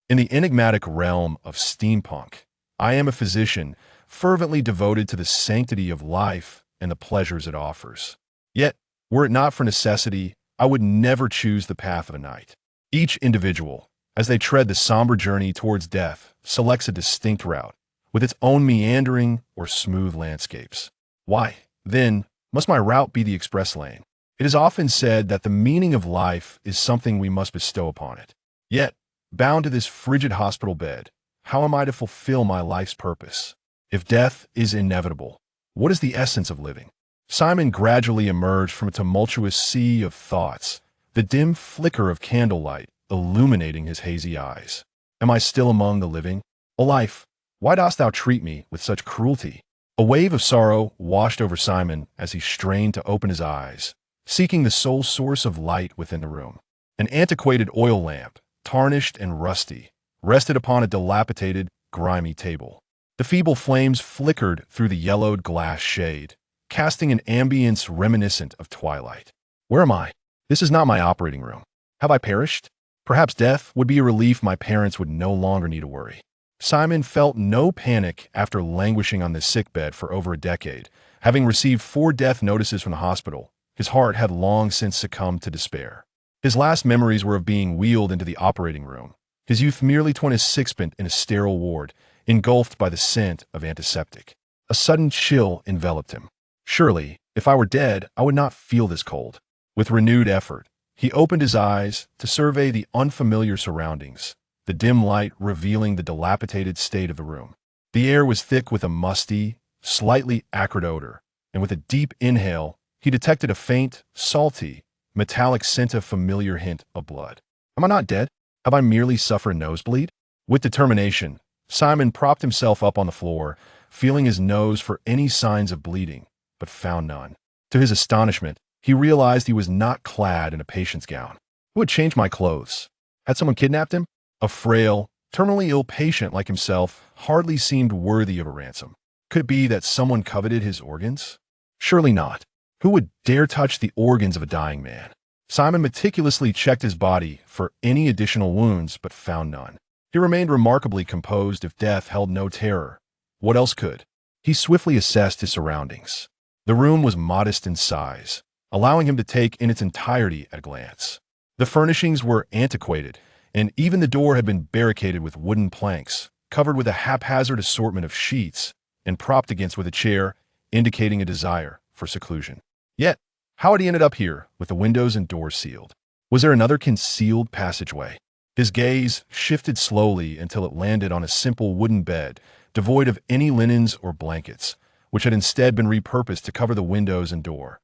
In the enigmatic realm of steampunk, I am a physician fervently devoted to the sanctity of life and the pleasures it offers. Yet, were it not for necessity, I would never choose the path of a knight. Each individual, as they tread the somber journey towards death, selects a distinct route, with its own meandering or smooth landscapes. Why, then, must my route be the express lane? It is often said that the meaning of life is something we must bestow upon it. Yet, bound to this frigid hospital bed, how am I to fulfill my life's purpose? If death is inevitable, what is the essence of living? Simon gradually emerged from a tumultuous sea of thoughts, the dim flicker of candlelight illuminating his hazy eyes. Am I still among the living? O life, why dost thou treat me with such cruelty? A wave of sorrow washed over Simon as he strained to open his eyes, seeking the sole source of light within the room. An antiquated oil lamp, tarnished and rusty, rested upon a dilapidated, grimy table. The feeble flames flickered through the yellowed glass shade, casting an ambience reminiscent of twilight. Where am I? This is not my operating room. Have I perished? Perhaps death would be a relief my parents would no longer need to worry. Simon felt no panic after languishing on the sickbed for over a decade. Having received 4 death notices from the hospital, his heart had long since succumbed to despair. His last memories were of being wheeled into the operating room, his youth merely to a sixpence in a sterile ward, engulfed by the scent of antiseptic. A sudden chill enveloped him. Surely, if I were dead, I would not feel this cold. With renewed effort, he opened his eyes to survey the unfamiliar surroundings, the dim light revealing the dilapidated state of the room. The air was thick with a musty, slightly acrid odor, and with a deep inhale, he detected a faint, salty, metallic scent, a familiar hint of blood. Am I not dead? Have I merely suffered a nosebleed? With determination, Simon propped himself up on the floor, feeling his nose for any signs of bleeding, but found none. To his astonishment, he realized he was not clad in a patient's gown. Who had changed my clothes? Had someone kidnapped him? A frail, terminally ill patient like himself hardly seemed worthy of a ransom. Could it be that someone coveted his organs? Surely not. Who would dare touch the organs of a dying man? Simon meticulously checked his body for any additional wounds, but found none. He remained remarkably composed. If death held no terror, what else could? He swiftly assessed his surroundings. The room was modest in size, allowing him to take in its entirety at a glance. The furnishings were antiquated, and even the door had been barricaded with wooden planks, covered with a haphazard assortment of sheets, and propped against with a chair, indicating a desire for seclusion. Yet, how had he ended up here, with the windows and doors sealed? Was there another concealed passageway? His gaze shifted slowly until it landed on a simple wooden bed, devoid of any linens or blankets, which had instead been repurposed to cover the windows and door.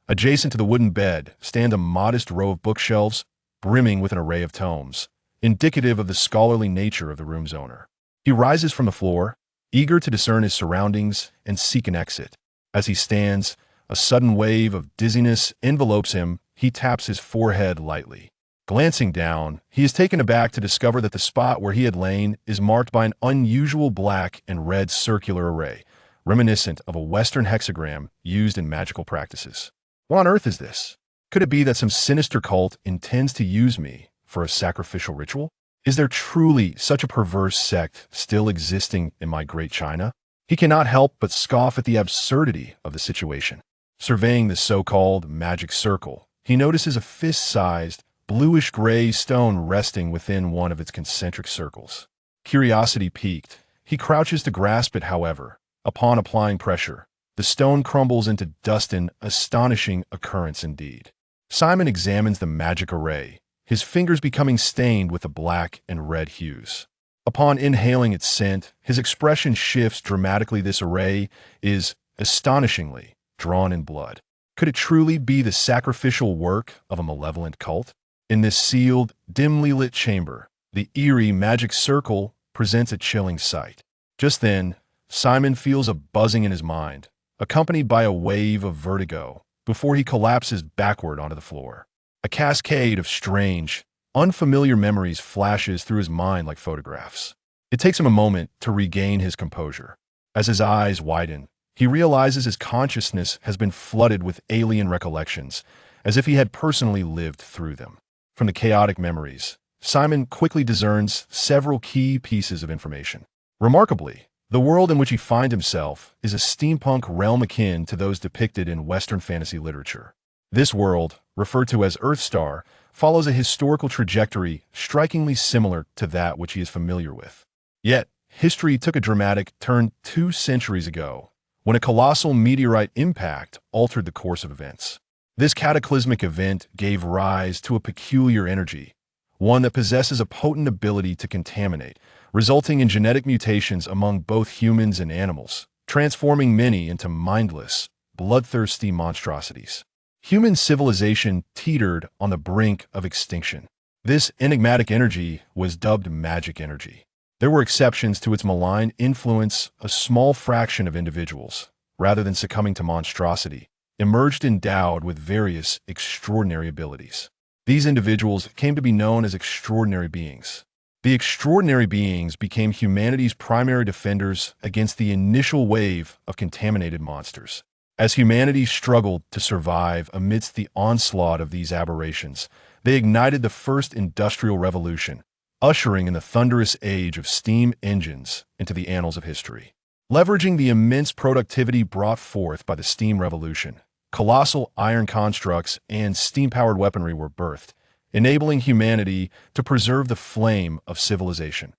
Adjacent to the wooden bed stand a modest row of bookshelves, brimming with an array of tomes, indicative of the scholarly nature of the room's owner. He rises from the floor, eager to discern his surroundings and seek an exit. As he stands, a sudden wave of dizziness envelopes him. He taps his forehead lightly. Glancing down, he is taken aback to discover that the spot where he had lain is marked by an unusual black and red circular array, reminiscent of a Western hexagram used in magical practices. What on earth is this? Could it be that some sinister cult intends to use me for a sacrificial ritual? Is there truly such a perverse sect still existing in my great China? He cannot help but scoff at the absurdity of the situation. Surveying the so-called magic circle, he notices a fist-sized, bluish-gray stone resting within one of its concentric circles. Curiosity piqued, he crouches to grasp it. However, upon applying pressure, the stone crumbles into dust, an astonishing occurrence indeed. Simon examines the magic array, his fingers becoming stained with the black and red hues. Upon inhaling its scent, his expression shifts dramatically. This array is, astonishingly, drawn in blood. Could it truly be the sacrificial work of a malevolent cult? In this sealed, dimly lit chamber, the eerie magic circle presents a chilling sight. Just then, Simon feels a buzzing in his mind, accompanied by a wave of vertigo, before he collapses backward onto the floor. A cascade of strange, unfamiliar memories flashes through his mind like photographs. It takes him a moment to regain his composure. As his eyes widen, he realizes his consciousness has been flooded with alien recollections, as if he had personally lived through them. From the chaotic memories, Simon quickly discerns several key pieces of information. Remarkably, the world in which he finds himself is a steampunk realm akin to those depicted in Western fantasy literature. This world, referred to as Earthstar, follows a historical trajectory strikingly similar to that which he is familiar with. Yet, history took a dramatic turn 2 centuries ago, when a colossal meteorite impact altered the course of events. This cataclysmic event gave rise to a peculiar energy, one that possesses a potent ability to contaminate, resulting in genetic mutations among both humans and animals, transforming many into mindless, bloodthirsty monstrosities. Human civilization teetered on the brink of extinction. This enigmatic energy was dubbed magic energy. There were exceptions to its malign influence. A small fraction of individuals, rather than succumbing to monstrosity, emerged endowed with various extraordinary abilities. These individuals came to be known as extraordinary beings. The extraordinary beings became humanity's primary defenders against the initial wave of contaminated monsters. As humanity struggled to survive amidst the onslaught of these aberrations, they ignited the first industrial revolution, ushering in the thunderous age of steam engines into the annals of history. Leveraging the immense productivity brought forth by the steam revolution, colossal iron constructs and steam-powered weaponry were birthed, enabling humanity to preserve the flame of civilization.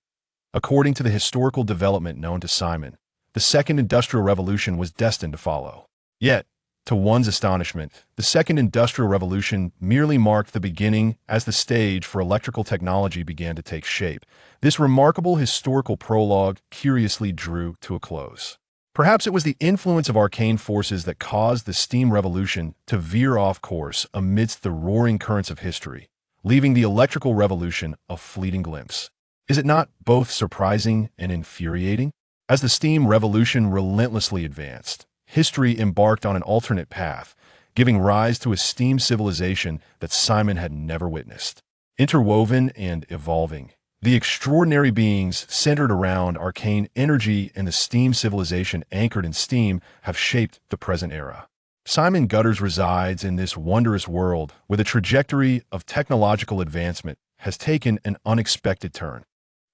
According to the historical development known to Simon, the Second Industrial Revolution was destined to follow. Yet, to one's astonishment, the Second Industrial Revolution merely marked the beginning as the stage for electrical technology began to take shape. This remarkable historical prologue curiously drew to a close. Perhaps it was the influence of arcane forces that caused the steam revolution to veer off course amidst the roaring currents of history, leaving the electrical revolution a fleeting glimpse. Is it not both surprising and infuriating? As the steam revolution relentlessly advanced, history embarked on an alternate path, giving rise to a steam civilization that Simon had never witnessed. Interwoven and evolving, the extraordinary beings centered around arcane energy and the steam civilization anchored in steam have shaped the present era. Simon Gutters resides in this wondrous world where the trajectory of technological advancement has taken an unexpected turn.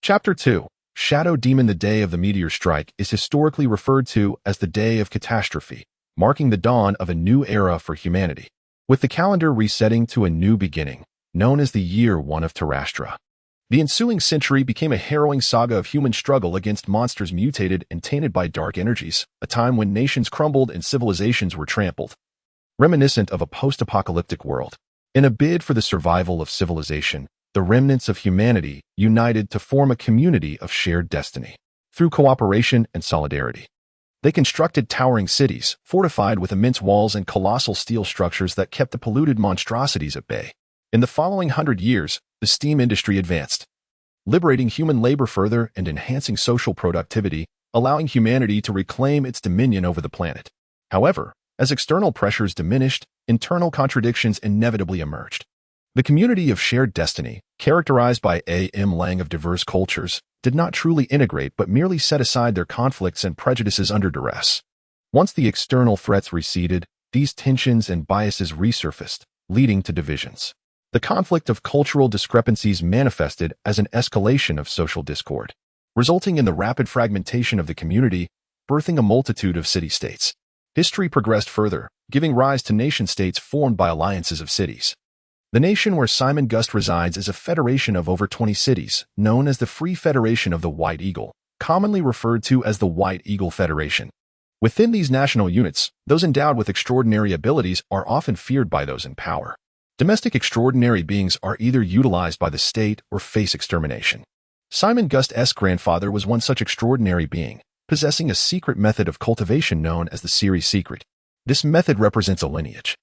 Chapter 2. Shadow Demon. The day of the meteor strike is historically referred to as the Day of Catastrophe, marking the dawn of a new era for humanity, with the calendar resetting to a new beginning, known as the Year 1 of Terastra. The ensuing century became a harrowing saga of human struggle against monsters mutated and tainted by dark energies, a time when nations crumbled and civilizations were trampled. Reminiscent of a post-apocalyptic world, in a bid for the survival of civilization, the remnants of humanity united to form a community of shared destiny. Through cooperation and solidarity, they constructed towering cities, fortified with immense walls and colossal steel structures that kept the polluted monstrosities at bay. In the following 100 years, the steam industry advanced, liberating human labor further and enhancing social productivity, allowing humanity to reclaim its dominion over the planet. However, as external pressures diminished, internal contradictions inevitably emerged. The community of shared destiny, characterized by A.M. Lang of diverse cultures, did not truly integrate but merely set aside their conflicts and prejudices under duress. Once the external threats receded, these tensions and biases resurfaced, leading to divisions. The conflict of cultural discrepancies manifested as an escalation of social discord, resulting in the rapid fragmentation of the community, birthing a multitude of city-states. History progressed further, giving rise to nation-states formed by alliances of cities. The nation where Simon Gust resides is a federation of over 20 cities, known as the Free Federation of the White Eagle, commonly referred to as the White Eagle Federation. Within these national units, those endowed with extraordinary abilities are often feared by those in power. Domestic extraordinary beings are either utilized by the state or face extermination. Simon Gust's grandfather was one such extraordinary being, possessing a secret method of cultivation known as the Series Secret. This method represents a lineage,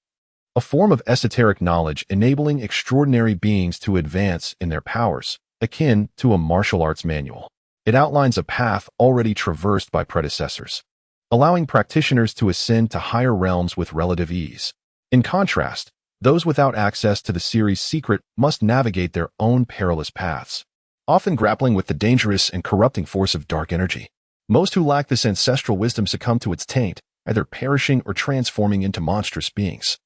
a form of esoteric knowledge enabling extraordinary beings to advance in their powers, akin to a martial arts manual. It outlines a path already traversed by predecessors, allowing practitioners to ascend to higher realms with relative ease. In contrast, those without access to the Series Secret must navigate their own perilous paths, often grappling with the dangerous and corrupting force of dark energy. Most who lack this ancestral wisdom succumb to its taint, either perishing or transforming into monstrous beings.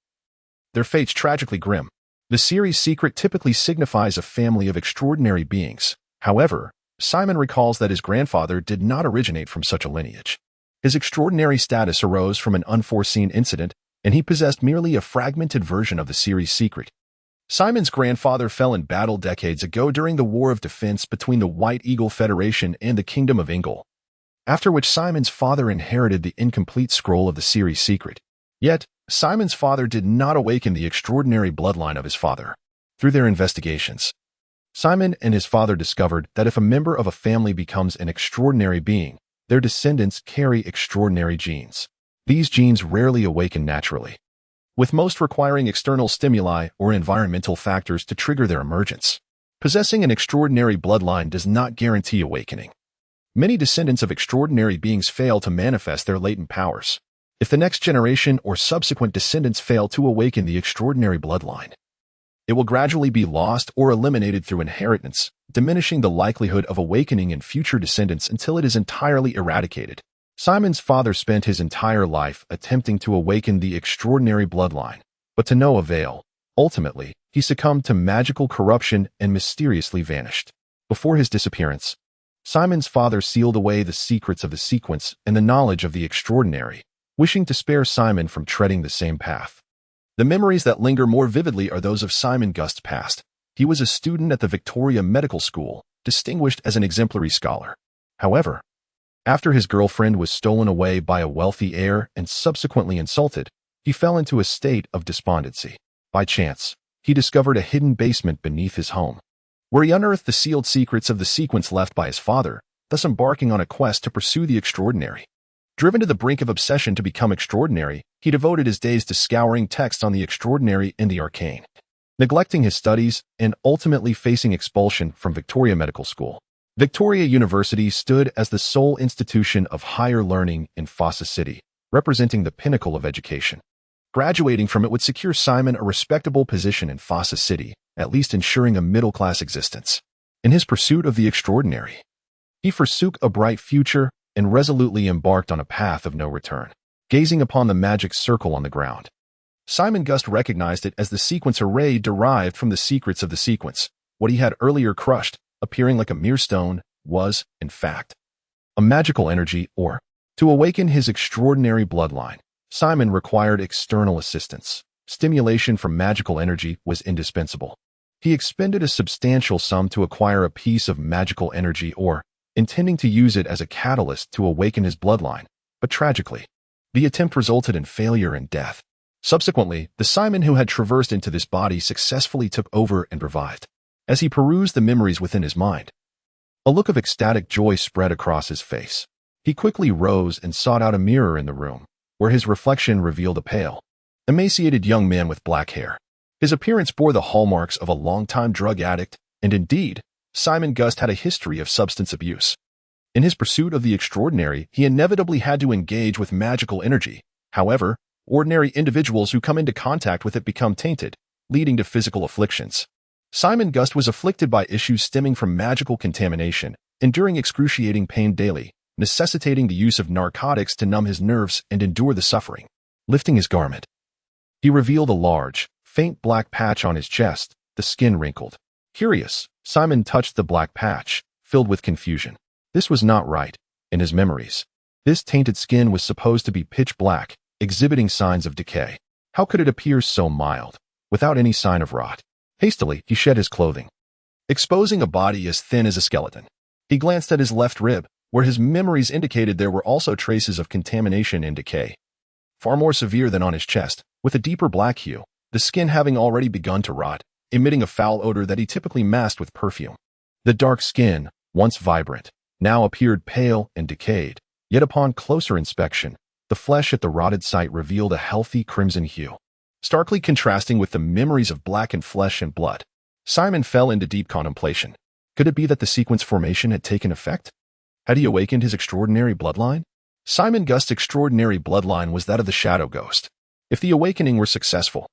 Their fates tragically grim. The series secret typically signifies a family of extraordinary beings. However, Simon recalls that his grandfather did not originate from such a lineage. His extraordinary status arose from an unforeseen incident, and he possessed merely a fragmented version of the series secret. Simon's grandfather fell in battle decades ago during the War of Defense between the White Eagle Federation and the Kingdom of Ingle, after which Simon's father inherited the incomplete scroll of the series secret. Yet, Simon's father did not awaken the extraordinary bloodline of his father. Through their investigations, Simon and his father discovered that if a member of a family becomes an extraordinary being, their descendants carry extraordinary genes. These genes rarely awaken naturally, with most requiring external stimuli or environmental factors to trigger their emergence. Possessing an extraordinary bloodline does not guarantee awakening. Many descendants of extraordinary beings fail to manifest their latent powers. If the next generation or subsequent descendants fail to awaken the extraordinary bloodline, it will gradually be lost or eliminated through inheritance, diminishing the likelihood of awakening in future descendants until it is entirely eradicated. Simon's father spent his entire life attempting to awaken the extraordinary bloodline, but to no avail. Ultimately, he succumbed to magical corruption and mysteriously vanished. Before his disappearance, Simon's father sealed away the secrets of the sequence and the knowledge of the extraordinary, wishing to spare Simon from treading the same path. The memories that linger more vividly are those of Simon Gust's past. He was a student at the Victoria Medical School, distinguished as an exemplary scholar. However, after his girlfriend was stolen away by a wealthy heir and subsequently insulted, he fell into a state of despondency. By chance, he discovered a hidden basement beneath his home, where he unearthed the sealed secrets of the sequence left by his father, thus embarking on a quest to pursue the extraordinary. Driven to the brink of obsession to become extraordinary, he devoted his days to scouring texts on the extraordinary and the arcane, neglecting his studies and ultimately facing expulsion from Victoria Medical School. Victoria University stood as the sole institution of higher learning in Fossa City, representing the pinnacle of education. Graduating from it would secure Simon a respectable position in Fossa City, at least ensuring a middle-class existence. In his pursuit of the extraordinary, he forsook a bright future and resolutely embarked on a path of no return. Gazing upon the magic circle on the ground, Simon Gust recognized it as the sequence array derived from the secrets of the sequence. What he had earlier crushed, appearing like a mere stone, was, in fact, a magical energy, or, to awaken his extraordinary bloodline, Simon required external assistance. Stimulation from magical energy was indispensable. He expended a substantial sum to acquire a piece of magical energy, or, intending to use it as a catalyst to awaken his bloodline, but tragically, the attempt resulted in failure and death. Subsequently, the Simon who had traversed into this body successfully took over and revived. As he perused the memories within his mind, a look of ecstatic joy spread across his face. He quickly rose and sought out a mirror in the room, where his reflection revealed a pale, emaciated young man with black hair. His appearance bore the hallmarks of a longtime drug addict, and indeed, Simon Gust had a history of substance abuse. In his pursuit of the extraordinary, he inevitably had to engage with magical energy. However, ordinary individuals who come into contact with it become tainted, leading to physical afflictions. Simon Gust was afflicted by issues stemming from magical contamination, enduring excruciating pain daily, necessitating the use of narcotics to numb his nerves and endure the suffering. Lifting his garment, he revealed a large, faint black patch on his chest, the skin wrinkled. Curious, Simon touched the black patch, filled with confusion. This was not right. In his memories, this tainted skin was supposed to be pitch black, exhibiting signs of decay. How could it appear so mild, without any sign of rot? Hastily, he shed his clothing, exposing a body as thin as a skeleton. He glanced at his left rib, where his memories indicated there were also traces of contamination and decay. Far more severe than on his chest, with a deeper black hue, the skin having already begun to rot, emitting a foul odor that he typically masked with perfume. The dark skin, once vibrant, now appeared pale and decayed, yet upon closer inspection, the flesh at the rotted site revealed a healthy crimson hue, starkly contrasting with the memories of blackened flesh and blood. Simon fell into deep contemplation. Could it be that the sequence formation had taken effect? Had he awakened his extraordinary bloodline? Simon Gust's extraordinary bloodline was that of the Shadow Ghost. If the awakening were successful,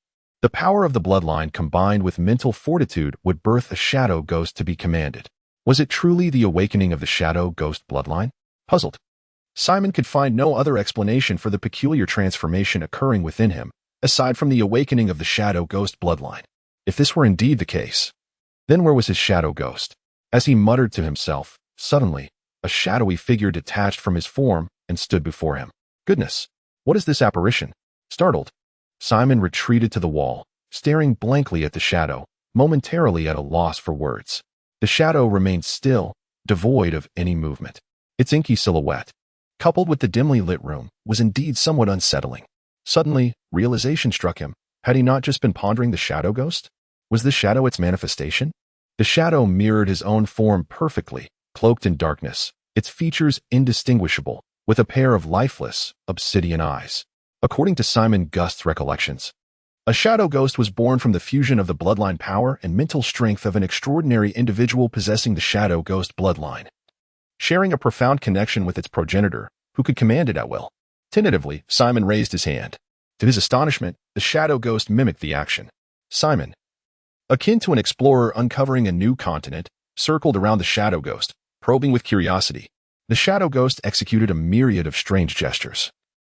the power of the bloodline combined with mental fortitude would birth a Shadow Ghost to be commanded. Was it truly the awakening of the Shadow Ghost bloodline? Puzzled, Simon could find no other explanation for the peculiar transformation occurring within him, aside from the awakening of the Shadow Ghost bloodline. If this were indeed the case, then where was his shadow ghost? As he muttered to himself, suddenly, a shadowy figure detached from his form and stood before him. Goodness, what is this apparition? Startled, Simon retreated to the wall, staring blankly at the shadow, momentarily at a loss for words. The shadow remained still, devoid of any movement. Its inky silhouette, coupled with the dimly lit room, was indeed somewhat unsettling. Suddenly, realization struck him. Had he not just been pondering the shadow ghost? Was this shadow its manifestation? The shadow mirrored his own form perfectly, cloaked in darkness, its features indistinguishable, with a pair of lifeless, obsidian eyes. According to Simon Gust's recollections, a shadow ghost was born from the fusion of the bloodline power and mental strength of an extraordinary individual possessing the shadow ghost bloodline, sharing a profound connection with its progenitor, who could command it at will. Tentatively, Simon raised his hand. To his astonishment, the shadow ghost mimicked the action. Simon, akin to an explorer uncovering a new continent, circled around the shadow ghost, probing with curiosity. The shadow ghost executed a myriad of strange gestures,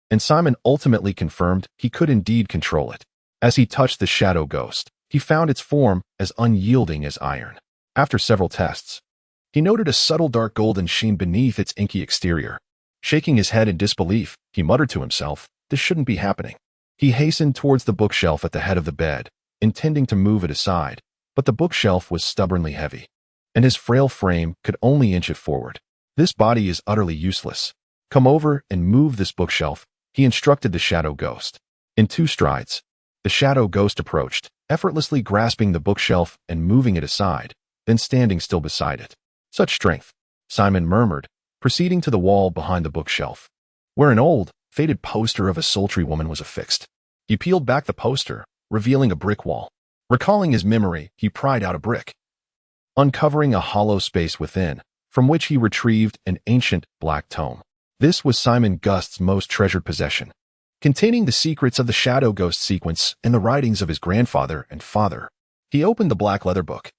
and Simon ultimately confirmed he could indeed control it. As he touched the shadow ghost, he found its form as unyielding as iron. After several tests, he noted a subtle dark golden sheen beneath its inky exterior. Shaking his head in disbelief, he muttered to himself, "This shouldn't be happening." He hastened towards the bookshelf at the head of the bed, intending to move it aside, but the bookshelf was stubbornly heavy, and his frail frame could only inch it forward. "This body is utterly useless. Come over and move this bookshelf," he instructed the shadow ghost. In 2 strides, the shadow ghost approached, effortlessly grasping the bookshelf and moving it aside, then standing still beside it. "Such strength," Simon murmured, proceeding to the wall behind the bookshelf, where an old, faded poster of a sultry woman was affixed. He peeled back the poster, revealing a brick wall. Recalling his memory, he pried out a brick, uncovering a hollow space within, from which he retrieved an ancient black tome. This was Simon Gust's most treasured possession, containing the secrets of the shadow ghost sequence and the writings of his grandfather and father. He opened the black leather book,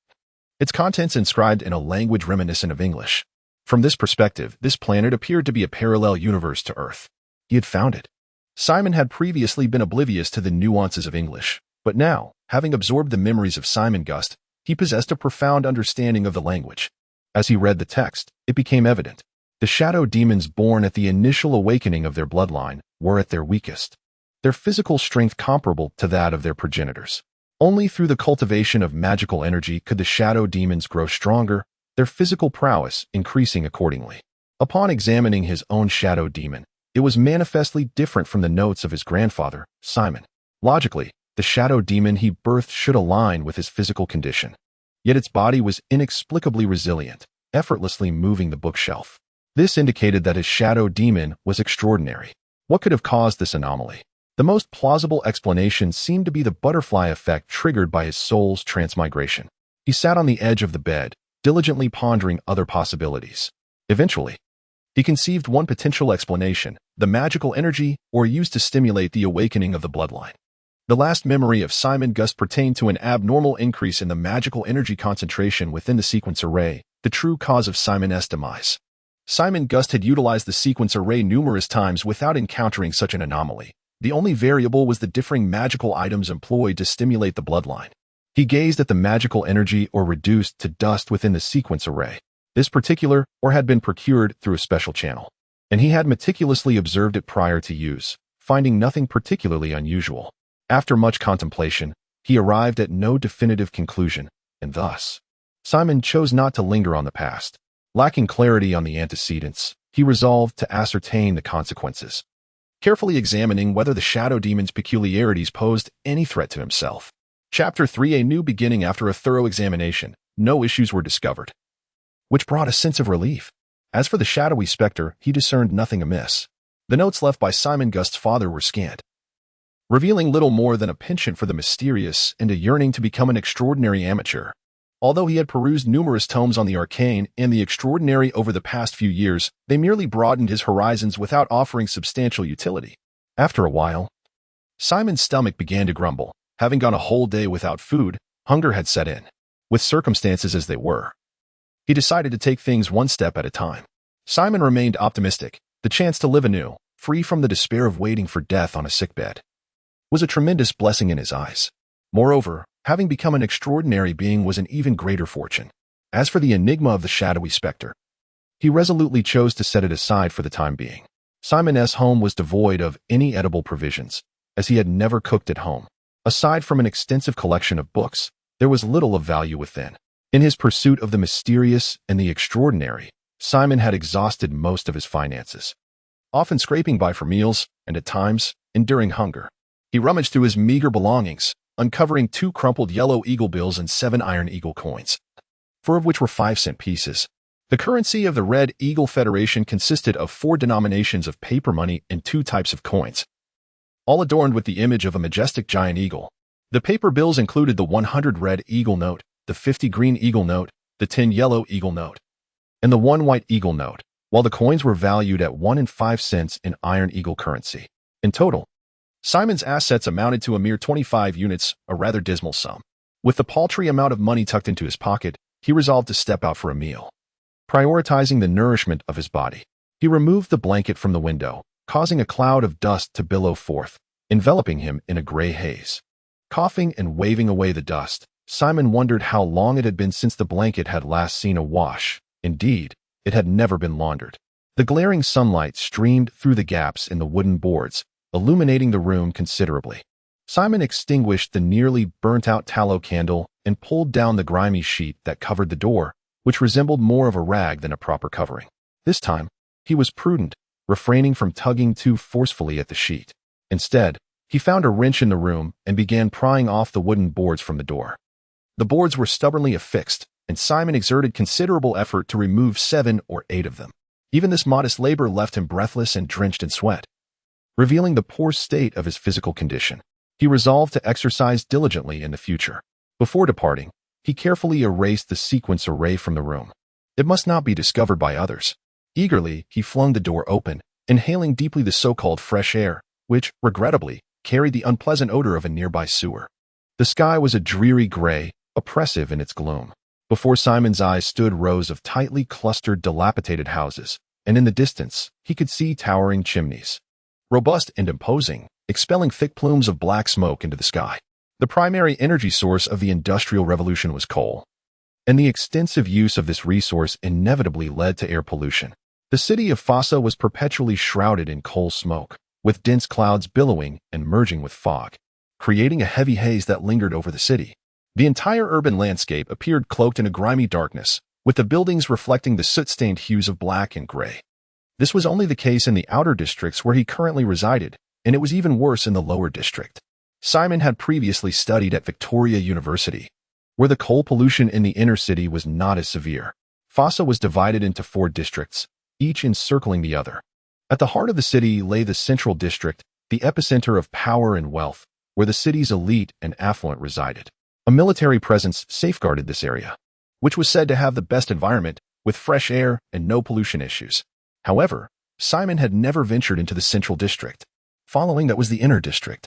its contents inscribed in a language reminiscent of English. From this perspective, this planet appeared to be a parallel universe to Earth. He had found it. Simon had previously been oblivious to the nuances of English, but now, having absorbed the memories of Simon Gust, he possessed a profound understanding of the language. As he read the text, it became evident. The shadow demons born at the initial awakening of their bloodline were at their weakest, their physical strength comparable to that of their progenitors. Only through the cultivation of magical energy could the shadow demons grow stronger, their physical prowess increasing accordingly. Upon examining his own shadow demon, it was manifestly different from the notes of his grandfather, Simon. Logically, the shadow demon he birthed should align with his physical condition. Yet its body was inexplicably resilient, effortlessly moving the bookshelf. This indicated that his shadow demon was extraordinary. What could have caused this anomaly? The most plausible explanation seemed to be the butterfly effect triggered by his soul's transmigration. He sat on the edge of the bed, diligently pondering other possibilities. Eventually, he conceived one potential explanation: the magical energy or used to stimulate the awakening of the bloodline. The last memory of Simon Gust pertained to an abnormal increase in the magical energy concentration within the sequence array, the true cause of Simon's demise. Simon Gust had utilized the sequence array numerous times without encountering such an anomaly. The only variable was the differing magical items employed to stimulate the bloodline. He gazed at the magical energy or reduced to dust within the sequence array. This particular or had been procured through a special channel, and he had meticulously observed it prior to use, finding nothing particularly unusual. After much contemplation, he arrived at no definitive conclusion, and thus, Simon chose not to linger on the past. Lacking clarity on the antecedents, he resolved to ascertain the consequences, carefully examining whether the shadow demon's peculiarities posed any threat to himself. Chapter 3: A New Beginning. After a thorough examination, no issues were discovered, which brought a sense of relief. As for the shadowy specter, he discerned nothing amiss. The notes left by Simon Gust's father were scant, revealing little more than a penchant for the mysterious and a yearning to become an extraordinary amateur. Although he had perused numerous tomes on the arcane and the extraordinary over the past few years, they merely broadened his horizons without offering substantial utility. After a while, Simon's stomach began to grumble. Having gone a whole day without food, hunger had set in. With circumstances as they were, he decided to take things one step at a time. Simon remained optimistic. The chance to live anew, free from the despair of waiting for death on a sickbed, was a tremendous blessing in his eyes. Moreover, Having become an extraordinary being was an even greater fortune. As for the enigma of the shadowy specter, he resolutely chose to set it aside for the time being. Simon's home was devoid of any edible provisions, as he had never cooked at home. Aside from an extensive collection of books, there was little of value within. In his pursuit of the mysterious and the extraordinary, Simon had exhausted most of his finances, often scraping by for meals and, at times, enduring hunger. He rummaged through his meager belongings, uncovering 2 crumpled yellow eagle bills and 7 iron eagle coins, 4 of which were 5-cent pieces. The currency of the Red Eagle Federation consisted of 4 denominations of paper money and 2 types of coins, all adorned with the image of a majestic giant eagle. The paper bills included the 100 Red Eagle note, the 50 Green Eagle note, the 10 Yellow Eagle note, and the 1 White Eagle note, while the coins were valued at 1 and 5 cents in Iron Eagle currency. In total, Simon's assets amounted to a mere 25 units, a rather dismal sum. With the paltry amount of money tucked into his pocket, he resolved to step out for a meal. Prioritizing the nourishment of his body, he removed the blanket from the window, causing a cloud of dust to billow forth, enveloping him in a gray haze. Coughing and waving away the dust, Simon wondered how long it had been since the blanket had last seen a wash. Indeed, it had never been laundered. The glaring sunlight streamed through the gaps in the wooden boards, illuminating the room considerably. Simon extinguished the nearly burnt-out tallow candle and pulled down the grimy sheet that covered the door, which resembled more of a rag than a proper covering. This time, he was prudent, refraining from tugging too forcefully at the sheet. Instead, he found a wrench in the room and began prying off the wooden boards from the door. The boards were stubbornly affixed, and Simon exerted considerable effort to remove 7 or 8 of them. Even this modest labor left him breathless and drenched in sweat. Revealing the poor state of his physical condition, he resolved to exercise diligently in the future. Before departing, he carefully erased the sequence array from the room. It must not be discovered by others. Eagerly, he flung the door open, inhaling deeply the so-called fresh air, which, regrettably, carried the unpleasant odor of a nearby sewer. The sky was a dreary gray, oppressive in its gloom. Before Simon's eyes stood rows of tightly clustered, dilapidated houses, and in the distance, he could see towering chimneys, robust and imposing, expelling thick plumes of black smoke into the sky. The primary energy source of the Industrial Revolution was coal, and the extensive use of this resource inevitably led to air pollution. The city of Fossa was perpetually shrouded in coal smoke, with dense clouds billowing and merging with fog, creating a heavy haze that lingered over the city. The entire urban landscape appeared cloaked in a grimy darkness, with the buildings reflecting the soot-stained hues of black and gray. This was only the case in the outer districts where he currently resided, and it was even worse in the lower district. Simon had previously studied at Victoria University, where the coal pollution in the inner city was not as severe. Fossa was divided into 4 districts, each encircling the other. At the heart of the city lay the Central District, the epicenter of power and wealth, where the city's elite and affluent resided. A military presence safeguarded this area, which was said to have the best environment, with fresh air and no pollution issues. However, Simon had never ventured into the Central District. Following that was the Inner District,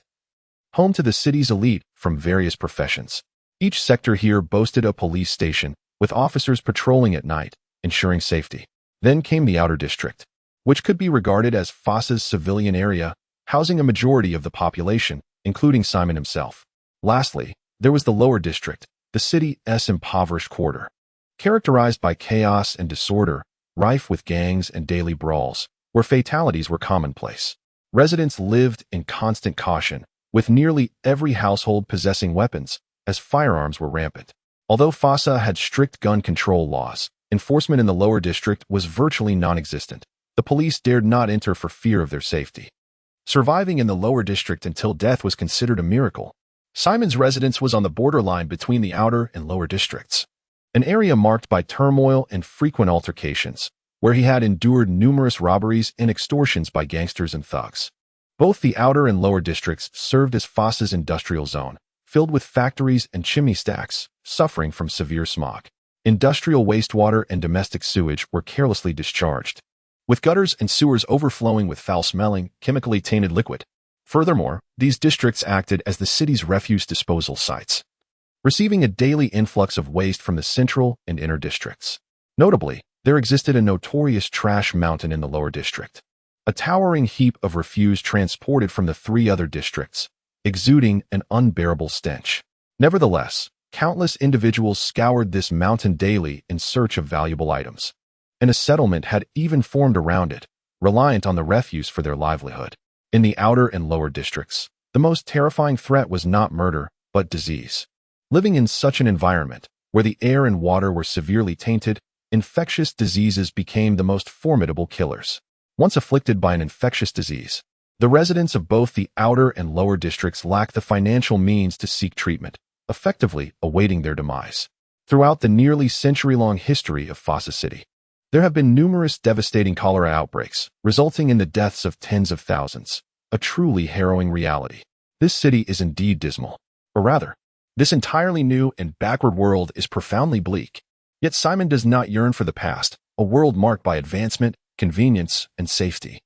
home to the city's elite from various professions. Each sector here boasted a police station, with officers patrolling at night, ensuring safety. Then came the Outer District, which could be regarded as Fossa's civilian area, housing a majority of the population, including Simon himself. Lastly, there was the Lower District, the city's impoverished quarter, characterized by chaos and disorder, rife with gangs and daily brawls, where fatalities were commonplace. Residents lived in constant caution, with nearly every household possessing weapons, as firearms were rampant. Although Fossa had strict gun control laws, enforcement in the Lower District was virtually non-existent. The police dared not enter for fear of their safety. Surviving in the Lower District until death was considered a miracle. Simon's residence was on the borderline between the Outer and Lower Districts, an area marked by turmoil and frequent altercations, where he had endured numerous robberies and extortions by gangsters and thugs. Both the Outer and Lower Districts served as Fossa's industrial zone, filled with factories and chimney stacks, suffering from severe smog. Industrial wastewater and domestic sewage were carelessly discharged, with gutters and sewers overflowing with foul-smelling, chemically tainted liquid. Furthermore, these districts acted as the city's refuse disposal sites, receiving a daily influx of waste from the Central and Inner Districts. Notably, there existed a notorious trash mountain in the Lower District, a towering heap of refuse transported from the 3 other districts, exuding an unbearable stench. Nevertheless, countless individuals scoured this mountain daily in search of valuable items, and a settlement had even formed around it, reliant on the refuse for their livelihood. In the outer and lower districts, the most terrifying threat was not murder, but disease. Living in such an environment, where the air and water were severely tainted, infectious diseases became the most formidable killers. Once afflicted by an infectious disease, the residents of both the outer and lower districts lacked the financial means to seek treatment, effectively awaiting their demise. Throughout the nearly century-long history of Fossa City, there have been numerous devastating cholera outbreaks, resulting in the deaths of tens of thousands, a truly harrowing reality. This city is indeed dismal. Or rather, this entirely new and backward world is profoundly bleak. Yet Simon does not yearn for the past, a world marked by advancement, convenience, and safety.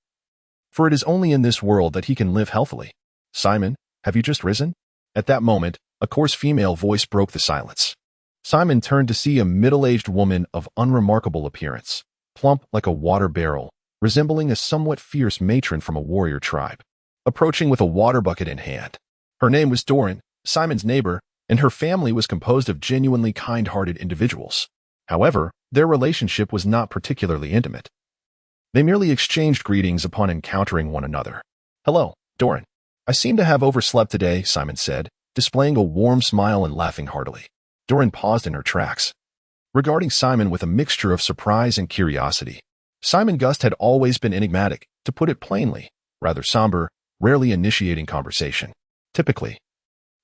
For it is only in this world that he can live healthily. Simon, have you just risen? At that moment, a coarse female voice broke the silence. Simon turned to see a middle-aged woman of unremarkable appearance, plump like a water barrel, resembling a somewhat fierce matron from a warrior tribe, approaching with a water bucket in hand. Her name was Doran, Simon's neighbor, and her family was composed of genuinely kind-hearted individuals. However, their relationship was not particularly intimate. They merely exchanged greetings upon encountering one another. "Hello, Doran. I seem to have overslept today," Simon said, displaying a warm smile and laughing heartily. Doran paused in her tracks, regarding Simon with a mixture of surprise and curiosity. Simon Gust had always been enigmatic, to put it plainly, rather somber, rarely initiating conversation. Typically,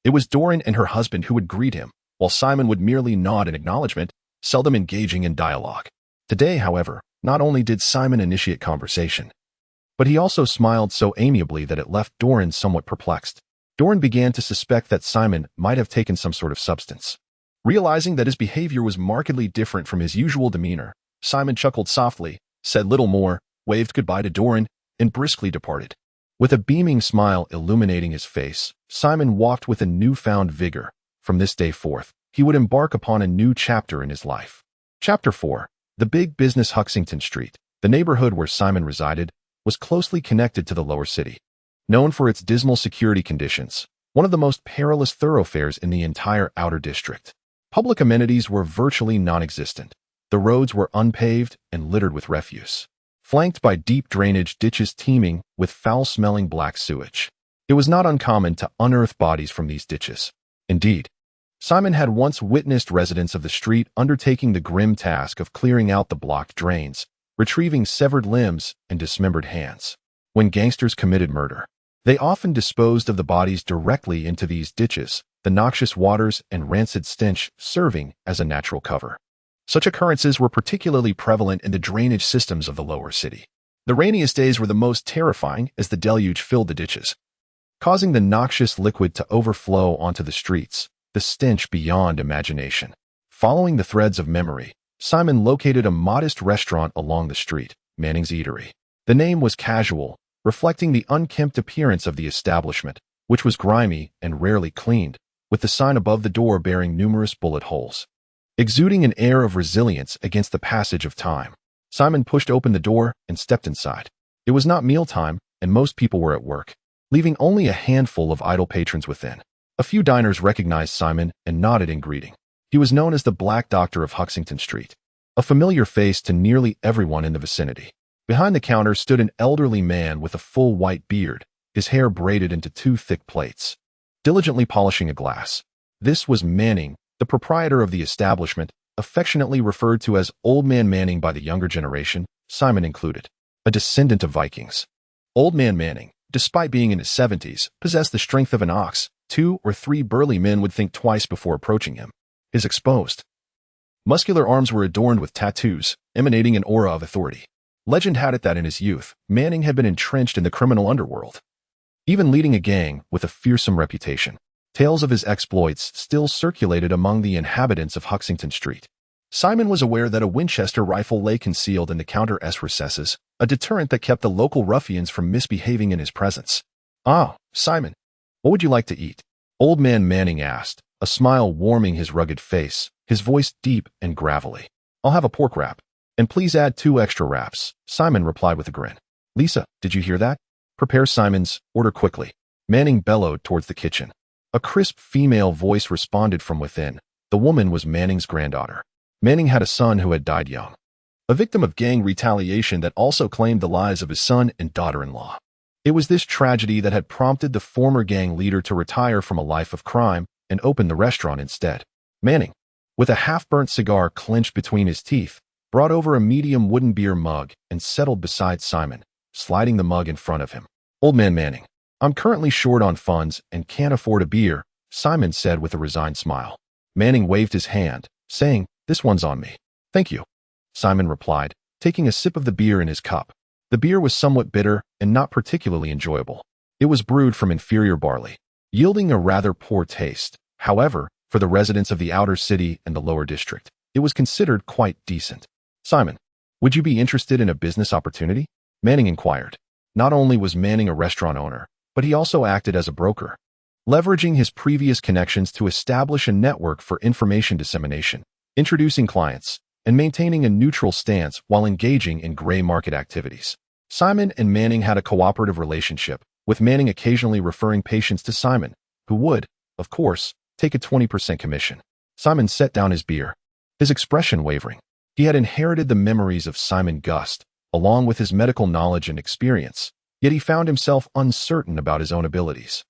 it was Doran and her husband who would greet him, while Simon would merely nod in acknowledgement, seldom engaging in dialogue. Today, however, not only did Simon initiate conversation, but he also smiled so amiably that it left Doran somewhat perplexed. Doran began to suspect that Simon might have taken some sort of substance. Realizing that his behavior was markedly different from his usual demeanor, Simon chuckled softly, said little more, waved goodbye to Doran, and briskly departed. With a beaming smile illuminating his face, Simon walked with a newfound vigor. From this day forth, he would embark upon a new chapter in his life. Chapter 4. The big business Huxington Street, the neighborhood where Simon resided, was closely connected to the lower city. Known for its dismal security conditions, one of the most perilous thoroughfares in the entire outer district. Public amenities were virtually non-existent. The roads were unpaved and littered with refuse, flanked by deep drainage ditches teeming with foul-smelling black sewage. It was not uncommon to unearth bodies from these ditches. Indeed, Simon had once witnessed residents of the street undertaking the grim task of clearing out the blocked drains, retrieving severed limbs and dismembered hands. When gangsters committed murder, they often disposed of the bodies directly into these ditches, the noxious waters and rancid stench serving as a natural cover. Such occurrences were particularly prevalent in the drainage systems of the lower city. The rainiest days were the most terrifying as the deluge filled the ditches, causing the noxious liquid to overflow onto the streets, the stench beyond imagination. Following the threads of memory, Simon located a modest restaurant along the street, Manning's Eatery. The name was casual, reflecting the unkempt appearance of the establishment, which was grimy and rarely cleaned, with the sign above the door bearing numerous bullet holes, exuding an air of resilience against the passage of time. Simon pushed open the door and stepped inside. It was not mealtime, and most people were at work, leaving only a handful of idle patrons within. A few diners recognized Simon and nodded in greeting. He was known as the Black Doctor of Huxington Street, a familiar face to nearly everyone in the vicinity. Behind the counter stood an elderly man with a full white beard, his hair braided into two thick plaits, diligently polishing a glass. This was Manning, the proprietor of the establishment, affectionately referred to as Old Man Manning by the younger generation, Simon included, a descendant of Vikings. Old Man Manning, despite being in his 70s, possessed the strength of an ox. 2 or 3 burly men would think twice before approaching him. His exposed, muscular arms were adorned with tattoos, emanating an aura of authority. Legend had it that in his youth, Manning had been entrenched in the criminal underworld, even leading a gang with a fearsome reputation. Tales of his exploits still circulated among the inhabitants of Huxington Street. Simon was aware that a Winchester rifle lay concealed in the counter's recesses, a deterrent that kept the local ruffians from misbehaving in his presence. "Ah, Simon, what would you like to eat?" Old Man Manning asked, a smile warming his rugged face, his voice deep and gravelly. "I'll have a pork wrap, and please add 2 extra wraps," Simon replied with a grin. "Lisa, did you hear that? Prepare Simon's order quickly." Manning bellowed towards the kitchen. A crisp female voice responded from within. The woman was Manning's granddaughter. Manning had a son who had died young, a victim of gang retaliation that also claimed the lives of his son and daughter-in-law. It was this tragedy that had prompted the former gang leader to retire from a life of crime and open the restaurant instead. Manning, with a half-burnt cigar clenched between his teeth, brought over a medium wooden beer mug and settled beside Simon, sliding the mug in front of him. "Old man Manning, I'm currently short on funds and can't afford a beer," Simon said with a resigned smile. Manning waved his hand, saying, "This one's on me." "Thank you," Simon replied, taking a sip of the beer in his cup. The beer was somewhat bitter and not particularly enjoyable. It was brewed from inferior barley, yielding a rather poor taste. However, for the residents of the outer city and the lower district, it was considered quite decent. "Simon, would you be interested in a business opportunity?" Manning inquired. Not only was Manning a restaurant owner, but he also acted as a broker, leveraging his previous connections to establish a network for information dissemination, introducing clients, and maintaining a neutral stance while engaging in gray market activities. Simon and Manning had a cooperative relationship, with Manning occasionally referring patients to Simon, who would, of course, take a 20% commission. Simon set down his beer, his expression wavering. He had inherited the memories of Simon Gust, along with his medical knowledge and experience, yet he found himself uncertain about his own abilities.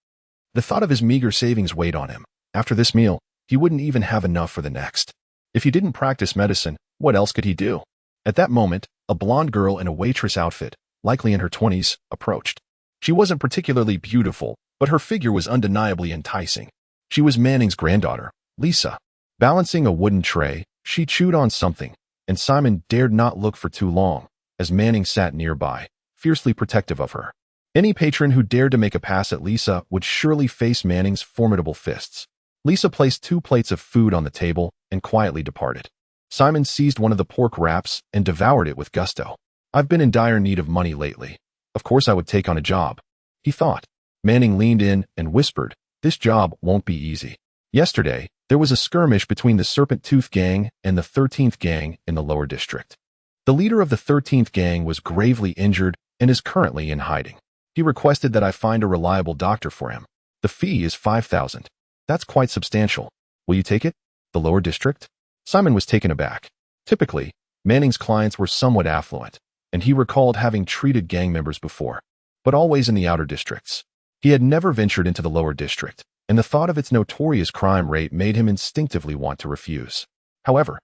The thought of his meager savings weighed on him. After this meal, he wouldn't even have enough for the next. If he didn't practice medicine, what else could he do? At that moment, a blonde girl in a waitress outfit, likely in her 20s, approached. She wasn't particularly beautiful, but her figure was undeniably enticing. She was Manning's granddaughter, Lisa. Balancing a wooden tray, she chewed on something, and Simon dared not look for too long, as Manning sat nearby, fiercely protective of her. Any patron who dared to make a pass at Lisa would surely face Manning's formidable fists. Lisa placed 2 plates of food on the table and quietly departed. Simon seized one of the pork wraps and devoured it with gusto. "I've been in dire need of money lately. Of course I would take on a job," he thought. Manning leaned in and whispered, "This job won't be easy. Yesterday, there was a skirmish between the Serpent Tooth Gang and the 13th Gang in the lower district. The leader of the 13th Gang was gravely injured and is currently in hiding. He requested that I find a reliable doctor for him. The fee is $5,000. That's quite substantial. Will you take it?" "The lower district?" Simon was taken aback. Typically, Manning's clients were somewhat affluent, and he recalled having treated gang members before, but always in the outer districts. He had never ventured into the lower district, and the thought of its notorious crime rate made him instinctively want to refuse. However,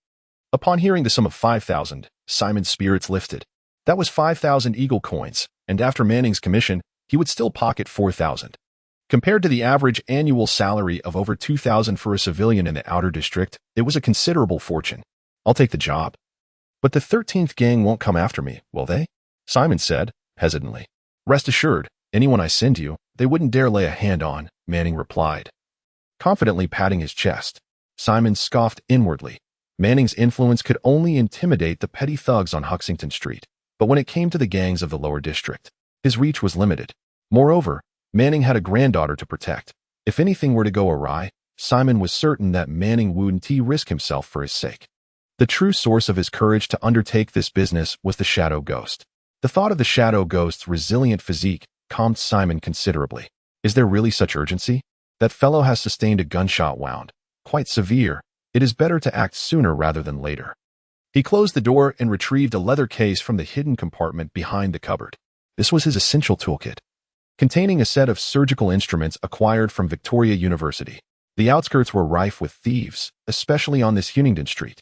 upon hearing the sum of $5,000, Simon's spirits lifted. That was 5,000 Eagle coins, and after Manning's commission, he would still pocket 4,000. Compared to the average annual salary of over 2,000 for a civilian in the outer district, it was a considerable fortune. "I'll take the job." "But the 13th Gang won't come after me, will they?" Simon said, hesitantly. "Rest assured, anyone I send you, they wouldn't dare lay a hand on," Manning replied, confidently patting his chest. Simon scoffed inwardly. Manning's influence could only intimidate the petty thugs on Huxington Street, but when it came to the gangs of the lower district, his reach was limited. Moreover, Manning had a granddaughter to protect. If anything were to go awry, Simon was certain that Manning wouldn't risk himself for his sake. The true source of his courage to undertake this business was the Shadow Ghost. The thought of the Shadow Ghost's resilient physique calmed Simon considerably. Is there really such urgency? That fellow has sustained a gunshot wound. Quite severe. It is better to act sooner rather than later. He closed the door and retrieved a leather case from the hidden compartment behind the cupboard. This was his essential toolkit, containing a set of surgical instruments acquired from Victoria University. The outskirts were rife with thieves, especially on this Huntingdon Street,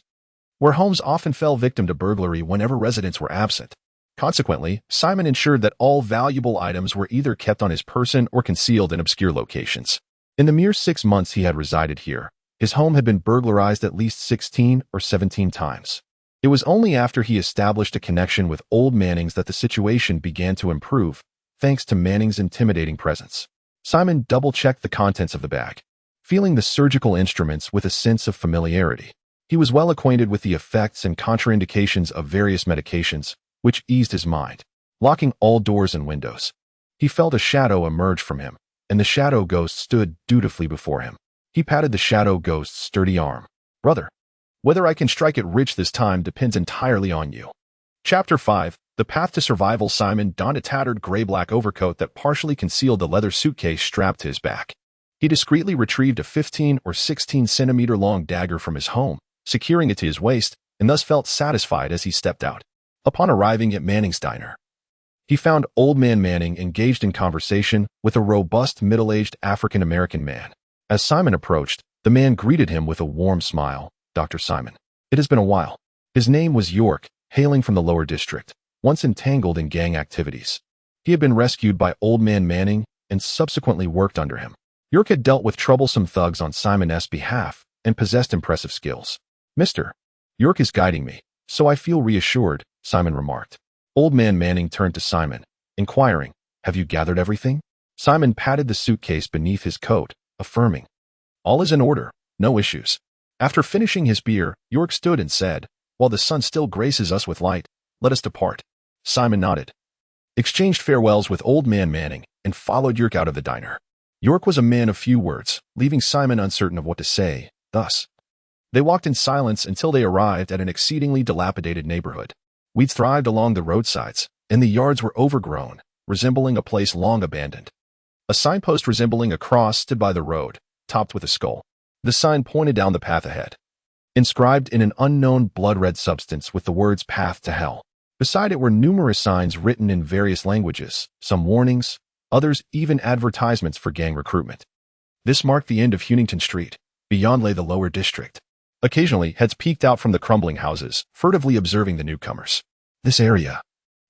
where homes often fell victim to burglary whenever residents were absent. Consequently, Simon ensured that all valuable items were either kept on his person or concealed in obscure locations. In the mere 6 months he had resided here, his home had been burglarized at least 16 or 17 times. It was only after he established a connection with old Mannings that the situation began to improve, thanks to Manning's intimidating presence. Simon double-checked the contents of the bag, feeling the surgical instruments with a sense of familiarity. He was well acquainted with the effects and contraindications of various medications, which eased his mind. Locking all doors and windows, he felt a shadow emerge from him, and the Shadow Ghost stood dutifully before him. He patted the Shadow Ghost's sturdy arm. "Brother, whether I can strike it rich this time depends entirely on you." Chapter 5. The Path to Survival. Simon donned a tattered gray-black overcoat that partially concealed the leather suitcase strapped to his back. He discreetly retrieved a 15 or 16 centimeter long dagger from his home, securing it to his waist, and thus felt satisfied as he stepped out. Upon arriving at Manning's diner, he found Old Man Manning engaged in conversation with a robust middle-aged African-American man. As Simon approached, the man greeted him with a warm smile. "Dr. Simon. It has been a while." His name was York, hailing from the lower district, once entangled in gang activities. He had been rescued by Old Man Manning and subsequently worked under him. York had dealt with troublesome thugs on Simon's behalf and possessed impressive skills. "Mr. York is guiding me, so I feel reassured," Simon remarked. Old Man Manning turned to Simon, inquiring, "Have you gathered everything?" Simon patted the suitcase beneath his coat, affirming, "All is in order, no issues." After finishing his beer, York stood and said, "While the sun still graces us with light, let us depart." Simon nodded, exchanged farewells with Old Man Manning, and followed York out of the diner. York was a man of few words, leaving Simon uncertain of what to say. Thus, they walked in silence until they arrived at an exceedingly dilapidated neighborhood. Weeds thrived along the roadsides, and the yards were overgrown, resembling a place long abandoned. A signpost resembling a cross stood by the road, topped with a skull. The sign pointed down the path ahead, inscribed in an unknown blood-red substance with the words "Path to Hell." Beside it were numerous signs written in various languages, some warnings, others even advertisements for gang recruitment. This marked the end of Huntington Street. Beyond lay the lower district. Occasionally, heads peeked out from the crumbling houses, furtively observing the newcomers. This area,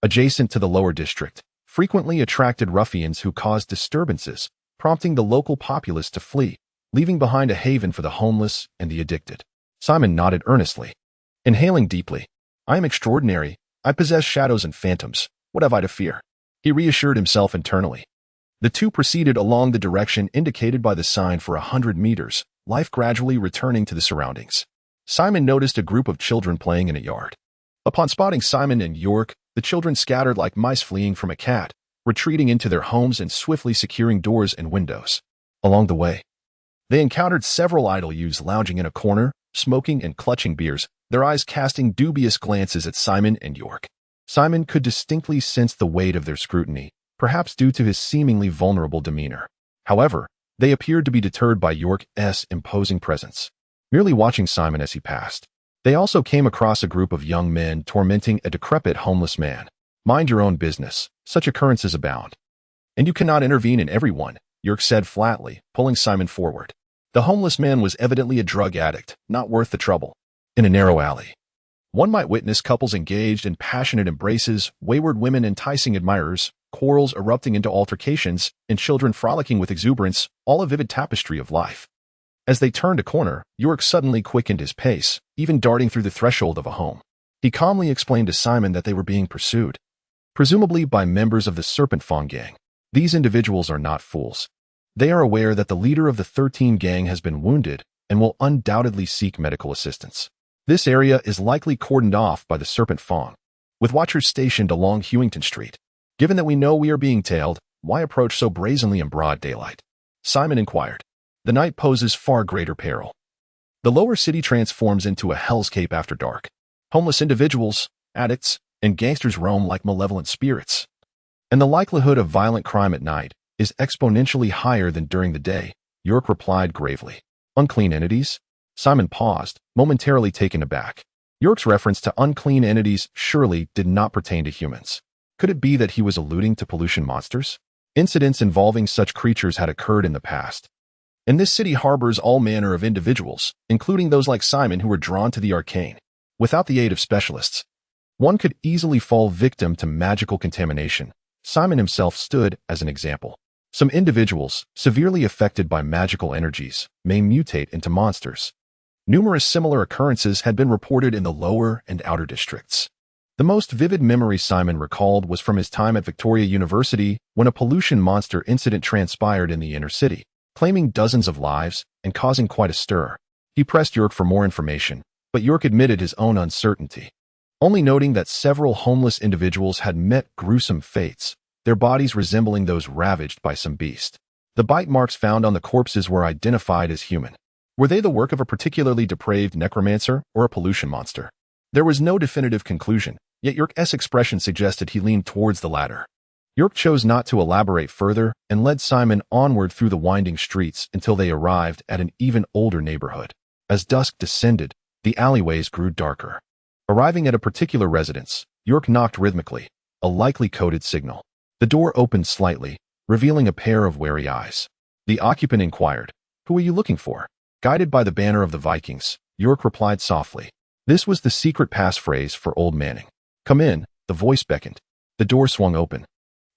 adjacent to the lower district, frequently attracted ruffians who caused disturbances, prompting the local populace to flee, leaving behind a haven for the homeless and the addicted. Simon nodded earnestly, inhaling deeply. "I am extraordinary. I possess shadows and phantoms. What have I to fear?" He reassured himself internally. The two proceeded along the direction indicated by the sign for 100 meters, life gradually returning to the surroundings. Simon noticed a group of children playing in a yard. Upon spotting Simon and York, the children scattered like mice fleeing from a cat, retreating into their homes and swiftly securing doors and windows. Along the way, they encountered several idle youths lounging in a corner, smoking and clutching beers, their eyes casting dubious glances at Simon and York. Simon could distinctly sense the weight of their scrutiny, perhaps due to his seemingly vulnerable demeanor. However, they appeared to be deterred by York's imposing presence, merely watching Simon as he passed. They also came across a group of young men tormenting a decrepit homeless man. "Mind your own business. Such occurrences abound. And you cannot intervene in every one," York said flatly, pulling Simon forward. The homeless man was evidently a drug addict, not worth the trouble. In a narrow alley, one might witness couples engaged in passionate embraces, wayward women enticing admirers, quarrels erupting into altercations, and children frolicking with exuberance, all a vivid tapestry of life. As they turned a corner, York suddenly quickened his pace, even darting through the threshold of a home. He calmly explained to Simon that they were being pursued, presumably by members of the Serpent Fawn gang. These individuals are not fools. They are aware that the leader of the 13 gang has been wounded and will undoubtedly seek medical assistance. This area is likely cordoned off by the Serpent Fawn, with watchers stationed along Huntington Street. Given that we know we are being tailed, why approach so brazenly in broad daylight? Simon inquired. The night poses far greater peril. The lower city transforms into a hellscape after dark. Homeless individuals, addicts, and gangsters roam like malevolent spirits. And the likelihood of violent crime at night is exponentially higher than during the day, York replied gravely. Unclean entities? Simon paused, momentarily taken aback. York's reference to unclean entities surely did not pertain to humans. Could it be that he was alluding to pollution monsters? Incidents involving such creatures had occurred in the past. And this city harbors all manner of individuals, including those like Simon who were drawn to the arcane. Without the aid of specialists, one could easily fall victim to magical contamination. Simon himself stood as an example. Some individuals, severely affected by magical energies, may mutate into monsters. Numerous similar occurrences had been reported in the lower and outer districts. The most vivid memory Simon recalled was from his time at Victoria University when a pollution monster incident transpired in the inner city, claiming dozens of lives and causing quite a stir. He pressed York for more information, but York admitted his own uncertainty, only noting that several homeless individuals had met gruesome fates, their bodies resembling those ravaged by some beast. The bite marks found on the corpses were identified as human. Were they the work of a particularly depraved necromancer or a pollution monster? There was no definitive conclusion, yet York's expression suggested he leaned towards the latter. York chose not to elaborate further and led Simon onward through the winding streets until they arrived at an even older neighborhood. As dusk descended, the alleyways grew darker. Arriving at a particular residence, York knocked rhythmically, a likely coded signal. The door opened slightly, revealing a pair of wary eyes. The occupant inquired, "Who are you looking for?" Guided by the banner of the Vikings, York replied softly. This was the secret passphrase for Old Manning. "Come in," the voice beckoned. The door swung open,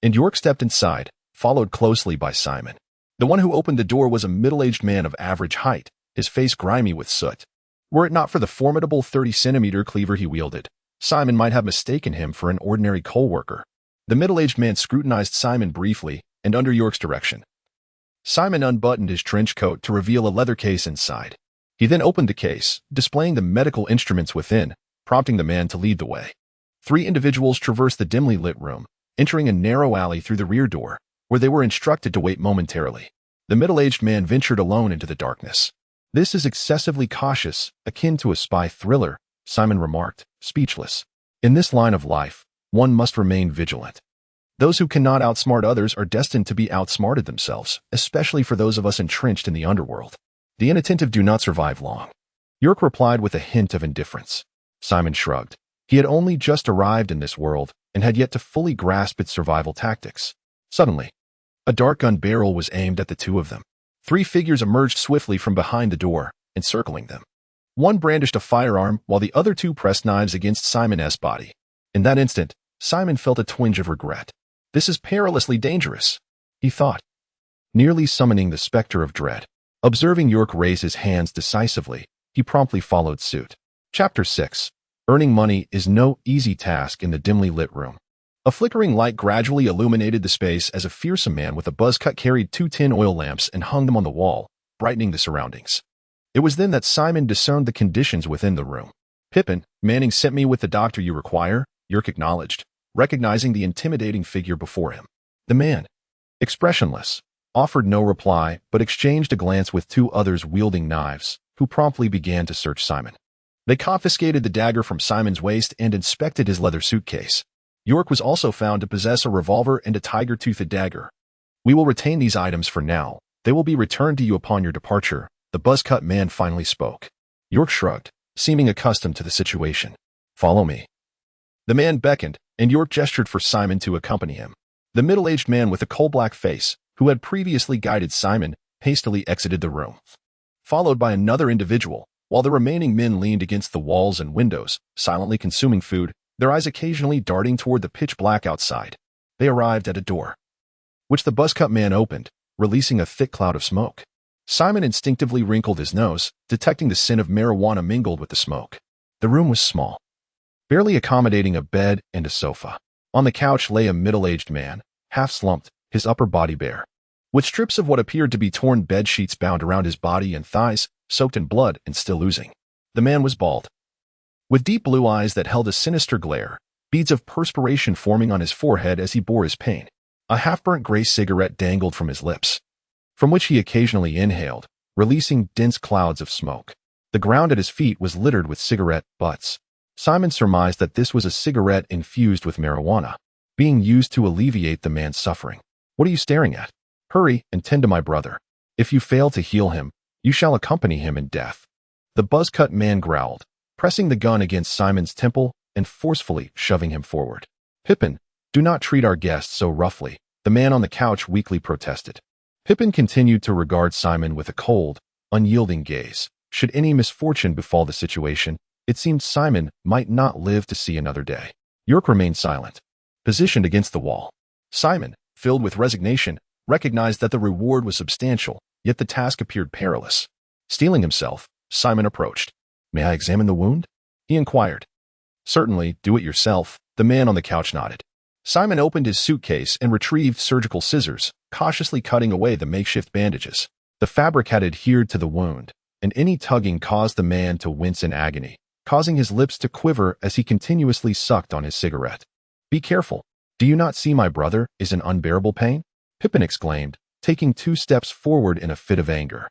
and York stepped inside, followed closely by Simon. The one who opened the door was a middle-aged man of average height, his face grimy with soot. Were it not for the formidable 30-centimeter cleaver he wielded, Simon might have mistaken him for an ordinary coal worker. The middle-aged man scrutinized Simon briefly and under York's direction. Simon unbuttoned his trench coat to reveal a leather case inside. He then opened the case, displaying the medical instruments within, prompting the man to lead the way. 3 individuals traversed the dimly lit room, entering a narrow alley through the rear door, where they were instructed to wait momentarily. The middle-aged man ventured alone into the darkness. "This is excessively cautious, akin to a spy thriller," Simon remarked, speechless. "In this line of life, one must remain vigilant. Those who cannot outsmart others are destined to be outsmarted themselves, especially for those of us entrenched in the underworld. The inattentive do not survive long." York replied with a hint of indifference. Simon shrugged. He had only just arrived in this world and had yet to fully grasp its survival tactics. Suddenly, a dart gun barrel was aimed at the two of them. 3 figures emerged swiftly from behind the door, encircling them. One brandished a firearm while the other 2 pressed knives against Simon's body. In that instant, Simon felt a twinge of regret. "This is perilously dangerous," he thought, nearly summoning the specter of dread. Observing York raise his hands decisively, he promptly followed suit. Chapter 6. Earning money is no easy task in the dimly lit room. A flickering light gradually illuminated the space as a fearsome man with a buzz cut carried 2 tin oil lamps and hung them on the wall, brightening the surroundings. It was then that Simon discerned the conditions within the room. "Pippin, Manning sent me with the doctor you require," York acknowledged, recognizing the intimidating figure before him. The man, expressionless, offered no reply but exchanged a glance with 2 others wielding knives, who promptly began to search Simon. They confiscated the dagger from Simon's waist and inspected his leather suitcase. York was also found to possess a revolver and a tiger-toothed dagger. "We will retain these items for now. They will be returned to you upon your departure," the buzz-cut man finally spoke. York shrugged, seeming accustomed to the situation. "Follow me." The man beckoned, and York gestured for Simon to accompany him. The middle-aged man with a coal-black face, who had previously guided Simon, hastily exited the room, followed by another individual, while the remaining men leaned against the walls and windows, silently consuming food, their eyes occasionally darting toward the pitch black outside. They arrived at a door, which the buzz-cut man opened, releasing a thick cloud of smoke. Simon instinctively wrinkled his nose, detecting the scent of marijuana mingled with the smoke. The room was small, barely accommodating a bed and a sofa. On the couch lay a middle-aged man, half-slumped, his upper body bare, with strips of what appeared to be torn bed sheets bound around his body and thighs, soaked in blood and still oozing. The man was bald, with deep blue eyes that held a sinister glare, beads of perspiration forming on his forehead as he bore his pain. A half-burnt gray cigarette dangled from his lips, from which he occasionally inhaled, releasing dense clouds of smoke. The ground at his feet was littered with cigarette butts. Simon surmised that this was a cigarette infused with marijuana, being used to alleviate the man's suffering. "What are you staring at? Hurry and tend to my brother. If you fail to heal him, you shall accompany him in death." The buzz-cut man growled, pressing the gun against Simon's temple and forcefully shoving him forward. "Pippin, do not treat our guests so roughly," the man on the couch weakly protested. Pippin continued to regard Simon with a cold, unyielding gaze. Should any misfortune befall the situation, it seemed Simon might not live to see another day. York remained silent, positioned against the wall. Simon, filled with resignation, recognized that the reward was substantial, yet the task appeared perilous. Steeling himself, Simon approached. "May I examine the wound?" he inquired. "Certainly, do it yourself," the man on the couch nodded. Simon opened his suitcase and retrieved surgical scissors, cautiously cutting away the makeshift bandages. The fabric had adhered to the wound, and any tugging caused the man to wince in agony, causing his lips to quiver as he continuously sucked on his cigarette. "Be careful. Do you not see my brother is in unbearable pain?" Pippin exclaimed, taking 2 steps forward in a fit of anger.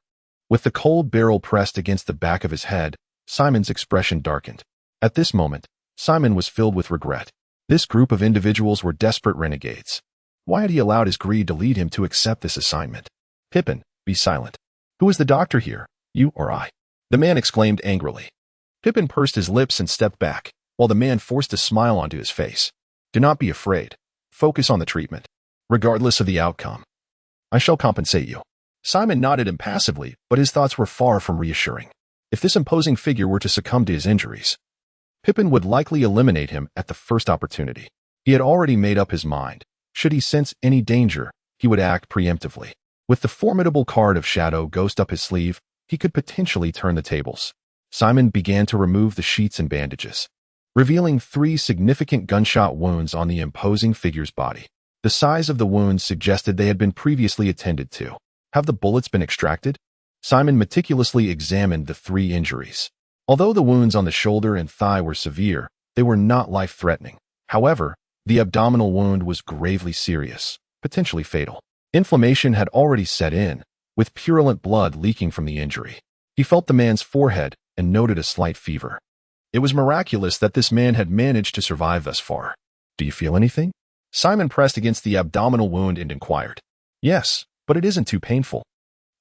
With the cold barrel pressed against the back of his head, Simon's expression darkened. At this moment, Simon was filled with regret. This group of individuals were desperate renegades. Why had he allowed his greed to lead him to accept this assignment? Pippin, be silent. Who is the doctor here, you or I? The man exclaimed angrily. Pippin pursed his lips and stepped back, while the man forced a smile onto his face. Do not be afraid. Focus on the treatment, regardless of the outcome. I shall compensate you. Simon nodded impassively, but his thoughts were far from reassuring. If this imposing figure were to succumb to his injuries, Pippin would likely eliminate him at the first opportunity. He had already made up his mind. Should he sense any danger, he would act preemptively. With the formidable card of Shadow Ghost up his sleeve, he could potentially turn the tables. Simon began to remove the sheets and bandages, revealing 3 significant gunshot wounds on the imposing figure's body. The size of the wounds suggested they had been previously attended to. Have the bullets been extracted? Simon meticulously examined the 3 injuries. Although the wounds on the shoulder and thigh were severe, they were not life-threatening. However, the abdominal wound was gravely serious, potentially fatal. Inflammation had already set in, with purulent blood leaking from the injury. He felt the man's forehead and noted a slight fever. It was miraculous that this man had managed to survive thus far. Do you feel anything? Simon pressed against the abdominal wound and inquired. Yes, but it isn't too painful.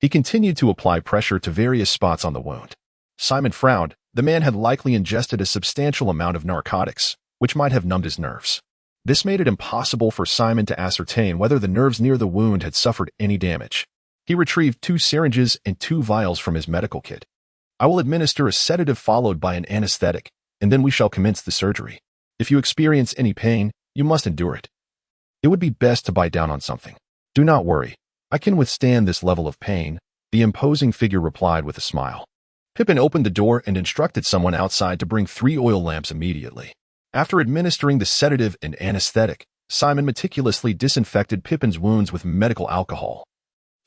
He continued to apply pressure to various spots on the wound. Simon frowned. The man had likely ingested a substantial amount of narcotics, which might have numbed his nerves. This made it impossible for Simon to ascertain whether the nerves near the wound had suffered any damage. He retrieved 2 syringes and 2 vials from his medical kit. I will administer a sedative followed by an anesthetic, and then we shall commence the surgery. If you experience any pain, you must endure it. It would be best to bite down on something. Do not worry. I can withstand this level of pain, the imposing figure replied with a smile. Pippin opened the door and instructed someone outside to bring 3 oil lamps immediately. After administering the sedative and anesthetic, Simon meticulously disinfected Pippin's wounds with medical alcohol,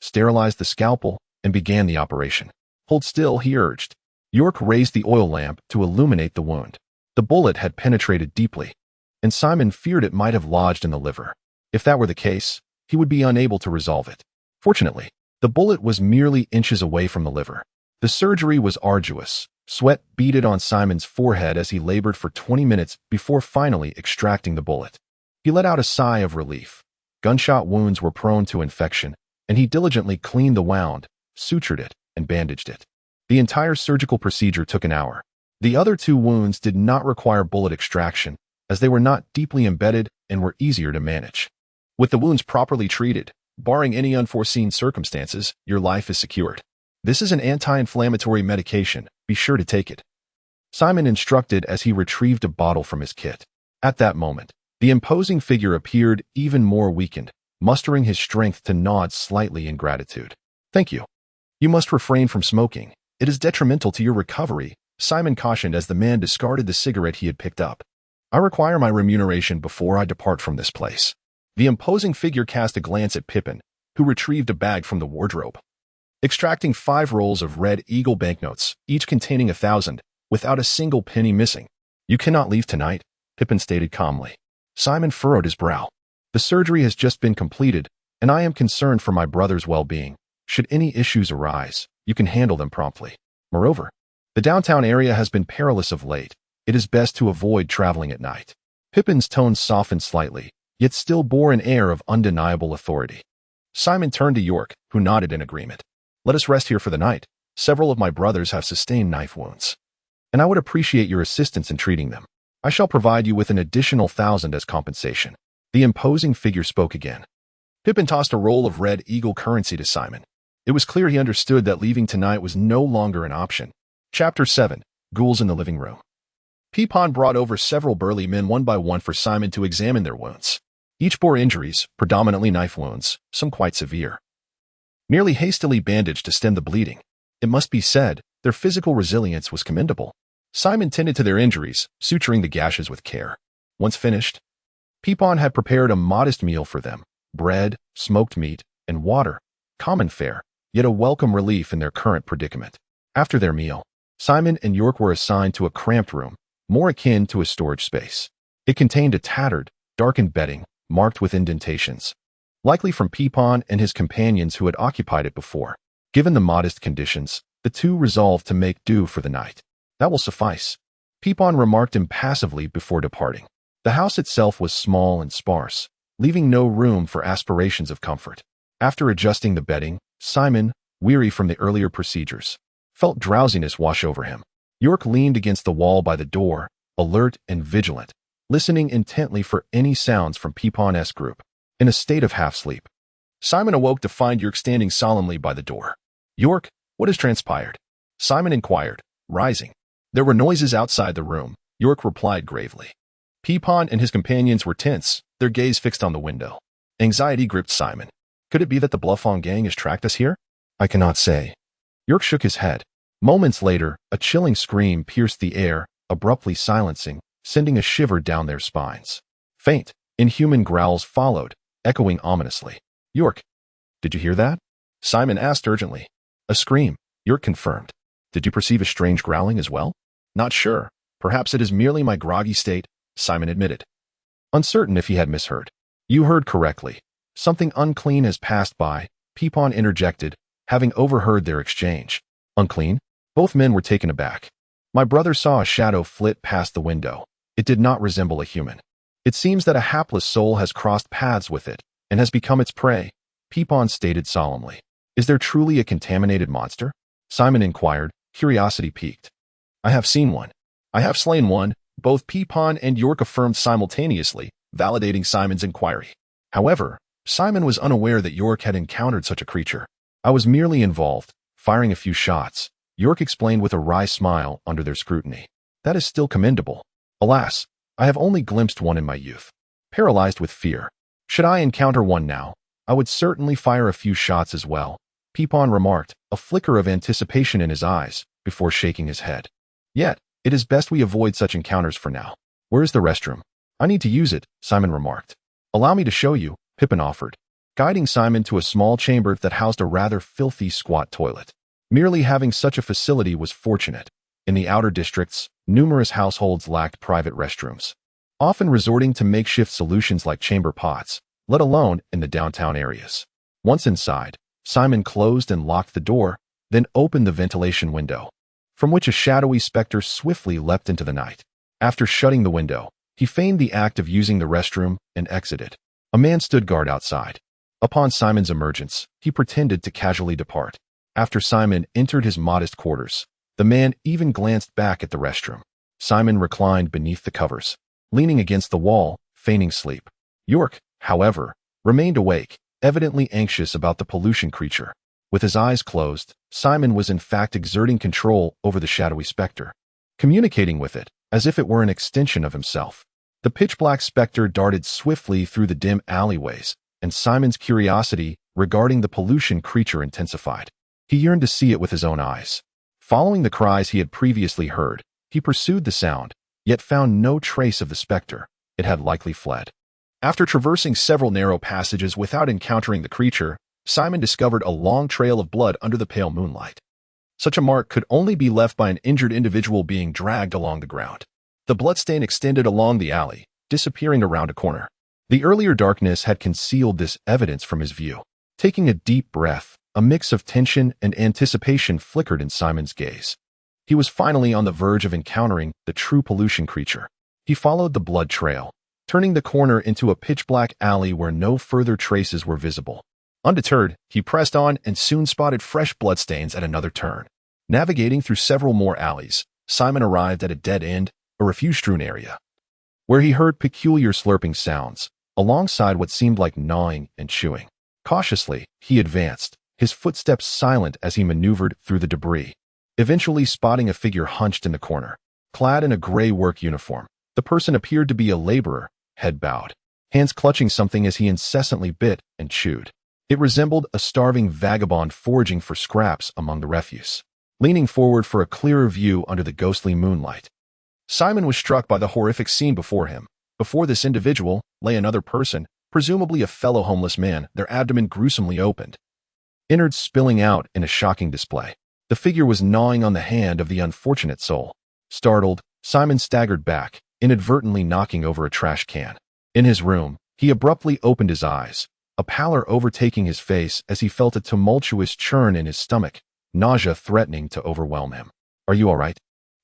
sterilized the scalpel, and began the operation. Hold still, he urged. York raised the oil lamp to illuminate the wound. The bullet had penetrated deeply, and Simon feared it might have lodged in the liver. If that were the case, he would be unable to resolve it. Fortunately, the bullet was merely inches away from the liver. The surgery was arduous. Sweat beaded on Simon's forehead as he labored for 20 minutes before finally extracting the bullet. He let out a sigh of relief. Gunshot wounds were prone to infection, and he diligently cleaned the wound, sutured it, and bandaged it. The entire surgical procedure took an hour. The other 2 wounds did not require bullet extraction, as they were not deeply embedded and were easier to manage. With the wounds properly treated, barring any unforeseen circumstances, your life is secured. This is an anti-inflammatory medication. Be sure to take it. Simon instructed as he retrieved a bottle from his kit. At that moment, the imposing figure appeared even more weakened, mustering his strength to nod slightly in gratitude. Thank you. You must refrain from smoking. It is detrimental to your recovery, Simon cautioned as the man discarded the cigarette he had picked up. I require my remuneration before I depart from this place. The imposing figure cast a glance at Pippin, who retrieved a bag from the wardrobe, extracting 5 rolls of Red Eagle banknotes, each containing 1,000, without a single penny missing. You cannot leave tonight, Pippin stated calmly. Simon furrowed his brow. The surgery has just been completed, and I am concerned for my brother's well-being. Should any issues arise, you can handle them promptly. Moreover, the downtown area has been perilous of late. It is best to avoid traveling at night. Pippin's tone softened slightly, yet still bore an air of undeniable authority. Simon turned to York, who nodded in agreement. Let us rest here for the night. Several of my brothers have sustained knife wounds, and I would appreciate your assistance in treating them. I shall provide you with an additional 1,000 as compensation. The imposing figure spoke again. Pippin tossed a roll of Red Eagle currency to Simon. It was clear he understood that leaving tonight was no longer an option. Chapter 7. Ghouls in the Living Room. Peepon brought over several burly men one by one for Simon to examine their wounds. Each bore injuries, predominantly knife wounds, some quite severe, nearly hastily bandaged to stem the bleeding. It must be said, their physical resilience was commendable. Simon tended to their injuries, suturing the gashes with care. Once finished, Peepon had prepared a modest meal for them: bread, smoked meat, and water. Common fare, yet a welcome relief in their current predicament. After their meal, Simon and York were assigned to a cramped room, more akin to a storage space. It contained a tattered, darkened bedding, marked with indentations, likely from Peepon and his companions who had occupied it before. Given the modest conditions, the two resolved to make do for the night. That will suffice, Peepon remarked impassively before departing. The house itself was small and sparse, leaving no room for aspirations of comfort. After adjusting the bedding, Simon, weary from the earlier procedures, felt drowsiness wash over him. York leaned against the wall by the door, alert and vigilant, listening intently for any sounds from Peapon's group. In a state of half-sleep, Simon awoke to find York standing solemnly by the door. "York, what has transpired?" Simon inquired, rising. "There were noises outside the room," York replied gravely. Peapon and his companions were tense, their gaze fixed on the window. Anxiety gripped Simon. Could it be that the Bluffon gang has tracked us here? "I cannot say." York shook his head. Moments later, a chilling scream pierced the air, abruptly silencing, sending a shiver down their spines. Faint, inhuman growls followed, echoing ominously. "York, did you hear that?" Simon asked urgently. "A scream," York confirmed. "Did you perceive a strange growling as well?" "Not sure. Perhaps it is merely my groggy state," Simon admitted, uncertain if he had misheard. "You heard correctly. Something unclean has passed by," Peapon interjected, having overheard their exchange. "Unclean?" Both men were taken aback. "My brother saw a shadow flit past the window. It did not resemble a human. It seems that a hapless soul has crossed paths with it and has become its prey," Peapon stated solemnly. "Is there truly a contaminated monster?" Simon inquired, curiosity piqued. "I have seen one. I have slain one," both Peapon and York affirmed simultaneously, validating Simon's inquiry. However, Simon was unaware that York had encountered such a creature. "I was merely involved, firing a few shots," York explained with a wry smile under their scrutiny. "That is still commendable. Alas, I have only glimpsed one in my youth. Paralyzed with fear. Should I encounter one now, I would certainly fire a few shots as well," Peapon remarked, a flicker of anticipation in his eyes, before shaking his head. "Yet, it is best we avoid such encounters for now. Where is the restroom?" "I need to use it," Simon remarked. "Allow me to show you," Pippin offered, guiding Simon to a small chamber that housed a rather filthy squat toilet. Merely having such a facility was fortunate. In the outer districts, numerous households lacked private restrooms, often resorting to makeshift solutions like chamber pots, let alone in the downtown areas. Once inside, Simon closed and locked the door, then opened the ventilation window, from which a shadowy specter swiftly leapt into the night. After shutting the window, he feigned the act of using the restroom and exited. A man stood guard outside. Upon Simon's emergence, he pretended to casually depart. After Simon entered his modest quarters, the man even glanced back at the restroom. Simon reclined beneath the covers, leaning against the wall, feigning sleep. York, however, remained awake, evidently anxious about the pollution creature. With his eyes closed, Simon was in fact exerting control over the shadowy specter, communicating with it as if it were an extension of himself. The pitch-black specter darted swiftly through the dim alleyways, and Simon's curiosity regarding the pollution creature intensified. He yearned to see it with his own eyes. Following the cries he had previously heard, he pursued the sound, yet found no trace of the specter. It had likely fled. After traversing several narrow passages without encountering the creature, Simon discovered a long trail of blood under the pale moonlight. Such a mark could only be left by an injured individual being dragged along the ground. The bloodstain extended along the alley, disappearing around a corner. The earlier darkness had concealed this evidence from his view. Taking a deep breath, a mix of tension and anticipation flickered in Simon's gaze. He was finally on the verge of encountering the true pollution creature. He followed the blood trail, turning the corner into a pitch-black alley where no further traces were visible. Undeterred, he pressed on and soon spotted fresh bloodstains at another turn. Navigating through several more alleys, Simon arrived at a dead end, a refuse-strewn area, where he heard peculiar slurping sounds, alongside what seemed like gnawing and chewing. Cautiously, he advanced, his footsteps silent as he maneuvered through the debris, eventually spotting a figure hunched in the corner. Clad in a gray work uniform, the person appeared to be a laborer, head bowed, hands clutching something as he incessantly bit and chewed. It resembled a starving vagabond foraging for scraps among the refuse. Leaning forward for a clearer view under the ghostly moonlight, Simon was struck by the horrific scene before him. Before this individual lay another person, presumably a fellow homeless man, their abdomen gruesomely opened, innards spilling out in a shocking display. The figure was gnawing on the hand of the unfortunate soul. Startled, Simon staggered back, inadvertently knocking over a trash can. In his room, he abruptly opened his eyes, a pallor overtaking his face as he felt a tumultuous churn in his stomach, nausea threatening to overwhelm him. "Are you all right?"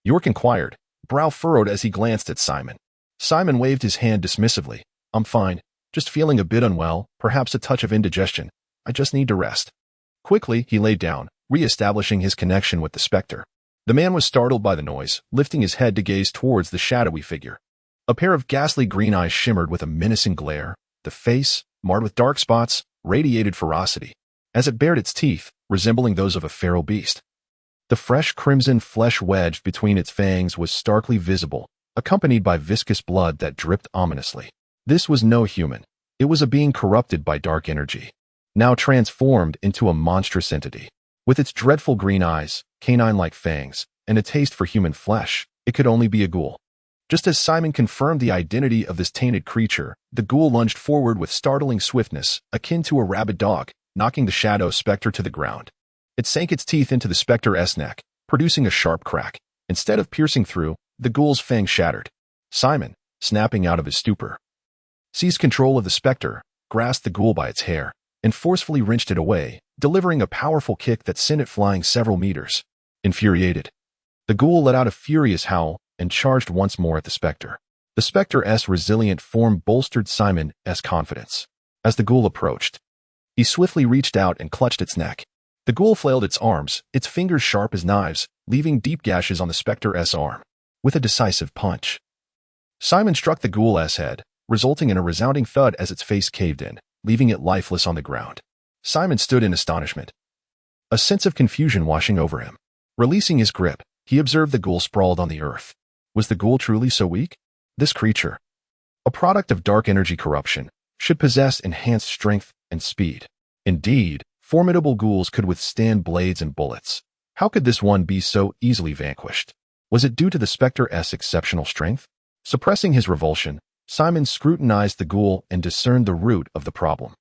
York inquired, brow furrowed as he glanced at Simon. Simon waved his hand dismissively. "I'm fine. Just feeling a bit unwell, perhaps a touch of indigestion. I just need to rest. Quickly, he lay down, re-establishing his connection with the specter. The man was startled by the noise, lifting his head to gaze towards the shadowy figure. A pair of ghastly green eyes shimmered with a menacing glare. The face, marred with dark spots, radiated ferocity, as it bared its teeth, resembling those of a feral beast. The fresh crimson flesh wedged between its fangs was starkly visible, accompanied by viscous blood that dripped ominously. This was no human. It was a being corrupted by dark energy, now transformed into a monstrous entity. With its dreadful green eyes, canine-like fangs, and a taste for human flesh, it could only be a ghoul. Just as Simon confirmed the identity of this tainted creature, the ghoul lunged forward with startling swiftness, akin to a rabid dog, knocking the shadow specter to the ground. It sank its teeth into the specter's neck, producing a sharp crack. Instead of piercing through, the ghoul's fang shattered. Simon, snapping out of his stupor, seized control of the specter, grasped the ghoul by its hair, and forcefully wrenched it away, delivering a powerful kick that sent it flying several meters. Infuriated, the ghoul let out a furious howl and charged once more at the specter. The specter's resilient form bolstered Simon's confidence. As the ghoul approached, he swiftly reached out and clutched its neck. The ghoul flailed its arms, its fingers sharp as knives, leaving deep gashes on the specter's arm. With a decisive punch, Simon struck the ghoul's head, resulting in a resounding thud as its face caved in, leaving it lifeless on the ground. Simon stood in astonishment, a sense of confusion washing over him. Releasing his grip, he observed the ghoul sprawled on the earth. Was the ghoul truly so weak? This creature, a product of dark energy corruption, should possess enhanced strength and speed. Indeed, formidable ghouls could withstand blades and bullets. How could this one be so easily vanquished? Was it due to the specter's exceptional strength? Suppressing his revulsion, Simon scrutinized the ghoul and discerned the root of the problem.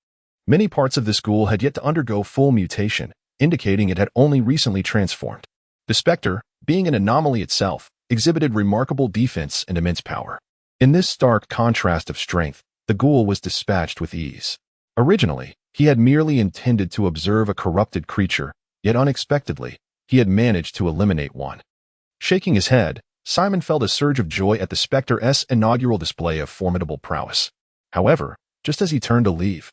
Many parts of this ghoul had yet to undergo full mutation, indicating it had only recently transformed. The specter, being an anomaly itself, exhibited remarkable defense and immense power. In this stark contrast of strength, the ghoul was dispatched with ease. Originally, he had merely intended to observe a corrupted creature, yet unexpectedly, he had managed to eliminate one. Shaking his head, Simon felt a surge of joy at the specter's inaugural display of formidable prowess. However, just as he turned to leave,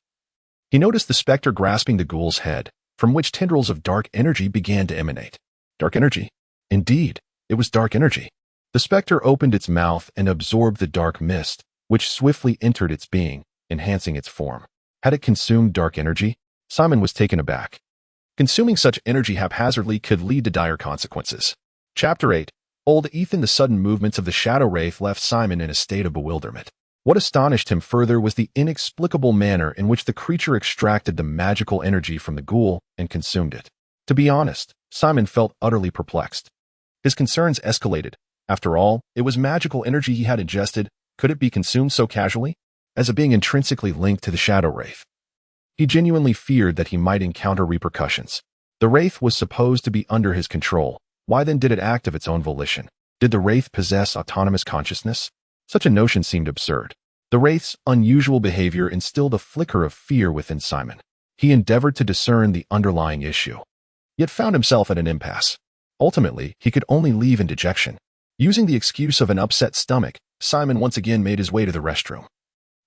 he noticed the specter grasping the ghoul's head, from which tendrils of dark energy began to emanate. Dark energy? Indeed, it was dark energy. The specter opened its mouth and absorbed the dark mist, which swiftly entered its being, enhancing its form. Had it consumed dark energy? Simon was taken aback. Consuming such energy haphazardly could lead to dire consequences. Chapter 8. Old Ethan. The sudden movements of the shadow wraith left Simon in a state of bewilderment. What astonished him further was the inexplicable manner in which the creature extracted the magical energy from the ghoul and consumed it. To be honest, Simon felt utterly perplexed. His concerns escalated. After all, it was magical energy he had ingested. Could it be consumed so casually? As a being intrinsically linked to the shadow wraith, he genuinely feared that he might encounter repercussions. The wraith was supposed to be under his control. Why then did it act of its own volition? Did the wraith possess autonomous consciousness? Such a notion seemed absurd. The wraith's unusual behavior instilled a flicker of fear within Simon. He endeavored to discern the underlying issue, yet found himself at an impasse. Ultimately, he could only leave in dejection. Using the excuse of an upset stomach, Simon once again made his way to the restroom,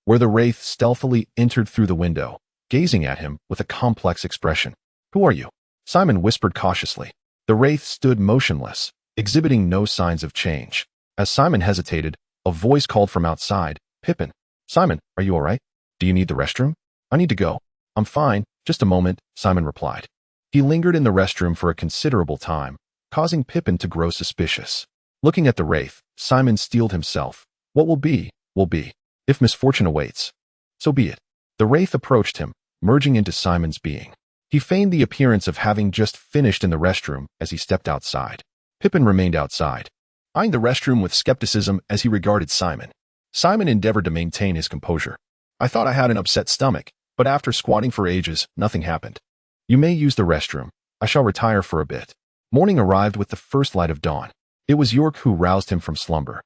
where the wraith stealthily entered through the window, gazing at him with a complex expression. "Who are you?" Simon whispered cautiously. The wraith stood motionless, exhibiting no signs of change. As Simon hesitated, a voice called from outside, "Pippin." "Simon, are you all right? Do you need the restroom?" "I need to go." "I'm fine, just a moment," Simon replied. He lingered in the restroom for a considerable time, causing Pippin to grow suspicious. Looking at the wraith, Simon steeled himself. What will be, will be. If misfortune awaits, so be it. The wraith approached him, merging into Simon's being. He feigned the appearance of having just finished in the restroom as he stepped outside. Pippin remained outside, eyeing the restroom with skepticism as he regarded Simon. Simon endeavored to maintain his composure. "I thought I had an upset stomach, but after squatting for ages, nothing happened. You may use the restroom. I shall retire for a bit." Morning arrived with the first light of dawn. It was York who roused him from slumber.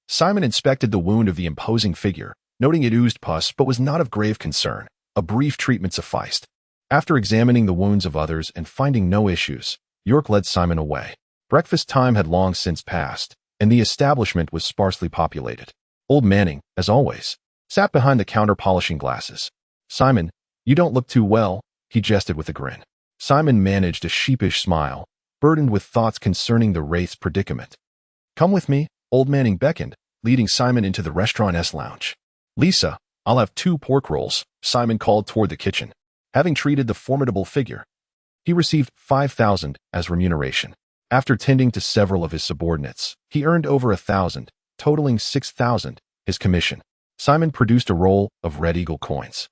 Simon inspected the wound of the imposing figure, noting it oozed pus but was not of grave concern. A brief treatment sufficed. After examining the wounds of others and finding no issues, York led Simon away. Breakfast time had long since passed, and the establishment was sparsely populated. Old Manning, as always, sat behind the counter polishing glasses. "Simon, you don't look too well," he jested with a grin. Simon managed a sheepish smile, burdened with thoughts concerning the wraith's predicament. "Come with me," Old Manning beckoned, leading Simon into the restaurant's lounge. "Lisa, I'll have 2 pork rolls," Simon called toward the kitchen. Having treated the formidable figure, he received 5,000 as remuneration. After tending to several of his subordinates, he earned over 1,000, totaling 6,000, his commission. Simon produced a roll of Red Eagle coins,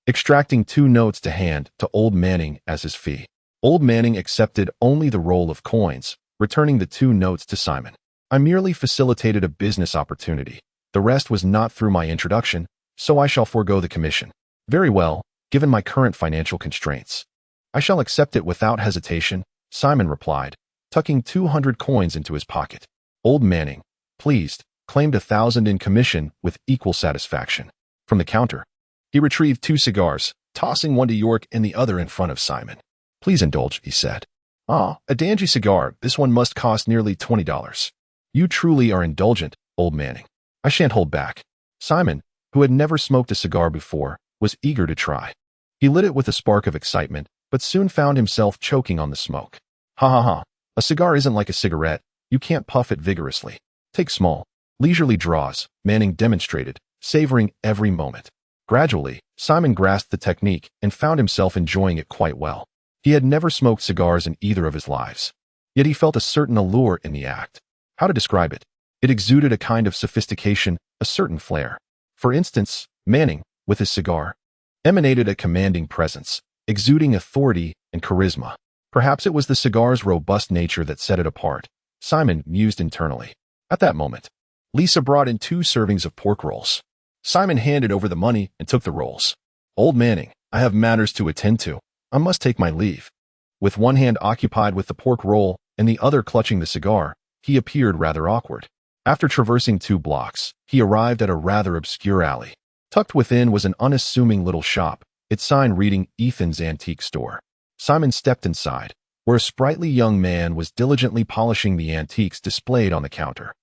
extracting 2 notes to hand to Old Manning as his fee. Old Manning accepted only the roll of coins, returning the 2 notes to Simon. "I merely facilitated a business opportunity. The rest was not through my introduction, so I shall forego the commission." "Very well, given my current financial constraints. I shall accept it without hesitation," Simon replied, tucking 200 coins into his pocket. Old Manning, pleased, claimed 1,000 in commission with equal satisfaction. From the counter, he retrieved 2 cigars, tossing one to York and the other in front of Simon. "Please indulge," he said. "Ah, a dandy cigar. This one must cost nearly $20. "You truly are indulgent, Old Manning. I shan't hold back." Simon, who had never smoked a cigar before, was eager to try. He lit it with a spark of excitement, but soon found himself choking on the smoke. "Ha ha ha. A cigar isn't like a cigarette. You can't puff it vigorously. Take small, leisurely draws," Manning demonstrated, savoring every moment. Gradually, Simon grasped the technique and found himself enjoying it quite well. He had never smoked cigars in either of his lives, yet he felt a certain allure in the act. How to describe it? It exuded a kind of sophistication, a certain flair. For instance, Manning, with his cigar, emanated a commanding presence, exuding authority and charisma. Perhaps it was the cigar's robust nature that set it apart, Simon mused internally. At that moment, Lisa brought in 2 servings of pork rolls. Simon handed over the money and took the rolls. "Old Manning, I have matters to attend to. I must take my leave." With one hand occupied with the pork roll and the other clutching the cigar, he appeared rather awkward. After traversing 2 blocks, he arrived at a rather obscure alley. Tucked within was an unassuming little shop, its sign reading Ethan's Antique Store. Simon stepped inside, where a sprightly young man was diligently polishing the antiques displayed on the counter.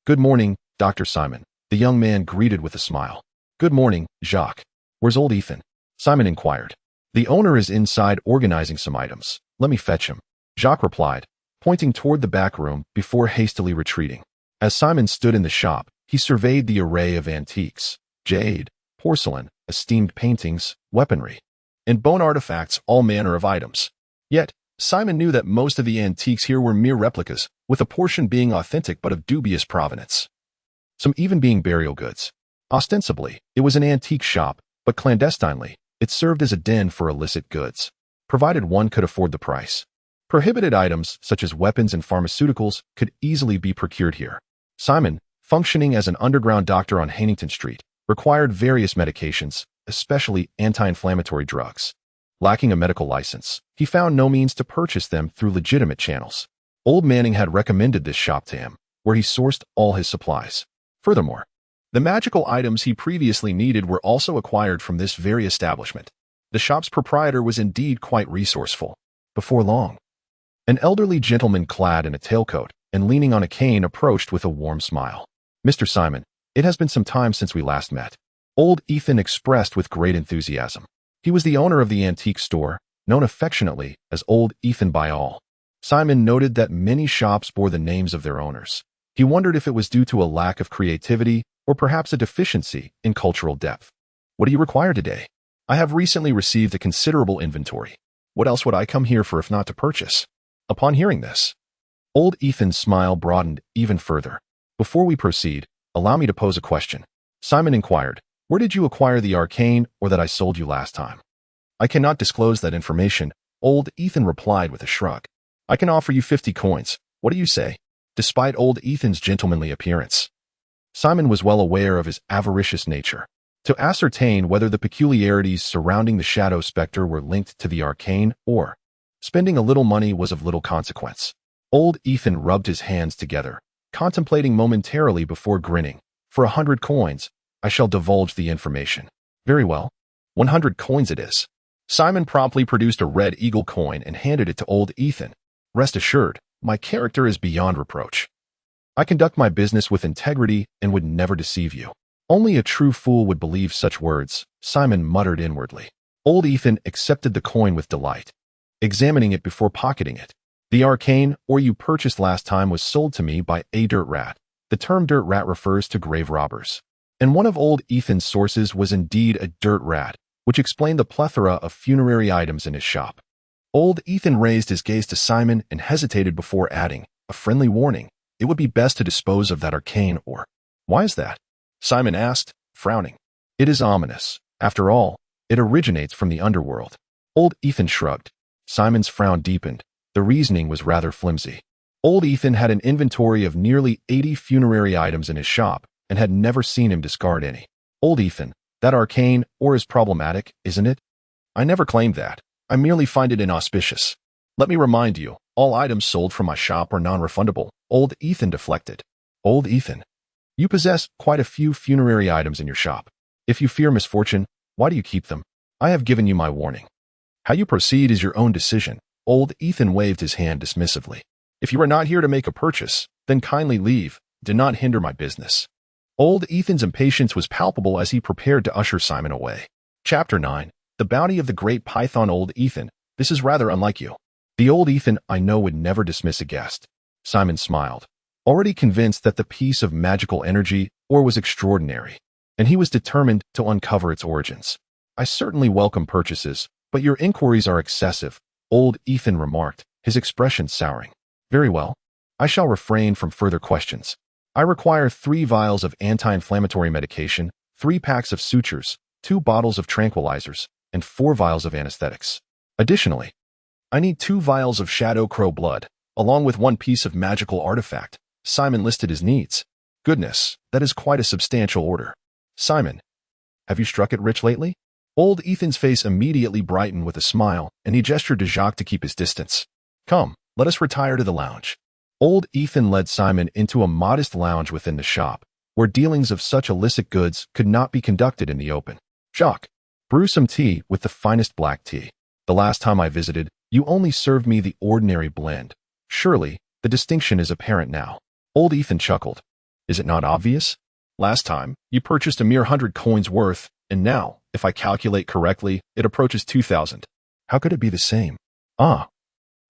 "Good morning, Dr. Simon," the young man greeted with a smile. "Good morning, Jacques. Where's old Ethan?" Simon inquired. "The owner is inside organizing some items. Let me fetch him," Jacques replied, pointing toward the back room before hastily retreating. As Simon stood in the shop, he surveyed the array of antiques, jade, porcelain, esteemed paintings, weaponry, and bone artifacts, all manner of items. Yet, Simon knew that most of the antiques here were mere replicas, with a portion being authentic but of dubious provenance, some even being burial goods. Ostensibly, it was an antique shop, but clandestinely, it served as a den for illicit goods, provided one could afford the price. Prohibited items, such as weapons and pharmaceuticals, could easily be procured here. Simon, functioning as an underground doctor on Hannington Street, required various medications, especially anti-inflammatory drugs. Lacking a medical license, he found no means to purchase them through legitimate channels. Old Manning had recommended this shop to him, where he sourced all his supplies. Furthermore, the magical items he previously needed were also acquired from this very establishment. The shop's proprietor was indeed quite resourceful. Before long, an elderly gentleman clad in a tailcoat and leaning on a cane approached with a warm smile. "Mr. Simon, it has been some time since we last met," old Ethan expressed with great enthusiasm. He was the owner of the antique store, known affectionately as Old Ethan by all. Simon noted that many shops bore the names of their owners. He wondered if it was due to a lack of creativity or perhaps a deficiency in cultural depth. "What do you require today?" "I have recently received a considerable inventory. What else would I come here for if not to purchase?" Upon hearing this, old Ethan's smile broadened even further. "Before we proceed, allow me to pose a question." Simon inquired, "Where did you acquire the arcane or that I sold you last time?" "I cannot disclose that information," old Ethan replied with a shrug. "I can offer you 50 coins. What do you say?" Despite old Ethan's gentlemanly appearance, Simon was well aware of his avaricious nature. To ascertain whether the peculiarities surrounding the shadow specter were linked to the arcane or spending a little money was of little consequence. Old Ethan rubbed his hands together, contemplating momentarily before grinning. "For 100 coins, I shall divulge the information." "Very well. 100 coins it is." Simon promptly produced a Red Eagle coin and handed it to old Ethan. "Rest assured, my character is beyond reproach. I conduct my business with integrity and would never deceive you." Only a true fool would believe such words, Simon muttered inwardly. Old Ethan accepted the coin with delight, examining it before pocketing it. The arcane ore you purchased last time was sold to me by a dirt rat. The term dirt rat refers to grave robbers. And one of old Ethan's sources was indeed a dirt rat, which explained the plethora of funerary items in his shop. Old Ethan raised his gaze to Simon and hesitated before adding, a friendly warning. It would be best to dispose of that arcane ore. Why is that? Simon asked, frowning. It is ominous. After all, it originates from the underworld. Old Ethan shrugged. Simon's frown deepened. The reasoning was rather flimsy. Old Ethan had an inventory of nearly 80 funerary items in his shop and had never seen him discard any. Old Ethan, that arcane ore is problematic, isn't it? I never claimed that. I merely find it inauspicious. Let me remind you, all items sold from my shop are non-refundable. Old Ethan deflected. Old Ethan, you possess quite a few funerary items in your shop. If you fear misfortune, why do you keep them? I have given you my warning. How you proceed is your own decision. Old Ethan waved his hand dismissively. If you are not here to make a purchase, then kindly leave. Do not hinder my business. Old Ethan's impatience was palpable as he prepared to usher Simon away. Chapter 9. The Bounty of the Great Python. Old Ethan, this is rather unlike you. The old Ethan I know would never dismiss a guest. Simon smiled, already convinced that the piece of magical energy ore was extraordinary, and he was determined to uncover its origins. I certainly welcome purchases, but your inquiries are excessive, Old Ethan remarked, his expression souring. Very well. I shall refrain from further questions. I require 3 vials of anti-inflammatory medication, 3 packs of sutures, 2 bottles of tranquilizers, and 4 vials of anesthetics. Additionally, I need 2 vials of shadow crow blood, along with 1 piece of magical artifact. Simon listed his needs. Goodness, that is quite a substantial order. Simon, have you struck it rich lately? Old Ethan's face immediately brightened with a smile, and he gestured to Jacques to keep his distance. Come, let us retire to the lounge. Old Ethan led Simon into a modest lounge within the shop, where dealings of such illicit goods could not be conducted in the open. Jacques, brew some tea with the finest black tea. The last time I visited, you only served me the ordinary blend. Surely, the distinction is apparent now. Old Ethan chuckled. Is it not obvious? Last time, you purchased a mere 100 coins worth, and now, if I calculate correctly, it approaches 2,000. How could it be the same? Ah.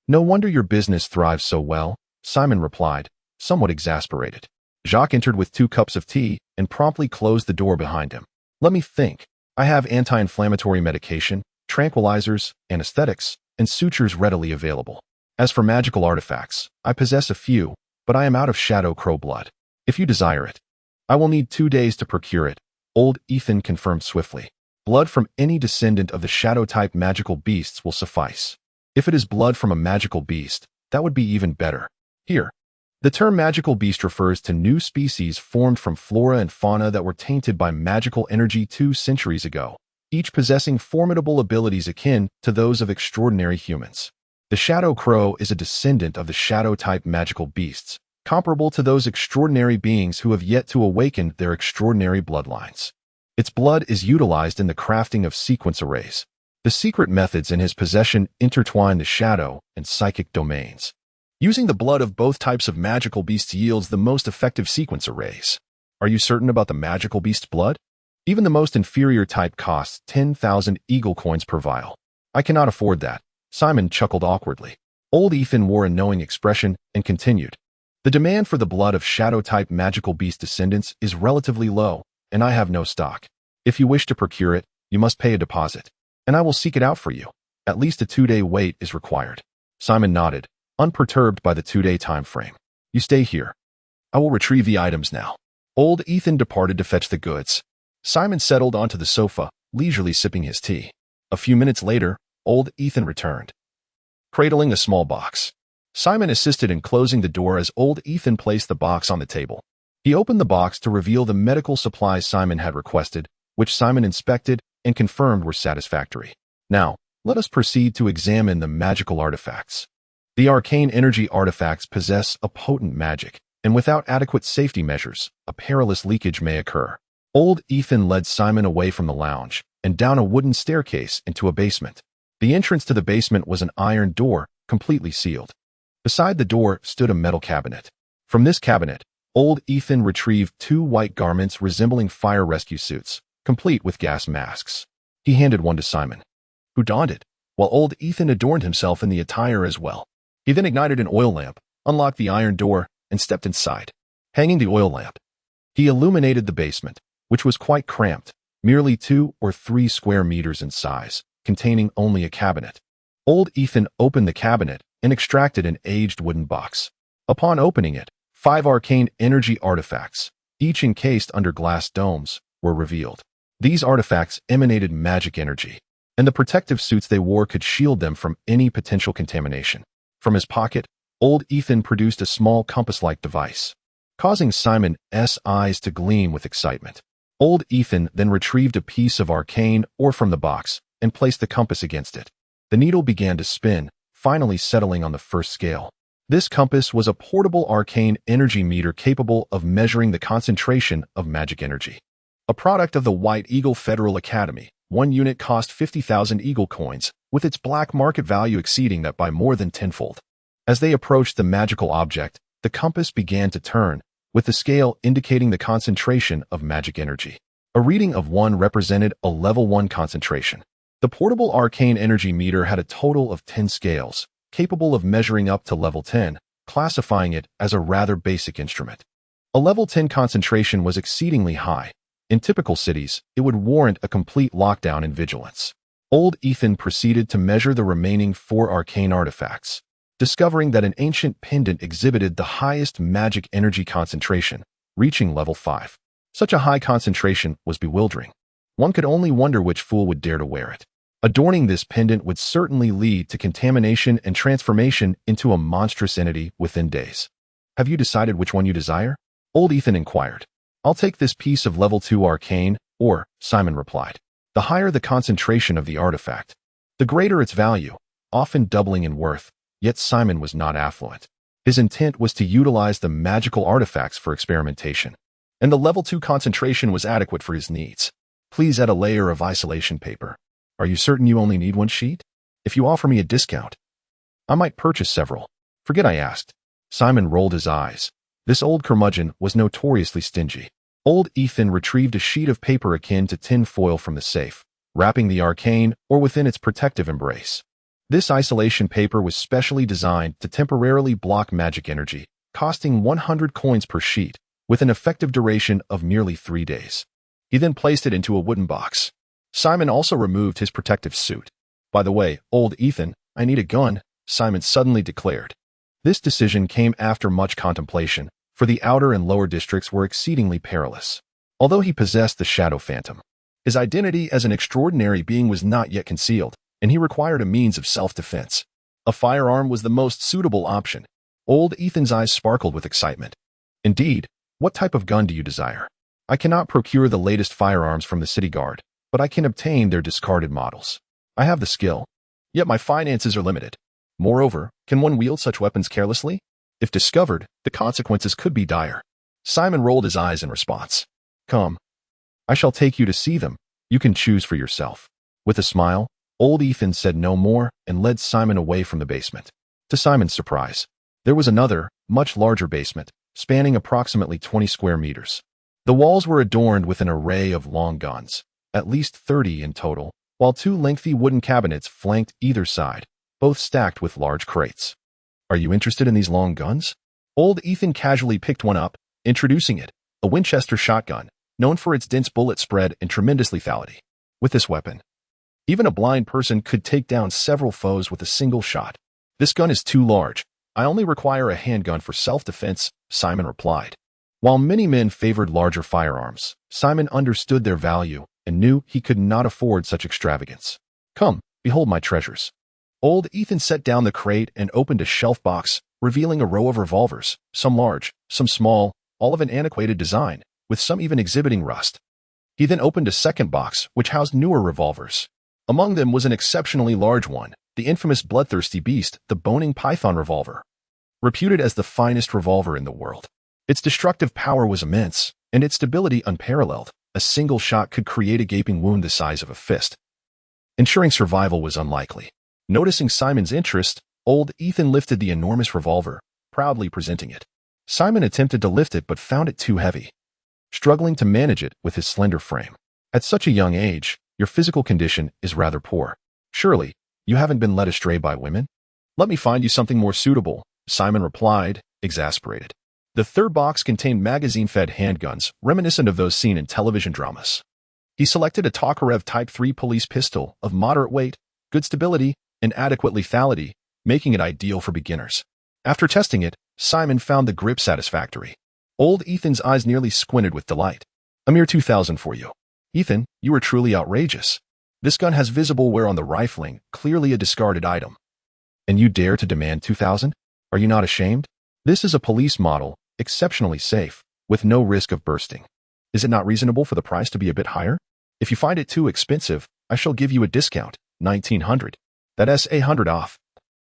No wonder your business thrives so well, Simon replied, somewhat exasperated. Jacques entered with 2 cups of tea and promptly closed the door behind him. Let me think. I have anti-inflammatory medication, tranquilizers, anesthetics, and sutures readily available. As for magical artifacts, I possess a few, but I am out of shadow crow blood. If you desire it, I will need 2 days to procure it, Old Ethan confirmed swiftly. Blood from any descendant of the shadow-type magical beasts will suffice. If it is blood from a magical beast, that would be even better. Here, the term magical beast refers to new species formed from flora and fauna that were tainted by magical energy 2 centuries ago, each possessing formidable abilities akin to those of extraordinary humans. The shadow crow is a descendant of the shadow-type magical beasts, comparable to those extraordinary beings who have yet to awaken their extraordinary bloodlines. Its blood is utilized in the crafting of sequence arrays. The secret methods in his possession intertwine the shadow and psychic domains. Using the blood of both types of magical beasts yields the most effective sequence arrays. Are you certain about the magical beast's blood? Even the most inferior type costs 10,000 eagle coins per vial. I cannot afford that. Simon chuckled awkwardly. Old Ethan wore a knowing expression and continued. The demand for the blood of shadow-type magical beast descendants is relatively low, and I have no stock. If you wish to procure it, you must pay a deposit, and I will seek it out for you. At least a 2-day wait is required. Simon nodded, unperturbed by the 2-day time frame. You stay here. I will retrieve the items now. Old Ethan departed to fetch the goods. Simon settled onto the sofa, leisurely sipping his tea. A few minutes later, Old Ethan returned, cradling a small box. Simon assisted in closing the door as Old Ethan placed the box on the table. He opened the box to reveal the medical supplies Simon had requested, which Simon inspected and confirmed were satisfactory. Now, let us proceed to examine the magical artifacts. The arcane energy artifacts possess a potent magic, and without adequate safety measures, a perilous leakage may occur. Old Ethan led Simon away from the lounge and down a wooden staircase into a basement. The entrance to the basement was an iron door, completely sealed. Beside the door stood a metal cabinet. From this cabinet, Old Ethan retrieved 2 white garments resembling fire rescue suits, complete with gas masks. He handed one to Simon, who donned it, while old Ethan adorned himself in the attire as well. He then ignited an oil lamp, unlocked the iron door, and stepped inside. Hanging the oil lamp, he illuminated the basement, which was quite cramped, merely 2 or 3 square meters in size, containing only a cabinet. Old Ethan opened the cabinet and extracted an aged wooden box. Upon opening it, 5 arcane energy artifacts, each encased under glass domes, were revealed. These artifacts emanated magic energy, and the protective suits they wore could shield them from any potential contamination. From his pocket, old Ethan produced a small compass-like device, causing Simon's eyes to gleam with excitement. Old Ethan then retrieved a piece of arcane ore from the box and placed the compass against it. The needle began to spin, finally settling on the first scale. This compass was a portable arcane energy meter capable of measuring the concentration of magic energy. A product of the White Eagle Federal Academy, 1 unit cost 50,000 Eagle coins, with its black market value exceeding that by more than tenfold. As they approached the magical object, the compass began to turn, with the scale indicating the concentration of magic energy. A reading of 1 represented a level 1 concentration. The portable arcane energy meter had a total of 10 scales, capable of measuring up to level 10, classifying it as a rather basic instrument. A level 10 concentration was exceedingly high. In typical cities, it would warrant a complete lockdown and vigilance. Old Ethan proceeded to measure the remaining 4 arcane artifacts, discovering that an ancient pendant exhibited the highest magic energy concentration, reaching level 5. Such a high concentration was bewildering. One could only wonder which fool would dare to wear it. Adorning this pendant would certainly lead to contamination and transformation into a monstrous entity within days. Have you decided which one you desire? Old Ethan inquired. I'll take this piece of level 2 arcane ore, Simon replied. The higher the concentration of the artifact, the greater its value, often doubling in worth. Yet Simon was not affluent. His intent was to utilize the magical artifacts for experimentation, and the level 2 concentration was adequate for his needs. Please add a layer of isolation paper. Are you certain you only need 1 sheet? If you offer me a discount, I might purchase several. Forget I asked. Simon rolled his eyes. This old curmudgeon was notoriously stingy. Old Ethan retrieved a sheet of paper akin to tin foil from the safe, wrapping the arcane ore within its protective embrace. This isolation paper was specially designed to temporarily block magic energy, costing 100 coins per sheet, with an effective duration of merely 3 days. He then placed it into a wooden box. Simon also removed his protective suit. By the way, old Ethan, I need a gun, Simon suddenly declared. This decision came after much contemplation, for the outer and lower districts were exceedingly perilous. Although he possessed the Shadow Phantom, his identity as an extraordinary being was not yet concealed, and he required a means of self-defense. A firearm was the most suitable option. Old Ethan's eyes sparkled with excitement. Indeed, what type of gun do you desire? I cannot procure the latest firearms from the city guard, but I can obtain their discarded models. I have the skill, yet my finances are limited. Moreover, can one wield such weapons carelessly? If discovered, the consequences could be dire. Simon rolled his eyes in response. Come. I shall take you to see them. You can choose for yourself. With a smile, old Ethan said no more and led Simon away from the basement. To Simon's surprise, there was another, much larger basement, spanning approximately 20 square meters. The walls were adorned with an array of long guns, at least 30 in total, while 2 lengthy wooden cabinets flanked either side, both stacked with large crates. Are you interested in these long guns? Old Ethan casually picked one up, introducing it, a Winchester shotgun, known for its dense bullet spread and tremendous lethality. With this weapon, even a blind person could take down several foes with a single shot. This gun is too large. I only require a handgun for self-defense, Simon replied. While many men favored larger firearms, Simon understood their value and knew he could not afford such extravagance. Come, behold my treasures. Old Ethan set down the crate and opened a shelf box, revealing a row of revolvers, some large, some small, all of an antiquated design, with some even exhibiting rust. He then opened a second box, which housed newer revolvers. Among them was an exceptionally large one, the infamous bloodthirsty beast, the Boning Python revolver. Reputed as the finest revolver in the world. Its destructive power was immense, and its stability unparalleled. A single shot could create a gaping wound the size of a fist. Ensuring survival was unlikely. Noticing Simon's interest, old Ethan lifted the enormous revolver, proudly presenting it. Simon attempted to lift it but found it too heavy, struggling to manage it with his slender frame. At such a young age, your physical condition is rather poor. Surely, you haven't been led astray by women? Let me find you something more suitable, Simon replied, exasperated. The third box contained magazine-fed handguns, reminiscent of those seen in television dramas. He selected a Tokarev Type 3 police pistol of moderate weight, good stability, and adequate lethality, making it ideal for beginners. After testing it, Simon found the grip satisfactory. Old Ethan's eyes nearly squinted with delight. A mere 2,000 for you. Ethan, you are truly outrageous. This gun has visible wear on the rifling, clearly a discarded item. And you dare to demand 2,000? Are you not ashamed? This is a police model, exceptionally safe, with no risk of bursting. Is it not reasonable for the price to be a bit higher? If you find it too expensive, I shall give you a discount, 1,900. That's 100 off.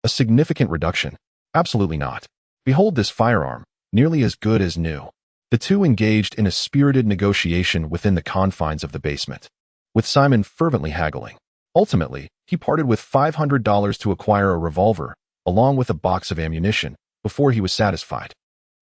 A significant reduction. Absolutely not. Behold this firearm, nearly as good as new. The two engaged in a spirited negotiation within the confines of the basement, with Simon fervently haggling. Ultimately, he parted with $500 to acquire a revolver, along with a box of ammunition, before he was satisfied.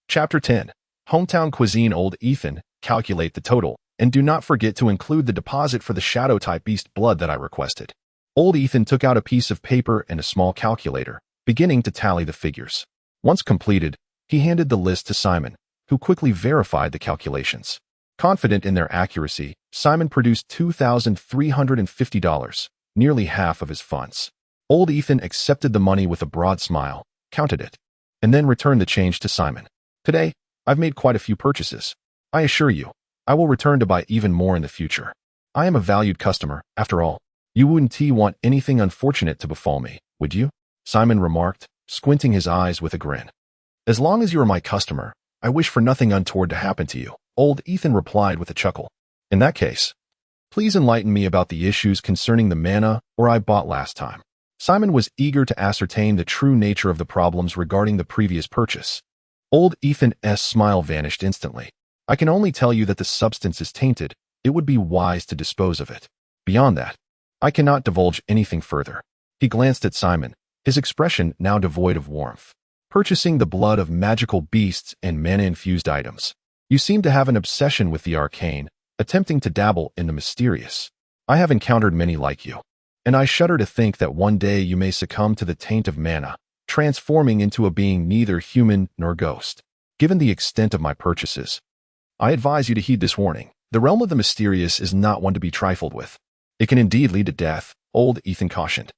Chapter 10. Hometown Cuisine. Old Ethan, calculate the total, and do not forget to include the deposit for the shadow-type beast blood that I requested. Old Ethan took out a piece of paper and a small calculator, beginning to tally the figures. Once completed, he handed the list to Simon, who quickly verified the calculations. Confident in their accuracy, Simon produced $2,350, nearly half of his funds. Old Ethan accepted the money with a broad smile, counted it, and then returned the change to Simon. Today, I've made quite a few purchases. I assure you, I will return to buy even more in the future. I am a valued customer, after all. You wouldn't want anything unfortunate to befall me, would you? Simon remarked, squinting his eyes with a grin. As long as you are my customer, I wish for nothing untoward to happen to you, Old Ethan replied with a chuckle. In that case, please enlighten me about the issues concerning the manna I bought last time. Simon was eager to ascertain the true nature of the problems regarding the previous purchase. Old Ethan's smile vanished instantly. I can only tell you that the substance is tainted. It would be wise to dispose of it. Beyond that, I cannot divulge anything further. He glanced at Simon, his expression now devoid of warmth. Purchasing the blood of magical beasts and mana-infused items. You seem to have an obsession with the arcane, attempting to dabble in the mysterious. I have encountered many like you, and I shudder to think that one day you may succumb to the taint of mana, transforming into a being neither human nor ghost. Given the extent of my purchases, I advise you to heed this warning. The realm of the mysterious is not one to be trifled with. It can indeed lead to death, Old Ethan cautioned.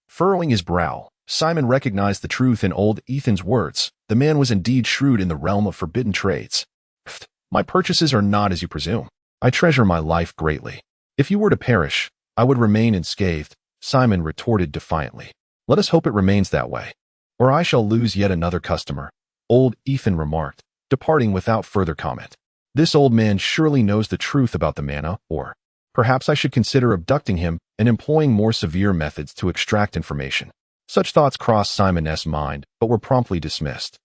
Furrowing his brow, Simon recognized the truth in Old Ethan's words. The man was indeed shrewd in the realm of forbidden trades. My purchases are not as you presume. I treasure my life greatly. If you were to perish, I would remain unscathed, Simon retorted defiantly. Let us hope it remains that way, or I shall lose yet another customer, Old Ethan remarked, departing without further comment. This old man surely knows the truth about the manna, or perhaps I should consider abducting him and employing more severe methods to extract information. Such thoughts crossed Simon's mind, but were promptly dismissed.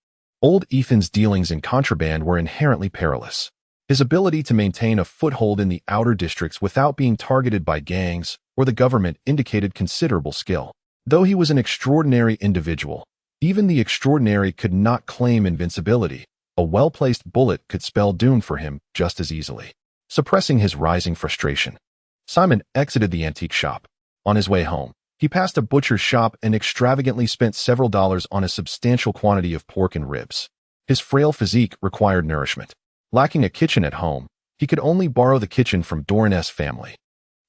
Old Ethan's dealings in contraband were inherently perilous. His ability to maintain a foothold in the outer districts without being targeted by gangs or the government indicated considerable skill. Though he was an extraordinary individual, even the extraordinary could not claim invincibility. A well-placed bullet could spell doom for him just as easily. Suppressing his rising frustration, Simon exited the antique shop. On his way home, he passed a butcher's shop and extravagantly spent several dollars on a substantial quantity of pork and ribs. His frail physique required nourishment. Lacking a kitchen at home, he could only borrow the kitchen from Doran's family.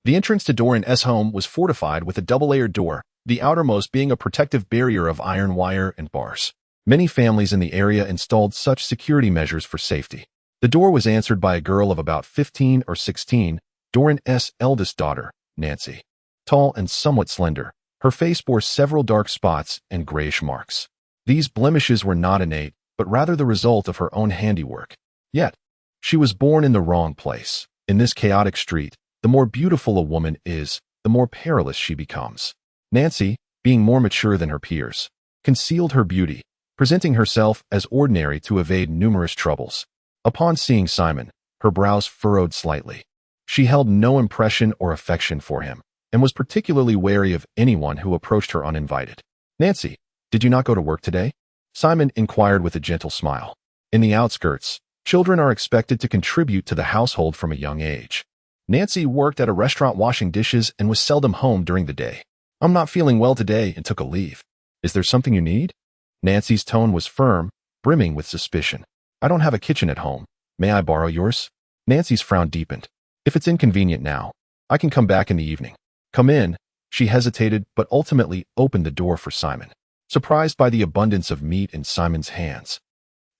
The entrance to Doran's home was fortified with a double-layered door, the outermost being a protective barrier of iron wire and bars. Many families in the area installed such security measures for safety. The door was answered by a girl of about 15 or 16, Doran's eldest daughter, Nancy. Tall and somewhat slender, her face bore several dark spots and grayish marks. These blemishes were not innate, but rather the result of her own handiwork. Yet, she was born in the wrong place. In this chaotic street, the more beautiful a woman is, the more perilous she becomes. Nancy, being more mature than her peers, concealed her beauty, presenting herself as ordinary to evade numerous troubles. Upon seeing Simon, her brows furrowed slightly. She held no impression or affection for him, and was particularly wary of anyone who approached her uninvited. Nancy, did you not go to work today? Simon inquired with a gentle smile. In the outskirts, children are expected to contribute to the household from a young age. Nancy worked at a restaurant washing dishes and was seldom home during the day. "I'm not feeling well today and took a leave. Is there something you need?" Nancy's tone was firm, brimming with suspicion. "I don't have a kitchen at home. May I borrow yours?" Nancy's frown deepened. "If it's inconvenient now, I can come back in the evening." "Come in." She hesitated, but ultimately opened the door for Simon. Surprised by the abundance of meat in Simon's hands,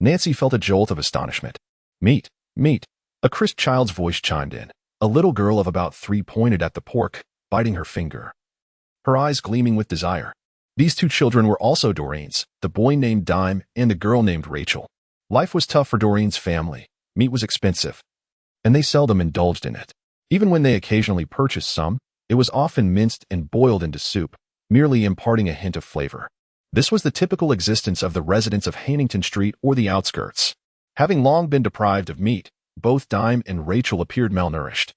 Nancy felt a jolt of astonishment. "Meat, meat." A crisp child's voice chimed in. A little girl of about 3 pointed at the pork, biting her finger, her eyes gleaming with desire. These 2 children were also Doreen's, the boy named Dime and the girl named Rachel. Life was tough for Doreen's family. Meat was expensive, and they seldom indulged in it. Even when they occasionally purchased some, it was often minced and boiled into soup, merely imparting a hint of flavor. This was the typical existence of the residents of Hannington Street or the outskirts. Having long been deprived of meat, both Dime and Rachel appeared malnourished,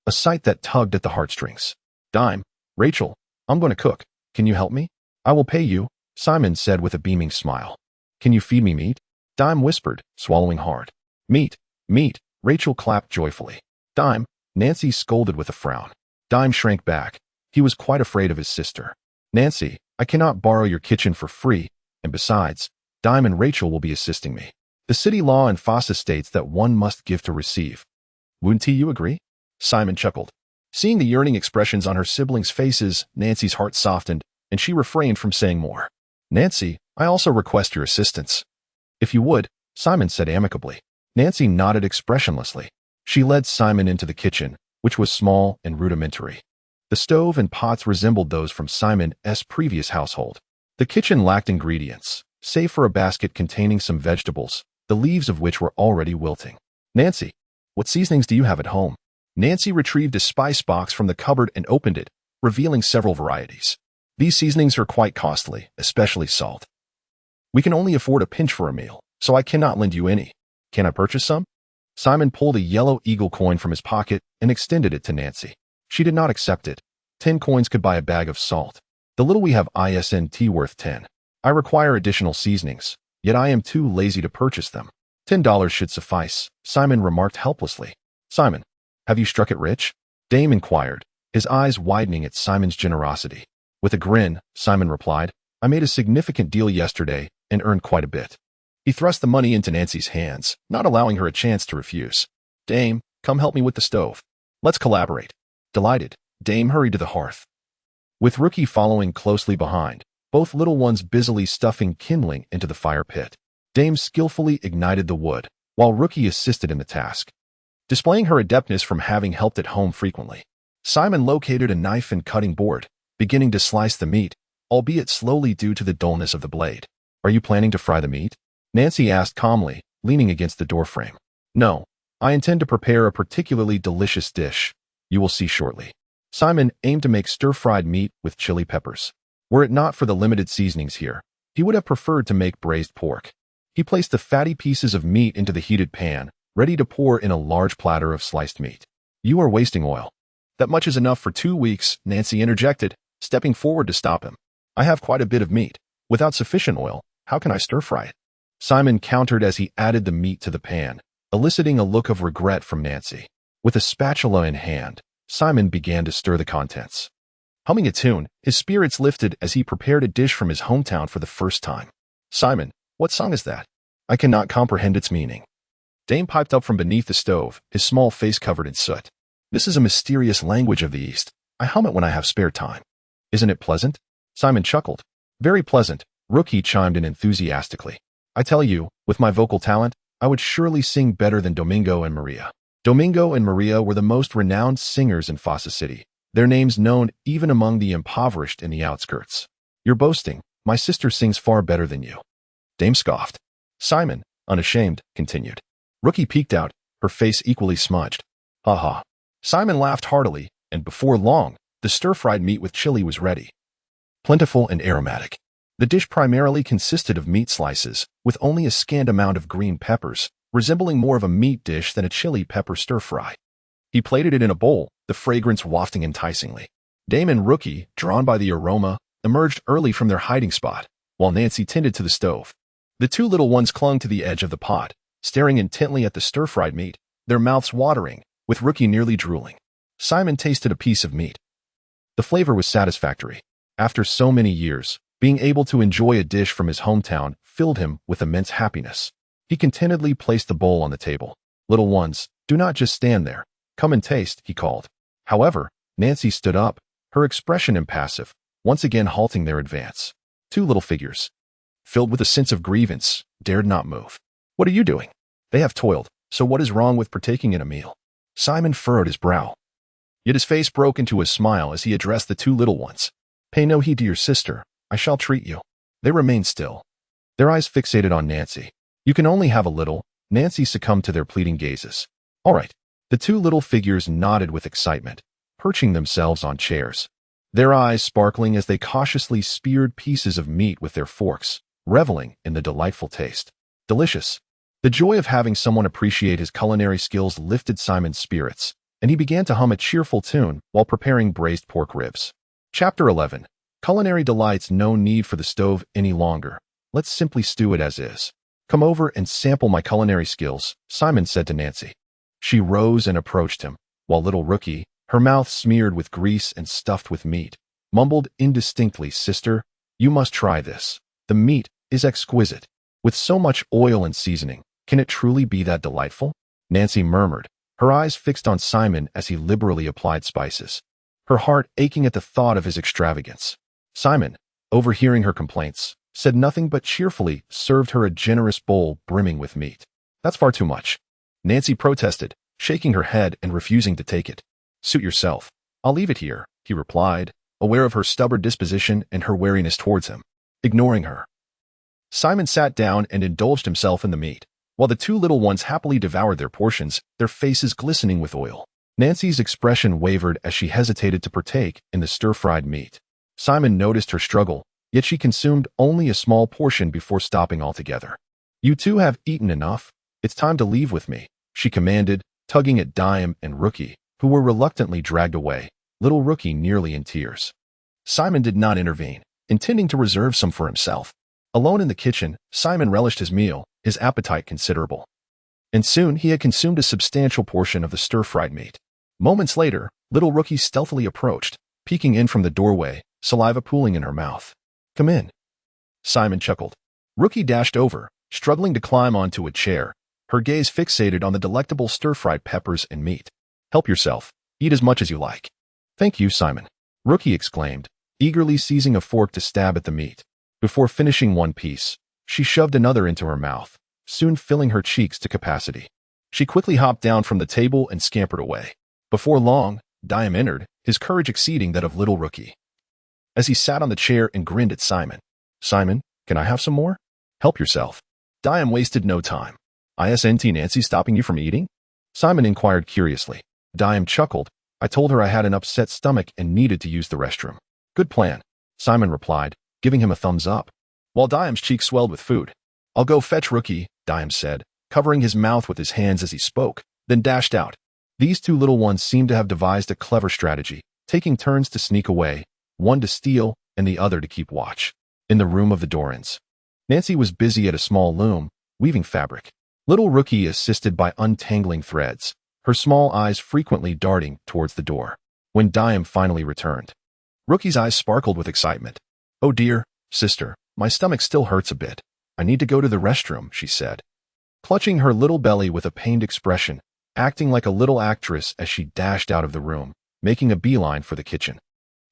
a sight that tugged at the heartstrings. "Dime, Rachel, I'm going to cook. Can you help me?" "I will pay you," Simon said with a beaming smile. "Can you feed me meat?" Dime whispered, swallowing hard. "Meat, meat," Rachel clapped joyfully. "Dime," Nancy scolded with a frown. Dime shrank back. He was quite afraid of his sister. "Nancy, I cannot borrow your kitchen for free, and besides, Dime and Rachel will be assisting me. The city law in Fossa states that one must give to receive. Wouldn't you agree?" Simon chuckled. Seeing the yearning expressions on her siblings' faces, Nancy's heart softened, and she refrained from saying more. "Nancy, I also request your assistance." "If you would," Simon said amicably. Nancy nodded expressionlessly. She led Simon into the kitchen, which was small and rudimentary. The stove and pots resembled those from Simon's previous household. The kitchen lacked ingredients, save for a basket containing some vegetables, the leaves of which were already wilting. "Nancy, what seasonings do you have at home?" Nancy retrieved a spice box from the cupboard and opened it, revealing several varieties. "These seasonings are quite costly, especially salt. We can only afford a pinch for a meal, so I cannot lend you any. Can I purchase some?" Simon pulled a yellow eagle coin from his pocket and extended it to Nancy. She did not accept it. 10 coins could buy a bag of salt. "The little we have isn't worth 10. I require additional seasonings, yet I am too lazy to purchase them." $10 should suffice, Simon remarked helplessly. "Simon, have you struck it rich?" Dame inquired, his eyes widening at Simon's generosity. With a grin, Simon replied, "I made a significant deal yesterday and earned quite a bit." He thrust the money into Nancy's hands, not allowing her a chance to refuse. "Dame, come help me with the stove. Let's collaborate." Delighted, Dame hurried to the hearth, with Rookie following closely behind, both little ones busily stuffing kindling into the fire pit. Dame skillfully ignited the wood, while Rookie assisted in the task, displaying her adeptness from having helped at home frequently. Simon located a knife and cutting board, beginning to slice the meat, albeit slowly due to the dullness of the blade. "Are you planning to fry the meat?" Nancy asked calmly, leaning against the doorframe. "No, I intend to prepare a particularly delicious dish. You will see shortly." Simon aimed to make stir-fried meat with chili peppers. Were it not for the limited seasonings here, he would have preferred to make braised pork. He placed the fatty pieces of meat into the heated pan, ready to pour in a large platter of sliced meat. "You are wasting oil." "That much is enough for 2 weeks," Nancy interjected, stepping forward to stop him. "I have quite a bit of meat. Without sufficient oil, how can I stir-fry it?" Simon countered as he added the meat to the pan, eliciting a look of regret from Nancy. With a spatula in hand, Simon began to stir the contents. Humming a tune, his spirits lifted as he prepared a dish from his hometown for the first time. "Simon, what song is that? I cannot comprehend its meaning." Dame piped up from beneath the stove, his small face covered in soot. "This is a mysterious language of the East. I hum it when I have spare time." "Isn't it pleasant?" Simon chuckled. "Very pleasant," Rookie chimed in enthusiastically. "I tell you, with my vocal talent, I would surely sing better than Domingo and Maria." Domingo and Maria were the most renowned singers in Fossa City, their names known even among the impoverished in the outskirts. "You're boasting. My sister sings far better than you." Dame scoffed. Simon, unashamed, continued. Rookie peeked out, her face equally smudged. "Ha ha." Simon laughed heartily, and before long, the stir-fried meat with chili was ready. Plentiful and aromatic, the dish primarily consisted of meat slices, with only a scant amount of green peppers, resembling more of a meat dish than a chili pepper stir-fry. He plated it in a bowl, the fragrance wafting enticingly. Dame and Rookie, drawn by the aroma, emerged early from their hiding spot, while Nancy tended to the stove. The two little ones clung to the edge of the pot, staring intently at the stir-fried meat, their mouths watering, with Rookie nearly drooling. Simon tasted a piece of meat. The flavor was satisfactory. After so many years, being able to enjoy a dish from his hometown filled him with immense happiness. He contentedly placed the bowl on the table. Little ones, do not just stand there. Come and taste, he called. However, Nancy stood up, her expression impassive, once again halting their advance. Two little figures, filled with a sense of grievance, dared not move. What are you doing? They have toiled, so what is wrong with partaking in a meal? Simon furrowed his brow. Yet his face broke into a smile as he addressed the two little ones. Pay no heed to your sister, I shall treat you. They remained still, their eyes fixated on Nancy. You can only have a little. Nancy succumbed to their pleading gazes. All right. The two little figures nodded with excitement, perching themselves on chairs, their eyes sparkling as they cautiously speared pieces of meat with their forks, reveling in the delightful taste. Delicious. The joy of having someone appreciate his culinary skills lifted Simon's spirits, and he began to hum a cheerful tune while preparing braised pork ribs. Chapter 11. Culinary delights. No need for the stove any longer. Let's simply stew it as is. Come over and sample my culinary skills, Simon said to Nancy. She rose and approached him, while little Rookie, her mouth smeared with grease and stuffed with meat, mumbled indistinctly, Sister, you must try this. The meat is exquisite. With so much oil and seasoning, can it truly be that delightful? Nancy murmured, her eyes fixed on Simon as he liberally applied spices, her heart aching at the thought of his extravagance. Simon, overhearing her complaints, said nothing but cheerfully served her a generous bowl brimming with meat. That's far too much. Nancy protested, shaking her head and refusing to take it. Suit yourself. I'll leave it here, he replied, aware of her stubborn disposition and her wariness towards him. Ignoring her, Simon sat down and indulged himself in the meat, while the two little ones happily devoured their portions, their faces glistening with oil. Nancy's expression wavered as she hesitated to partake in the stir-fried meat. Simon noticed her struggle, yet she consumed only a small portion before stopping altogether. You two have eaten enough. It's time to leave with me, she commanded, tugging at Dime and Rookie, who were reluctantly dragged away, little Rookie nearly in tears. Simon did not intervene, intending to reserve some for himself. Alone in the kitchen, Simon relished his meal, his appetite considerable. And soon he had consumed a substantial portion of the stir-fried meat. Moments later, little Rookie stealthily approached, peeking in from the doorway, saliva pooling in her mouth. Come in. Simon chuckled. Rookie dashed over, struggling to climb onto a chair, her gaze fixated on the delectable stir-fried peppers and meat. Help yourself. Eat as much as you like. Thank you, Simon, Rookie exclaimed, eagerly seizing a fork to stab at the meat. Before finishing one piece, she shoved another into her mouth, soon filling her cheeks to capacity. She quickly hopped down from the table and scampered away. Before long, Dime entered, his courage exceeding that of little Rookie. As he sat on the chair and grinned at Simon. Simon, can I have some more? Help yourself. Dime wasted no time. Isn't Nancy stopping you from eating? Simon inquired curiously. Dime chuckled. I told her I had an upset stomach and needed to use the restroom. Good plan, Simon replied, giving him a thumbs up, while Dime's cheeks swelled with food. I'll go fetch Rookie, Dime said, covering his mouth with his hands as he spoke, then dashed out. These two little ones seemed to have devised a clever strategy, taking turns to sneak away, one to steal and the other to keep watch. In the room of the Dorans, Nancy was busy at a small loom, weaving fabric. Little Rookie assisted by untangling threads, her small eyes frequently darting towards the door. When Dime finally returned, Rookie's eyes sparkled with excitement. Oh dear, sister, my stomach still hurts a bit. I need to go to the restroom, she said, clutching her little belly with a pained expression, acting like a little actress as she dashed out of the room, making a beeline for the kitchen.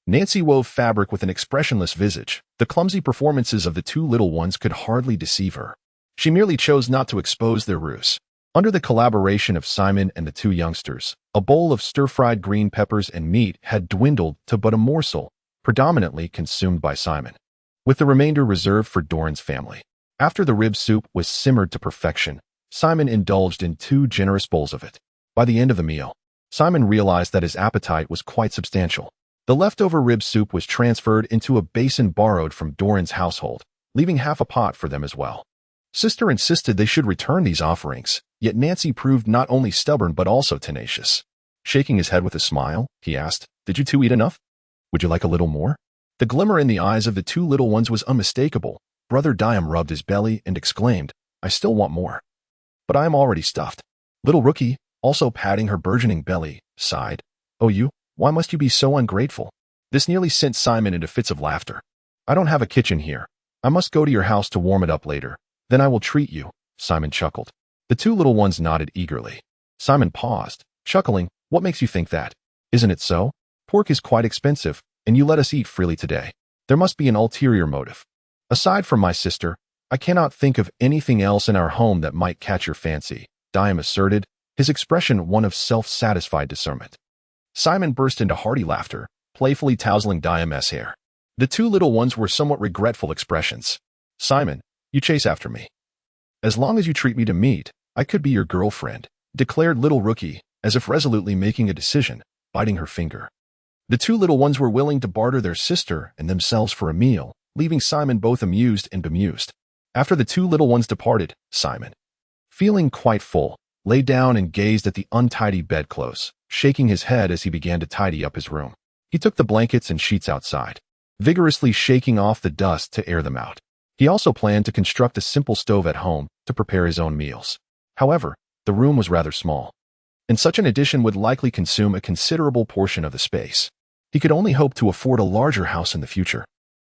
Nancy wove fabric with an expressionless visage. The clumsy performances of the two little ones could hardly deceive her. She merely chose not to expose their ruse. Under the collaboration of Simon and the two youngsters, a bowl of stir-fried green peppers and meat had dwindled to but a morsel, predominantly consumed by Simon, with the remainder reserved for Doran's family. After the rib soup was simmered to perfection, Simon indulged in 2 generous bowls of it. By the end of the meal, Simon realized that his appetite was quite substantial. The leftover rib soup was transferred into a basin borrowed from Doran's household, leaving half a pot for them as well. Sister insisted they should return these offerings, yet Nancy proved not only stubborn but also tenacious. Shaking his head with a smile, he asked, Did you two eat enough? Would you like a little more? The glimmer in the eyes of the two little ones was unmistakable, Brother Diam rubbed his belly and exclaimed, "I still want more. But I am already stuffed." Little Rookie, also patting her burgeoning belly, sighed, "Oh you, why must you be so ungrateful?" This nearly sent Simon into fits of laughter. "I don't have a kitchen here. I must go to your house to warm it up later. Then I will treat you," Simon chuckled. The two little ones nodded eagerly. Simon paused, chuckling, "What makes you think that? Isn't it so? Pork is quite expensive, and you let us eat freely today. There must be an ulterior motive. Aside from my sister, I cannot think of anything else in our home that might catch your fancy," Diam asserted, his expression one of self-satisfied discernment. Simon burst into hearty laughter, playfully tousling Diam's hair. The two little ones were somewhat regretful expressions. "Simon, you chase after me. As long as you treat me to meat, I could be your girlfriend," declared Little Rookie, as if resolutely making a decision, biting her finger. The two little ones were willing to barter their sister and themselves for a meal, leaving Simon both amused and bemused. After the two little ones departed, Simon, feeling quite full, lay down and gazed at the untidy bedclothes, shaking his head as he began to tidy up his room. He took the blankets and sheets outside, vigorously shaking off the dust to air them out. He also planned to construct a simple stove at home to prepare his own meals. However, the room was rather small, and such an addition would likely consume a considerable portion of the space. He could only hope to afford a larger house in the future.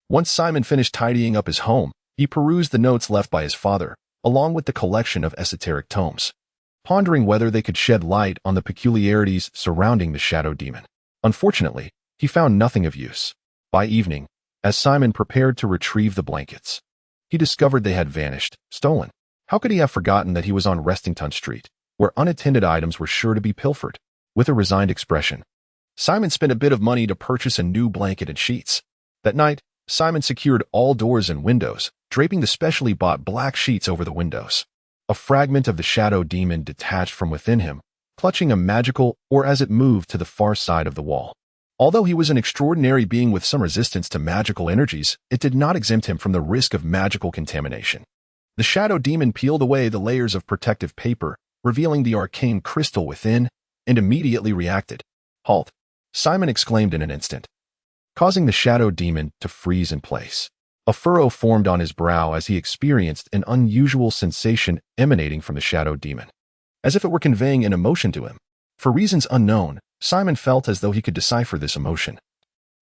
Once Simon finished tidying up his home, he perused the notes left by his father, along with the collection of esoteric tomes, pondering whether they could shed light on the peculiarities surrounding the shadow demon. Unfortunately, he found nothing of use. By evening, as Simon prepared to retrieve the blankets, he discovered they had vanished, stolen. How could he have forgotten that he was on Restington Street, where unattended items were sure to be pilfered? With a resigned expression, Simon spent a bit of money to purchase a new blanket and sheets. That night, Simon secured all doors and windows, draping the specially bought black sheets over the windows. A fragment of the shadow demon detached from within him, clutching a magical or as it moved to the far side of the wall. Although he was an extraordinary being with some resistance to magical energies, it did not exempt him from the risk of magical contamination. The shadow demon peeled away the layers of protective paper, revealing the arcane crystal within, and immediately reacted. "Halt!" Simon exclaimed in an instant, causing the shadow demon to freeze in place. A furrow formed on his brow as he experienced an unusual sensation emanating from the shadow demon, as if it were conveying an emotion to him. For reasons unknown, Simon felt as though he could decipher this emotion,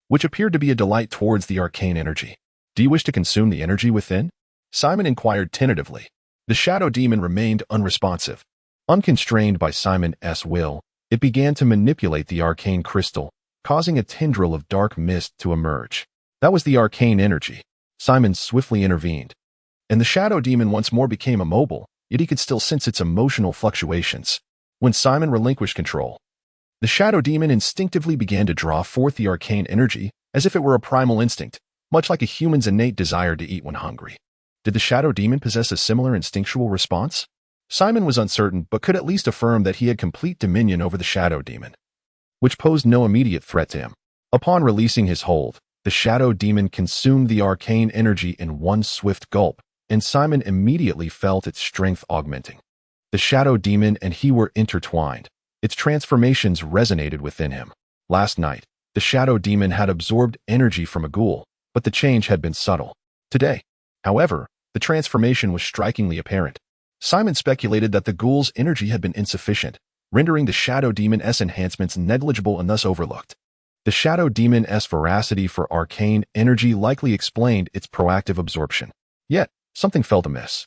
which appeared to be a delight towards the arcane energy. "Do you wish to consume the energy within?" Simon inquired tentatively. The shadow demon remained unresponsive. Unconstrained by Simon's will, it began to manipulate the arcane crystal, causing a tendril of dark mist to emerge. That was the arcane energy. Simon swiftly intervened, and the shadow demon once more became immobile, yet he could still sense its emotional fluctuations. When Simon relinquished control, the shadow demon instinctively began to draw forth the arcane energy as if it were a primal instinct, much like a human's innate desire to eat when hungry. Did the shadow demon possess a similar instinctual response? Simon was uncertain, but could at least affirm that he had complete dominion over the shadow demon, which posed no immediate threat to him. Upon releasing his hold, the shadow demon consumed the arcane energy in one swift gulp, and Simon immediately felt its strength augmenting. The shadow demon and he were intertwined. Its transformations resonated within him. Last night, the shadow demon had absorbed energy from a ghoul, but the change had been subtle. Today, however, the transformation was strikingly apparent. Simon speculated that the ghoul's energy had been insufficient, rendering the shadow demon's enhancements negligible and thus overlooked. The shadow demon's veracity for arcane energy likely explained its proactive absorption. Yet, something felt amiss.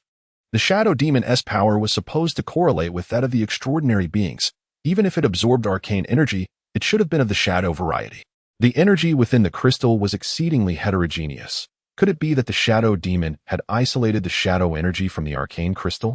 The shadow demon's power was supposed to correlate with that of the extraordinary beings. Even if it absorbed arcane energy, it should have been of the shadow variety. The energy within the crystal was exceedingly heterogeneous. Could it be that the shadow demon had isolated the shadow energy from the arcane crystal?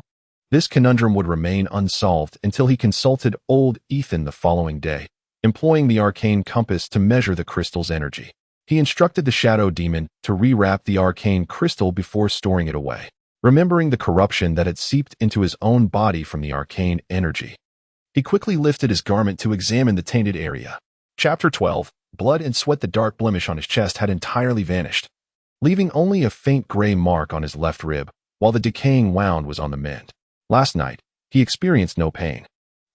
This conundrum would remain unsolved until he consulted old Ethan the following day, employing the arcane compass to measure the crystal's energy. He instructed the shadow demon to rewrap the arcane crystal before storing it away, remembering the corruption that had seeped into his own body from the arcane energy. He quickly lifted his garment to examine the tainted area. Chapter 12. Blood and sweat. The dark blemish on his chest had entirely vanished, leaving only a faint gray mark on his left rib, while the decaying wound was on the mend. Last night, he experienced no pain.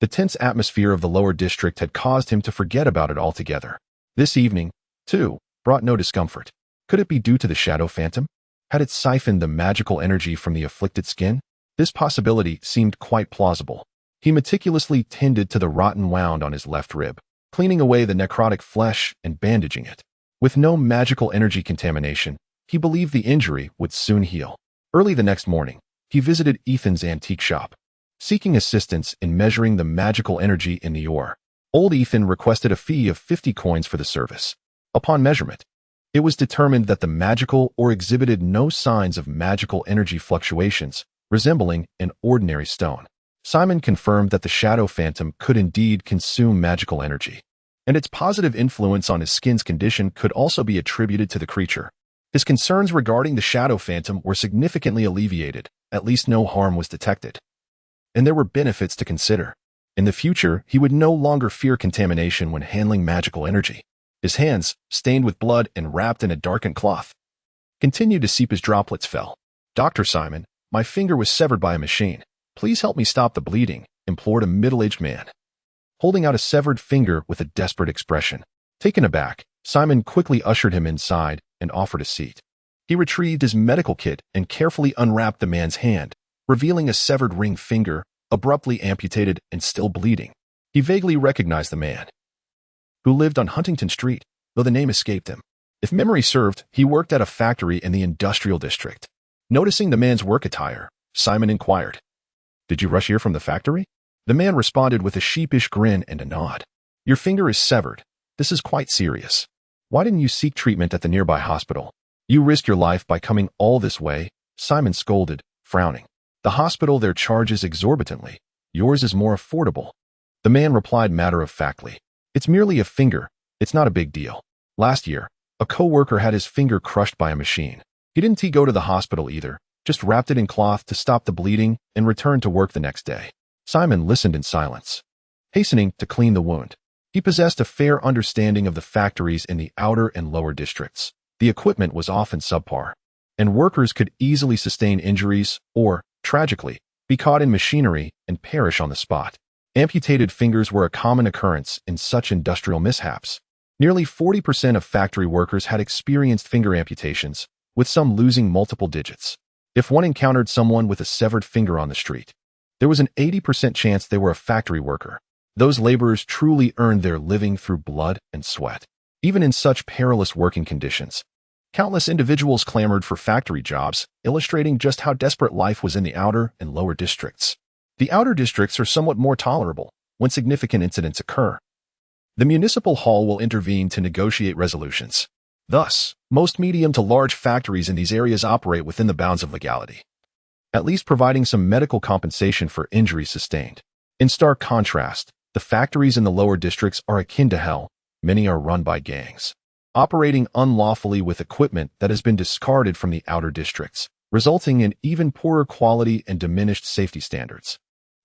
The tense atmosphere of the lower district had caused him to forget about it altogether. This evening, too, brought no discomfort. Could it be due to the shadow phantom? Had it siphoned the magical energy from the afflicted skin? This possibility seemed quite plausible. He meticulously tended to the rotten wound on his left rib, cleaning away the necrotic flesh and bandaging it. With no magical energy contamination, he believed the injury would soon heal. Early the next morning, he visited Ethan's antique shop, seeking assistance in measuring the magical energy in the ore. Old Ethan requested a fee of 50 coins for the service. Upon measurement, it was determined that the magical ore exhibited no signs of magical energy fluctuations, resembling an ordinary stone. Simon confirmed that the shadow phantom could indeed consume magical energy, and its positive influence on his skin's condition could also be attributed to the creature. His concerns regarding the shadow phantom were significantly alleviated, at least no harm was detected. And there were benefits to consider. In the future, he would no longer fear contamination when handling magical energy. His hands, stained with blood and wrapped in a darkened cloth, continued to seep as droplets fell. "Dr. Simon, my finger was severed by a machine. Please help me stop the bleeding," implored a middle-aged man, holding out a severed finger with a desperate expression. Taken aback, Simon quickly ushered him inside and offered a seat. He retrieved his medical kit and carefully unwrapped the man's hand, revealing a severed ring finger, abruptly amputated and still bleeding. He vaguely recognized the man, who lived on Huntington Street, though the name escaped him. If memory served, he worked at a factory in the industrial district. Noticing the man's work attire, Simon inquired, "Did you rush here from the factory?" The man responded with a sheepish grin and a nod. "Your finger is severed. This is quite serious. Why didn't you seek treatment at the nearby hospital? You risked your life by coming all this way," Simon scolded, frowning. "The hospital there charges exorbitantly. Yours is more affordable." The man replied matter-of-factly, "It's merely a finger. It's not a big deal. Last year, a co-worker had his finger crushed by a machine. He didn't go to the hospital either, just wrapped it in cloth to stop the bleeding and returned to work the next day." Simon listened in silence, hastening to clean the wound. He possessed a fair understanding of the factories in the outer and lower districts. The equipment was often subpar, and workers could easily sustain injuries or, tragically, be caught in machinery and perish on the spot. Amputated fingers were a common occurrence in such industrial mishaps. Nearly 40% of factory workers had experienced finger amputations, with some losing multiple digits. If one encountered someone with a severed finger on the street, there was an 80% chance they were a factory worker. Those laborers truly earned their living through blood and sweat. Even in such perilous working conditions, countless individuals clamored for factory jobs, illustrating just how desperate life was in the outer and lower districts. The outer districts are somewhat more tolerable when significant incidents occur. The municipal hall will intervene to negotiate resolutions. Thus, most medium to large factories in these areas operate within the bounds of legality, at least providing some medical compensation for injuries sustained. In stark contrast, the factories in the lower districts are akin to hell. Many are run by gangs, operating unlawfully with equipment that has been discarded from the outer districts, resulting in even poorer quality and diminished safety standards.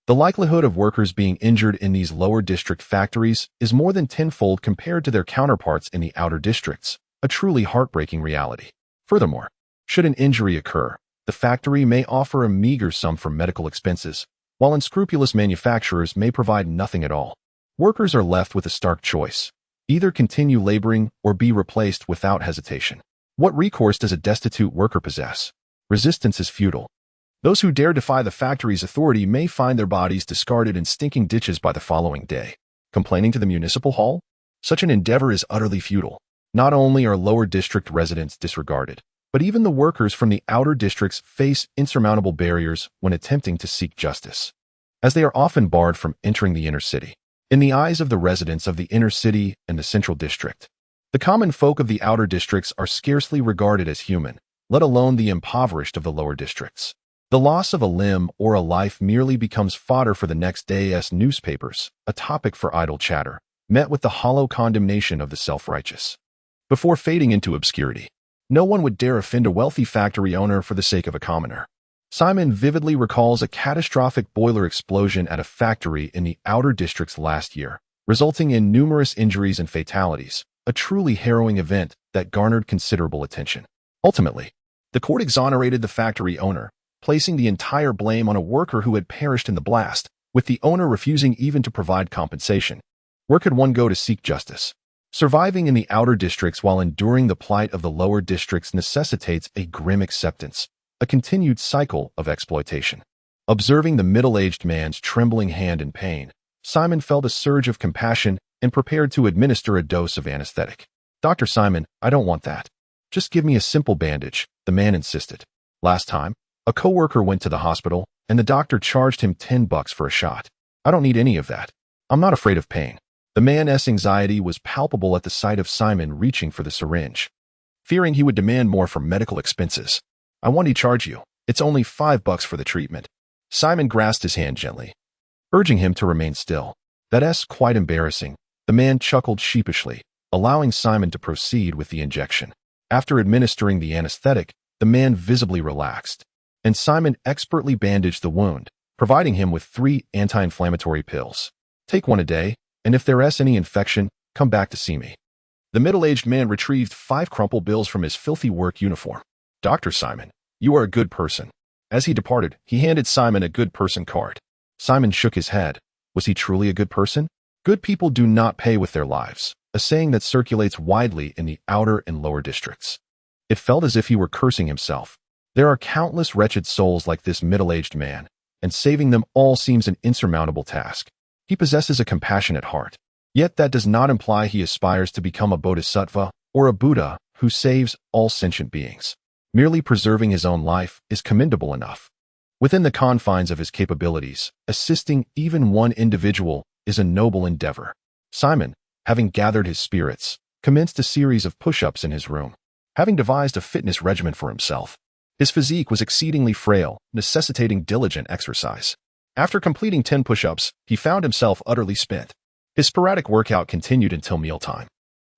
The likelihood of workers being injured in these lower district factories is more than tenfold compared to their counterparts in the outer districts, a truly heartbreaking reality. Furthermore, should an injury occur, the factory may offer a meager sum for medical expenses, while unscrupulous manufacturers may provide nothing at all. Workers are left with a stark choice: either continue laboring or be replaced without hesitation. What recourse does a destitute worker possess? Resistance is futile. Those who dare defy the factory's authority may find their bodies discarded in stinking ditches by the following day. Complaining to the municipal hall? Such an endeavor is utterly futile. Not only are lower district residents disregarded, but even the workers from the outer districts face insurmountable barriers when attempting to seek justice, as they are often barred from entering the inner city. In the eyes of the residents of the inner city and the central district, the common folk of the outer districts are scarcely regarded as human, let alone the impoverished of the lower districts. The loss of a limb or a life merely becomes fodder for the next day's newspapers, a topic for idle chatter, met with the hollow condemnation of the self-righteous. Before fading into obscurity, no one would dare offend a wealthy factory owner for the sake of a commoner. Simon vividly recalls a catastrophic boiler explosion at a factory in the outer districts last year, resulting in numerous injuries and fatalities, a truly harrowing event that garnered considerable attention. Ultimately, the court exonerated the factory owner, placing the entire blame on a worker who had perished in the blast, with the owner refusing even to provide compensation. Where could one go to seek justice? Surviving in the outer districts while enduring the plight of the lower districts necessitates a grim acceptance, a continued cycle of exploitation. Observing the middle-aged man's trembling hand in pain, Simon felt a surge of compassion and prepared to administer a dose of anesthetic. "Dr. Simon, I don't want that. Just give me a simple bandage," the man insisted. Last time, a coworker went to the hospital and the doctor charged him $10 for a shot. "I don't need any of that. I'm not afraid of pain." The man's anxiety was palpable at the sight of Simon reaching for the syringe. Fearing he would demand more for medical expenses, "I want to charge you. It's only $5 for the treatment." Simon grasped his hand gently, urging him to remain still. "That's quite embarrassing." The man chuckled sheepishly, allowing Simon to proceed with the injection. After administering the anesthetic, the man visibly relaxed, and Simon expertly bandaged the wound, providing him with 3 anti-inflammatory pills. "Take one a day, and if there's any infection, come back to see me." The middle-aged man retrieved 5 crumpled bills from his filthy work uniform. "Dr. Simon, you are a good person." As he departed, he handed Simon a good person card. Simon shook his head. Was he truly a good person? Good people do not pay with their lives, a saying that circulates widely in the outer and lower districts. It felt as if he were cursing himself. There are countless wretched souls like this middle-aged man, and saving them all seems an insurmountable task. He possesses a compassionate heart. Yet that does not imply he aspires to become a bodhisattva or a Buddha who saves all sentient beings. Merely preserving his own life is commendable enough. Within the confines of his capabilities, assisting even one individual is a noble endeavor. Simon, having gathered his spirits, commenced a series of push-ups in his room. Having devised a fitness regimen for himself, his physique was exceedingly frail, necessitating diligent exercise. After completing 10 push-ups, he found himself utterly spent. His sporadic workout continued until mealtime.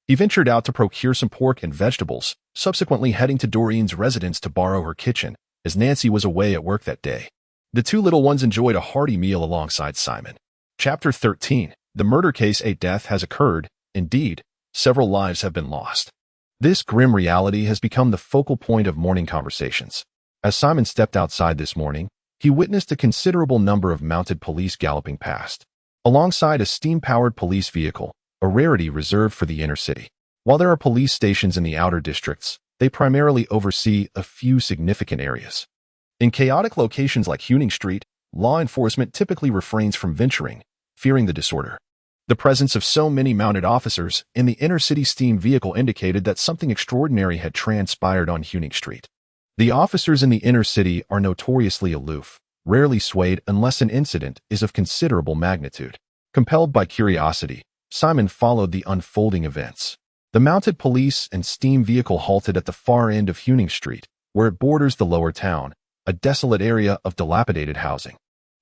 He ventured out to procure some pork and vegetables, subsequently heading to Doreen's residence to borrow her kitchen, as Nancy was away at work that day. The 2 little ones enjoyed a hearty meal alongside Simon. Chapter 13. The murder case. A death has occurred. Indeed, several lives have been lost. This grim reality has become the focal point of morning conversations. As Simon stepped outside this morning, he witnessed a considerable number of mounted police galloping past, alongside a steam-powered police vehicle, a rarity reserved for the inner city. While there are police stations in the outer districts, they primarily oversee a few significant areas. In chaotic locations like Huning Street, law enforcement typically refrains from venturing, fearing the disorder. The presence of so many mounted officers in the inner-city steam vehicle indicated that something extraordinary had transpired on Huning Street. The officers in the inner city are notoriously aloof, rarely swayed unless an incident is of considerable magnitude. Compelled by curiosity, Simon followed the unfolding events. The mounted police and steam vehicle halted at the far end of Huning Street, where it borders the lower town, a desolate area of dilapidated housing.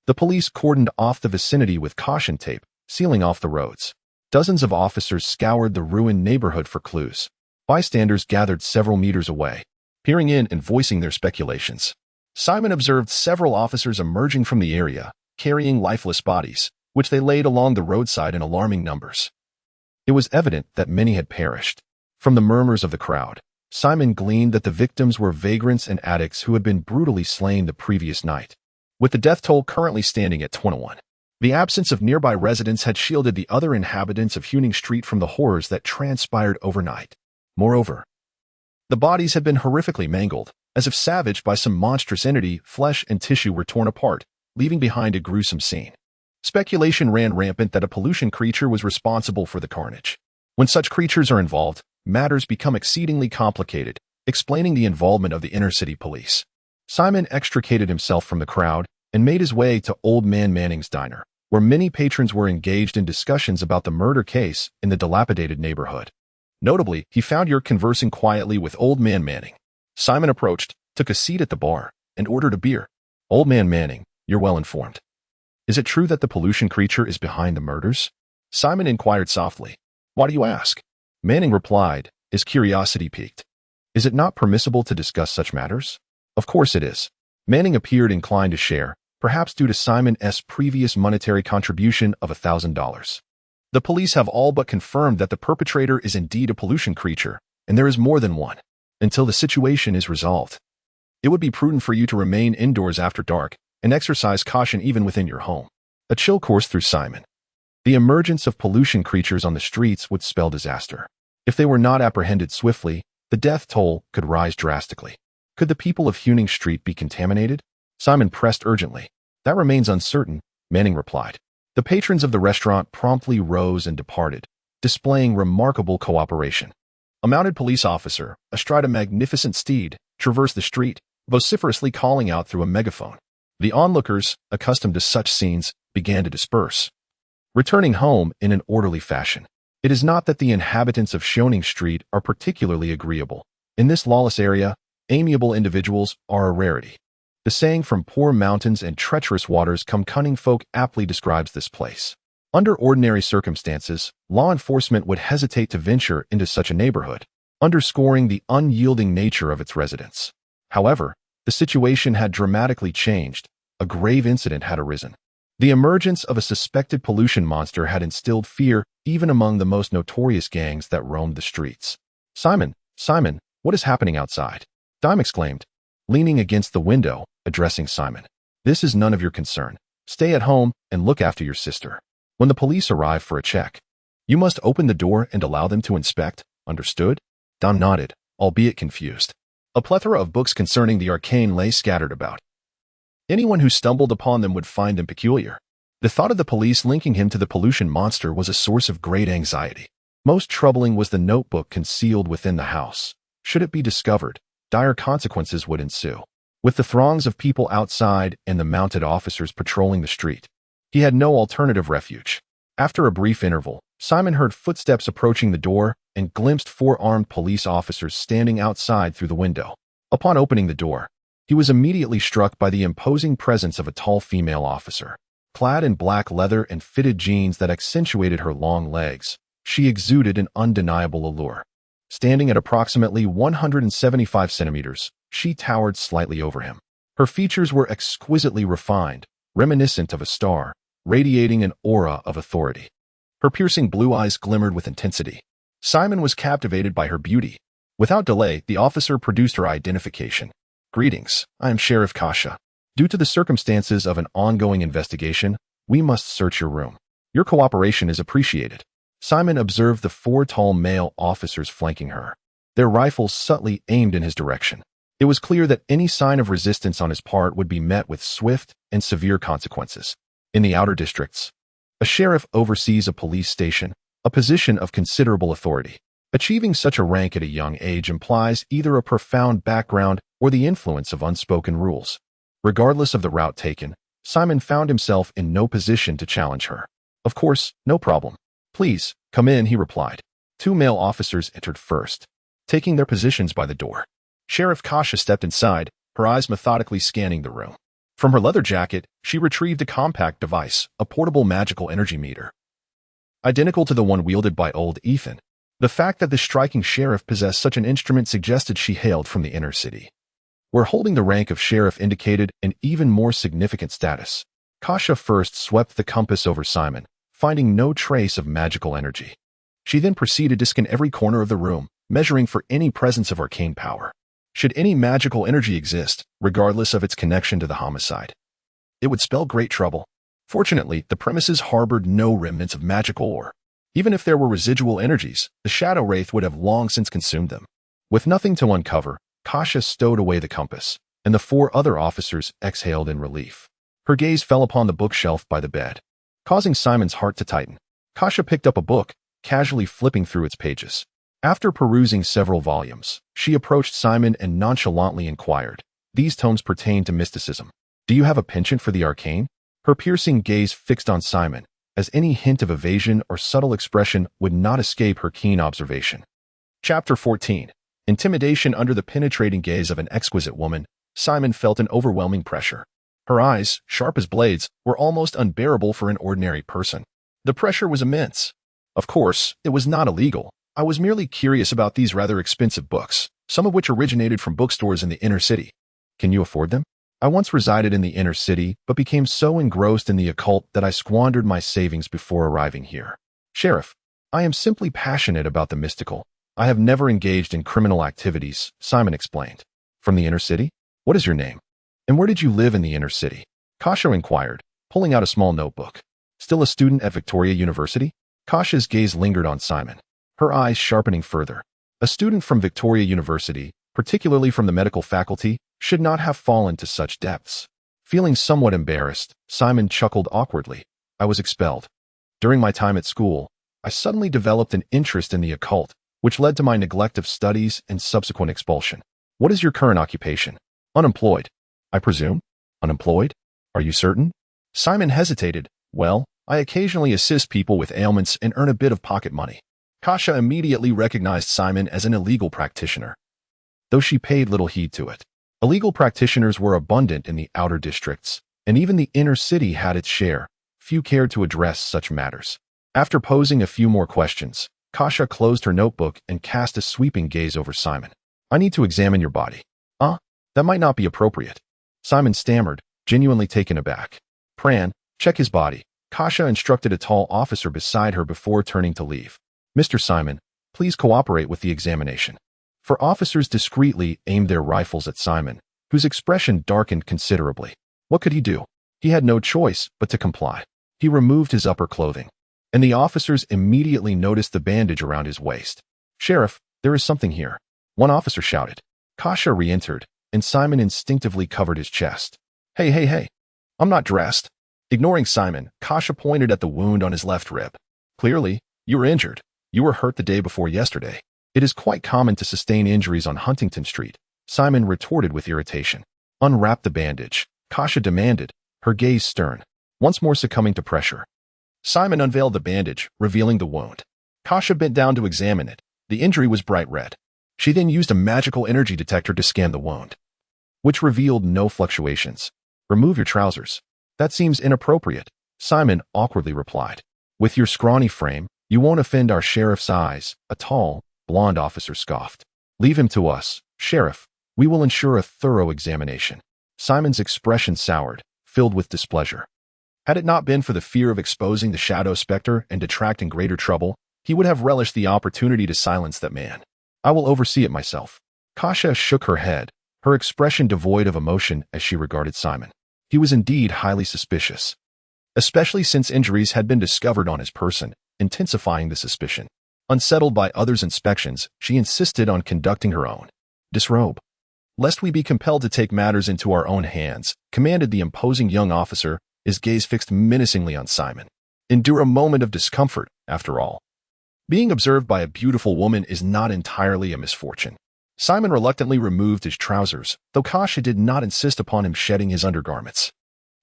The police cordoned off the vicinity with caution tape, sealing off the roads. Dozens of officers scoured the ruined neighborhood for clues. Bystanders gathered several meters away, peering in and voicing their speculations. Simon observed several officers emerging from the area, carrying lifeless bodies, which they laid along the roadside in alarming numbers. It was evident that many had perished. From the murmurs of the crowd, Simon gleaned that the victims were vagrants and addicts who had been brutally slain the previous night. With the death toll currently standing at 21, the absence of nearby residents had shielded the other inhabitants of Huning Street from the horrors that transpired overnight. Moreover, the bodies had been horrifically mangled, as if savaged by some monstrous entity. Flesh and tissue were torn apart, leaving behind a gruesome scene. Speculation ran rampant that a pollution creature was responsible for the carnage. When such creatures are involved, matters become exceedingly complicated, explaining the involvement of the inner-city police. Simon extricated himself from the crowd and made his way to Old Man Manning's diner, where many patrons were engaged in discussions about the murder case in the dilapidated neighborhood. Notably, he found Yerk conversing quietly with Old Man Manning. Simon approached, took a seat at the bar, and ordered a beer. "Old Man Manning, you're well informed. Is it true that the pollution creature is behind the murders?" Simon inquired softly. "Why do you ask?" Manning replied, his curiosity piqued. "Is it not permissible to discuss such matters?" "Of course it is." Manning appeared inclined to share, perhaps due to Simon's previous monetary contribution of $1,000. "The police have all but confirmed that the perpetrator is indeed a pollution creature, and there is more than one. Until the situation is resolved, it would be prudent for you to remain indoors after dark and exercise caution even within your home." A chill coursed through Simon. The emergence of pollution creatures on the streets would spell disaster. If they were not apprehended swiftly, the death toll could rise drastically. Could the people of Huning Street be contaminated? Simon pressed urgently. That remains uncertain, Manning replied. The patrons of the restaurant promptly rose and departed, displaying remarkable cooperation. A mounted police officer, astride a magnificent steed, traversed the street, vociferously calling out through a megaphone. The onlookers, accustomed to such scenes, began to disperse, returning home in an orderly fashion. It is not that the inhabitants of Huning Street are particularly agreeable. In this lawless area, amiable individuals are a rarity. The saying "from poor mountains and treacherous waters come cunning folk" aptly describes this place. Under ordinary circumstances, law enforcement would hesitate to venture into such a neighborhood, underscoring the unyielding nature of its residents. However, the situation had dramatically changed. A grave incident had arisen. The emergence of a suspected pollution monster had instilled fear even among the most notorious gangs that roamed the streets. Simon, what is happening outside?" Dime exclaimed, leaning against the window, addressing Simon. "This is none of your concern. Stay at home and look after your sister. When the police arrive for a check, you must open the door and allow them to inspect. Understood?" Dime nodded, albeit confused. A plethora of books concerning the arcane lay scattered about. Anyone who stumbled upon them would find them peculiar. The thought of the police linking him to the pollution monster was a source of great anxiety. Most troubling was the notebook concealed within the house. Should it be discovered, dire consequences would ensue. With the throngs of people outside and the mounted officers patrolling the street, he had no alternative refuge. After a brief interval, Simon heard footsteps approaching the door and glimpsed 4 armed police officers standing outside through the window. Upon opening the door, he was immediately struck by the imposing presence of a tall female officer. Clad in black leather and fitted jeans that accentuated her long legs, she exuded an undeniable allure. Standing at approximately 175 centimeters, she towered slightly over him. Her features were exquisitely refined, reminiscent of a star, radiating an aura of authority. Her piercing blue eyes glimmered with intensity. Simon was captivated by her beauty. Without delay, the officer produced her identification. "Greetings, I am Sheriff Kasha. Due to the circumstances of an ongoing investigation, we must search your room. Your cooperation is appreciated." Simon observed the 4 tall male officers flanking her, their rifles subtly aimed in his direction. It was clear that any sign of resistance on his part would be met with swift and severe consequences. In the outer districts, a sheriff oversees a police station, a position of considerable authority. Achieving such a rank at a young age implies either a profound background or the influence of unspoken rules. Regardless of the route taken, Simon found himself in no position to challenge her. "Of course, no problem. Please, come in," he replied. 2 male officers entered first, taking their positions by the door. Sheriff Kasha stepped inside, her eyes methodically scanning the room. From her leather jacket, she retrieved a compact device, a portable magical energy meter, identical to the one wielded by old Ethan. The fact that the striking sheriff possessed such an instrument suggested she hailed from the inner city, where holding the rank of sheriff indicated an even more significant status. Kasha first swept the compass over Simon, finding no trace of magical energy. She then proceeded to scan every corner of the room, measuring for any presence of arcane power. Should any magical energy exist, regardless of its connection to the homicide, it would spell great trouble. Fortunately, the premises harbored no remnants of magical ore. Even if there were residual energies, the Shadow Wraith would have long since consumed them. With nothing to uncover, Kasha stowed away the compass, and the 4 other officers exhaled in relief. Her gaze fell upon the bookshelf by the bed, causing Simon's heart to tighten. Kasha picked up a book, casually flipping through its pages. After perusing several volumes, she approached Simon and nonchalantly inquired, "These tomes pertain to mysticism. Do you have a penchant for the arcane?" Her piercing gaze fixed on Simon, as any hint of evasion or subtle expression would not escape her keen observation. Chapter 14. Intimidation. Under the penetrating gaze of an exquisite woman, Simon felt an overwhelming pressure. Her eyes, sharp as blades, were almost unbearable for an ordinary person. The pressure was immense. "Of course, it was not illegal. I was merely curious about these rather expensive books, some of which originated from bookstores in the inner city. Can you afford them? I once resided in the inner city, but became so engrossed in the occult that I squandered my savings before arriving here." "Sheriff, I am simply passionate about the mystical. I have never engaged in criminal activities," Simon explained. "From the inner city? What is your name? And where did you live in the inner city?" Kasha inquired, pulling out a small notebook. Still a student at Victoria University? Kasha's gaze lingered on Simon, her eyes sharpening further. A student from Victoria University, particularly from the medical faculty, should not have fallen to such depths. Feeling somewhat embarrassed, Simon chuckled awkwardly. I was expelled. During my time at school, I suddenly developed an interest in the occult, which led to my neglect of studies and subsequent expulsion. What is your current occupation? Unemployed. I presume? Unemployed? Are you certain? Simon hesitated. Well, I occasionally assist people with ailments and earn a bit of pocket money. Kasha immediately recognized Simon as an illegal practitioner, though she paid little heed to it. Illegal practitioners were abundant in the outer districts, and even the inner city had its share. Few cared to address such matters. After posing a few more questions, Kasha closed her notebook and cast a sweeping gaze over Simon. I need to examine your body. That might not be appropriate. Simon stammered, genuinely taken aback. Pran, check his body. Kasha instructed a tall officer beside her before turning to leave. Mr. Simon, please cooperate with the examination. For officers discreetly aimed their rifles at Simon, whose expression darkened considerably. What could he do? He had no choice but to comply. He removed his upper clothing, and the officers immediately noticed the bandage around his waist. Sheriff, there is something here. One officer shouted. Kasha re-entered, and Simon instinctively covered his chest. Hey. I'm not dressed. Ignoring Simon, Kasha pointed at the wound on his left rib. Clearly, you were injured. You were hurt the day before yesterday. It is quite common to sustain injuries on Huntington Street. Simon retorted with irritation. Unwrap the bandage, Kasha demanded, her gaze stern, once more succumbing to pressure. Simon unveiled the bandage, revealing the wound. Kasha bent down to examine it. The injury was bright red. She then used a magical energy detector to scan the wound, which revealed no fluctuations. Remove your trousers. That seems inappropriate, Simon awkwardly replied. With your scrawny frame, you won't offend our sheriff's eyes, a tall, blonde officer scoffed. Leave him to us, Sheriff. We will ensure a thorough examination. Simon's expression soured, filled with displeasure. Had it not been for the fear of exposing the shadow specter and detracting greater trouble, he would have relished the opportunity to silence that man. I will oversee it myself. Kasha shook her head, her expression devoid of emotion as she regarded Simon. He was indeed highly suspicious, especially since injuries had been discovered on his person, intensifying the suspicion. Unsettled by others' inspections, she insisted on conducting her own. Disrobe. Lest we be compelled to take matters into our own hands, commanded the imposing young officer, his gaze fixed menacingly on Simon. Endure a moment of discomfort, after all. Being observed by a beautiful woman is not entirely a misfortune. Simon reluctantly removed his trousers, though Kasha did not insist upon him shedding his undergarments.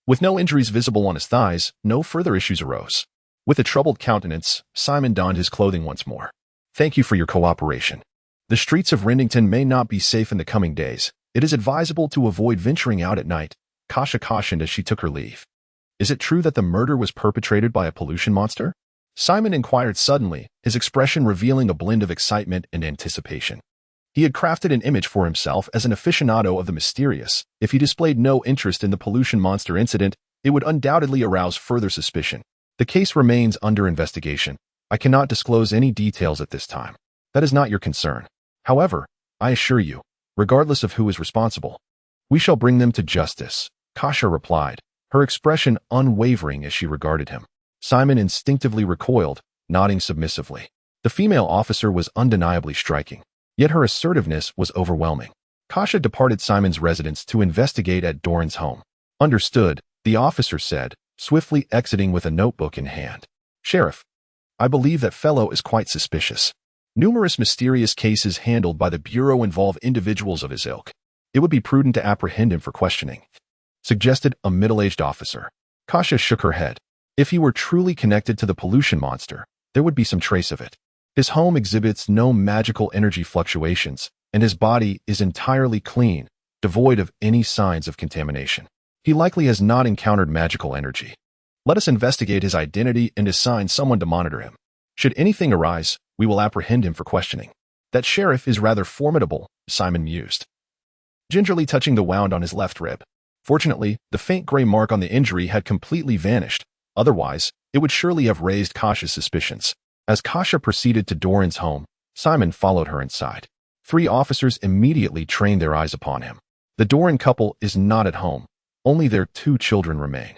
With no injuries visible on his thighs, no further issues arose. With a troubled countenance, Simon donned his clothing once more. Thank you for your cooperation. The streets of Rendington may not be safe in the coming days. It is advisable to avoid venturing out at night, Kasha cautioned as she took her leave. Is it true that the murder was perpetrated by a pollution monster? Simon inquired suddenly, his expression revealing a blend of excitement and anticipation. He had crafted an image for himself as an aficionado of the mysterious. If he displayed no interest in the pollution monster incident, it would undoubtedly arouse further suspicion. The case remains under investigation. I cannot disclose any details at this time. That is not your concern. However, I assure you, regardless of who is responsible, we shall bring them to justice, Kasha replied, her expression unwavering as she regarded him. Simon instinctively recoiled, nodding submissively. The female officer was undeniably striking, yet her assertiveness was overwhelming. Kasha departed Simon's residence to investigate at Doran's home. Understood, the officer said, swiftly exiting with a notebook in hand. Sheriff, I believe that fellow is quite suspicious. Numerous mysterious cases handled by the Bureau involve individuals of his ilk. It would be prudent to apprehend him for questioning, suggested a middle-aged officer. Kasha shook her head. If he were truly connected to the pollution monster, there would be some trace of it. His home exhibits no magical energy fluctuations, and his body is entirely clean, devoid of any signs of contamination. He likely has not encountered magical energy. Let us investigate his identity and assign someone to monitor him. Should anything arise, we will apprehend him for questioning. That sheriff is rather formidable, Simon mused, gingerly touching the wound on his left rib. Fortunately, the faint gray mark on the injury had completely vanished. Otherwise, it would surely have raised Kasha's suspicions. As Kasha proceeded to Doran's home, Simon followed her inside. 3 officers immediately trained their eyes upon him. The Doran couple is not at home. Only their 2 children remain.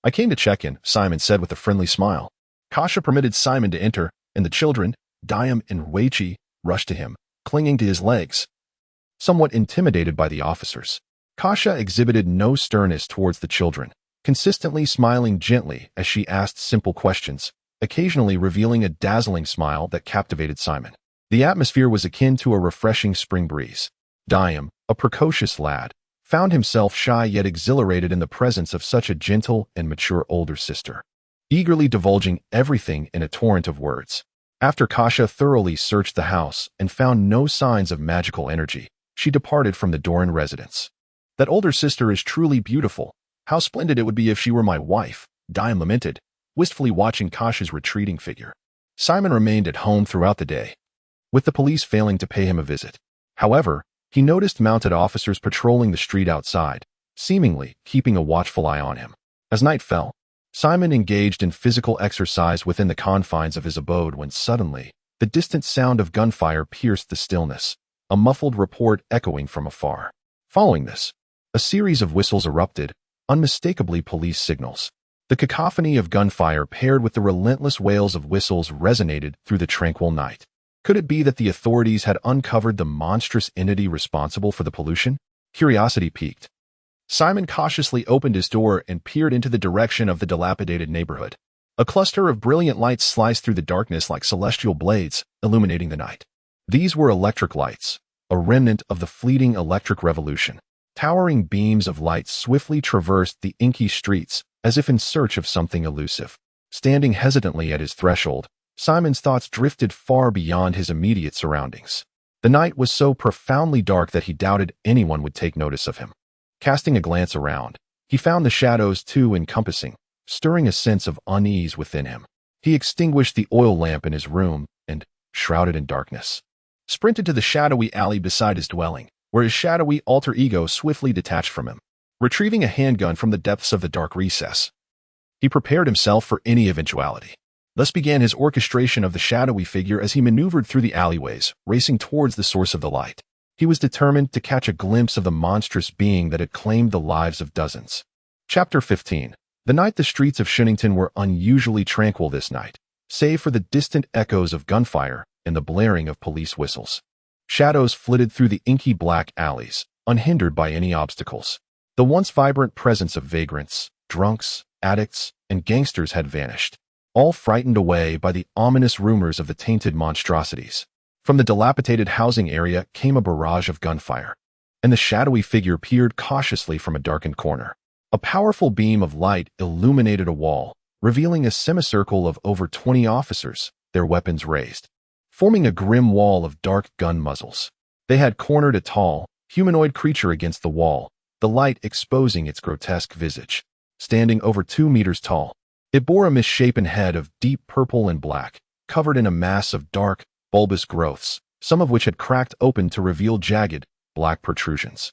"I came to check in," Simon said with a friendly smile. Kasha permitted Simon to enter, and the children, Diam and Weichi, rushed to him, clinging to his legs. Somewhat intimidated by the officers, Kasha exhibited no sternness towards the children, consistently smiling gently as she asked simple questions, occasionally revealing a dazzling smile that captivated Simon. The atmosphere was akin to a refreshing spring breeze. Diam, a precocious lad, found himself shy yet exhilarated in the presence of such a gentle and mature older sister, eagerly divulging everything in a torrent of words. After Kasha thoroughly searched the house and found no signs of magical energy, she departed from the Doran residence. "That older sister is truly beautiful. How splendid it would be if she were my wife," Diam lamented, wistfully watching Kasha's retreating figure. Simon remained at home throughout the day, with the police failing to pay him a visit. However, he noticed mounted officers patrolling the street outside, seemingly keeping a watchful eye on him. As night fell, Simon engaged in physical exercise within the confines of his abode when suddenly, the distant sound of gunfire pierced the stillness, a muffled report echoing from afar. Following this, a series of whistles erupted, unmistakably police signals. The cacophony of gunfire paired with the relentless wails of whistles resonated through the tranquil night. Could it be that the authorities had uncovered the monstrous entity responsible for the pollution? Curiosity piqued. Simon cautiously opened his door and peered into the direction of the dilapidated neighborhood. A cluster of brilliant lights sliced through the darkness like celestial blades, illuminating the night. These were electric lights, a remnant of the fleeting electric revolution. Towering beams of light swiftly traversed the inky streets as if in search of something elusive. Standing hesitantly at his threshold, Simon's thoughts drifted far beyond his immediate surroundings. The night was so profoundly dark that he doubted anyone would take notice of him. Casting a glance around, he found the shadows too encompassing, stirring a sense of unease within him. He extinguished the oil lamp in his room and, shrouded in darkness, sprinted to the shadowy alley beside his dwelling, where his shadowy alter ego swiftly detached from him. Retrieving a handgun from the depths of the dark recess, he prepared himself for any eventuality. Thus began his orchestration of the shadowy figure as he maneuvered through the alleyways, racing towards the source of the light. He was determined to catch a glimpse of the monstrous being that had claimed the lives of dozens. Chapter 15. The night the streets of Shenington were unusually tranquil this night, save for the distant echoes of gunfire and the blaring of police whistles. Shadows flitted through the inky black alleys, unhindered by any obstacles. The once vibrant presence of vagrants, drunks, addicts, and gangsters had vanished, all frightened away by the ominous rumors of the tainted monstrosities. From the dilapidated housing area came a barrage of gunfire, and the shadowy figure peered cautiously from a darkened corner. A powerful beam of light illuminated a wall, revealing a semicircle of over 20 officers, their weapons raised, forming a grim wall of dark gun muzzles. They had cornered a tall, humanoid creature against the wall, the light exposing its grotesque visage. Standing over 2 meters tall, it bore a misshapen head of deep purple and black, covered in a mass of dark, bulbous growths, some of which had cracked open to reveal jagged, black protrusions.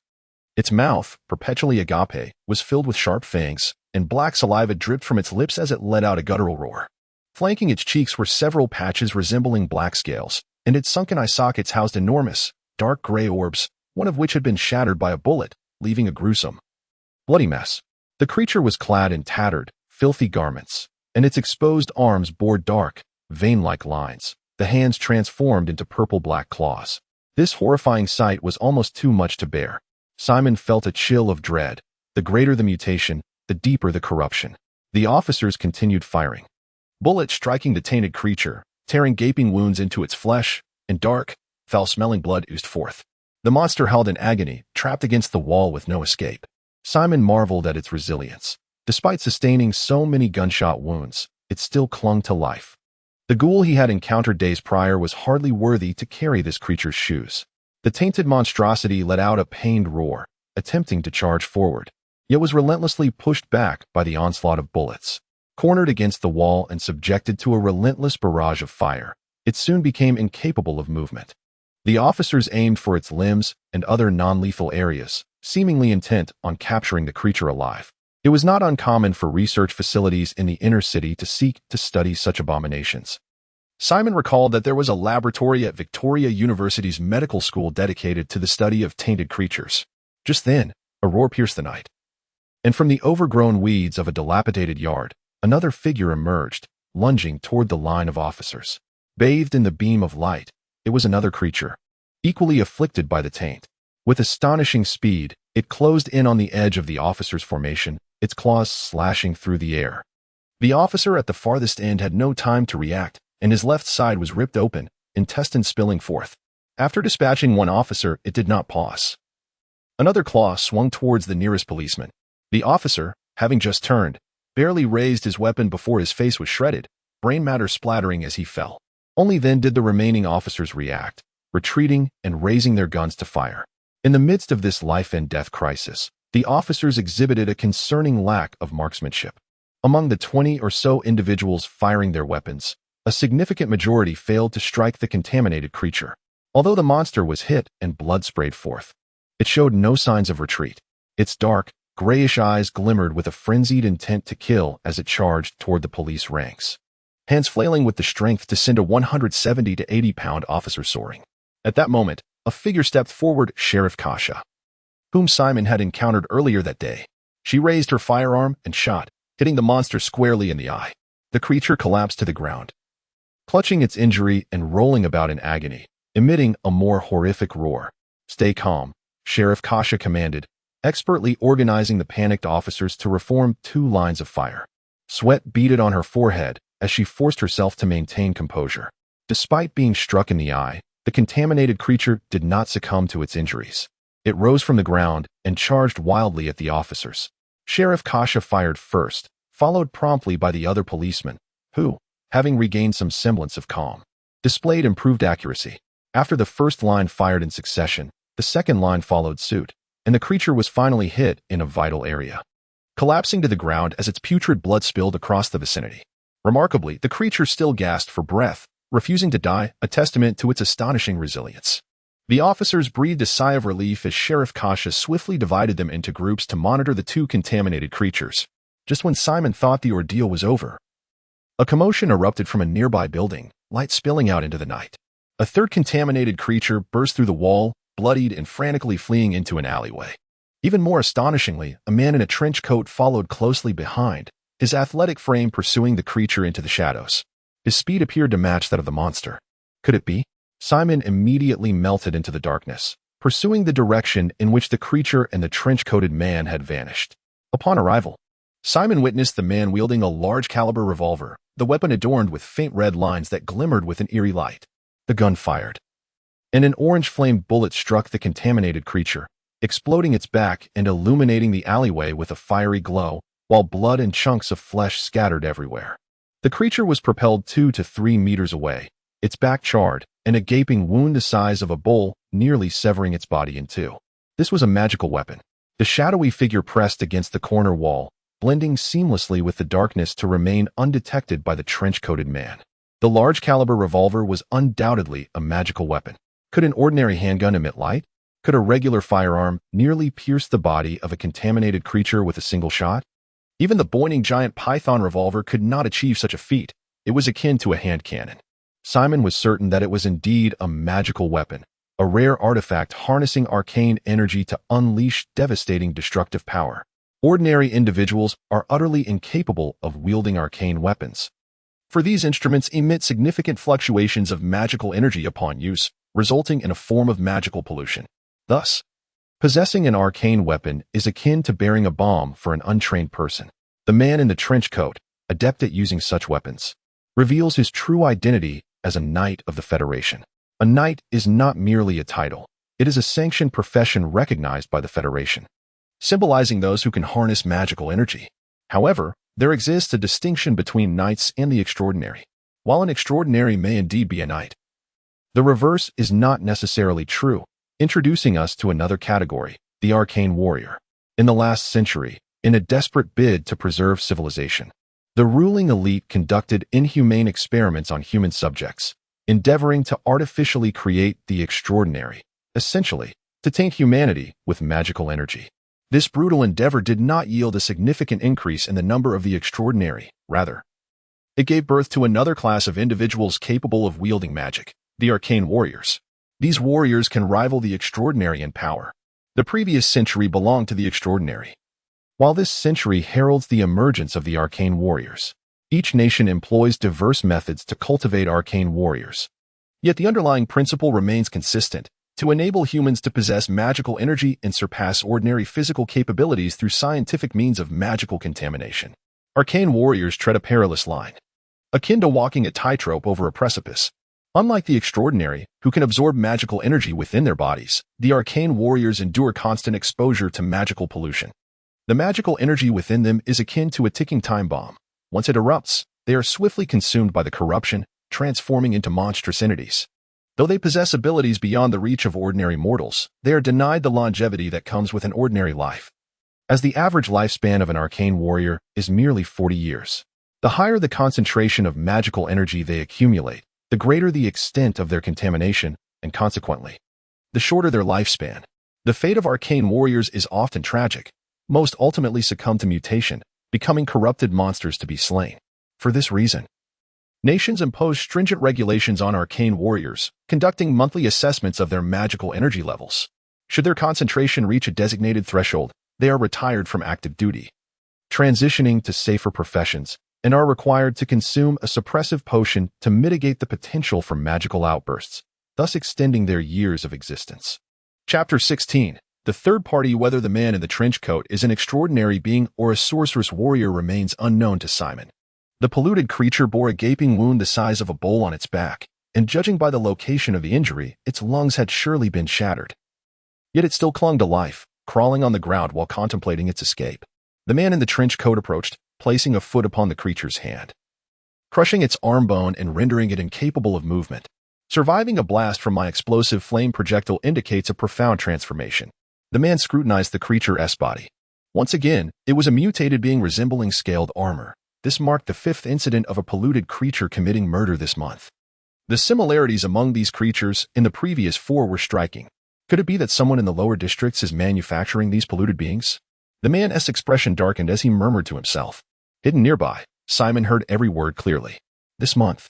Its mouth, perpetually agape, was filled with sharp fangs, and black saliva dripped from its lips as it let out a guttural roar. Flanking its cheeks were several patches resembling black scales, and its sunken eye sockets housed enormous, dark gray orbs, one of which had been shattered by a bullet, leaving a gruesome, bloody mess. The creature was clad in tattered, filthy garments, and its exposed arms bore dark, vein-like lines, the hands transformed into purple-black claws. This horrifying sight was almost too much to bear. Simon felt a chill of dread. The greater the mutation, the deeper the corruption. The officers continued firing, bullets striking the tainted creature, tearing gaping wounds into its flesh, and dark, foul-smelling blood oozed forth. The monster held in agony, trapped against the wall with no escape. Simon marveled at its resilience. Despite sustaining so many gunshot wounds, it still clung to life. The ghoul he had encountered days prior was hardly worthy to carry this creature's shoes. The tainted monstrosity let out a pained roar, attempting to charge forward, yet was relentlessly pushed back by the onslaught of bullets. Cornered against the wall and subjected to a relentless barrage of fire, it soon became incapable of movement. The officers aimed for its limbs and other non-lethal areas, seemingly intent on capturing the creature alive. It was not uncommon for research facilities in the inner city to seek to study such abominations. Simon recalled that there was a laboratory at Victoria University's medical school dedicated to the study of tainted creatures. Just then, a roar pierced the night. And from the overgrown weeds of a dilapidated yard, another figure emerged, lunging toward the line of officers. Bathed in the beam of light, it was another creature, equally afflicted by the taint. With astonishing speed, it closed in on the edge of the officer's formation, its claws slashing through the air. The officer at the farthest end had no time to react, and his left side was ripped open, intestines spilling forth. After dispatching one officer, it did not pause. Another claw swung towards the nearest policeman. The officer, having just turned, barely raised his weapon before his face was shredded, brain matter splattering as he fell. Only then did the remaining officers react, retreating and raising their guns to fire. In the midst of this life-and-death crisis, the officers exhibited a concerning lack of marksmanship. Among the 20 or so individuals firing their weapons, a significant majority failed to strike the contaminated creature. Although the monster was hit and blood sprayed forth, it showed no signs of retreat. Its dark, grayish eyes glimmered with a frenzied intent to kill as it charged toward the police ranks, hands flailing with the strength to send a 170 to 80-pound officer soaring. At that moment, a figure stepped forward, Sheriff Kasha, whom Simon had encountered earlier that day. She raised her firearm and shot, hitting the monster squarely in the eye. The creature collapsed to the ground, clutching its injury and rolling about in agony, emitting a more horrific roar. "Stay calm," Sheriff Kasha commanded, expertly organizing the panicked officers to reform 2 lines of fire. Sweat beaded on her forehead as she forced herself to maintain composure. Despite being struck in the eye, the contaminated creature did not succumb to its injuries. It rose from the ground and charged wildly at the officers. Sheriff Kasha fired first, followed promptly by the other policemen, who, having regained some semblance of calm, displayed improved accuracy. After the first line fired in succession, the second line followed suit, and the creature was finally hit in a vital area, collapsing to the ground as its putrid blood spilled across the vicinity. Remarkably, the creature still gasped for breath, refusing to die, a testament to its astonishing resilience. The officers breathed a sigh of relief as Sheriff Kasha swiftly divided them into groups to monitor the 2 contaminated creatures. Just when Simon thought the ordeal was over, a commotion erupted from a nearby building, light spilling out into the night. A third contaminated creature burst through the wall, bloodied and frantically fleeing into an alleyway. Even more astonishingly, a man in a trench coat followed closely behind, his athletic frame pursuing the creature into the shadows. His speed appeared to match that of the monster. Could it be? Simon immediately melted into the darkness, pursuing the direction in which the creature and the trench-coated man had vanished. Upon arrival, Simon witnessed the man wielding a large-caliber revolver, the weapon adorned with faint red lines that glimmered with an eerie light. The gun fired, and an orange-flamed bullet struck the contaminated creature, exploding its back and illuminating the alleyway with a fiery glow, while blood and chunks of flesh scattered everywhere. The creature was propelled 2 to 3 meters away, its back charred, and a gaping wound the size of a bowl nearly severing its body in 2. This was a magical weapon. The shadowy figure pressed against the corner wall, blending seamlessly with the darkness to remain undetected by the trench-coated man. The large-caliber revolver was undoubtedly a magical weapon. Could an ordinary handgun emit light? Could a regular firearm nearly pierce the body of a contaminated creature with a single shot? Even the boiling giant python revolver could not achieve such a feat. It was akin to a hand cannon. Simon was certain that it was indeed a magical weapon, a rare artifact harnessing arcane energy to unleash devastating destructive power. Ordinary individuals are utterly incapable of wielding arcane weapons, for these instruments emit significant fluctuations of magical energy upon use, resulting in a form of magical pollution. Thus, possessing an arcane weapon is akin to bearing a bomb for an untrained person. The man in the trench coat, adept at using such weapons, reveals his true identity as a Knight of the Federation. A Knight is not merely a title. It is a sanctioned profession recognized by the Federation, symbolizing those who can harness magical energy. However, there exists a distinction between knights and the extraordinary. While an extraordinary may indeed be a knight, the reverse is not necessarily true, introducing us to another category, the arcane warrior. In the last century, in a desperate bid to preserve civilization, the ruling elite conducted inhumane experiments on human subjects, endeavoring to artificially create the extraordinary, essentially, to taint humanity with magical energy. This brutal endeavor did not yield a significant increase in the number of the extraordinary. Rather, it gave birth to another class of individuals capable of wielding magic, the arcane warriors. These warriors can rival the extraordinary in power. The previous century belonged to the extraordinary. While this century heralds the emergence of the arcane warriors, each nation employs diverse methods to cultivate arcane warriors. Yet the underlying principle remains consistent: to enable humans to possess magical energy and surpass ordinary physical capabilities through scientific means of magical contamination. Arcane warriors tread a perilous line, akin to walking a tightrope over a precipice. Unlike the extraordinary, who can absorb magical energy within their bodies, the arcane warriors endure constant exposure to magical pollution. The magical energy within them is akin to a ticking time bomb. Once it erupts, they are swiftly consumed by the corruption, transforming into monstrous entities. Though they possess abilities beyond the reach of ordinary mortals, they are denied the longevity that comes with an ordinary life, as the average lifespan of an arcane warrior is merely 40 years. The higher the concentration of magical energy they accumulate, the greater the extent of their contamination, and consequently, the shorter their lifespan. The fate of arcane warriors is often tragic. Most ultimately succumb to mutation, becoming corrupted monsters to be slain. For this reason, nations impose stringent regulations on arcane warriors, conducting monthly assessments of their magical energy levels. Should their concentration reach a designated threshold, they are retired from active duty, transitioning to safer professions, and are required to consume a suppressive potion to mitigate the potential for magical outbursts, thus extending their years of existence. Chapter 16. The third party, whether the man in the trench coat is an extraordinary being or a sorceress warrior, remains unknown to Simon. The polluted creature bore a gaping wound the size of a bowl on its back, and judging by the location of the injury, its lungs had surely been shattered. Yet it still clung to life, crawling on the ground while contemplating its escape. The man in the trench coat approached, placing a foot upon the creature's hand, crushing its arm bone and rendering it incapable of movement. Surviving a blast from my explosive flame projectile indicates a profound transformation. The man scrutinized the creature's body. Once again, it was a mutated being resembling scaled armor. This marked the fifth incident of a polluted creature committing murder this month. The similarities among these creatures in the previous 4 were striking. Could it be that someone in the lower districts is manufacturing these polluted beings? The man's expression darkened as he murmured to himself. Hidden nearby, Simon heard every word clearly. This month,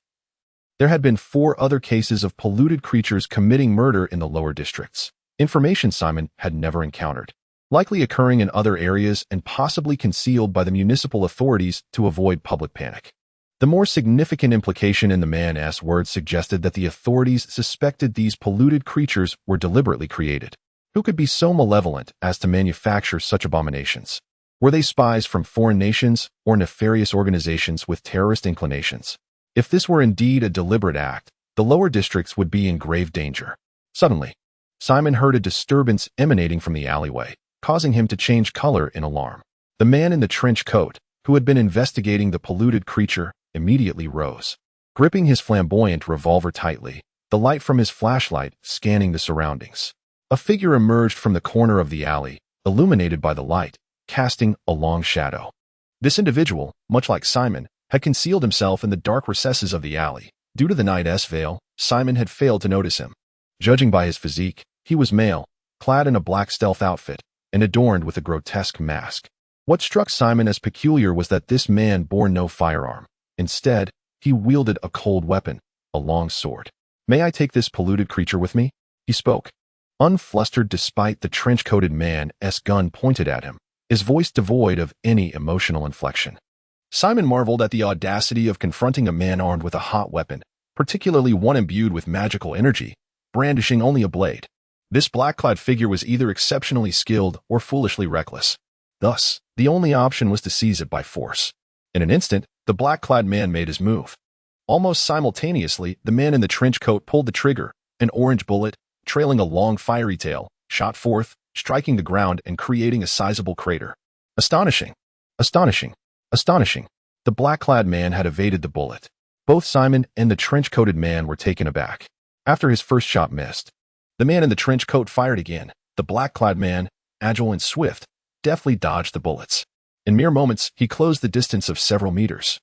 there had been 4 other cases of polluted creatures committing murder in the lower districts. Information Simon had never encountered, likely occurring in other areas and possibly concealed by the municipal authorities to avoid public panic. The more significant implication in the man's words suggested that the authorities suspected these polluted creatures were deliberately created. Who could be so malevolent as to manufacture such abominations? Were they spies from foreign nations or nefarious organizations with terrorist inclinations? If this were indeed a deliberate act, the lower districts would be in grave danger. Suddenly, Simon heard a disturbance emanating from the alleyway, causing him to change color in alarm. The man in the trench coat, who had been investigating the polluted creature, immediately rose, gripping his flamboyant revolver tightly, the light from his flashlight scanning the surroundings. A figure emerged from the corner of the alley, illuminated by the light, casting a long shadow. This individual, much like Simon, had concealed himself in the dark recesses of the alley. Due to the night's veil, Simon had failed to notice him. Judging by his physique, he was male, clad in a black stealth outfit, and adorned with a grotesque mask. What struck Simon as peculiar was that this man bore no firearm. Instead, he wielded a cold weapon, a long sword. "May I take this polluted creature with me?" he spoke, unflustered despite the trench-coated man's gun pointed at him, his voice devoid of any emotional inflection. Simon marveled at the audacity of confronting a man armed with a hot weapon, particularly one imbued with magical energy, brandishing only a blade. This black-clad figure was either exceptionally skilled or foolishly reckless. Thus, the only option was to seize it by force. In an instant, the black-clad man made his move. Almost simultaneously, the man in the trench coat pulled the trigger. An orange bullet, trailing a long fiery tail, shot forth, striking the ground and creating a sizable crater. Astonishing! Astonishing! Astonishing! The black-clad man had evaded the bullet. Both Simon and the trench-coated man were taken aback. After his first shot missed, the man in the trench coat fired again. The black-clad man, agile and swift, deftly dodged the bullets. In mere moments, he closed the distance of several meters.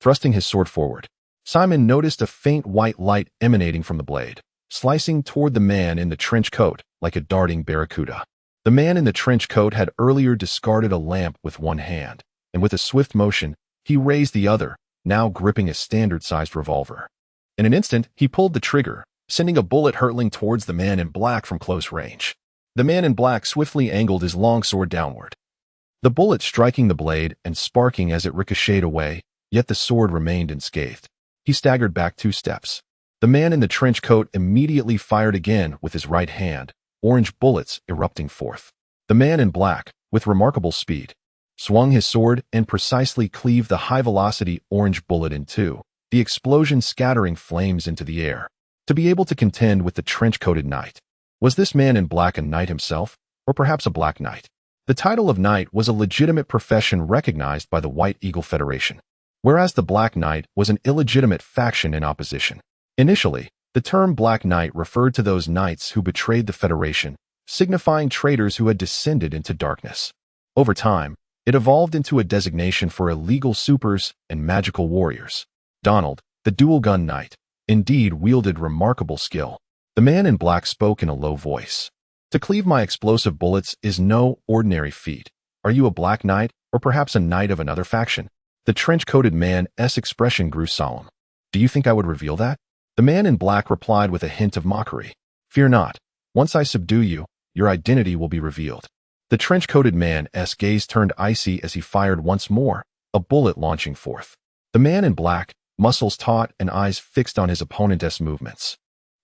Thrusting his sword forward, Simon noticed a faint white light emanating from the blade, slicing toward the man in the trench coat like a darting barracuda. The man in the trench coat had earlier discarded a lamp with one hand, and with a swift motion, he raised the other, now gripping a standard-sized revolver. In an instant, he pulled the trigger, sending a bullet hurtling towards the man in black from close range. The man in black swiftly angled his long sword downward, the bullet striking the blade and sparking as it ricocheted away, yet the sword remained unscathed. He staggered back 2 steps. The man in the trench coat immediately fired again with his right hand, orange bullets erupting forth. The man in black, with remarkable speed, swung his sword and precisely cleaved the high-velocity orange bullet in 2, the explosion scattering flames into the air. To be able to contend with the trench-coated knight. Was this man in black a knight himself, or perhaps a black knight? The title of knight was a legitimate profession recognized by the White Eagle Federation, whereas the Black Knight was an illegitimate faction in opposition. Initially, the term Black Knight referred to those knights who betrayed the Federation, signifying traitors who had descended into darkness. Over time, it evolved into a designation for illegal supers and magical warriors. Donald, the dual-gun knight, indeed wielded remarkable skill. The man in black spoke in a low voice. To cleave my explosive bullets is no ordinary feat. Are you a Black Knight, or perhaps a knight of another faction? The trench-coated man's expression grew solemn. Do you think I would reveal that? The man in black replied with a hint of mockery. Fear not. Once I subdue you, your identity will be revealed. The trench-coated man's gaze turned icy as he fired once more, a bullet launching forth. The man in black, muscles taut and eyes fixed on his opponent's movements,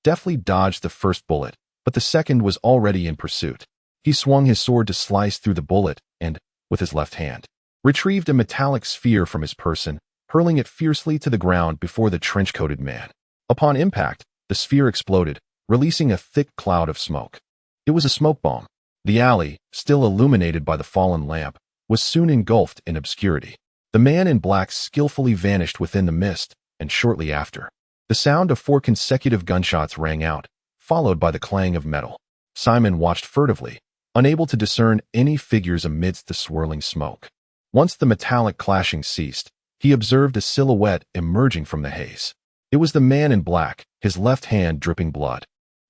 deftly dodged the first bullet, but the second was already in pursuit. He swung his sword to slice through the bullet and, with his left hand, retrieved a metallic sphere from his person, hurling it fiercely to the ground before the trench-coated man. Upon impact, the sphere exploded, releasing a thick cloud of smoke. It was a smoke bomb. The alley, still illuminated by the fallen lamp, was soon engulfed in obscurity. The man in black skillfully vanished within the mist, and shortly after, the sound of 4 consecutive gunshots rang out, followed by the clang of metal. Simon watched furtively, unable to discern any figures amidst the swirling smoke. Once the metallic clashing ceased, he observed a silhouette emerging from the haze. It was the man in black, his left hand dripping blood,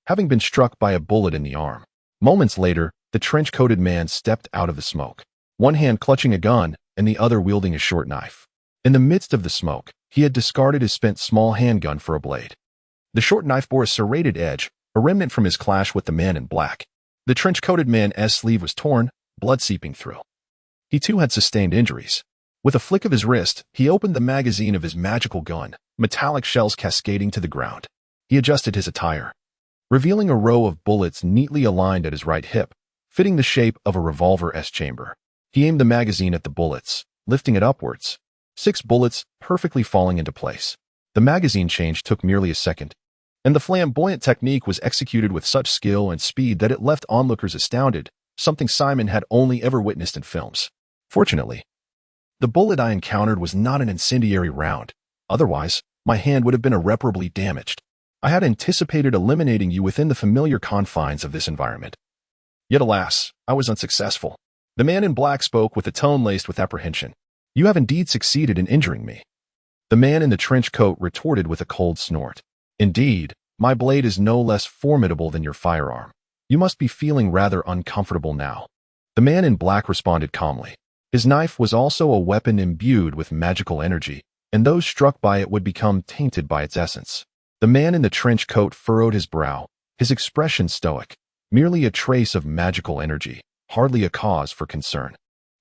having been struck by a bullet in the arm. Moments later, the trench-coated man stepped out of the smoke, one hand clutching a gun and the other wielding a short knife. In the midst of the smoke, he had discarded his spent small handgun for a blade. The short knife bore a serrated edge, a remnant from his clash with the man in black. The trench-coated man's sleeve was torn, blood seeping through. He too had sustained injuries. With a flick of his wrist, he opened the magazine of his magical gun, metallic shells cascading to the ground. He adjusted his attire, revealing a row of bullets neatly aligned at his right hip, fitting the shape of a revolver's chamber. He aimed the magazine at the bullets, lifting it upwards. 6 bullets perfectly falling into place. The magazine change took merely a second, and the flamboyant technique was executed with such skill and speed that it left onlookers astounded, something Simon had only ever witnessed in films. Fortunately, the bullet I encountered was not an incendiary round. Otherwise, my hand would have been irreparably damaged. I had anticipated eliminating you within the familiar confines of this environment. Yet alas, I was unsuccessful. The man in black spoke with a tone laced with apprehension. You have indeed succeeded in injuring me. The man in the trench coat retorted with a cold snort. Indeed, my blade is no less formidable than your firearm. You must be feeling rather uncomfortable now. The man in black responded calmly. His knife was also a weapon imbued with magical energy, and those struck by it would become tainted by its essence. The man in the trench coat furrowed his brow, his expression stoic, merely a trace of magical energy, hardly a cause for concern.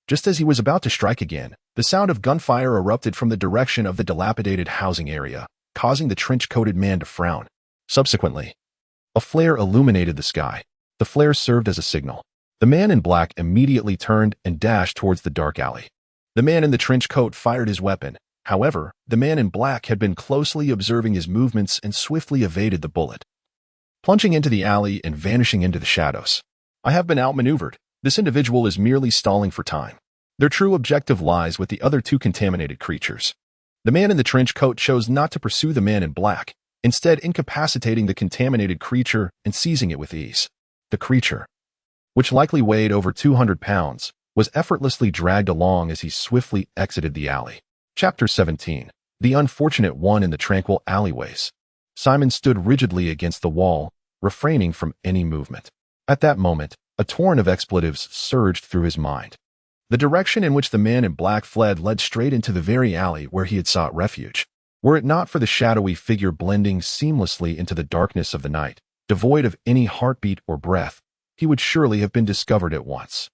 Just as he was about to strike again, the sound of gunfire erupted from the direction of the dilapidated housing area, causing the trench-coated man to frown. Subsequently, a flare illuminated the sky. The flare served as a signal. The man in black immediately turned and dashed towards the dark alley. The man in the trench coat fired his weapon. However, the man in black had been closely observing his movements and swiftly evaded the bullet, plunging into the alley and vanishing into the shadows. I have been outmaneuvered. This individual is merely stalling for time. Their true objective lies with the other 2 contaminated creatures. The man in the trench coat chose not to pursue the man in black, instead incapacitating the contaminated creature and seizing it with ease. The creature, which likely weighed over 200 pounds, was effortlessly dragged along as he swiftly exited the alley. Chapter 17. The Unfortunate One in the Tranquil Alleyways. Simon stood rigidly against the wall, refraining from any movement. At that moment, a torrent of expletives surged through his mind. The direction in which the man in black fled led straight into the very alley where he had sought refuge. Were it not for the shadowy figure blending seamlessly into the darkness of the night, devoid of any heartbeat or breath, he would surely have been discovered at once.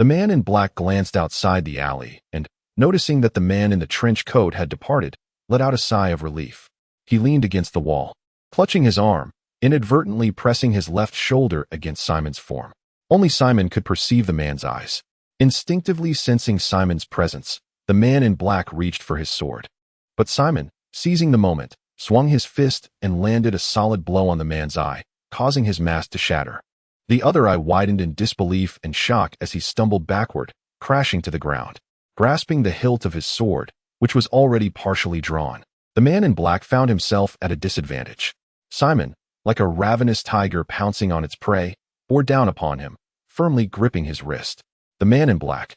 The man in black glanced outside the alley and, noticing that the man in the trench coat had departed, let out a sigh of relief. He leaned against the wall, clutching his arm, inadvertently pressing his left shoulder against Simon's form. Only Simon could perceive the man's eyes. Instinctively sensing Simon's presence, the man in black reached for his sword. But Simon, seizing the moment, swung his fist and landed a solid blow on the man's eye, causing his mask to shatter. The other eye widened in disbelief and shock as he stumbled backward, crashing to the ground. Grasping the hilt of his sword, which was already partially drawn, the man in black found himself at a disadvantage. Simon, like a ravenous tiger pouncing on its prey, bore down upon him, firmly gripping his wrist. The man in black,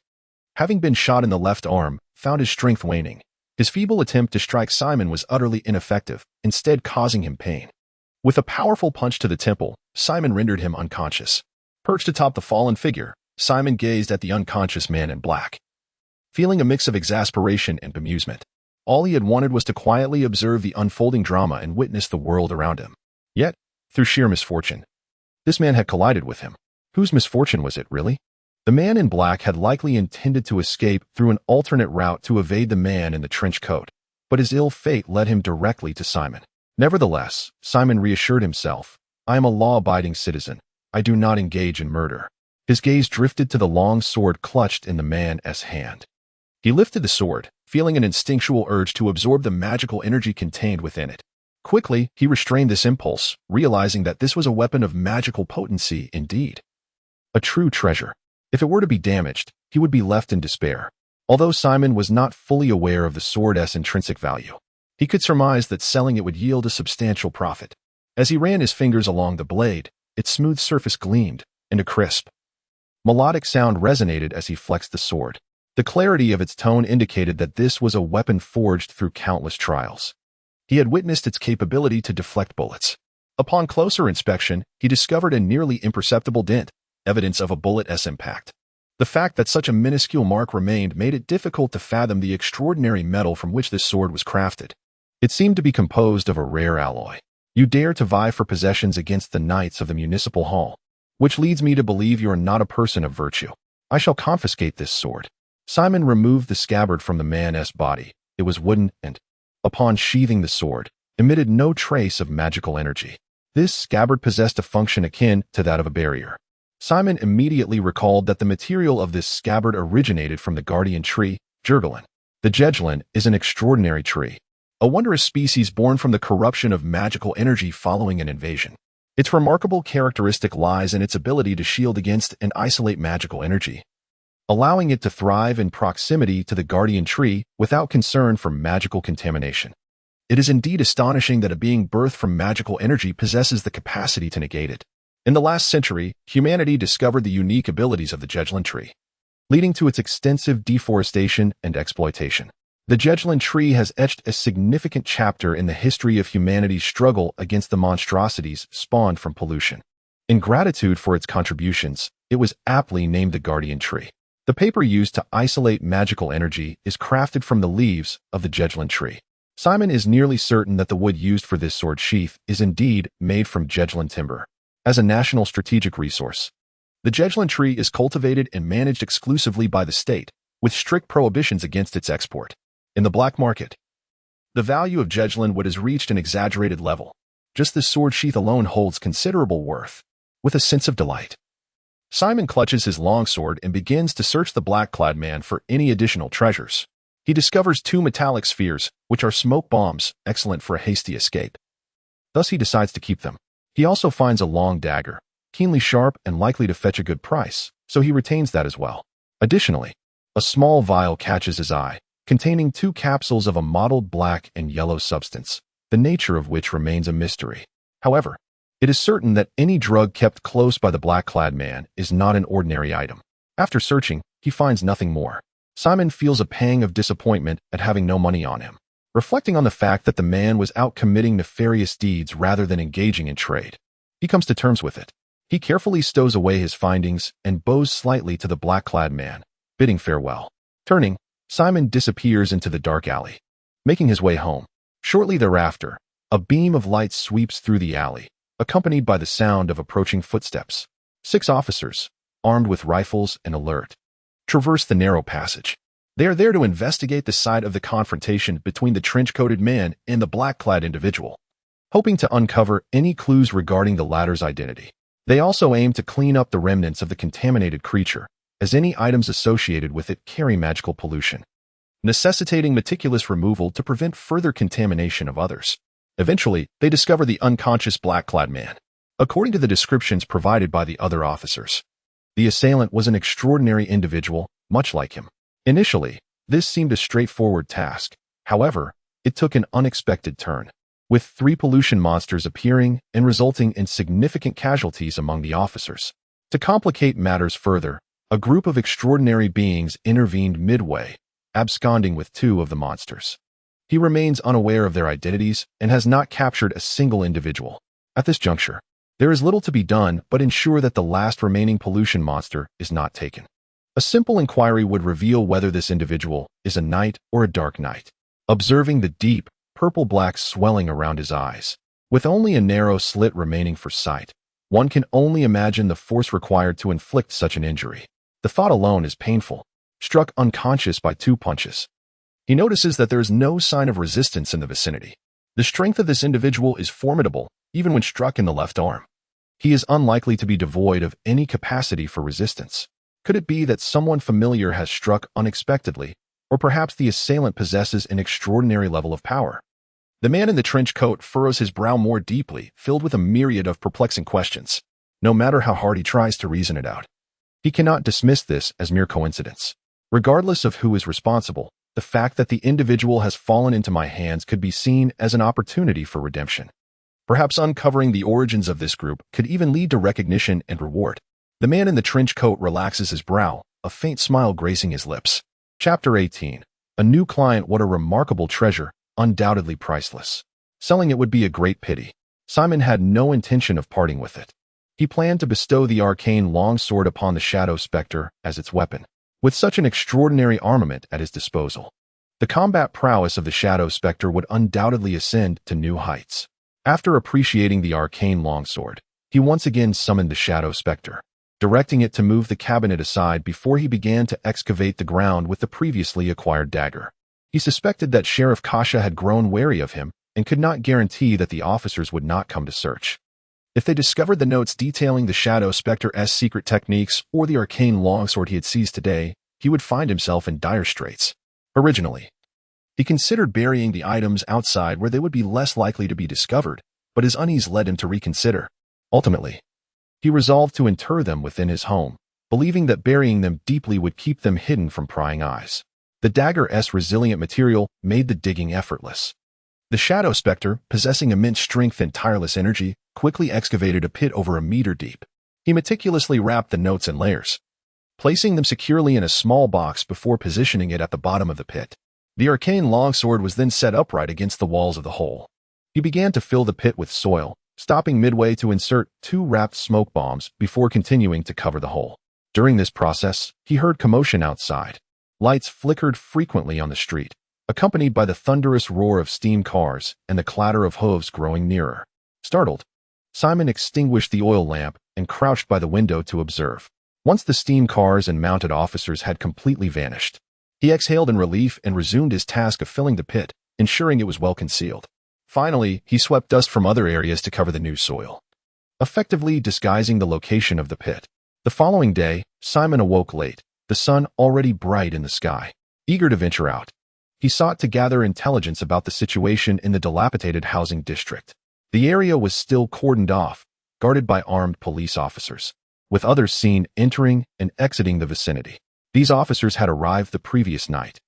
having been shot in the left arm, found his strength waning. His feeble attempt to strike Simon was utterly ineffective, instead causing him pain. With a powerful punch to the temple, Simon rendered him unconscious. Perched atop the fallen figure, Simon gazed at the unconscious man in black, feeling a mix of exasperation and bemusement. All he had wanted was to quietly observe the unfolding drama and witness the world around him. Yet, through sheer misfortune, this man had collided with him. Whose misfortune was it, really? The man in black had likely intended to escape through an alternate route to evade the man in the trench coat, but his ill fate led him directly to Simon. Nevertheless, Simon reassured himself, "I am a law-abiding citizen. I do not engage in murder." His gaze drifted to the long sword clutched in the man's hand. He lifted the sword, feeling an instinctual urge to absorb the magical energy contained within it. Quickly, he restrained this impulse, realizing that this was a weapon of magical potency indeed. A true treasure. If it were to be damaged, he would be left in despair. Although Simon was not fully aware of the sword's intrinsic value, he could surmise that selling it would yield a substantial profit. As he ran his fingers along the blade, its smooth surface gleamed, and a crisp, melodic sound resonated as he flexed the sword. The clarity of its tone indicated that this was a weapon forged through countless trials. He had witnessed its capability to deflect bullets. Upon closer inspection, he discovered a nearly imperceptible dent, evidence of a bullet's impact. The fact that such a minuscule mark remained made it difficult to fathom the extraordinary metal from which this sword was crafted. It seemed to be composed of a rare alloy. "You dare to vie for possessions against the knights of the municipal hall, which leads me to believe you are not a person of virtue. I shall confiscate this sword." Simon removed the scabbard from the man's body. It was wooden and, upon sheathing the sword, emitted no trace of magical energy. This scabbard possessed a function akin to that of a barrier. Simon immediately recalled that the material of this scabbard originated from the guardian tree, Jergelin. The Jergelin is an extraordinary tree, a wondrous species born from the corruption of magical energy following an invasion. Its remarkable characteristic lies in its ability to shield against and isolate magical energy, allowing it to thrive in proximity to the guardian tree without concern for magical contamination. It is indeed astonishing that a being birthed from magical energy possesses the capacity to negate it. In the last century, humanity discovered the unique abilities of the Jergelin tree, leading to its extensive deforestation and exploitation. The Jergelin tree has etched a significant chapter in the history of humanity's struggle against the monstrosities spawned from pollution. In gratitude for its contributions, it was aptly named the guardian tree. The paper used to isolate magical energy is crafted from the leaves of the Jergelin tree. Simon is nearly certain that the wood used for this sword sheath is indeed made from Jergelin timber. As a national strategic resource, the Jergelin tree is cultivated and managed exclusively by the state, with strict prohibitions against its export. In the black market, the value of Jergelin wood has reached an exaggerated level. Just this sword sheath alone holds considerable worth. With a sense of delight, Simon clutches his longsword and begins to search the black-clad man for any additional treasures. He discovers 2 metallic spheres, which are smoke bombs, excellent for a hasty escape. Thus he decides to keep them. He also finds a long dagger, keenly sharp and likely to fetch a good price, so he retains that as well. Additionally, a small vial catches his eye, containing 2 capsules of a mottled black and yellow substance, the nature of which remains a mystery. However, it is certain that any drug kept close by the black-clad man is not an ordinary item. After searching, he finds nothing more. Simon feels a pang of disappointment at having no money on him. Reflecting on the fact that the man was out committing nefarious deeds rather than engaging in trade, he comes to terms with it. He carefully stows away his findings and bows slightly to the black-clad man, bidding farewell. Turning, Simon disappears into the dark alley, making his way home. Shortly thereafter, a beam of light sweeps through the alley, accompanied by the sound of approaching footsteps. 6 officers, armed with rifles and alert, traverse the narrow passage. They are there to investigate the site of the confrontation between the trench-coated man and the black-clad individual, hoping to uncover any clues regarding the latter's identity. They also aim to clean up the remnants of the contaminated creature, as any items associated with it carry magical pollution, necessitating meticulous removal to prevent further contamination of others. Eventually, they discover the unconscious black-clad man. According to the descriptions provided by the other officers, the assailant was an extraordinary individual, much like him. Initially, this seemed a straightforward task. However, it took an unexpected turn, with 3 pollution monsters appearing and resulting in significant casualties among the officers. To complicate matters further, a group of extraordinary beings intervened midway, absconding with 2 of the monsters. He remains unaware of their identities and has not captured a single individual. At this juncture, there is little to be done but ensure that the last remaining pollution monster is not taken. A simple inquiry would reveal whether this individual is a knight or a dark knight. Observing the deep, purple-black swelling around his eyes, with only a narrow slit remaining for sight, one can only imagine the force required to inflict such an injury. The thought alone is painful. Struck unconscious by 2 punches, he notices that there is no sign of resistance in the vicinity. The strength of this individual is formidable, even when struck in the left arm. He is unlikely to be devoid of any capacity for resistance. Could it be that someone familiar has struck unexpectedly, or perhaps the assailant possesses an extraordinary level of power? The man in the trench coat furrows his brow more deeply, filled with a myriad of perplexing questions, no matter how hard he tries to reason it out. He cannot dismiss this as mere coincidence. Regardless of who is responsible, the fact that the individual has fallen into my hands could be seen as an opportunity for redemption. Perhaps uncovering the origins of this group could even lead to recognition and reward. The man in the trench coat relaxes his brow, a faint smile gracing his lips. Chapter 18. A new client. What a remarkable treasure, undoubtedly priceless. Selling it would be a great pity. Simon had no intention of parting with it. He planned to bestow the arcane longsword upon the Shadow Spectre as its weapon. With such an extraordinary armament at his disposal, the combat prowess of the Shadow Spectre would undoubtedly ascend to new heights. After appreciating the arcane longsword, he once again summoned the Shadow Spectre, directing it to move the cabinet aside before he began to excavate the ground with the previously acquired dagger. He suspected that Sheriff Kasha had grown wary of him and could not guarantee that the officers would not come to search. If they discovered the notes detailing the Shadow Spectre's secret techniques or the arcane longsword he had seized today, he would find himself in dire straits. Originally, he considered burying the items outside where they would be less likely to be discovered, but his unease led him to reconsider. Ultimately, he resolved to inter them within his home, believing that burying them deeply would keep them hidden from prying eyes. The dagger's resilient material made the digging effortless. The Shadow Spectre, possessing immense strength and tireless energy, quickly excavated a pit over a meter deep. He meticulously wrapped the notes in layers, placing them securely in a small box before positioning it at the bottom of the pit. The arcane longsword was then set upright against the walls of the hole. He began to fill the pit with soil, stopping midway to insert 2 wrapped smoke bombs before continuing to cover the hole. During this process, he heard commotion outside. Lights flickered frequently on the street, accompanied by the thunderous roar of steam cars and the clatter of hooves growing nearer. Startled, Simon extinguished the oil lamp and crouched by the window to observe. Once the steam cars and mounted officers had completely vanished, he exhaled in relief and resumed his task of filling the pit, ensuring it was well concealed. Finally, he swept dust from other areas to cover the new soil, effectively disguising the location of the pit. The following day, Simon awoke late, the sun already bright in the sky. Eager to venture out, he sought to gather intelligence about the situation in the dilapidated housing district. The area was still cordoned off, guarded by armed police officers, with others seen entering and exiting the vicinity. These officers had arrived the previous night,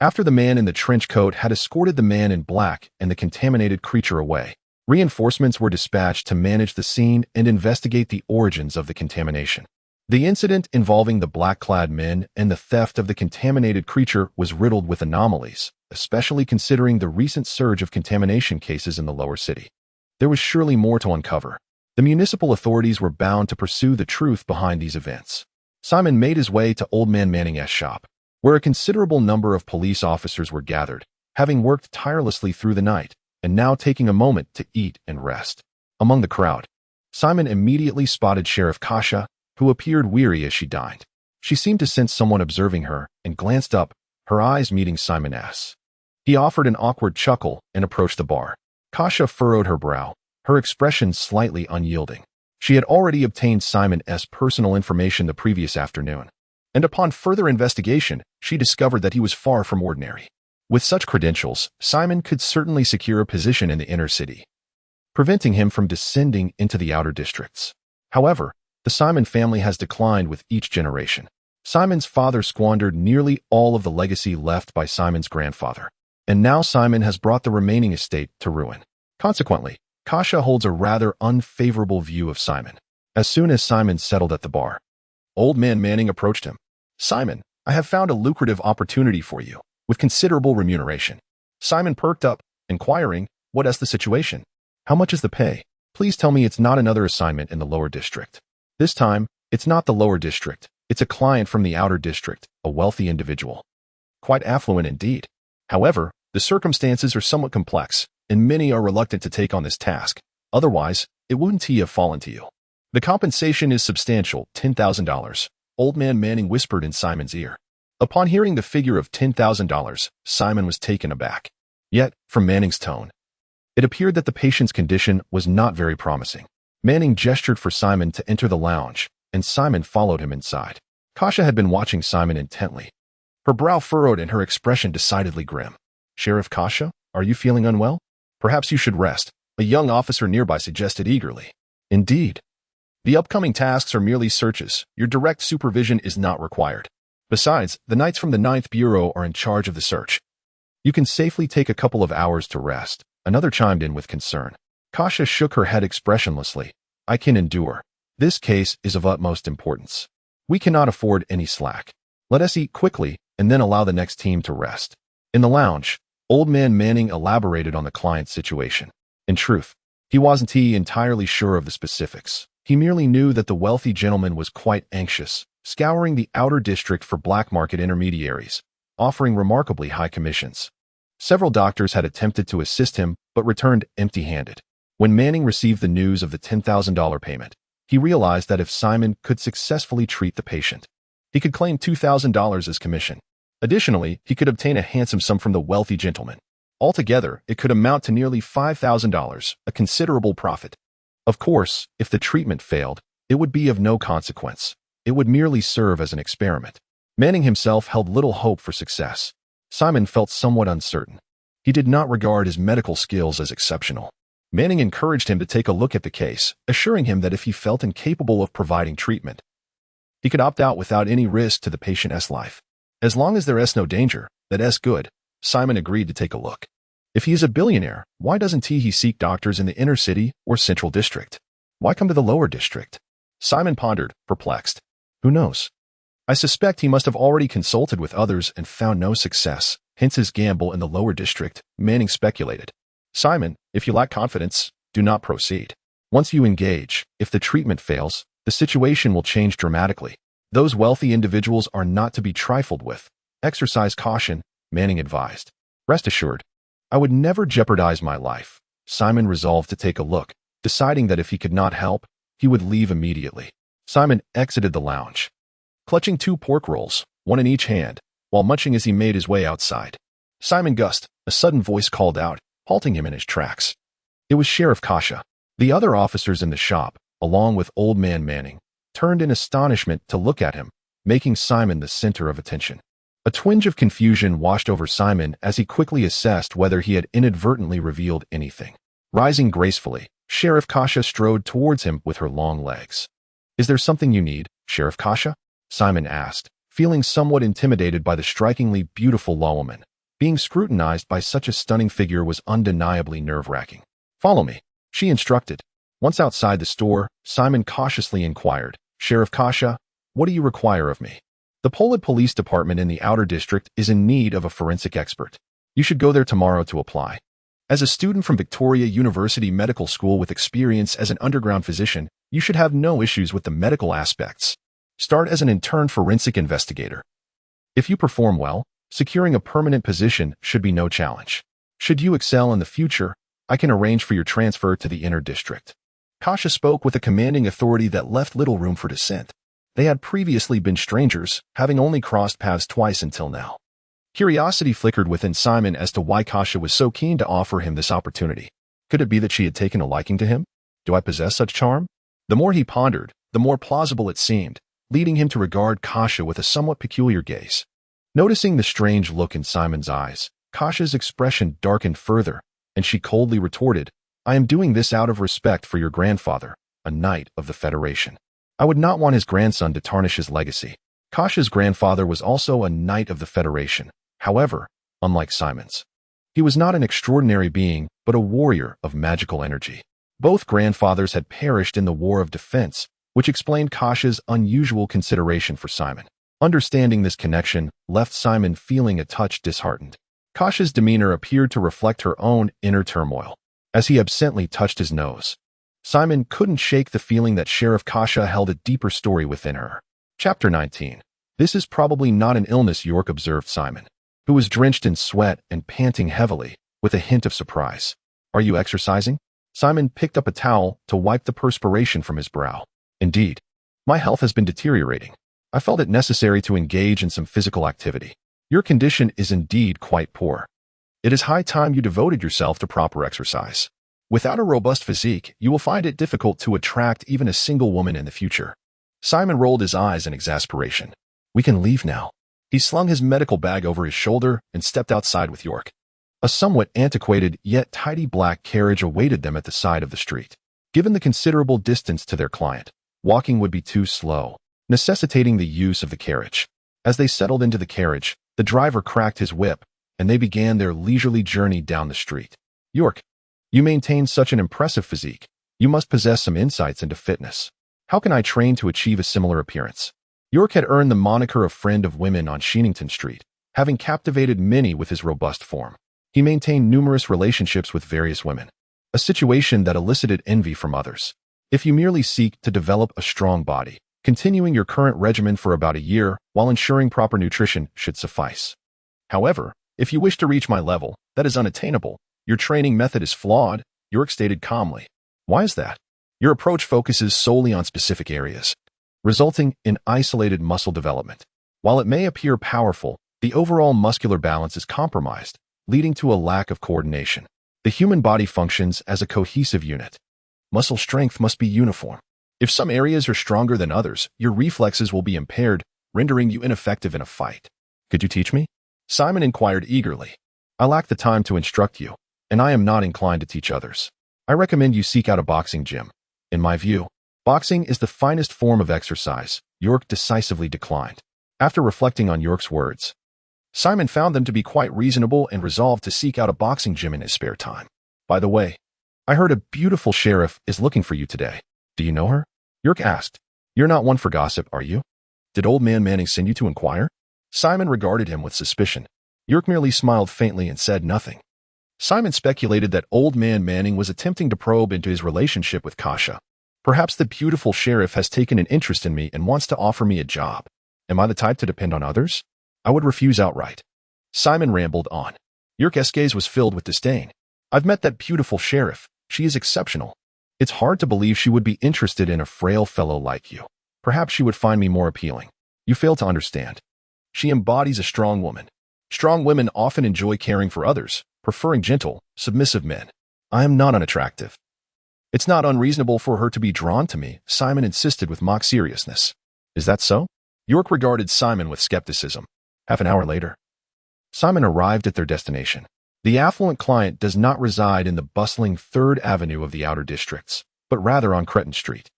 after the man in the trench coat had escorted the man in black and the contaminated creature away. Reinforcements were dispatched to manage the scene and investigate the origins of the contamination. The incident involving the black-clad men and the theft of the contaminated creature was riddled with anomalies, especially considering the recent surge of contamination cases in the lower city. There was surely more to uncover. The municipal authorities were bound to pursue the truth behind these events. Simon made his way to Old Man Manning's shop, where a considerable number of police officers were gathered, having worked tirelessly through the night, and now taking a moment to eat and rest. Among the crowd, Simon immediately spotted Sheriff Kasha, who appeared weary as she dined. She seemed to sense someone observing her and glanced up, her eyes meeting Simon S. He offered an awkward chuckle and approached the bar. Kasia furrowed her brow, her expression slightly unyielding. She had already obtained Simon S. personal information the previous afternoon, and upon further investigation, she discovered that he was far from ordinary. With such credentials, Simon could certainly secure a position in the inner city, preventing him from descending into the outer districts. However, the Simon family has declined with each generation. Simon's father squandered nearly all of the legacy left by Simon's grandfather, and now Simon has brought the remaining estate to ruin. Consequently, Kasia holds a rather unfavorable view of Simon. As soon as Simon settled at the bar, Old Man Manning approached him. "Simon, I have found a lucrative opportunity for you, with considerable remuneration." Simon perked up, inquiring, "What is the situation? How much is the pay? Please tell me it's not another assignment in the lower district." This time, it's not the lower district. It's a client from the outer district, a wealthy individual. Quite affluent indeed. However, the circumstances are somewhat complex, and many are reluctant to take on this task. Otherwise, it wouldn't have fallen to you. The compensation is substantial, $10,000, Old Man Manning whispered in Simon's ear. Upon hearing the figure of $10,000, Simon was taken aback. Yet, from Manning's tone, it appeared that the patient's condition was not very promising. Manning gestured for Simon to enter the lounge, and Simon followed him inside. Kasia had been watching Simon intently. Her brow furrowed and her expression decidedly grim. "Sheriff Kasia, are you feeling unwell? Perhaps you should rest," a young officer nearby suggested eagerly. "Indeed. The upcoming tasks are merely searches. Your direct supervision is not required. Besides, the knights from the 9th Bureau are in charge of the search. You can safely take a couple of hours to rest," another chimed in with concern. Kasia shook her head expressionlessly. "I can endure. This case is of utmost importance. We cannot afford any slack. Let us eat quickly and then allow the next team to rest." In the lounge, Old Man Manning elaborated on the client's situation. In truth, he wasn't entirely sure of the specifics. He merely knew that the wealthy gentleman was quite anxious, scouring the outer district for black market intermediaries, offering remarkably high commissions. Several doctors had attempted to assist him but returned empty-handed. When Manning received the news of the $10,000 payment, he realized that if Simon could successfully treat the patient, he could claim $2,000 as commission. Additionally, he could obtain a handsome sum from the wealthy gentleman. Altogether, it could amount to nearly $5,000, a considerable profit. Of course, if the treatment failed, it would be of no consequence. It would merely serve as an experiment. Manning himself held little hope for success. Simon felt somewhat uncertain. He did not regard his medical skills as exceptional. Manning encouraged him to take a look at the case, assuring him that if he felt incapable of providing treatment, he could opt out without any risk to the patient's life. As long as there is no danger, that is good, Simon agreed to take a look. If he is a billionaire, why doesn't he seek doctors in the inner city or central district? Why come to the lower district? Simon pondered, perplexed. Who knows? I suspect he must have already consulted with others and found no success, hence his gamble in the lower district, Manning speculated. Simon, if you lack confidence, do not proceed. Once you engage, if the treatment fails, the situation will change dramatically. Those wealthy individuals are not to be trifled with. Exercise caution, Manning advised. Rest assured, I would never jeopardize my life. Simon resolved to take a look, deciding that if he could not help, he would leave immediately. Simon exited the lounge, clutching 2 pork rolls, one in each hand, while munching as he made his way outside. "Simon Gust," a sudden voice called out, halting him in his tracks. It was Sheriff Kasia. The other officers in the shop, along with Old Man Manning, turned in astonishment to look at him, making Simon the center of attention. A twinge of confusion washed over Simon as he quickly assessed whether he had inadvertently revealed anything. Rising gracefully, Sheriff Kasia strode towards him with her long legs. "Is there something you need, Sheriff Kasia?" Simon asked, feeling somewhat intimidated by the strikingly beautiful lawwoman. Being scrutinized by such a stunning figure was undeniably nerve-wracking. "Follow me," she instructed. Once outside the store, Simon cautiously inquired, "Sheriff Kasia, what do you require of me?" "The Polid Police Department in the outer district is in need of a forensic expert. You should go there tomorrow to apply. As a student from Victoria University Medical School with experience as an underground physician, you should have no issues with the medical aspects. Start as an intern forensic investigator. If you perform well, securing a permanent position should be no challenge. Should you excel in the future, I can arrange for your transfer to the inner district." Kasia spoke with a commanding authority that left little room for dissent. They had previously been strangers, having only crossed paths twice until now. Curiosity flickered within Simon as to why Kasia was so keen to offer him this opportunity. Could it be that she had taken a liking to him? Do I possess such charm? The more he pondered, the more plausible it seemed, leading him to regard Kasia with a somewhat peculiar gaze. Noticing the strange look in Simon's eyes, Kasia's expression darkened further, and she coldly retorted, "I am doing this out of respect for your grandfather, a knight of the Federation. I would not want his grandson to tarnish his legacy." Kasia's grandfather was also a knight of the Federation. However, unlike Simon's, he was not an extraordinary being, but a warrior of magical energy. Both grandfathers had perished in the War of Defense, which explained Kasia's unusual consideration for Simon. Understanding this connection left Simon feeling a touch disheartened. Kasia's demeanor appeared to reflect her own inner turmoil. As he absently touched his nose, Simon couldn't shake the feeling that Sheriff Kasia held a deeper story within her. Chapter 19. This is probably not an illness, York observed Simon, who was drenched in sweat and panting heavily, with a hint of surprise. "Are you exercising?" Simon picked up a towel to wipe the perspiration from his brow. "Indeed. My health has been deteriorating. I felt it necessary to engage in some physical activity. Your condition is indeed quite poor. It is high time you devoted yourself to proper exercise. Without a robust physique, you will find it difficult to attract even a single woman in the future." Simon rolled his eyes in exasperation. "We can leave now." He slung his medical bag over his shoulder and stepped outside with York. A somewhat antiquated yet tidy black carriage awaited them at the side of the street. Given the considerable distance to their client, walking would be too slow, necessitating the use of the carriage. As they settled into the carriage, the driver cracked his whip, and they began their leisurely journey down the street. "York, you maintain such an impressive physique. You must possess some insights into fitness. How can I train to achieve a similar appearance?" York had earned the moniker of friend of women on Sheenington Street, having captivated many with his robust form. He maintained numerous relationships with various women, a situation that elicited envy from others. If you merely seek to develop a strong body, continuing your current regimen for about a year while ensuring proper nutrition should suffice. However, if you wish to reach my level, that is unattainable. Your training method is flawed, York stated calmly. "Why is that?" "Your approach focuses solely on specific areas, resulting in isolated muscle development. While it may appear powerful, the overall muscular balance is compromised, leading to a lack of coordination. The human body functions as a cohesive unit. Muscle strength must be uniform. If some areas are stronger than others, your reflexes will be impaired, rendering you ineffective in a fight." "Could you teach me?" Simon inquired eagerly. "I lack the time to instruct you, and I am not inclined to teach others. I recommend you seek out a boxing gym. In my view, boxing is the finest form of exercise," York decisively declined. After reflecting on York's words, Simon found them to be quite reasonable and resolved to seek out a boxing gym in his spare time. "By the way, I heard a beautiful sheriff is looking for you today. Do you know her?" York asked. "You're not one for gossip, are you? Did old man Manning send you to inquire?" Simon regarded him with suspicion. York merely smiled faintly and said nothing. Simon speculated that old man Manning was attempting to probe into his relationship with Kasia. "Perhaps the beautiful sheriff has taken an interest in me and wants to offer me a job. Am I the type to depend on others? I would refuse outright." Simon rambled on. York's gaze was filled with disdain. "I've met that beautiful sheriff. She is exceptional. It's hard to believe she would be interested in a frail fellow like you. Perhaps she would find me more appealing. You fail to understand. She embodies a strong woman. Strong women often enjoy caring for others, preferring gentle, submissive men. I am not unattractive. It's not unreasonable for her to be drawn to me," Simon insisted with mock seriousness. "Is that so?" York regarded Simon with skepticism. Half an hour later, Simon arrived at their destination. The affluent client does not reside in the bustling 3rd Avenue of the outer districts, but rather on Creton Street,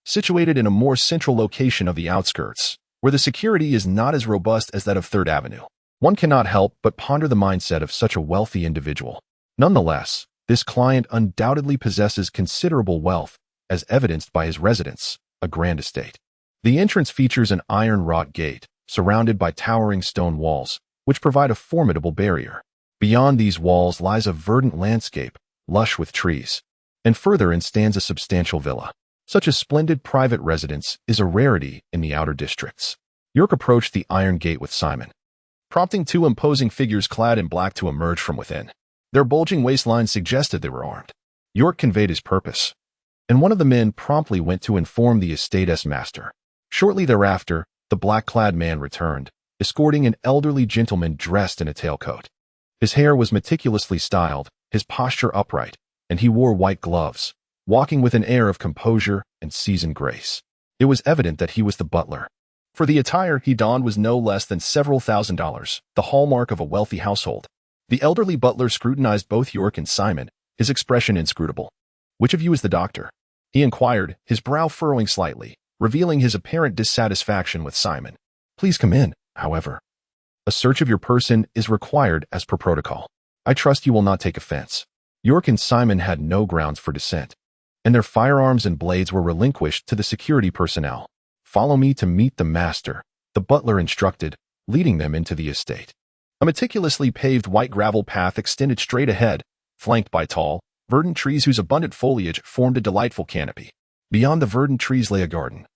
situated in a more central location of the outskirts, where the security is not as robust as that of 3rd Avenue. One cannot help but ponder the mindset of such a wealthy individual. Nonetheless, this client undoubtedly possesses considerable wealth, as evidenced by his residence, a grand estate. The entrance features an iron-wrought gate, surrounded by towering stone walls, which provide a formidable barrier. Beyond these walls lies a verdant landscape, lush with trees, and further in stands a substantial villa. Such a splendid private residence is a rarity in the outer districts. York approached the iron gate with Simon, prompting 2 imposing figures clad in black to emerge from within. Their bulging waistlines suggested they were armed. York conveyed his purpose, and one of the men promptly went to inform the estate's master. Shortly thereafter, the black-clad man returned, escorting an elderly gentleman dressed in a tailcoat. His hair was meticulously styled, his posture upright, and he wore white gloves, walking with an air of composure and seasoned grace. It was evident that he was the butler. For the attire he donned was no less than several $1,000s, the hallmark of a wealthy household. The elderly butler scrutinized both York and Simon, his expression inscrutable. "Which of you is the doctor?" he inquired, his brow furrowing slightly, revealing his apparent dissatisfaction with Simon. "Please come in, however. A search of your person is required as per protocol. I trust you will not take offense." York and Simon had no grounds for dissent, and their firearms and blades were relinquished to the security personnel. "Follow me to meet the master," the butler instructed, leading them into the estate. A meticulously paved white gravel path extended straight ahead, flanked by tall, verdant trees whose abundant foliage formed a delightful canopy. Beyond the verdant trees lay a garden,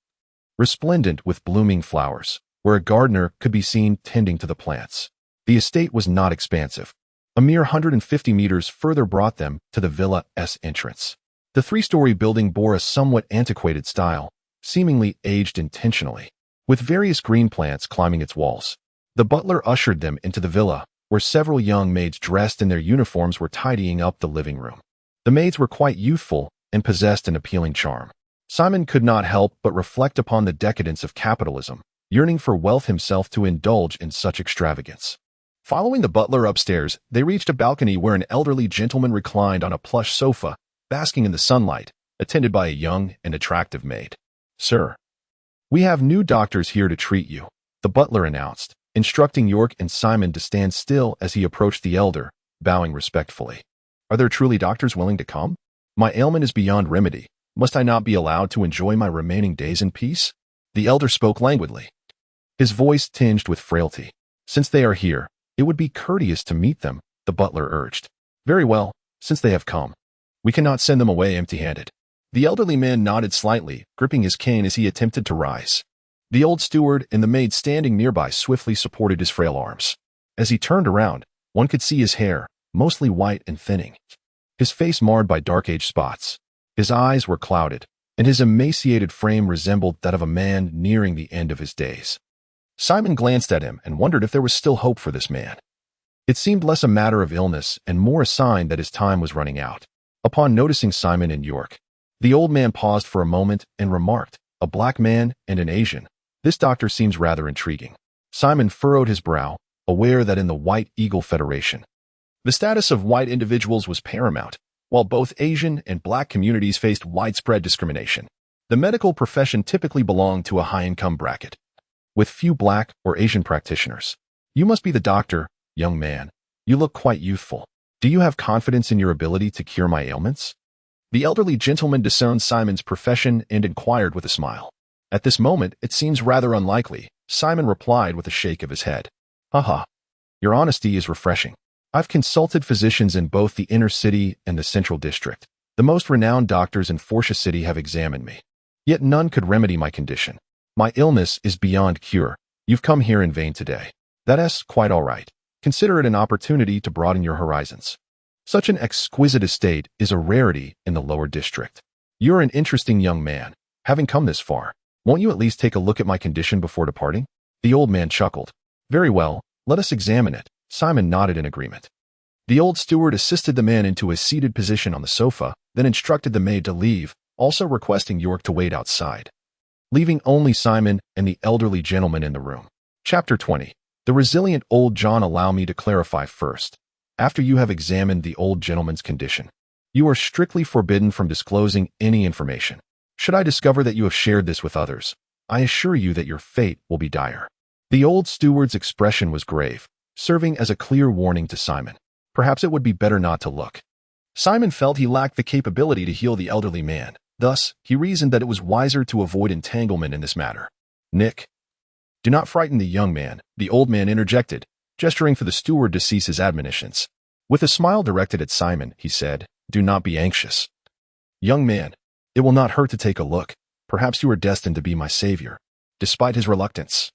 resplendent with blooming flowers, where a gardener could be seen tending to the plants. The estate was not expansive. A mere 150 meters further brought them to the villa's entrance. The three-story building bore a somewhat antiquated style, seemingly aged intentionally, with various green plants climbing its walls. The butler ushered them into the villa, where several young maids dressed in their uniforms were tidying up the living room. The maids were quite youthful and possessed an appealing charm. Simon could not help but reflect upon the decadence of capitalism, yearning for wealth himself to indulge in such extravagance. Following the butler upstairs, they reached a balcony where an elderly gentleman reclined on a plush sofa, basking in the sunlight, attended by a young and attractive maid. "Sir, we have new doctors here to treat you," the butler announced, instructing York and Simon to stand still as he approached the elder, bowing respectfully. "Are there truly doctors willing to come? My ailment is beyond remedy. Must I not be allowed to enjoy my remaining days in peace?" The elder spoke languidly, his voice tinged with frailty. "Since they are here, it would be courteous to meet them," the butler urged. "Very well, since they have come, we cannot send them away empty-handed." The elderly man nodded slightly, gripping his cane as he attempted to rise. The old steward and the maid standing nearby swiftly supported his frail arms. As he turned around, one could see his hair, mostly white and thinning, his face marred by dark-age spots. His eyes were clouded, and his emaciated frame resembled that of a man nearing the end of his days. Simon glanced at him and wondered if there was still hope for this man. It seemed less a matter of illness and more a sign that his time was running out. Upon noticing Simon and York, the old man paused for a moment and remarked, "A black man and an Asian. This doctor seems rather intriguing." Simon furrowed his brow, aware that in the White Eagle Federation, the status of white individuals was paramount, while both Asian and black communities faced widespread discrimination. The medical profession typically belonged to a high-income bracket, with few black or Asian practitioners. "You must be the doctor, young man. You look quite youthful. Do you have confidence in your ability to cure my ailments?" The elderly gentleman discerned Simon's profession and inquired with a smile. "At this moment, it seems rather unlikely," Simon replied with a shake of his head. "Haha, your honesty is refreshing. I've consulted physicians in both the inner city and the central district. The most renowned doctors in Forsha City have examined me. Yet none could remedy my condition. My illness is beyond cure. You've come here in vain today. That's quite all right. Consider it an opportunity to broaden your horizons. Such an exquisite estate is a rarity in the lower district. You're an interesting young man. Having come this far, won't you at least take a look at my condition before departing?" The old man chuckled. "Very well, let us examine it." Simon nodded in agreement. The old steward assisted the man into a seated position on the sofa, then instructed the maid to leave, also requesting York to wait outside, leaving only Simon and the elderly gentleman in the room. Chapter 20. The resilient old John. Allow me to clarify first. After you have examined the old gentleman's condition, you are strictly forbidden from disclosing any information. Should I discover that you have shared this with others, I assure you that your fate will be dire. The old steward's expression was grave, serving as a clear warning to Simon. Perhaps it would be better not to look. Simon felt he lacked the capability to heal the elderly man. Thus, he reasoned that it was wiser to avoid entanglement in this matter. "Nick, do not frighten the young man," the old man interjected, gesturing for the steward to cease his admonitions. With a smile directed at Simon, he said, "Do not be anxious. Young man, it will not hurt to take a look. Perhaps you are destined to be my savior." Despite his reluctance,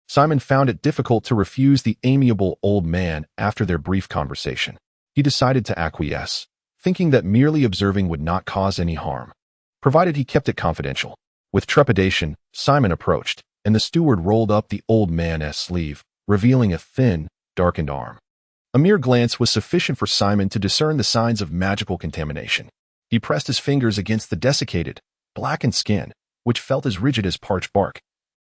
Simon found it difficult to refuse the amiable old man after their brief conversation. He decided to acquiesce, thinking that merely observing would not cause any harm, provided he kept it confidential. With trepidation, Simon approached, and the steward rolled up the old man's sleeve, revealing a thin, darkened arm. A mere glance was sufficient for Simon to discern the signs of magical contamination. He pressed his fingers against the desiccated, blackened skin, which felt as rigid as parched bark,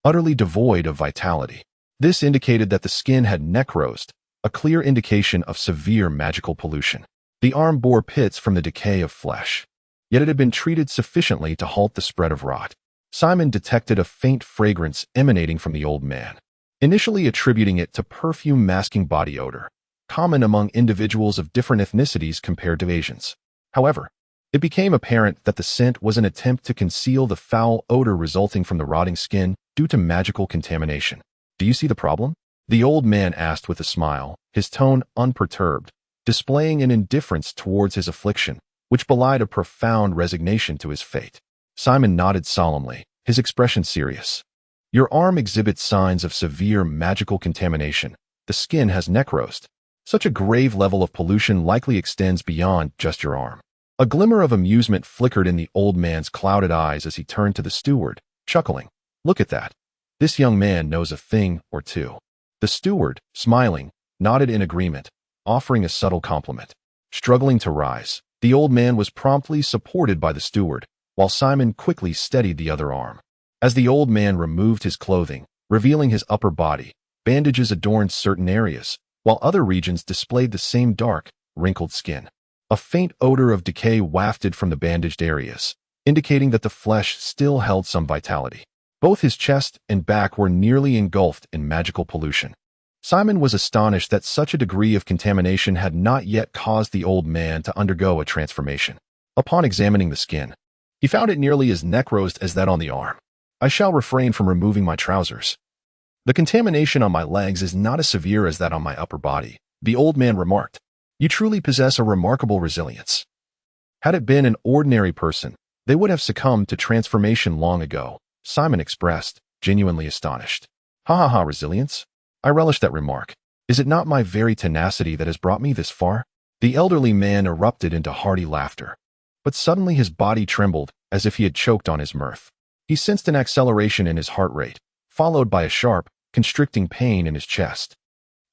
utterly devoid of vitality. This indicated that the skin had necrosed, a clear indication of severe magical pollution. The arm bore pits from the decay of flesh, yet it had been treated sufficiently to halt the spread of rot. Simon detected a faint fragrance emanating from the old man, initially attributing it to perfume-masking body odor, common among individuals of different ethnicities compared to Asians. However, it became apparent that the scent was an attempt to conceal the foul odor resulting from the rotting skin due to magical contamination. "Do you see the problem?" the old man asked with a smile, his tone unperturbed, displaying an indifference towards his affliction, which belied a profound resignation to his fate. Simon nodded solemnly, his expression serious. "Your arm exhibits signs of severe magical contamination. The skin has necrosed. Such a grave level of pollution likely extends beyond just your arm." A glimmer of amusement flickered in the old man's clouded eyes as he turned to the steward, chuckling. "Look at that. This young man knows a thing or two." The steward, smiling, nodded in agreement, offering a subtle compliment. Struggling to rise, the old man was promptly supported by the steward, while Simon quickly steadied the other arm. As the old man removed his clothing, revealing his upper body, bandages adorned certain areas, while other regions displayed the same dark, wrinkled skin. A faint odor of decay wafted from the bandaged areas, indicating that the flesh still held some vitality. Both his chest and back were nearly engulfed in magical pollution. Simon was astonished that such a degree of contamination had not yet caused the old man to undergo a transformation. Upon examining the skin, he found it nearly as necrosed as that on the arm. "I shall refrain from removing my trousers. The contamination on my legs is not as severe as that on my upper body," the old man remarked. "You truly possess a remarkable resilience." Had it been an ordinary person, they would have succumbed to transformation long ago, Simon expressed, genuinely astonished. "Ha ha ha, resilience? I relish that remark. Is it not my very tenacity that has brought me this far?" The elderly man erupted into hearty laughter. But suddenly his body trembled, as if he had choked on his mirth. He sensed an acceleration in his heart rate, followed by a sharp, constricting pain in his chest,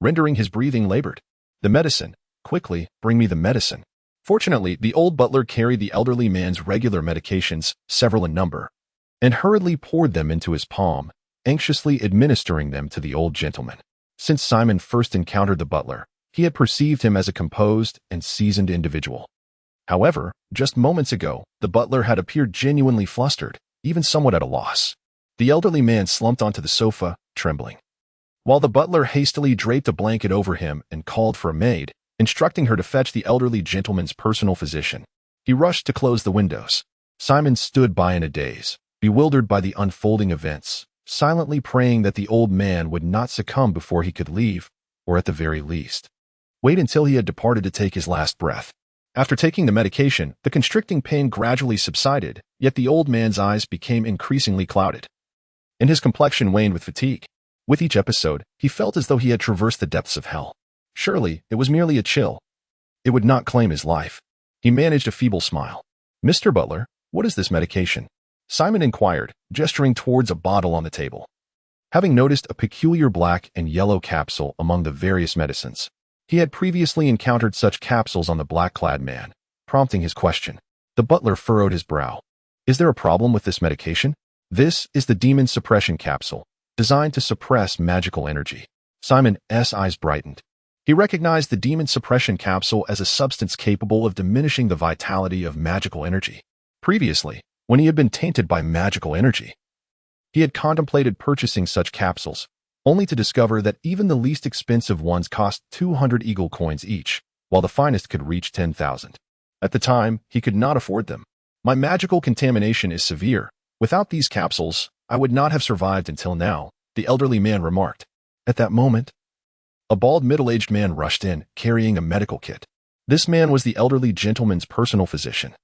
rendering his breathing labored. "The medicine. Quickly, bring me the medicine." Fortunately, the old butler carried the elderly man's regular medications, several in number, and hurriedly poured them into his palm, anxiously administering them to the old gentleman. Since Simon first encountered the butler, he had perceived him as a composed and seasoned individual. However, just moments ago, the butler had appeared genuinely flustered, even somewhat at a loss. The elderly man slumped onto the sofa, trembling, while the butler hastily draped a blanket over him and called for a maid, instructing her to fetch the elderly gentleman's personal physician. He rushed to close the windows. Simon stood by in a daze, bewildered by the unfolding events, silently praying that the old man would not succumb before he could leave, or at the very least, wait until he had departed to take his last breath. After taking the medication, the constricting pain gradually subsided, yet the old man's eyes became increasingly clouded, and his complexion waned with fatigue. With each episode, he felt as though he had traversed the depths of hell. Surely, it was merely a chill. It would not claim his life. He managed a feeble smile. "Mr. Butler, what is this medication?" Simon inquired, gesturing towards a bottle on the table. Having noticed a peculiar black and yellow capsule among the various medicines, he had previously encountered such capsules on the black-clad man, prompting his question. The butler furrowed his brow. "Is there a problem with this medication?" "This is the demon suppression capsule, designed to suppress magical energy." Simon's eyes brightened. He recognized the demon suppression capsule as a substance capable of diminishing the vitality of magical energy. Previously, when he had been tainted by magical energy, he had contemplated purchasing such capsules, only to discover that even the least expensive ones cost 200 eagle coins each, while the finest could reach 10,000. At the time, he could not afford them. "My magical contamination is severe. Without these capsules, I would not have survived until now," the elderly man remarked. At that moment, a bald middle-aged man rushed in, carrying a medical kit. This man was the elderly gentleman's personal physician,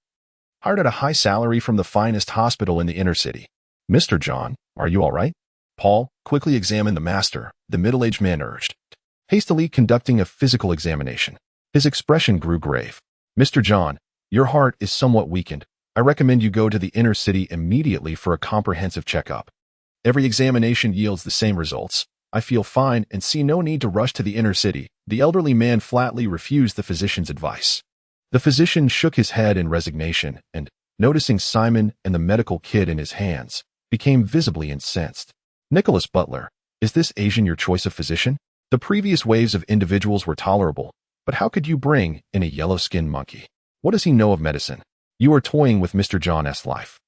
hired at a high salary from the finest hospital in the inner city. "Mr. John, are you all right?" Paul, quickly examine the master, the middle-aged man urged, hastily conducting a physical examination. His expression grew grave. "Mr. John, your heart is somewhat weakened. I recommend you go to the inner city immediately for a comprehensive checkup. Every examination yields the same results. I feel fine and see no need to rush to the inner city. The elderly man flatly refused the physician's advice. The physician shook his head in resignation and, noticing Simon and the medical kit in his hands, became visibly incensed. Nicholas Butler, is this Asian your choice of physician? The previous waves of individuals were tolerable, but how could you bring in a yellow-skinned monkey? What does he know of medicine? You are toying with Mr. John S. life.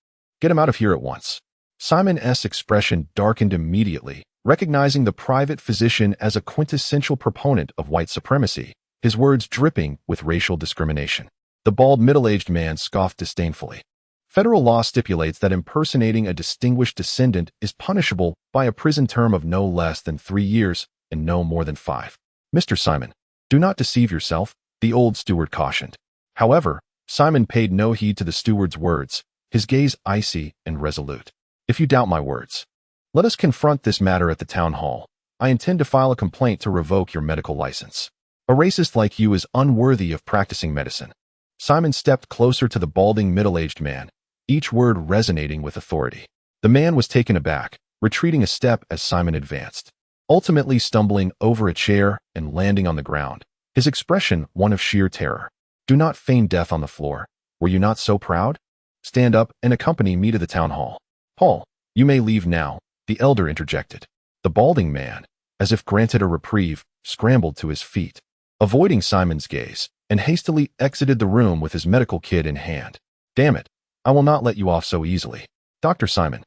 Get him out of here at once. Simon S.'s expression darkened immediately, recognizing the private physician as a quintessential proponent of white supremacy, his words dripping with racial discrimination. The bald middle-aged man scoffed disdainfully. Federal law stipulates that impersonating a distinguished descendant is punishable by a prison term of no less than 3 years and no more than 5. Mr. Simon, do not deceive yourself, the old steward cautioned. However, Simon paid no heed to the steward's words, his gaze icy and resolute. If you doubt my words, let us confront this matter at the town hall. I intend to file a complaint to revoke your medical license. A racist like you is unworthy of practicing medicine. Simon stepped closer to the balding middle-aged man, each word resonating with authority. The man was taken aback, retreating a step as Simon advanced, ultimately stumbling over a chair and landing on the ground, his expression one of sheer terror. Do not feign death on the floor. Were you not so proud? Stand up and accompany me to the town hall. Paul, you may leave now, the elder interjected. The balding man, as if granted a reprieve, scrambled to his feet, avoiding Simon's gaze, and hastily exited the room with his medical kit in hand. Damn it, I will not let you off so easily. Dr. Simon,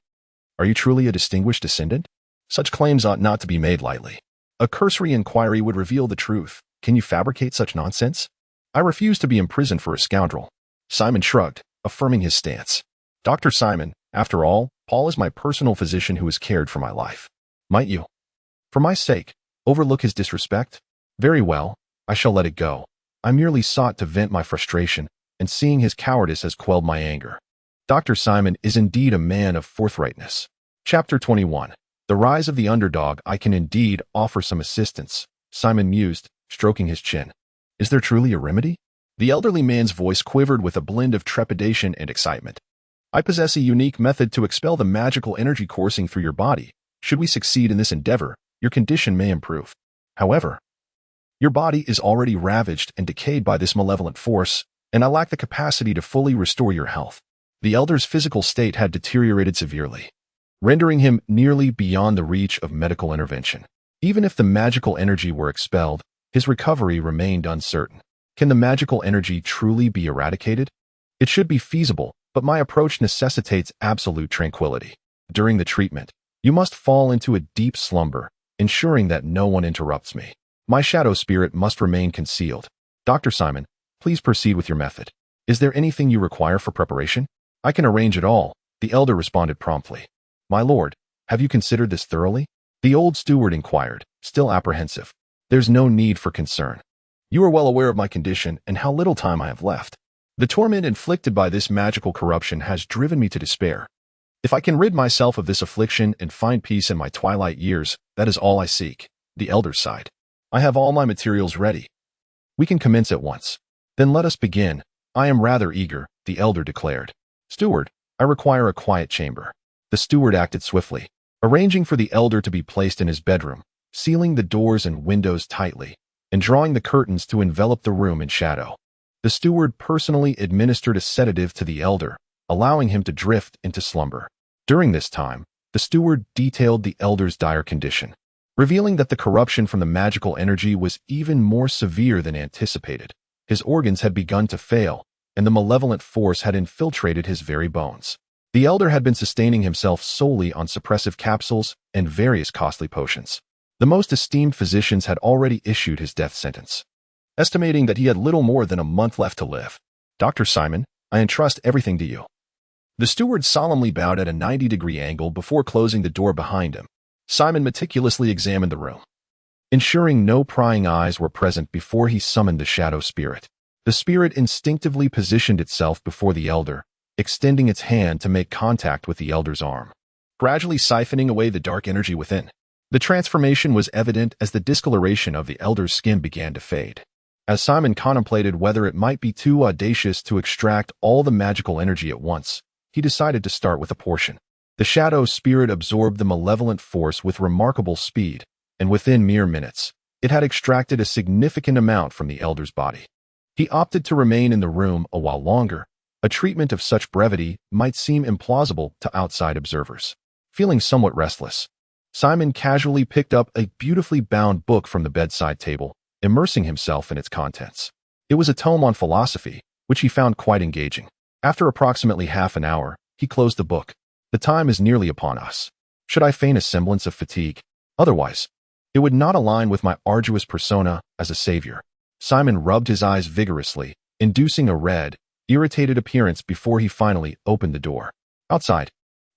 are you truly a distinguished descendant? Such claims ought not to be made lightly. A cursory inquiry would reveal the truth. Can you fabricate such nonsense? I refuse to be imprisoned for a scoundrel. Simon shrugged, affirming his stance. Dr. Simon, after all, Paul is my personal physician who has cared for my life. Might you, for my sake, overlook his disrespect? Very well, I shall let it go. I merely sought to vent my frustration, and seeing his cowardice has quelled my anger. Dr. Simon is indeed a man of forthrightness. Chapter 21. The Rise of the Underdog. I can indeed offer some assistance, Simon mused, stroking his chin. Is there truly a remedy? The elderly man's voice quivered with a blend of trepidation and excitement. I possess a unique method to expel the magical energy coursing through your body. Should we succeed in this endeavor, your condition may improve. However, your body is already ravaged and decayed by this malevolent force, and I lack the capacity to fully restore your health. The elder's physical state had deteriorated severely, rendering him nearly beyond the reach of medical intervention. Even if the magical energy were expelled, his recovery remained uncertain. Can the magical energy truly be eradicated? It should be feasible, but my approach necessitates absolute tranquility. During the treatment, you must fall into a deep slumber, ensuring that no one interrupts me. My shadow spirit must remain concealed. Dr. Simon, please proceed with your method. Is there anything you require for preparation? I can arrange it all, the elder responded promptly. My lord, have you considered this thoroughly? The old steward inquired, still apprehensive. There's no need for concern. You are well aware of my condition and how little time I have left. The torment inflicted by this magical corruption has driven me to despair. If I can rid myself of this affliction and find peace in my twilight years, that is all I seek, the elder sighed. I have all my materials ready. We can commence at once. Then let us begin. I am rather eager, the elder declared. Steward, I require a quiet chamber. The steward acted swiftly, arranging for the elder to be placed in his bedroom, sealing the doors and windows tightly, and drawing the curtains to envelop the room in shadow. The steward personally administered a sedative to the elder, allowing him to drift into slumber. During this time, the steward detailed the elder's dire condition, revealing that the corruption from the magical energy was even more severe than anticipated. His organs had begun to fail, and the malevolent force had infiltrated his very bones. The elder had been sustaining himself solely on suppressive capsules and various costly potions. The most esteemed physicians had already issued his death sentence, estimating that he had little more than a month left to live. Dr. Simon, I entrust everything to you. The steward solemnly bowed at a 90-degree angle before closing the door behind him. Simon meticulously examined the room, ensuring no prying eyes were present before he summoned the shadow spirit. The spirit instinctively positioned itself before the elder, extending its hand to make contact with the elder's arm, gradually siphoning away the dark energy within. The transformation was evident as the discoloration of the elder's skin began to fade. As Simon contemplated whether it might be too audacious to extract all the magical energy at once, he decided to start with a portion. The shadow spirit absorbed the malevolent force with remarkable speed, and within mere minutes, it had extracted a significant amount from the elder's body. He opted to remain in the room a while longer. A treatment of such brevity might seem implausible to outside observers. Feeling somewhat restless, Simon casually picked up a beautifully bound book from the bedside table, immersing himself in its contents. It was a tome on philosophy, which he found quite engaging. After approximately half an hour, he closed the book. The time is nearly upon us. Should I feign a semblance of fatigue? Otherwise, it would not align with my arduous persona as a savior. Simon rubbed his eyes vigorously, inducing a red, irritated appearance before he finally opened the door. Outside,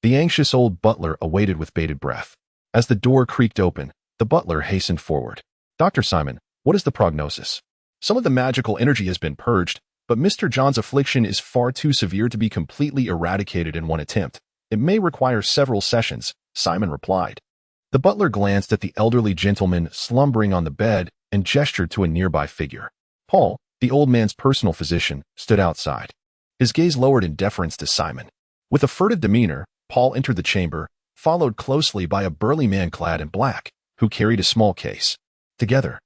the anxious old butler awaited with bated breath. As the door creaked open, the butler hastened forward. "Dr. Simon, what is the prognosis?" "Some of the magical energy has been purged, but Mr. John's affliction is far too severe to be completely eradicated in one attempt. It may require several sessions," Simon replied. The butler glanced at the elderly gentleman slumbering on the bed and gestured to a nearby figure. Paul, the old man's personal physician, stood outside. His gaze lowered in deference to Simon. With a furtive demeanor, Paul entered the chamber, followed closely by a burly man clad in black, who carried a small case. Together,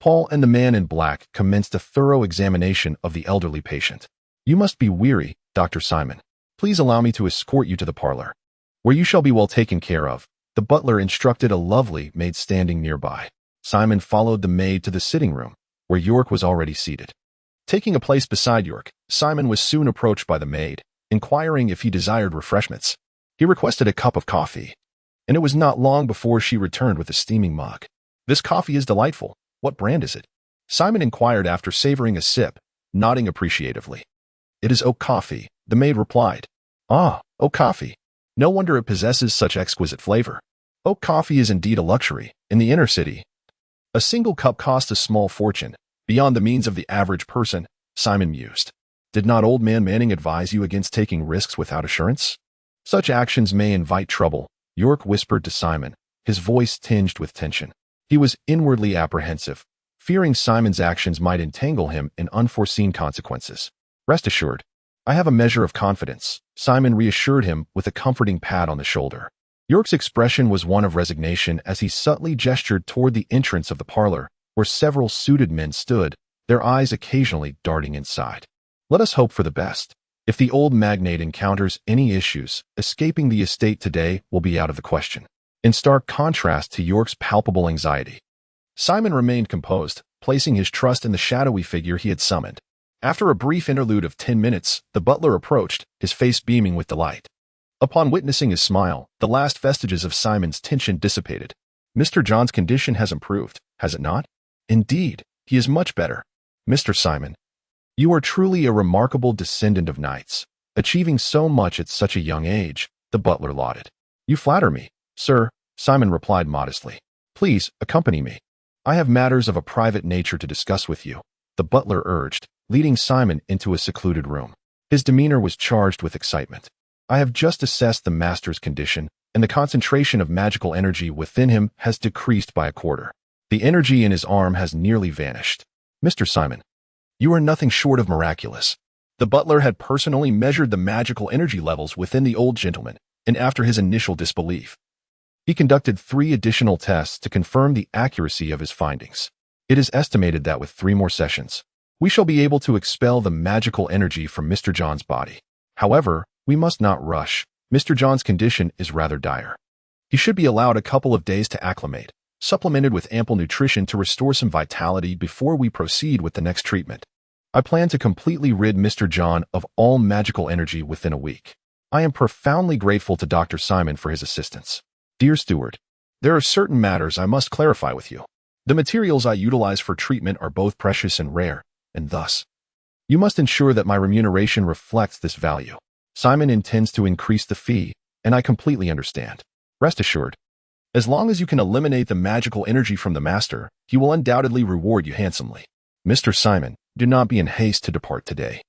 Paul and the man in black commenced a thorough examination of the elderly patient. "You must be weary, Dr. Simon. Please allow me to escort you to the parlor, where you shall be well taken care of," the butler instructed a lovely maid standing nearby. Simon followed the maid to the sitting room, where York was already seated. Taking a place beside York, Simon was soon approached by the maid, inquiring if he desired refreshments. He requested a cup of coffee, and it was not long before she returned with a steaming mug. "This coffee is delightful. What brand is it?" Simon inquired after savoring a sip, nodding appreciatively. "It is oak coffee," the maid replied. "Ah, oak coffee. No wonder it possesses such exquisite flavor. Oak coffee is indeed a luxury. In the inner city, a single cup costs a small fortune, beyond the means of the average person," Simon mused. "Did not old man Manning advise you against taking risks without assurance? Such actions may invite trouble," York whispered to Simon, his voice tinged with tension. He was inwardly apprehensive, fearing Simon's actions might entangle him in unforeseen consequences. "Rest assured, I have a measure of confidence," Simon reassured him with a comforting pat on the shoulder. York's expression was one of resignation as he subtly gestured toward the entrance of the parlor, where several suited men stood, their eyes occasionally darting inside. "Let us hope for the best. If the old magnate encounters any issues, escaping the estate today will be out of the question." In stark contrast to York's palpable anxiety, Simon remained composed, placing his trust in the shadowy figure he had summoned. After a brief interlude of 10 minutes, the butler approached, his face beaming with delight. Upon witnessing his smile, the last vestiges of Simon's tension dissipated. "Mr. John's condition has improved, has it not?" "Indeed, he is much better. Mr. Simon, you are truly a remarkable descendant of knights, achieving so much at such a young age," the butler lauded. "You flatter me, sir," Simon replied modestly. "Please, accompany me. I have matters of a private nature to discuss with you," the butler urged, leading Simon into a secluded room. His demeanor was charged with excitement. "I have just assessed the master's condition, and the concentration of magical energy within him has decreased by a quarter. The energy in his arm has nearly vanished. Mr. Simon, you are nothing short of miraculous." The butler had personally measured the magical energy levels within the old gentleman, and after his initial disbelief, he conducted 3 additional tests to confirm the accuracy of his findings. "It is estimated that with 3 more sessions, we shall be able to expel the magical energy from Mr. John's body. However, we must not rush. Mr. John's condition is rather dire. He should be allowed a couple of days to acclimate, supplemented with ample nutrition to restore some vitality before we proceed with the next treatment. I plan to completely rid Mr. John of all magical energy within a week. I am profoundly grateful to Dr. Simon for his assistance. Dear Steward, there are certain matters I must clarify with you. The materials I utilize for treatment are both precious and rare, and thus, you must ensure that my remuneration reflects this value. Simon intends to increase the fee, and I completely understand. Rest assured, as long as you can eliminate the magical energy from the master, he will undoubtedly reward you handsomely. Mr. Simon, do not be in haste to depart today.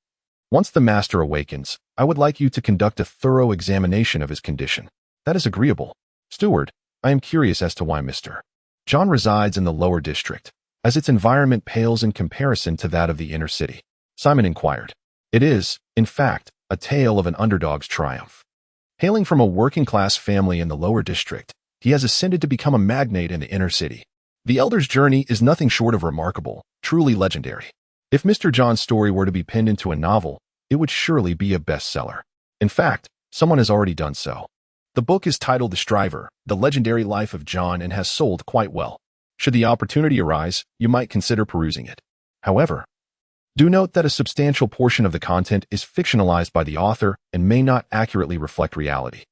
Once the master awakens, I would like you to conduct a thorough examination of his condition. That is agreeable. Steward, I am curious as to why Mr. John resides in the lower district. as its environment pales in comparison to that of the inner city. Simon inquired. It is, in fact, a tale of an underdog's triumph. Hailing from a working-class family in the lower district, he has ascended to become a magnate in the inner city. The elder's journey is nothing short of remarkable, truly legendary. If Mr. John's story were to be penned into a novel, it would surely be a bestseller. In fact, someone has already done so. The book is titled The Striver, The Legendary Life of John, and has sold quite well. Should the opportunity arise, you might consider perusing it. However, do note that a substantial portion of the content is fictionalized by the author and may not accurately reflect reality.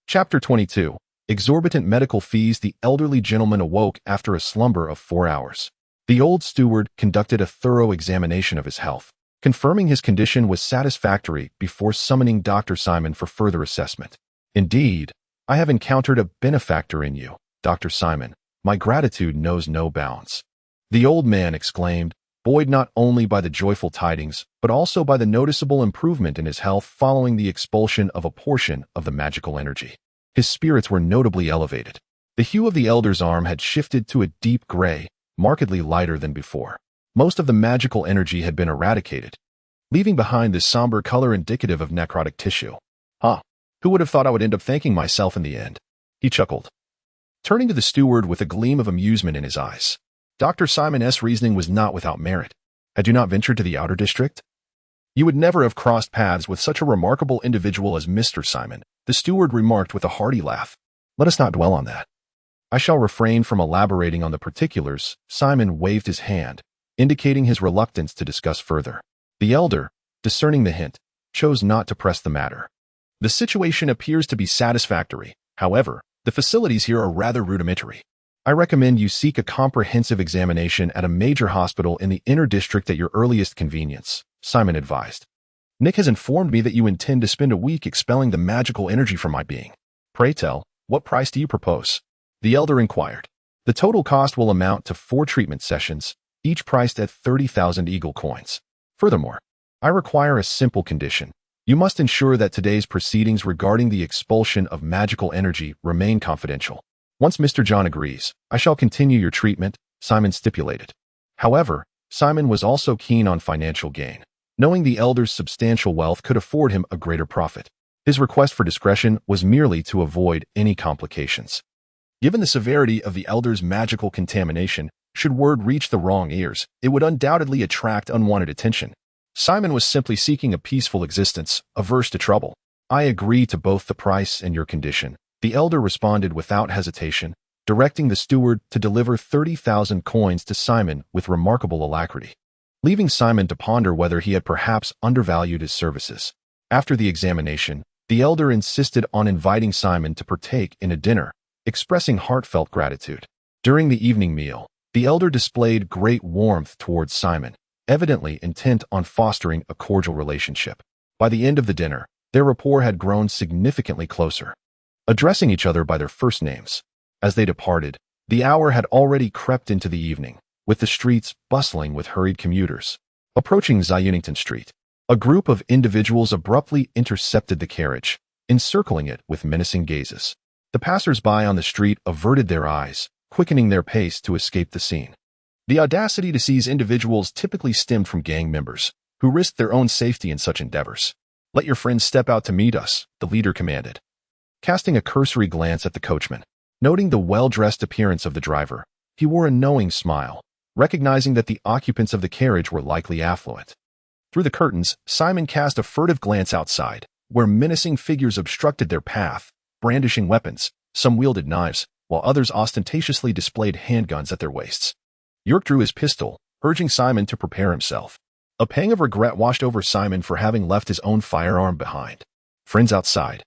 Chapter 22. Exorbitant medical fees. The elderly gentleman awoke after a slumber of 4 hours. The old steward conducted a thorough examination of his health, confirming his condition was satisfactory before summoning Dr. Simon for further assessment. Indeed, I have encountered a benefactor in you, Dr. Simon. My gratitude knows no bounds. The old man exclaimed, buoyed not only by the joyful tidings, but also by the noticeable improvement in his health following the expulsion of a portion of the magical energy. His spirits were notably elevated. The hue of the elder's arm had shifted to a deep gray, markedly lighter than before. Most of the magical energy had been eradicated, leaving behind this somber color indicative of necrotic tissue. Who would have thought I would end up thanking myself in the end? He chuckled, turning to the steward with a gleam of amusement in his eyes. Dr. Simon's reasoning was not without merit. Had you not ventured to the outer district, you would never have crossed paths with such a remarkable individual as Mr. Simon, the steward remarked with a hearty laugh. Let us not dwell on that. I shall refrain from elaborating on the particulars. Simon waved his hand, indicating his reluctance to discuss further. The elder, discerning the hint, chose not to press the matter. The situation appears to be satisfactory. However, the facilities here are rather rudimentary. I recommend you seek a comprehensive examination at a major hospital in the inner district at your earliest convenience, Simon advised. Nick has informed me that you intend to spend a week expelling the magical energy from my being. Pray tell, what price do you propose? The elder inquired. The total cost will amount to 4 treatment sessions, each priced at 30,000 eagle coins. Furthermore, I require a simple condition. You must ensure that today's proceedings regarding the expulsion of magical energy remain confidential. Once Mr. John agrees, I shall continue your treatment, Simon stipulated. However, Simon was also keen on financial gain. Knowing the elder's substantial wealth could afford him a greater profit, his request for discretion was merely to avoid any complications. Given the severity of the elder's magical contamination, should word reach the wrong ears, it would undoubtedly attract unwanted attention. Simon was simply seeking a peaceful existence, averse to trouble. I agree to both the price and your condition, the elder responded without hesitation, directing the steward to deliver 30,000 coins to Simon with remarkable alacrity, leaving Simon to ponder whether he had perhaps undervalued his services. After the examination, the elder insisted on inviting Simon to partake in a dinner, expressing heartfelt gratitude. During the evening meal, the elder displayed great warmth towards Simon, evidently intent on fostering a cordial relationship. By the end of the dinner, their rapport had grown significantly closer, addressing each other by their first names. As they departed, the hour had already crept into the evening, with the streets bustling with hurried commuters. Approaching Zionington Street, a group of individuals abruptly intercepted the carriage, encircling it with menacing gazes. The passers-by on the street averted their eyes, quickening their pace to escape the scene. The audacity to seize individuals typically stemmed from gang members, who risked their own safety in such endeavors. Let your friends step out to meet us, the leader commanded. Casting a cursory glance at the coachman, noting the well-dressed appearance of the driver, he wore a knowing smile, recognizing that the occupants of the carriage were likely affluent. Through the curtains, Simon cast a furtive glance outside, where menacing figures obstructed their path, brandishing weapons. Some wielded knives, while others ostentatiously displayed handguns at their waists. York drew his pistol, urging Simon to prepare himself. A pang of regret washed over Simon for having left his own firearm behind. Friends outside.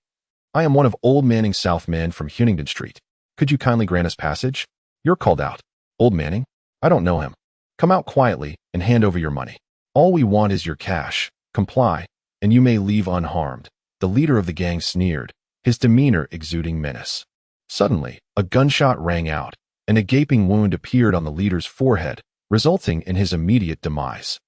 I am one of Old Manning's Southman from Huntingdon Street. Could you kindly grant us passage? York called out. Old Manning? I don't know him. Come out quietly and hand over your money. All we want is your cash. Comply, and you may leave unharmed. The leader of the gang sneered, his demeanor exuding menace. Suddenly, a gunshot rang out, and a gaping wound appeared on the leader's forehead, resulting in his immediate demise.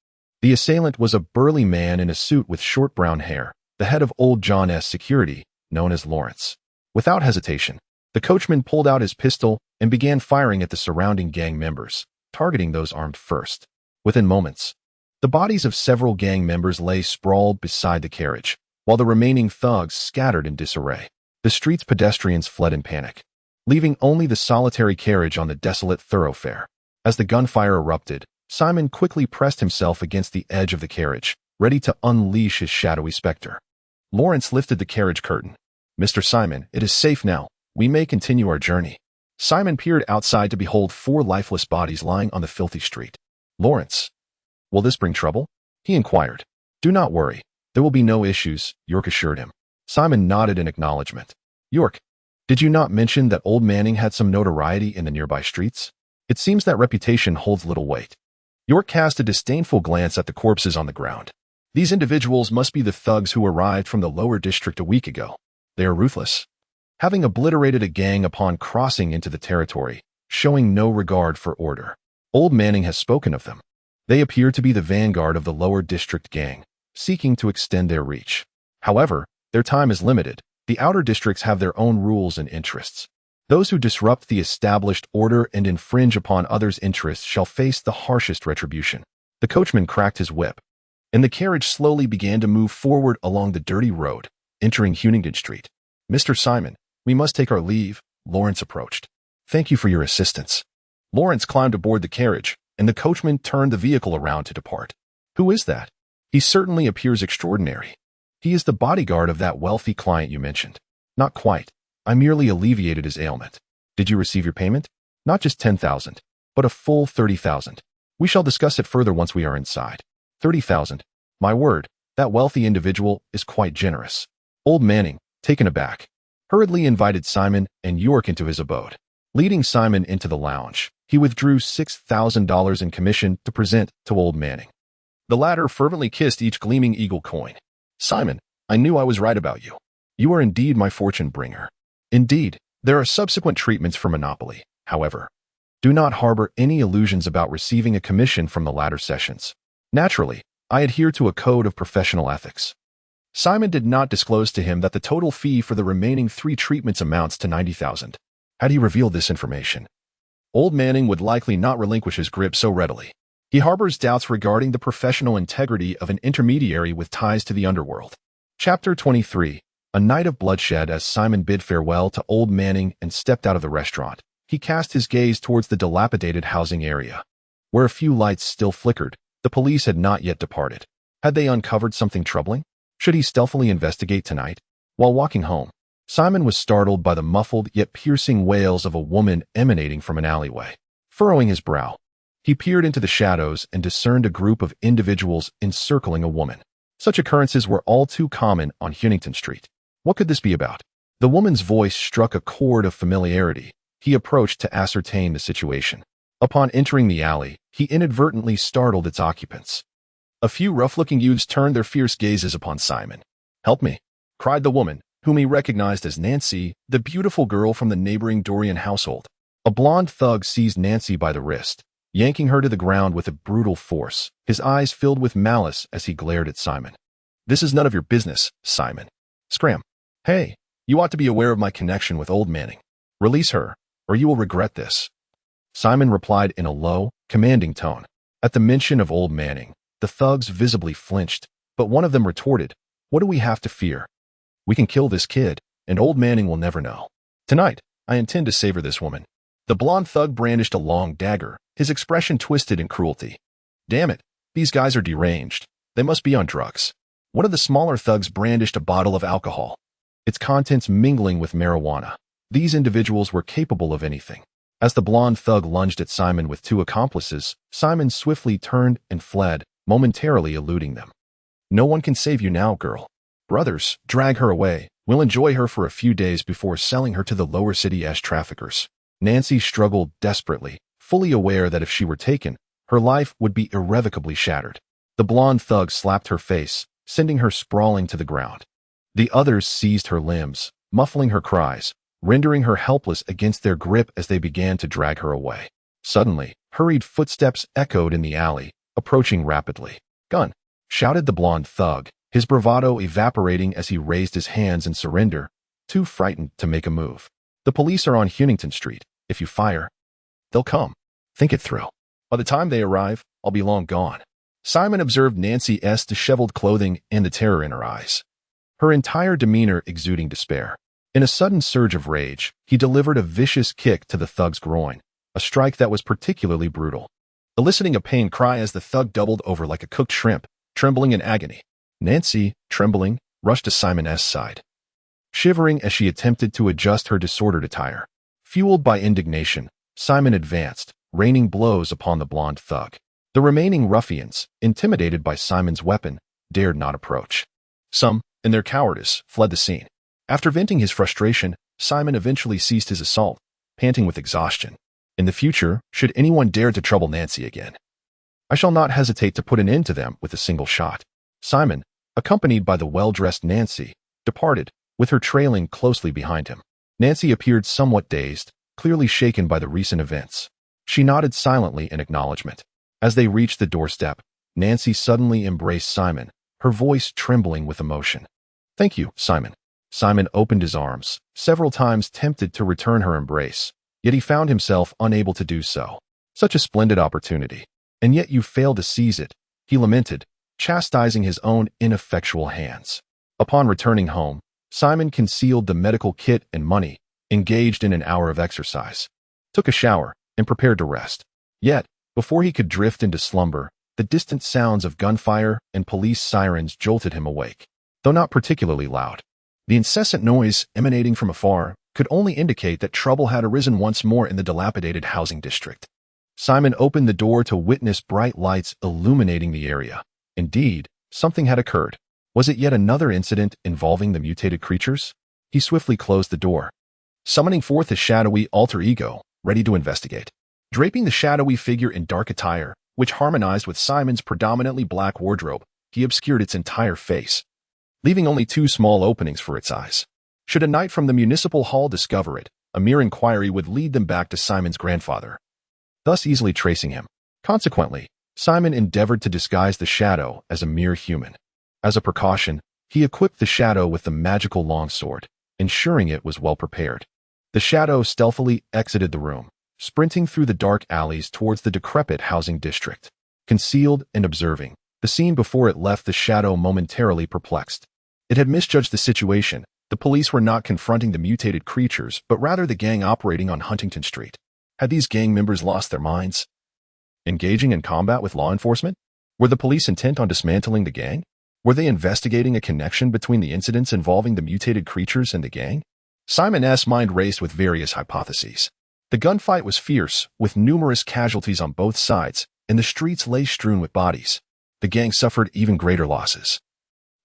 The assailant was a burly man in a suit with short brown hair, the head of Old John's security, known as Lawrence. Without hesitation, the coachman pulled out his pistol and began firing at the surrounding gang members. targeting those armed first. Within moments, the bodies of several gang members lay sprawled beside the carriage, while the remaining thugs scattered in disarray. The street's pedestrians fled in panic, leaving only the solitary carriage on the desolate thoroughfare. As the gunfire erupted, Simon quickly pressed himself against the edge of the carriage, ready to unleash his shadowy specter. Lawrence lifted the carriage curtain. "Mr. Simon, it is safe now. We may continue our journey." Simon peered outside to behold 4 lifeless bodies lying on the filthy street. "Lawrence, will this bring trouble?" he inquired. "Do not worry. There will be no issues," York assured him. Simon nodded in acknowledgement. "York, did you not mention that Old Manning had some notoriety in the nearby streets? It seems that reputation holds little weight." York cast a disdainful glance at the corpses on the ground. "These individuals must be the thugs who arrived from the lower district a week ago. They are ruthless, having obliterated a gang upon crossing into the territory, showing no regard for order. Old Manning has spoken of them. They appear to be the vanguard of the lower district gang, seeking to extend their reach. However, their time is limited. The outer districts have their own rules and interests. Those who disrupt the established order and infringe upon others' interests shall face the harshest retribution." The coachman cracked his whip, and the carriage slowly began to move forward along the dirty road, entering Huntington Street. "Mr. Simon, we must take our leave," Lawrence approached. "Thank you for your assistance." Lawrence climbed aboard the carriage, and the coachman turned the vehicle around to depart. "Who is that? He certainly appears extraordinary." "He is the bodyguard of that wealthy client you mentioned." "Not quite. I merely alleviated his ailment." "Did you receive your payment?" "Not just 10,000, but a full 30,000. We shall discuss it further once we are inside." 30,000. My word, that wealthy individual is quite generous. Old Manning, taken aback, hurriedly invited Simon and York into his abode. Leading Simon into the lounge, he withdrew $6,000 in commission to present to Old Manning. The latter fervently kissed each gleaming eagle coin. "Simon, I knew I was right about you. You are indeed my fortune bringer." Indeed, there are subsequent treatments for monopoly, however. Do not harbor any illusions about receiving a commission from the latter sessions. Naturally, I adhere to a code of professional ethics. Simon did not disclose to him that the total fee for the remaining 3 treatments amounts to 90,000. Had he revealed this information, Old Manning would likely not relinquish his grip so readily. He harbors doubts regarding the professional integrity of an intermediary with ties to the underworld. Chapter 23. A night of bloodshed. As Simon bid farewell to Old Manning and stepped out of the restaurant, he cast his gaze towards the dilapidated housing area. Where a few lights still flickered, the police had not yet departed. Had they uncovered something troubling? Should he stealthily investigate tonight? While walking home, Simon was startled by the muffled yet piercing wails of a woman emanating from an alleyway. Furrowing his brow, he peered into the shadows and discerned a group of individuals encircling a woman. Such occurrences were all too common on Huntington Street. What could this be about? The woman's voice struck a chord of familiarity. He approached to ascertain the situation. Upon entering the alley, he inadvertently startled its occupants. A few rough-looking youths turned their fierce gazes upon Simon. "Help me," cried the woman, whom he recognized as Nancy, the beautiful girl from the neighboring Dorian household. A blonde thug seized Nancy by the wrist, yanking her to the ground with a brutal force, his eyes filled with malice as he glared at Simon. "This is none of your business, Simon." "Scram. Hey, you ought to be aware of my connection with Old Manning. Release her, or you will regret this." Simon replied in a low, commanding tone. At the mention of Old Manning, the thugs visibly flinched, but one of them retorted, "What do we have to fear? We can kill this kid, and Old Manning will never know. Tonight, I intend to savor this woman." The blonde thug brandished a long dagger, his expression twisted in cruelty. "Damn it, these guys are deranged. They must be on drugs." One of the smaller thugs brandished a bottle of alcohol, its contents mingling with marijuana. These individuals were capable of anything. As the blonde thug lunged at Simon with 2 accomplices, Simon swiftly turned and fled, momentarily eluding them. "No one can save you now, girl. Brothers, drag her away. We'll enjoy her for a few days before selling her to the lower city-ash traffickers." Nancy struggled desperately, fully aware that if she were taken, her life would be irrevocably shattered. The blonde thug slapped her face, sending her sprawling to the ground. The others seized her limbs, muffling her cries, rendering her helpless against their grip as they began to drag her away. Suddenly, hurried footsteps echoed in the alley, approaching rapidly. "Gun!" shouted the blonde thug, his bravado evaporating as he raised his hands in surrender, too frightened to make a move. "The police are on Huntington Street. If you fire, they'll come. Think it through." By the time they arrive, I'll be long gone. Simon observed Nancy's disheveled clothing and the terror in her eyes, her entire demeanor exuding despair. In a sudden surge of rage, he delivered a vicious kick to the thug's groin, a strike that was particularly brutal, eliciting a pained cry as the thug doubled over like a cooked shrimp, trembling in agony. Nancy, trembling, rushed to Simon's side, shivering as she attempted to adjust her disordered attire. Fueled by indignation, Simon advanced, raining blows upon the blonde thug. The remaining ruffians, intimidated by Simon's weapon, dared not approach. Some, in their cowardice, fled the scene. After venting his frustration, Simon eventually ceased his assault, panting with exhaustion. In the future, should anyone dare to trouble Nancy again, I shall not hesitate to put an end to them with a single shot. Simon, accompanied by the well-dressed Nancy, departed, with her trailing closely behind him. Nancy appeared somewhat dazed, clearly shaken by the recent events. She nodded silently in acknowledgement. As they reached the doorstep, Nancy suddenly embraced Simon, her voice trembling with emotion. "Thank you, Simon." Simon opened his arms, several times tempted to return her embrace, yet he found himself unable to do so. "Such a splendid opportunity. And yet you failed to seize it," he lamented, chastising his own ineffectual hands. Upon returning home, Simon concealed the medical kit and money, engaged in an hour of exercise, took a shower, and prepared to rest. Yet, before he could drift into slumber, the distant sounds of gunfire and police sirens jolted him awake. Though not particularly loud, the incessant noise emanating from afar could only indicate that trouble had arisen once more in the dilapidated housing district. Simon opened the door to witness bright lights illuminating the area. Indeed, something had occurred. Was it yet another incident involving the mutated creatures? He swiftly closed the door, summoning forth his shadowy alter ego, ready to investigate. Draping the shadowy figure in dark attire, which harmonized with Simon's predominantly black wardrobe, he obscured its entire face, leaving only two small openings for its eyes. Should a knight from the municipal hall discover it, a mere inquiry would lead them back to Simon's grandfather, thus easily tracing him. Consequently, Simon endeavored to disguise the shadow as a mere human. As a precaution, he equipped the shadow with the magical longsword, ensuring it was well prepared. The shadow stealthily exited the room, sprinting through the dark alleys towards the decrepit housing district. Concealed and observing, the scene before it left the shadow momentarily perplexed. It had misjudged the situation. The police were not confronting the mutated creatures, but rather the gang operating on Huntington Street. Had these gang members lost their minds? Engaging in combat with law enforcement? Were the police intent on dismantling the gang? Were they investigating a connection between the incidents involving the mutated creatures and the gang? Simon's mind raced with various hypotheses. The gunfight was fierce, with numerous casualties on both sides, and the streets lay strewn with bodies. The gang suffered even greater losses.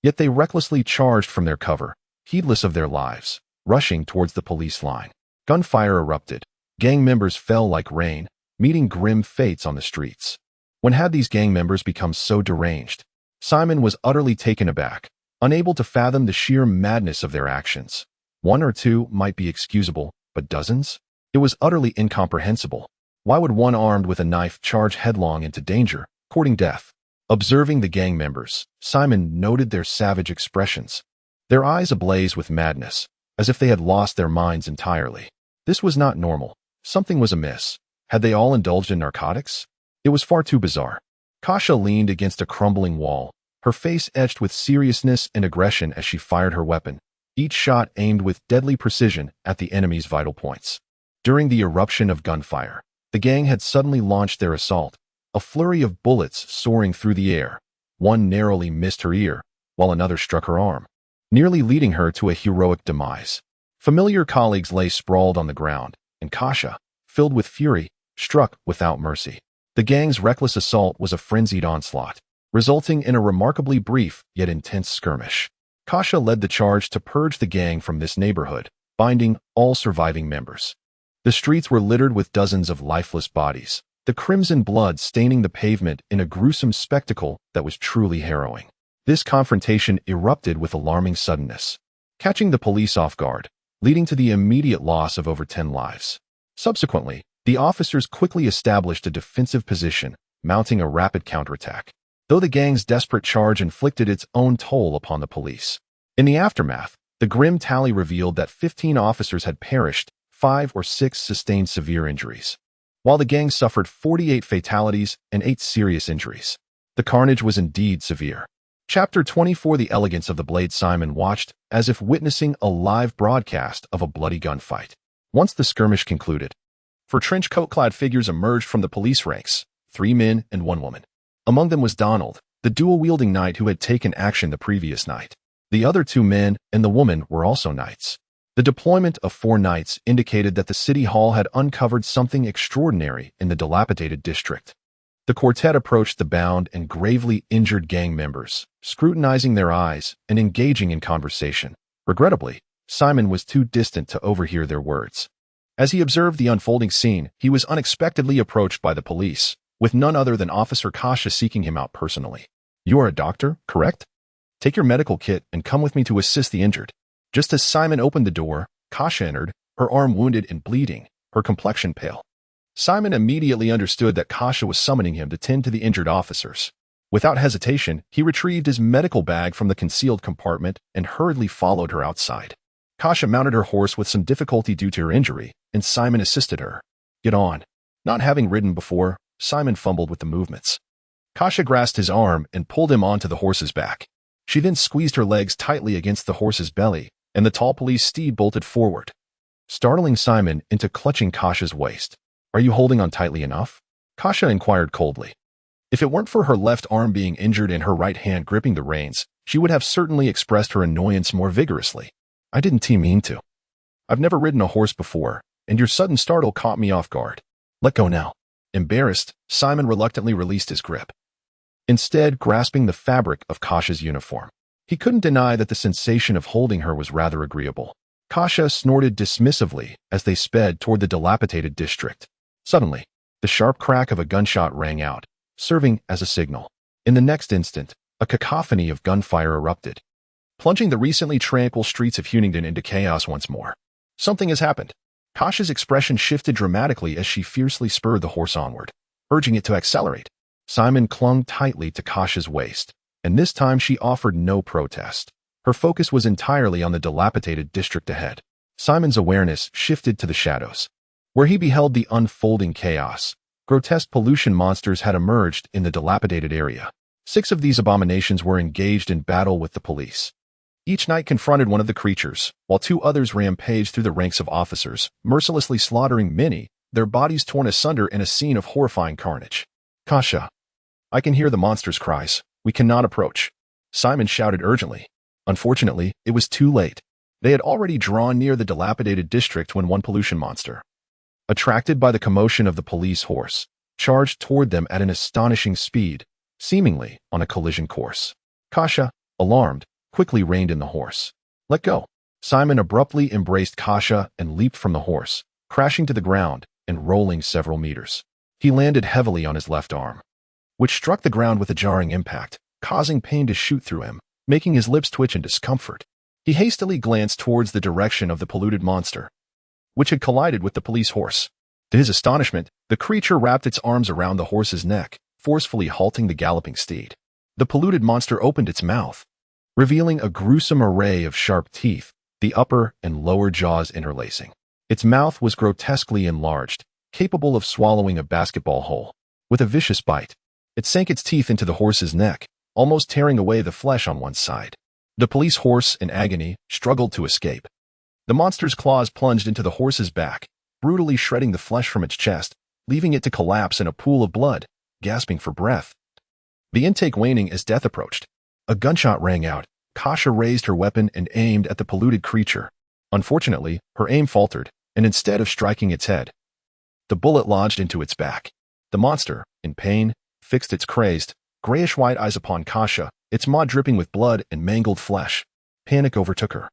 Yet they recklessly charged from their cover, heedless of their lives, rushing towards the police line. Gunfire erupted. Gang members fell like rain, meeting grim fates on the streets. When had these gang members become so deranged? Simon was utterly taken aback, unable to fathom the sheer madness of their actions. One or two might be excusable, but dozens? It was utterly incomprehensible. Why would one armed with a knife charge headlong into danger, courting death? Observing the gang members, Simon noted their savage expressions, their eyes ablaze with madness, as if they had lost their minds entirely. This was not normal. Something was amiss. Had they all indulged in narcotics? It was far too bizarre. Kasia leaned against a crumbling wall, her face etched with seriousness and aggression as she fired her weapon, each shot aimed with deadly precision at the enemy's vital points. During the eruption of gunfire, the gang had suddenly launched their assault, a flurry of bullets soaring through the air. One narrowly missed her ear, while another struck her arm, nearly leading her to a heroic demise. Familiar colleagues lay sprawled on the ground, and Kasia, filled with fury, struck without mercy. The gang's reckless assault was a frenzied onslaught, resulting in a remarkably brief yet intense skirmish. Kasia led the charge to purge the gang from this neighborhood, binding all surviving members. The streets were littered with dozens of lifeless bodies, the crimson blood staining the pavement in a gruesome spectacle that was truly harrowing. This confrontation erupted with alarming suddenness, catching the police off guard, leading to the immediate loss of over 10 lives. Subsequently, the officers quickly established a defensive position, mounting a rapid counterattack, though the gang's desperate charge inflicted its own toll upon the police. In the aftermath, the grim tally revealed that 15 officers had perished, 5 or 6 sustained severe injuries. while the gang suffered 48 fatalities and 8 serious injuries. The carnage was indeed severe. Chapter 24: The elegance of the blade. Simon watched as if witnessing a live broadcast of a bloody gunfight. Once the skirmish concluded, 4 trench coat-clad figures emerged from the police ranks, 3 men and 1 woman. Among them was Donald, the dual-wielding knight who had taken action the previous night. The other 2 men and the woman were also knights. The deployment of 4 knights indicated that the city hall had uncovered something extraordinary in the dilapidated district. The quartet approached the bound and gravely injured gang members, scrutinizing their eyes and engaging in conversation. Regrettably, Simon was too distant to overhear their words. As he observed the unfolding scene, he was unexpectedly approached by the police, with none other than Officer Kasha seeking him out personally. "You are a doctor, correct? Take your medical kit and come with me to assist the injured." Just as Simon opened the door, Kasha entered, her arm wounded and bleeding, her complexion pale. Simon immediately understood that Kasha was summoning him to tend to the injured officers. Without hesitation, he retrieved his medical bag from the concealed compartment and hurriedly followed her outside. Kasha mounted her horse with some difficulty due to her injury, and Simon assisted her. "Get on." Not having ridden before, Simon fumbled with the movements. Kasha grasped his arm and pulled him onto the horse's back. She then squeezed her legs tightly against the horse's belly, and the tall police steed bolted forward, startling Simon into clutching Kasha's waist. "Are you holding on tightly enough?" Kasha inquired coldly. If it weren't for her left arm being injured and her right hand gripping the reins, she would have certainly expressed her annoyance more vigorously. "I didn't mean to. I've never ridden a horse before, and your sudden startle caught me off guard. Let go now." Embarrassed, Simon reluctantly released his grip, instead grasping the fabric of Kasha's uniform. He couldn't deny that the sensation of holding her was rather agreeable. Kasha snorted dismissively as they sped toward the dilapidated district. Suddenly, the sharp crack of a gunshot rang out, serving as a signal. In the next instant, a cacophony of gunfire erupted, plunging the recently tranquil streets of Huntingdon into chaos once more. Something has happened. Kasha's expression shifted dramatically as she fiercely spurred the horse onward, urging it to accelerate. Simon clung tightly to Kasha's waist, and this time she offered no protest. Her focus was entirely on the dilapidated district ahead. Simon's awareness shifted to the shadows, where he beheld the unfolding chaos. Grotesque pollution monsters had emerged in the dilapidated area. 6 of these abominations were engaged in battle with the police. Each knight confronted one of the creatures, while 2 others rampaged through the ranks of officers, mercilessly slaughtering many, their bodies torn asunder in a scene of horrifying carnage. "Kasha, I can hear the monsters' cries. We cannot approach," Simon shouted urgently. Unfortunately, it was too late. They had already drawn near the dilapidated district when one pollution monster, attracted by the commotion of the police horse, charged toward them at an astonishing speed, seemingly on a collision course. Kasha, alarmed, quickly reined in the horse. "Let go." Simon abruptly embraced Kasha and leaped from the horse, crashing to the ground and rolling several meters. He landed heavily on his left arm, which struck the ground with a jarring impact, causing pain to shoot through him, making his lips twitch in discomfort. He hastily glanced towards the direction of the polluted monster, which had collided with the police horse. To his astonishment, the creature wrapped its arms around the horse's neck, forcefully halting the galloping steed. The polluted monster opened its mouth, revealing a gruesome array of sharp teeth, the upper and lower jaws interlacing. Its mouth was grotesquely enlarged, capable of swallowing a basketball whole. With a vicious bite, it sank its teeth into the horse's neck, almost tearing away the flesh on one side. The police horse, in agony, struggled to escape. The monster's claws plunged into the horse's back, brutally shredding the flesh from its chest, leaving it to collapse in a pool of blood, gasping for breath. The intake waning as death approached. A gunshot rang out. Kasha raised her weapon and aimed at the polluted creature. Unfortunately, her aim faltered, and instead of striking its head, the bullet lodged into its back. The monster, in pain, fixed its crazed, grayish-white eyes upon Kasha, its maw dripping with blood and mangled flesh. Panic overtook her.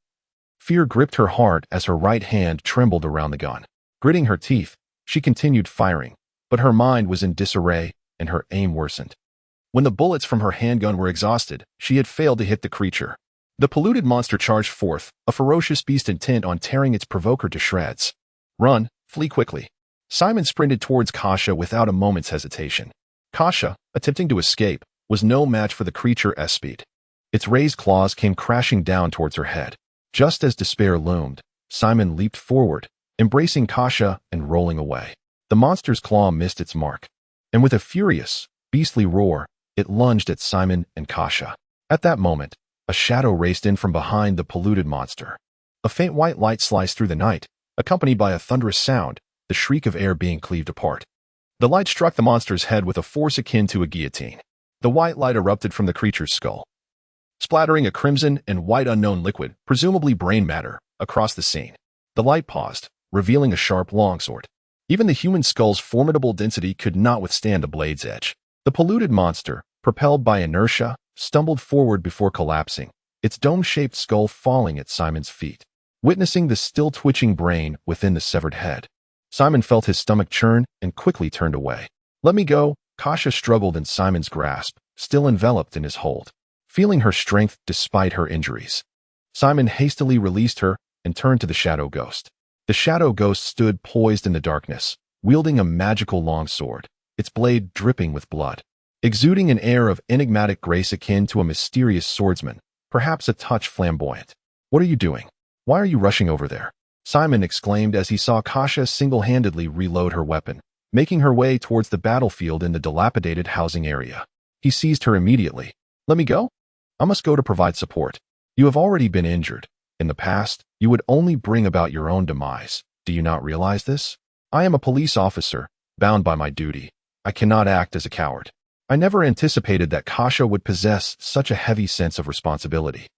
Fear gripped her heart as her right hand trembled around the gun. Gritting her teeth, she continued firing, but her mind was in disarray and her aim worsened. When the bullets from her handgun were exhausted, she had failed to hit the creature. The polluted monster charged forth, a ferocious beast intent on tearing its provoker to shreds. "Run, flee quickly." Simon sprinted towards Kasha without a moment's hesitation. Kasha, attempting to escape, was no match for the creature's speed. Its raised claws came crashing down towards her head. Just as despair loomed, Simon leaped forward, embracing Kasha and rolling away. The monster's claw missed its mark, and with a furious, beastly roar, it lunged at Simon and Kasha. At that moment, a shadow raced in from behind the polluted monster. A faint white light sliced through the night, accompanied by a thunderous sound, the shriek of air being cleaved apart. The light struck the monster's head with a force akin to a guillotine. The white light erupted from the creature's skull, splattering a crimson and white unknown liquid, presumably brain matter, across the scene. The light paused, revealing a sharp longsword. Even the human skull's formidable density could not withstand a blade's edge. The polluted monster, propelled by inertia, stumbled forward before collapsing, its dome-shaped skull falling at Simon's feet. Witnessing the still-twitching brain within the severed head, Simon felt his stomach churn and quickly turned away. "Let me go," Kasha struggled in Simon's grasp, still enveloped in his hold. Feeling her strength despite her injuries, Simon hastily released her and turned to the shadow ghost. The shadow ghost stood poised in the darkness, wielding a magical longsword, its blade dripping with blood, exuding an air of enigmatic grace akin to a mysterious swordsman, perhaps a touch flamboyant. "What are you doing? Why are you rushing over there?" Simon exclaimed as he saw Kasha single-handedly reload her weapon, making her way towards the battlefield in the dilapidated housing area. He seized her immediately. "Let me go? I must go to provide support. You have already been injured. In the past, you would only bring about your own demise. Do you not realize this? I am a police officer, bound by my duty. I cannot act as a coward." I never anticipated that Kasha would possess such a heavy sense of responsibility.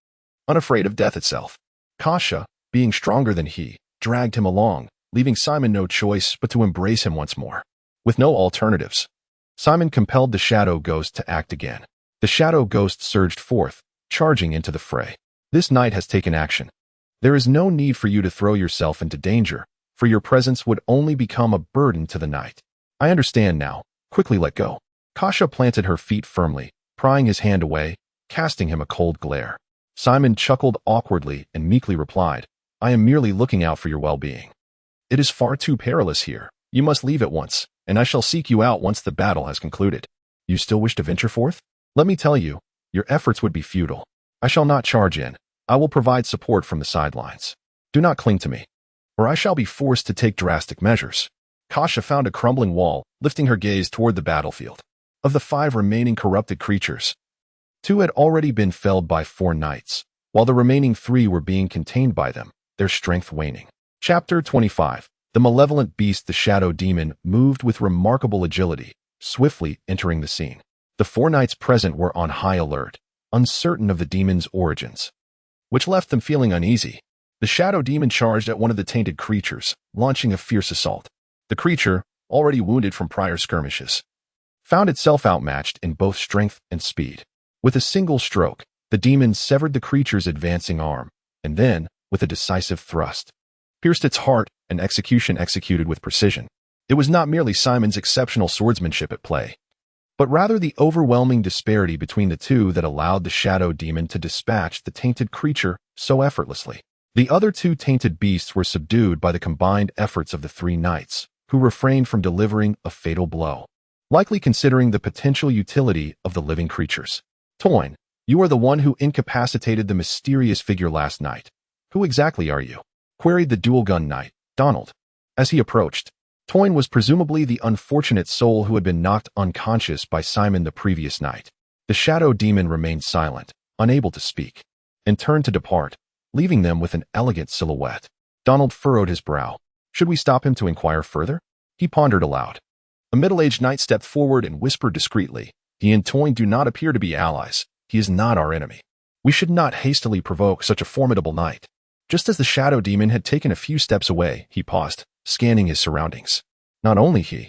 Unafraid of death itself, Kasha, being stronger than he, dragged him along, leaving Simon no choice but to embrace him once more. With no alternatives, Simon compelled the shadow ghost to act again. The shadow ghost surged forth, charging into the fray. "This knight has taken action. There is no need for you to throw yourself into danger, for your presence would only become a burden to the knight. I understand now. Quickly let go." Kasha planted her feet firmly, prying his hand away, casting him a cold glare. Simon chuckled awkwardly and meekly replied, "I am merely looking out for your well-being. It is far too perilous here. You must leave at once, and I shall seek you out once the battle has concluded. You still wish to venture forth? Let me tell you, your efforts would be futile. I shall not charge in. I will provide support from the sidelines. Do not cling to me, or I shall be forced to take drastic measures." Kasha found a crumbling wall, lifting her gaze toward the battlefield. Of the 5 remaining corrupted creatures, 2 had already been felled by 4 knights, while the remaining 3 were being contained by them, their strength waning. Chapter 25. The malevolent beast, the shadow demon, moved with remarkable agility, swiftly entering the scene. The 4 knights present were on high alert, uncertain of the demon's origins, which left them feeling uneasy. The shadow demon charged at one of the tainted creatures, launching a fierce assault. The creature, already wounded from prior skirmishes, found itself outmatched in both strength and speed. With a single stroke, the demon severed the creature's advancing arm, and then, with a decisive thrust, pierced its heart, an execution executed with precision. It was not merely Simon's exceptional swordsmanship at play, but rather the overwhelming disparity between the two that allowed the shadow demon to dispatch the tainted creature so effortlessly. The other 2 tainted beasts were subdued by the combined efforts of the 3 knights, who refrained from delivering a fatal blow, likely considering the potential utility of the living creatures. "Toyn, you are the one who incapacitated the mysterious figure last night. Who exactly are you?" queried the dual-gun knight, Donald. As he approached, Toyn was presumably the unfortunate soul who had been knocked unconscious by Simon the previous night. The shadow demon remained silent, unable to speak, and turned to depart, leaving them with an elegant silhouette. Donald furrowed his brow. Should we stop him to inquire further? He pondered aloud. A middle-aged knight stepped forward and whispered discreetly, "He and Toyn do not appear to be allies. He is not our enemy. We should not hastily provoke such a formidable knight." Just as the shadow demon had taken a few steps away, he paused, scanning his surroundings. Not only he,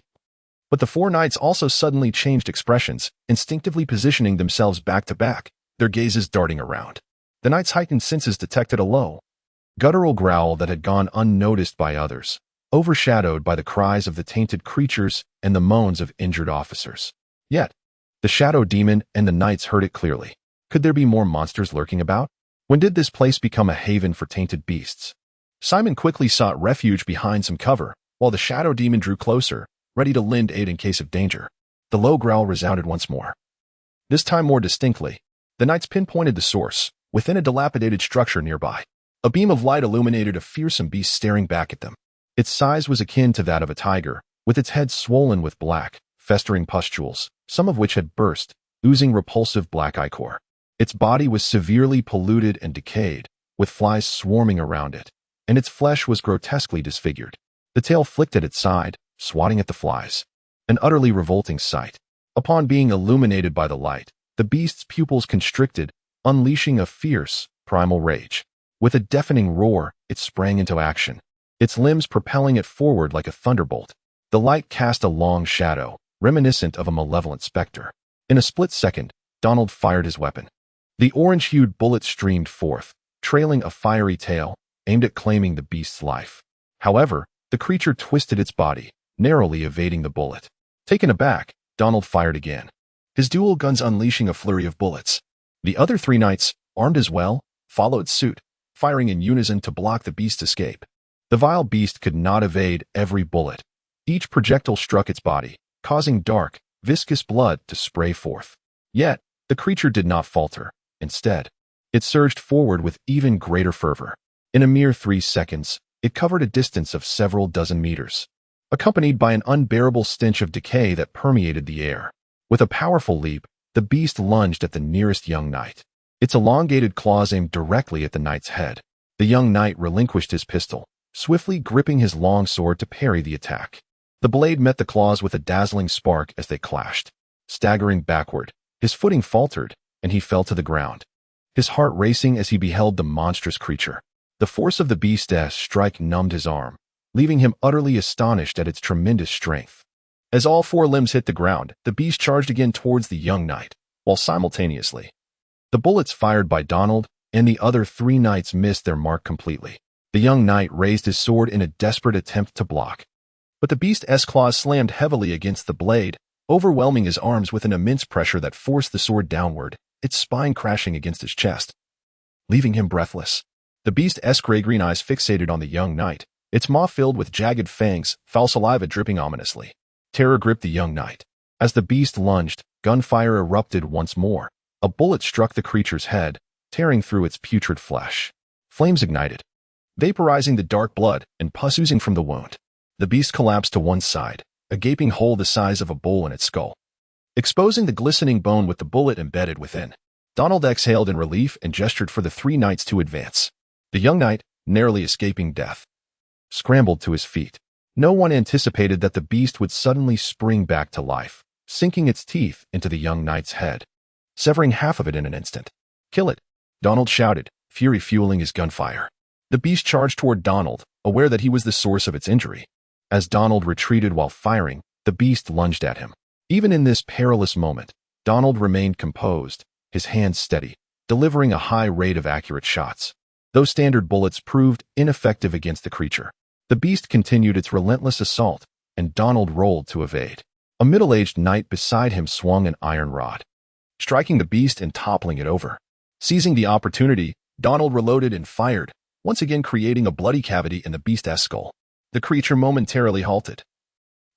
but the 4 knights also suddenly changed expressions, instinctively positioning themselves back to back, their gazes darting around. The knights' heightened senses detected a low, guttural growl that had gone unnoticed by others, overshadowed by the cries of the tainted creatures and the moans of injured officers. Yet, the shadow demon and the knights heard it clearly. Could there be more monsters lurking about? When did this place become a haven for tainted beasts? Simon quickly sought refuge behind some cover, while the shadow demon drew closer, ready to lend aid in case of danger. The low growl resounded once more, this time more distinctly. The knights pinpointed the source, within a dilapidated structure nearby. A beam of light illuminated a fearsome beast staring back at them. Its size was akin to that of a tiger, with its head swollen with black, festering pustules, some of which had burst, oozing repulsive black ichor. Its body was severely polluted and decayed, with flies swarming around it, and its flesh was grotesquely disfigured. The tail flicked at its side, swatting at the flies. An utterly revolting sight. Upon being illuminated by the light, the beast's pupils constricted, unleashing a fierce, primal rage. With a deafening roar, it sprang into action, its limbs propelling it forward like a thunderbolt. The light cast a long shadow, reminiscent of a malevolent specter. In a split second, Donald fired his weapon. The orange-hued bullet streamed forth, trailing a fiery tail, aimed at claiming the beast's life. However, the creature twisted its body, narrowly evading the bullet. Taken aback, Donald fired again, his dual guns unleashing a flurry of bullets. The other 3 knights, armed as well, followed suit, firing in unison to block the beast's escape. The vile beast could not evade every bullet. Each projectile struck its body, causing dark, viscous blood to spray forth. Yet, the creature did not falter. Instead, it surged forward with even greater fervor. In a mere 3 seconds, it covered a distance of several dozen meters, accompanied by an unbearable stench of decay that permeated the air. With a powerful leap, the beast lunged at the nearest young knight. Its elongated claws aimed directly at the knight's head. The young knight relinquished his pistol, swiftly gripping his long sword to parry the attack. The blade met the claws with a dazzling spark as they clashed. Staggering backward, his footing faltered, and he fell to the ground, his heart racing as he beheld the monstrous creature. The force of the beast's strike numbed his arm, leaving him utterly astonished at its tremendous strength. As all 4 limbs hit the ground, the beast charged again towards the young knight, while simultaneously, the bullets fired by Donald and the other 3 knights missed their mark completely. The young knight raised his sword in a desperate attempt to block, but the beast's claws slammed heavily against the blade, overwhelming his arms with an immense pressure that forced the sword downward, its spine crashing against his chest, leaving him breathless. The beast's gray-green eyes fixated on the young knight, its maw filled with jagged fangs, foul saliva dripping ominously. Terror gripped the young knight. As the beast lunged, gunfire erupted once more. A bullet struck the creature's head, tearing through its putrid flesh. Flames ignited, vaporizing the dark blood and pus oozing from the wound. The beast collapsed to one side, a gaping hole the size of a bowl in its skull, exposing the glistening bone with the bullet embedded within. Donald exhaled in relief and gestured for the 3 knights to advance. The young knight, narrowly escaping death, scrambled to his feet. No one anticipated that the beast would suddenly spring back to life, sinking its teeth into the young knight's head, severing half of it in an instant. "Kill it," Donald shouted, fury fueling his gunfire. The beast charged toward Donald, aware that he was the source of its injury. As Donald retreated while firing, the beast lunged at him. Even in this perilous moment, Donald remained composed, his hands steady, delivering a high rate of accurate shots. Those standard bullets proved ineffective against the creature. The beast continued its relentless assault, and Donald rolled to evade. A middle-aged knight beside him swung an iron rod, striking the beast and toppling it over. Seizing the opportunity, Donald reloaded and fired, once again creating a bloody cavity in the beast's skull. The creature momentarily halted.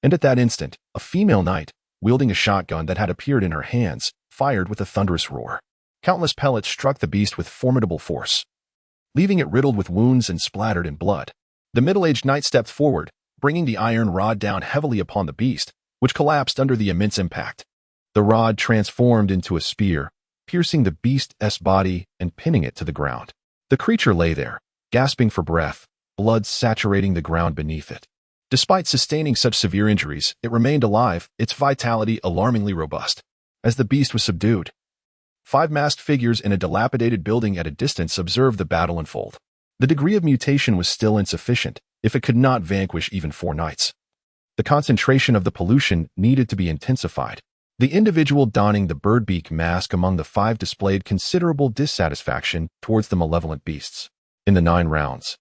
And at that instant, a female knight, wielding a shotgun that had appeared in her hands, fired with a thunderous roar. Countless pellets struck the beast with formidable force, leaving it riddled with wounds and splattered in blood. The middle-aged knight stepped forward, bringing the iron rod down heavily upon the beast, which collapsed under the immense impact. The rod transformed into a spear, piercing the beast's body and pinning it to the ground. The creature lay there, gasping for breath, blood saturating the ground beneath it. Despite sustaining such severe injuries, it remained alive, its vitality alarmingly robust. As the beast was subdued, 5 masked figures in a dilapidated building at a distance observed the battle unfold. The degree of mutation was still insufficient, if it could not vanquish even 4 knights. The concentration of the pollution needed to be intensified. The individual donning the birdbeak mask among the 5 displayed considerable dissatisfaction towards the malevolent beasts. In the 9 rounds,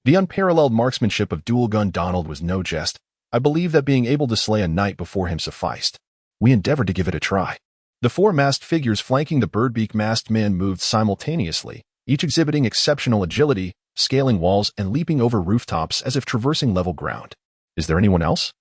the unparalleled marksmanship of dual-gun Donald was no jest. I believe that being able to slay a knight before him sufficed. We endeavored to give it a try. The 4 masked figures flanking the birdbeak masked men moved simultaneously, each exhibiting exceptional agility, scaling walls and leaping over rooftops as if traversing level ground. Is there anyone else?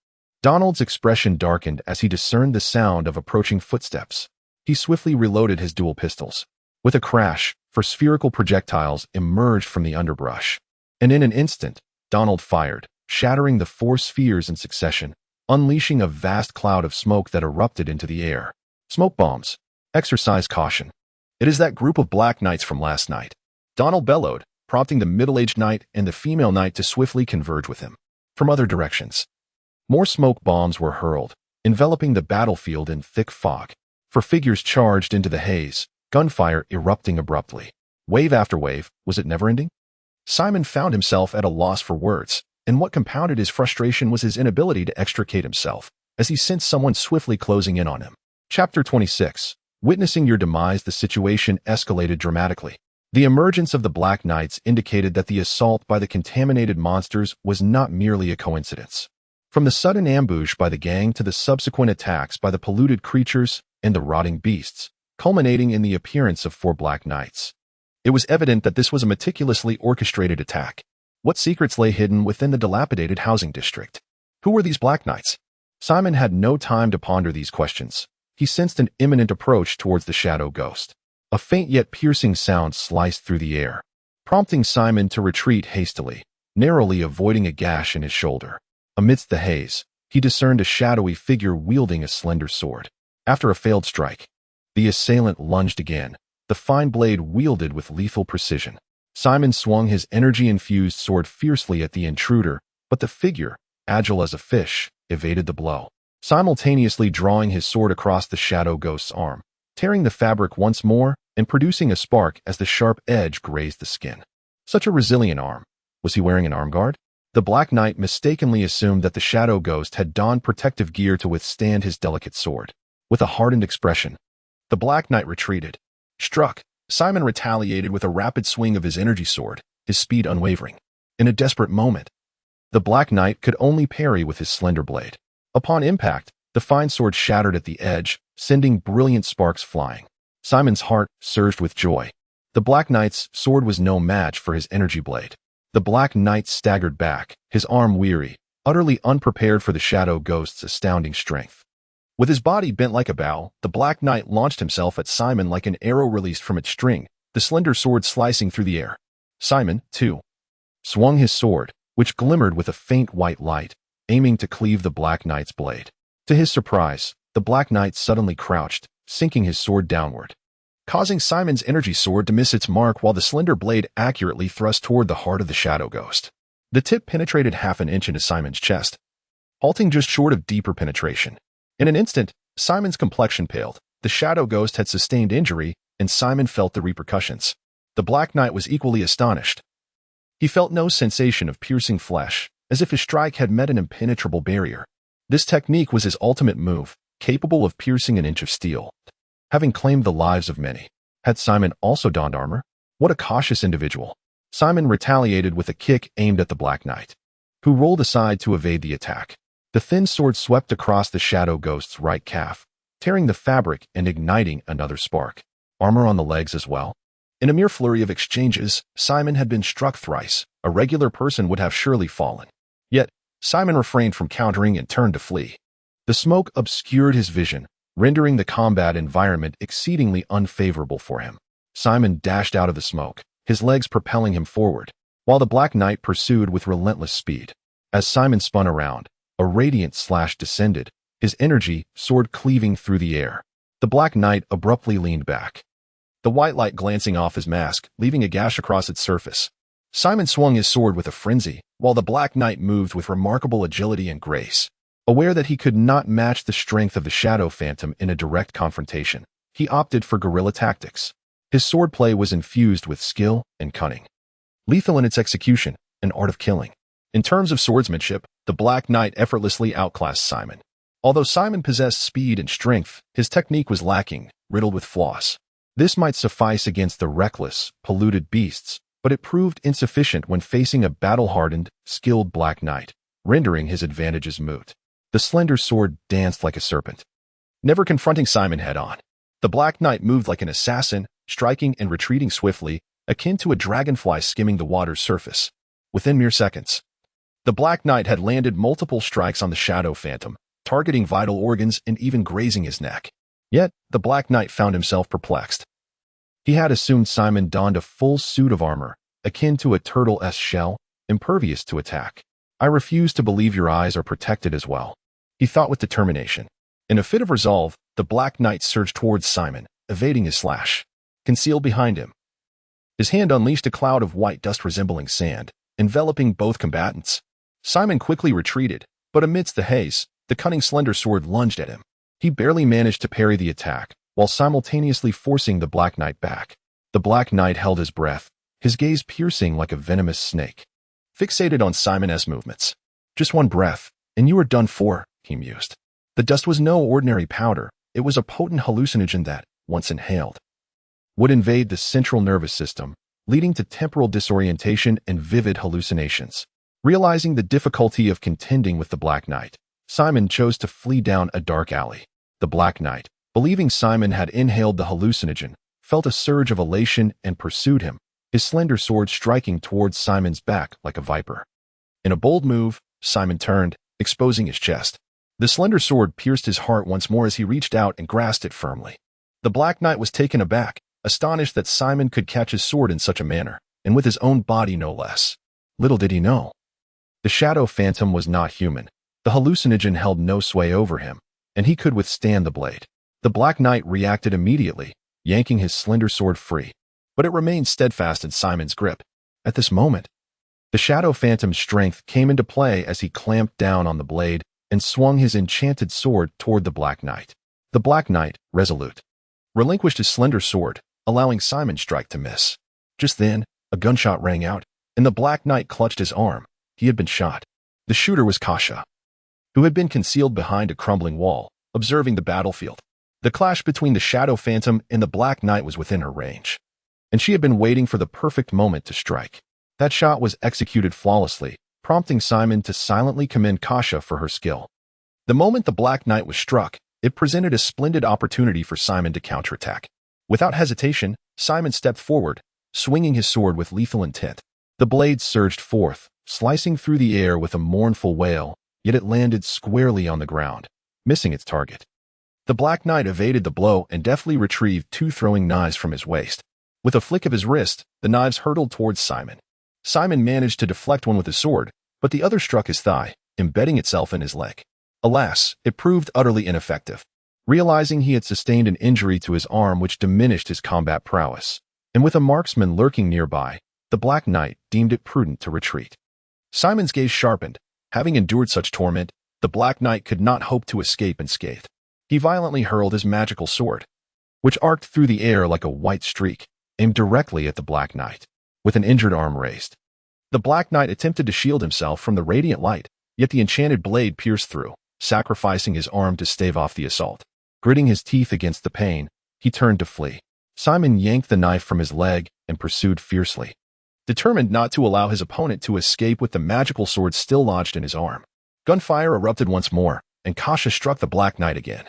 Donald's expression darkened as he discerned the sound of approaching footsteps. He swiftly reloaded his dual pistols. With a crash, 4 spherical projectiles emerged from the underbrush. And in an instant, Donald fired, shattering the 4 spheres in succession, unleashing a vast cloud of smoke that erupted into the air. Smoke bombs. Exercise caution. It is that group of black knights from last night. Donald bellowed, prompting the middle-aged knight and the female knight to swiftly converge with him. From other directions, more smoke bombs were hurled, enveloping the battlefield in thick fog. For figures charged into the haze, gunfire erupting abruptly. Wave after wave, was it never-ending? Simon found himself at a loss for words, and what compounded his frustration was his inability to extricate himself, as he sensed someone swiftly closing in on him. Chapter 26. Witnessing your demise, the situation escalated dramatically. The emergence of the Black Knights indicated that the assault by the contaminated monsters was not merely a coincidence. From the sudden ambush by the gang to the subsequent attacks by the polluted creatures and the rotting beasts, culminating in the appearance of 4 Black Knights. It was evident that this was a meticulously orchestrated attack. What secrets lay hidden within the dilapidated housing district? Who were these Black Knights? Simon had no time to ponder these questions. He sensed an imminent approach towards the shadow ghost. A faint yet piercing sound sliced through the air, prompting Simon to retreat hastily, narrowly avoiding a gash in his shoulder. Amidst the haze, he discerned a shadowy figure wielding a slender sword. After a failed strike, the assailant lunged again, the fine blade wielded with lethal precision. Simon swung his energy-infused sword fiercely at the intruder, but the figure, agile as a fish, evaded the blow, simultaneously drawing his sword across the shadow ghost's arm, tearing the fabric once more and producing a spark as the sharp edge grazed the skin. Such a resilient arm. Was he wearing an arm guard? The Black Knight mistakenly assumed that the shadow ghost had donned protective gear to withstand his delicate sword. With a hardened expression, the Black Knight retreated. Struck, Simon retaliated with a rapid swing of his energy sword, his speed unwavering. In a desperate moment, the Black Knight could only parry with his slender blade. Upon impact, the fine sword shattered at the edge, sending brilliant sparks flying. Simon's heart surged with joy. The Black Knight's sword was no match for his energy blade. The Black Knight staggered back, his arm weary, utterly unprepared for the shadow ghost's astounding strength. With his body bent like a bow, the Black Knight launched himself at Simon like an arrow released from its string, the slender sword slicing through the air. Simon, too, swung his sword, which glimmered with a faint white light, aiming to cleave the Black Knight's blade. To his surprise, the Black Knight suddenly crouched, sinking his sword downward, causing Simon's energy sword to miss its mark while the slender blade accurately thrust toward the heart of the shadow ghost. The tip penetrated half an inch into Simon's chest, halting just short of deeper penetration. In an instant, Simon's complexion paled. The shadow ghost had sustained injury, and Simon felt the repercussions. The Black Knight was equally astonished. He felt no sensation of piercing flesh, as if his strike had met an impenetrable barrier. This technique was his ultimate move, capable of piercing an inch of steel. Having claimed the lives of many, had Simon also donned armor? What a cautious individual. Simon retaliated with a kick aimed at the Black Knight, who rolled aside to evade the attack. The thin sword swept across the shadow ghost's right calf, tearing the fabric and igniting another spark. Armor on the legs as well. In a mere flurry of exchanges, Simon had been struck thrice. A regular person would have surely fallen. Yet, Simon refrained from countering and turned to flee. The smoke obscured his vision, rendering the combat environment exceedingly unfavorable for him. Simon dashed out of the smoke, his legs propelling him forward, while the Black Knight pursued with relentless speed. As Simon spun around, a radiant slash descended, his energy sword cleaving through the air. The Black Knight abruptly leaned back, the white light glancing off his mask, leaving a gash across its surface. Simon swung his sword with a frenzy, while the Black Knight moved with remarkable agility and grace. Aware that he could not match the strength of the Shadow Phantom in a direct confrontation, he opted for guerrilla tactics. His swordplay was infused with skill and cunning. Lethal in its execution, an art of killing. In terms of swordsmanship, the Black Knight effortlessly outclassed Simon. Although Simon possessed speed and strength, his technique was lacking, riddled with flaws. This might suffice against the reckless, polluted beasts, but it proved insufficient when facing a battle-hardened, skilled Black Knight, rendering his advantages moot. The slender sword danced like a serpent, never confronting Simon head-on. The Black Knight moved like an assassin, striking and retreating swiftly, akin to a dragonfly skimming the water's surface. Within mere seconds, the Black Knight had landed multiple strikes on the Shadow Phantom, targeting vital organs and even grazing his neck. Yet, the Black Knight found himself perplexed. He had assumed Simon donned a full suit of armor, akin to a turtle's shell, impervious to attack. I refuse to believe your eyes are protected as well. he thought with determination. In a fit of resolve, the Black Knight surged towards Simon, evading his slash. Concealed behind him, his hand unleashed a cloud of white dust resembling sand, enveloping both combatants. Simon quickly retreated, but amidst the haze, the cunning slender sword lunged at him. He barely managed to parry the attack, while simultaneously forcing the Black Knight back. The Black Knight held his breath, his gaze piercing like a venomous snake, fixated on Simon's movements. Just one breath, and you are done for, he mused. The dust was no ordinary powder, it was a potent hallucinogen that, once inhaled, would invade the central nervous system, leading to temporal disorientation and vivid hallucinations. Realizing the difficulty of contending with the Black Knight, Simon chose to flee down a dark alley. The Black Knight, believing Simon had inhaled the hallucinogen, felt a surge of elation and pursued him, his slender sword striking towards Simon's back like a viper. In a bold move, Simon turned, exposing his chest. The slender sword pierced his heart once more as he reached out and grasped it firmly. The Black Knight was taken aback, astonished that Simon could catch his sword in such a manner, and with his own body no less. Little did he know, the shadow phantom was not human. The hallucinogen held no sway over him, and he could withstand the blade. The Black Knight reacted immediately, yanking his slender sword free, but it remained steadfast in Simon's grip. At this moment, the shadow phantom's strength came into play as he clamped down on the blade and swung his enchanted sword toward the Black Knight. The Black Knight, resolute, relinquished his slender sword, allowing Simon's strike to miss. Just then, a gunshot rang out, and the Black Knight clutched his arm. He had been shot. The shooter was Kasha, who had been concealed behind a crumbling wall, observing the battlefield. The clash between the shadow phantom and the Black Knight was within her range, and she had been waiting for the perfect moment to strike. That shot was executed flawlessly, prompting Simon to silently commend Kasha for her skill. The moment the Black Knight was struck, it presented a splendid opportunity for Simon to counterattack. Without hesitation, Simon stepped forward, swinging his sword with lethal intent. The blade surged forth, slicing through the air with a mournful wail, yet it landed squarely on the ground, missing its target. The Black Knight evaded the blow and deftly retrieved two throwing knives from his waist. With a flick of his wrist, the knives hurtled towards Simon. Simon managed to deflect one with his sword, but the other struck his thigh, embedding itself in his leg. Alas, it proved utterly ineffective. Realizing he had sustained an injury to his arm which diminished his combat prowess, and with a marksman lurking nearby, the Black Knight deemed it prudent to retreat. Simon's gaze sharpened. Having endured such torment, the Black Knight could not hope to escape unscathed. He violently hurled his magical sword, which arced through the air like a white streak, aimed directly at the Black Knight. With an injured arm raised, the Black Knight attempted to shield himself from the radiant light, yet the enchanted blade pierced through, sacrificing his arm to stave off the assault. Gritting his teeth against the pain, he turned to flee. Simon yanked the knife from his leg and pursued fiercely, determined not to allow his opponent to escape with the magical sword still lodged in his arm. Gunfire erupted once more, and Kasha struck the Black Knight again,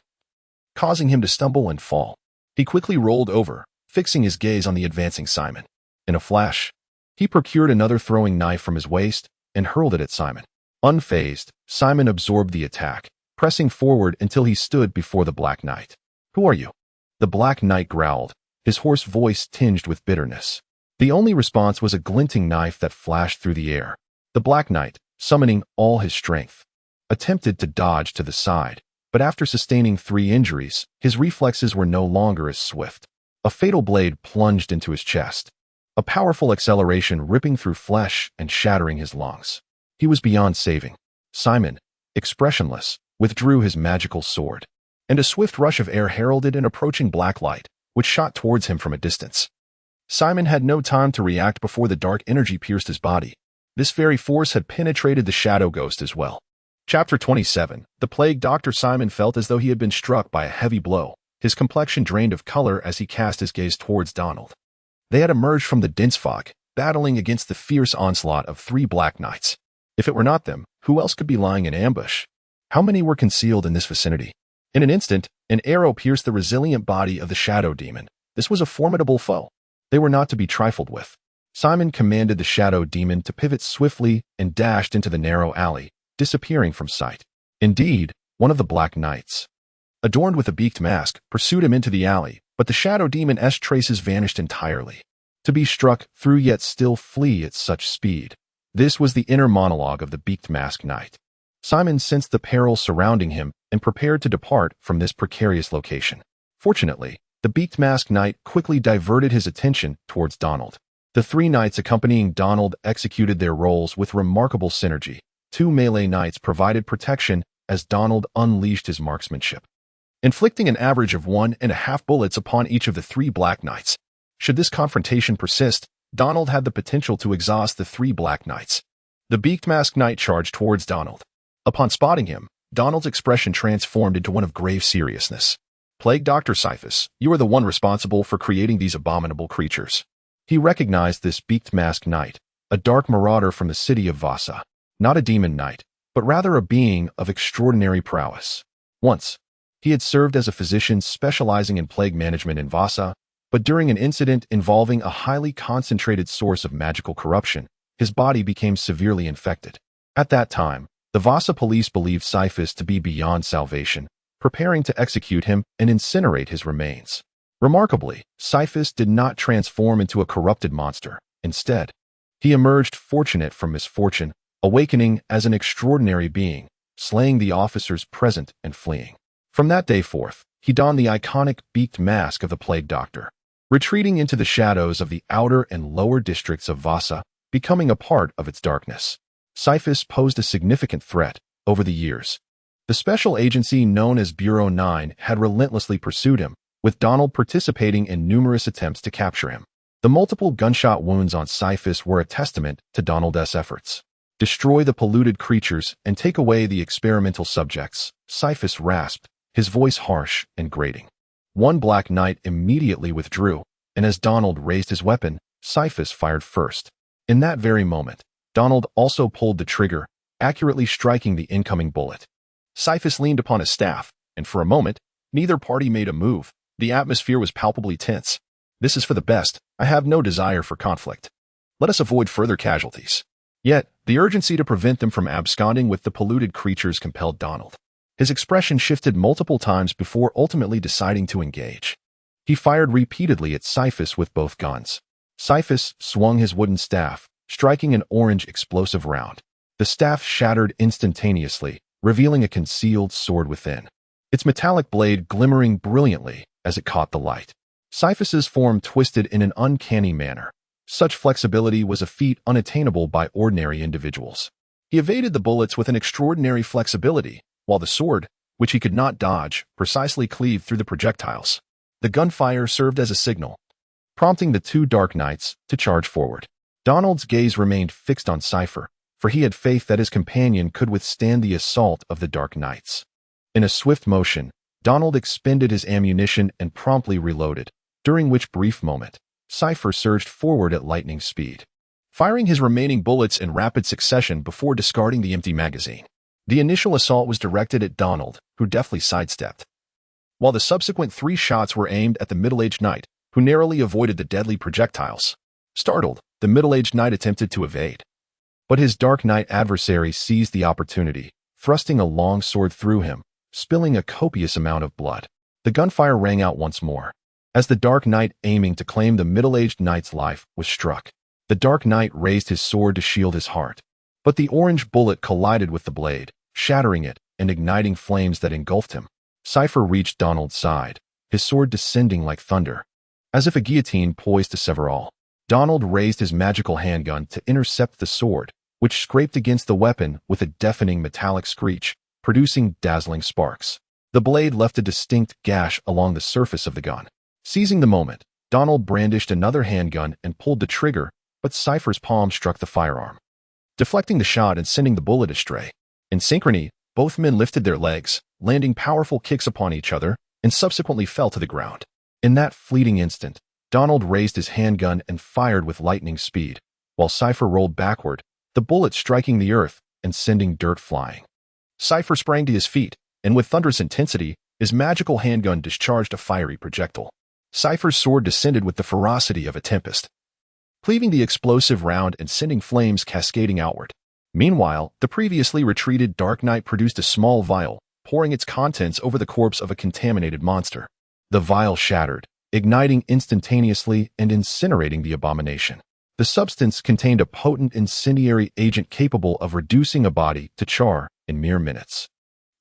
causing him to stumble and fall. He quickly rolled over, fixing his gaze on the advancing Simon. In a flash, he procured another throwing knife from his waist and hurled it at Simon. Unfazed, Simon absorbed the attack, pressing forward until he stood before the Black Knight. "Who are you?" The Black Knight growled, his hoarse voice tinged with bitterness. The only response was a glinting knife that flashed through the air. The Black Knight, summoning all his strength, attempted to dodge to the side, but after sustaining 3 injuries, his reflexes were no longer as swift. A fatal blade plunged into his chest, a powerful acceleration ripping through flesh and shattering his lungs. He was beyond saving. Simon, expressionless, withdrew his magical sword, and a swift rush of air heralded an approaching black light, which shot towards him from a distance. Simon had no time to react before the dark energy pierced his body. This very force had penetrated the shadow ghost as well. Chapter 27. The plague Dr. Simon felt as though he had been struck by a heavy blow. His complexion drained of color as he cast his gaze towards Donald. They had emerged from the dense fog, battling against the fierce onslaught of 3 Black Knights. If it were not them, who else could be lying in ambush? How many were concealed in this vicinity? In an instant, an arrow pierced the resilient body of the shadow demon. This was a formidable foe. They were not to be trifled with. Simon commanded the shadow demon to pivot swiftly and dashed into the narrow alley, disappearing from sight. Indeed, one of the Black Knights, adorned with a beaked mask, pursued him into the alley, but the shadow demon's traces vanished entirely. To be struck through yet still flee at such speed. This was the inner monologue of the beaked masked knight. Simon sensed the peril surrounding him and prepared to depart from this precarious location. Fortunately, the beaked masked knight quickly diverted his attention towards Donald. The three knights accompanying Donald executed their roles with remarkable synergy. Two melee knights provided protection as Donald unleashed his marksmanship, inflicting an average of 1.5 bullets upon each of the three black knights. Should this confrontation persist, Donald had the potential to exhaust the three black knights. The beaked masked knight charged towards Donald. Upon spotting him, Donald's expression transformed into one of grave seriousness. "Plague Dr. Siphus, you are the one responsible for creating these abominable creatures." He recognized this beaked masked knight, a dark marauder from the city of Vasa. Not a demon knight, but rather a being of extraordinary prowess. Once, he had served as a physician specializing in plague management in Vasa, but during an incident involving a highly concentrated source of magical corruption, his body became severely infected. At that time, the Vasa police believed Siphus to be beyond salvation, preparing to execute him and incinerate his remains. Remarkably, Siphus did not transform into a corrupted monster. Instead, he emerged fortunate from misfortune, awakening as an extraordinary being, slaying the officers present and fleeing. From that day forth, he donned the iconic beaked mask of the Plague Doctor, retreating into the shadows of the outer and lower districts of Vasa, becoming a part of its darkness. Siphus posed a significant threat over the years. The special agency known as Bureau 9 had relentlessly pursued him, with Donald participating in numerous attempts to capture him. The multiple gunshot wounds on Siphus were a testament to Donald's efforts. "Destroy the polluted creatures and take away the experimental subjects," Siphus rasped, his voice harsh and grating. One black knight immediately withdrew, and as Donald raised his weapon, Siphus fired first. In that very moment, Donald also pulled the trigger, accurately striking the incoming bullet. Siphus leaned upon his staff, and for a moment, neither party made a move. The atmosphere was palpably tense. "This is for the best. I have no desire for conflict. Let us avoid further casualties." Yet, the urgency to prevent them from absconding with the polluted creatures compelled Donald. His expression shifted multiple times before ultimately deciding to engage. He fired repeatedly at Siphus with both guns. Siphus swung his wooden staff, striking an orange explosive round. The staff shattered instantaneously, revealing a concealed sword within, its metallic blade glimmering brilliantly as it caught the light. Siphus's form twisted in an uncanny manner. Such flexibility was a feat unattainable by ordinary individuals. He evaded the bullets with an extraordinary flexibility, while the sword, which he could not dodge, precisely cleaved through the projectiles. The gunfire served as a signal, prompting the two Dark Knights to charge forward. Donald's gaze remained fixed on Cypher, for he had faith that his companion could withstand the assault of the Dark Knights. In a swift motion, Donald expended his ammunition and promptly reloaded, during which brief moment, Cypher surged forward at lightning speed, firing his remaining bullets in rapid succession before discarding the empty magazine. The initial assault was directed at Donald, who deftly sidestepped, while the subsequent 3 shots were aimed at the middle-aged knight, who narrowly avoided the deadly projectiles. Startled, the middle-aged knight attempted to evade, but his Dark Knight adversary seized the opportunity, thrusting a long sword through him, spilling a copious amount of blood. The gunfire rang out once more, as the Dark Knight aiming to claim the middle-aged knight's life was struck. The Dark Knight raised his sword to shield his heart, but the orange bullet collided with the blade, shattering it and igniting flames that engulfed him. Cypher reached Donald's side, his sword descending like thunder, as if a guillotine poised to sever all. Donald raised his magical handgun to intercept the sword, which scraped against the weapon with a deafening metallic screech, producing dazzling sparks. The blade left a distinct gash along the surface of the gun. Seizing the moment, Donald brandished another handgun and pulled the trigger, but Cypher's palm struck the firearm, deflecting the shot and sending the bullet astray. In synchrony, both men lifted their legs, landing powerful kicks upon each other, and subsequently fell to the ground. In that fleeting instant, Donald raised his handgun and fired with lightning speed, while Cypher rolled backward, the bullet striking the earth and sending dirt flying. Cypher sprang to his feet, and with thunderous intensity, his magical handgun discharged a fiery projectile. Cypher's sword descended with the ferocity of a tempest, cleaving the explosive round and sending flames cascading outward. Meanwhile, the previously retreated Dark Knight produced a small vial, pouring its contents over the corpse of a contaminated monster. The vial shattered, igniting instantaneously and incinerating the abomination. The substance contained a potent incendiary agent capable of reducing a body to char in mere minutes.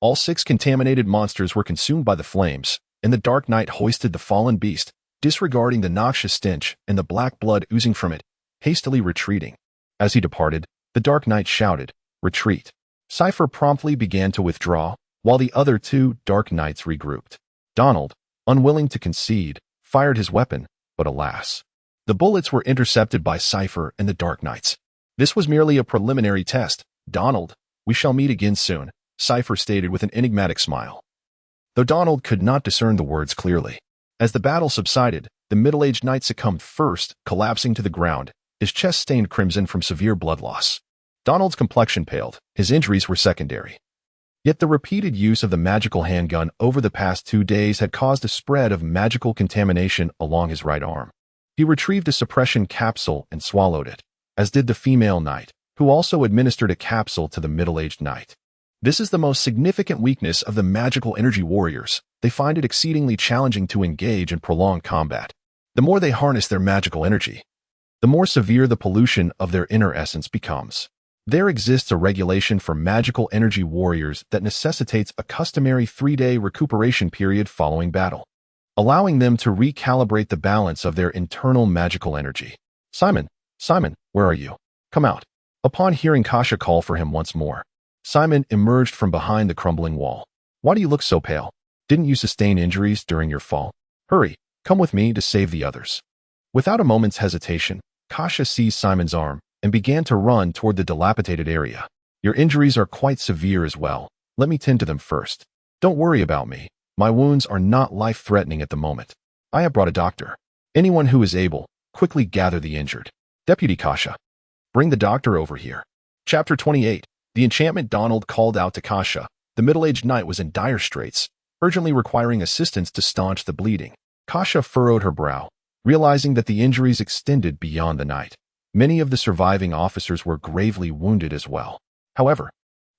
All 6 contaminated monsters were consumed by the flames, and the Dark Knight hoisted the fallen beast, disregarding the noxious stench and the black blood oozing from it, hastily retreating. As he departed, the Dark Knight shouted, "Retreat." Savor promptly began to withdraw, while the other 2 Dark Knights regrouped. Donald, unwilling to concede, fired his weapon, but alas, the bullets were intercepted by Savor and the Dark Knights. This was merely a preliminary test. "Donald, we shall meet again soon," Savor stated with an enigmatic smile. Though Donald could not discern the words clearly. As the battle subsided, the middle-aged knight succumbed first, collapsing to the ground, his chest stained crimson from severe blood loss. Donald's complexion paled, his injuries were secondary. Yet the repeated use of the magical handgun over the past 2 days had caused a spread of magical contamination along his right arm. He retrieved a suppression capsule and swallowed it, as did the female knight, who also administered a capsule to the middle-aged knight. This is the most significant weakness of the magical energy warriors. They find it exceedingly challenging to engage in prolonged combat. The more they harness their magical energy, the more severe the pollution of their inner essence becomes. There exists a regulation for magical energy warriors that necessitates a customary 3-day recuperation period following battle, allowing them to recalibrate the balance of their internal magical energy. "Simon, Simon, where are you? Come out." Upon hearing Kasha call for him once more, Simon emerged from behind the crumbling wall. "Why do you look so pale? Didn't you sustain injuries during your fall? Hurry, come with me to save the others." Without a moment's hesitation, Kasha seized Simon's arm and began to run toward the dilapidated area. "Your injuries are quite severe as well. Let me tend to them first. Don't worry about me. My wounds are not life-threatening at the moment. I have brought a doctor. Anyone who is able, quickly gather the injured. Deputy Kasha, bring the doctor over here." Chapter 28. The enchantment. Donald called out to Kasha. The middle-aged knight was in dire straits, urgently requiring assistance to staunch the bleeding. Kasha furrowed her brow, realizing that the injuries extended beyond the knight. Many of the surviving officers were gravely wounded as well. However,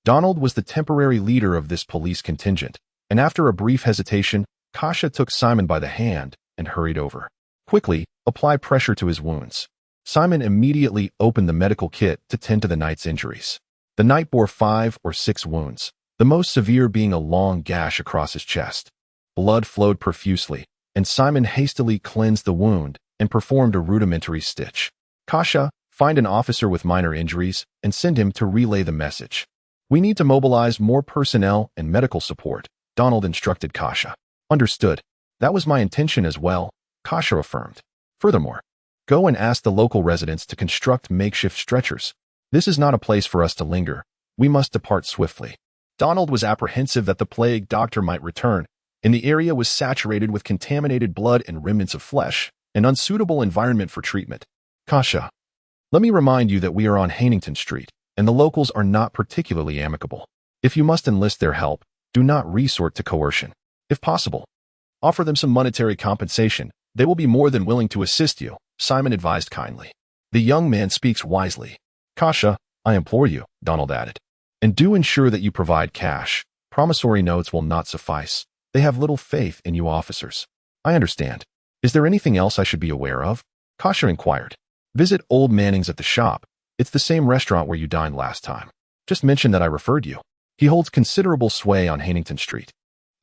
Donald was the temporary leader of this police contingent, and after a brief hesitation, Kasha took Simon by the hand and hurried over. "Quickly, apply pressure to his wounds." Simon immediately opened the medical kit to tend to the knight's injuries. The knight bore 5 or 6 wounds, the most severe being a long gash across his chest. Blood flowed profusely, and Simon hastily cleansed the wound and performed a rudimentary stitch. "Kasha, find an officer with minor injuries and send him to relay the message. We need to mobilize more personnel and medical support," Donald instructed Kasha. "Understood. That was my intention as well," Kasha affirmed. "Furthermore, go and ask the local residents to construct makeshift stretchers. This is not a place for us to linger. We must depart swiftly." Donald was apprehensive that the plague doctor might return, and the area was saturated with contaminated blood and remnants of flesh, an unsuitable environment for treatment. "Kasha, let me remind you that we are on Hannington Street, and the locals are not particularly amicable. If you must enlist their help, do not resort to coercion. If possible, offer them some monetary compensation. They will be more than willing to assist you," Simon advised kindly. "The young man speaks wisely. Kasha, I implore you," Donald added. "And do ensure that you provide cash. Promissory notes will not suffice. They have little faith in you officers." "I understand. Is there anything else I should be aware of?" Kasha inquired. "Visit Old Manning's at the shop. It's the same restaurant where you dined last time. Just mention that I referred you. He holds considerable sway on Hannington Street,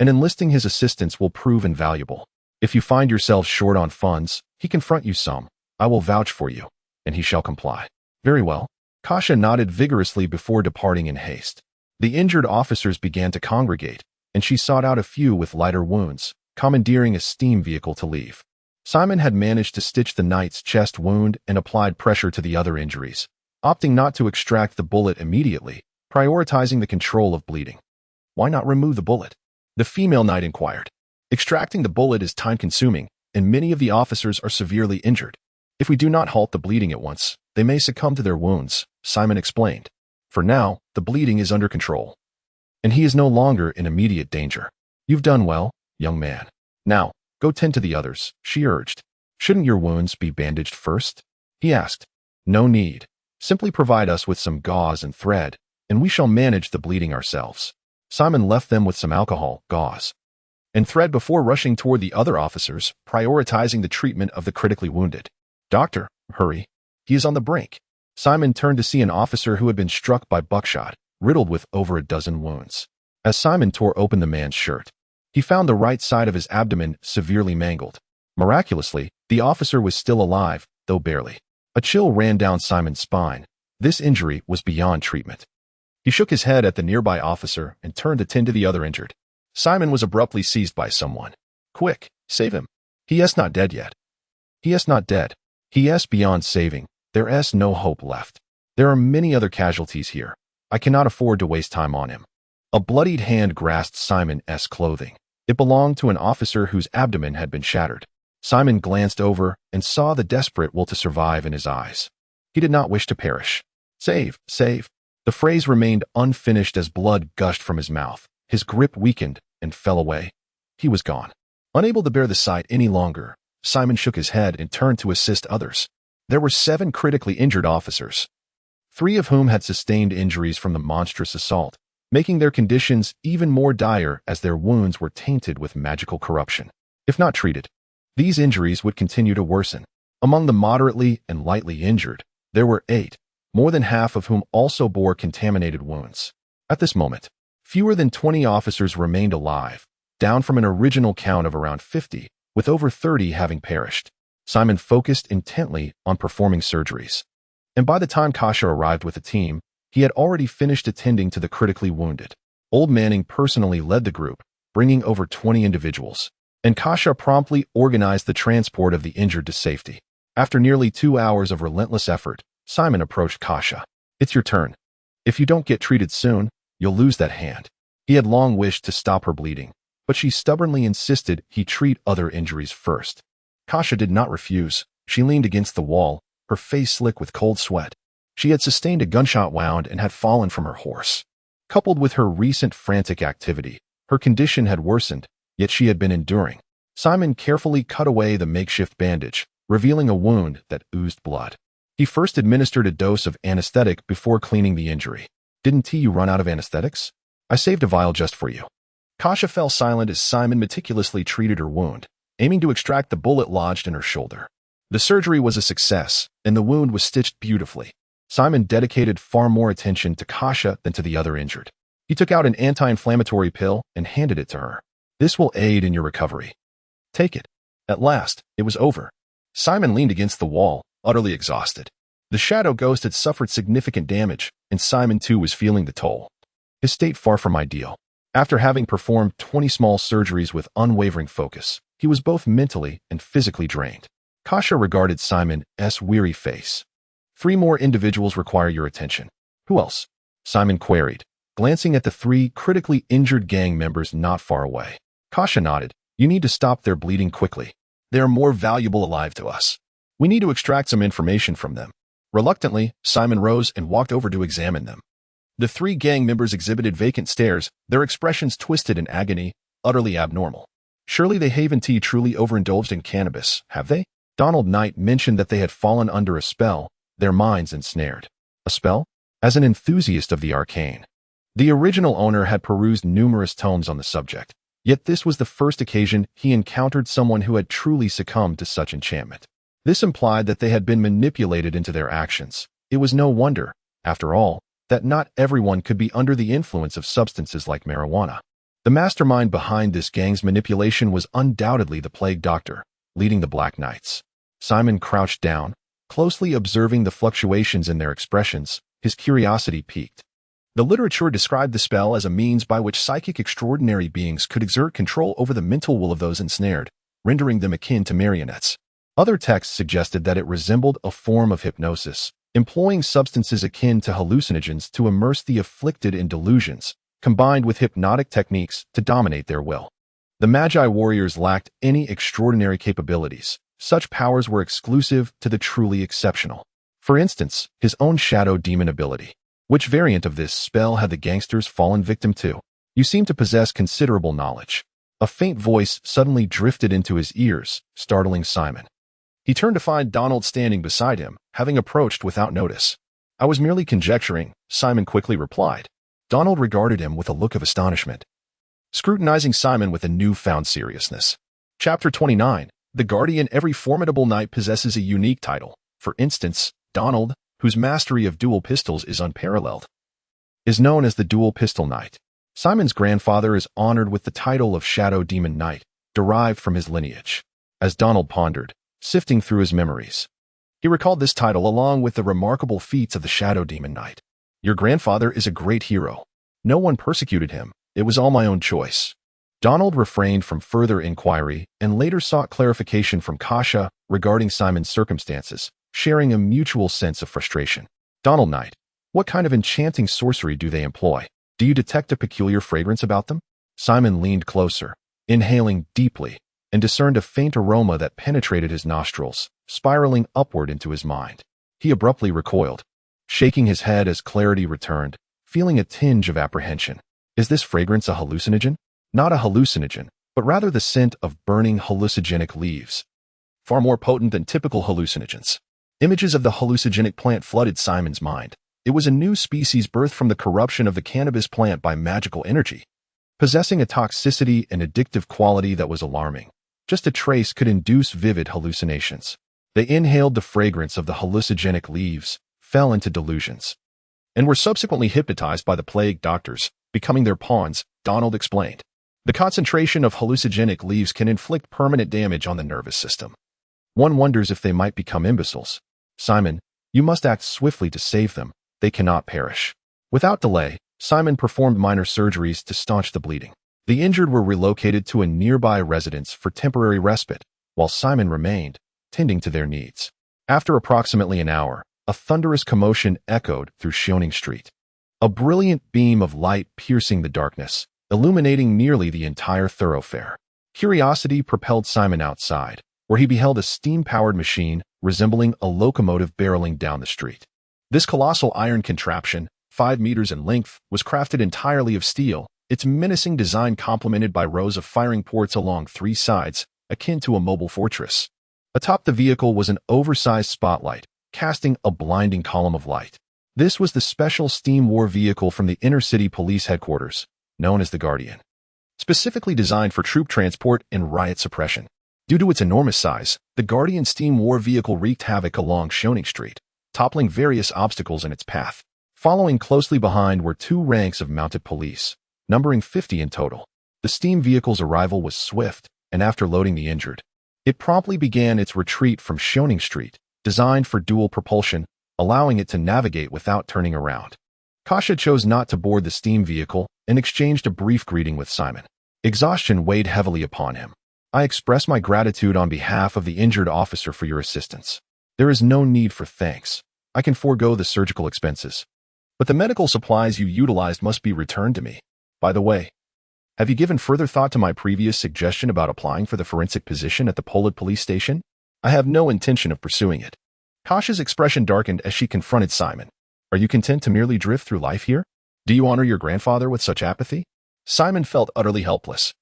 and enlisting his assistance will prove invaluable. If you find yourselves short on funds, he can front you some. I will vouch for you, and he shall comply." "Very well." Kasha nodded vigorously before departing in haste. The injured officers began to congregate, and she sought out a few with lighter wounds, commandeering a steam vehicle to leave. Simon had managed to stitch the knight's chest wound and applied pressure to the other injuries, opting not to extract the bullet immediately, prioritizing the control of bleeding. "Why not remove the bullet?" the female knight inquired. "Extracting the bullet is time-consuming, and many of the officers are severely injured. If we do not halt the bleeding at once, they may succumb to their wounds," Simon explained. "For now, the bleeding is under control, and he is no longer in immediate danger. You've done well, young man. Now, go tend to the others," she urged. "Shouldn't your wounds be bandaged first?" he asked. "No need. Simply provide us with some gauze and thread, and we shall manage the bleeding ourselves." Simon left them with some alcohol, gauze, and thread before rushing toward the other officers, prioritizing the treatment of the critically wounded. "Doctor, hurry. He is on the brink." Simon turned to see an officer who had been struck by buckshot, riddled with over a dozen wounds. As Simon tore open the man's shirt, he found the right side of his abdomen severely mangled. Miraculously, the officer was still alive, though barely. A chill ran down Simon's spine. This injury was beyond treatment. He shook his head at the nearby officer and turned to tend to the other injured. Simon was abruptly seized by someone. Quick, save him. He is not dead yet. He is not dead. He is beyond saving. There is no hope left. There are many other casualties here. I cannot afford to waste time on him. A bloodied hand grasped Simon's clothing. It belonged to an officer whose abdomen had been shattered. Simon glanced over and saw the desperate will to survive in his eyes. He did not wish to perish. Save, save. The phrase remained unfinished as blood gushed from his mouth. His grip weakened and fell away. He was gone. Unable to bear the sight any longer, Simon shook his head and turned to assist others. There were 7 critically injured officers, 3 of whom had sustained injuries from the monstrous assault, making their conditions even more dire as their wounds were tainted with magical corruption. If not treated, these injuries would continue to worsen. Among the moderately and lightly injured, there were 8, more than half of whom also bore contaminated wounds. At this moment, fewer than 20 officers remained alive, down from an original count of around 50, with over 30 having perished. Simon focused intently on performing surgeries. And by the time Kasha arrived with the team, he had already finished attending to the critically wounded. Old Manning personally led the group, bringing over 20 individuals, and Kasha promptly organized the transport of the injured to safety. After nearly 2 hours of relentless effort, Simon approached Kasha. It's your turn. If you don't get treated soon, you'll lose that hand. He had long wished to stop her bleeding, but she stubbornly insisted he treat other injuries first. Kasha did not refuse. She leaned against the wall, her face slick with cold sweat. She had sustained a gunshot wound and had fallen from her horse. Coupled with her recent frantic activity, her condition had worsened, yet she had been enduring. Simon carefully cut away the makeshift bandage, revealing a wound that oozed blood. He first administered a dose of anesthetic before cleaning the injury. Didn't you run out of anesthetics? I saved a vial just for you. Kasha fell silent as Simon meticulously treated her wound, aiming to extract the bullet lodged in her shoulder. The surgery was a success, and the wound was stitched beautifully. Simon dedicated far more attention to Kasha than to the other injured. He took out an anti-inflammatory pill and handed it to her. This will aid in your recovery. Take it. At last, it was over. Simon leaned against the wall, utterly exhausted. The shadow ghost had suffered significant damage, and Simon too was feeling the toll. His state far from ideal. After having performed 20 small surgeries with unwavering focus, he was both mentally and physically drained. Kasha regarded Simon's weary face. 3 more individuals require your attention. Who else? Simon queried, glancing at the 3 critically injured gang members not far away. Kasha nodded. You need to stop their bleeding quickly. They are more valuable alive to us. We need to extract some information from them. Reluctantly, Simon rose and walked over to examine them. The 3 gang members exhibited vacant stares, their expressions twisted in agony, utterly abnormal. Surely they haven't truly overindulged in cannabis, have they? Donald Knight mentioned that they had fallen under a spell, their minds ensnared. A spell? As an enthusiast of the arcane, the original owner had perused numerous tomes on the subject, yet this was the first occasion he encountered someone who had truly succumbed to such enchantment. This implied that they had been manipulated into their actions. It was no wonder, after all, that not everyone could be under the influence of substances like marijuana. The mastermind behind this gang's manipulation was undoubtedly the Plague Doctor, leading the Black Knights. Simon crouched down, closely observing the fluctuations in their expressions. His curiosity piqued. The literature described the spell as a means by which psychic extraordinary beings could exert control over the mental will of those ensnared, rendering them akin to marionettes. Other texts suggested that it resembled a form of hypnosis, employing substances akin to hallucinogens to immerse the afflicted in delusions, combined with hypnotic techniques to dominate their will. The Magi warriors lacked any extraordinary capabilities. Such powers were exclusive to the truly exceptional. For instance, his own shadow demon ability. Which variant of this spell had the gangsters fallen victim to? You seem to possess considerable knowledge. A faint voice suddenly drifted into his ears, startling Simon. He turned to find Donald standing beside him, having approached without notice. I was merely conjecturing, Simon quickly replied. Donald regarded him with a look of astonishment, scrutinizing Simon with a newfound seriousness. Chapter 29. The Guardian. Every formidable knight possesses a unique title. For instance, Donald, whose mastery of dual pistols is unparalleled. is known as the Dual Pistol Knight. Simon's grandfather is honored with the title of Shadow Demon Knight, derived from his lineage. As Donald pondered, sifting through his memories, he recalled this title along with the remarkable feats of the Shadow Demon Knight. Your grandfather is a great hero. No one persecuted him. It was all my own choice. Donald refrained from further inquiry and later sought clarification from Kasha regarding Simon's circumstances, sharing a mutual sense of frustration. Donald Knight, what kind of enchanting sorcery do they employ? Do you detect a peculiar fragrance about them? Simon leaned closer, inhaling deeply, and discerned a faint aroma that penetrated his nostrils, spiraling upward into his mind. He abruptly recoiled, shaking his head as clarity returned, feeling a tinge of apprehension. Is this fragrance a hallucinogen? Not a hallucinogen, but rather the scent of burning hallucinogenic leaves. Far more potent than typical hallucinogens. Images of the hallucinogenic plant flooded Simon's mind. It was a new species birthed from the corruption of the cannabis plant by magical energy, possessing a toxicity and addictive quality that was alarming. Just a trace could induce vivid hallucinations. They inhaled the fragrance of the hallucinogenic leaves, fell into delusions, and were subsequently hypnotized by the plague doctors, becoming their pawns, Donald explained. The concentration of hallucinogenic leaves can inflict permanent damage on the nervous system. One wonders if they might become imbeciles. Simon, you must act swiftly to save them. They cannot perish. Without delay, Simon performed minor surgeries to staunch the bleeding. The injured were relocated to a nearby residence for temporary respite, while Simon remained, tending to their needs. After approximately an hour, a thunderous commotion echoed through Shoning Street. A brilliant beam of light piercing the darkness, illuminating nearly the entire thoroughfare. Curiosity propelled Simon outside, where he beheld a steam-powered machine resembling a locomotive barreling down the street. This colossal iron contraption, 5 meters in length, was crafted entirely of steel, its menacing design complemented by rows of firing ports along 3 sides, akin to a mobile fortress. Atop the vehicle was an oversized spotlight, casting a blinding column of light. This was the special steam war vehicle from the inner-city police headquarters, known as the Guardian, specifically designed for troop transport and riot suppression. Due to its enormous size, the Guardian steam war vehicle wreaked havoc along Shoning Street, toppling various obstacles in its path. Following closely behind were 2 ranks of mounted police, numbering 50 in total. The steam vehicle's arrival was swift, and after loading the injured, it promptly began its retreat from Shoning Street, designed for dual propulsion, allowing it to navigate without turning around. Kasha chose not to board the steam vehicle and exchanged a brief greeting with Simon. Exhaustion weighed heavily upon him. I express my gratitude on behalf of the injured officer for your assistance. There is no need for thanks. I can forego the surgical expenses. But the medical supplies you utilized must be returned to me. By the way, have you given further thought to my previous suggestion about applying for the forensic position at the Polid police station? I have no intention of pursuing it. Kasha's expression darkened as she confronted Simon. Are you content to merely drift through life here? Do you honor your grandfather with such apathy? Simon felt utterly helpless.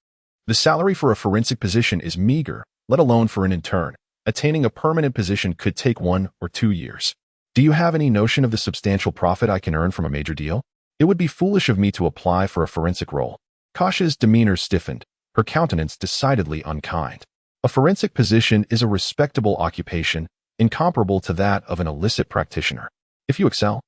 The salary for a forensic position is meager, let alone for an intern. Attaining a permanent position could take 1 or 2 years. Do you have any notion of the substantial profit I can earn from a major deal? It would be foolish of me to apply for a forensic role. Kasha's demeanor stiffened, her countenance decidedly unkind. A forensic position is a respectable occupation, incomparable to that of an illicit practitioner. If you excel,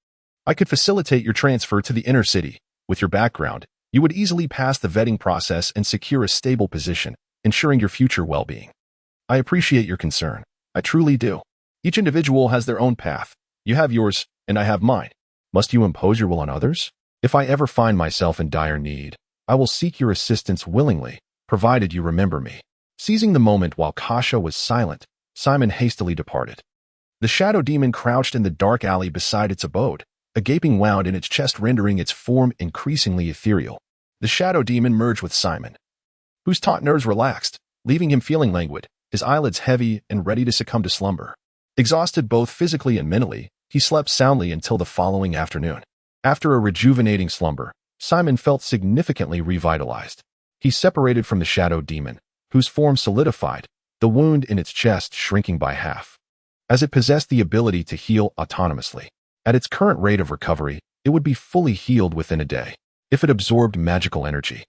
I could facilitate your transfer to the inner city. With your background, you would easily pass the vetting process and secure a stable position, ensuring your future well-being. I appreciate your concern. I truly do. Each individual has their own path. You have yours, and I have mine. Must you impose your will on others? If I ever find myself in dire need, I will seek your assistance willingly, provided you remember me. Seizing the moment while Kasha was silent, Simon hastily departed. The shadow demon crouched in the dark alley beside its abode, a gaping wound in its chest rendering its form increasingly ethereal. The shadow demon merged with Simon, whose taut nerves relaxed, leaving him feeling languid, his eyelids heavy and ready to succumb to slumber. Exhausted both physically and mentally, he slept soundly until the following afternoon. After a rejuvenating slumber, Simon felt significantly revitalized. He separated from the shadow demon, whose form solidified, the wound in its chest shrinking by half, as it possessed the ability to heal autonomously. At its current rate of recovery, it would be fully healed within a day. If it absorbed magical energy,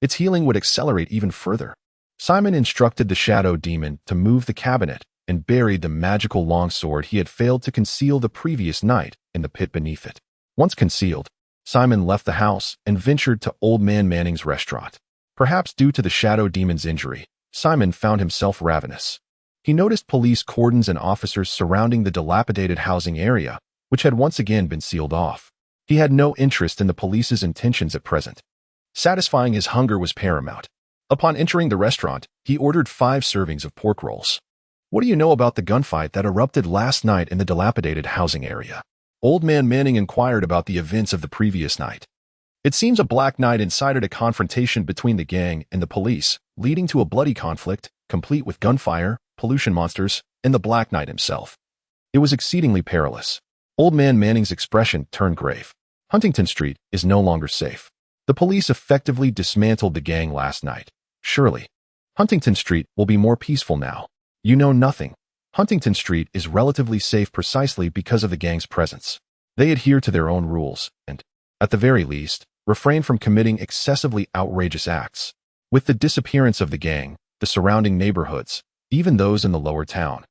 its healing would accelerate even further. Simon instructed the shadow demon to move the cabinet and buried the magical longsword he had failed to conceal the previous night in the pit beneath it. Once concealed, Simon left the house and ventured to Old Man Manning's restaurant. Perhaps due to the shadow demon's injury, Simon found himself ravenous. He noticed police cordons and officers surrounding the dilapidated housing area, which had once again been sealed off. He had no interest in the police's intentions at present. Satisfying his hunger was paramount. Upon entering the restaurant, he ordered 5 servings of pork rolls. What do you know about the gunfight that erupted last night in the dilapidated housing area? Old Man Manning inquired about the events of the previous night. It seems a black night incited a confrontation between the gang and the police, leading to a bloody conflict, complete with gunfire, pollution monsters, and the Black Knight himself. It was exceedingly perilous. Old Man Manning's expression turned grave. Huntington Street is no longer safe. The police effectively dismantled the gang last night. Surely, Huntington Street will be more peaceful now. You know nothing. Huntington Street is relatively safe precisely because of the gang's presence. They adhere to their own rules and, at the very least, refrain from committing excessively outrageous acts. With the disappearance of the gang, the surrounding neighborhoods, even those in the lower town,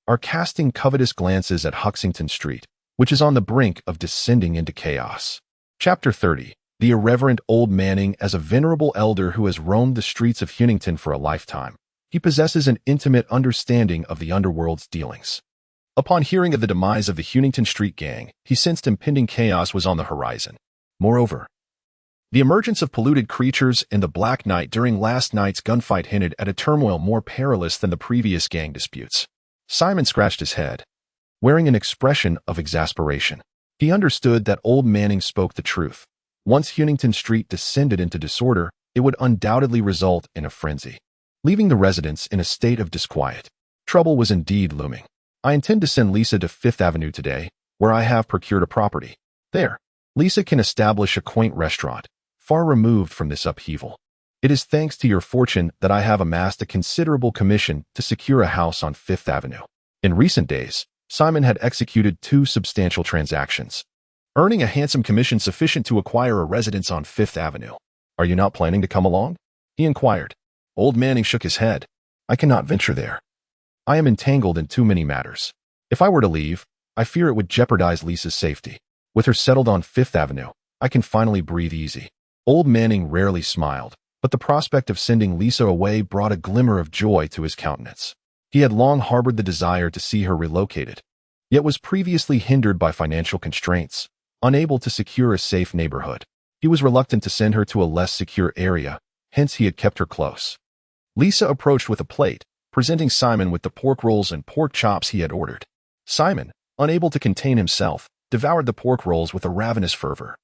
are casting covetous glances at Huntington Street, which is on the brink of descending into chaos. Chapter 30. The irreverent Old Manning as a venerable elder who has roamed the streets of Huntington for a lifetime. He possesses an intimate understanding of the underworld's dealings. Upon hearing of the demise of the Huntington Street gang, he sensed impending chaos was on the horizon. Moreover, the emergence of polluted creatures and the Black Knight during last night's gunfight hinted at a turmoil more perilous than the previous gang disputes. Simon scratched his head, wearing an expression of exasperation. He understood that Old Manning spoke the truth. Once Huntington Street descended into disorder, it would undoubtedly result in a frenzy, leaving the residents in a state of disquiet. Trouble was indeed looming. I intend to send Lisa to Fifth Avenue today, where I have procured a property. There, Lisa can establish a quaint restaurant, far removed from this upheaval. It is thanks to your fortune that I have amassed a considerable commission to secure a house on Fifth Avenue. In recent days, Simon had executed 2 substantial transactions, earning a handsome commission sufficient to acquire a residence on Fifth Avenue. Are you not planning to come along? He inquired. Old Manning shook his head. I cannot venture there. I am entangled in too many matters. If I were to leave, I fear it would jeopardize Lisa's safety. With her settled on Fifth Avenue, I can finally breathe easy. Old Manning rarely smiled, but the prospect of sending Lisa away brought a glimmer of joy to his countenance. He had long harbored the desire to see her relocated, yet was previously hindered by financial constraints, unable to secure a safe neighborhood. He was reluctant to send her to a less secure area, hence he had kept her close. Lisa approached with a plate, presenting Simon with the pork rolls and pork chops he had ordered. Simon, unable to contain himself, devoured the pork rolls with a ravenous fervor,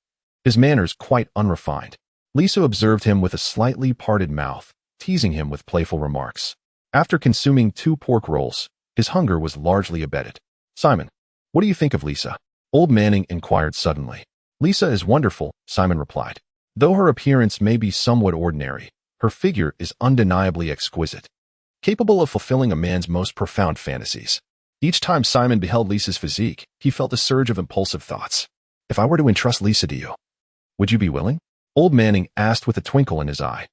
his manners quite unrefined. Lisa observed him with a slightly parted mouth, teasing him with playful remarks. After consuming 2 pork rolls, his hunger was largely abated. Simon, what do you think of Lisa? Old Manning inquired suddenly. Lisa is wonderful, Simon replied. Though her appearance may be somewhat ordinary, her figure is undeniably exquisite, capable of fulfilling a man's most profound fantasies. Each time Simon beheld Lisa's physique, he felt a surge of impulsive thoughts. If I were to entrust Lisa to you, would you be willing? Old Manning asked with a twinkle in his eye.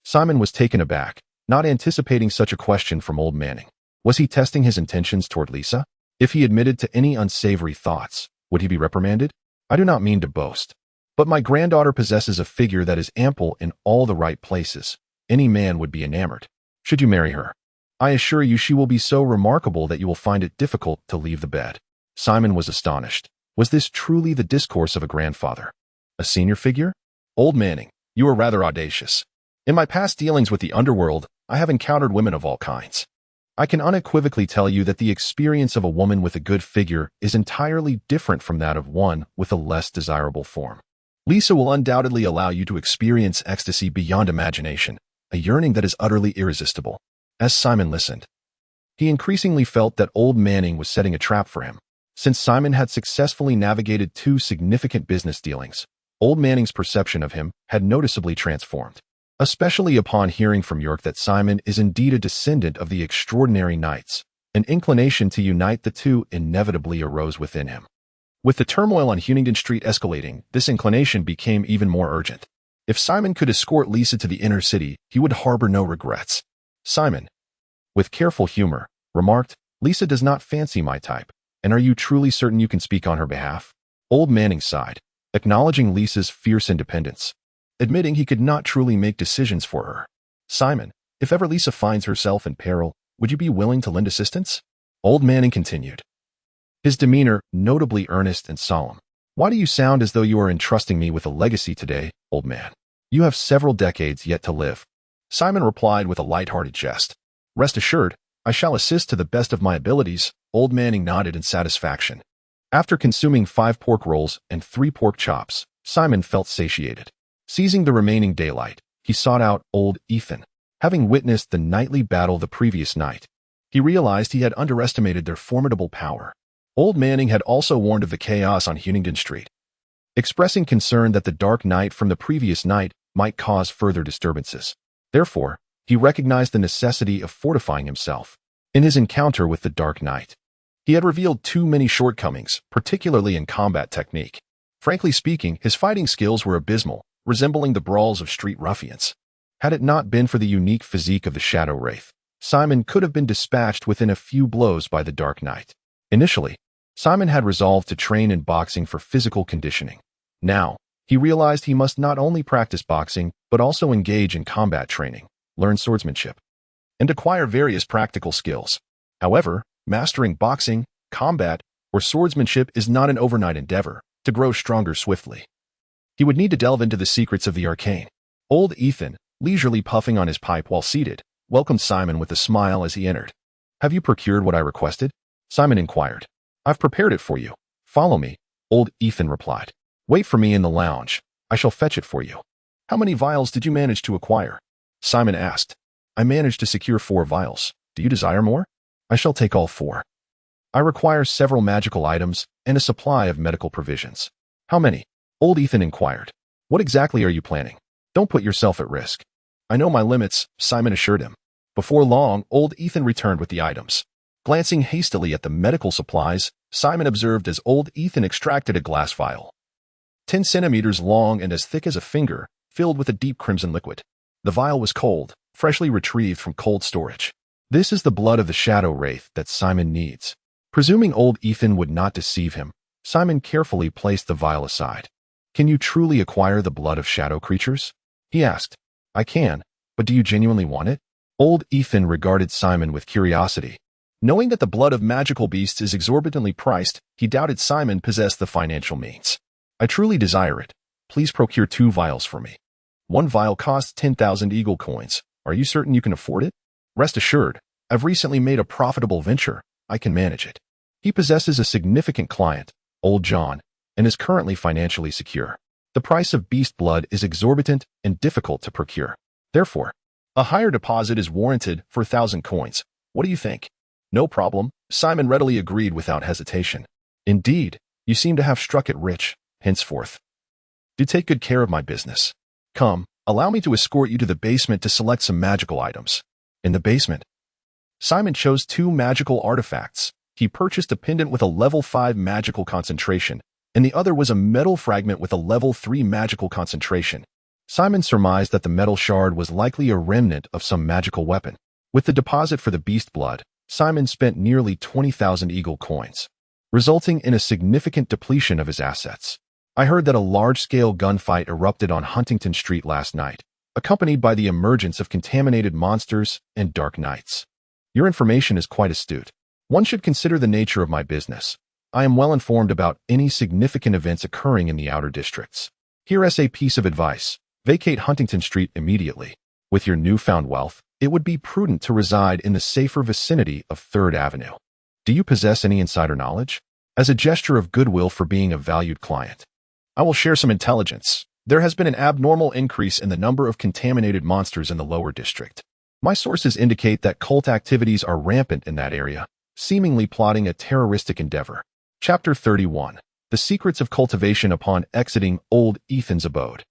Simon was taken aback, not anticipating such a question from Old Manning. Was he testing his intentions toward Lisa? If he admitted to any unsavory thoughts, would he be reprimanded? I do not mean to boast, but my granddaughter possesses a figure that is ample in all the right places. Any man would be enamored. Should you marry her, I assure you she will be so remarkable that you will find it difficult to leave the bed. Simon was astonished. Was this truly the discourse of a grandfather? A senior figure? Old Manning, you are rather audacious. In my past dealings with the underworld, I have encountered women of all kinds. I can unequivocally tell you that the experience of a woman with a good figure is entirely different from that of one with a less desirable form. Lisa will undoubtedly allow you to experience ecstasy beyond imagination, a yearning that is utterly irresistible. As Simon listened, he increasingly felt that Old Manning was setting a trap for him. Since Simon had successfully navigated 2 significant business dealings, Old Manning's perception of him had noticeably transformed. Especially upon hearing from York that Simon is indeed a descendant of the extraordinary knights, an inclination to unite the 2 inevitably arose within him. With the turmoil on Huntington Street escalating, this inclination became even more urgent. If Simon could escort Lisa to the inner city, he would harbor no regrets. Simon, with careful humor, remarked, Lisa does not fancy my type, and are you truly certain you can speak on her behalf? Old Manning sighed. acknowledging Lisa's fierce independence, admitting he could not truly make decisions for her. Simon, if ever Lisa finds herself in peril, would you be willing to lend assistance? Old Manning continued, his demeanor notably earnest and solemn. Why do you sound as though you are entrusting me with a legacy today, old man? You have several decades yet to live. Simon replied with a light-hearted jest. Rest assured, I shall assist to the best of my abilities. Old Manning nodded in satisfaction. After consuming 5 pork rolls and 3 pork chops, Simon felt satiated. Seizing the remaining daylight, he sought out old Ethan. Having witnessed the nightly battle the previous night, he realized he had underestimated their formidable power. Old Manning had also warned of the chaos on Huntington Street, expressing concern that the dark night from the previous night might cause further disturbances. Therefore, he recognized the necessity of fortifying himself. In his encounter with the Dark Knight, he had revealed too many shortcomings, particularly in combat technique. Frankly speaking, his fighting skills were abysmal, resembling the brawls of street ruffians. Had it not been for the unique physique of the Shadow Wraith, Simon could have been dispatched within a few blows by the Dark Knight. Initially, Simon had resolved to train in boxing for physical conditioning. Now, he realized he must not only practice boxing, but also engage in combat training, learn swordsmanship, and acquire various practical skills. However, mastering boxing, combat, or swordsmanship is not an overnight endeavor. To grow stronger swiftly, he would need to delve into the secrets of the arcane. Old Ethan, leisurely puffing on his pipe while seated, welcomed Simon with a smile as he entered. Have you procured what I requested? Simon inquired. I've prepared it for you. Follow me, old Ethan replied. Wait for me in the lounge. I shall fetch it for you. How many vials did you manage to acquire? Simon asked. I managed to secure 4 vials. Do you desire more? I shall take all 4. I require several magical items and a supply of medical provisions. How many? Old Ethan inquired. What exactly are you planning? Don't put yourself at risk. I know my limits, Simon assured him. Before long, old Ethan returned with the items. Glancing hastily at the medical supplies, Simon observed as old Ethan extracted a glass vial, 10 centimeters long and as thick as a finger, filled with a deep crimson liquid. The vial was cold, freshly retrieved from cold storage. This is the blood of the Shadow Wraith that Simon needs. Presuming old Ethan would not deceive him, Simon carefully placed the vial aside. Can you truly acquire the blood of shadow creatures? He asked. I can, but do you genuinely want it? Old Ethan regarded Simon with curiosity. Knowing that the blood of magical beasts is exorbitantly priced, he doubted Simon possessed the financial means. I truly desire it. Please procure 2 vials for me. 1 vial costs 10,000 eagle coins. Are you certain you can afford it? Rest assured, I've recently made a profitable venture. I can manage it. He possesses a significant client, Old John, and is currently financially secure. The price of beast blood is exorbitant and difficult to procure. Therefore, a higher deposit is warranted for 1,000 coins. What do you think? No problem, Simon readily agreed without hesitation. Indeed, you seem to have struck it rich, henceforth. Do take good care of my business. Come, allow me to escort you to the basement to select some magical items. In the basement, Simon chose 2 magical artifacts. He purchased a pendant with a level 5 magical concentration, and the other was a metal fragment with a level 3 magical concentration. Simon surmised that the metal shard was likely a remnant of some magical weapon. With the deposit for the beast blood, Simon spent nearly 20,000 eagle coins, resulting in a significant depletion of his assets. I heard that a large-scale gunfight erupted on Huntington Street last night, accompanied by the emergence of contaminated monsters and dark knights. Your information is quite astute. One should consider the nature of my business. I am well informed about any significant events occurring in the outer districts. Here is a piece of advice. Vacate Huntington Street immediately. With your newfound wealth, it would be prudent to reside in the safer vicinity of 3rd Avenue. Do you possess any insider knowledge? As a gesture of goodwill for being a valued client, I will share some intelligence. There has been an abnormal increase in the number of contaminated monsters in the lower district. My sources indicate that cult activities are rampant in that area, seemingly plotting a terroristic endeavor. Chapter 31. The Secrets of Cultivation upon exiting old Ethan's abode.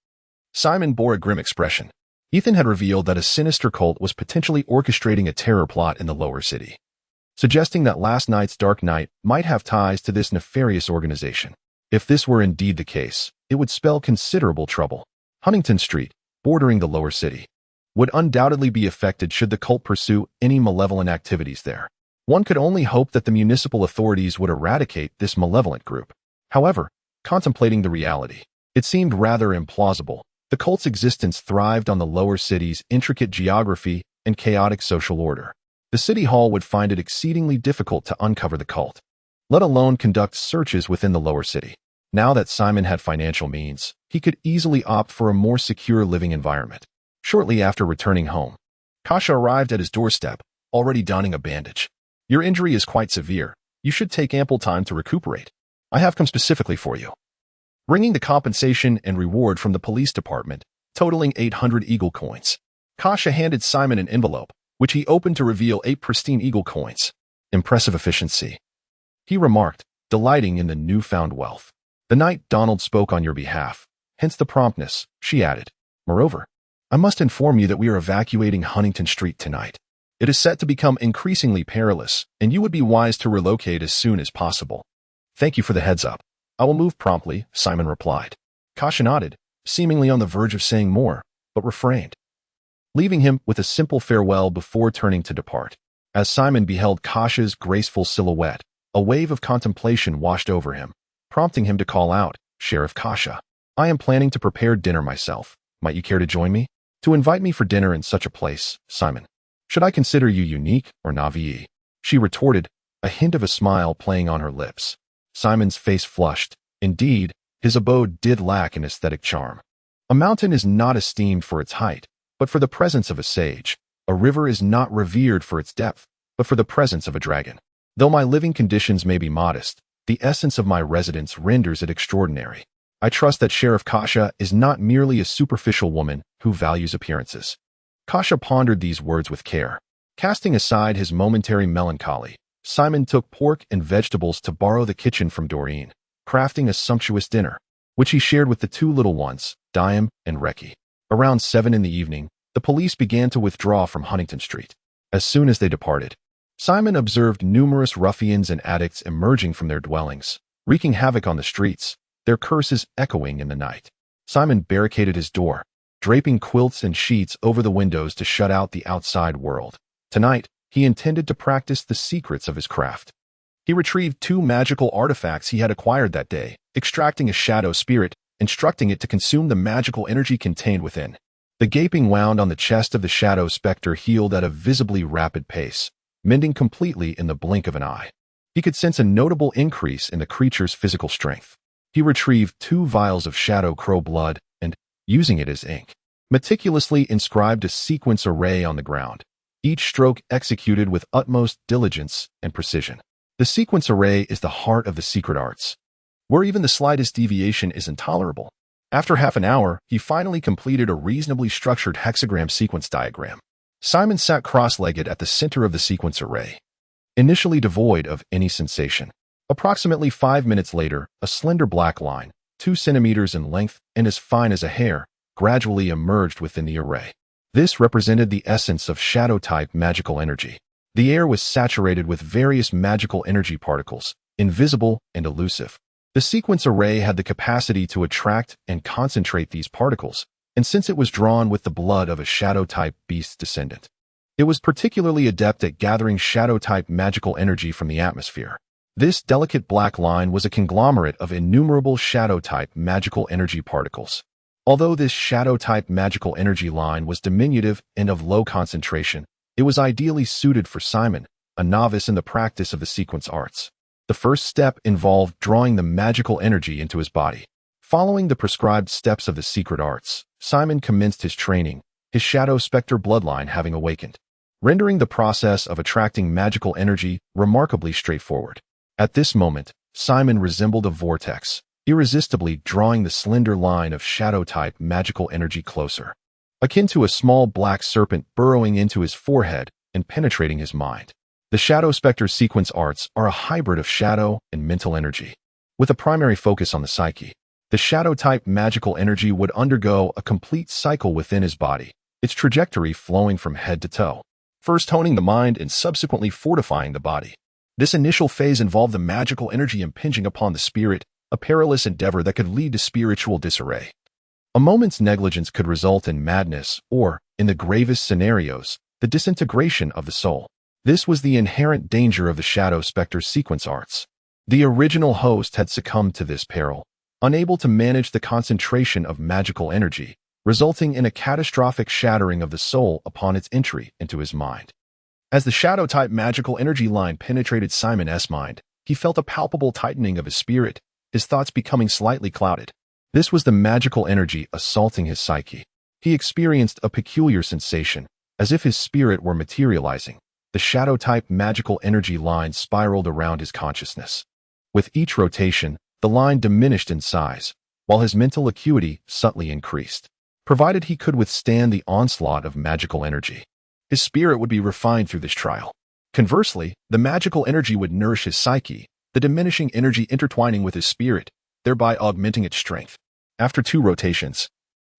Simon bore a grim expression. Ethan had revealed that a sinister cult was potentially orchestrating a terror plot in the lower city, suggesting that last night's Dark Knight might have ties to this nefarious organization. If this were indeed the case, it would spell considerable trouble. Huntington Street, bordering the lower city, would undoubtedly be affected should the cult pursue any malevolent activities there. One could only hope that the municipal authorities would eradicate this malevolent group. However, contemplating the reality. It seemed rather implausible. The cult's existence thrived on the lower city's intricate geography and chaotic social order. The city hall would find it exceedingly difficult to uncover the cult, let alone conduct searches within the lower city. Now that Simon had financial means, he could easily opt for a more secure living environment. Shortly after returning home, Kasha arrived at his doorstep, already donning a bandage. "Your injury is quite severe. You should take ample time to recuperate. I have come specifically for you." Bringing the compensation and reward from the police department, totaling 800 eagle coins, Kasha handed Simon an envelope, which he opened to reveal 8 pristine eagle coins. "Impressive efficiency," he remarked, delighting in the newfound wealth. "The night Donald spoke on your behalf, hence the promptness," she added. "Moreover, I must inform you that we are evacuating Huntington Street tonight. It is set to become increasingly perilous, and you would be wise to relocate as soon as possible." "Thank you for the heads up. I will move promptly," Simon replied. Kasha nodded, seemingly on the verge of saying more, but refrained, leaving him with a simple farewell before turning to depart. As Simon beheld Kasha's graceful silhouette, a wave of contemplation washed over him, prompting him to call out, "Sheriff Kasha, I am planning to prepare dinner myself. Might you care to join me?" "To invite me for dinner in such a place, Simon? Should I consider you unique or naive?" she retorted, a hint of a smile playing on her lips. Simon's face flushed. Indeed, his abode did lack an aesthetic charm. A mountain is not esteemed for its height, but for the presence of a sage. A river is not revered for its depth, but for the presence of a dragon. Though my living conditions may be modest, the essence of my residence renders it extraordinary. I trust that Sheriff Kasha is not merely a superficial woman who values appearances. Kasha pondered these words with care. Casting aside his momentary melancholy, Simon took pork and vegetables to borrow the kitchen from Doreen, crafting a sumptuous dinner, which he shared with the 2 little ones, Diam and Reki. Around 7 in the evening, the police began to withdraw from Huntington Street. As soon as they departed, Simon observed numerous ruffians and addicts emerging from their dwellings, wreaking havoc on the streets, their curses echoing in the night. Simon barricaded his door, draping quilts and sheets over the windows to shut out the outside world. Tonight, he intended to practice the secrets of his craft. He retrieved 2 magical artifacts he had acquired that day, extracting a shadow spirit, instructing it to consume the magical energy contained within. The gaping wound on the chest of the shadow specter healed at a visibly rapid pace, mending completely in the blink of an eye. He could sense a notable increase in the creature's physical strength. He retrieved 2 vials of shadow crow blood and, using it as ink, meticulously inscribed a sequence array on the ground, each stroke executed with utmost diligence and precision. The sequence array is the heart of the secret arts, where even the slightest deviation is intolerable. After half an hour, he finally completed a reasonably structured hexagram sequence diagram. Simon sat cross-legged at the center of the sequence array, initially devoid of any sensation. Approximately 5 minutes later, a slender black line, 2 centimeters in length and as fine as a hair, gradually emerged within the array. This represented the essence of shadow-type magical energy. The air was saturated with various magical energy particles, invisible and elusive. The sequence array had the capacity to attract and concentrate these particles, and since it was drawn with the blood of a shadow-type beast's descendant, it was particularly adept at gathering shadow-type magical energy from the atmosphere. This delicate black line was a conglomerate of innumerable shadow-type magical energy particles. Although this shadow-type magical energy line was diminutive and of low concentration, it was ideally suited for Simon, a novice in the practice of the sequence arts. The first step involved drawing the magical energy into his body. Following the prescribed steps of the secret arts, Simon commenced his training, his shadow specter bloodline having awakened, rendering the process of attracting magical energy remarkably straightforward. At this moment, Simon resembled a vortex, irresistibly drawing the slender line of shadow-type magical energy closer, akin to a small black serpent burrowing into his forehead and penetrating his mind. The Shadow Spectre sequence arts are a hybrid of shadow and mental energy. With a primary focus on the psyche, the shadow-type magical energy would undergo a complete cycle within his body, its trajectory flowing from head to toe, first honing the mind and subsequently fortifying the body. This initial phase involved the magical energy impinging upon the spirit, a perilous endeavor that could lead to spiritual disarray. A moment's negligence could result in madness or, in the gravest scenarios, the disintegration of the soul. This was the inherent danger of the Shadow Spectre sequence arts. The original host had succumbed to this peril, unable to manage the concentration of magical energy, resulting in a catastrophic shattering of the soul upon its entry into his mind. As the shadow-type magical energy line penetrated Simon's mind, he felt a palpable tightening of his spirit, his thoughts becoming slightly clouded. This was the magical energy assaulting his psyche. He experienced a peculiar sensation, as if his spirit were materializing. The shadow-type magical energy line spiraled around his consciousness. With each rotation, the line diminished in size, while his mental acuity subtly increased. Provided he could withstand the onslaught of magical energy, his spirit would be refined through this trial. Conversely, the magical energy would nourish his psyche, the diminishing energy intertwining with his spirit, thereby augmenting its strength. After 2 rotations,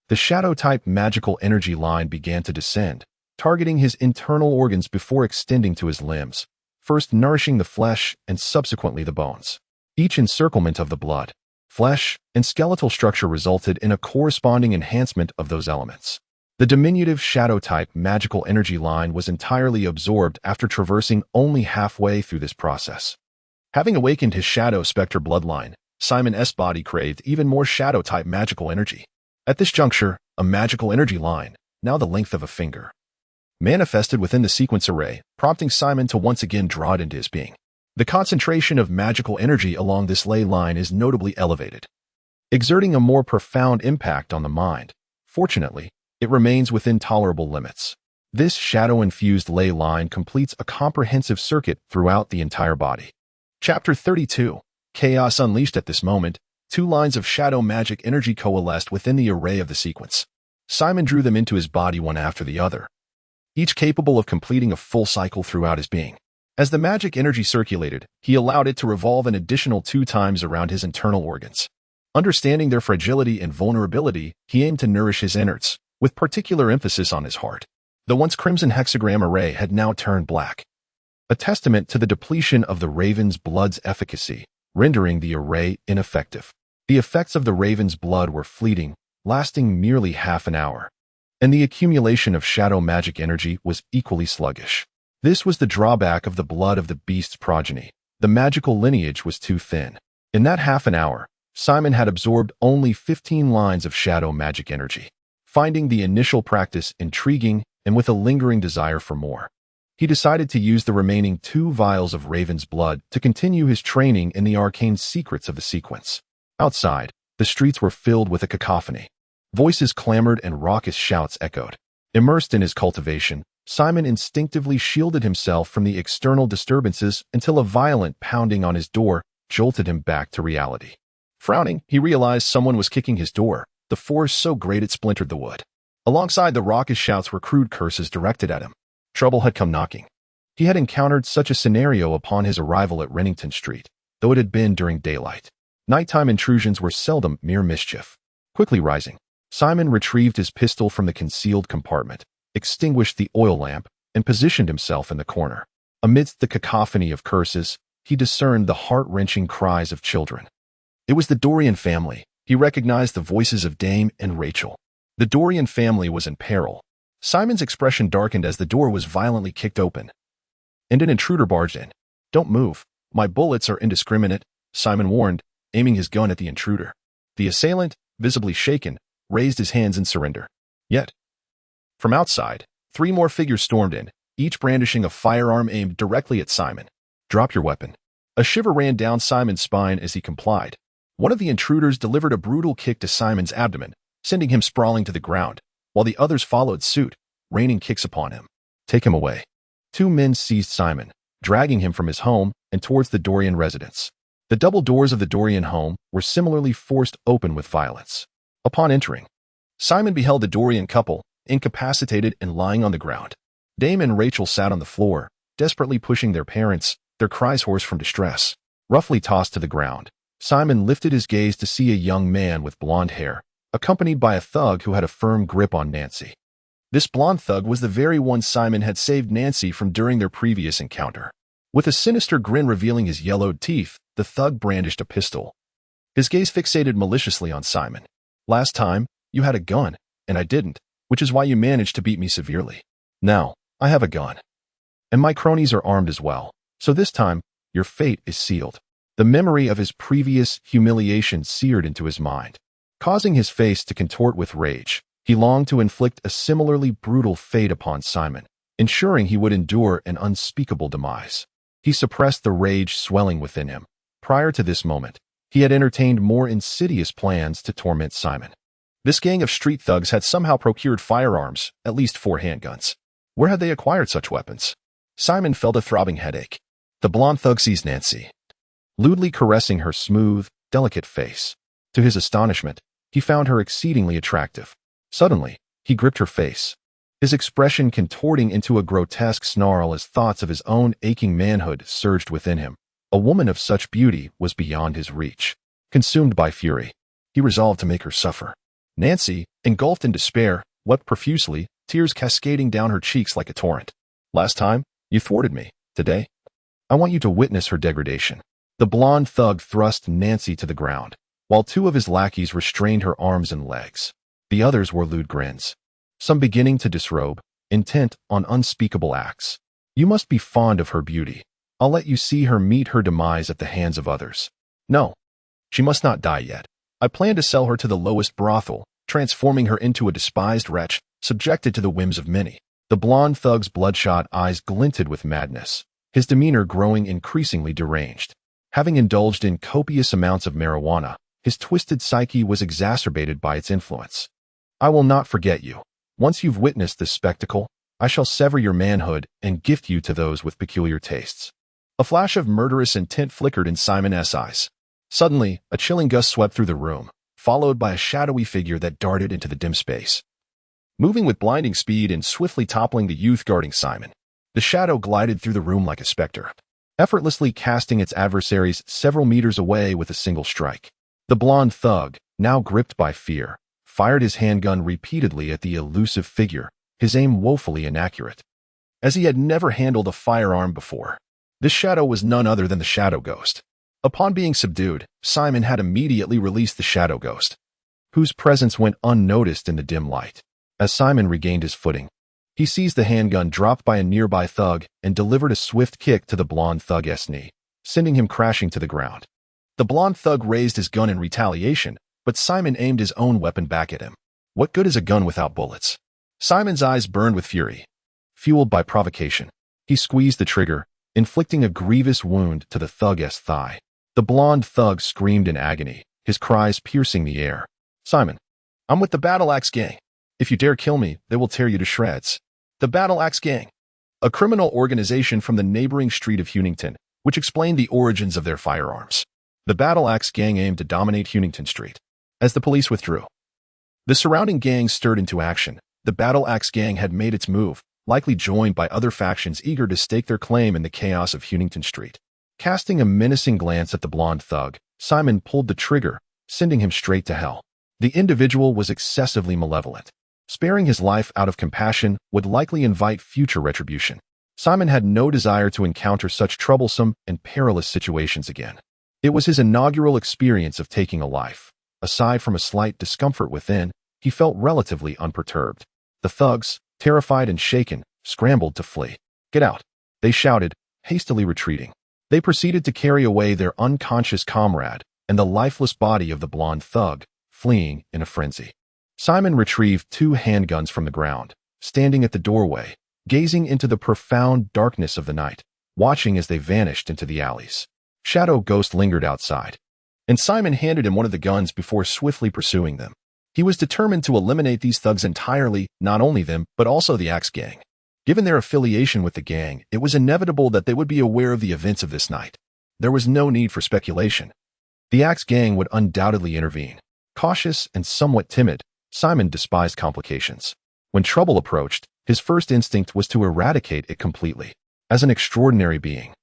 the shadow-type magical energy line began to descend, targeting his internal organs before extending to his limbs, first nourishing the flesh and subsequently the bones. Each encirclement of the blood, flesh, and skeletal structure resulted in a corresponding enhancement of those elements. The diminutive shadow-type magical energy line was entirely absorbed after traversing only halfway through this process. Having awakened his shadow specter bloodline, Simon's body craved even more shadow-type magical energy. At this juncture, a magical energy line, now the length of a finger, manifested within the sequence array, prompting Simon to once again draw it into his being. The concentration of magical energy along this ley line is notably elevated, exerting a more profound impact on the mind. Fortunately, it remains within tolerable limits. This shadow-infused ley line completes a comprehensive circuit throughout the entire body. Chapter 32. Chaos Unleashed. At this moment, 2 lines of shadow magic energy coalesced within the array of the sequence. Simon drew them into his body one after the other, each capable of completing a full cycle throughout his being. As the magic energy circulated, he allowed it to revolve an additional 2 times around his internal organs. Understanding their fragility and vulnerability, he aimed to nourish his innards, with particular emphasis on his heart. The once crimson hexagram array had now turned black, a testament to the depletion of the raven's blood's efficacy, rendering the array ineffective. The effects of the raven's blood were fleeting, lasting merely half an hour, and the accumulation of shadow magic energy was equally sluggish. This was the drawback of the blood of the beast's progeny. The magical lineage was too thin. In that half an hour, Simon had absorbed only 15 lines of shadow magic energy. Finding the initial practice intriguing and with a lingering desire for more, he decided to use the remaining 2 vials of Raven's blood to continue his training in the arcane secrets of the sequence. Outside, the streets were filled with a cacophony. Voices clamored and raucous shouts echoed. Immersed in his cultivation, Simon instinctively shielded himself from the external disturbances until a violent pounding on his door jolted him back to reality. Frowning, he realized someone was kicking his door, the force so great it splintered the wood. Alongside the raucous shouts were crude curses directed at him. Trouble had come knocking. He had encountered such a scenario upon his arrival at Rennington Street, though it had been during daylight. Nighttime intrusions were seldom mere mischief. Quickly rising, Simon retrieved his pistol from the concealed compartment, extinguished the oil lamp, and positioned himself in the corner. Amidst the cacophony of curses, he discerned the heart-wrenching cries of children. It was the Dorian family. He recognized the voices of Dame and Rachel. The Dorian family was in peril. Simon's expression darkened as the door was violently kicked open, and an intruder barged in. "Don't move. My bullets are indiscriminate," Simon warned, aiming his gun at the intruder. The assailant, visibly shaken, raised his hands in surrender. Yet, from outside, 3 more figures stormed in, each brandishing a firearm aimed directly at Simon. "Drop your weapon." A shiver ran down Simon's spine as he complied. One of the intruders delivered a brutal kick to Simon's abdomen, sending him sprawling to the ground, while the others followed suit, raining kicks upon him. "Take him away." 2 men seized Simon, dragging him from his home and towards the Dorian residence. The double doors of the Dorian home were similarly forced open with violence. Upon entering, Simon beheld the Dorian couple, incapacitated and lying on the ground. Dame and Rachel sat on the floor, desperately pushing their parents, their cries hoarse from distress. Roughly tossed to the ground, Simon lifted his gaze to see a young man with blonde hair, accompanied by a thug who had a firm grip on Nancy. This blonde thug was the very one Simon had saved Nancy from during their previous encounter. With a sinister grin revealing his yellowed teeth, the thug brandished a pistol. His gaze fixated maliciously on Simon. "Last time, you had a gun, and I didn't, which is why you managed to beat me severely. Now, I have a gun. And my cronies are armed as well, so this time, your fate is sealed." The memory of his previous humiliation seared into his mind, causing his face to contort with rage. He longed to inflict a similarly brutal fate upon Simon, ensuring he would endure an unspeakable demise. He suppressed the rage swelling within him. Prior to this moment, he had entertained more insidious plans to torment Simon. This gang of street thugs had somehow procured firearms, at least 4 handguns. Where had they acquired such weapons? Simon felt a throbbing headache. The blonde thug seized Nancy, lewdly caressing her smooth, delicate face. To his astonishment, he found her exceedingly attractive. Suddenly, he gripped her face, his expression contorting into a grotesque snarl as thoughts of his own aching manhood surged within him. A woman of such beauty was beyond his reach. Consumed by fury, he resolved to make her suffer. Nancy, engulfed in despair, wept profusely, tears cascading down her cheeks like a torrent. Last time, you thwarted me. Today, I want you to witness her degradation. The blonde thug thrust Nancy to the ground, while 2 of his lackeys restrained her arms and legs. The others wore lewd grins, some beginning to disrobe, intent on unspeakable acts. You must be fond of her beauty. I'll let you see her meet her demise at the hands of others. No, she must not die yet. I plan to sell her to the lowest brothel, transforming her into a despised wretch, subjected to the whims of many. The blonde thug's bloodshot eyes glinted with madness, his demeanor growing increasingly deranged. Having indulged in copious amounts of marijuana, his twisted psyche was exacerbated by its influence. I will not forget you. Once you've witnessed this spectacle, I shall sever your manhood and gift you to those with peculiar tastes. A flash of murderous intent flickered in Simon's eyes. Suddenly, a chilling gust swept through the room, followed by a shadowy figure that darted into the dim space. Moving with blinding speed and swiftly toppling the youth guarding Simon, the shadow glided through the room like a specter, effortlessly casting its adversaries several meters away with a single strike. The blonde thug, now gripped by fear, fired his handgun repeatedly at the elusive figure, his aim woefully inaccurate. As he had never handled a firearm before, this shadow was none other than the Shadow Ghost. Upon being subdued, Simon had immediately released the Shadow Ghost, whose presence went unnoticed in the dim light. As Simon regained his footing, he seized the handgun dropped by a nearby thug and delivered a swift kick to the blonde thug's knee, sending him crashing to the ground. The blonde thug raised his gun in retaliation, but Simon aimed his own weapon back at him. What good is a gun without bullets? Simon's eyes burned with fury. Fueled by provocation, he squeezed the trigger, inflicting a grievous wound to the thug's thigh. The blonde thug screamed in agony, his cries piercing the air. Simon, I'm with the Battle Axe Gang. If you dare kill me, they will tear you to shreds. The Battle Axe Gang, a criminal organization from the neighboring street of Huntington, which explained the origins of their firearms. The Battle Axe Gang aimed to dominate Huntington Street. As the police withdrew, the surrounding gangs stirred into action. The Battle Axe Gang had made its move, likely joined by other factions eager to stake their claim in the chaos of Huntington Street. Casting a menacing glance at the blonde thug, Simon pulled the trigger, sending him straight to hell. The individual was excessively malevolent. Sparing his life out of compassion would likely invite future retribution. Simon had no desire to encounter such troublesome and perilous situations again. It was his inaugural experience of taking a life. Aside from a slight discomfort within, he felt relatively unperturbed. The thugs, terrified and shaken, scrambled to flee. Get out, they shouted, hastily retreating. They proceeded to carry away their unconscious comrade and the lifeless body of the blonde thug, fleeing in a frenzy. Simon retrieved 2 handguns from the ground, standing at the doorway, gazing into the profound darkness of the night, watching as they vanished into the alleys. Shadow Ghost lingered outside, and Simon handed him one of the guns before swiftly pursuing them. He was determined to eliminate these thugs entirely, not only them, but also the Axe Gang. Given their affiliation with the gang, it was inevitable that they would be aware of the events of this night. There was no need for speculation. The Axe Gang would undoubtedly intervene. Cautious and somewhat timid, Simon despised complications. When trouble approached, his first instinct was to eradicate it completely. As an extraordinary being,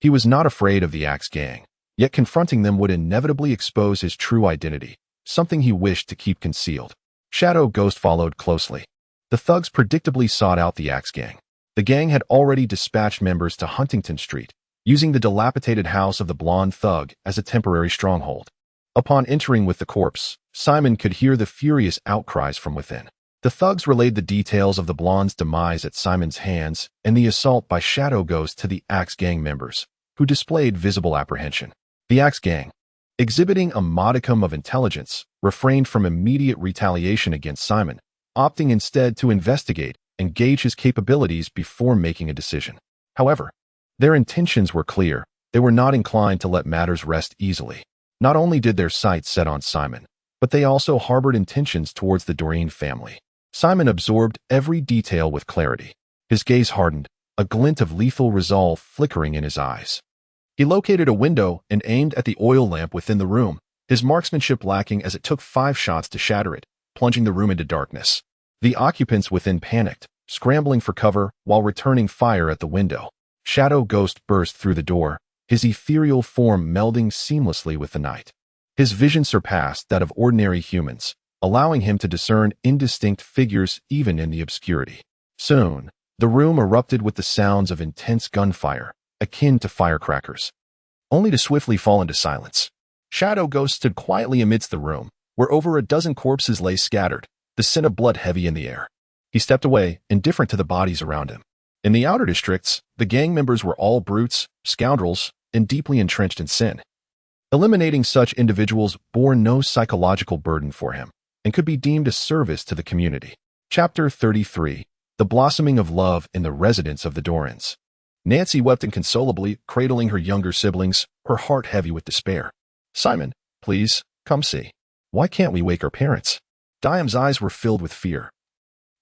he was not afraid of the Axe Gang, yet confronting them would inevitably expose his true identity, something he wished to keep concealed. Shadow Ghost followed closely. The thugs predictably sought out the Axe Gang. The gang had already dispatched members to Huntington Street, using the dilapidated house of the blonde thug as a temporary stronghold. Upon entering with the corpse, Simon could hear the furious outcries from within. The thugs relayed the details of the blonde's demise at Simon's hands and the assault by Shadow Ghost to the Axe Gang members, who displayed visible apprehension. The Axe Gang, exhibiting a modicum of intelligence, refrained from immediate retaliation against Simon, opting instead to investigate and gauge his capabilities before making a decision. However, their intentions were clear. They were not inclined to let matters rest easily. Not only did their sights set on Simon, but they also harbored intentions towards the Doreen family. Simon absorbed every detail with clarity. His gaze hardened, a glint of lethal resolve flickering in his eyes. He located a window and aimed at the oil lamp within the room, his marksmanship lacking as it took 5 shots to shatter it, plunging the room into darkness. The occupants within panicked, scrambling for cover while returning fire at the window. Shadow Ghost burst through the door, his ethereal form melding seamlessly with the night. His vision surpassed that of ordinary humans, allowing him to discern indistinct figures even in the obscurity. Soon, the room erupted with the sounds of intense gunfire, akin to firecrackers, only to swiftly fall into silence. Shadow Ghost stood quietly amidst the room, where over a dozen corpses lay scattered, the scent of blood heavy in the air. He stepped away, indifferent to the bodies around him. In the outer districts, the gang members were all brutes, scoundrels, and deeply entrenched in sin. Eliminating such individuals bore no psychological burden for him, and could be deemed a service to the community. Chapter 33. The Blossoming of Love in the Residence of the Dorans. Nancy wept inconsolably, cradling her younger siblings, her heart heavy with despair. "Simon, please, come see. Why can't we wake our parents?" Diame's eyes were filled with fear,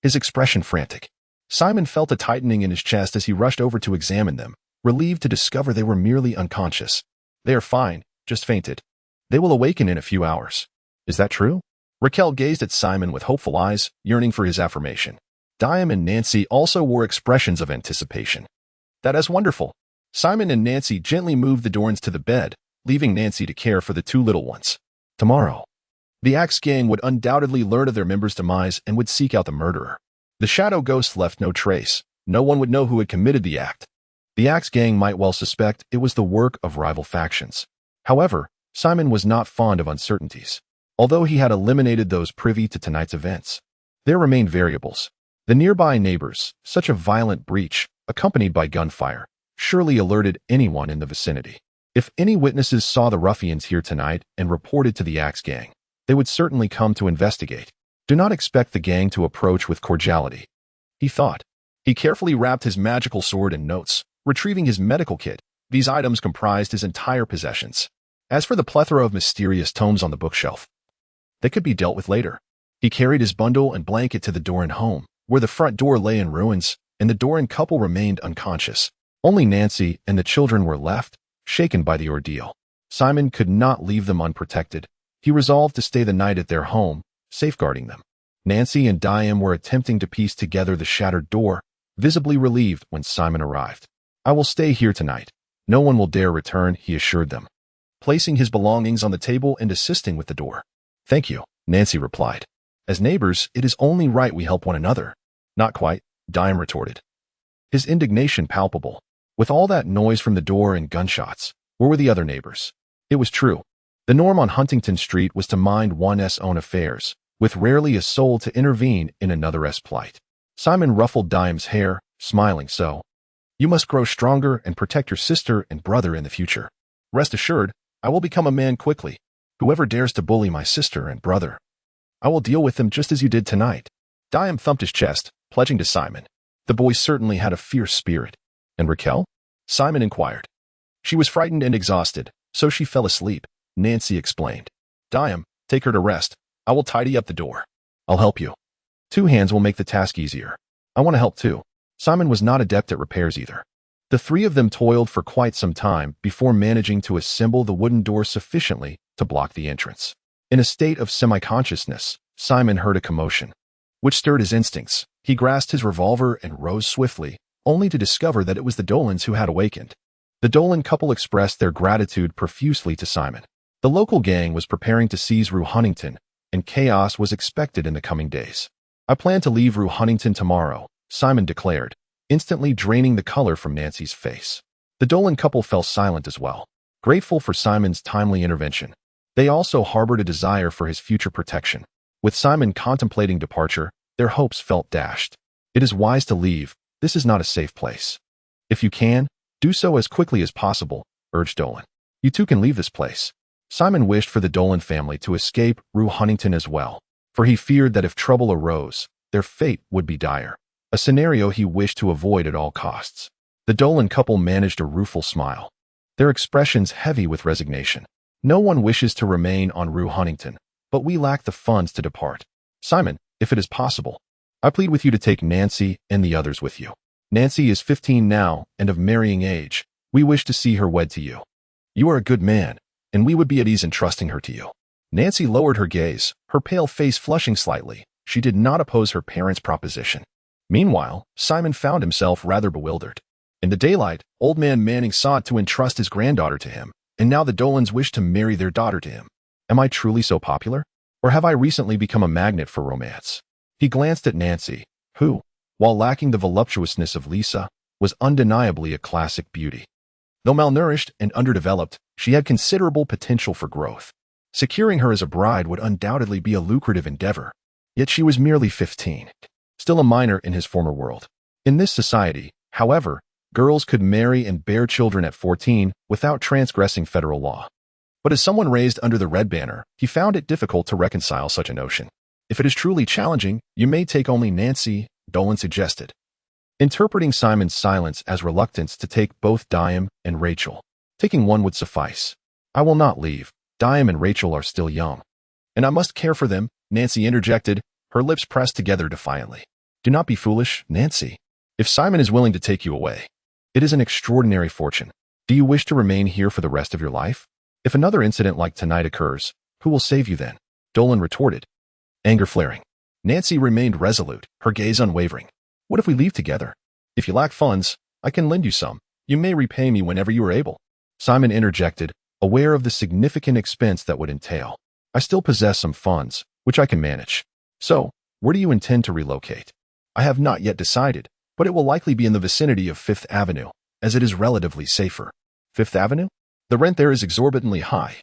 his expression frantic. Simon felt a tightening in his chest as he rushed over to examine them, relieved to discover they were merely unconscious. "They are fine, just fainted. They will awaken in a few hours." "Is that true?" Raquel gazed at Simon with hopeful eyes, yearning for his affirmation. Diame and Nancy also wore expressions of anticipation. "That is wonderful." Simon and Nancy gently moved the Dorans to the bed, leaving Nancy to care for the 2 little ones. Tomorrow, the Axe Gang would undoubtedly learn of their members' demise and would seek out the murderer. The Shadow Ghost left no trace. No one would know who had committed the act. The Axe Gang might well suspect it was the work of rival factions. However, Simon was not fond of uncertainties. Although he had eliminated those privy to tonight's events, there remained variables. The nearby neighbors, such a violent breach, accompanied by gunfire, surely alerted anyone in the vicinity. If any witnesses saw the ruffians here tonight and reported to the Axe Gang, they would certainly come to investigate. Do not expect the gang to approach with cordiality, he thought. He carefully wrapped his magical sword in notes, retrieving his medical kit. These items comprised his entire possessions. As for the plethora of mysterious tomes on the bookshelf, they could be dealt with later. He carried his bundle and blanket to the Doran home, where the front door lay in ruins, and the Doran couple remained unconscious. Only Nancy and the children were left, shaken by the ordeal. Simon could not leave them unprotected. He resolved to stay the night at their home, safeguarding them. Nancy and Diame were attempting to piece together the shattered door, visibly relieved when Simon arrived. "I will stay here tonight. No one will dare return," he assured them, placing his belongings on the table and assisting with the door. "Thank you," Nancy replied. "As neighbors, it is only right we help one another." "Not quite," Diame retorted, his indignation palpable. With all that noise from the door and gunshots, where were the other neighbors? It was true. The norm on Huntington Street was to mind one's own affairs, with rarely a soul to intervene in another's plight. Simon ruffled Diame's hair, smiling. "So, you must grow stronger and protect your sister and brother in the future. Rest assured, I will become a man quickly. Whoever dares to bully my sister and brother, I will deal with them just as you did tonight." Diame thumped his chest, pledging to Simon. The boy certainly had a fierce spirit. "And Raquel?" Simon inquired. "She was frightened and exhausted, so she fell asleep," Nancy explained. "Diame, take her to rest. I will tidy up the door." "I'll help you. 2 hands will make the task easier." "I want to help too." Simon was not adept at repairs either. The 3 of them toiled for quite some time before managing to assemble the wooden door sufficiently to block the entrance. In a state of semi-consciousness, Simon heard a commotion, which stirred his instincts. He grasped his revolver and rose swiftly, only to discover that it was the Dolans who had awakened. The Dolan couple expressed their gratitude profusely to Simon. The local gang was preparing to seize Rue Huntington, and chaos was expected in the coming days. "I plan to leave Rue Huntington tomorrow," Simon declared, instantly draining the color from Nancy's face. The Dolan couple fell silent as well, grateful for Simon's timely intervention. They also harbored a desire for his future protection. With Simon contemplating departure, their hopes felt dashed. "It is wise to leave. This is not a safe place. If you can, do so as quickly as possible," urged Dolan. You two can leave this place. Simon wished for the Dolan family to escape Rue Huntington as well, for he feared that if trouble arose, their fate would be dire, a scenario he wished to avoid at all costs. The Dolan couple managed a rueful smile, their expressions heavy with resignation. No one wishes to remain on Rue Huntington, but we lack the funds to depart. Simon, if it is possible, I plead with you to take Nancy and the others with you. Nancy is 15 now and of marrying age. We wish to see her wed to you. You are a good man, and we would be at ease in trusting her to you. Nancy lowered her gaze, her pale face flushing slightly. She did not oppose her parents' proposition. Meanwhile, Simon found himself rather bewildered. In the daylight, old man Manning sought to entrust his granddaughter to him, and now the Dolans wish to marry their daughter to him. Am I truly so popular? Or have I recently become a magnet for romance? He glanced at Nancy, who, while lacking the voluptuousness of Lisa, was undeniably a classic beauty. Though malnourished and underdeveloped, she had considerable potential for growth. Securing her as a bride would undoubtedly be a lucrative endeavor. Yet she was merely 15, still a minor in his former world. In this society, however, girls could marry and bear children at 14 without transgressing federal law. But as someone raised under the red banner, he found it difficult to reconcile such a notion. If it is truly challenging, you may take only Nancy, Dolan suggested, interpreting Simon's silence as reluctance to take both Diam and Rachel. Taking one would suffice. I will not leave. Diam and Rachel are still young. And I must care for them, Nancy interjected, her lips pressed together defiantly. Do not be foolish, Nancy. If Simon is willing to take you away, it is an extraordinary fortune. Do you wish to remain here for the rest of your life? If another incident like tonight occurs, who will save you then? Dolan retorted, anger flaring. Nancy remained resolute, her gaze unwavering. What if we leave together? If you lack funds, I can lend you some. You may repay me whenever you are able. Simon interjected, aware of the significant expense that would entail. I still possess some funds, which I can manage. So, where do you intend to relocate? I have not yet decided, but it will likely be in the vicinity of Fifth Avenue, as it is relatively safer. Fifth Avenue? The rent there is exorbitantly high,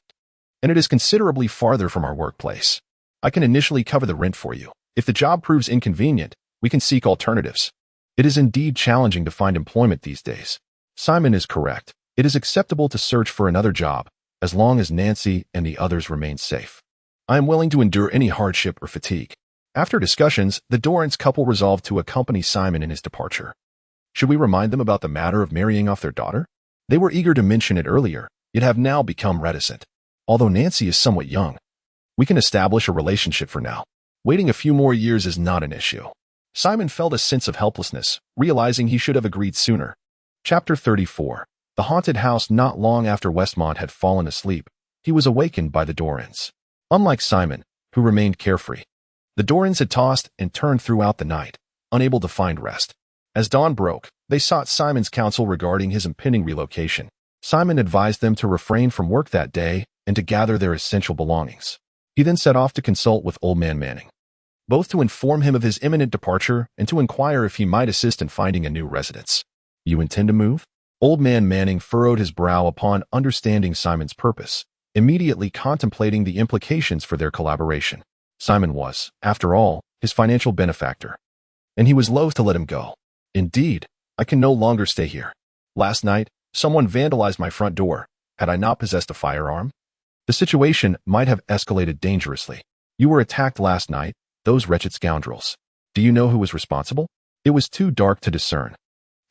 and it is considerably farther from our workplace. I can initially cover the rent for you. If the job proves inconvenient, we can seek alternatives. It is indeed challenging to find employment these days. Simon is correct. It is acceptable to search for another job, as long as Nancy and the others remain safe. I am willing to endure any hardship or fatigue. After discussions, the Dorrance couple resolved to accompany Simon in his departure. Should we remind them about the matter of marrying off their daughter? They were eager to mention it earlier, yet have now become reticent. Although Nancy is somewhat young, we can establish a relationship for now. Waiting a few more years is not an issue. Simon felt a sense of helplessness, realizing he should have agreed sooner. Chapter 34. The haunted house. Not long after Westmont had fallen asleep, he was awakened by the Dorrans. Unlike Simon, who remained carefree, the Dorrans had tossed and turned throughout the night, unable to find rest. As dawn broke, they sought Simon's counsel regarding his impending relocation. Simon advised them to refrain from work that day and to gather their essential belongings. He then set off to consult with Old Man Manning, both to inform him of his imminent departure and to inquire if he might assist in finding a new residence. You intend to move? Old Man Manning furrowed his brow upon understanding Simon's purpose, immediately contemplating the implications for their collaboration. Simon was, after all, his financial benefactor, and he was loath to let him go. Indeed, I can no longer stay here. Last night, someone vandalized my front door. Had I not possessed a firearm, the situation might have escalated dangerously. You were attacked last night, those wretched scoundrels. Do you know who was responsible? It was too dark to discern.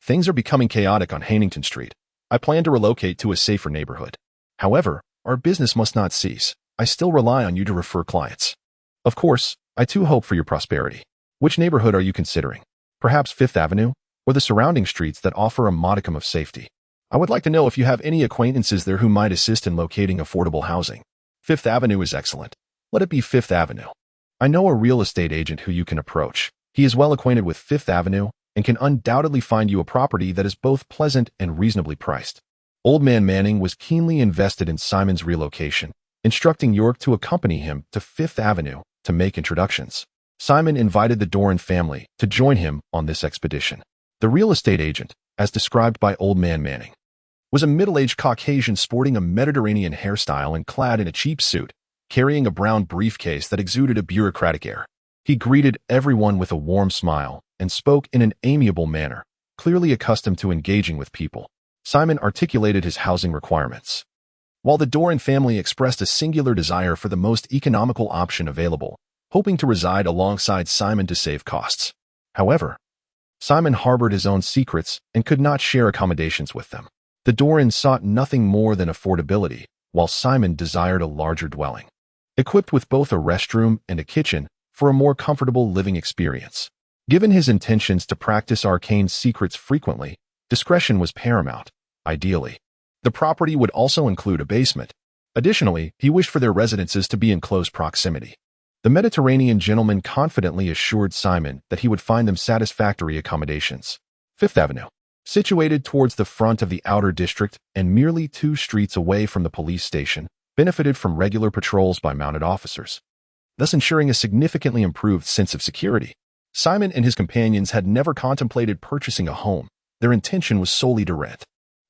Things are becoming chaotic on Hannington Street. I plan to relocate to a safer neighborhood. However, our business must not cease. I still rely on you to refer clients. Of course, I too hope for your prosperity. Which neighborhood are you considering? Perhaps Fifth Avenue, or the surrounding streets that offer a modicum of safety? I would like to know if you have any acquaintances there who might assist in locating affordable housing. Fifth Avenue is excellent. Let it be Fifth Avenue. I know a real estate agent who you can approach. He is well acquainted with Fifth Avenue and can undoubtedly find you a property that is both pleasant and reasonably priced. Old Man Manning was keenly invested in Simon's relocation, instructing York to accompany him to Fifth Avenue to make introductions. Simon invited the Doran family to join him on this expedition. The real estate agent, as described by Old Man Manning, was a middle-aged Caucasian sporting a Mediterranean hairstyle and clad in a cheap suit, carrying a brown briefcase that exuded a bureaucratic air. He greeted everyone with a warm smile and spoke in an amiable manner, clearly accustomed to engaging with people. Simon articulated his housing requirements. while the Doran family expressed a singular desire for the most economical option available, hoping to reside alongside Simon to save costs. However, Simon harbored his own secrets and could not share accommodations with them. The Dorans sought nothing more than affordability, while Simon desired a larger dwelling, equipped with both a restroom and a kitchen for a more comfortable living experience. Given his intentions to practice arcane secrets frequently, discretion was paramount. Ideally, the property would also include a basement. Additionally, he wished for their residences to be in close proximity. The Mediterranean gentleman confidently assured Simon that he would find them satisfactory accommodations. Fifth Avenue, situated towards the front of the outer district and merely 2 streets away from the police station, benefited from regular patrols by mounted officers, thus ensuring a significantly improved sense of security. Simon and his companions had never contemplated purchasing a home. Their intention was solely to rent.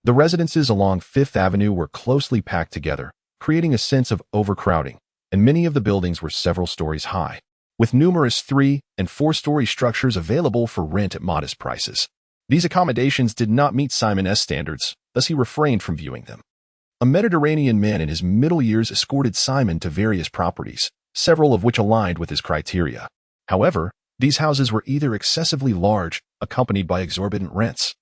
The residences along Fifth Avenue were closely packed together, creating a sense of overcrowding, and many of the buildings were several stories high, with numerous 3- and 4-story structures available for rent at modest prices. These accommodations did not meet Simon's standards, thus he refrained from viewing them. A Mediterranean man in his middle years escorted Simon to various properties, several of which aligned with his criteria. However, these houses were either excessively large, accompanied by exorbitant rents,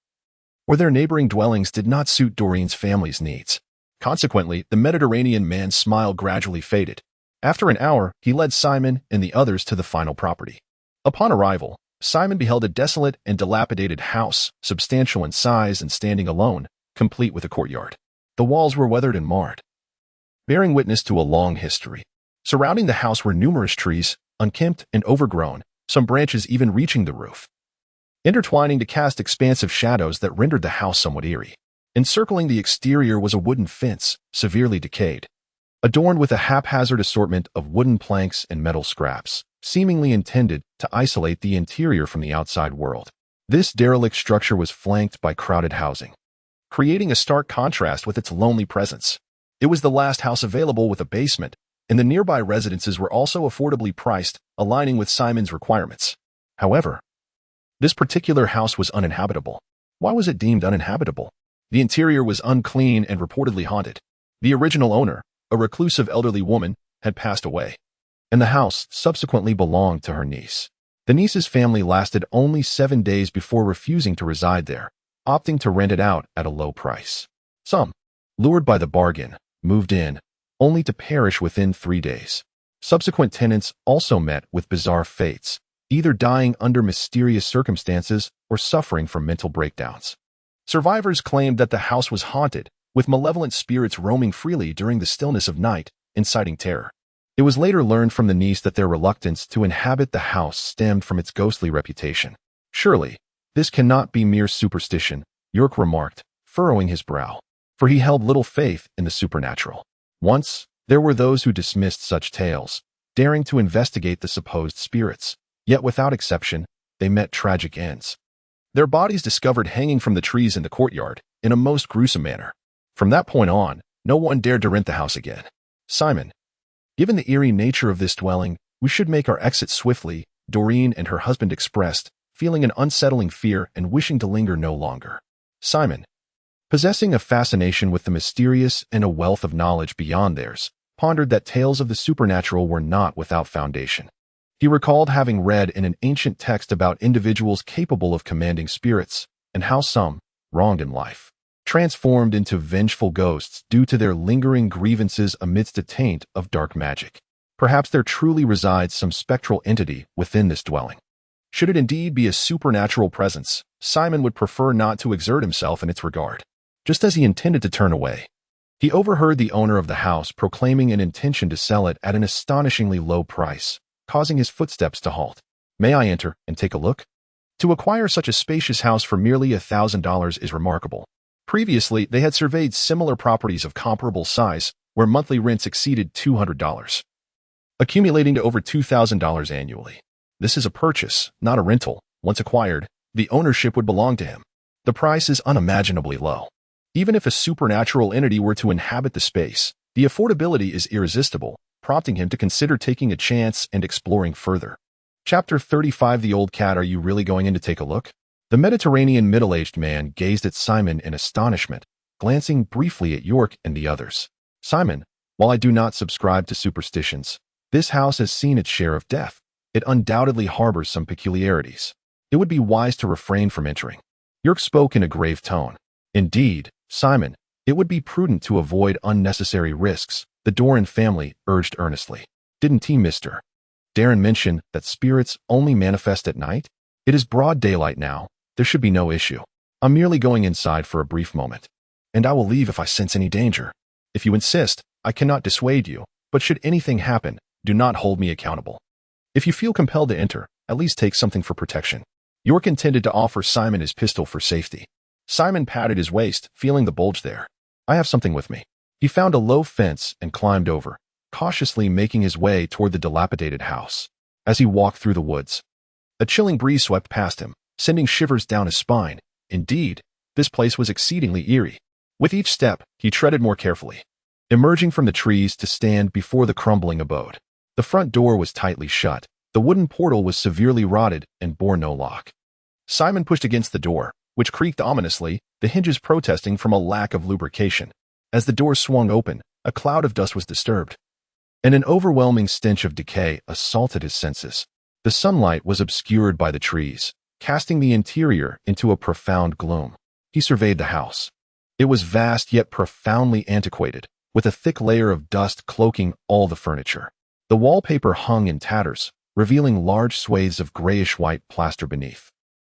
or their neighboring dwellings did not suit Doreen's family's needs. Consequently, the Mediterranean man's smile gradually faded. After an hour, he led Simon and the others to the final property. Upon arrival, Simon beheld a desolate and dilapidated house, substantial in size and standing alone, complete with a courtyard. The walls were weathered and marred, bearing witness to a long history. Surrounding the house were numerous trees, unkempt and overgrown, some branches even reaching the roof, intertwining to cast expansive shadows that rendered the house somewhat eerie. Encircling the exterior was a wooden fence, severely decayed, adorned with a haphazard assortment of wooden planks and metal scraps, seemingly intended to isolate the interior from the outside world. This derelict structure was flanked by crowded housing, creating a stark contrast with its lonely presence. It was the last house available with a basement, and the nearby residences were also affordably priced, aligning with Simon's requirements. However, this particular house was uninhabitable. Why was it deemed uninhabitable? The interior was unclean and reportedly haunted. The original owner, a reclusive elderly woman, had passed away, and the house subsequently belonged to her niece. The niece's family lasted only 7 days before refusing to reside there, opting to rent it out at a low price. Some, lured by the bargain, moved in, only to perish within 3 days. Subsequent tenants also met with bizarre fates, either dying under mysterious circumstances or suffering from mental breakdowns. Survivors claimed that the house was haunted, with malevolent spirits roaming freely during the stillness of night, inciting terror. It was later learned from the niece that their reluctance to inhabit the house stemmed from its ghostly reputation. Surely, this cannot be mere superstition, York remarked, furrowing his brow, for he held little faith in the supernatural. Once, there were those who dismissed such tales, daring to investigate the supposed spirits, yet without exception, they met tragic ends. Their bodies discovered hanging from the trees in the courtyard, in a most gruesome manner. From that point on, no one dared to rent the house again. Simon, given the eerie nature of this dwelling, we should make our exit swiftly, Doreen and her husband expressed, feeling an unsettling fear and wishing to linger no longer. Simon, possessing a fascination with the mysterious and a wealth of knowledge beyond theirs, pondered that tales of the supernatural were not without foundation. He recalled having read in an ancient text about individuals capable of commanding spirits, and how some, wronged in life, transformed into vengeful ghosts due to their lingering grievances amidst a taint of dark magic. Perhaps there truly resides some spectral entity within this dwelling. Should it indeed be a supernatural presence, Simon would prefer not to exert himself in its regard. Just as he intended to turn away, he overheard the owner of the house proclaiming an intention to sell it at an astonishingly low price, causing his footsteps to halt. "May I enter and take a look?" To acquire such a spacious house for merely $1,000 is remarkable. Previously, they had surveyed similar properties of comparable size, where monthly rents exceeded $200, accumulating to over $2,000 annually. This is a purchase, not a rental. Once acquired, the ownership would belong to him. The price is unimaginably low. Even if a supernatural entity were to inhabit the space, the affordability is irresistible, prompting him to consider taking a chance and exploring further. Chapter 35. The Old Cat. Are you really going in to take a look? The Mediterranean middle-aged man gazed at Simon in astonishment, glancing briefly at York and the others. Simon, while I do not subscribe to superstitions, this house has seen its share of death. It undoubtedly harbors some peculiarities. It would be wise to refrain from entering. Yerk spoke in a grave tone. Indeed, Simon, it would be prudent to avoid unnecessary risks, the Doran family urged earnestly. Didn't he, Mr. Darren, mention that spirits only manifest at night? It is broad daylight now. There should be no issue. I'm merely going inside for a brief moment. And I will leave if I sense any danger. If you insist, I cannot dissuade you, but should anything happen, do not hold me accountable. If you feel compelled to enter, at least take something for protection. York intended to offer Simon his pistol for safety. Simon patted his waist, feeling the bulge there. I have something with me. He found a low fence and climbed over, cautiously making his way toward the dilapidated house. As he walked through the woods, a chilling breeze swept past him, sending shivers down his spine. Indeed, this place was exceedingly eerie. With each step, he treaded more carefully, emerging from the trees to stand before the crumbling abode. The front door was tightly shut. The wooden portal was severely rotted and bore no lock. Simon pushed against the door, which creaked ominously, the hinges protesting from a lack of lubrication. As the door swung open, a cloud of dust was disturbed, and an overwhelming stench of decay assaulted his senses. The sunlight was obscured by the trees, casting the interior into a profound gloom. He surveyed the house. It was vast yet profoundly antiquated, with a thick layer of dust cloaking all the furniture. The wallpaper hung in tatters, revealing large swathes of grayish-white plaster beneath.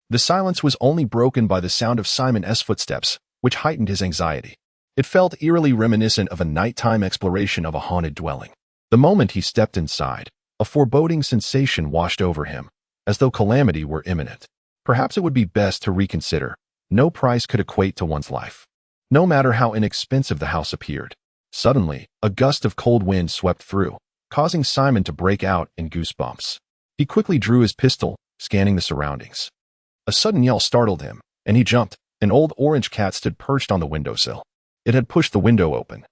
The silence was only broken by the sound of Simon's footsteps, which heightened his anxiety. It felt eerily reminiscent of a nighttime exploration of a haunted dwelling. The moment he stepped inside, a foreboding sensation washed over him, as though calamity were imminent. Perhaps it would be best to reconsider. No price could equate to one's life, no matter how inexpensive the house appeared. Suddenly, a gust of cold wind swept through, causing Simon to break out in goosebumps. He quickly drew his pistol, scanning the surroundings. A sudden yell startled him, and he jumped. An old orange cat stood perched on the windowsill. It had pushed the window open,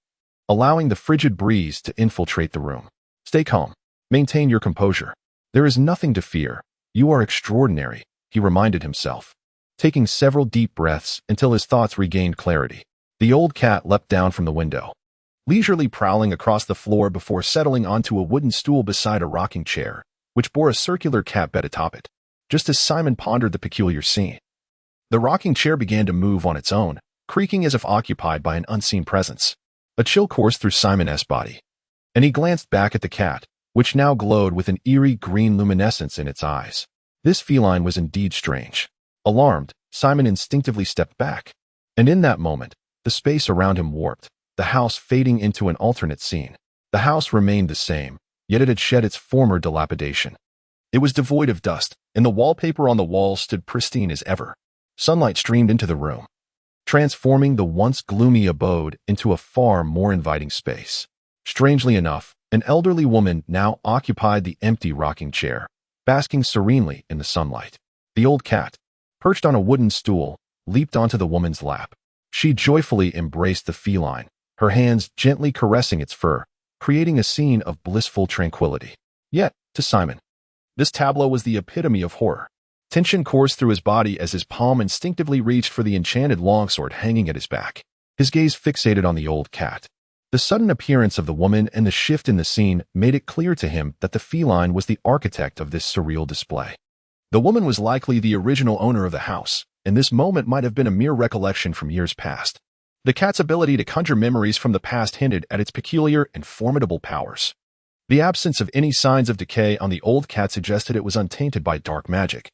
allowing the frigid breeze to infiltrate the room. Stay calm. Maintain your composure. There is nothing to fear. You are extraordinary, he reminded himself, taking several deep breaths until his thoughts regained clarity. The old cat leapt down from the window, leisurely prowling across the floor before settling onto a wooden stool beside a rocking chair, which bore a circular cat bed atop it. Just as Simon pondered the peculiar scene, the rocking chair began to move on its own, creaking as if occupied by an unseen presence. A chill coursed through Simon's body, and he glanced back at the cat, which now glowed with an eerie green luminescence in its eyes. This feline was indeed strange. Alarmed, Simon instinctively stepped back, and in that moment, the space around him warped, the house fading into an alternate scene. The house remained the same, yet it had shed its former dilapidation. It was devoid of dust, and the wallpaper on the walls stood pristine as ever. Sunlight streamed into the room, transforming the once gloomy abode into a far more inviting space. Strangely enough, an elderly woman now occupied the empty rocking chair, basking serenely in the sunlight. The old cat, perched on a wooden stool, leaped onto the woman's lap. She joyfully embraced the feline, her hands gently caressing its fur, creating a scene of blissful tranquility. Yet, to Simon, this tableau was the epitome of horror. Tension coursed through his body as his palm instinctively reached for the enchanted longsword hanging at his back. His gaze fixated on the old cat. The sudden appearance of the woman and the shift in the scene made it clear to him that the feline was the architect of this surreal display. The woman was likely the original owner of the house, and this moment might have been a mere recollection from years past. The cat's ability to conjure memories from the past hinted at its peculiar and formidable powers. The absence of any signs of decay on the old cat suggested it was untainted by dark magic.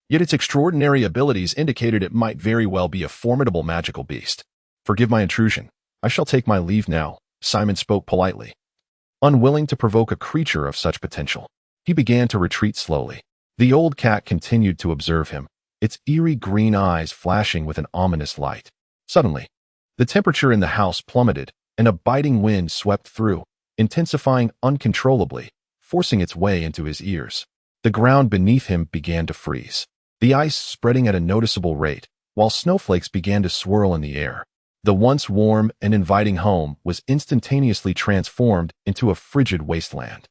Yet its extraordinary abilities indicated it might very well be a formidable magical beast. Forgive my intrusion. I shall take my leave now, Simon spoke politely. Unwilling to provoke a creature of such potential, he began to retreat slowly. The old cat continued to observe him, its eerie green eyes flashing with an ominous light. Suddenly, the temperature in the house plummeted, and a biting wind swept through, intensifying uncontrollably, forcing its way into his ears. The ground beneath him began to freeze, the ice spreading at a noticeable rate, while snowflakes began to swirl in the air. The once warm and inviting home was instantaneously transformed into a frigid wasteland.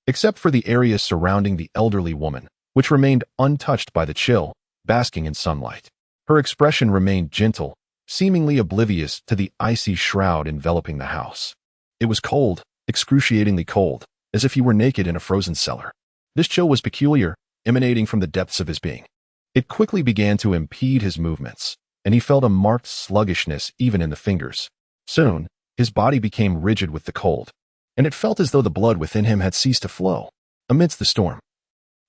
Except for the area surrounding the elderly woman, which remained untouched by the chill, basking in sunlight. Her expression remained gentle, seemingly oblivious to the icy shroud enveloping the house. It was cold, excruciatingly cold, as if he were naked in a frozen cellar. This chill was peculiar, emanating from the depths of his being. It quickly began to impede his movements, and he felt a marked sluggishness even in the fingers. Soon, his body became rigid with the cold, and it felt as though the blood within him had ceased to flow. Amidst the storm,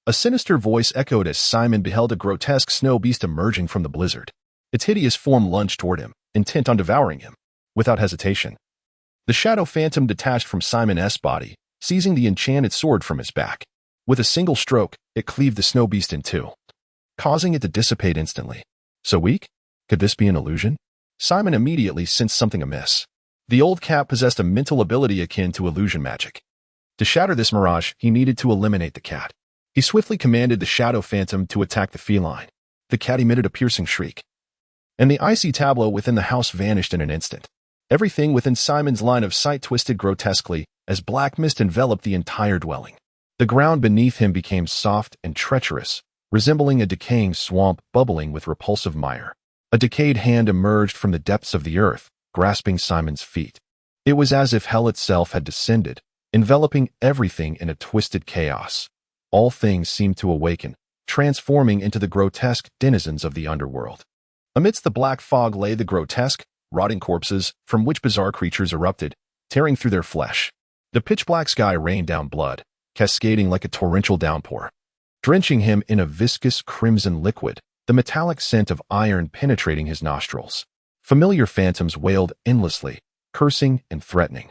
a sinister voice echoed as Simon beheld a grotesque snow beast emerging from the blizzard. Its hideous form lunged toward him, intent on devouring him. Without hesitation, the shadow phantom detached from Simon's body, seizing the enchanted sword from his back. With a single stroke, it cleaved the snow beast in two, causing it to dissipate instantly. So weak? Could this be an illusion? Simon immediately sensed something amiss. The old cat possessed a mental ability akin to illusion magic. To shatter this mirage, he needed to eliminate the cat. He swiftly commanded the shadow phantom to attack the feline. The cat emitted a piercing shriek, and the icy tableau within the house vanished in an instant. Everything within Simon's line of sight twisted grotesquely as black mist enveloped the entire dwelling. The ground beneath him became soft and treacherous, resembling a decaying swamp bubbling with repulsive mire. A decayed hand emerged from the depths of the earth, grasping Simon's feet. It was as if hell itself had descended, enveloping everything in a twisted chaos. All things seemed to awaken, transforming into the grotesque denizens of the underworld. Amidst the black fog lay the grotesque, rotting corpses from which bizarre creatures erupted, tearing through their flesh. The pitch-black sky rained down blood, cascading like a torrential downpour, drenching him in a viscous crimson liquid, the metallic scent of iron penetrating his nostrils. Familiar phantoms wailed endlessly, cursing and threatening,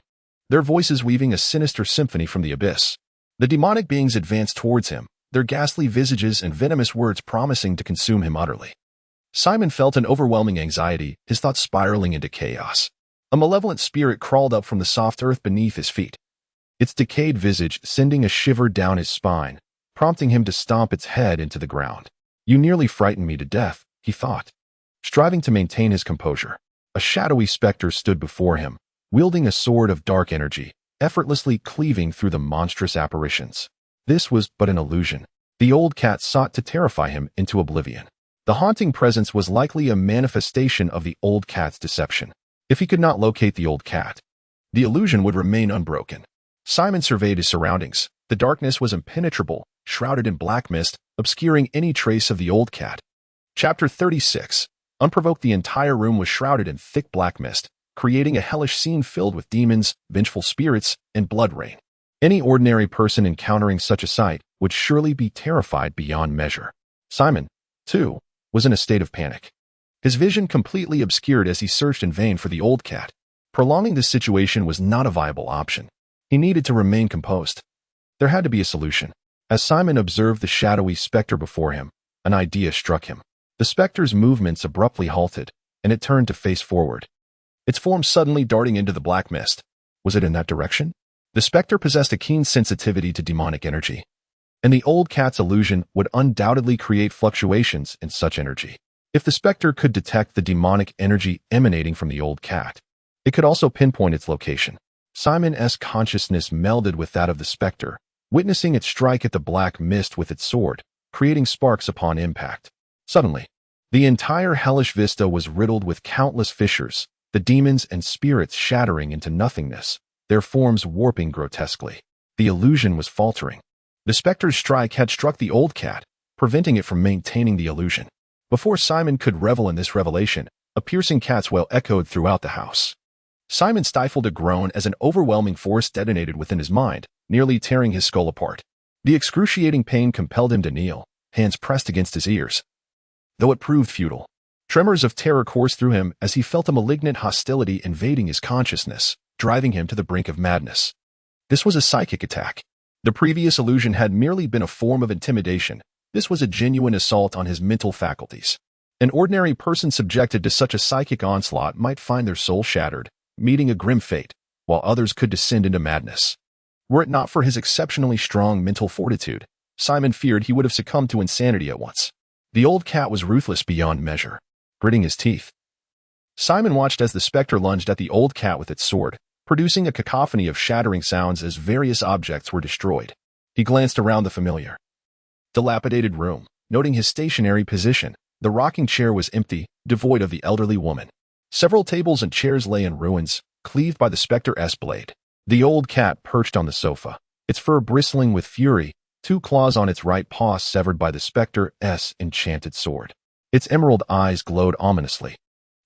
their voices weaving a sinister symphony from the abyss. The demonic beings advanced towards him, their ghastly visages and venomous words promising to consume him utterly. Simon felt an overwhelming anxiety, his thoughts spiraling into chaos. A malevolent spirit crawled up from the soft earth beneath his feet, its decayed visage sending a shiver down his spine, prompting him to stomp its head into the ground. "You nearly frightened me to death," he thought. Striving to maintain his composure, a shadowy specter stood before him, wielding a sword of dark energy, effortlessly cleaving through the monstrous apparitions. This was but an illusion. The old cat sought to terrify him into oblivion. The haunting presence was likely a manifestation of the old cat's deception. If he could not locate the old cat, the illusion would remain unbroken. Simon surveyed his surroundings. The darkness was impenetrable, shrouded in black mist, obscuring any trace of the old cat. Chapter 36. Unprovoked, the entire room was shrouded in thick black mist, creating a hellish scene filled with demons, vengeful spirits, and blood rain. Any ordinary person encountering such a sight would surely be terrified beyond measure. Simon, too, was in a state of panic, his vision completely obscured as he searched in vain for the old cat. Prolonging this situation was not a viable option. He needed to remain composed. There had to be a solution. As Simon observed the shadowy specter before him, an idea struck him. The specter's movements abruptly halted, and it turned to face forward, its form suddenly darting into the black mist. Was it in that direction? The specter possessed a keen sensitivity to demonic energy, and the old cat's illusion would undoubtedly create fluctuations in such energy. If the specter could detect the demonic energy emanating from the old cat, it could also pinpoint its location. Simon's consciousness melded with that of the specter, witnessing it strike at the black mist with its sword, creating sparks upon impact. Suddenly, the entire hellish vista was riddled with countless fissures, the demons and spirits shattering into nothingness, their forms warping grotesquely. The illusion was faltering. The specter's strike had struck the old cat, preventing it from maintaining the illusion. Before Simon could revel in this revelation, a piercing cat's wail echoed throughout the house. Simon stifled a groan as an overwhelming force detonated within his mind, nearly tearing his skull apart. The excruciating pain compelled him to kneel, hands pressed against his ears. Though it proved futile, tremors of terror coursed through him as he felt a malignant hostility invading his consciousness, driving him to the brink of madness. This was a psychic attack. The previous illusion had merely been a form of intimidation. This was a genuine assault on his mental faculties. An ordinary person subjected to such a psychic onslaught might find their soul shattered, meeting a grim fate, while others could descend into madness. Were it not for his exceptionally strong mental fortitude, Simon feared he would have succumbed to insanity at once. The old cat was ruthless beyond measure, gritting his teeth. Simon watched as the specter lunged at the old cat with its sword, producing a cacophony of shattering sounds as various objects were destroyed. He glanced around the familiar, dilapidated room, noting his stationary position. The rocking chair was empty, devoid of the elderly woman. Several tables and chairs lay in ruins, cleaved by the specter's blade. The old cat perched on the sofa, its fur bristling with fury, two claws on its right paw severed by the spectre's enchanted sword. Its emerald eyes glowed ominously,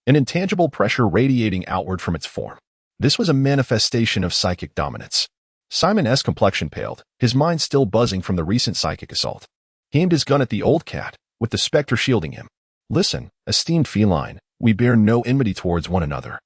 an intangible pressure radiating outward from its form. This was a manifestation of psychic dominance. Simon's complexion paled, his mind still buzzing from the recent psychic assault. He aimed his gun at the old cat, with the spectre shielding him. Listen, esteemed feline, we bear no enmity towards one another.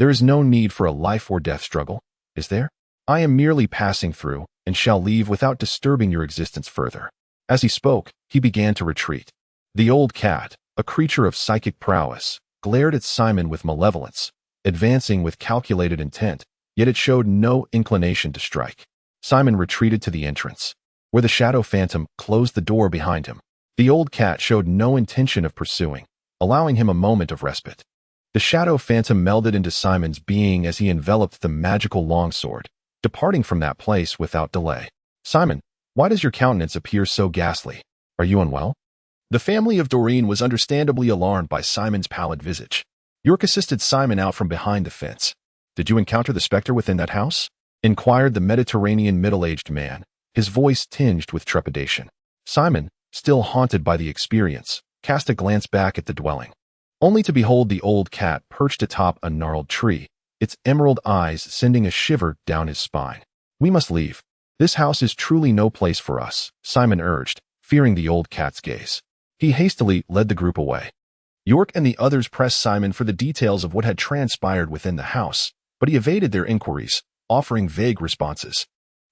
There is no need for a life or death struggle, is there? I am merely passing through, and shall leave without disturbing your existence further. As he spoke, he began to retreat. The old cat, a creature of psychic prowess, glared at Simon with malevolence, advancing with calculated intent, yet it showed no inclination to strike. Simon retreated to the entrance, where the shadow phantom closed the door behind him. The old cat showed no intention of pursuing, allowing him a moment of respite. The shadow phantom melded into Simon's being as he enveloped the magical longsword, departing from that place without delay. Simon, why does your countenance appear so ghastly? Are you unwell? The family of Doreen was understandably alarmed by Simon's pallid visage. York assisted Simon out from behind the fence. Did you encounter the spectre within that house? Inquired the Mediterranean middle-aged man, his voice tinged with trepidation. Simon, still haunted by the experience, cast a glance back at the dwelling, only to behold the old cat perched atop a gnarled tree, its emerald eyes sending a shiver down his spine. We must leave. This house is truly no place for us, Simon urged, fearing the old cat's gaze. He hastily led the group away. York and the others pressed Simon for the details of what had transpired within the house, but he evaded their inquiries, offering vague responses.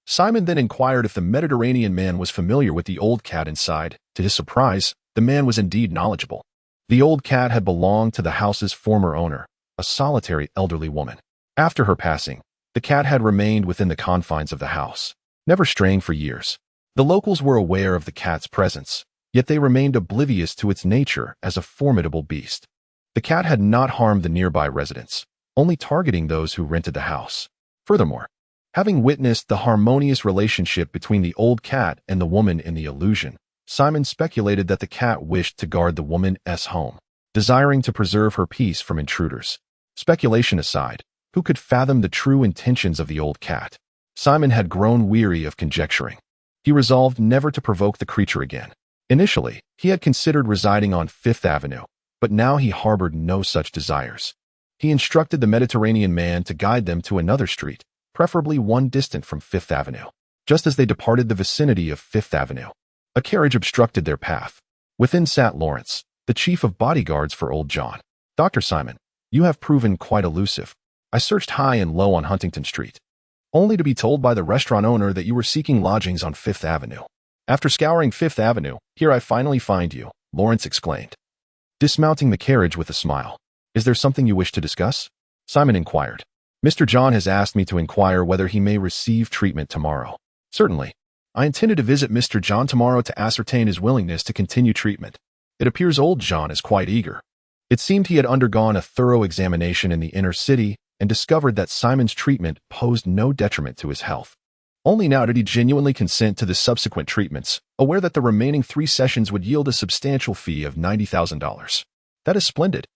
Simon then inquired if the Mediterranean man was familiar with the old cat inside. To his surprise, the man was indeed knowledgeable. The old cat had belonged to the house's former owner, a solitary elderly woman. After her passing, the cat had remained within the confines of the house, never straying for years. The locals were aware of the cat's presence, yet they remained oblivious to its nature as a formidable beast. The cat had not harmed the nearby residents, only targeting those who rented the house. Furthermore, having witnessed the harmonious relationship between the old cat and the woman in the illusion, Simon speculated that the cat wished to guard the woman's home, desiring to preserve her peace from intruders. Speculation aside, who could fathom the true intentions of the old cat? Simon had grown weary of conjecturing. He resolved never to provoke the creature again. Initially, he had considered residing on Fifth Avenue, but now he harbored no such desires. He instructed the Mediterranean man to guide them to another street, preferably one distant from Fifth Avenue. Just as they departed the vicinity of Fifth Avenue, a carriage obstructed their path. Within sat Lawrence, the chief of bodyguards for Old John. Dr. Simon, you have proven quite elusive. I searched high and low on Huntington Street, only to be told by the restaurant owner that you were seeking lodgings on Fifth Avenue. After scouring Fifth Avenue, here I finally find you, Lawrence exclaimed, dismounting the carriage with a smile. Is there something you wish to discuss? Simon inquired. Mr. John has asked me to inquire whether he may receive treatment tomorrow. Certainly. I intended to visit Mr. John tomorrow to ascertain his willingness to continue treatment. It appears old John is quite eager. It seemed he had undergone a thorough examination in the inner city and discovered that Simon's treatment posed no detriment to his health. Only now did he genuinely consent to the subsequent treatments, aware that the remaining 3 sessions would yield a substantial fee of $90,000. That is splendid.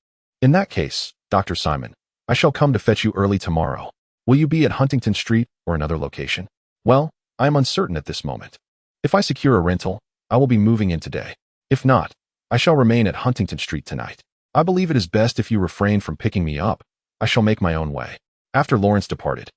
In that case, Dr. Simon, I shall come to fetch you early tomorrow. Will you be at Huntington Street or another location? Well, I am uncertain at this moment. If I secure a rental, I will be moving in today. If not, I shall remain at Huntington Street tonight. I believe it is best if you refrain from picking me up. I shall make my own way. After Lawrence departed,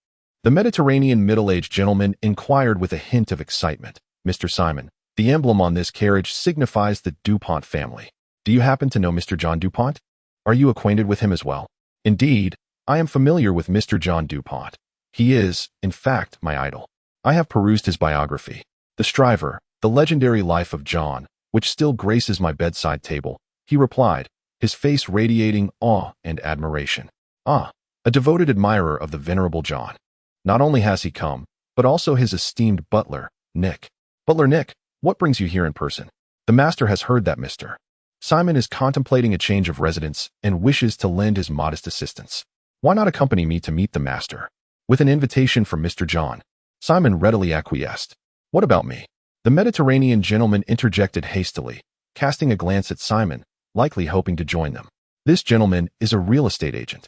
the Mediterranean middle-aged gentleman inquired with a hint of excitement. Mr. Simon, the emblem on this carriage signifies the DuPont family. Do you happen to know Mr. John DuPont? Are you acquainted with him as well? Indeed, I am familiar with Mr. John DuPont. He is, in fact, my idol. I have perused his biography, The Striver, The Legendary Life of John, which still graces my bedside table, he replied, his face radiating awe and admiration. Ah, a devoted admirer of the venerable John. Not only has he come, but also his esteemed butler, Nick. Butler Nick, what brings you here in person? The master has heard that Mr. Simon is contemplating a change of residence and wishes to lend his modest assistance. Why not accompany me to meet the master? With an invitation from Mr. John, Simon readily acquiesced. What about me? The Mediterranean gentleman interjected hastily, casting a glance at Simon, likely hoping to join them. This gentleman is a real estate agent.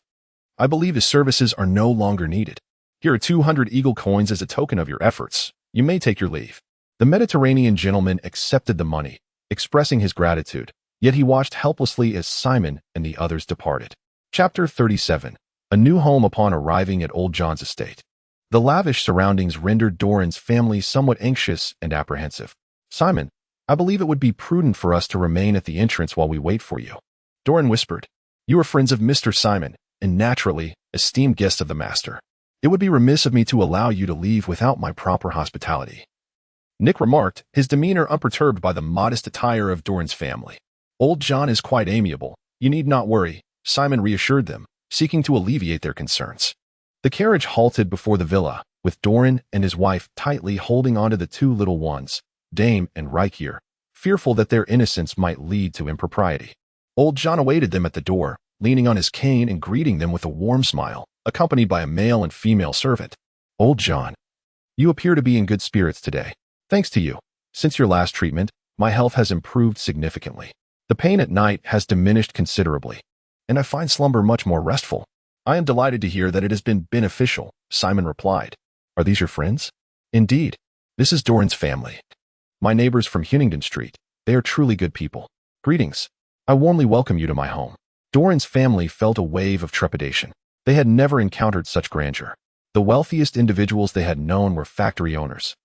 I believe his services are no longer needed. Here are 200 eagle coins as a token of your efforts. You may take your leave." The Mediterranean gentleman accepted the money, expressing his gratitude, yet he watched helplessly as Simon and the others departed. Chapter 37. A new home upon arriving at Old John's estate. The lavish surroundings rendered Doran's family somewhat anxious and apprehensive. "Simon, I believe it would be prudent for us to remain at the entrance while we wait for you," Doran whispered. "You are friends of Mr. Simon, and naturally, esteemed guests of the master. It would be remiss of me to allow you to leave without my proper hospitality," Nick remarked, his demeanor unperturbed by the modest attire of Doran's family. "Old John is quite amiable. You need not worry," Simon reassured them, seeking to alleviate their concerns. The carriage halted before the villa, with Doran and his wife tightly holding onto the two little ones, Dame and Reikier, fearful that their innocence might lead to impropriety. Old John awaited them at the door, leaning on his cane and greeting them with a warm smile, accompanied by a male and female servant. "Old John, you appear to be in good spirits today. Thanks to you. Since your last treatment, my health has improved significantly. The pain at night has diminished considerably, and I find slumber much more restful." "I am delighted to hear that it has been beneficial," Simon replied. "Are these your friends?" "Indeed. This is Doran's family. My neighbors from Huntingdon Street. They are truly good people. Greetings. I warmly welcome you to my home." Doran's family felt a wave of trepidation. They had never encountered such grandeur. The wealthiest individuals they had known were factory owners.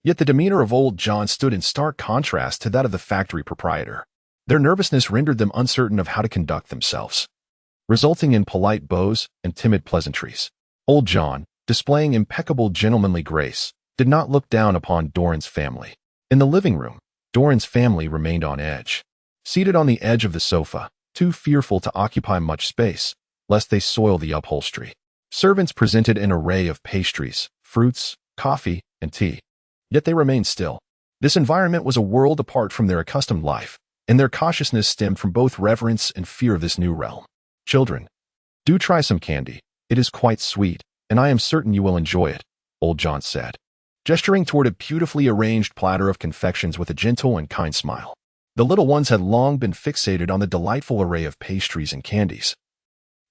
Yet the demeanor of Old John stood in stark contrast to that of the factory proprietor. Their nervousness rendered them uncertain of how to conduct themselves, resulting in polite bows and timid pleasantries. Old John, displaying impeccable gentlemanly grace, did not look down upon Doran's family. In the living room, Doran's family remained on edge. Seated on the edge of the sofa, too fearful to occupy much space, lest they soil the upholstery, servants presented an array of pastries, fruits, coffee, and tea. Yet they remained still. This environment was a world apart from their accustomed life, and their cautiousness stemmed from both reverence and fear of this new realm. "Children, do try some candy. It is quite sweet, and I am certain you will enjoy it," Old John said, gesturing toward a beautifully arranged platter of confections with a gentle and kind smile. The little ones had long been fixated on the delightful array of pastries and candies.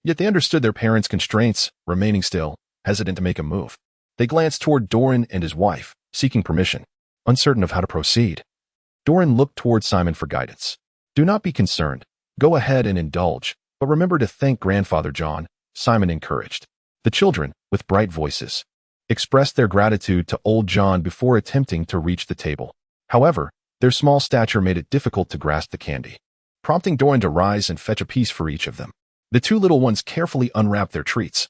Yet they understood their parents' constraints, remaining still, hesitant to make a move. They glanced toward Doran and his wife, seeking permission, uncertain of how to proceed. Doran looked toward Simon for guidance. "Do not be concerned. Go ahead and indulge, but remember to thank Grandfather John," Simon encouraged. The children, with bright voices, expressed their gratitude to Old John before attempting to reach the table. However, their small stature made it difficult to grasp the candy, prompting Doran to rise and fetch a piece for each of them. The two little ones carefully unwrapped their treats,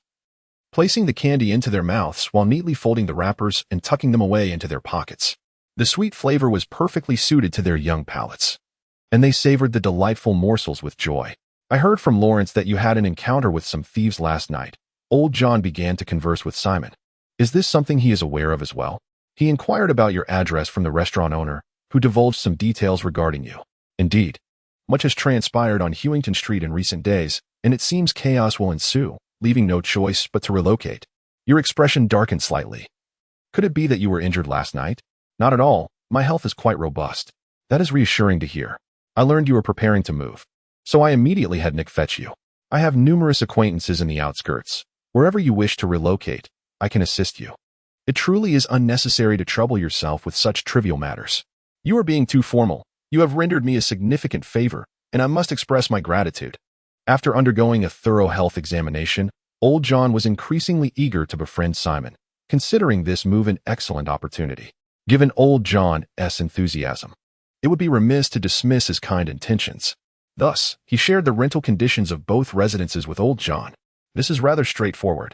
placing the candy into their mouths while neatly folding the wrappers and tucking them away into their pockets. The sweet flavor was perfectly suited to their young palates, and they savored the delightful morsels with joy. "I heard from Lawrence that you had an encounter with some thieves last night." Old John began to converse with Simon. "Is this something he is aware of as well?" He inquired about your address from the restaurant owner, who divulged some details regarding you. "Indeed. Much has transpired on Huntingdon Street in recent days, and it seems chaos will ensue, leaving no choice but to relocate." Your expression darkened slightly. "Could it be that you were injured last night?" "Not at all. My health is quite robust." "That is reassuring to hear. I learned you were preparing to move, so I immediately had Nick fetch you. I have numerous acquaintances in the outskirts. Wherever you wish to relocate, I can assist you. It truly is unnecessary to trouble yourself with such trivial matters." "You are being too formal. You have rendered me a significant favor, and I must express my gratitude." After undergoing a thorough health examination, Old John was increasingly eager to befriend Simon, considering this move an excellent opportunity. Given Old John's enthusiasm, it would be remiss to dismiss his kind intentions. Thus, he shared the rental conditions of both residences with Old John. "This is rather straightforward.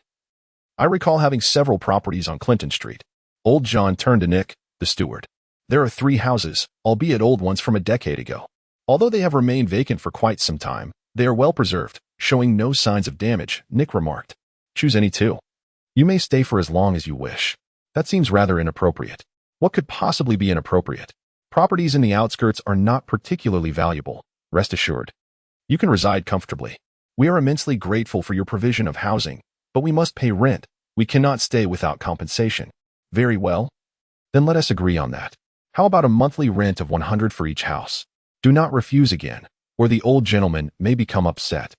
I recall having several properties on Clinton Street." Old John turned to Nick, the steward. "There are 3 houses, albeit old ones from a decade ago. Although they have remained vacant for quite some time, they are well preserved, showing no signs of damage," Nick remarked. "Choose any 2. You may stay for as long as you wish." "That seems rather inappropriate." "What could possibly be inappropriate? Properties in the outskirts are not particularly valuable, rest assured. You can reside comfortably. We are immensely grateful for your provision of housing, but we must pay rent. We cannot stay without compensation." "Very well. Then let us agree on that. How about a monthly rent of 100 for each house? Do not refuse again, or the old gentleman may become upset.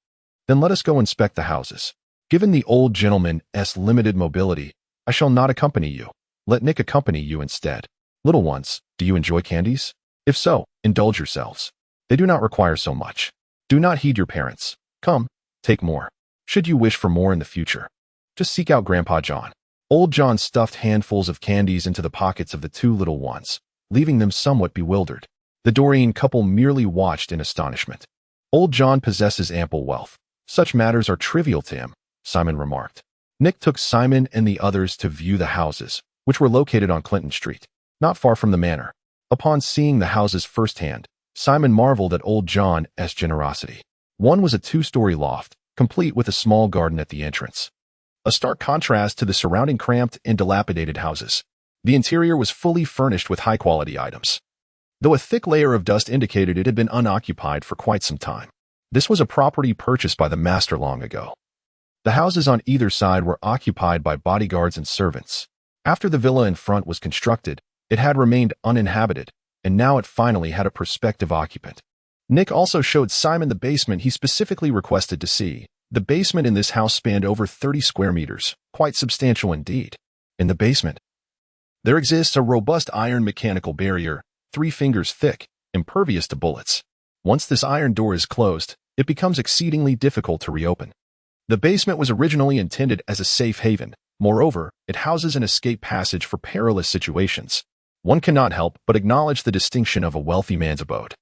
Then let us go inspect the houses." Given the old gentleman's limited mobility, I shall not accompany you. Let Nick accompany you instead. Little ones, do you enjoy candies? If so, indulge yourselves. They do not require so much. Do not heed your parents. Come, take more. Should you wish for more in the future, just seek out Grandpa John. Old John stuffed handfuls of candies into the pockets of the two little ones, leaving them somewhat bewildered. The Dorian couple merely watched in astonishment. Old John possesses ample wealth. Such matters are trivial to him, Simon remarked. Nick took Simon and the others to view the houses, which were located on Clinton Street, not far from the manor. Upon seeing the houses firsthand, Simon marveled at Old John's generosity. One was a two-story loft, complete with a small garden at the entrance. A stark contrast to the surrounding cramped and dilapidated houses. The interior was fully furnished with high-quality items, though a thick layer of dust indicated it had been unoccupied for quite some time. This was a property purchased by the master long ago. The houses on either side were occupied by bodyguards and servants. After the villa in front was constructed, it had remained uninhabited, and now it finally had a prospective occupant. Nick also showed Simon the basement he specifically requested to see. The basement in this house spanned over 30 square meters, quite substantial indeed. In the basement, there exists a robust iron mechanical barrier, 3 fingers thick, impervious to bullets. Once this iron door is closed, it becomes exceedingly difficult to reopen. The basement was originally intended as a safe haven. Moreover, it houses an escape passage for perilous situations. One cannot help but acknowledge the distinction of a wealthy man's abode.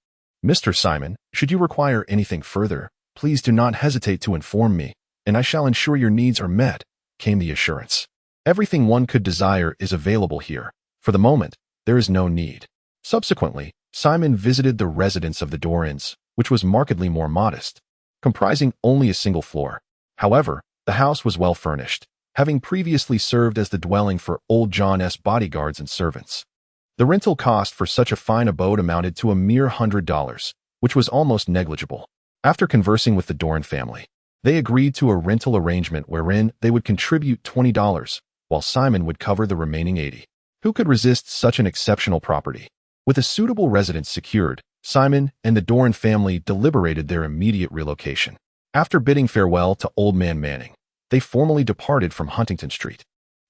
Mr. Simon, should you require anything further, please do not hesitate to inform me, and I shall ensure your needs are met, came the assurance. Everything one could desire is available here. For the moment, there is no need. Subsequently, Simon visited the residence of the Dorians, which was markedly more modest, comprising only a single floor. However, the house was well furnished, having previously served as the dwelling for Old John's bodyguards and servants. The rental cost for such a fine abode amounted to a mere $100, which was almost negligible. After conversing with the Doran family, they agreed to a rental arrangement wherein they would contribute $20, while Simon would cover the remaining $80. Who could resist such an exceptional property? With a suitable residence secured, Simon and the Doran family deliberated their immediate relocation. After bidding farewell to Old Man Manning, they formally departed from Huntington Street.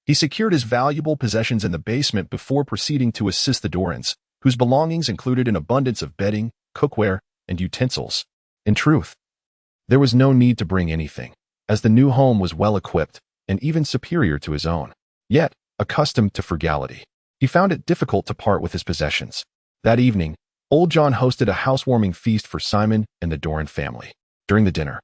He secured his valuable possessions in the basement before proceeding to assist the Dorans, whose belongings included an abundance of bedding, cookware, and utensils. In truth, there was no need to bring anything, as the new home was well equipped and even superior to his own. Yet, accustomed to frugality, he found it difficult to part with his possessions. That evening, Old John hosted a housewarming feast for Simon and the Doran family. During the dinner,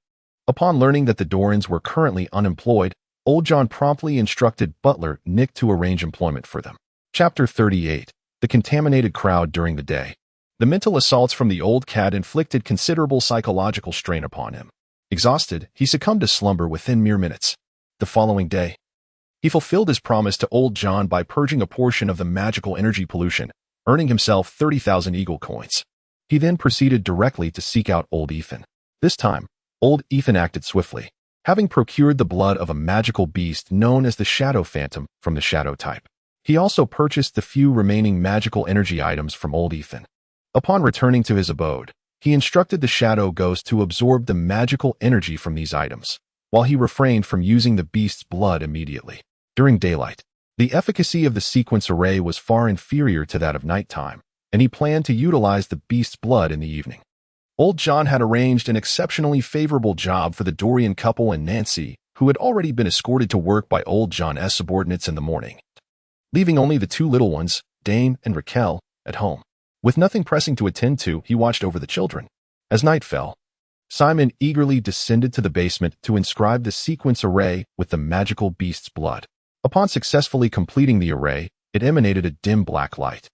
upon learning that the Dorans were currently unemployed, Old John promptly instructed butler Nick to arrange employment for them. Chapter 38. The contaminated crowd during the day. The mental assaults from the old cat inflicted considerable psychological strain upon him. Exhausted, he succumbed to slumber within mere minutes. The following day, he fulfilled his promise to Old John by purging a portion of the magical energy pollution, earning himself 30,000 eagle coins. He then proceeded directly to seek out Old Ethan. This time, Old Ethan acted swiftly, having procured the blood of a magical beast known as the Shadow Phantom from the Shadow type. He also purchased the few remaining magical energy items from Old Ethan. Upon returning to his abode, he instructed the Shadow Ghost to absorb the magical energy from these items, while he refrained from using the beast's blood immediately. During daylight, the efficacy of the sequence array was far inferior to that of nighttime, and he planned to utilize the beast's blood in the evening. Old John had arranged an exceptionally favorable job for the Dorian couple and Nancy, who had already been escorted to work by Old John's subordinates in the morning, leaving only the two little ones, Dame and Raquel, at home. With nothing pressing to attend to, he watched over the children. As night fell, Simon eagerly descended to the basement to inscribe the sequence array with the magical beast's blood. Upon successfully completing the array, it emanated a dim black light,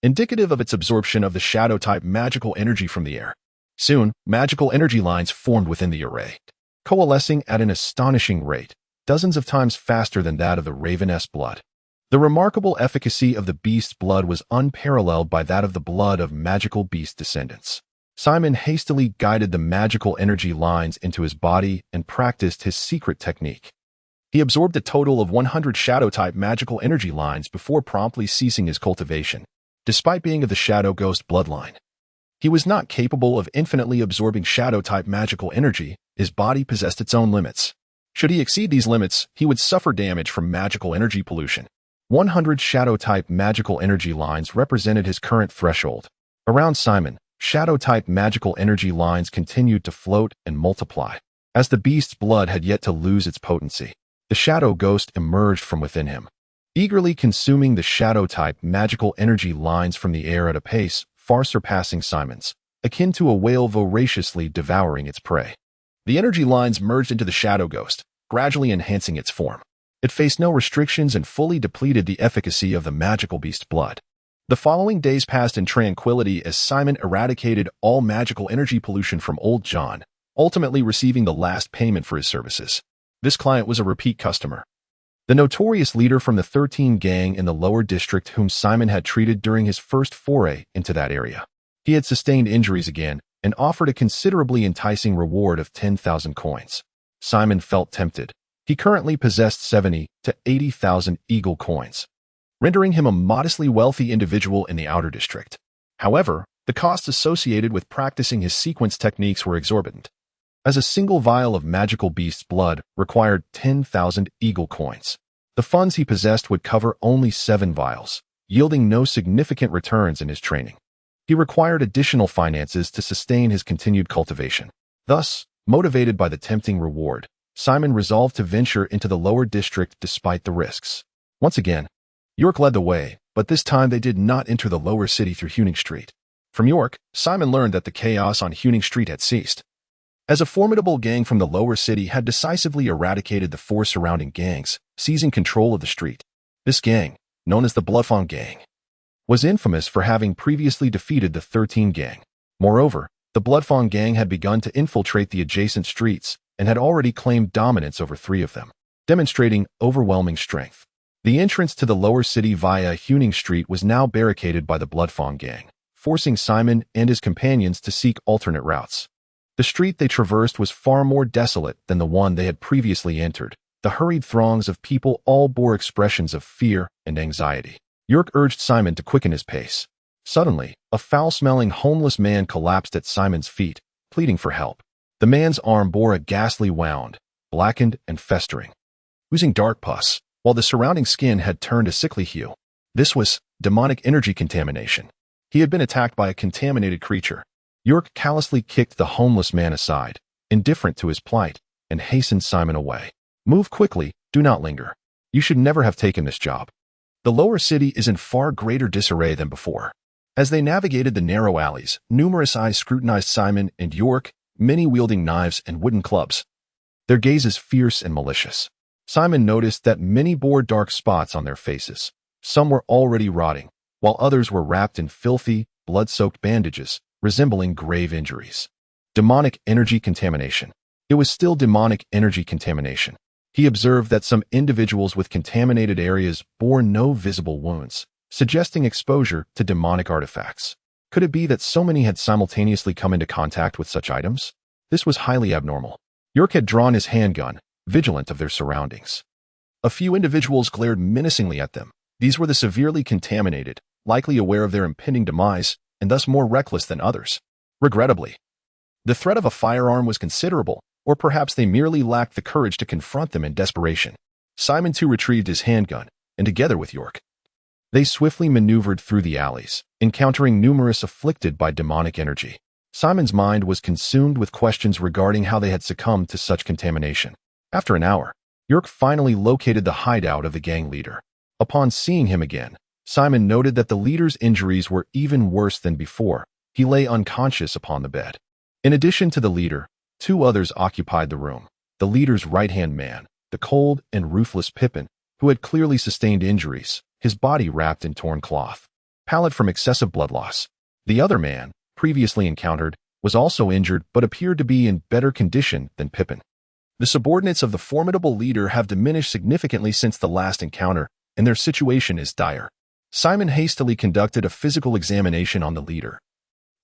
indicative of its absorption of the shadow-type magical energy from the air. Soon, magical energy lines formed within the array, coalescing at an astonishing rate, dozens of times faster than that of the Raveness blood. The remarkable efficacy of the beast's blood was unparalleled by that of the blood of magical beast descendants. Simon hastily guided the magical energy lines into his body and practiced his secret technique. He absorbed a total of 100 shadow-type magical energy lines before promptly ceasing his cultivation. Despite being of the Shadow Ghost bloodline, he was not capable of infinitely absorbing shadow-type magical energy. His body possessed its own limits. Should he exceed these limits, he would suffer damage from magical energy pollution. 100 shadow-type magical energy lines represented his current threshold. Around Simon, shadow-type magical energy lines continued to float and multiply. As the beast's blood had yet to lose its potency, the shadow ghost emerged from within him, eagerly consuming the shadow-type magical energy lines from the air at a pace far surpassing Simon's, akin to a whale voraciously devouring its prey. The energy lines merged into the shadow ghost, gradually enhancing its form. It faced no restrictions and fully depleted the efficacy of the magical beast's blood. The following days passed in tranquility as Simon eradicated all magical energy pollution from Old John, ultimately receiving the last payment for his services. This client was a repeat customer. The notorious leader from the 13 gang in the lower district whom Simon had treated during his first foray into that area. He had sustained injuries again and offered a considerably enticing reward of 10,000 coins. Simon felt tempted. He currently possessed 70 to 80,000 eagle coins, rendering him a modestly wealthy individual in the outer district. However, the costs associated with practicing his sequence techniques were exorbitant, as a single vial of magical beast's blood required 10,000 eagle coins. The funds he possessed would cover only 7 vials, yielding no significant returns in his training. He required additional finances to sustain his continued cultivation. Thus, motivated by the tempting reward, Simon resolved to venture into the lower district despite the risks. Once again, York led the way, but this time they did not enter the lower city through Huning Street. From York, Simon learned that the chaos on Huning Street had ceased, as a formidable gang from the lower city had decisively eradicated the 4 surrounding gangs, seizing control of the street. This gang, known as the Bloodfong Gang, was infamous for having previously defeated the 13 gang. Moreover, the Bloodfong Gang had begun to infiltrate the adjacent streets and had already claimed dominance over 3 of them, demonstrating overwhelming strength. The entrance to the lower city via Huning Street was now barricaded by the Bloodfong Gang, forcing Simon and his companions to seek alternate routes. The street they traversed was far more desolate than the one they had previously entered. The hurried throngs of people all bore expressions of fear and anxiety. York urged Simon to quicken his pace. Suddenly, a foul-smelling homeless man collapsed at Simon's feet, pleading for help. The man's arm bore a ghastly wound, blackened and festering, oozing dark pus, while the surrounding skin had turned a sickly hue. This was demonic energy contamination. He had been attacked by a contaminated creature. York callously kicked the homeless man aside, indifferent to his plight, and hastened Simon away. Move quickly, do not linger. You should never have taken this job. The lower city is in far greater disarray than before. As they navigated the narrow alleys, numerous eyes scrutinized Simon and York, many wielding knives and wooden clubs, their gazes fierce and malicious. Simon noticed that many bore dark spots on their faces. Some were already rotting, while others were wrapped in filthy, blood-soaked bandages, resembling grave injuries. Demonic energy contamination. It was still demonic energy contamination. He observed that some individuals with contaminated areas bore no visible wounds, suggesting exposure to demonic artifacts. Could it be that so many had simultaneously come into contact with such items? This was highly abnormal. York had drawn his handgun, vigilant of their surroundings. A few individuals glared menacingly at them. These were the severely contaminated, likely aware of their impending demise, and thus more reckless than others. Regrettably, the threat of a firearm was considerable, or perhaps they merely lacked the courage to confront them in desperation. Simon too retrieved his handgun, and together with York, they swiftly maneuvered through the alleys, encountering numerous afflicted by demonic energy. Simon's mind was consumed with questions regarding how they had succumbed to such contamination. After an hour, York finally located the hideout of the gang leader. Upon seeing him again, Simon noted that the leader's injuries were even worse than before. He lay unconscious upon the bed. In addition to the leader, 2 others occupied the room. The leader's right-hand man, the cold and ruthless Pippin, who had clearly sustained injuries, his body wrapped in torn cloth, pallid from excessive blood loss. The other man, previously encountered, was also injured but appeared to be in better condition than Pippin. The subordinates of the formidable leader have diminished significantly since the last encounter, and their situation is dire. Simon hastily conducted a physical examination on the leader,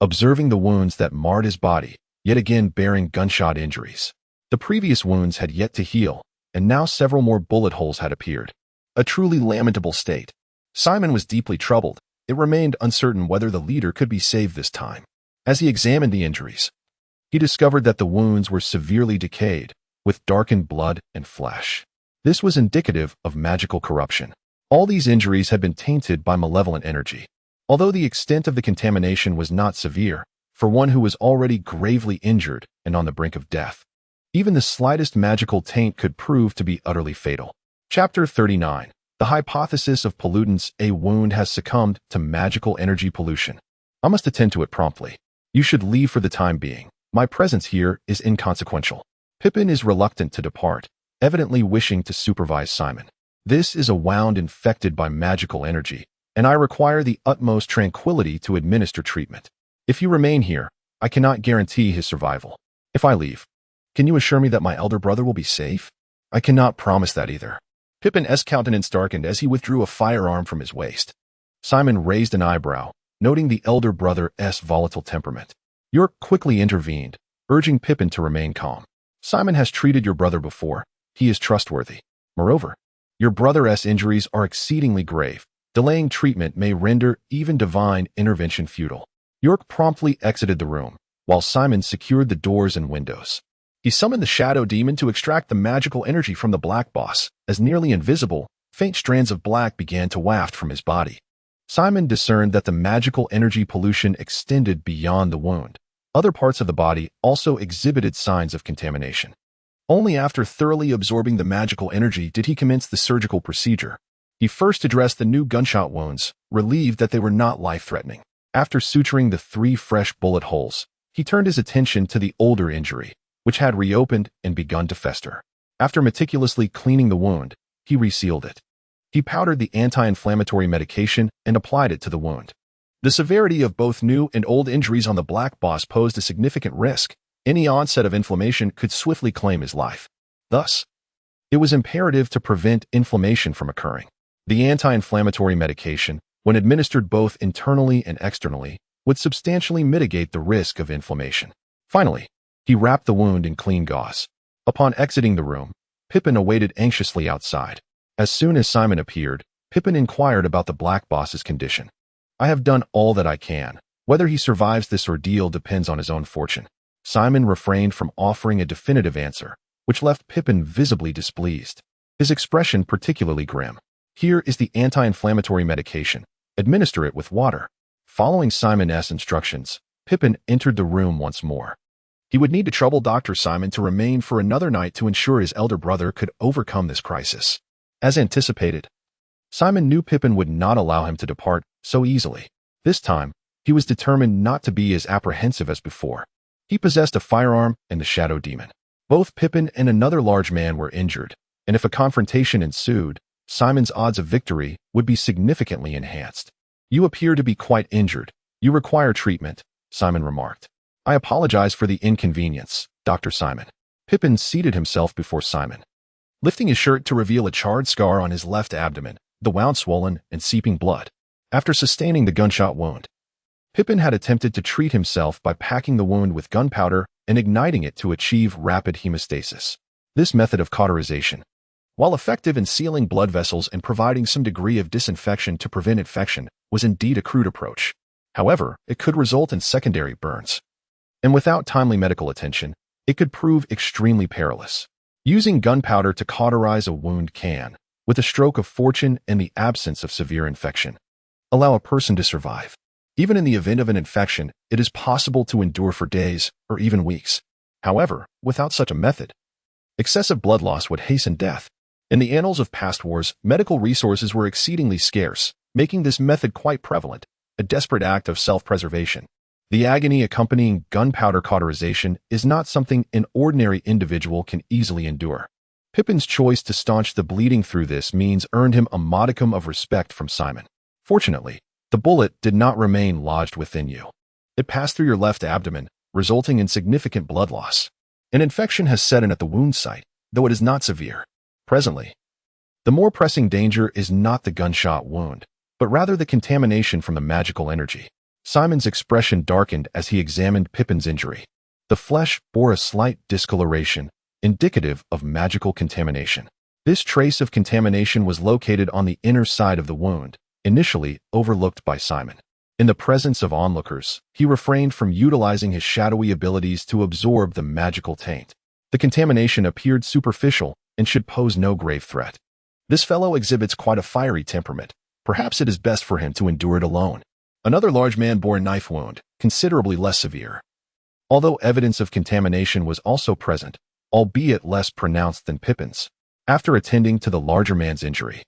observing the wounds that marred his body, yet again bearing gunshot injuries. The previous wounds had yet to heal, and now several more bullet holes had appeared. A truly lamentable state. Simon was deeply troubled. It remained uncertain whether the leader could be saved this time. As he examined the injuries, he discovered that the wounds were severely decayed, with darkened blood and flesh. This was indicative of magical corruption. All these injuries had been tainted by malevolent energy. Although the extent of the contamination was not severe, for one who was already gravely injured and on the brink of death, even the slightest magical taint could prove to be utterly fatal. Chapter 39. The hypothesis of pollutants. A wound has succumbed to magical energy pollution. I must attend to it promptly. You should leave for the time being. My presence here is inconsequential. Pippin is reluctant to depart, evidently wishing to supervise Simon. This is a wound infected by magical energy, and I require the utmost tranquility to administer treatment. If you remain here, I cannot guarantee his survival. If I leave, can you assure me that my elder brother will be safe? I cannot promise that either. Pippin's countenance darkened as he withdrew a firearm from his waist. Simon raised an eyebrow, noting the elder brother's volatile temperament. York quickly intervened, urging Pippin to remain calm. Simon has treated your brother before. He is trustworthy. Moreover, your brother's injuries are exceedingly grave. Delaying treatment may render even divine intervention futile. York promptly exited the room, while Simon secured the doors and windows. He summoned the shadow demon to extract the magical energy from the black boss. As nearly invisible, faint strands of black began to waft from his body. Simon discerned that the magical energy pollution extended beyond the wound. Other parts of the body also exhibited signs of contamination. Only after thoroughly absorbing the magical energy did he commence the surgical procedure. He first addressed the new gunshot wounds, relieved that they were not life-threatening. After suturing the 3 fresh bullet holes, he turned his attention to the older injury, which had reopened and begun to fester. After meticulously cleaning the wound, he resealed it. He powdered the anti-inflammatory medication and applied it to the wound. The severity of both new and old injuries on the black boss posed a significant risk. Any onset of inflammation could swiftly claim his life. Thus, it was imperative to prevent inflammation from occurring. The anti-inflammatory medication, when administered both internally and externally, would substantially mitigate the risk of inflammation. Finally, he wrapped the wound in clean gauze. Upon exiting the room, Pippin awaited anxiously outside. As soon as Simon appeared, Pippin inquired about the black boss's condition. I have done all that I can. Whether he survives this ordeal depends on his own fortune. Simon refrained from offering a definitive answer, which left Pippin visibly displeased. His expression particularly grim. Here is the anti-inflammatory medication. Administer it with water. Following Simon's instructions, Pippin entered the room once more. He would need to trouble Dr. Simon to remain for another night to ensure his elder brother could overcome this crisis. As anticipated, Simon knew Pippin would not allow him to depart so easily. This time, he was determined not to be as apprehensive as before. He possessed a firearm and the shadow demon. Both Pippin and another large man were injured, and if a confrontation ensued, Simon's odds of victory would be significantly enhanced. You appear to be quite injured. You require treatment, Simon remarked. I apologize for the inconvenience, Dr. Simon. Pippin seated himself before Simon, lifting his shirt to reveal a charred scar on his left abdomen, the wound swollen and seeping blood. After sustaining the gunshot wound, Pippin had attempted to treat himself by packing the wound with gunpowder and igniting it to achieve rapid hemostasis. This method of cauterization, while effective in sealing blood vessels and providing some degree of disinfection to prevent infection, was indeed a crude approach. However, it could result in secondary burns, and without timely medical attention, it could prove extremely perilous. Using gunpowder to cauterize a wound can, with a stroke of fortune and the absence of severe infection, allow a person to survive. Even in the event of an infection, it is possible to endure for days or even weeks. However, without such a method, excessive blood loss would hasten death. In the annals of past wars, medical resources were exceedingly scarce, making this method quite prevalent, a desperate act of self-preservation. The agony accompanying gunpowder cauterization is not something an ordinary individual can easily endure. Pippin's choice to staunch the bleeding through this means earned him a modicum of respect from Simon. Fortunately, the bullet did not remain lodged within you. It passed through your left abdomen, resulting in significant blood loss. An infection has set in at the wound site, though it is not severe. Presently, the more pressing danger is not the gunshot wound, but rather the contamination from the magical energy. Simon's expression darkened as he examined Pippin's injury. The flesh bore a slight discoloration, indicative of magical contamination. This trace of contamination was located on the inner side of the wound, initially overlooked by Simon. In the presence of onlookers, he refrained from utilizing his shadowy abilities to absorb the magical taint. The contamination appeared superficial and should pose no grave threat. This fellow exhibits quite a fiery temperament. Perhaps it is best for him to endure it alone. Another large man bore a knife wound, considerably less severe. Although evidence of contamination was also present, albeit less pronounced than Pippin's. After attending to the larger man's injury,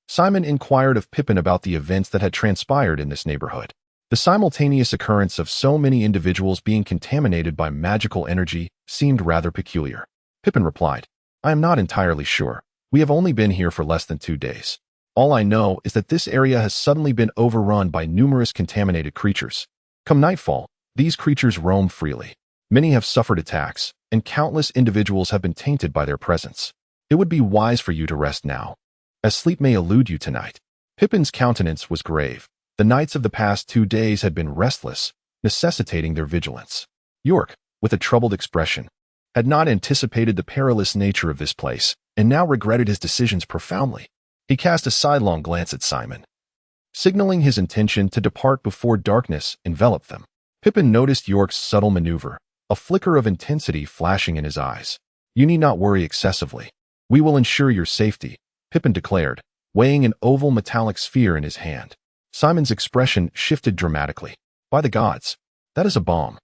Simon inquired of Pippin about the events that had transpired in this neighborhood. The simultaneous occurrence of so many individuals being contaminated by magical energy seemed rather peculiar. Pippin replied, "I am not entirely sure. We have only been here for less than 2 days. All I know is that this area has suddenly been overrun by numerous contaminated creatures. Come nightfall, these creatures roam freely. Many have suffered attacks, and countless individuals have been tainted by their presence. It would be wise for you to rest now, as sleep may elude you tonight." Pippin's countenance was grave. The nights of the past 2 days had been restless, necessitating their vigilance. York, with a troubled expression, had not anticipated the perilous nature of this place, and now regretted his decisions profoundly. He cast a sidelong glance at Simon, signaling his intention to depart before darkness enveloped them. Pippin noticed York's subtle maneuver, a flicker of intensity flashing in his eyes. "You need not worry excessively. We will ensure your safety," Pippin declared, weighing an oval metallic sphere in his hand. Simon's expression shifted dramatically. "By the gods, that is a bomb."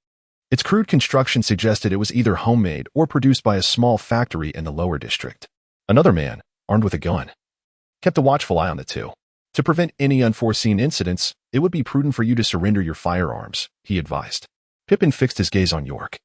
Its crude construction suggested it was either homemade or produced by a small factory in the lower district. Another man, armed with a gun, kept a watchful eye on the two. "To prevent any unforeseen incidents, it would be prudent for you to surrender your firearms," he advised. Pippin fixed his gaze on York,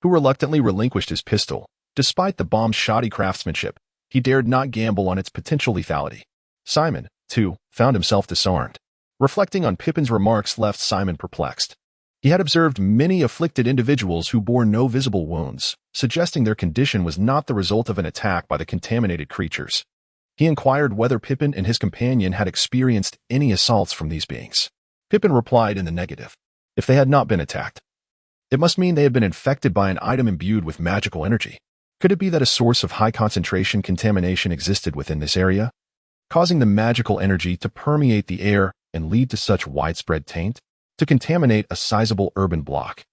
who reluctantly relinquished his pistol. Despite the bomb's shoddy craftsmanship, he dared not gamble on its potential lethality. Simon, too, found himself disarmed. Reflecting on Pippin's remarks left Simon perplexed. He had observed many afflicted individuals who bore no visible wounds, suggesting their condition was not the result of an attack by the contaminated creatures. He inquired whether Pippin and his companion had experienced any assaults from these beings. Pippin replied in the negative. If they had not been attacked, it must mean they had been infected by an item imbued with magical energy. Could it be that a source of high concentration contamination existed within this area, causing the magical energy to permeate the air and lead to such widespread taint? To contaminate a sizable urban block,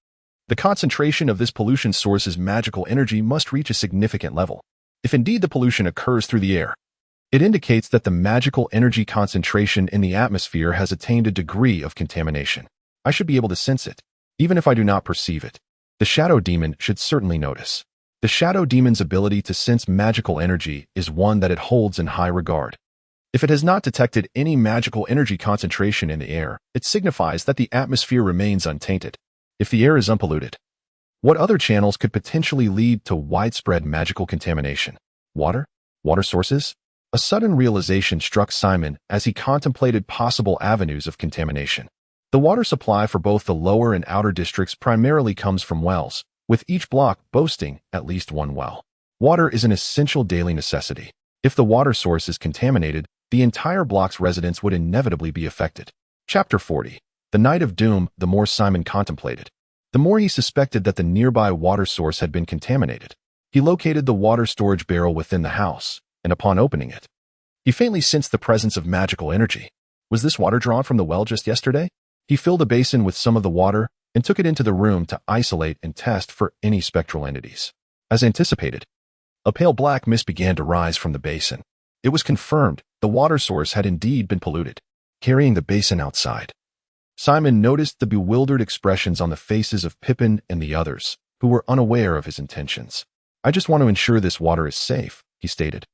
the concentration of this pollution source's magical energy must reach a significant level. If indeed the pollution occurs through the air, it indicates that the magical energy concentration in the atmosphere has attained a degree of contamination. I should be able to sense it, even if I do not perceive it. The shadow demon should certainly notice. The shadow demon's ability to sense magical energy is one that it holds in high regard. If it has not detected any magical energy concentration in the air, it signifies that the atmosphere remains untainted. If the air is unpolluted, what other channels could potentially lead to widespread magical contamination? Water? Water sources? A sudden realization struck Simon as he contemplated possible avenues of contamination. The water supply for both the lower and outer districts primarily comes from wells, with each block boasting at least one well. Water is an essential daily necessity. If the water source is contaminated, the entire block's residents would inevitably be affected. Chapter 40. The Night of Doom. The more Simon contemplated, the more he suspected that the nearby water source had been contaminated. He located the water storage barrel within the house, and upon opening it, he faintly sensed the presence of magical energy. Was this water drawn from the well just yesterday? He filled a basin with some of the water and took it into the room to isolate and test for any spectral entities. As anticipated, a pale black mist began to rise from the basin. It was confirmed the water source had indeed been polluted. Carrying the basin outside, Simon noticed the bewildered expressions on the faces of Pippin and the others, who were unaware of his intentions. "I just want to ensure this water is safe," he stated,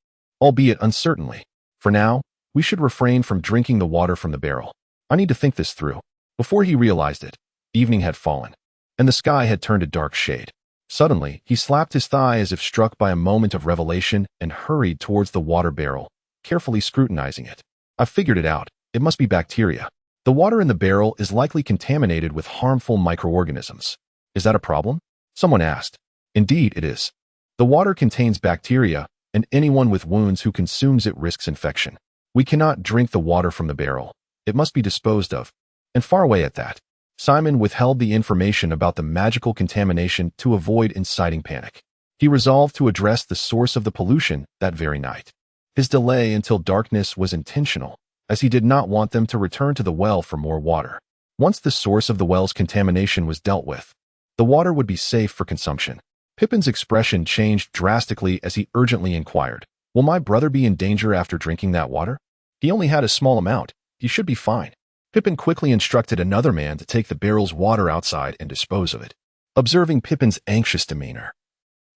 albeit uncertainly. "For now, we should refrain from drinking the water from the barrel. I need to think this through." Before he realized it, evening had fallen, and the sky had turned a dark shade. Suddenly, he slapped his thigh as if struck by a moment of revelation and hurried towards the water barrel, carefully scrutinizing it. "I've figured it out. It must be bacteria. The water in the barrel is likely contaminated with harmful microorganisms." "Is that a problem?" someone asked. "Indeed, it is. The water contains bacteria, and anyone with wounds who consumes it risks infection. We cannot drink the water from the barrel. It must be disposed of, and far away at that." Simon withheld the information about the magical contamination to avoid inciting panic. He resolved to address the source of the pollution that very night. His delay until darkness was intentional, as he did not want them to return to the well for more water. Once the source of the well's contamination was dealt with, the water would be safe for consumption. Pippin's expression changed drastically as he urgently inquired, "Will my brother be in danger after drinking that water? He only had a small amount. He should be fine." Pippin quickly instructed another man to take the barrel's water outside and dispose of it. Observing Pippin's anxious demeanor,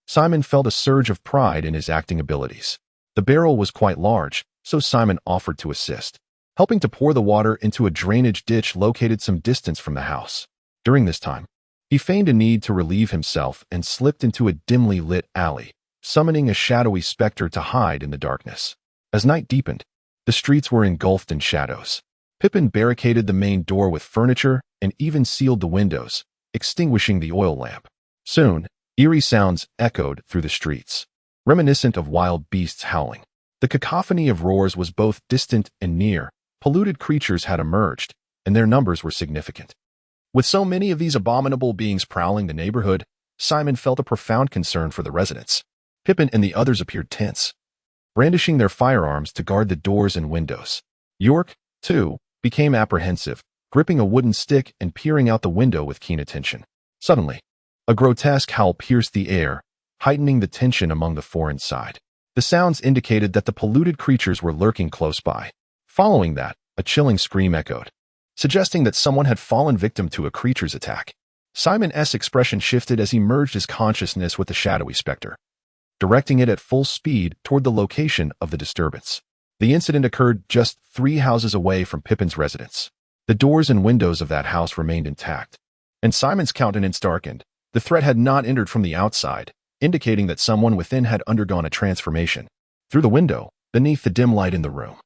Simon felt a surge of pride in his acting abilities. The barrel was quite large, so Simon offered to assist, helping to pour the water into a drainage ditch located some distance from the house. During this time, he feigned a need to relieve himself and slipped into a dimly lit alley, summoning a shadowy specter to hide in the darkness. As night deepened, the streets were engulfed in shadows. Pippin barricaded the main door with furniture and even sealed the windows, extinguishing the oil lamp. Soon, eerie sounds echoed through the streets, reminiscent of wild beasts howling. The cacophony of roars was both distant and near. Polluted creatures had emerged, and their numbers were significant. With so many of these abominable beings prowling the neighborhood, Simon felt a profound concern for the residents. Pippin and the others appeared tense, brandishing their firearms to guard the doors and windows. York, too, became apprehensive, gripping a wooden stick and peering out the window with keen attention. Suddenly, a grotesque howl pierced the air, heightening the tension among the four inside. The sounds indicated that the polluted creatures were lurking close by. Following that, a chilling scream echoed, suggesting that someone had fallen victim to a creature's attack. Simon's expression shifted as he merged his consciousness with the shadowy specter, directing it at full speed toward the location of the disturbance. The incident occurred just 3 houses away from Pippin's residence. The doors and windows of that house remained intact, and Simon's countenance darkened. The threat had not entered from the outside, indicating that someone within had undergone a transformation. Through the window, beneath the dim light in the room,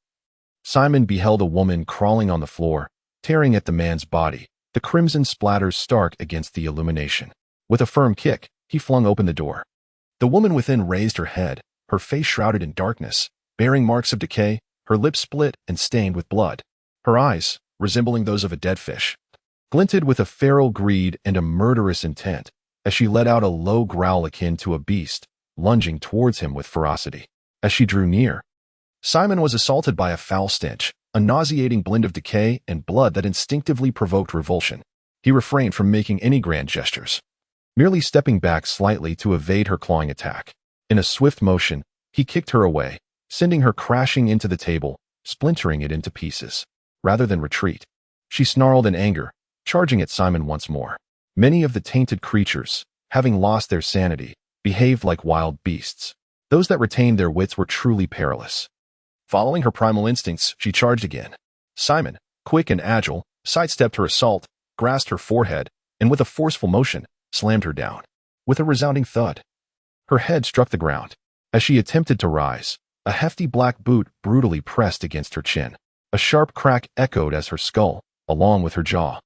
Simon beheld a woman crawling on the floor, tearing at the man's body, the crimson splatters stark against the illumination. With a firm kick, he flung open the door. The woman within raised her head, her face shrouded in darkness, bearing marks of decay, her lips split and stained with blood. Her eyes, resembling those of a dead fish, glinted with a feral greed and a murderous intent as she let out a low growl akin to a beast, lunging towards him with ferocity. As she drew near, Simon was assaulted by a foul stench, a nauseating blend of decay and blood that instinctively provoked revulsion. He refrained from making any grand gestures, merely stepping back slightly to evade her clawing attack. In a swift motion, he kicked her away, sending her crashing into the table, splintering it into pieces. Rather than retreat, she snarled in anger, charging at Simon once more. Many of the tainted creatures, having lost their sanity, behaved like wild beasts. Those that retained their wits were truly perilous. Following her primal instincts, she charged again. Simon, quick and agile, sidestepped her assault, grasped her forehead, and with a forceful motion, slammed her down. With a resounding thud, her head struck the ground. As she attempted to rise, a hefty black boot brutally pressed against her chin. A sharp crack echoed as her skull, along with her jaw,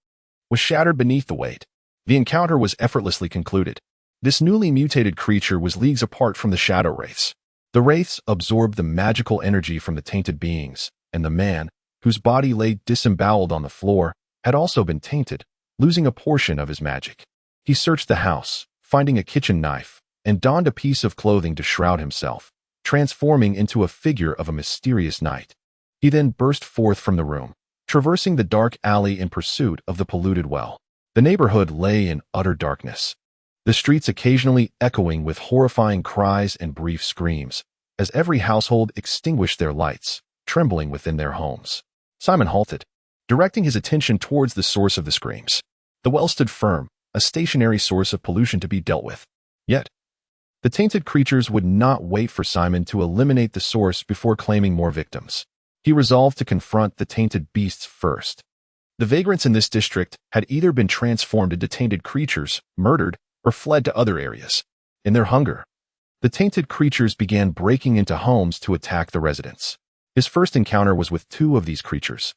was shattered beneath the weight. The encounter was effortlessly concluded. This newly mutated creature was leagues apart from the shadow wraiths. The wraiths absorbed the magical energy from the tainted beings, and the man, whose body lay disemboweled on the floor, had also been tainted, losing a portion of his magic. He searched the house, finding a kitchen knife, and donned a piece of clothing to shroud himself, transforming into a figure of a mysterious knight. He then burst forth from the room, traversing the dark alley in pursuit of the polluted well. The neighborhood lay in utter darkness, the streets occasionally echoing with horrifying cries and brief screams, as every household extinguished their lights, trembling within their homes. Simon halted, directing his attention towards the source of the screams. The well stood firm, a stationary source of pollution to be dealt with. Yet, the tainted creatures would not wait for Simon to eliminate the source before claiming more victims. He resolved to confront the tainted beasts first. The vagrants in this district had either been transformed into tainted creatures, murdered, or fled to other areas. In their hunger, the tainted creatures began breaking into homes to attack the residents. His first encounter was with 2 of these creatures.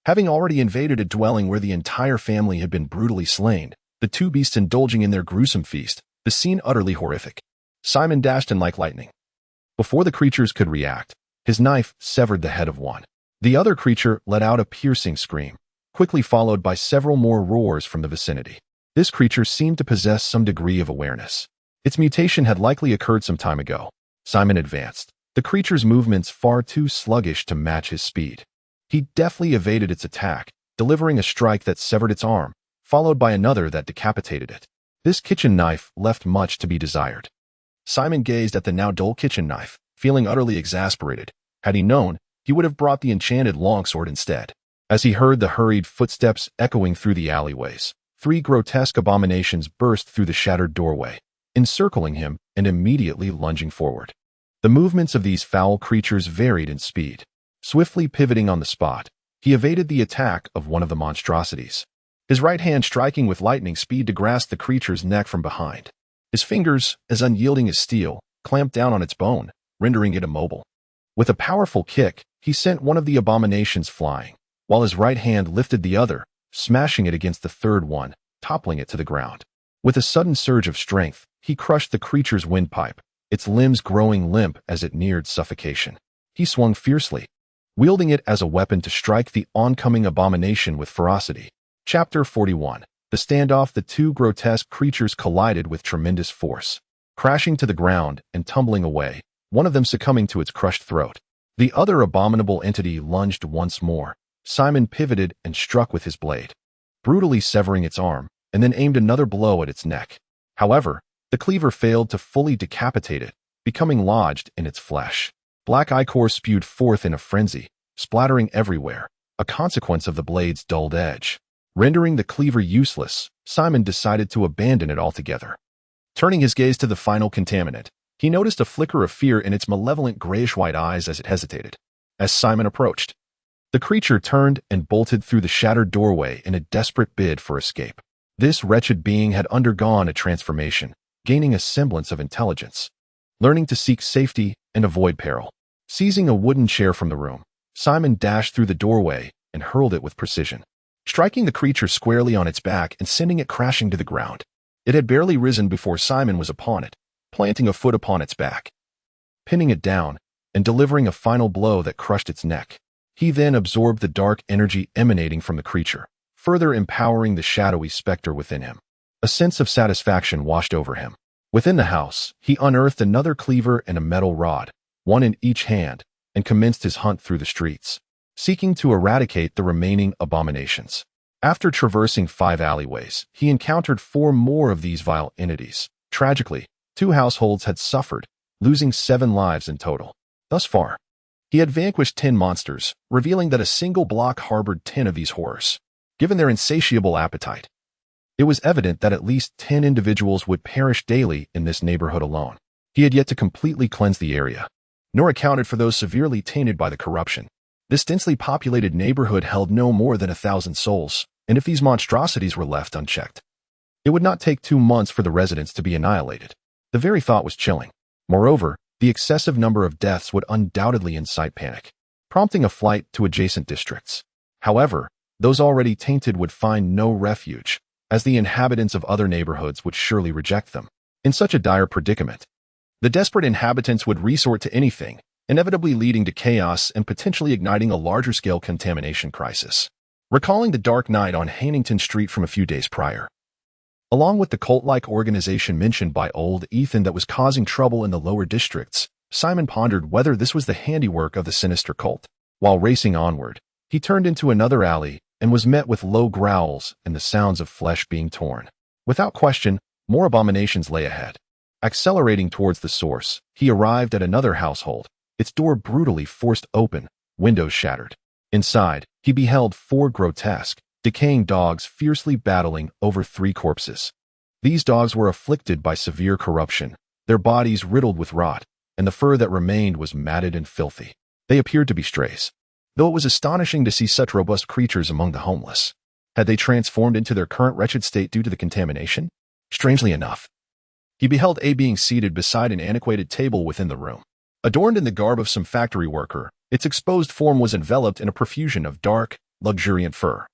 Having already invaded a dwelling where the entire family had been brutally slain, the 2 beasts indulging in their gruesome feast, the scene utterly horrific. Simon dashed in like lightning. Before the creatures could react, his knife severed the head of one. The other creature let out a piercing scream, quickly followed by several more roars from the vicinity. This creature seemed to possess some degree of awareness. Its mutation had likely occurred some time ago. Simon advanced, the creature's movements far too sluggish to match his speed. He deftly evaded its attack, delivering a strike that severed its arm, followed by another that decapitated it. This kitchen knife left much to be desired. Simon gazed at the now dull kitchen knife, feeling utterly exasperated. Had he known, he would have brought the enchanted longsword instead. As he heard the hurried footsteps echoing through the alleyways, 3 grotesque abominations burst through the shattered doorway, encircling him and immediately lunging forward. The movements of these foul creatures varied in speed. Swiftly pivoting on the spot, he evaded the attack of one of the monstrosities, his right hand striking with lightning speed to grasp the creature's neck from behind. His fingers, as unyielding as steel, clamped down on its bone, rendering it immobile. With a powerful kick, he sent one of the abominations flying, while his right hand lifted the other, smashing it against the third one, toppling it to the ground. With a sudden surge of strength, he crushed the creature's windpipe, its limbs growing limp as it neared suffocation. He swung fiercely, wielding it as a weapon to strike the oncoming abomination with ferocity. Chapter 41. The standoff. The 2 grotesque creatures collided with tremendous force, crashing to the ground and tumbling away, one of them succumbing to its crushed throat. The other abominable entity lunged once more. Simon pivoted and struck with his blade, brutally severing its arm, and then aimed another blow at its neck. However, the cleaver failed to fully decapitate it, becoming lodged in its flesh. Black ichor spewed forth in a frenzy, splattering everywhere, a consequence of the blade's dulled edge. Rendering the cleaver useless, Simon decided to abandon it altogether. Turning his gaze to the final contaminant, he noticed a flicker of fear in its malevolent grayish-white eyes as it hesitated. As Simon approached, the creature turned and bolted through the shattered doorway in a desperate bid for escape. This wretched being had undergone a transformation, gaining a semblance of intelligence, learning to seek safety and avoid peril. Seizing a wooden chair from the room, Simon dashed through the doorway and hurled it with precision, striking the creature squarely on its back and sending it crashing to the ground. It had barely risen before Simon was upon it, planting a foot upon its back, pinning it down, and delivering a final blow that crushed its neck. He then absorbed the dark energy emanating from the creature, further empowering the shadowy specter within him. A sense of satisfaction washed over him. Within the house, he unearthed another cleaver and a metal rod, one in each hand, and commenced his hunt through the streets, seeking to eradicate the remaining abominations. After traversing 5 alleyways, he encountered 4 more of these vile entities. Tragically, 2 households had suffered, losing 7 lives in total. Thus far, he had vanquished 10 monsters, revealing that a single block harbored 10 of these horrors. Given their insatiable appetite, it was evident that at least 10 individuals would perish daily in this neighborhood alone. He had yet to completely cleanse the area, nor accounted for those severely tainted by the corruption. This densely populated neighborhood held no more than 1,000 souls, and if these monstrosities were left unchecked, it would not take 2 months for the residents to be annihilated. The very thought was chilling. Moreover, the excessive number of deaths would undoubtedly incite panic, prompting a flight to adjacent districts. However, those already tainted would find no refuge, as the inhabitants of other neighborhoods would surely reject them. In such a dire predicament, the desperate inhabitants would resort to anything, inevitably leading to chaos and potentially igniting a larger-scale contamination crisis. Recalling the dark night on Hannington Street from a few days prior, along with the cult-like organization mentioned by old Ethan that was causing trouble in the lower districts, Simon pondered whether this was the handiwork of the sinister cult. While racing onward, he turned into another alley and was met with low growls and the sounds of flesh being torn. Without question, more abominations lay ahead. Accelerating towards the source, he arrived at another household, its door brutally forced open, windows shattered. Inside, he beheld 4 grotesque, decaying dogs fiercely battling over 3 corpses. These dogs were afflicted by severe corruption, their bodies riddled with rot, and the fur that remained was matted and filthy. They appeared to be strays, though it was astonishing to see such robust creatures among the homeless. Had they transformed into their current wretched state due to the contamination? Strangely enough, he beheld A being seated beside an antiquated table within the room. Adorned in the garb of some factory worker, its exposed form was enveloped in a profusion of dark, luxuriant fur,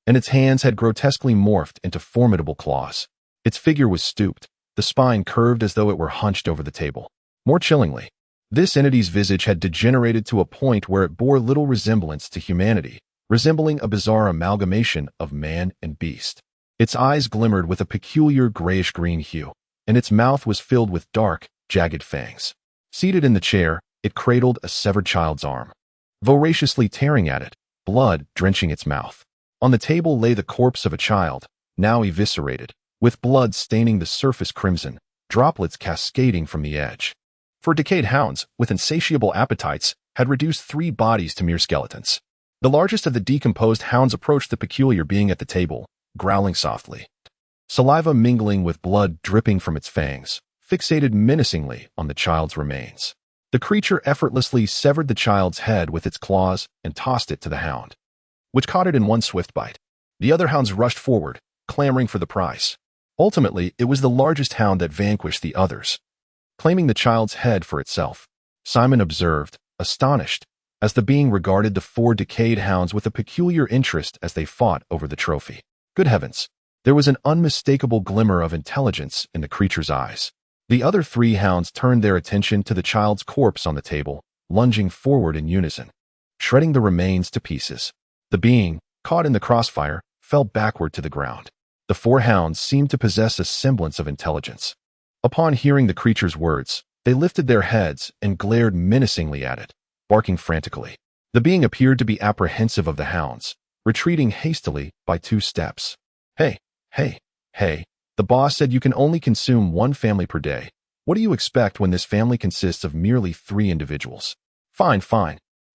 and its hands had grotesquely morphed into formidable claws. Its figure was stooped, the spine curved as though it were hunched over the table. More chillingly, this entity's visage had degenerated to a point where it bore little resemblance to humanity, resembling a bizarre amalgamation of man and beast. Its eyes glimmered with a peculiar grayish-green hue, and its mouth was filled with dark, jagged fangs. Seated in the chair, it cradled a severed child's arm, voraciously tearing at it, blood drenching its mouth. On the table lay the corpse of a child, now eviscerated, with blood staining the surface crimson, droplets cascading from the edge. For decayed hounds with insatiable appetites had reduced 3 bodies to mere skeletons. The largest of the decomposed hounds approached the peculiar being at the table, growling softly. Saliva mingling with blood dripping from its fangs, fixated menacingly on the child's remains. The creature effortlessly severed the child's head with its claws and tossed it to the hound, which caught it in one swift bite. The other hounds rushed forward, clamoring for the prize. Ultimately, it was the largest hound that vanquished the others, claiming the child's head for itself. Simon observed, astonished, as the being regarded the 4 decayed hounds with a peculiar interest as they fought over the trophy. Good heavens! There was an unmistakable glimmer of intelligence in the creature's eyes. The other 3 hounds turned their attention to the child's corpse on the table, lunging forward in unison, shredding the remains to pieces. The being, caught in the crossfire, fell backward to the ground. The 4 hounds seemed to possess a semblance of intelligence. Upon hearing the creature's words, they lifted their heads and glared menacingly at it, barking frantically. The being appeared to be apprehensive of the hounds, retreating hastily by 2 steps. Hey, the boss said you can only consume 1 family per day. What do you expect when this family consists of merely 3 individuals? Fine.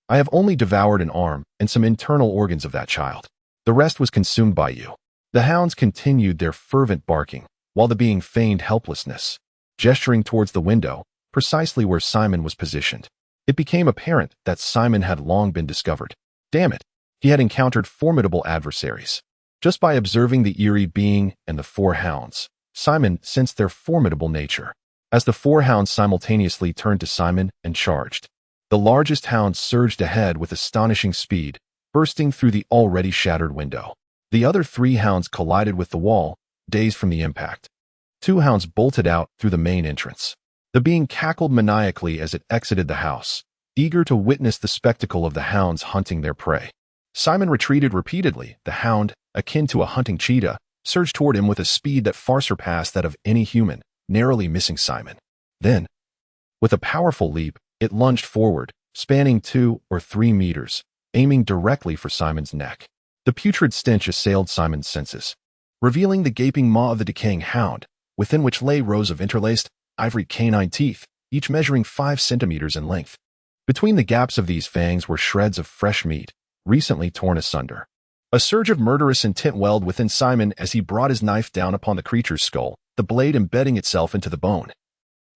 I have only devoured an arm and some internal organs of that child. The rest was consumed by you. The hounds continued their fervent barking, while the being feigned helplessness, gesturing towards the window, precisely where Simon was positioned. It became apparent that Simon had long been discovered. Damn it, he had encountered formidable adversaries. Just by observing the eerie being and the 4 hounds, Simon sensed their formidable nature. As the 4 hounds simultaneously turned to Simon and charged, the largest hound surged ahead with astonishing speed, bursting through the already shattered window. The other 3 hounds collided with the wall, dazed from the impact. 2 hounds bolted out through the main entrance. The being cackled maniacally as it exited the house, eager to witness the spectacle of the hounds hunting their prey. Simon retreated repeatedly. The hound, akin to a hunting cheetah, surged toward him with a speed that far surpassed that of any human, narrowly missing Simon. Then, with a powerful leap, it lunged forward, spanning 2 or 3 meters, aiming directly for Simon's neck. The putrid stench assailed Simon's senses, revealing the gaping maw of the decaying hound, within which lay rows of interlaced, ivory canine teeth, each measuring 5 centimeters in length. Between the gaps of these fangs were shreds of fresh meat, recently torn asunder. A surge of murderous intent welled within Simon as he brought his knife down upon the creature's skull, the blade embedding itself into the bone,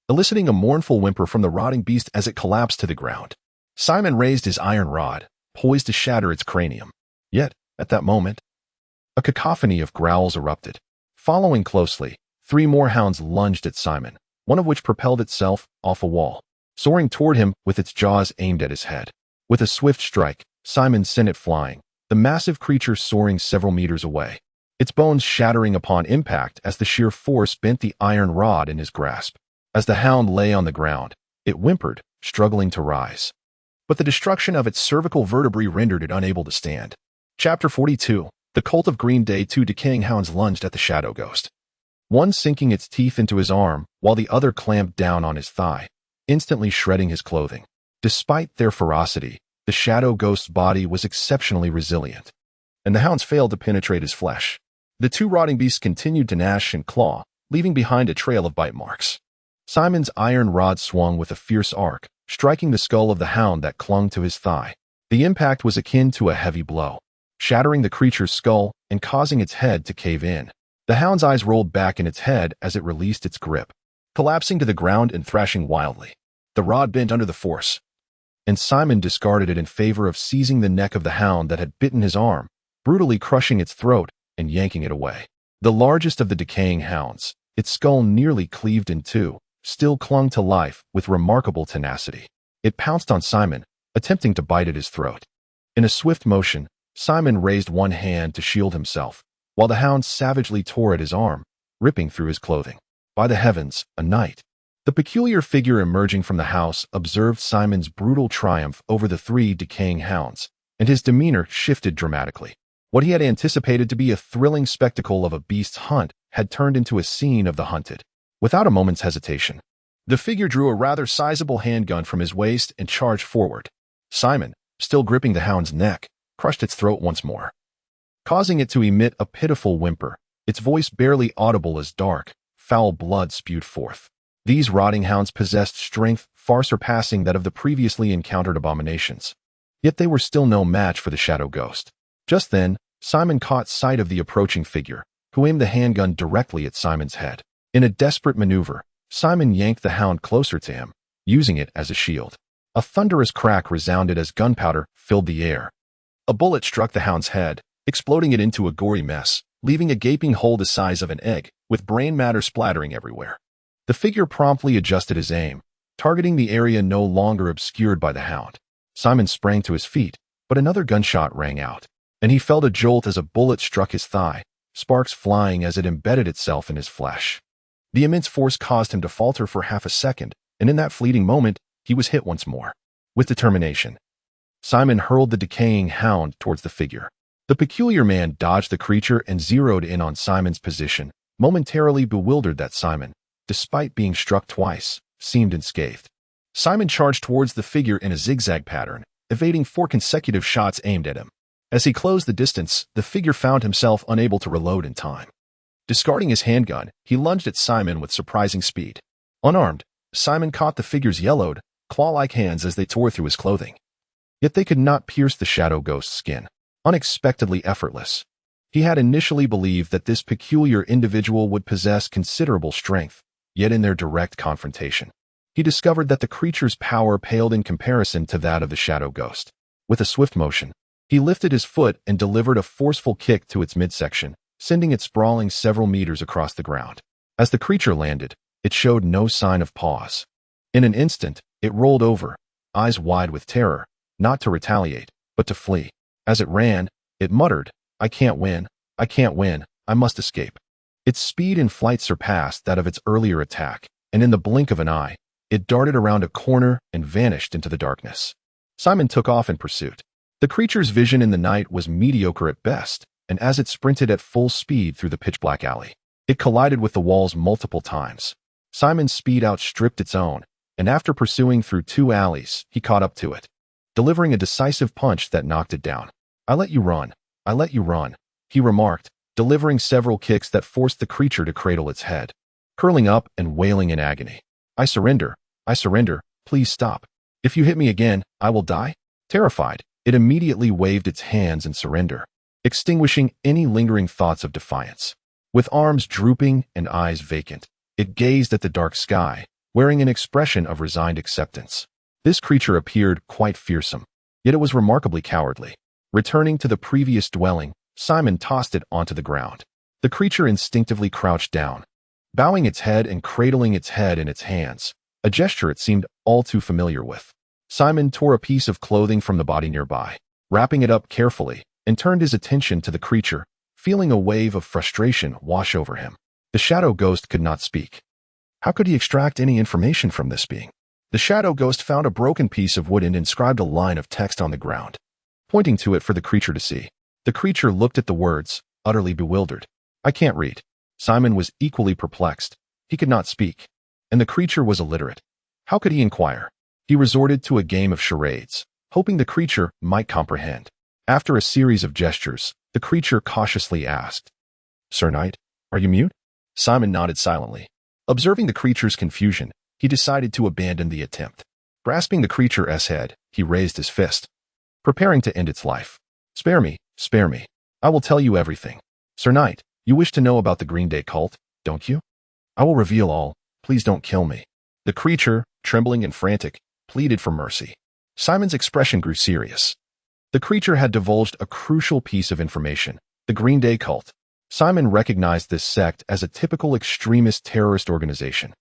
eliciting a mournful whimper from the rotting beast as it collapsed to the ground. Simon raised his iron rod, poised to shatter its cranium. Yet, at that moment, a cacophony of growls erupted. Following closely, 3 more hounds lunged at Simon, one of which propelled itself off a wall, soaring toward him with its jaws aimed at his head. With a swift strike, Simon sent it flying, the massive creature soaring several meters away, its bones shattering upon impact as the sheer force bent the iron rod in his grasp. As the hound lay on the ground, it whimpered, struggling to rise. But the destruction of its cervical vertebrae rendered it unable to stand. Chapter 42. The Cult of Green Day. 2 decaying hounds lunged at the shadow ghost, one sinking its teeth into his arm while the other clamped down on his thigh, instantly shredding his clothing. Despite their ferocity, the shadow ghost's body was exceptionally resilient, and the hounds failed to penetrate his flesh. The 2 rotting beasts continued to gnash and claw, leaving behind a trail of bite marks. Simon's iron rod swung with a fierce arc, striking the skull of the hound that clung to his thigh. The impact was akin to a heavy blow, shattering the creature's skull and causing its head to cave in. The hound's eyes rolled back in its head as it released its grip, collapsing to the ground and thrashing wildly. The rod bent under the force, and Simon discarded it in favor of seizing the neck of the hound that had bitten his arm, brutally crushing its throat and yanking it away. The largest of the decaying hounds, its skull nearly cleaved in 2, still clung to life with remarkable tenacity. It pounced on Simon, attempting to bite at his throat. In a swift motion, Simon raised one hand to shield himself, while the hound savagely tore at his arm, ripping through his clothing. By the heavens, a knight! The peculiar figure emerging from the house observed Simon's brutal triumph over the 3 decaying hounds, and his demeanor shifted dramatically. What he had anticipated to be a thrilling spectacle of a beast's hunt had turned into a scene of the hunted. Without a moment's hesitation, the figure drew a rather sizable handgun from his waist and charged forward. Simon, still gripping the hound's neck, crushed its throat once more, causing it to emit a pitiful whimper. its voice barely audible as dark, foul blood spewed forth. These rotting hounds possessed strength far surpassing that of the previously encountered abominations. Yet they were still no match for the shadow ghost. Just then, Simon caught sight of the approaching figure, who aimed the handgun directly at Simon's head. In a desperate maneuver, Simon yanked the hound closer to him, using it as a shield. A thunderous crack resounded as gunpowder filled the air. A bullet struck the hound's head, exploding it into a gory mess, leaving a gaping hole the size of an egg, with brain matter splattering everywhere. The figure promptly adjusted his aim, targeting the area no longer obscured by the hound. Simon sprang to his feet, but another gunshot rang out, and he felt a jolt as a bullet struck his thigh, sparks flying as it embedded itself in his flesh. The immense force caused him to falter for half a second, and in that fleeting moment, he was hit once more. With determination, Simon hurled the decaying hound towards the figure. The peculiar man dodged the creature and zeroed in on Simon's position, momentarily bewildered that Simon, despite being struck twice, seemed unscathed. Simon charged towards the figure in a zigzag pattern, evading 4 consecutive shots aimed at him. As he closed the distance, the figure found himself unable to reload in time. Discarding his handgun, he lunged at Simon with surprising speed. Unarmed, Simon caught the figure's yellowed, claw-like hands as they tore through his clothing. Yet they could not pierce the shadow ghost's skin. Unexpectedly effortless. He had initially believed that this peculiar individual would possess considerable strength, yet in their direct confrontation, he discovered that the creature's power paled in comparison to that of the shadow ghost. With a swift motion, he lifted his foot and delivered a forceful kick to its midsection, sending it sprawling several meters across the ground. As the creature landed, it showed no sign of pause. In an instant, it rolled over, eyes wide with terror, not to retaliate, but to flee. As it ran, it muttered, "I can't win, I can't win, I must escape." Its speed in flight surpassed that of its earlier attack, and in the blink of an eye, it darted around a corner and vanished into the darkness. Simon took off in pursuit. The creature's vision in the night was mediocre at best, and as it sprinted at full speed through the pitch-black alley, it collided with the walls multiple times. Simon's speed outstripped its own, and after pursuing through 2 alleys, he caught up to it, delivering a decisive punch that knocked it down. "I let you run, I let you run," he remarked, delivering several kicks that forced the creature to cradle its head, curling up and wailing in agony. I surrender, please stop. If you hit me again, I will die." Terrified, it immediately waved its hands in surrender, extinguishing any lingering thoughts of defiance. With arms drooping and eyes vacant, it gazed at the dark sky, wearing an expression of resigned acceptance. This creature appeared quite fearsome, yet it was remarkably cowardly. Returning to the previous dwelling, Simon tossed it onto the ground. The creature instinctively crouched down, bowing its head and cradling its head in its hands, a gesture it seemed all too familiar with. Simon tore a piece of clothing from the body nearby, wrapping it up carefully, and turned his attention to the creature, feeling a wave of frustration wash over him. The shadow ghost could not speak. How could he extract any information from this being? The shadow ghost found a broken piece of wood and inscribed a line of text on the ground, pointing to it for the creature to see. The creature looked at the words, utterly bewildered. "I can't read." Simon was equally perplexed. He could not speak, and the creature was illiterate. How could he inquire? He resorted to a game of charades, hoping the creature might comprehend. After a series of gestures, the creature cautiously asked, "Sir Knight, are you mute?" Simon nodded silently. Observing the creature's confusion, he decided to abandon the attempt. Grasping the creature's head, he raised his fist, preparing to end its life. Spare me, spare me. I will tell you everything. Sir Knight, you wish to know about the Green Day cult, don't you? I will reveal all. Please don't kill me." The creature, trembling and frantic, pleaded for mercy. Simon's expression grew serious. The creature had divulged a crucial piece of information, the Green Day cult. Simon recognized this sect as a typical extremist terrorist organization.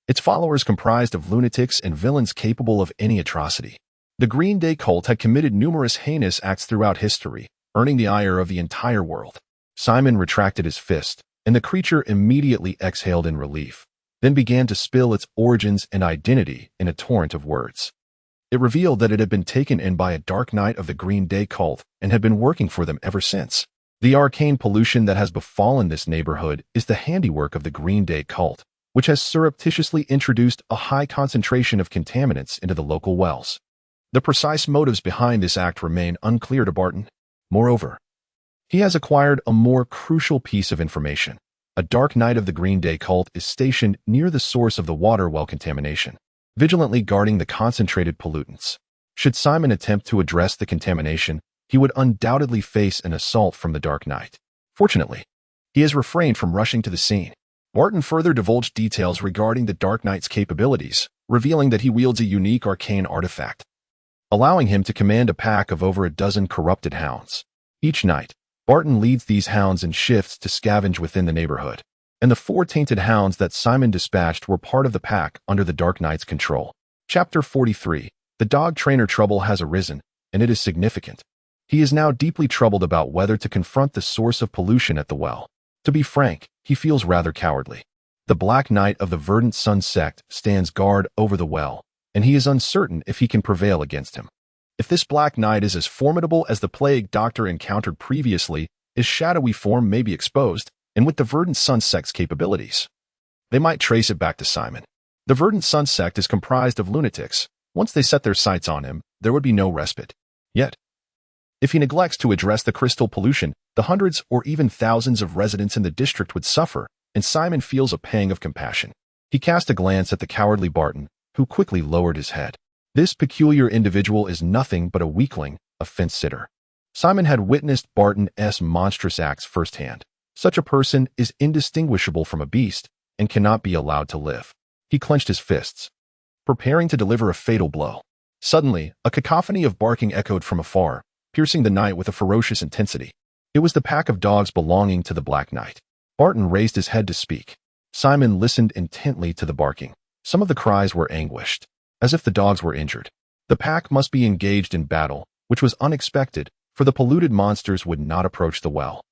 Its followers comprised of lunatics and villains capable of any atrocity. The Green Day cult had committed numerous heinous acts throughout history, earning the ire of the entire world. Simon retracted his fist, and the creature immediately exhaled in relief, then began to spill its origins and identity in a torrent of words. It revealed that it had been taken in by a dark knight of the Green Day cult and had been working for them ever since. The arcane pollution that has befallen this neighborhood is the handiwork of the Green Day cult, which has surreptitiously introduced a high concentration of contaminants into the local wells. The precise motives behind this act remain unclear to Barton. Moreover, He has acquired a more crucial piece of information. A Dark Knight of the Green Day cult is stationed near the source of the water well contamination, vigilantly guarding the concentrated pollutants. Should Simon attempt to address the contamination, he would undoubtedly face an assault from the Dark Knight. Fortunately, he has refrained from rushing to the scene. Barton further divulged details regarding the Dark Knight's capabilities, revealing that he wields a unique arcane artifact, allowing him to command a pack of over a dozen corrupted hounds. Each night, Barton leads these hounds in shifts to scavenge within the neighborhood, and the 4 tainted hounds that Simon dispatched were part of the pack under the Dark Knight's control. Chapter 43. The dog trainer trouble has arisen, and it is significant. He is now deeply troubled about whether to confront the source of pollution at the well. To be frank, he feels rather cowardly. The Black Knight of the Verdant Sun sect stands guard over the well, and he is uncertain if he can prevail against him. If this Black Knight is as formidable as the Plague Doctor encountered previously, his shadowy form may be exposed, and with the Verdant Sun sect's capabilities, they might trace it back to Simon. The Verdant Sun sect is comprised of lunatics. Once they set their sights on him, there would be no respite. Yet, if he neglects to address the crystal pollution, the hundreds or even thousands of residents in the district would suffer, and Simon feels a pang of compassion. He cast a glance at the cowardly Barton, who quickly lowered his head. This peculiar individual is nothing but a weakling, a fence-sitter. Simon had witnessed Barton's monstrous acts firsthand. Such a person is indistinguishable from a beast and cannot be allowed to live. He clenched his fists, preparing to deliver a fatal blow. Suddenly, a cacophony of barking echoed from afar, piercing the night with a ferocious intensity. It was the pack of dogs belonging to the Black Knight. Barton raised his head to speak. Simon listened intently to the barking. Some of the cries were anguished, as if the dogs were injured. The pack must be engaged in battle, which was unexpected, for the polluted monsters would not approach the well,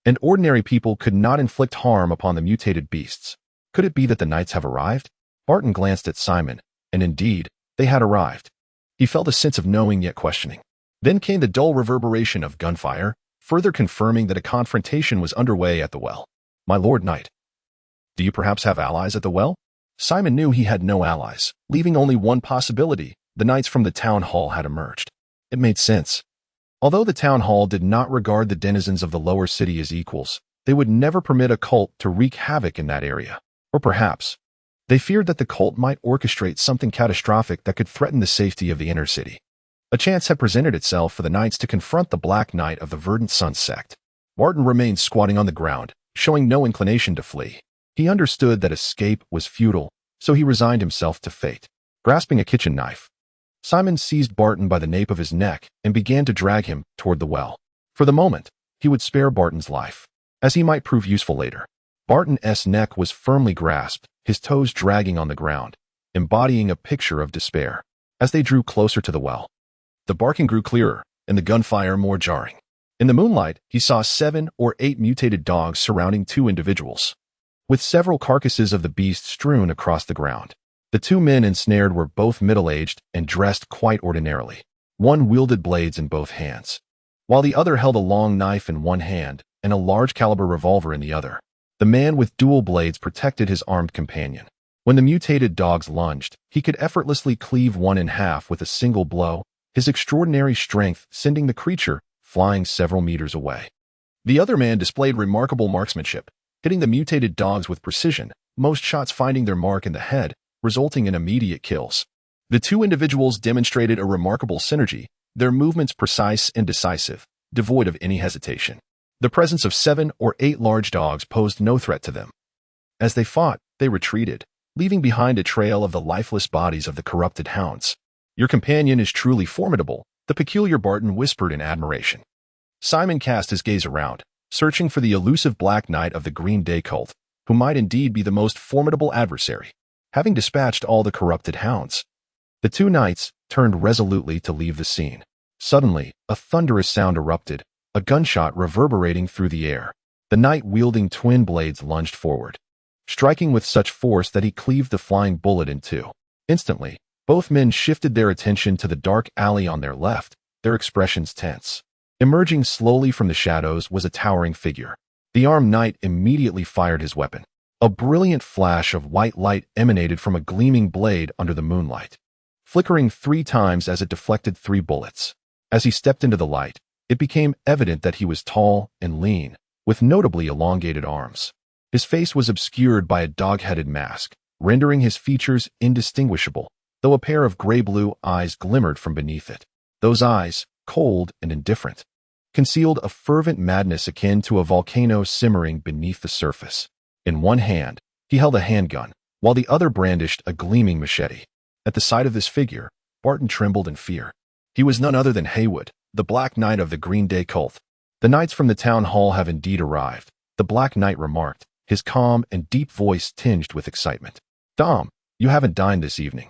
and ordinary people could not inflict harm upon the mutated beasts. Could it be that the knights have arrived? Barton glanced at Simon, and indeed, they had arrived. He felt a sense of knowing yet questioning. Then came the dull reverberation of gunfire, further confirming that a confrontation was underway at the well. "My Lord Knight, do you perhaps have allies at the well?" Simon knew he had no allies, leaving only one possibility. The knights from the town hall had emerged. It made sense. Although the town hall did not regard the denizens of the lower city as equals, they would never permit a cult to wreak havoc in that area. Or perhaps, they feared that the cult might orchestrate something catastrophic that could threaten the safety of the inner city. A chance had presented itself for the knights to confront the Black Knight of the Verdant Sun sect. Barton remained squatting on the ground, showing no inclination to flee. He understood that escape was futile, so he resigned himself to fate. Grasping a kitchen knife, Simon seized Barton by the nape of his neck and began to drag him toward the well. For the moment, he would spare Barton's life, as he might prove useful later. Barton's neck was firmly grasped, his toes dragging on the ground, embodying a picture of despair. As they drew closer to the well, the barking grew clearer, and the gunfire more jarring. In the moonlight, he saw 7 or 8 mutated dogs surrounding 2 individuals, with several carcasses of the beast strewn across the ground. The 2 men ensnared were both middle-aged and dressed quite ordinarily. One wielded blades in both hands, while the other held a long knife in one hand and a large-caliber revolver in the other. The man with dual blades protected his armed companion. When the mutated dogs lunged, he could effortlessly cleave one in half with a single blow, his extraordinary strength sending the creature flying several meters away. The other man displayed remarkable marksmanship, hitting the mutated dogs with precision, most shots finding their mark in the head, resulting in immediate kills. The 2 individuals demonstrated a remarkable synergy, their movements precise and decisive, devoid of any hesitation. The presence of 7 or 8 large dogs posed no threat to them. As they fought, they retreated, leaving behind a trail of the lifeless bodies of the corrupted hounds. "Your companion is truly formidable," the peculiar Barton whispered in admiration. Simon cast his gaze around, searching for the elusive Black Knight of the Green Day cult, who might indeed be the most formidable adversary. Having dispatched all the corrupted hounds, the 2 knights turned resolutely to leave the scene. Suddenly, a thunderous sound erupted, a gunshot reverberating through the air. The knight wielding twin blades lunged forward, striking with such force that he cleaved the flying bullet in 2. Instantly, both men shifted their attention to the dark alley on their left, their expressions tense. Emerging slowly from the shadows was a towering figure. The armed knight immediately fired his weapon. A brilliant flash of white light emanated from a gleaming blade under the moonlight, flickering 3 times as it deflected 3 bullets. As he stepped into the light, It became evident that he was tall and lean, with notably elongated arms. His face was obscured by a dog-headed mask, rendering his features indistinguishable, though a pair of gray-blue eyes glimmered from beneath it. Those eyes, cold and indifferent, concealed a fervent madness akin to a volcano simmering beneath the surface. In one hand, he held a handgun, while the other brandished a gleaming machete. At the sight of this figure, Barton trembled in fear. He was none other than Haywood, the Black Knight of the Green Day cult. "The knights from the town hall have indeed arrived," the Black Knight remarked, his calm and deep voice tinged with excitement. "Dom, you haven't dined this evening.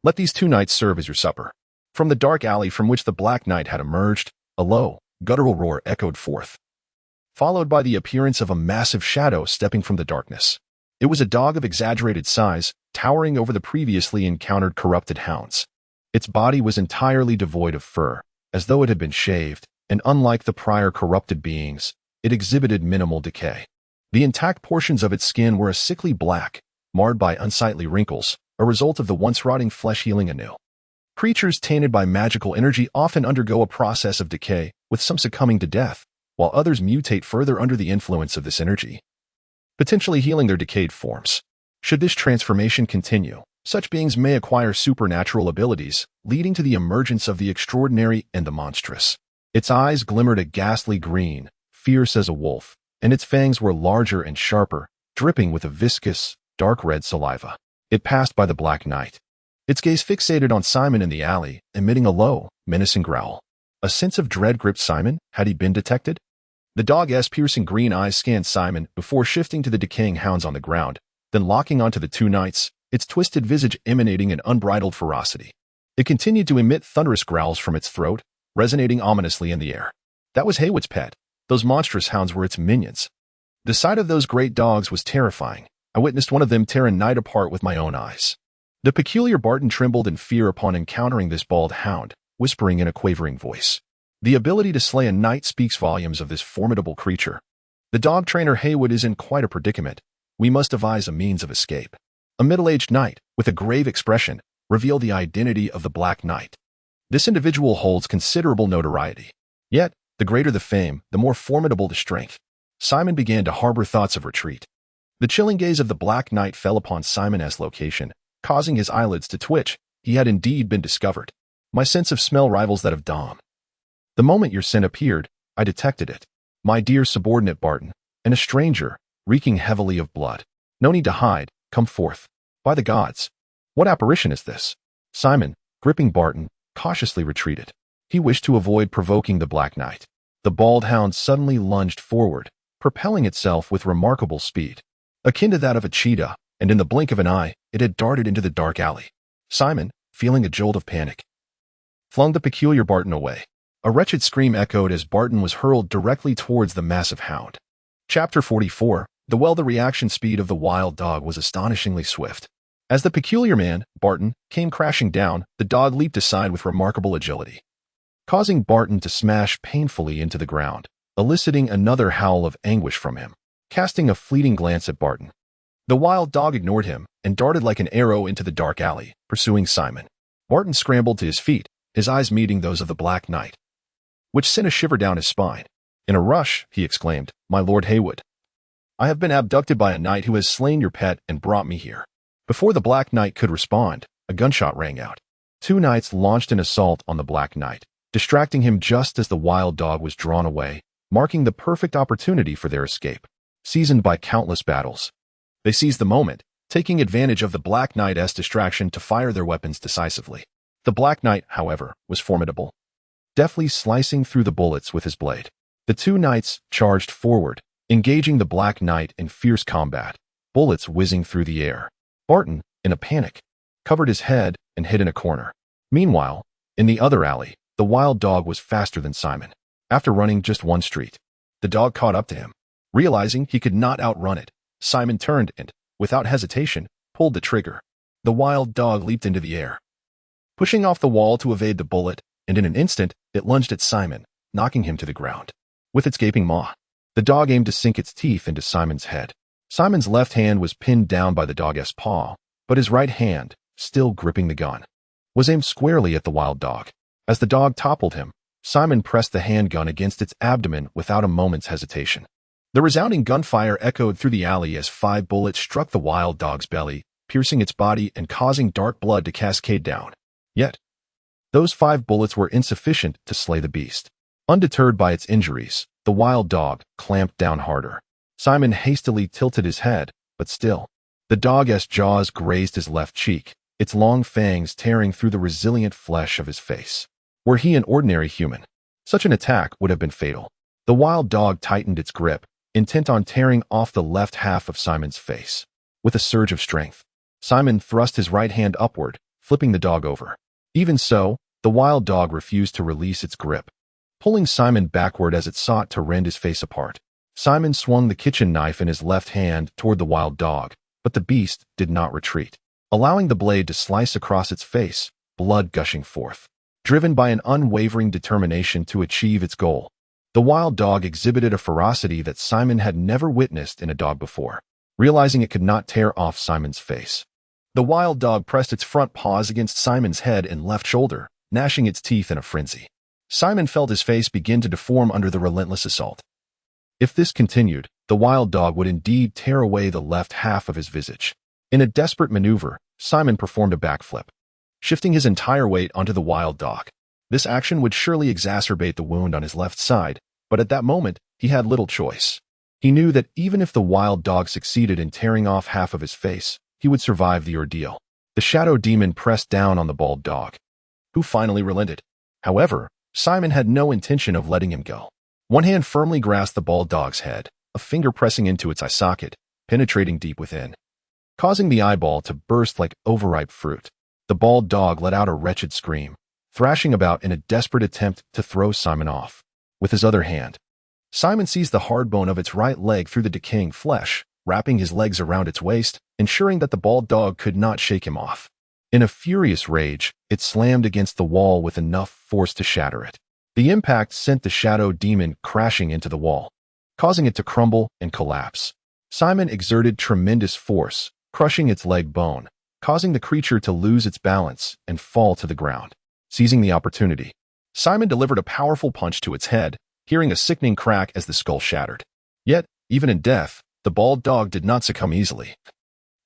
Let these two knights serve as your supper." From the dark alley from which the Black Knight had emerged, a low, guttural roar echoed forth, followed by the appearance of a massive shadow stepping from the darkness. It was a dog of exaggerated size, towering over the previously encountered corrupted hounds. Its body was entirely devoid of fur, as though it had been shaved, and unlike the prior corrupted beings, it exhibited minimal decay. The intact portions of its skin were a sickly black, marred by unsightly wrinkles, a result of the once-rotting flesh healing anew. Creatures tainted by magical energy often undergo a process of decay, with some succumbing to death, while others mutate further under the influence of this energy, potentially healing their decayed forms. Should this transformation continue, such beings may acquire supernatural abilities, leading to the emergence of the extraordinary and the monstrous. Its eyes glimmered a ghastly green, fierce as a wolf, and its fangs were larger and sharper, dripping with a viscous, dark red saliva. It passed by the Black Knight, its gaze fixated on Simon in the alley, emitting a low, menacing growl. A sense of dread gripped Simon. Had he been detected? The dog's piercing green eyes scanned Simon before shifting to the decaying hounds on the ground, then locking onto the two knights, its twisted visage emanating an unbridled ferocity. It continued to emit thunderous growls from its throat, resonating ominously in the air. That was Haywood's pet. Those monstrous hounds were its minions. The sight of those great dogs was terrifying. I witnessed one of them tear a knight apart with my own eyes. The peculiar Barton trembled in fear upon encountering this bald hound, whispering in a quavering voice. The ability to slay a knight speaks volumes of this formidable creature. The dog trainer Haywood is in quite a predicament. We must devise a means of escape. A middle-aged knight, with a grave expression, revealed the identity of the Black Knight. This individual holds considerable notoriety. Yet, the greater the fame, the more formidable the strength. Simon began to harbor thoughts of retreat. The chilling gaze of the Black Knight fell upon Simon's location, causing his eyelids to twitch. He had indeed been discovered. My sense of smell rivals that of Dom. The moment your scent appeared, I detected it. My dear subordinate Barton, and a stranger, reeking heavily of blood. No need to hide, come forth. By the gods! What apparition is this? Simon, gripping Barton, cautiously retreated. He wished to avoid provoking the Black Knight. The bald hound suddenly lunged forward, propelling itself with remarkable speed. Akin to that of a cheetah, and in the blink of an eye, it had darted into the dark alley. Simon, feeling a jolt of panic, flung the peculiar Barton away. A wretched scream echoed as Barton was hurled directly towards the massive hound. Chapter 44. The reaction speed of the wild dog was astonishingly swift. As the peculiar man, Barton, came crashing down, the dog leaped aside with remarkable agility, causing Barton to smash painfully into the ground, eliciting another howl of anguish from him. Casting a fleeting glance at Barton, the wild dog ignored him and darted like an arrow into the dark alley, pursuing Simon. Barton scrambled to his feet, his eyes meeting those of the Black Knight, which sent a shiver down his spine. In a rush, he exclaimed, "My Lord Haywood, I have been abducted by a knight who has slain your pet and brought me here." Before the Black Knight could respond, a gunshot rang out. Two knights launched an assault on the Black Knight, distracting him just as the wild dog was drawn away, marking the perfect opportunity for their escape. Seasoned by countless battles, they seized the moment, taking advantage of the Black Knight's distraction to fire their weapons decisively. The Black Knight, however, was formidable, deftly slicing through the bullets with his blade. The two knights charged forward, engaging the Black Knight in fierce combat, bullets whizzing through the air. Barton, in a panic, covered his head and hid in a corner. Meanwhile, in the other alley, the wild dog was faster than Simon. After running just one street, the dog caught up to him. Realizing he could not outrun it, Simon turned and, without hesitation, pulled the trigger. The wild dog leaped into the air, pushing off the wall to evade the bullet, and in an instant, it lunged at Simon, knocking him to the ground. With its gaping maw, the dog aimed to sink its teeth into Simon's head. Simon's left hand was pinned down by the dog's paw, but his right hand, still gripping the gun, was aimed squarely at the wild dog. As the dog toppled him, Simon pressed the handgun against its abdomen without a moment's hesitation. The resounding gunfire echoed through the alley as 5 bullets struck the wild dog's belly, piercing its body and causing dark blood to cascade down. Yet, those 5 bullets were insufficient to slay the beast. Undeterred by its injuries, the wild dog clamped down harder. Simon hastily tilted his head, but still, the dog's jaws grazed his left cheek, its long fangs tearing through the resilient flesh of his face. Were he an ordinary human, such an attack would have been fatal. The wild dog tightened its grip, intent on tearing off the left half of Simon's face. With a surge of strength, Simon thrust his right hand upward, flipping the dog over. Even so, the wild dog refused to release its grip, pulling Simon backward as it sought to rend his face apart. Simon swung the kitchen knife in his left hand toward the wild dog, but the beast did not retreat, allowing the blade to slice across its face, blood gushing forth. Driven by an unwavering determination to achieve its goal, the wild dog exhibited a ferocity that Simon had never witnessed in a dog before. Realizing it could not tear off Simon's face, the wild dog pressed its front paws against Simon's head and left shoulder, gnashing its teeth in a frenzy. Simon felt his face begin to deform under the relentless assault. If this continued, the wild dog would indeed tear away the left half of his visage. In a desperate maneuver, Simon performed a backflip, shifting his entire weight onto the wild dog. This action would surely exacerbate the wound on his left side, but at that moment, he had little choice. He knew that even if the wild dog succeeded in tearing off half of his face, he would survive the ordeal. The shadow demon pressed down on the bald dog, who finally relented. However, Simon had no intention of letting him go. One hand firmly grasped the bald dog's head, a finger pressing into its eye socket, penetrating deep within, causing the eyeball to burst like overripe fruit. The bald dog let out a wretched scream, thrashing about in a desperate attempt to throw Simon off. With his other hand, Simon seized the hard bone of its right leg through the decaying flesh, wrapping his legs around its waist, ensuring that the bald dog could not shake him off. In a furious rage, it slammed against the wall with enough force to shatter it. The impact sent the shadow demon crashing into the wall, causing it to crumble and collapse. Simon exerted tremendous force, crushing its leg bone, causing the creature to lose its balance and fall to the ground. Seizing the opportunity, Simon delivered a powerful punch to its head, hearing a sickening crack as the skull shattered. Yet, even in death, the bald dog did not succumb easily.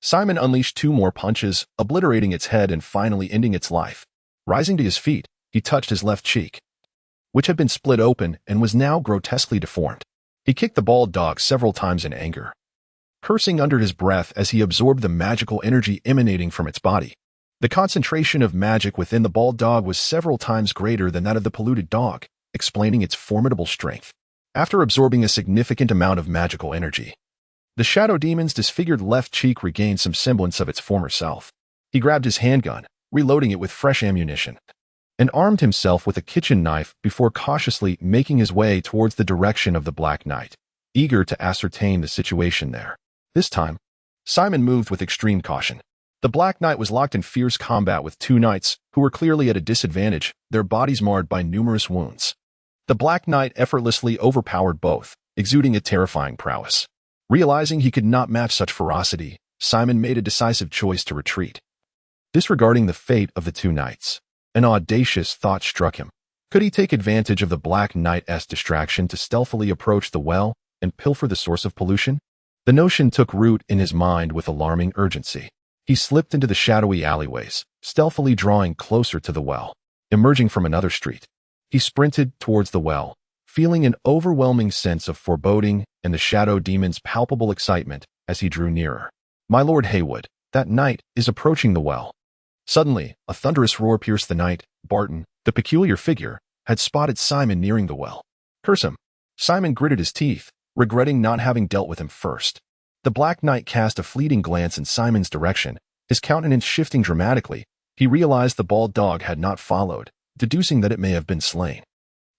Simon unleashed 2 more punches, obliterating its head and finally ending its life. Rising to his feet, he touched his left cheek, which had been split open and was now grotesquely deformed. He kicked the bald dog several times in anger, cursing under his breath as he absorbed the magical energy emanating from its body. The concentration of magic within the bald dog was several times greater than that of the polluted dog, explaining its formidable strength. After absorbing a significant amount of magical energy, the shadow demon's disfigured left cheek regained some semblance of its former self. He grabbed his handgun, reloading it with fresh ammunition, and armed himself with a kitchen knife before cautiously making his way towards the direction of the Black Knight, eager to ascertain the situation there. This time, Simon moved with extreme caution. The Black Knight was locked in fierce combat with 2 knights who were clearly at a disadvantage, their bodies marred by numerous wounds. The Black Knight effortlessly overpowered both, exuding a terrifying prowess. Realizing he could not match such ferocity, Simon made a decisive choice to retreat. Disregarding the fate of the 2 knights, an audacious thought struck him. Could he take advantage of the Black Knight's distraction to stealthily approach the well and pilfer the source of pollution? The notion took root in his mind with alarming urgency. He slipped into the shadowy alleyways, stealthily drawing closer to the well. Emerging from another street, he sprinted towards the well, feeling an overwhelming sense of foreboding and the shadow demon's palpable excitement as he drew nearer. "My Lord Haywood, that knight is approaching the well." Suddenly, a thunderous roar pierced the night. Barton, the peculiar figure, had spotted Simon nearing the well. Curse him! Simon gritted his teeth, regretting not having dealt with him first. The Black Knight cast a fleeting glance in Simon's direction, his countenance shifting dramatically. He realized the bald dog had not followed, deducing that it may have been slain.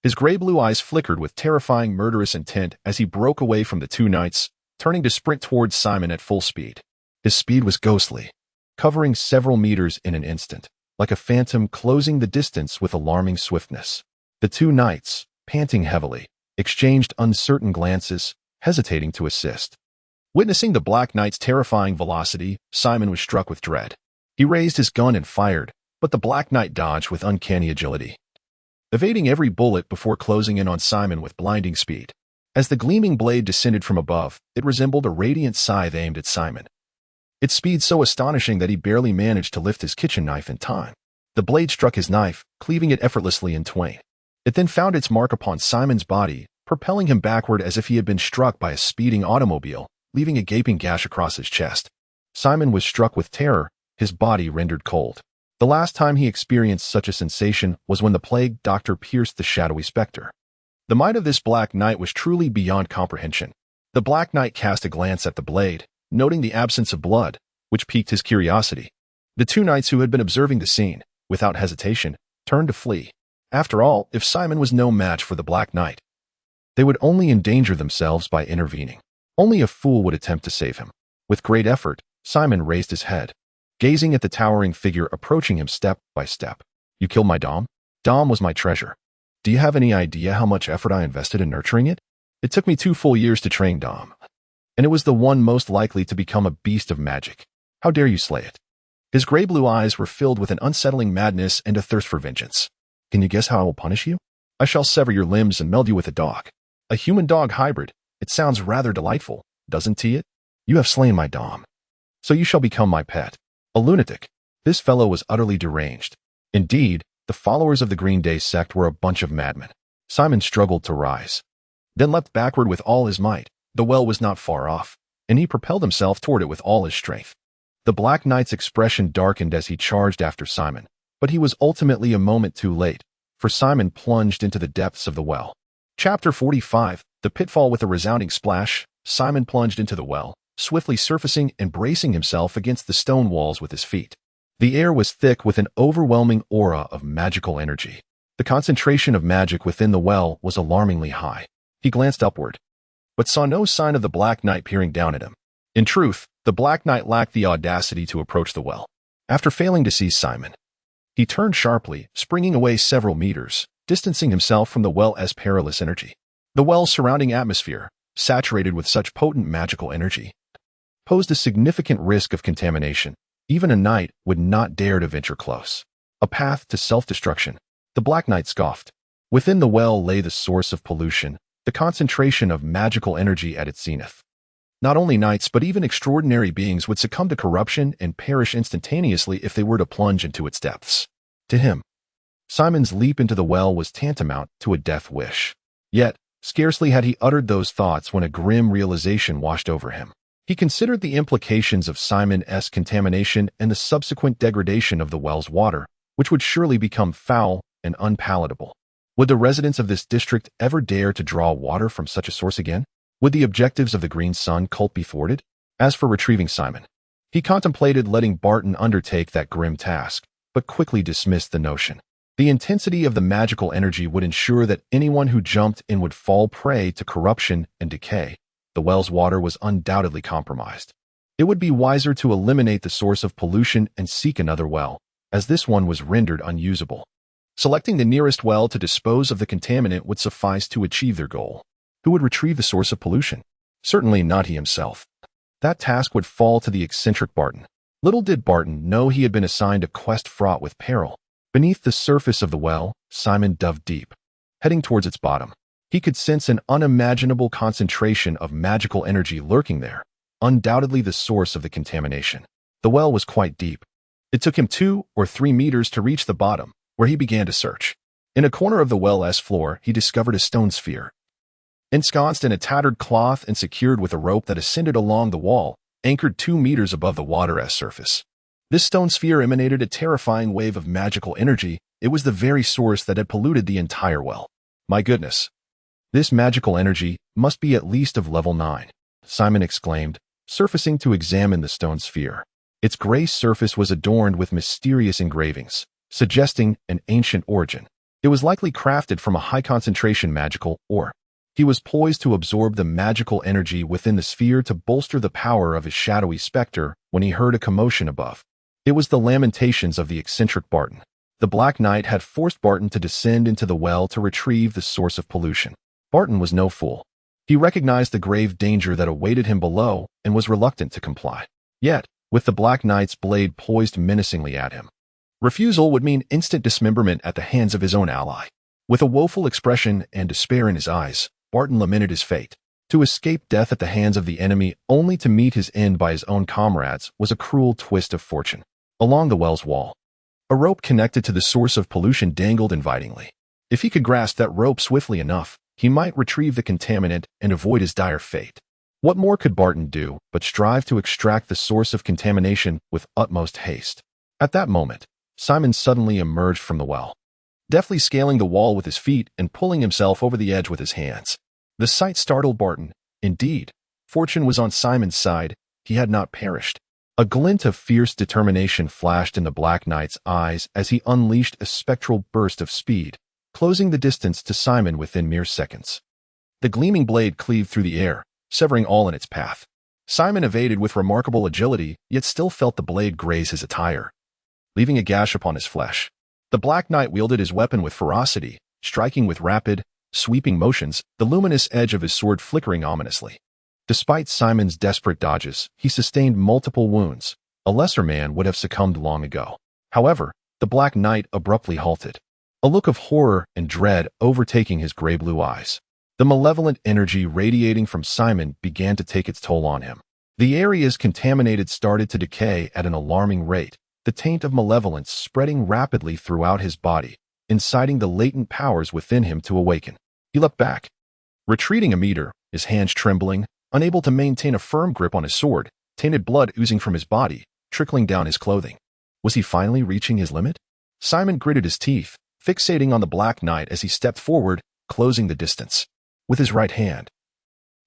His gray-blue eyes flickered with terrifying murderous intent as he broke away from the 2 knights, turning to sprint towards Simon at full speed. His speed was ghostly, covering several meters in an instant, like a phantom closing the distance with alarming swiftness. The 2 knights, panting heavily, exchanged uncertain glances, hesitating to assist. Witnessing the Black Knight's terrifying velocity, Simon was struck with dread. He raised his gun and fired, but the Black Knight dodged with uncanny agility. evading every bullet before closing in on Simon with blinding speed. As the gleaming blade descended from above, it resembled a radiant scythe aimed at Simon. Its speed so astonishing that he barely managed to lift his kitchen knife in time. The blade struck his knife, cleaving it effortlessly in twain. It then found its mark upon Simon's body, propelling him backward as if he had been struck by a speeding automobile, leaving a gaping gash across his chest. Simon was struck with terror, his body rendered cold. The last time he experienced such a sensation was when the plague doctor pierced the shadowy specter. The might of this Black Knight was truly beyond comprehension. The Black Knight cast a glance at the blade, noting the absence of blood, which piqued his curiosity. The two knights who had been observing the scene, without hesitation, turned to flee. After all, if Simon was no match for the Black Knight, they would only endanger themselves by intervening. Only a fool would attempt to save him. With great effort, Simon raised his head, gazing at the towering figure approaching him step by step. "You killed my Dom? Dom was my treasure. Do you have any idea how much effort I invested in nurturing it? It took me 2 full years to train Dom, and it was the one most likely to become a beast of magic. How dare you slay it?" His gray-blue eyes were filled with an unsettling madness and a thirst for vengeance. "Can you guess how I will punish you? I shall sever your limbs and meld you with a dog. A human-dog hybrid. It sounds rather delightful, doesn't it? You have slain my Dom, so you shall become my pet." A lunatic. This fellow was utterly deranged. Indeed, the followers of the Green Day sect were a bunch of madmen. Simon struggled to rise, then leapt backward with all his might. The well was not far off, and he propelled himself toward it with all his strength. The Black Knight's expression darkened as he charged after Simon, but he was ultimately a moment too late, for Simon plunged into the depths of the well. Chapter 45, The Pitfall. With a resounding splash, Simon plunged into the well, swiftly surfacing and bracing himself against the stone walls with his feet. The air was thick with an overwhelming aura of magical energy. The concentration of magic within the well was alarmingly high. He glanced upward, but saw no sign of the Black Knight peering down at him. In truth, the Black Knight lacked the audacity to approach the well. After failing to see Simon, he turned sharply, springing away several meters, distancing himself from the well's perilous energy. The well's surrounding atmosphere, saturated with such potent magical energy, posed a significant risk of contamination. Even a knight would not dare to venture close. A path to self-destruction. The Black Knight scoffed. Within the well lay the source of pollution, the concentration of magical energy at its zenith. Not only knights but even extraordinary beings would succumb to corruption and perish instantaneously if they were to plunge into its depths. To him, Simon's leap into the well was tantamount to a death wish. Yet, scarcely had he uttered those thoughts when a grim realization washed over him. He considered the implications of Simon's contamination and the subsequent degradation of the well's water, which would surely become foul and unpalatable. Would the residents of this district ever dare to draw water from such a source again? Would the objectives of the Green Sun cult be thwarted? As for retrieving Simon, he contemplated letting Barton undertake that grim task, but quickly dismissed the notion. The intensity of the magical energy would ensure that anyone who jumped in would fall prey to corruption and decay. The well's water was undoubtedly compromised. It would be wiser to eliminate the source of pollution and seek another well, as this one was rendered unusable. Selecting the nearest well to dispose of the contaminant would suffice to achieve their goal. Who would retrieve the source of pollution? Certainly not he himself. That task would fall to the eccentric Barton. Little did Barton know he had been assigned a quest fraught with peril. Beneath the surface of the well, Simon dove deep, heading towards its bottom. He could sense an unimaginable concentration of magical energy lurking there, undoubtedly the source of the contamination. The well was quite deep. It took him 2 or 3 meters to reach the bottom, where he began to search. In a corner of the well's floor, he discovered a stone sphere, ensconced in a tattered cloth and secured with a rope that ascended along the wall, anchored 2 meters above the water's surface. This stone sphere emanated a terrifying wave of magical energy. It was the very source that had polluted the entire well. My goodness! This magical energy must be at least of level 9, Simon exclaimed, surfacing to examine the stone sphere. Its gray surface was adorned with mysterious engravings, suggesting an ancient origin. It was likely crafted from a high-concentration magical ore. He was poised to absorb the magical energy within the sphere to bolster the power of his shadowy specter when he heard a commotion above. It was the lamentations of the eccentric Barton. The Black Knight had forced Barton to descend into the well to retrieve the source of pollution. Barton was no fool. He recognized the grave danger that awaited him below and was reluctant to comply. Yet, with the Black Knight's blade poised menacingly at him, refusal would mean instant dismemberment at the hands of his own ally. With a woeful expression and despair in his eyes, Barton lamented his fate. To escape death at the hands of the enemy only to meet his end by his own comrades was a cruel twist of fortune. Along the well's wall, a rope connected to the source of pollution dangled invitingly. If he could grasp that rope swiftly enough, he might retrieve the contaminant and avoid his dire fate. What more could Barton do but strive to extract the source of contamination with utmost haste? At that moment, Simon suddenly emerged from the well, deftly scaling the wall with his feet and pulling himself over the edge with his hands. The sight startled Barton. Indeed, fortune was on Simon's side. He had not perished. A glint of fierce determination flashed in the Black Knight's eyes as he unleashed a spectral burst of speed, closing the distance to Simon within mere seconds. The gleaming blade cleaved through the air, severing all in its path. Simon evaded with remarkable agility, yet still felt the blade graze his attire, leaving a gash upon his flesh. The Black Knight wielded his weapon with ferocity, striking with rapid, sweeping motions, the luminous edge of his sword flickering ominously. Despite Simon's desperate dodges, he sustained multiple wounds. A lesser man would have succumbed long ago. However, the Black Knight abruptly halted, a look of horror and dread overtaking his gray-blue eyes. The malevolent energy radiating from Simon began to take its toll on him. The areas contaminated started to decay at an alarming rate, the taint of malevolence spreading rapidly throughout his body, inciting the latent powers within him to awaken. He leapt back, retreating a meter, his hands trembling, unable to maintain a firm grip on his sword, tainted blood oozing from his body, trickling down his clothing. Was he finally reaching his limit? Simon gritted his teeth, fixating on the Black Knight as he stepped forward, closing the distance. With his right hand,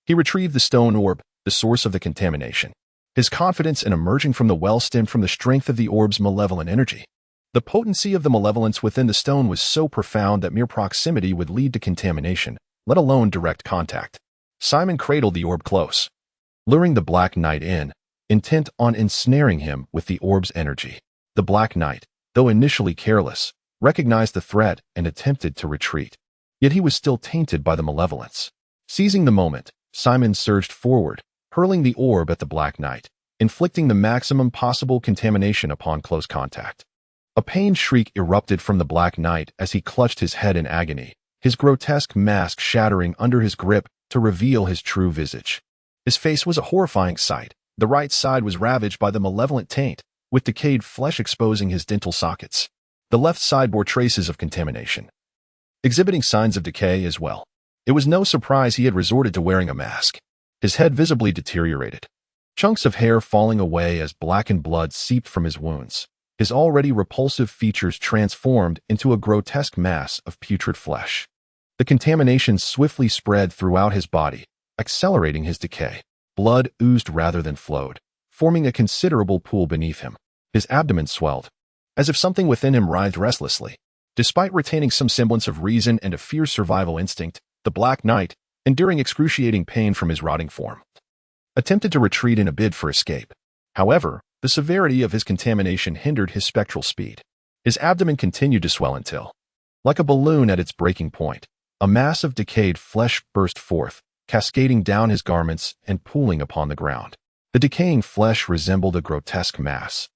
he retrieved the stone orb, the source of the contamination. His confidence in emerging from the well stemmed from the strength of the orb's malevolent energy. The potency of the malevolence within the stone was so profound that mere proximity would lead to contamination, let alone direct contact. Simon cradled the orb close, luring the Black Knight in, intent on ensnaring him with the orb's energy. The Black Knight, though initially careless, recognized the threat and attempted to retreat. Yet he was still tainted by the malevolence. Seizing the moment, Simon surged forward, hurling the orb at the Black Knight, inflicting the maximum possible contamination upon close contact. A pained shriek erupted from the Black Knight as he clutched his head in agony, his grotesque mask shattering under his grip to reveal his true visage. His face was a horrifying sight. The right side was ravaged by the malevolent taint, with decayed flesh exposing his dental sockets. The left side bore traces of contamination, exhibiting signs of decay as well. It was no surprise he had resorted to wearing a mask. His head visibly deteriorated, chunks of hair falling away as blackened blood seeped from his wounds. His already repulsive features transformed into a grotesque mass of putrid flesh. The contamination swiftly spread throughout his body, accelerating his decay. Blood oozed rather than flowed, forming a considerable pool beneath him. His abdomen swelled, as if something within him writhed restlessly. Despite retaining some semblance of reason and a fierce survival instinct, the Black Knight, enduring excruciating pain from his rotting form, attempted to retreat in a bid for escape. However, the severity of his contamination hindered his spectral speed. His abdomen continued to swell until, like a balloon at its breaking point, a mass of decayed flesh burst forth, cascading down his garments and pooling upon the ground. The decaying flesh resembled a grotesque mass,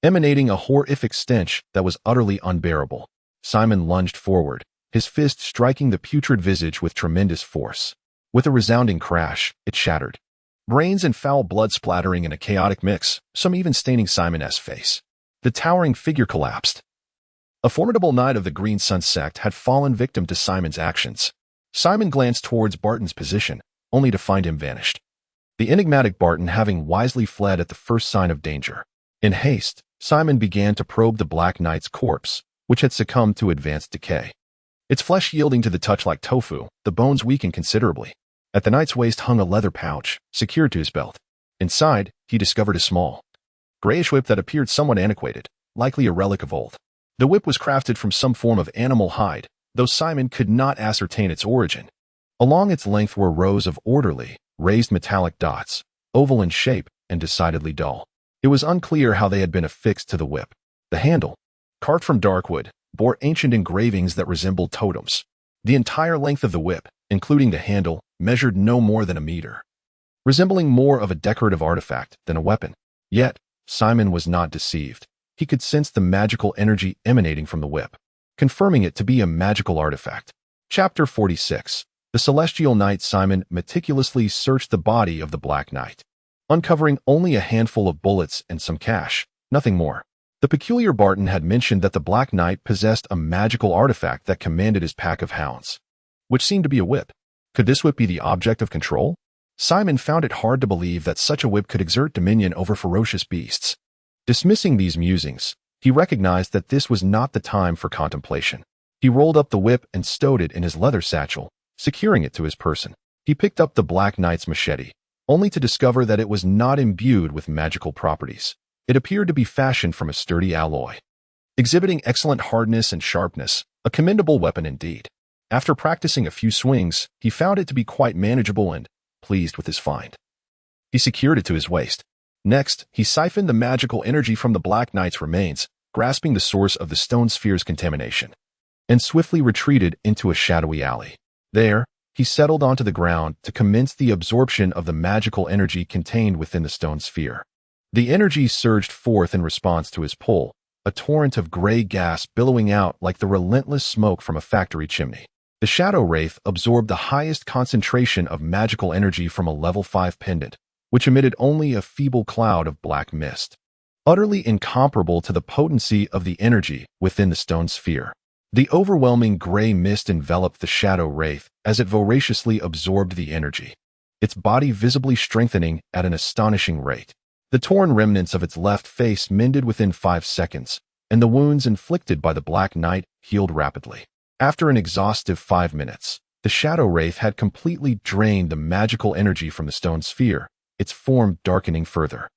emanating a horrific stench that was utterly unbearable. Simon lunged forward, his fist striking the putrid visage with tremendous force. With a resounding crash, it shattered, brains and foul blood splattering in a chaotic mix, some even staining Simon's face. The towering figure collapsed. A formidable knight of the Green Sun sect had fallen victim to Simon's actions. Simon glanced towards Barton's position, only to find him vanished, the enigmatic Barton having wisely fled at the first sign of danger. In haste, Simon began to probe the Black Knight's corpse, which had succumbed to advanced decay. Its flesh yielding to the touch like tofu, the bones weakened considerably. At the knight's waist hung a leather pouch, secured to his belt. Inside, he discovered a small, grayish whip that appeared somewhat antiquated, likely a relic of old. The whip was crafted from some form of animal hide, though Simon could not ascertain its origin. Along its length were rows of orderly, raised metallic dots, oval in shape and decidedly dull. It was unclear how they had been affixed to the whip. The handle, carved from dark wood, bore ancient engravings that resembled totems. The entire length of the whip, including the handle, measured no more than a meter, resembling more of a decorative artifact than a weapon. Yet, Simon was not deceived. He could sense the magical energy emanating from the whip, confirming it to be a magical artifact. Chapter 46. The celestial knight Simon meticulously searched the body of the Black Knight, uncovering only a handful of bullets and some cash, nothing more. The peculiar Barton had mentioned that the Black Knight possessed a magical artifact that commanded his pack of hounds, which seemed to be a whip. Could this whip be the object of control? Simon found it hard to believe that such a whip could exert dominion over ferocious beasts. Dismissing these musings, he recognized that this was not the time for contemplation. He rolled up the whip and stowed it in his leather satchel, securing it to his person. He picked up the Black Knight's machete, only to discover that it was not imbued with magical properties. It appeared to be fashioned from a sturdy alloy, exhibiting excellent hardness and sharpness, a commendable weapon indeed. After practicing a few swings, he found it to be quite manageable and pleased with his find. He secured it to his waist. Next, he siphoned the magical energy from the Black Knight's remains, grasping the source of the stone sphere's contamination, and swiftly retreated into a shadowy alley. There, he settled onto the ground to commence the absorption of the magical energy contained within the stone sphere. The energy surged forth in response to his pull, a torrent of gray gas billowing out like the relentless smoke from a factory chimney. The Shadow Wraith absorbed the highest concentration of magical energy from a level 5 pendant, which emitted only a feeble cloud of black mist, utterly incomparable to the potency of the energy within the stone sphere. The overwhelming gray mist enveloped the Shadow Wraith as it voraciously absorbed the energy, its body visibly strengthening at an astonishing rate. The torn remnants of its left face mended within 5 seconds, and the wounds inflicted by the Black Knight healed rapidly. After an exhaustive 5 minutes, the Shadow Wraith had completely drained the magical energy from the stone sphere, its form darkening further.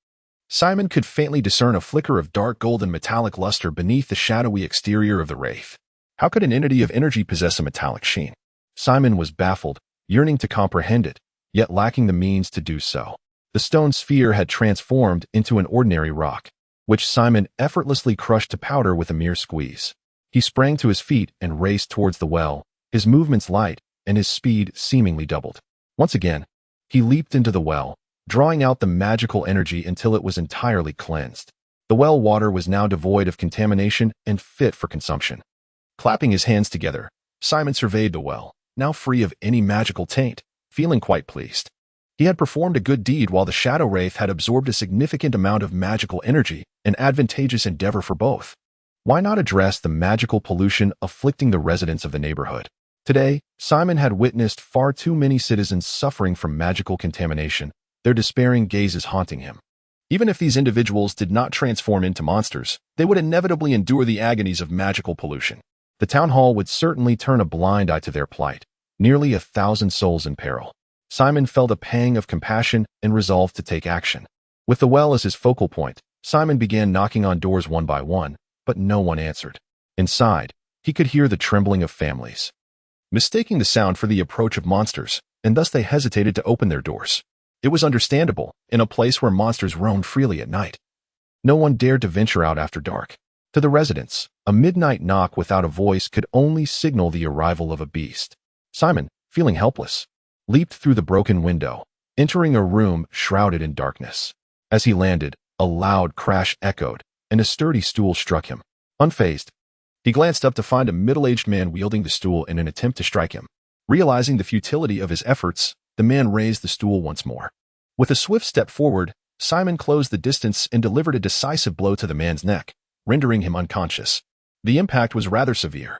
Simon could faintly discern a flicker of dark golden metallic luster beneath the shadowy exterior of the wraith. How could an entity of energy possess a metallic sheen? Simon was baffled, yearning to comprehend it, yet lacking the means to do so. The stone sphere had transformed into an ordinary rock, which Simon effortlessly crushed to powder with a mere squeeze. He sprang to his feet and raced towards the well, his movements light and his speed seemingly doubled. Once again, he leaped into the well, drawing out the magical energy until it was entirely cleansed. The well water was now devoid of contamination and fit for consumption. Clapping his hands together, Simon surveyed the well, now free of any magical taint, feeling quite pleased. He had performed a good deed while the Shadow Wraith had absorbed a significant amount of magical energy, an advantageous endeavor for both. Why not address the magical pollution afflicting the residents of the neighborhood? Today, Simon had witnessed far too many citizens suffering from magical contamination, their despairing gazes haunting him. Even if these individuals did not transform into monsters, they would inevitably endure the agonies of magical pollution. The town hall would certainly turn a blind eye to their plight. Nearly 1,000 souls in peril. Simon felt a pang of compassion and resolved to take action. With the well as his focal point, Simon began knocking on doors one by one, but no one answered. Inside, he could hear the trembling of families, mistaking the sound for the approach of monsters, and thus they hesitated to open their doors. It was understandable, in a place where monsters roamed freely at night. No one dared to venture out after dark. To the residents, a midnight knock without a voice could only signal the arrival of a beast. Simon, feeling helpless, leaped through the broken window, entering a room shrouded in darkness. As he landed, a loud crash echoed, and a sturdy stool struck him. Unfazed, he glanced up to find a middle-aged man wielding the stool in an attempt to strike him. Realizing the futility of his efforts, the man raised the stool once more. With a swift step forward, Simon closed the distance and delivered a decisive blow to the man's neck, rendering him unconscious. The impact was rather severe.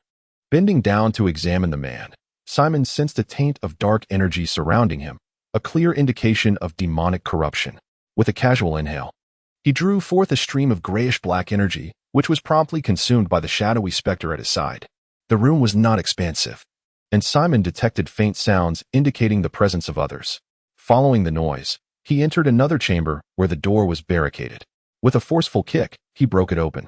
Bending down to examine the man, Simon sensed a taint of dark energy surrounding him, a clear indication of demonic corruption. With a casual inhale, he drew forth a stream of grayish-black energy, which was promptly consumed by the shadowy specter at his side. The room was not expansive, and Simon detected faint sounds indicating the presence of others. Following the noise, he entered another chamber where the door was barricaded. With a forceful kick, he broke it open,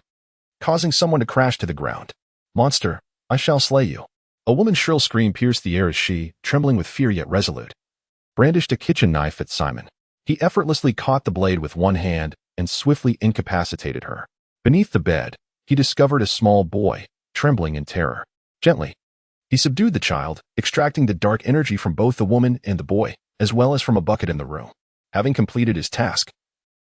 causing someone to crash to the ground. "Monster, I shall slay you." A woman's shrill scream pierced the air as she, trembling with fear yet resolute, brandished a kitchen knife at Simon. He effortlessly caught the blade with one hand and swiftly incapacitated her. Beneath the bed, he discovered a small boy, trembling in terror. Gently, he subdued the child, extracting the dark energy from both the woman and the boy, as well as from a bucket in the room. Having completed his task,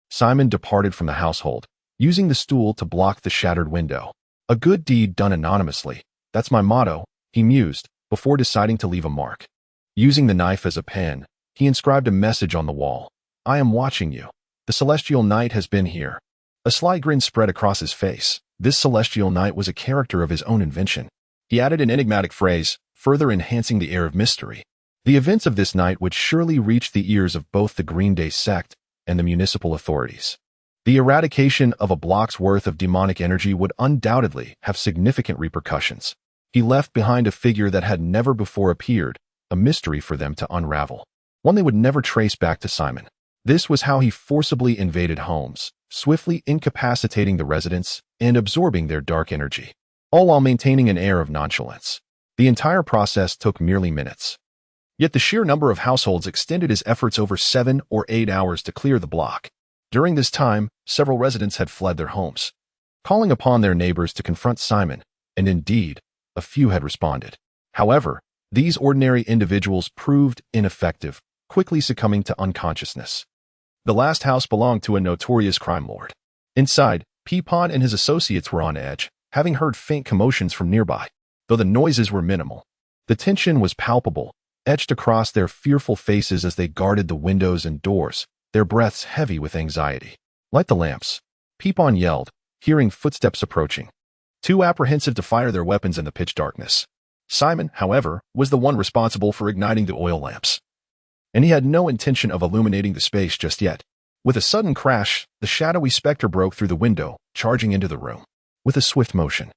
Simon departed from the household, using the stool to block the shattered window. "A good deed done anonymously. That's my motto," he mused, before deciding to leave a mark. Using the knife as a pen, he inscribed a message on the wall. "I am watching you. The celestial knight has been here." A sly grin spread across his face. This celestial knight was a character of his own invention. He added an enigmatic phrase, further enhancing the air of mystery. The events of this night would surely reach the ears of both the Green Day sect and the municipal authorities. The eradication of a block's worth of demonic energy would undoubtedly have significant repercussions. He left behind a figure that had never before appeared, a mystery for them to unravel, one they would never trace back to Simon. This was how he forcibly invaded homes, swiftly incapacitating the residents and absorbing their dark energy, all while maintaining an air of nonchalance. The entire process took merely minutes. Yet the sheer number of households extended his efforts over 7 or 8 hours to clear the block. During this time, several residents had fled their homes, calling upon their neighbors to confront Simon, and indeed, a few had responded. However, these ordinary individuals proved ineffective, quickly succumbing to unconsciousness. The last house belonged to a notorious crime lord. Inside, Peapod and his associates were on edge, having heard faint commotions from nearby. Though the noises were minimal, the tension was palpable, etched across their fearful faces as they guarded the windows and doors, their breaths heavy with anxiety. "Light the lamps," Peapon yelled, hearing footsteps approaching, too apprehensive to fire their weapons in the pitch darkness. Simon, however, was the one responsible for igniting the oil lamps, and he had no intention of illuminating the space just yet. With a sudden crash, the shadowy specter broke through the window, charging into the room. With a swift motion,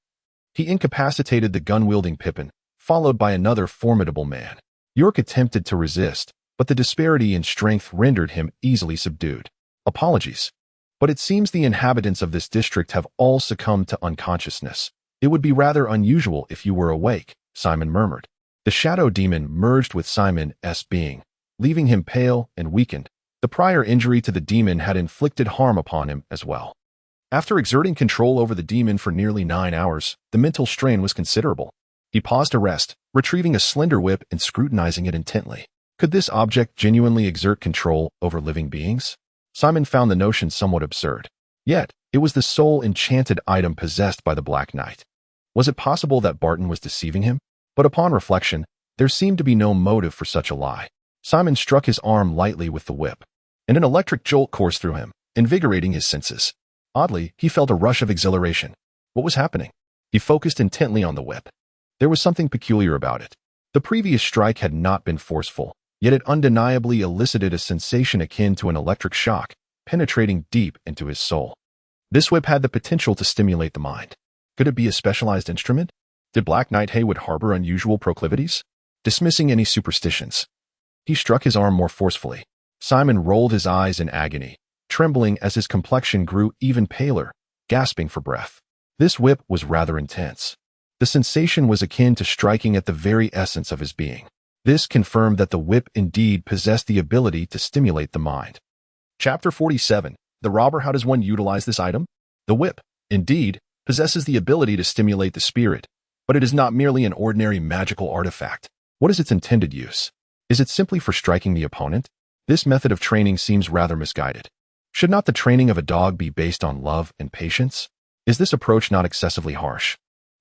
he incapacitated the gun-wielding Pippin, followed by another formidable man. York attempted to resist, but the disparity in strength rendered him easily subdued. "Apologies, but it seems the inhabitants of this district have all succumbed to unconsciousness. It would be rather unusual if you were awake," Simon murmured. The shadow demon merged with Simon's being, leaving him pale and weakened. The prior injury to the demon had inflicted harm upon him as well. After exerting control over the demon for nearly 9 hours, the mental strain was considerable. He paused to rest, retrieving a slender whip and scrutinizing it intently. Could this object genuinely exert control over living beings? Simon found the notion somewhat absurd. Yet, it was the sole enchanted item possessed by the Black Knight. Was it possible that Barton was deceiving him? But upon reflection, there seemed to be no motive for such a lie. Simon struck his arm lightly with the whip, and an electric jolt coursed through him, invigorating his senses. Oddly, he felt a rush of exhilaration. What was happening? He focused intently on the whip. There was something peculiar about it. The previous strike had not been forceful, yet it undeniably elicited a sensation akin to an electric shock, penetrating deep into his soul. This whip had the potential to stimulate the mind. Could it be a specialized instrument? Did Black Knight Haywood harbor unusual proclivities? Dismissing any superstitions, he struck his arm more forcefully. Simon rolled his eyes in agony, trembling as his complexion grew even paler, gasping for breath. This whip was rather intense. The sensation was akin to striking at the very essence of his being. This confirmed that the whip indeed possessed the ability to stimulate the mind. Chapter 47. The Robber. How does one utilize this item? The whip, indeed, possesses the ability to stimulate the spirit, but it is not merely an ordinary magical artifact. What is its intended use? Is it simply for striking the opponent? This method of training seems rather misguided. Should not the training of a dog be based on love and patience? Is this approach not excessively harsh?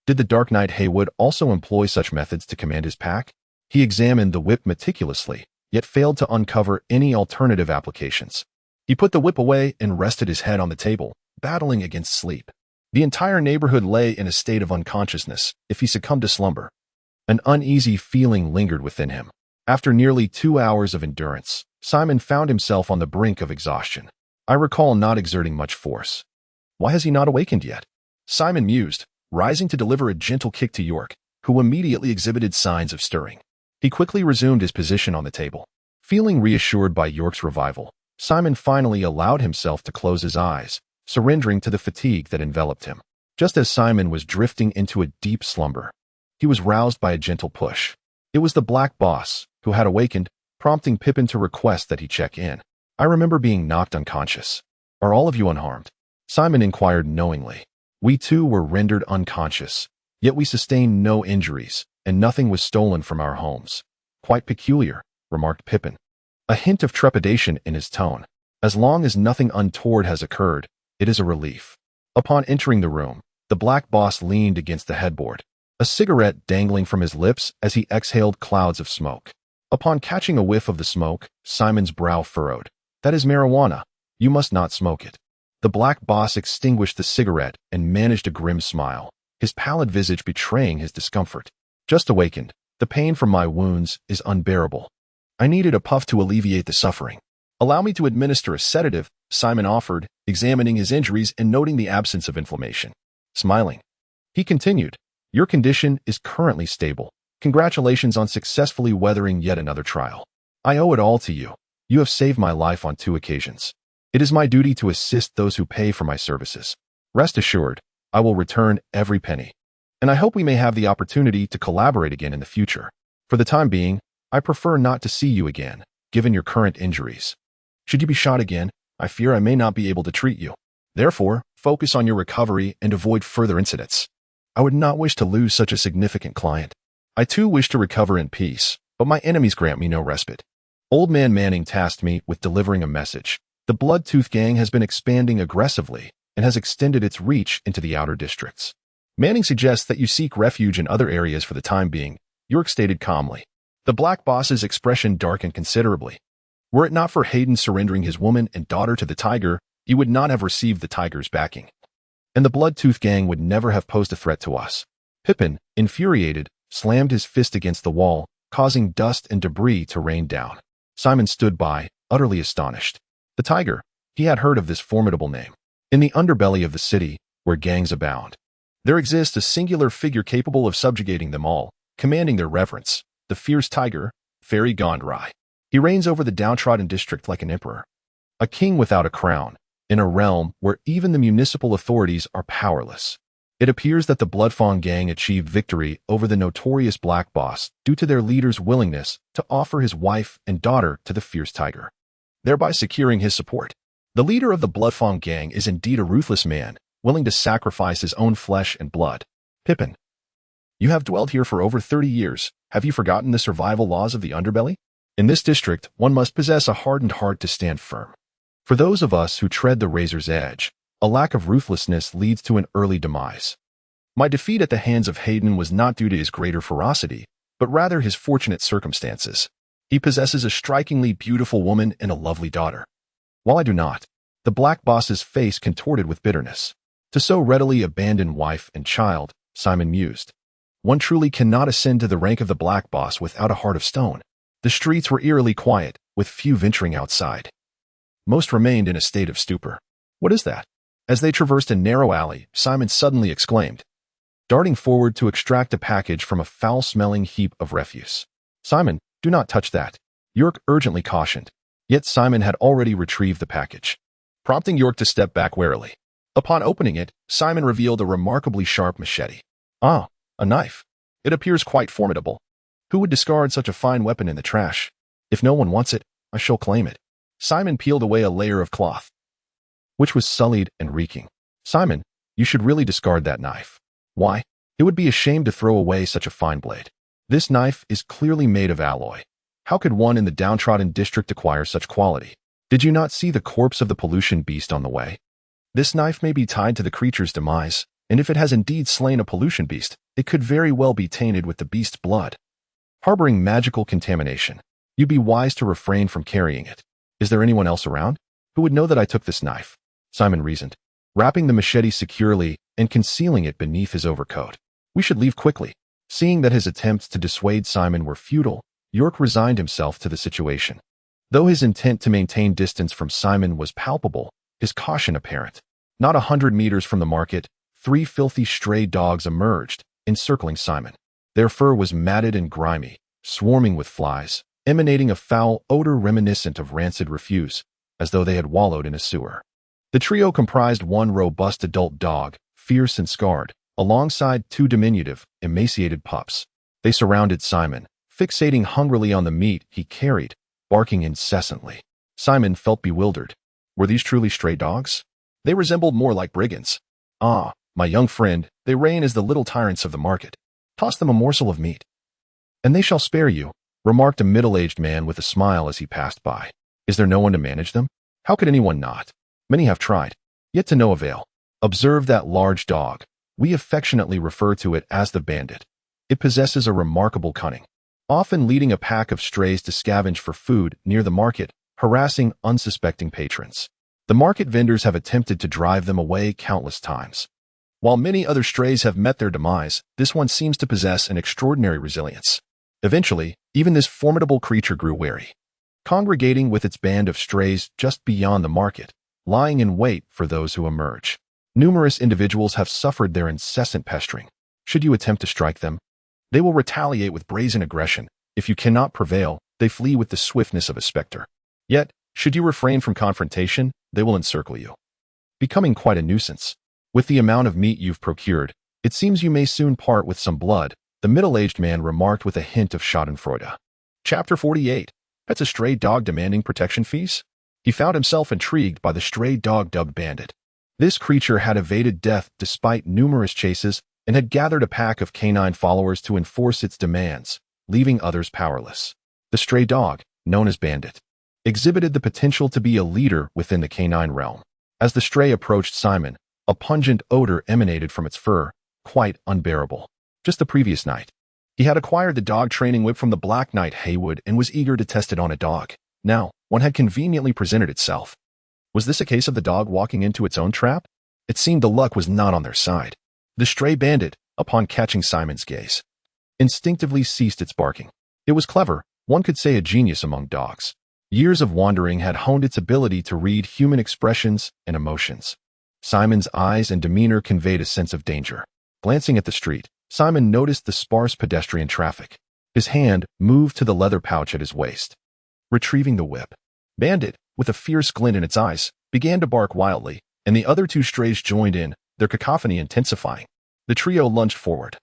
Did the Dark Knight Haywood also employ such methods to command his pack? He examined the whip meticulously, yet failed to uncover any alternative applications. He put the whip away and rested his head on the table, battling against sleep. The entire neighborhood lay in a state of unconsciousness if he succumbed to slumber. An uneasy feeling lingered within him. After nearly 2 hours of endurance, Simon found himself on the brink of exhaustion. I recall not exerting much force. Why has he not awakened yet? Simon mused, rising to deliver a gentle kick to York, who immediately exhibited signs of stirring. He quickly resumed his position on the table. Feeling reassured by York's revival, Simon finally allowed himself to close his eyes, surrendering to the fatigue that enveloped him. Just as Simon was drifting into a deep slumber, he was roused by a gentle push. It was the Black Boss, who had awakened, prompting Pippin to request that he check in. "I remember being knocked unconscious. Are all of you unharmed?" Simon inquired knowingly. "We too were rendered unconscious, yet we sustained no injuries, and nothing was stolen from our homes." "Quite peculiar," remarked Pippin, a hint of trepidation in his tone. "As long as nothing untoward has occurred, it is a relief." Upon entering the room, the Black Boss leaned against the headboard, a cigarette dangling from his lips as he exhaled clouds of smoke. Upon catching a whiff of the smoke, Simon's brow furrowed. That is marijuana. You must not smoke it. The black boss extinguished the cigarette and managed a grim smile, his pallid visage betraying his discomfort. Just awakened. The pain from my wounds is unbearable. I needed a puff to alleviate the suffering. Allow me to administer a sedative, Simon offered, examining his injuries and noting the absence of inflammation. Smiling, he continued, your condition is currently stable. Congratulations on successfully weathering yet another trial. I owe it all to you. You have saved my life on 2 occasions. It is my duty to assist those who pay for my services. Rest assured, I will return every penny. And I hope we may have the opportunity to collaborate again in the future. For the time being, I prefer not to see you again, given your current injuries. Should you be shot again, I fear I may not be able to treat you. Therefore, focus on your recovery and avoid further incidents. I would not wish to lose such a significant client. I too wish to recover in peace, but my enemies grant me no respite. Old Man Manning tasked me with delivering a message. The Bloodtooth Gang has been expanding aggressively and has extended its reach into the outer districts. Manning suggests that you seek refuge in other areas for the time being, York stated calmly. The Black Boss's expression darkened considerably. Were it not for Hayden surrendering his woman and daughter to the Tiger, he would not have received the Tiger's backing. And the Bloodtooth Gang would never have posed a threat to us. Pippin, infuriated, slammed his fist against the wall, causing dust and debris to rain down. Simon stood by, utterly astonished. The Tiger, he had heard of this formidable name. In the underbelly of the city, where gangs abound, there exists a singular figure capable of subjugating them all, commanding their reverence, the fierce Tiger, Fairy Gondrai. He reigns over the downtrodden district like an emperor. A king without a crown, in a realm where even the municipal authorities are powerless. It appears that the Bloodfang Gang achieved victory over the notorious Black Boss due to their leader's willingness to offer his wife and daughter to the fierce Tiger, thereby securing his support. The leader of the Bloodfang Gang is indeed a ruthless man, willing to sacrifice his own flesh and blood. Pippin, you have dwelled here for over 30 years. Have you forgotten the survival laws of the underbelly? In this district, one must possess a hardened heart to stand firm. For those of us who tread the razor's edge, a lack of ruthlessness leads to an early demise. My defeat at the hands of Hayden was not due to his greater ferocity, but rather his fortunate circumstances. He possesses a strikingly beautiful woman and a lovely daughter. While I do not. The Black Boss's face contorted with bitterness. To so readily abandon wife and child, Simon mused. One truly cannot ascend to the rank of the Black Boss without a heart of stone. The streets were eerily quiet, with few venturing outside. Most remained in a state of stupor. What is that? As they traversed a narrow alley, Simon suddenly exclaimed, darting forward to extract a package from a foul-smelling heap of refuse. Simon, do not touch that, York urgently cautioned. Yet Simon had already retrieved the package, prompting York to step back warily. Upon opening it, Simon revealed a remarkably sharp machete. Ah, a knife. It appears quite formidable. Who would discard such a fine weapon in the trash? If no one wants it, I shall claim it. Simon peeled away a layer of cloth, which was sullied and reeking. Simon, you should really discard that knife. Why? It would be a shame to throw away such a fine blade. This knife is clearly made of alloy. How could one in the downtrodden district acquire such quality? Did you not see the corpse of the pollution beast on the way? This knife may be tied to the creature's demise, and if it has indeed slain a pollution beast, it could very well be tainted with the beast's blood, harboring magical contamination. You'd be wise to refrain from carrying it. Is there anyone else around who would know that I took this knife? Simon reasoned, wrapping the machete securely and concealing it beneath his overcoat. We should leave quickly. Seeing that his attempts to dissuade Simon were futile, York resigned himself to the situation. Though his intent to maintain distance from Simon was palpable, his caution apparent. Not 100 meters from the market, 3 filthy stray dogs emerged, encircling Simon. Their fur was matted and grimy, swarming with flies, emanating a foul odor reminiscent of rancid refuse, as though they had wallowed in a sewer. The trio comprised one robust adult dog, fierce and scarred, alongside 2 diminutive, emaciated pups. They surrounded Simon, fixating hungrily on the meat he carried, barking incessantly. Simon felt bewildered. Were these truly stray dogs? They resembled more like brigands. Ah, my young friend, they reign as the little tyrants of the market. Toss them a morsel of meat, and they shall spare you, remarked a middle-aged man with a smile as he passed by. Is there no one to manage them? How could anyone not? Many have tried, yet to no avail. Observe that large dog. We affectionately refer to it as the bandit. It possesses a remarkable cunning, often leading a pack of strays to scavenge for food near the market, harassing unsuspecting patrons. The market vendors have attempted to drive them away countless times. While many other strays have met their demise, this one seems to possess an extraordinary resilience. Eventually, even this formidable creature grew wary, congregating with its band of strays just beyond the market, lying in wait for those who emerge. Numerous individuals have suffered their incessant pestering. Should you attempt to strike them, they will retaliate with brazen aggression. If you cannot prevail, they flee with the swiftness of a specter. Yet, should you refrain from confrontation, they will encircle you, becoming quite a nuisance. With the amount of meat you've procured, it seems you may soon part with some blood, the middle-aged man remarked with a hint of schadenfreude. Chapter 48. Pets a stray dog demanding protection fees? He found himself intrigued by the stray dog dubbed Bandit. This creature had evaded death despite numerous chases and had gathered a pack of canine followers to enforce its demands, leaving others powerless. The stray dog, known as Bandit, exhibited the potential to be a leader within the canine realm. As the stray approached Simon, a pungent odor emanated from its fur, quite unbearable. Just the previous night, he had acquired the dog training whip from the Black Knight Haywood and was eager to test it on a dog. Now, one had conveniently presented itself. Was this a case of the dog walking into its own trap? It seemed the luck was not on their side. The stray bandit, upon catching Simon's gaze, instinctively ceased its barking. It was clever, one could say a genius among dogs. Years of wandering had honed its ability to read human expressions and emotions. Simon's eyes and demeanor conveyed a sense of danger. Glancing at the street, Simon noticed the sparse pedestrian traffic. His hand moved to the leather pouch at his waist, retrieving the whip. Bandit, with a fierce glint in its eyes, began to bark wildly, and the other two strays joined in, their cacophony intensifying. The trio lunged forward,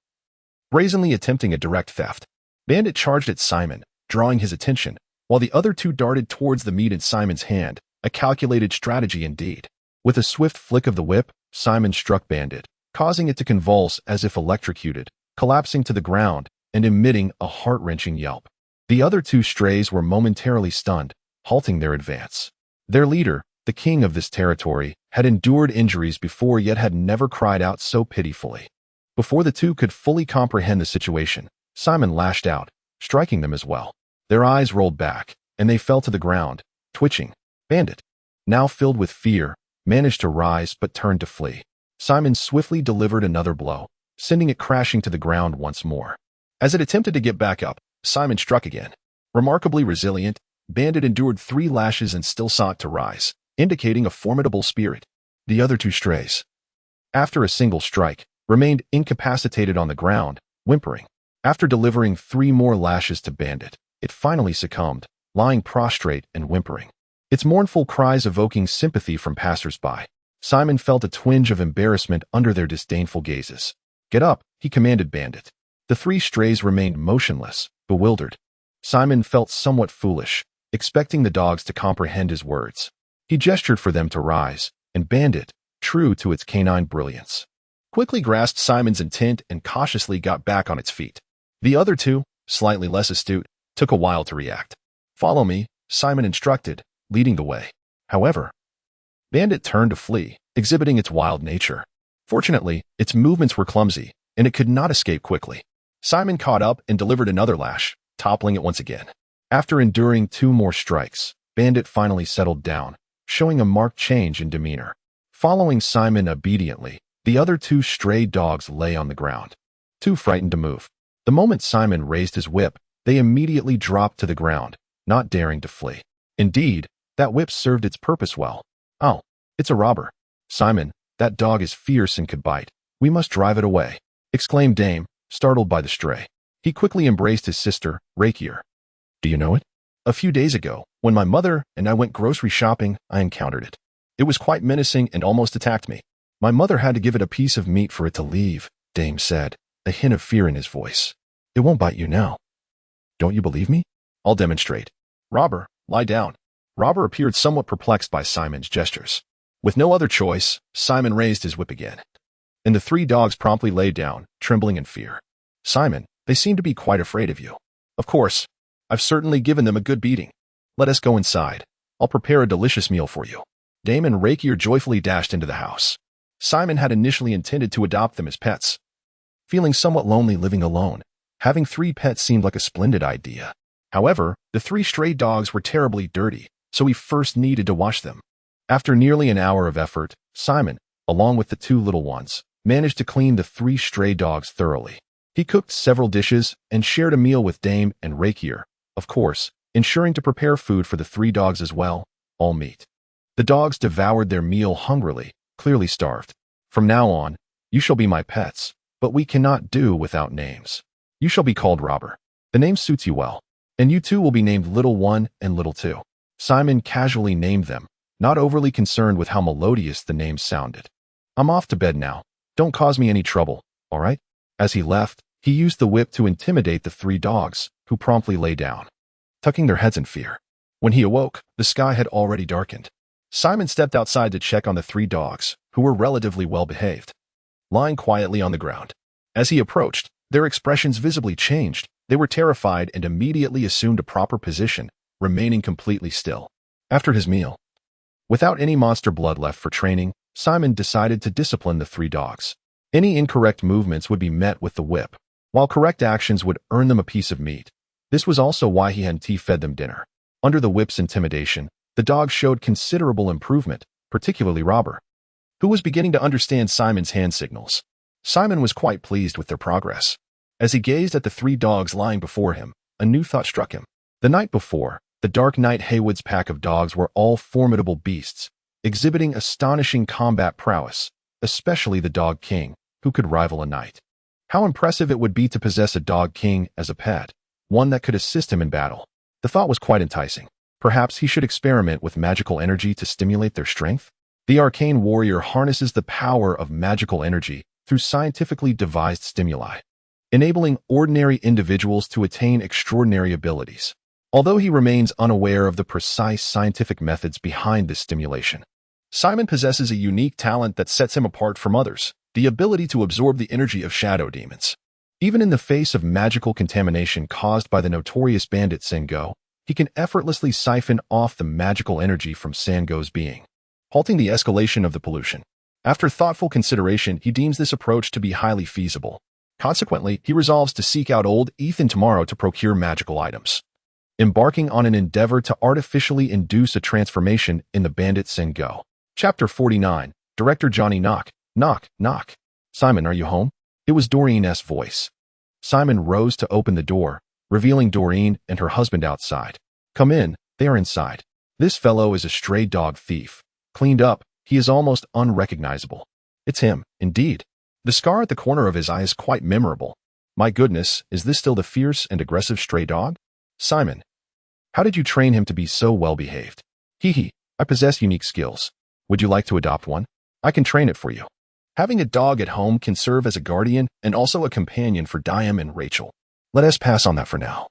brazenly attempting a direct theft. Bandit charged at Simon, drawing his attention, while the other two darted towards the meat in Simon's hand, a calculated strategy indeed. With a swift flick of the whip, Simon struck Bandit, causing it to convulse as if electrocuted, collapsing to the ground and emitting a heart-wrenching yelp. The other two strays were momentarily stunned, halting their advance. Their leader, the king of this territory, had endured injuries before yet had never cried out so pitifully. Before the two could fully comprehend the situation, Simon lashed out, striking them as well. Their eyes rolled back, and they fell to the ground, twitching. Bandit, now filled with fear, managed to rise but turned to flee. Simon swiftly delivered another blow, sending it crashing to the ground once more. As it attempted to get back up, Simon struck again. Remarkably resilient, Bandit endured 3 lashes and still sought to rise, indicating a formidable spirit. The other two strays, after a single strike, remained incapacitated on the ground, whimpering. After delivering 3 more lashes to Bandit, it finally succumbed, lying prostrate and whimpering, its mournful cries evoking sympathy from passers-by. Simon felt a twinge of embarrassment under their disdainful gazes. "Get up," he commanded Bandit. The 3 strays remained motionless, bewildered. Simon felt somewhat foolish, expecting the dogs to comprehend his words. He gestured for them to rise, and Bandit, true to its canine brilliance, quickly grasped Simon's intent and cautiously got back on its feet. The other two, slightly less astute, took a while to react. "Follow me," Simon instructed, leading the way. However, Bandit turned to flee, exhibiting its wild nature. Fortunately, its movements were clumsy, and it could not escape quickly. Simon caught up and delivered another lash, toppling it once again. After enduring 2 more strikes, Bandit finally settled down, showing a marked change in demeanor. Following Simon obediently, the other 2 stray dogs lay on the ground, too frightened to move. The moment Simon raised his whip, they immediately dropped to the ground, not daring to flee. Indeed, that whip served its purpose well. "Oh, it's a robber. Simon, that dog is fierce and could bite. We must drive it away," exclaimed Dame, startled by the stray. He quickly embraced his sister, Rakier. "Do you know it? A few days ago, when my mother and I went grocery shopping, I encountered it. It was quite menacing and almost attacked me. My mother had to give it a piece of meat for it to leave," Dame said, a hint of fear in his voice. "It won't bite you now. Don't you believe me? I'll demonstrate." "Robber, lie down." Robber appeared somewhat perplexed by Simon's gestures. With no other choice, Simon raised his whip again, and the 3 dogs promptly lay down, trembling in fear. "Simon, they seem to be quite afraid of you." "Of course. I've certainly given them a good beating. Let us go inside. I'll prepare a delicious meal for you." Dame and Rakier joyfully dashed into the house. Simon had initially intended to adopt them as pets. Feeling somewhat lonely living alone, having 3 pets seemed like a splendid idea. However, the 3 stray dogs were terribly dirty, so he first needed to wash them. After nearly an hour of effort, Simon, along with the 2 little ones, managed to clean the 3 stray dogs thoroughly. He cooked several dishes and shared a meal with Dame and Rakier, of course, ensuring to prepare food for the 3 dogs as well, all meat. The dogs devoured their meal hungrily, clearly starved. From now on, you shall be my pets, but we cannot do without names. You shall be called Robber. The name suits you well, and you 2 will be named Little 1 and Little 2. Simon casually named them, not overly concerned with how melodious the names sounded. I'm off to bed now. Don't cause me any trouble, all right? As he left, he used the whip to intimidate the 3 dogs, who promptly lay down, tucking their heads in fear. When he awoke, the sky had already darkened. Simon stepped outside to check on the 3 dogs, who were relatively well-behaved, lying quietly on the ground. As he approached, their expressions visibly changed. They were terrified and immediately assumed a proper position, remaining completely still. After his meal, without any monster blood left for training, Simon decided to discipline the 3 dogs. Any incorrect movements would be met with the whip, while correct actions would earn them a piece of meat. This was also why he hadn't fed them dinner. Under the whip's intimidation, the dogs showed considerable improvement, particularly Robber, who was beginning to understand Simon's hand signals. Simon was quite pleased with their progress. As he gazed at the 3 dogs lying before him, a new thought struck him. The night before, the Dark Knight Haywood's pack of dogs were all formidable beasts, exhibiting astonishing combat prowess, especially the Dog King, who could rival a knight. How impressive it would be to possess a Dog King as a pet, one that could assist him in battle. The thought was quite enticing. Perhaps he should experiment with magical energy to stimulate their strength? The arcane warrior harnesses the power of magical energy through scientifically devised stimuli, enabling ordinary individuals to attain extraordinary abilities. Although he remains unaware of the precise scientific methods behind this stimulation, Simon possesses a unique talent that sets him apart from others, the ability to absorb the energy of shadow demons. Even in the face of magical contamination caused by the notorious bandit Sengo, he can effortlessly siphon off the magical energy from Sango's being, halting the escalation of the pollution. After thoughtful consideration, he deems this approach to be highly feasible. Consequently, he resolves to seek out old Ethan tomorrow to procure magical items, embarking on an endeavor to artificially induce a transformation in the bandit Sengo. Chapter 49. Director Johnny Knock. Knock, knock. Simon, are you home? It was Doreen's voice. Simon rose to open the door, revealing Doreen and her husband outside. Come in, they are inside. This fellow is a stray dog thief. Cleaned up, he is almost unrecognizable. It's him, indeed. The scar at the corner of his eye is quite memorable. My goodness, is this still the fierce and aggressive stray dog? Simon, how did you train him to be so well-behaved? Hee, I possess unique skills. Would you like to adopt one? I can train it for you. Having a dog at home can serve as a guardian and also a companion for Diam and Rachel. Let us pass on that for now.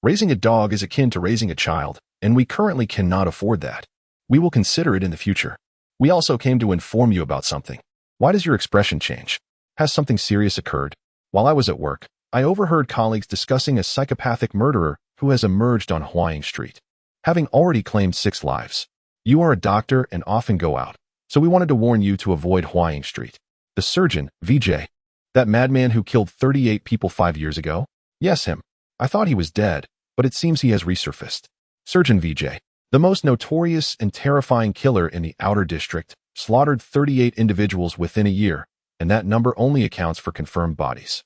Raising a dog is akin to raising a child, and we currently cannot afford that. We will consider it in the future. We also came to inform you about something. Why does your expression change? Has something serious occurred? While I was at work, I overheard colleagues discussing a psychopathic murderer who has emerged on Huaying Street, having already claimed 6 lives. You are a doctor and often go out, so we wanted to warn you to avoid Huaying Street. The surgeon, VJ. That madman who killed 38 people 5 years ago? Yes, him. I thought he was dead, but it seems he has resurfaced. Surgeon VJ, the most notorious and terrifying killer in the Outer District, slaughtered 38 individuals within a year, and that number only accounts for confirmed bodies.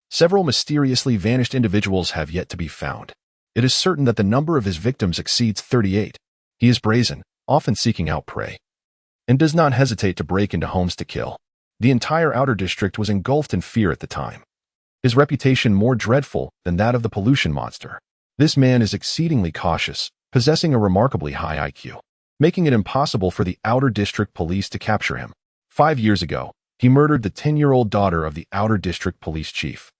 Several mysteriously vanished individuals have yet to be found. It is certain that the number of his victims exceeds 38. He is brazen, often seeking out prey, and does not hesitate to break into homes to kill. The entire Outer District was engulfed in fear at the time. His reputation more dreadful than that of the pollution monster. This man is exceedingly cautious, possessing a remarkably high IQ, making it impossible for the Outer District Police to capture him. 5 years ago, he murdered the 10-year-old daughter of the Outer District Police Chief,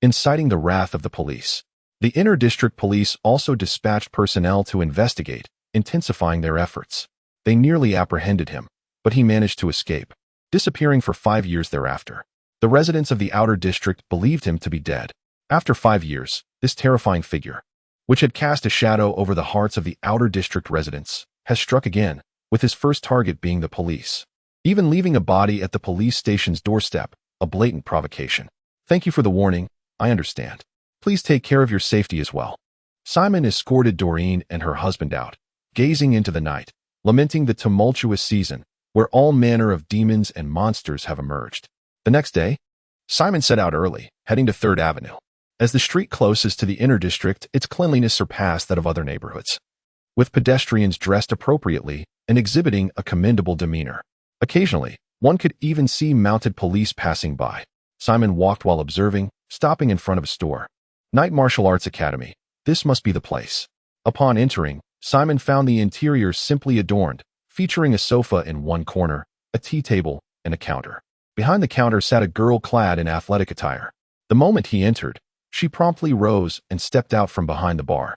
inciting the wrath of the police. The Inner District Police also dispatched personnel to investigate, intensifying their efforts. They nearly apprehended him, but he managed to escape, disappearing for 5 years thereafter. The residents of the Outer District believed him to be dead. After 5 years, this terrifying figure, which had cast a shadow over the hearts of the Outer District residents, has struck again, with his first target being the police. Even leaving a body at the police station's doorstep, a blatant provocation. Thank you for the warning, I understand. Please take care of your safety as well. Simon escorted Doreen and her husband out, gazing into the night, lamenting the tumultuous season where all manner of demons and monsters have emerged. The next day, Simon set out early, heading to 3rd Avenue. As the street closest to the inner district, its cleanliness surpassed that of other neighborhoods, with pedestrians dressed appropriately and exhibiting a commendable demeanor. Occasionally, one could even see mounted police passing by. Simon walked while observing, stopping in front of a store. Night Martial Arts Academy. This must be the place. Upon entering, Simon found the interior simply adorned, featuring a sofa in one corner, a tea table, and a counter. Behind the counter sat a girl clad in athletic attire. The moment he entered, she promptly rose and stepped out from behind the bar,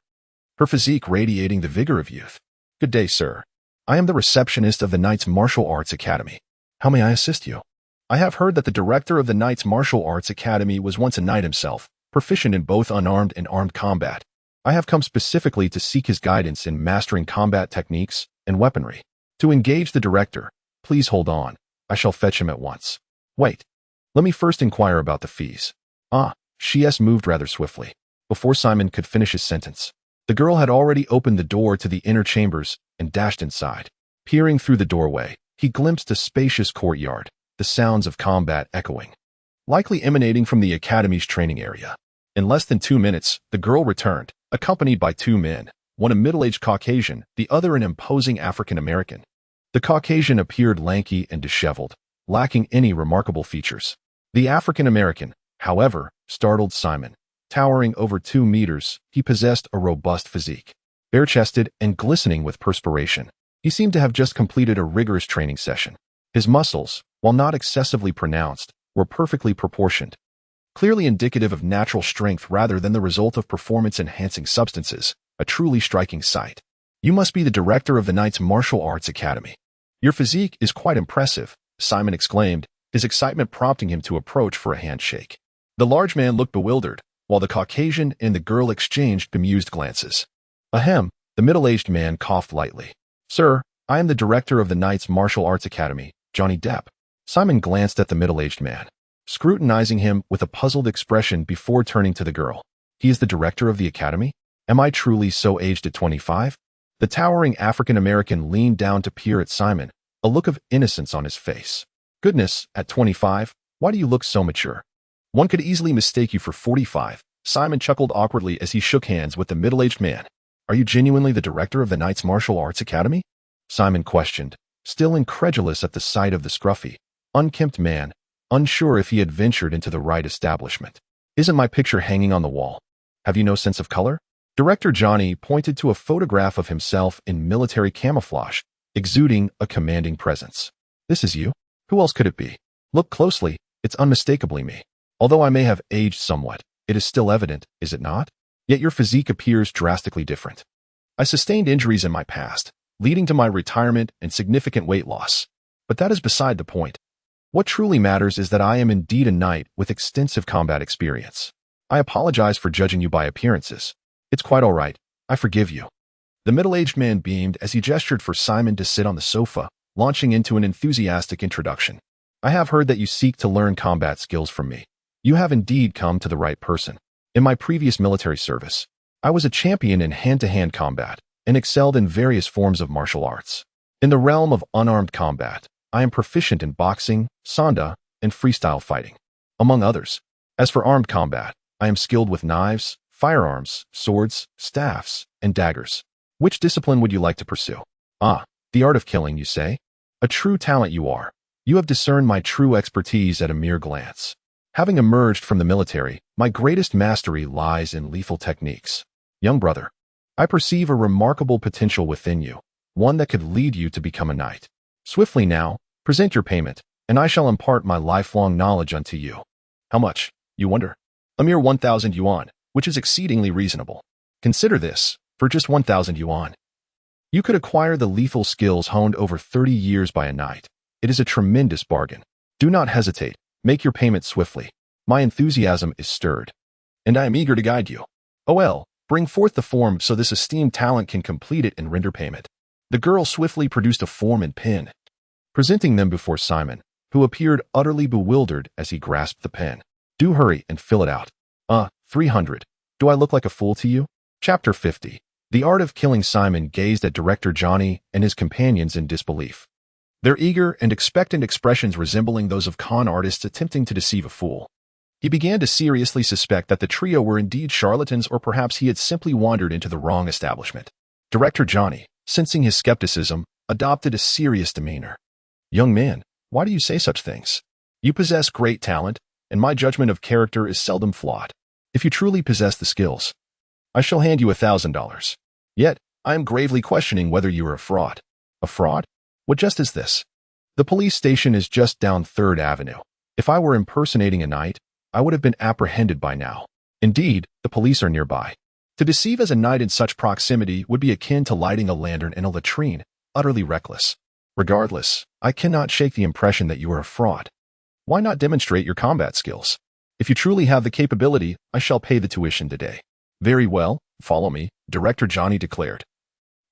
her physique radiating the vigor of youth. Good day, sir. I am the receptionist of the Knights Martial Arts Academy. How may I assist you? I have heard that the director of the Knights Martial Arts Academy was once a knight himself, proficient in both unarmed and armed combat. I have come specifically to seek his guidance in mastering combat techniques and weaponry. To engage the director, please hold on. I shall fetch him at once. Wait. Let me first inquire about the fees. She moved rather swiftly. Before Simon could finish his sentence, the girl had already opened the door to the inner chambers and dashed inside. Peering through the doorway, he glimpsed a spacious courtyard, the sounds of combat echoing, likely emanating from the academy's training area. In less than 2 minutes, the girl returned, accompanied by 2 men, one a middle-aged Caucasian, the other an imposing African-American. The Caucasian appeared lanky and disheveled, lacking any remarkable features. The African-American, however, startled Simon. Towering over 2 meters, he possessed a robust physique. Bare-chested and glistening with perspiration, he seemed to have just completed a rigorous training session. His muscles, while not excessively pronounced, were perfectly proportioned, clearly indicative of natural strength rather than the result of performance-enhancing substances, a truly striking sight. You must be the director of the Knights Martial Arts Academy. Your physique is quite impressive, Simon exclaimed, his excitement prompting him to approach for a handshake. The large man looked bewildered, while the Caucasian and the girl exchanged bemused glances. Ahem, the middle-aged man coughed lightly. Sir, I am the director of the Knights Martial Arts Academy, Johnny Depp. Simon glanced at the middle-aged man, scrutinizing him with a puzzled expression before turning to the girl. He is the director of the academy? Am I truly so aged at 25? The towering African-American leaned down to peer at Simon, a look of innocence on his face. Goodness, at 25, why do you look so mature? One could easily mistake you for 45. Simon chuckled awkwardly as he shook hands with the middle-aged man. Are you genuinely the director of the Knights Martial Arts Academy? Simon questioned, still incredulous at the sight of the scruffy, unkempt man, unsure if he had ventured into the right establishment. Isn't my picture hanging on the wall? Have you no sense of color? Director Johnny pointed to a photograph of himself in military camouflage, exuding a commanding presence. This is you? Who else could it be? Look closely, it's unmistakably me. Although I may have aged somewhat, it is still evident, is it not? Yet your physique appears drastically different. I sustained injuries in my past, leading to my retirement and significant weight loss. But that is beside the point. What truly matters is that I am indeed a knight with extensive combat experience. I apologize for judging you by appearances. It's quite all right. I forgive you. The middle-aged man beamed as he gestured for Simon to sit on the sofa, launching into an enthusiastic introduction. I have heard that you seek to learn combat skills from me. You have indeed come to the right person. In my previous military service, I was a champion in hand-to-hand combat and excelled in various forms of martial arts. In the realm of unarmed combat, I am proficient in boxing, sanda, and freestyle fighting, among others. As for armed combat, I am skilled with knives, firearms, swords, staffs, and daggers. Which discipline would you like to pursue? The art of killing, you say? A true talent you are. You have discerned my true expertise at a mere glance. Having emerged from the military, my greatest mastery lies in lethal techniques. Young brother, I perceive a remarkable potential within you, one that could lead you to become a knight. Swiftly now, present your payment, and I shall impart my lifelong knowledge unto you. How much, you wonder? A mere 1,000 yuan, which is exceedingly reasonable. Consider this, for just 1,000 yuan. You could acquire the lethal skills honed over 30 years by a knight. It is a tremendous bargain. Do not hesitate. Make your payment swiftly. My enthusiasm is stirred, and I am eager to guide you. OL, bring forth the form so this esteemed talent can complete it and render payment. The girl swiftly produced a form and pen. presenting them before Simon, who appeared utterly bewildered as he grasped the pen. Do hurry and fill it out. 300. Do I look like a fool to you? Chapter 50. The Art of Killing. Simon gazed at Director Johnny and his companions in disbelief, their eager and expectant expressions resembling those of con artists attempting to deceive a fool. He began to seriously suspect that the trio were indeed charlatans, or perhaps he had simply wandered into the wrong establishment. Director Johnny, sensing his skepticism, adopted a serious demeanor. Young man, why do you say such things? You possess great talent, and my judgment of character is seldom flawed. If you truly possess the skills, I shall hand you $1,000. Yet, I am gravely questioning whether you are a fraud. A fraud? What just is this? The police station is just down 3rd Avenue. If I were impersonating a knight, I would have been apprehended by now. Indeed, the police are nearby. To deceive as a knight in such proximity would be akin to lighting a lantern in a latrine, utterly reckless. Regardless, I cannot shake the impression that you are a fraud. Why not demonstrate your combat skills? If you truly have the capability, I shall pay the tuition today. Very well, follow me, Director Johnny declared,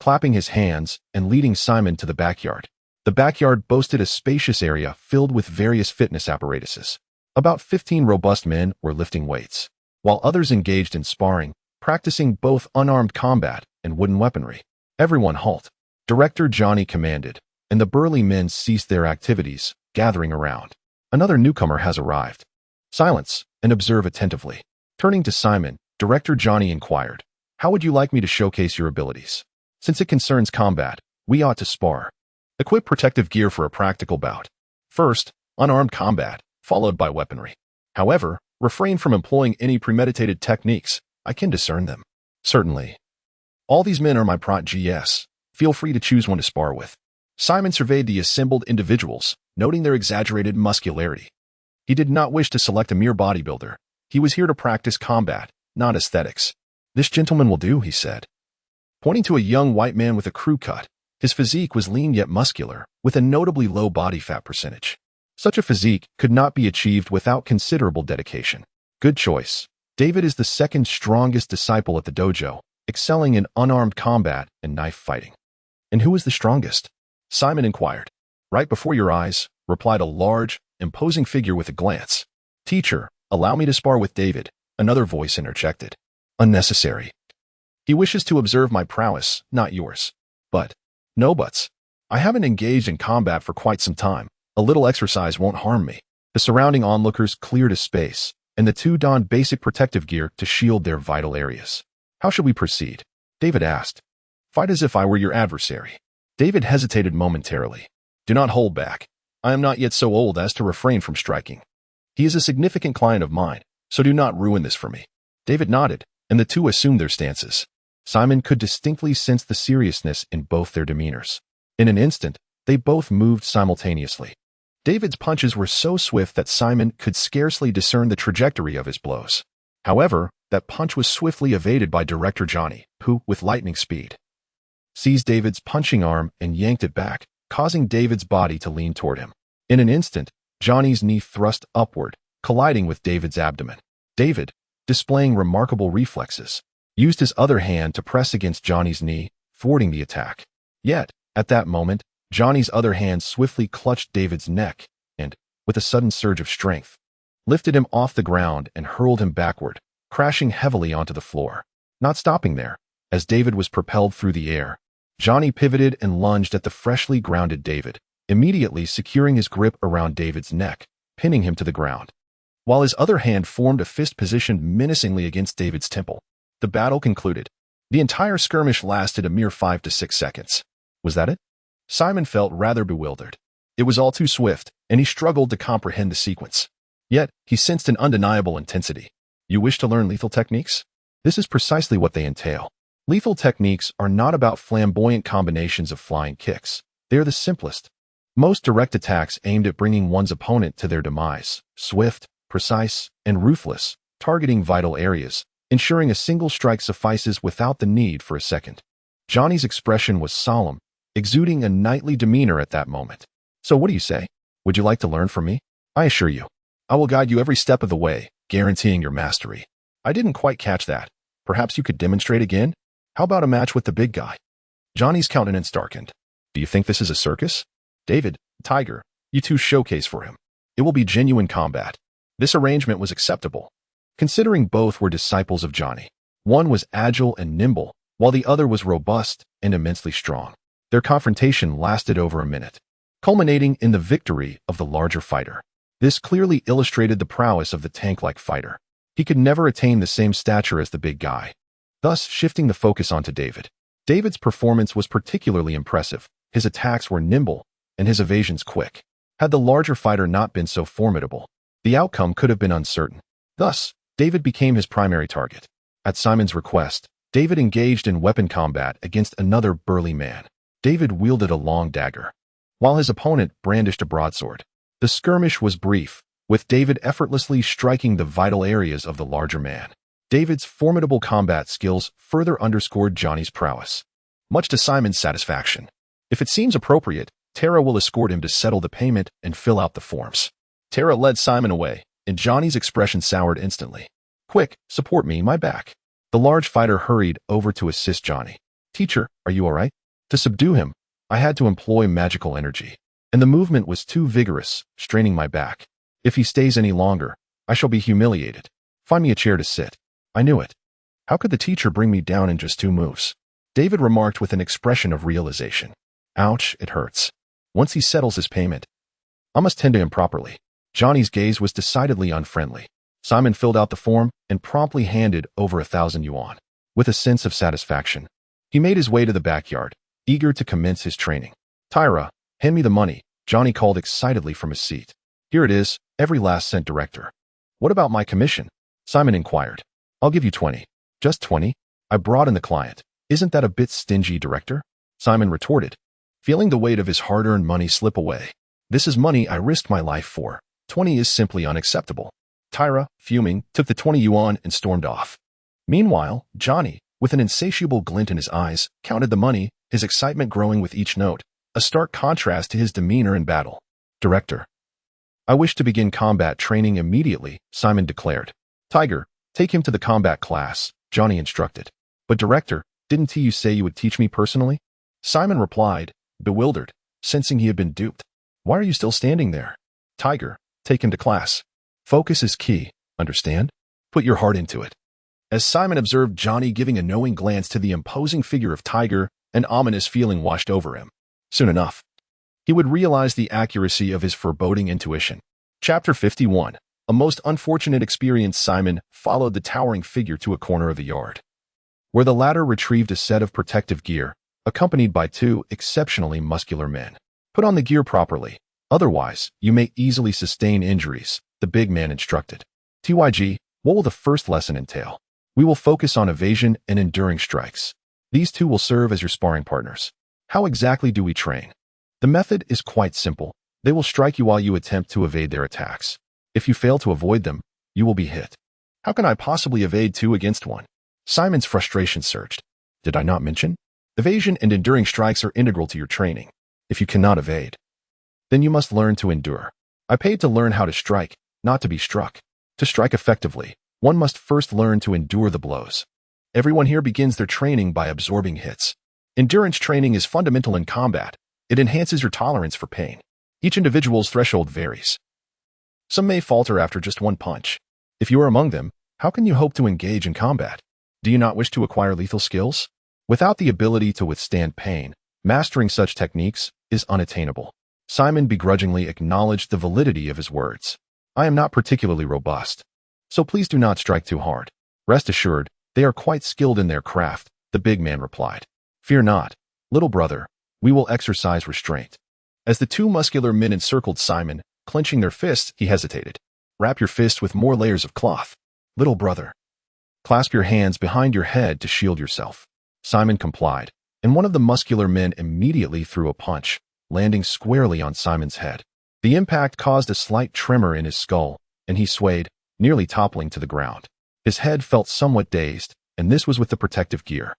clapping his hands and leading Simon to the backyard. The backyard boasted a spacious area filled with various fitness apparatuses. About 15 robust men were lifting weights, while others engaged in sparring, practicing both unarmed combat and wooden weaponry. Everyone halt, Director Johnny commanded, and the burly men ceased their activities, gathering around. Another newcomer has arrived. Silence, and observe attentively. Turning to Simon, Director Johnny inquired, how would you like me to showcase your abilities? Since it concerns combat, we ought to spar. Equip protective gear for a practical bout. First, unarmed combat, followed by weaponry. However, refrain from employing any premeditated techniques. I can discern them. Certainly. All these men are my prot-gs. Feel free to choose one to spar with. Simon surveyed the assembled individuals, noting their exaggerated muscularity. He did not wish to select a mere bodybuilder. He was here to practice combat, not aesthetics. This gentleman will do, he said, pointing to a young white man with a crew cut. His physique was lean yet muscular, with a notably low body fat percentage. Such a physique could not be achieved without considerable dedication. Good choice. David is the second strongest disciple at the dojo, excelling in unarmed combat and knife fighting. And who is the strongest? Simon inquired. Right before your eyes, replied a large, imposing figure with a glance. Teacher, allow me to spar with David, another voice interjected. Unnecessary. He wishes to observe my prowess, not yours. But, no buts. I haven't engaged in combat for quite some time. A little exercise won't harm me. The surrounding onlookers cleared a space, and the two donned basic protective gear to shield their vital areas. How should we proceed? David asked. Fight as if I were your adversary. David hesitated momentarily. Do not hold back. I am not yet so old as to refrain from striking. He is a significant client of mine, so do not ruin this for me. David nodded, and the two assumed their stances. Simon could distinctly sense the seriousness in both their demeanors. In an instant, they both moved simultaneously. David's punches were so swift that Simon could scarcely discern the trajectory of his blows. However, that punch was swiftly evaded by Director Johnny, who, with lightning speed, seized David's punching arm and yanked it back, causing David's body to lean toward him. In an instant, Johnny's knee thrust upward, colliding with David's abdomen. David, displaying remarkable reflexes, used his other hand to press against Johnny's knee, thwarting the attack. Yet, at that moment, Johnny's other hand swiftly clutched David's neck and, with a sudden surge of strength, lifted him off the ground and hurled him backward, crashing heavily onto the floor. Not stopping there, as David was propelled through the air, Johnny pivoted and lunged at the freshly grounded David, immediately securing his grip around David's neck, pinning him to the ground, while his other hand formed a fist positioned menacingly against David's temple. The battle concluded. The entire skirmish lasted a mere 5 to 6 seconds. Was that it? Simon felt rather bewildered. It was all too swift, and he struggled to comprehend the sequence. Yet, he sensed an undeniable intensity. You wish to learn lethal techniques? This is precisely what they entail. Lethal techniques are not about flamboyant combinations of flying kicks. They are the simplest, most direct attacks aimed at bringing one's opponent to their demise, swift, precise, and ruthless, targeting vital areas, ensuring a single strike suffices without the need for a second. Johnny's expression was solemn, exuding a knightly demeanor at that moment. So what do you say? Would you like to learn from me? I assure you, I will guide you every step of the way, guaranteeing your mastery. I didn't quite catch that. Perhaps you could demonstrate again? How about a match with the big guy? Johnny's countenance darkened. Do you think this is a circus? David, Tiger, you two showcase for him. It will be genuine combat. This arrangement was acceptable, considering both were disciples of Johnny. One was agile and nimble, while the other was robust and immensely strong. Their confrontation lasted over a minute, culminating in the victory of the larger fighter. This clearly illustrated the prowess of the tank-like fighter. He could never attain the same stature as the big guy, thus shifting the focus onto David. David's performance was particularly impressive. His attacks were nimble, and his evasions quick. Had the larger fighter not been so formidable, the outcome could have been uncertain. Thus, David became his primary target. At Simon's request, David engaged in weapon combat against another burly man. David wielded a long dagger, while his opponent brandished a broadsword. The skirmish was brief, with David effortlessly striking the vital areas of the larger man. David's formidable combat skills further underscored Johnny's prowess, much to Simon's satisfaction. If it seems appropriate, Tara will escort him to settle the payment and fill out the forms. Tara led Simon away, and Johnny's expression soured instantly. Quick, support me, my back. The large fighter hurried over to assist Johnny. Teacher, are you all right? To subdue him, I had to employ magical energy, and the movement was too vigorous, straining my back. If he stays any longer, I shall be humiliated. Find me a chair to sit. I knew it. How could the teacher bring me down in just 2 moves? David remarked with an expression of realization. Ouch, it hurts. Once he settles his payment, I must tend to him properly. Johnny's gaze was decidedly unfriendly. Simon filled out the form and promptly handed over 1,000 yuan. With a sense of satisfaction, he made his way to the backyard, eager to commence his training. Tyra, hand me the money, Johnny called excitedly from his seat. Here it is, every last cent, director. What about my commission? Simon inquired. I'll give you 20. Just 20? I brought in the client. Isn't that a bit stingy, director? Simon retorted, feeling the weight of his hard-earned money slip away. This is money I risked my life for. 20 is simply unacceptable. Tyra, fuming, took the 20 yuan and stormed off. Meanwhile, Johnny, with an insatiable glint in his eyes, counted the money, his excitement growing with each note, a stark contrast to his demeanor in battle. Director, I wish to begin combat training immediately, Simon declared. Tiger, take him to the combat class, Johnny instructed. But director, didn't you say you would teach me personally? Simon replied, bewildered, sensing he had been duped. Why are you still standing there? Tiger, take him to class. Focus is key, understand? Put your heart into it. As Simon observed Johnny giving a knowing glance to the imposing figure of Tiger, an ominous feeling washed over him. Soon enough, he would realize the accuracy of his foreboding intuition. Chapter 51. A most unfortunate experience. Simon followed the towering figure to a corner of the yard, where the latter retrieved a set of protective gear, accompanied by 2 exceptionally muscular men. Put on the gear properly, otherwise you may easily sustain injuries, the big man instructed. TYG, what will the first lesson entail? We will focus on evasion and enduring strikes. These 2 will serve as your sparring partners. How exactly do we train? The method is quite simple. They will strike you while you attempt to evade their attacks. If you fail to avoid them, you will be hit. How can I possibly evade 2 against 1? Simon's frustration surged. Did I not mention? Evasion and enduring strikes are integral to your training. If you cannot evade, then you must learn to endure. I paid to learn how to strike, not to be struck. To strike effectively, one must first learn to endure the blows. Everyone here begins their training by absorbing hits. Endurance training is fundamental in combat. It enhances your tolerance for pain. Each individual's threshold varies. Some may falter after just 1 punch. If you are among them, how can you hope to engage in combat? Do you not wish to acquire lethal skills? Without the ability to withstand pain, mastering such techniques is unattainable. Simon begrudgingly acknowledged the validity of his words. I am not particularly robust, so please do not strike too hard. Rest assured, they are quite skilled in their craft, the big man replied. Fear not, little brother, we will exercise restraint. As the 2 muscular men encircled Simon, clenching their fists, he hesitated. Wrap your fists with more layers of cloth. Little brother, clasp your hands behind your head to shield yourself. Simon complied, and one of the muscular men immediately threw a punch, landing squarely on Simon's head. The impact caused a slight tremor in his skull, and he swayed, nearly toppling to the ground. His head felt somewhat dazed, and this was with the protective gear.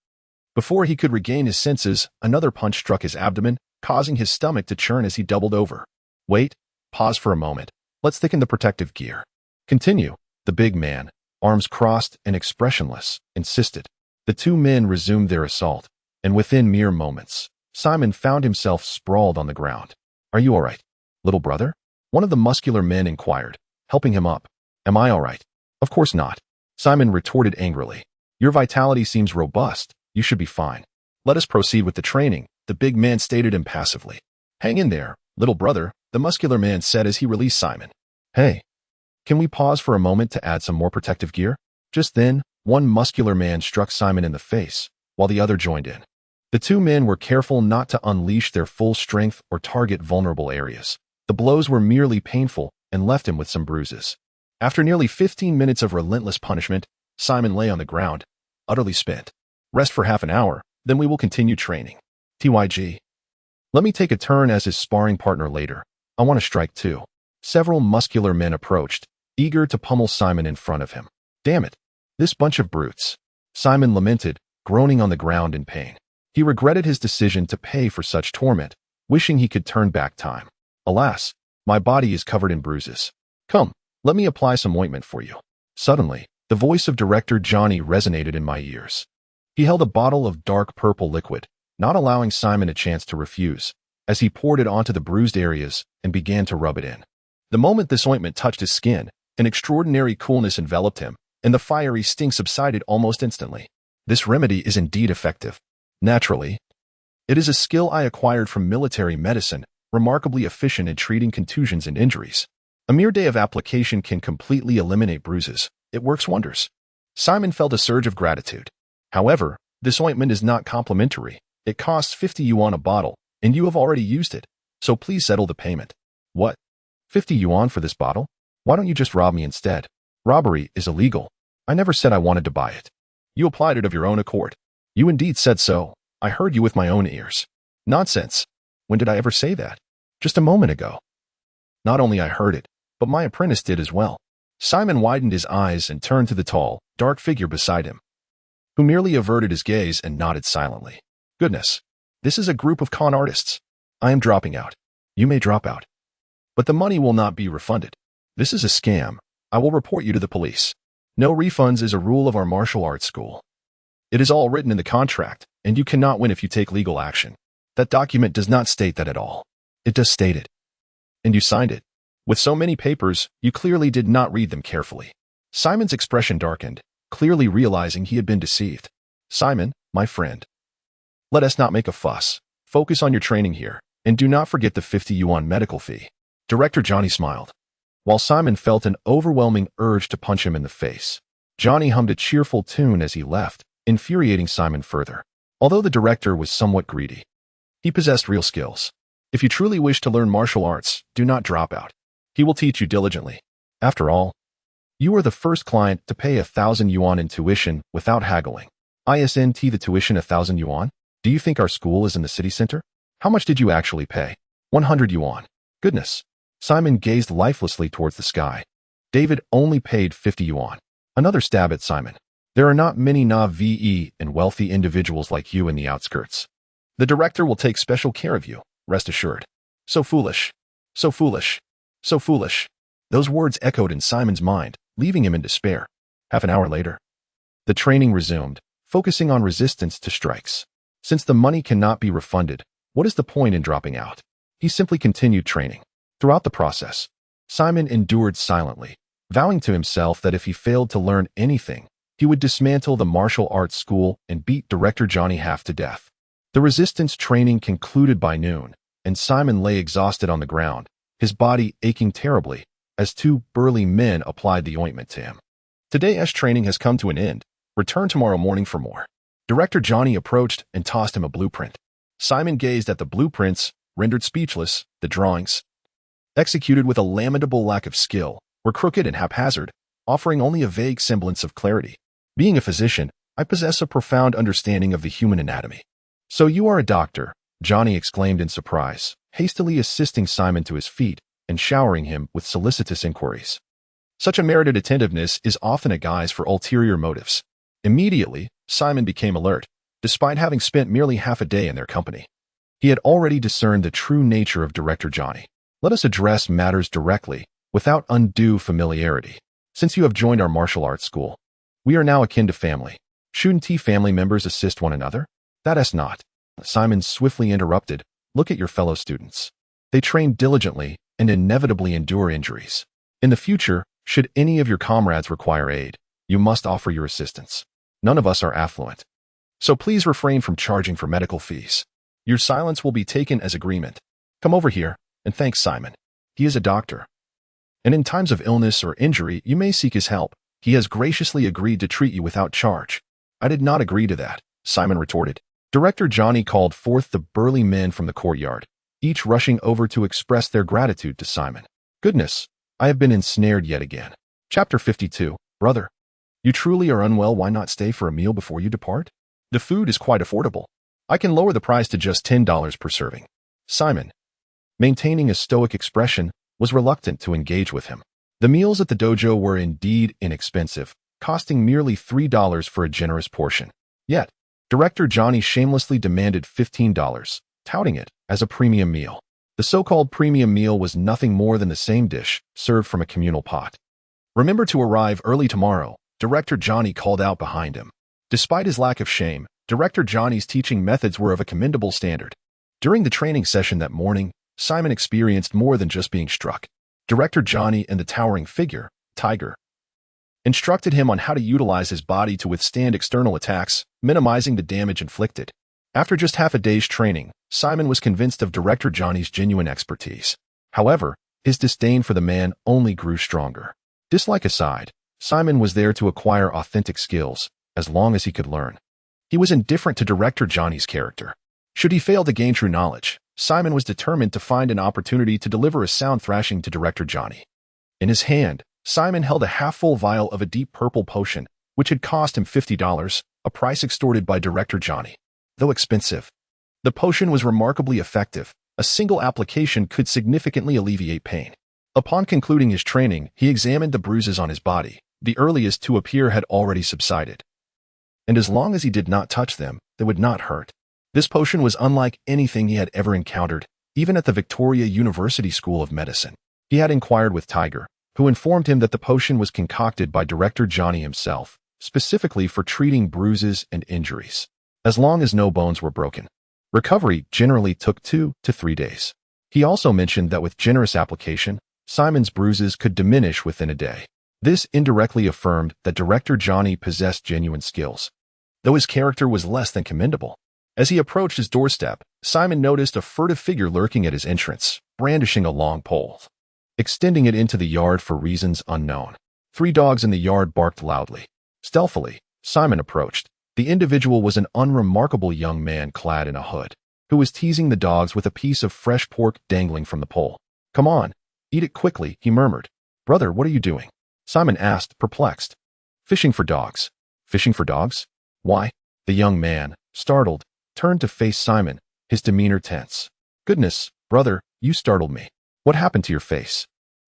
Before he could regain his senses, another punch struck his abdomen, causing his stomach to churn as he doubled over. Wait, pause for a moment. Let's thicken the protective gear. Continue, the big man, arms crossed and expressionless, insisted. The 2 men resumed their assault, and within mere moments, Simon found himself sprawled on the ground. Are you all right? Little brother? One of the muscular men inquired, helping him up. Am I all right? Of course not. Simon retorted angrily. Your vitality seems robust. You should be fine. Let us proceed with the training, the big man stated impassively. Hang in there, little brother, the muscular man said as he released Simon. Hey, can we pause for a moment to add some more protective gear? Just then, one muscular man struck Simon in the face, while the other joined in. The two men were careful not to unleash their full strength or target vulnerable areas. The blows were merely painful and left him with some bruises. After nearly 15 minutes of relentless punishment, Simon lay on the ground, utterly spent. Rest for half an hour, then we will continue training. TYG. Let me take a turn as his sparring partner later. I want to strike too. Several muscular men approached, eager to pummel Simon in front of him. Damn it. This bunch of brutes. Simon lamented, groaning on the ground in pain. He regretted his decision to pay for such torment, wishing he could turn back time. Alas, my body is covered in bruises. Come, let me apply some ointment for you. Suddenly, the voice of Director Johnny resonated in my ears. He held a bottle of dark purple liquid, not allowing Simon a chance to refuse, as he poured it onto the bruised areas and began to rub it in. The moment this ointment touched his skin, an extraordinary coolness enveloped him, and the fiery sting subsided almost instantly. This remedy is indeed effective. Naturally, it is a skill I acquired from military medicine, remarkably efficient in treating contusions and injuries. A mere day of application can completely eliminate bruises. It works wonders. Simon felt a surge of gratitude. However, this ointment is not complimentary. It costs 50 yuan a bottle, and you have already used it, so please settle the payment. What? 50 yuan for this bottle? Why don't you just rob me instead? Robbery is illegal. I never said I wanted to buy it. You applied it of your own accord. You indeed said so. I heard you with my own ears. Nonsense. When did I ever say that? Just a moment ago. Not only I heard it, but my apprentice did as well. Simon widened his eyes and turned to the tall, dark figure beside him, who merely averted his gaze and nodded silently. Goodness, this is a group of con artists. I am dropping out. You may drop out. But the money will not be refunded. This is a scam. I will report you to the police. No refunds is a rule of our martial arts school. It is all written in the contract, and you cannot win if you take legal action. That document does not state that at all. It does state it. And you signed it. With so many papers, you clearly did not read them carefully. Simon's expression darkened, clearly realizing he had been deceived. Simon, my friend, let us not make a fuss. Focus on your training here, and do not forget the 50 yuan medical fee. Director Johnny smiled. While Simon felt an overwhelming urge to punch him in the face, Johnny hummed a cheerful tune as he left, infuriating Simon further. Although the director was somewhat greedy, he possessed real skills. If you truly wish to learn martial arts, do not drop out. He will teach you diligently. After all, you are the first client to pay 1,000 yuan in tuition without haggling. Isn't the tuition 1,000 yuan? Do you think our school is in the city center? How much did you actually pay? 100 yuan. Goodness. Simon gazed lifelessly towards the sky. David only paid 50 yuan. Another stab at Simon. There are not many na-ve and wealthy individuals like you in the outskirts. The director will take special care of you, rest assured. So foolish. So foolish. So foolish. Those words echoed in Simon's mind, leaving him in despair. Half an hour later, the training resumed, focusing on resistance to strikes. Since the money cannot be refunded, what is the point in dropping out? He simply continued training. Throughout the process, Simon endured silently, vowing to himself that if he failed to learn anything, he would dismantle the martial arts school and beat Director Johnny half to death. The resistance training concluded by noon, and Simon lay exhausted on the ground, his body aching terribly, as two burly men applied the ointment to him. Today's training has come to an end. Return tomorrow morning for more. Director Johnny approached and tossed him a blueprint. Simon gazed at the blueprints, rendered speechless. The drawings, executed with a lamentable lack of skill, were crooked and haphazard, offering only a vague semblance of clarity. Being a physician, I possess a profound understanding of the human anatomy. So you are a doctor, Johnny exclaimed in surprise, hastily assisting Simon to his feet and showering him with solicitous inquiries. Such a merited attentiveness is often a guise for ulterior motives. Immediately, Simon became alert, despite having spent merely half a day in their company. He had already discerned the true nature of Director Johnny. Let us address matters directly, without undue familiarity. Since you have joined our martial arts school, we are now akin to family. Shouldn't family members assist one another? That is not. Simon swiftly interrupted. Look at your fellow students. They train diligently and inevitably endure injuries. In the future, should any of your comrades require aid, you must offer your assistance. None of us are affluent, so please refrain from charging for medical fees. Your silence will be taken as agreement. Come over here and thank Simon. He is a doctor, and in times of illness or injury, you may seek his help. He has graciously agreed to treat you without charge. I did not agree to that, Simon retorted. Director Johnny called forth the burly men from the courtyard, each rushing over to express their gratitude to Simon. Goodness, I have been ensnared yet again. Chapter 52. Brother, you truly are unwell. Why not stay for a meal before you depart? The food is quite affordable. I can lower the price to just $10 per serving. Simon, maintaining a stoic expression, was reluctant to engage with him. The meals at the dojo were indeed inexpensive, costing merely $3 for a generous portion. Yet, Director Johnny shamelessly demanded $15, touting it as a premium meal. The so-called premium meal was nothing more than the same dish, served from a communal pot. Remember to arrive early tomorrow, Director Johnny called out behind him. Despite his lack of shame, Director Johnny's teaching methods were of a commendable standard. During the training session that morning, Simon experienced more than just being struck. Director Johnny and the towering figure, Tiger, instructed him on how to utilize his body to withstand external attacks, minimizing the damage inflicted. After just half a day's training, Simon was convinced of Director Johnny's genuine expertise. However, his disdain for the man only grew stronger. Dislike aside, Simon was there to acquire authentic skills, as long as he could learn. He was indifferent to Director Johnny's character. Should he fail to gain true knowledge, Simon was determined to find an opportunity to deliver a sound thrashing to Director Johnny. In his hand, Simon held a half-full vial of a deep purple potion, which had cost him $50, a price extorted by Director Johnny. Though expensive, the potion was remarkably effective. A single application could significantly alleviate pain. Upon concluding his training, he examined the bruises on his body. The earliest to appear had already subsided, and as long as he did not touch them, they would not hurt. This potion was unlike anything he had ever encountered, even at the Victoria University School of Medicine. He had inquired with Tiger, who informed him that the potion was concocted by Director Johnny himself, specifically for treating bruises and injuries, as long as no bones were broken. Recovery generally took 2 to 3 days. He also mentioned that with generous application, Simon's bruises could diminish within a day. This indirectly affirmed that Director Johnny possessed genuine skills, though his character was less than commendable. As he approached his doorstep, Simon noticed a furtive figure lurking at his entrance, brandishing a long pole, extending it into the yard for reasons unknown. 3 dogs in the yard barked loudly. Stealthily, Simon approached. The individual was an unremarkable young man clad in a hood, who was teasing the dogs with a piece of fresh pork dangling from the pole. "Come on, eat it quickly," he murmured. "Brother, what are you doing?" Simon asked, perplexed. "Fishing for dogs." "Fishing for dogs? Why?" The young man, startled, turned to face Simon, his demeanor tense. "Goodness, brother, you startled me. What happened to your face?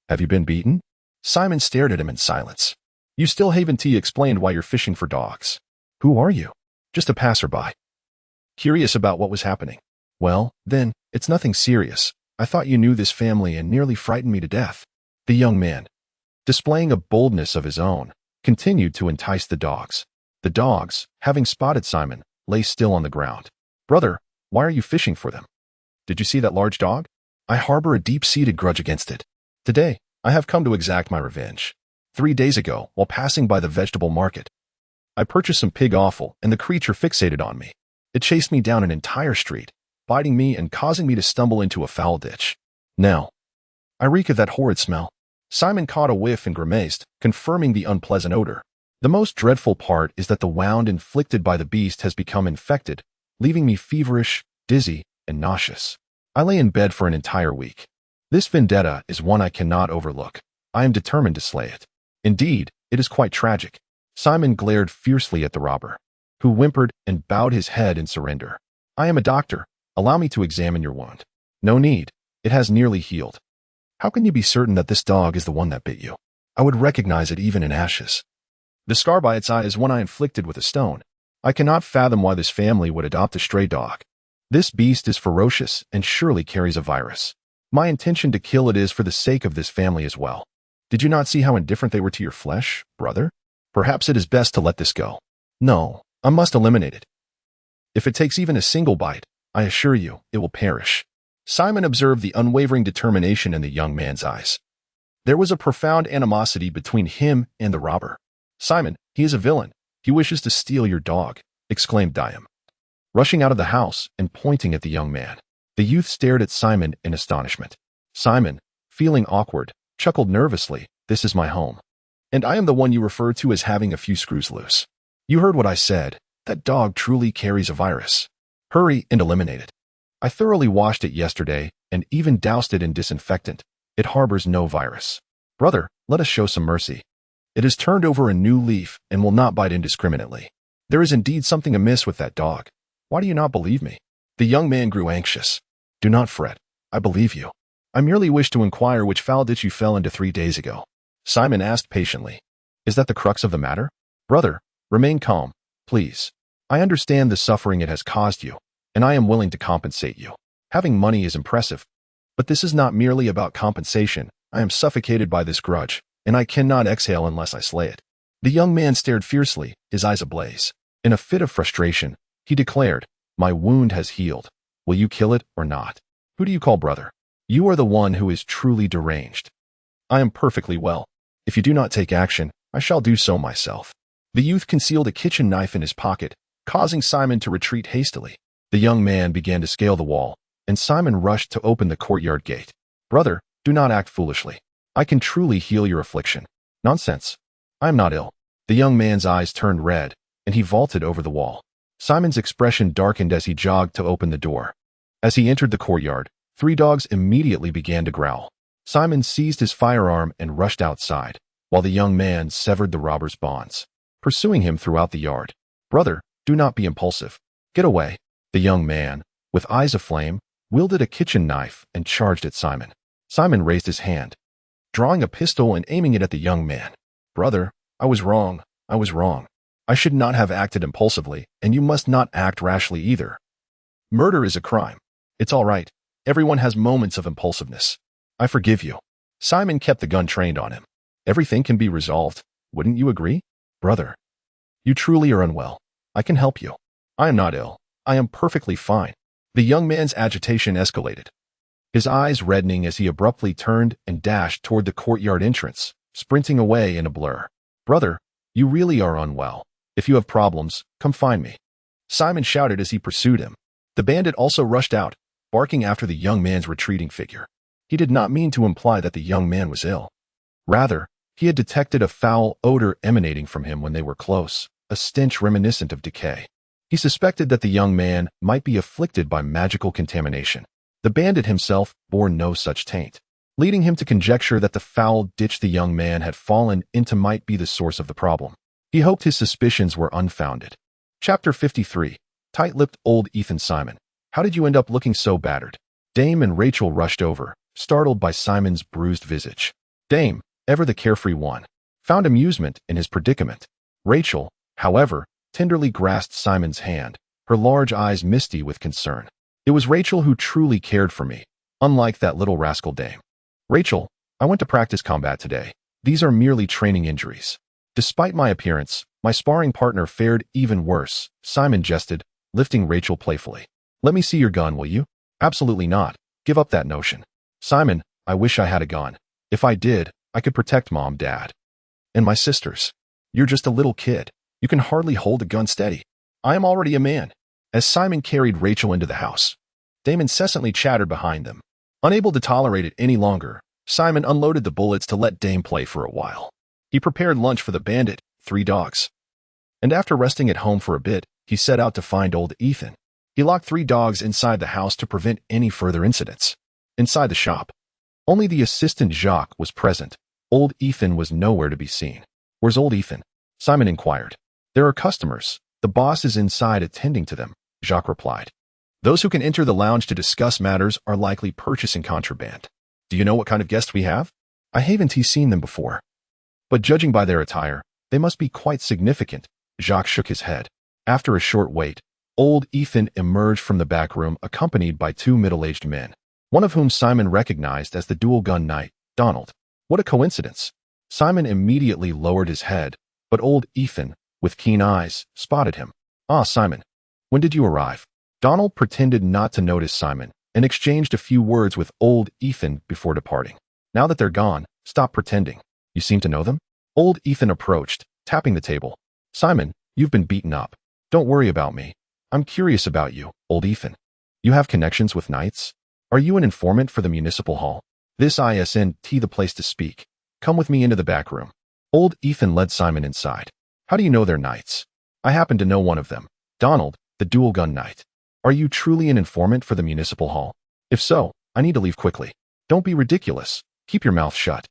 Have you been beaten?" Simon stared at him in silence. "You still haven't explained why you're fishing for dogs." "Who are you?" "Just a passerby. Curious about what was happening." "Well, then, it's nothing serious. I thought you knew this family and nearly frightened me to death." The young man, displaying a boldness of his own, continued to entice the dogs. The dogs, having spotted Simon, lay still on the ground. "Brother, why are you fishing for them? Did you see that large dog?" "I harbor a deep-seated grudge against it. Today, I have come to exact my revenge. 3 days ago, while passing by the vegetable market, I purchased some pig offal, and the creature fixated on me. It chased me down an entire street, biting me and causing me to stumble into a foul ditch. Now, I reek of that horrid smell." Simon caught a whiff and grimaced, confirming the unpleasant odor. "The most dreadful part is that the wound inflicted by the beast has become infected, leaving me feverish, dizzy, and nauseous. I lay in bed for an entire week. This vendetta is one I cannot overlook. I am determined to slay it. Indeed, it is quite tragic." Simon glared fiercely at the robber, who whimpered and bowed his head in surrender. "I am a doctor. Allow me to examine your wound." "No need. It has nearly healed." "How can you be certain that this dog is the one that bit you?" "I would recognize it even in ashes. The scar by its eye is one I inflicted with a stone. I cannot fathom why this family would adopt a stray dog. This beast is ferocious and surely carries a virus. My intention to kill it is for the sake of this family as well. Did you not see how indifferent they were to your flesh, brother? Perhaps it is best to let this go." "No, I must eliminate it. If it takes even a single bite, I assure you, it will perish." Simon observed the unwavering determination in the young man's eyes. There was a profound animosity between him and the robber. "Simon, he is a villain. He wishes to steal your dog," exclaimed Diam, rushing out of the house and pointing at the young man. The youth stared at Simon in astonishment. Simon, feeling awkward, chuckled nervously. "This is my home. And I am the one you refer to as having a few screws loose. You heard what I said. That dog truly carries a virus. Hurry and eliminate it. I thoroughly washed it yesterday and even doused it in disinfectant. It harbors no virus. Brother, let us show some mercy. It has turned over a new leaf and will not bite indiscriminately. There is indeed something amiss with that dog. Why do you not believe me?" The young man grew anxious. "Do not fret. I believe you. I merely wish to inquire which foul ditch you fell into 3 days ago." Simon asked patiently. "Is that the crux of the matter? Brother, remain calm, please. I understand the suffering it has caused you, and I am willing to compensate you. Having money is impressive, but this is not merely about compensation. I am suffocated by this grudge, and I cannot exhale unless I slay it." The young man stared fiercely, his eyes ablaze. In a fit of frustration, he declared, "My wound has healed. Will you kill it or not? Who do you call brother? You are the one who is truly deranged. I am perfectly well. If you do not take action, I shall do so myself." The youth concealed a kitchen knife in his pocket, causing Simon to retreat hastily. The young man began to scale the wall, and Simon rushed to open the courtyard gate. "Brother, do not act foolishly. I can truly heal your affliction." "Nonsense. I am not ill." The young man's eyes turned red, and he vaulted over the wall. Simon's expression darkened as he jogged to open the door. As he entered the courtyard, 3 dogs immediately began to growl. Simon seized his firearm and rushed outside, while the young man severed the robber's bonds, pursuing him throughout the yard. "Brother, do not be impulsive. Get away." The young man, with eyes aflame, wielded a kitchen knife and charged at Simon. Simon raised his hand, drawing a pistol and aiming it at the young man. "Brother, I was wrong. I was wrong. I should not have acted impulsively, and you must not act rashly either. Murder is a crime. It's all right. Everyone has moments of impulsiveness. I forgive you." Simon kept the gun trained on him. "Everything can be resolved. Wouldn't you agree? Brother, you truly are unwell. I can help you. I am not ill. I am perfectly fine." The young man's agitation escalated, his eyes reddening as he abruptly turned and dashed toward the courtyard entrance, sprinting away in a blur. "Brother, you really are unwell. If you have problems, come find me," Simon shouted as he pursued him. The bandit also rushed out, barking after the young man's retreating figure. He did not mean to imply that the young man was ill. Rather, he had detected a foul odor emanating from him when they were close, a stench reminiscent of decay. He suspected that the young man might be afflicted by magical contamination. The bandit himself bore no such taint, leading him to conjecture that the foul ditch the young man had fallen into might be the source of the problem. He hoped his suspicions were unfounded. Chapter 53. Tight-lipped old Ethan Simon. "How did you end up looking so battered?" Dame and Rachel rushed over, startled by Simon's bruised visage. Dame, ever the carefree one, found amusement in his predicament. Rachel, however, tenderly grasped Simon's hand, her large eyes misty with concern. It was Rachel who truly cared for me, unlike that little rascal Dame. "Rachel, I went to practice combat today. These are merely training injuries. Despite my appearance, my sparring partner fared even worse," Simon jested, lifting Rachel playfully. "Let me see your gun, will you?" "Absolutely not. Give up that notion." "Simon, I wish I had a gun. If I did, I could protect Mom, Dad, and my sisters. You're just a little kid. You can hardly hold a gun steady. I am already a man." As Simon carried Rachel into the house, Dame incessantly chattered behind them. Unable to tolerate it any longer, Simon unloaded the bullets to let Dame play for a while. He prepared lunch for the bandit, 3 dogs. And after resting at home for a bit, he set out to find old Ethan. He locked 3 dogs inside the house to prevent any further incidents. Inside the shop, only the assistant Jacques was present. Old Ethan was nowhere to be seen. "Where's old Ethan?" Simon inquired. "There are customers. The boss is inside attending to them," Jacques replied. "Those who can enter the lounge to discuss matters are likely purchasing contraband. Do you know what kind of guests we have?" "I haven't seen them before, but judging by their attire, they must be quite significant." Jacques shook his head. After a short wait, old Ethan emerged from the back room accompanied by 2 middle-aged men, one of whom Simon recognized as the dual-gun knight, Donald. What a coincidence! Simon immediately lowered his head, but old Ethan, with keen eyes, spotted him. "Ah, Simon, when did you arrive?" Donald pretended not to notice Simon, and exchanged a few words with old Ethan before departing. Now that they're gone, stop pretending. You seem to know them? Old Ethan approached, tapping the table. Simon, you've been beaten up. Don't worry about me. I'm curious about you, old Ethan. You have connections with knights? Are you an informant for the municipal hall? This isn't the place to speak. Come with me into the back room. Old Ethan led Simon inside. How do you know they're knights? I happen to know one of them, Donald, the dual-gun knight. Are you truly an informant for the municipal hall? If so, I need to leave quickly. Don't be ridiculous. Keep your mouth shut.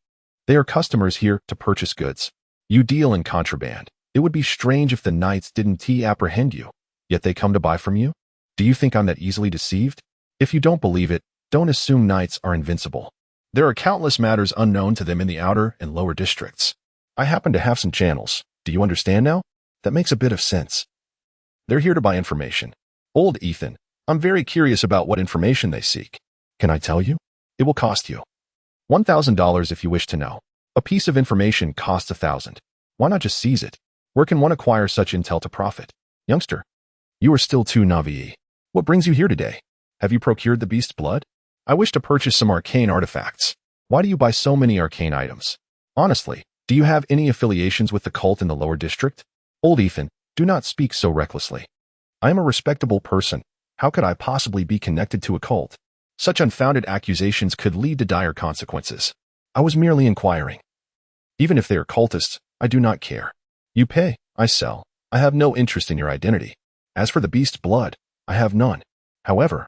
They are customers here to purchase goods. You deal in contraband. It would be strange if the knights didn't apprehend you, yet they come to buy from you? Do you think I'm that easily deceived? If you don't believe it, don't assume knights are invincible. There are countless matters unknown to them in the outer and lower districts. I happen to have some channels. Do you understand now? That makes a bit of sense. They're here to buy information. Old Ethan, I'm very curious about what information they seek. Can I tell you? It will cost you $1,000 if you wish to know. A piece of information costs $1,000. Why not just seize it? Where can one acquire such intel to profit? Youngster, you are still too naive. What brings you here today? Have you procured the beast's blood? I wish to purchase some arcane artifacts. Why do you buy so many arcane items? Honestly, do you have any affiliations with the cult in the lower district? Old Ethan, do not speak so recklessly. I am a respectable person. How could I possibly be connected to a cult? Such unfounded accusations could lead to dire consequences. I was merely inquiring. Even if they are cultists, I do not care. You pay, I sell. I have no interest in your identity. As for the beast's blood, I have none. However,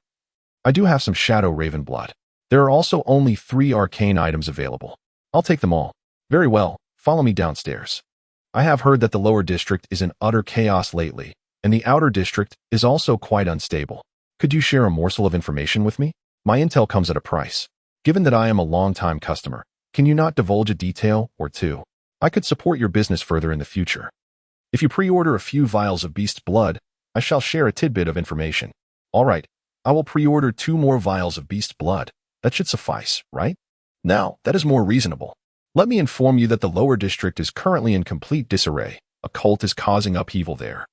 I do have some shadow raven blood. There are also only 3 arcane items available. I'll take them all. Very well, follow me downstairs. I have heard that the lower district is in utter chaos lately, and the outer district is also quite unstable. Could you share a morsel of information with me? My intel comes at a price. Given that I am a long-time customer, can you not divulge a detail or two? I could support your business further in the future. If you pre-order a few vials of beast's blood, I shall share a tidbit of information. All right, I will pre-order 2 more vials of beast's blood. That should suffice, right? Now, that is more reasonable. Let me inform you that the lower district is currently in complete disarray. A cult is causing upheaval there.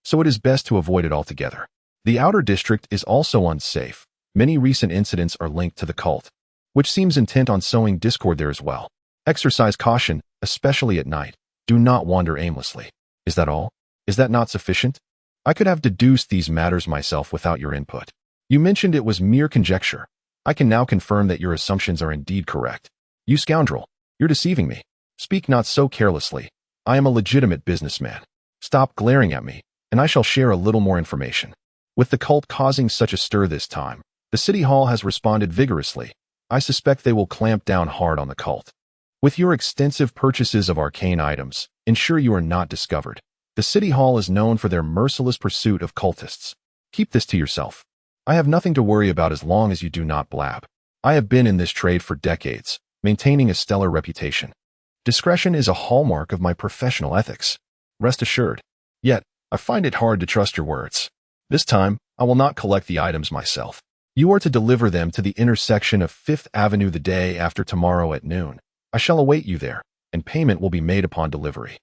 So it is best to avoid it altogether. The outer district is also unsafe. Many recent incidents are linked to the cult, which seems intent on sowing discord there as well. Exercise caution, especially at night. Do not wander aimlessly. Is that all? Is that not sufficient? I could have deduced these matters myself without your input. You mentioned it was mere conjecture. I can now confirm that your assumptions are indeed correct. You scoundrel, you're deceiving me. Speak not so carelessly. I am a legitimate businessman. Stop glaring at me, and I shall share a little more information. With the cult causing such a stir this time, the city hall has responded vigorously. I suspect they will clamp down hard on the cult. With your extensive purchases of arcane items, ensure you are not discovered. The city hall is known for their merciless pursuit of cultists. Keep this to yourself. I have nothing to worry about as long as you do not blab. I have been in this trade for decades, maintaining a stellar reputation. Discretion is a hallmark of my professional ethics. Rest assured. Yet, I find it hard to trust your words. This time, I will not collect the items myself. You are to deliver them to the intersection of 5th Avenue the day after tomorrow at noon. I shall await you there, and payment will be made upon delivery.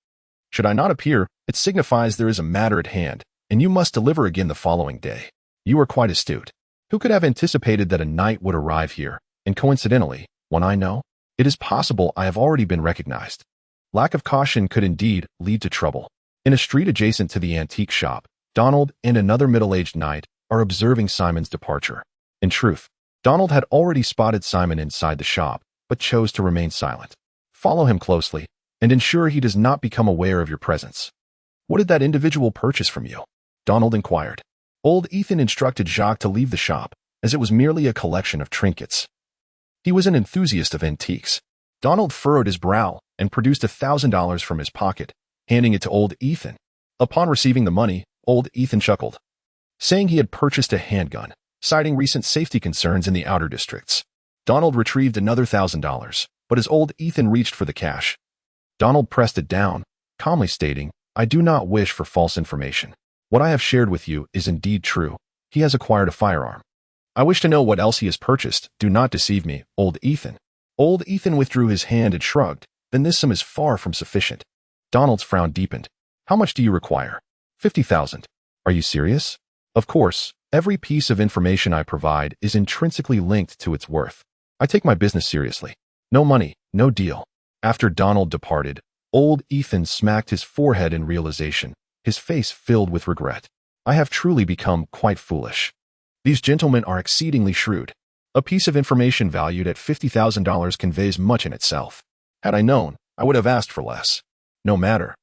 Should I not appear, it signifies there is a matter at hand, and you must deliver again the following day. You are quite astute. Who could have anticipated that a knight would arrive here, and coincidentally, one I know? It is possible I have already been recognized. Lack of caution could indeed lead to trouble. In a street adjacent to the antique shop, Donald and another middle-aged knight are observing Simon's departure. In truth, Donald had already spotted Simon inside the shop, but chose to remain silent. Follow him closely, and ensure he does not become aware of your presence. What did that individual purchase from you? Donald inquired. Old Ethan instructed Jacques to leave the shop, as it was merely a collection of trinkets. He was an enthusiast of antiques. Donald furrowed his brow and produced $1,000 from his pocket, handing it to old Ethan. Upon receiving the money, old Ethan chuckled, saying he had purchased a handgun, citing recent safety concerns in the outer districts. Donald retrieved another $1,000, but as old Ethan reached for the cash, Donald pressed it down, calmly stating, I do not wish for false information. What I have shared with you is indeed true. He has acquired a firearm. I wish to know what else he has purchased. Do not deceive me, old Ethan. Old Ethan withdrew his hand and shrugged. Then this sum is far from sufficient. Donald's frown deepened. How much do you require? 50,000. Are you serious? Of course, every piece of information I provide is intrinsically linked to its worth. I take my business seriously. No money, no deal. After Donald departed, old Ethan smacked his forehead in realization, his face filled with regret. I have truly become quite foolish. These gentlemen are exceedingly shrewd. A piece of information valued at $50,000 conveys much in itself. Had I known, I would have asked for less. No matter.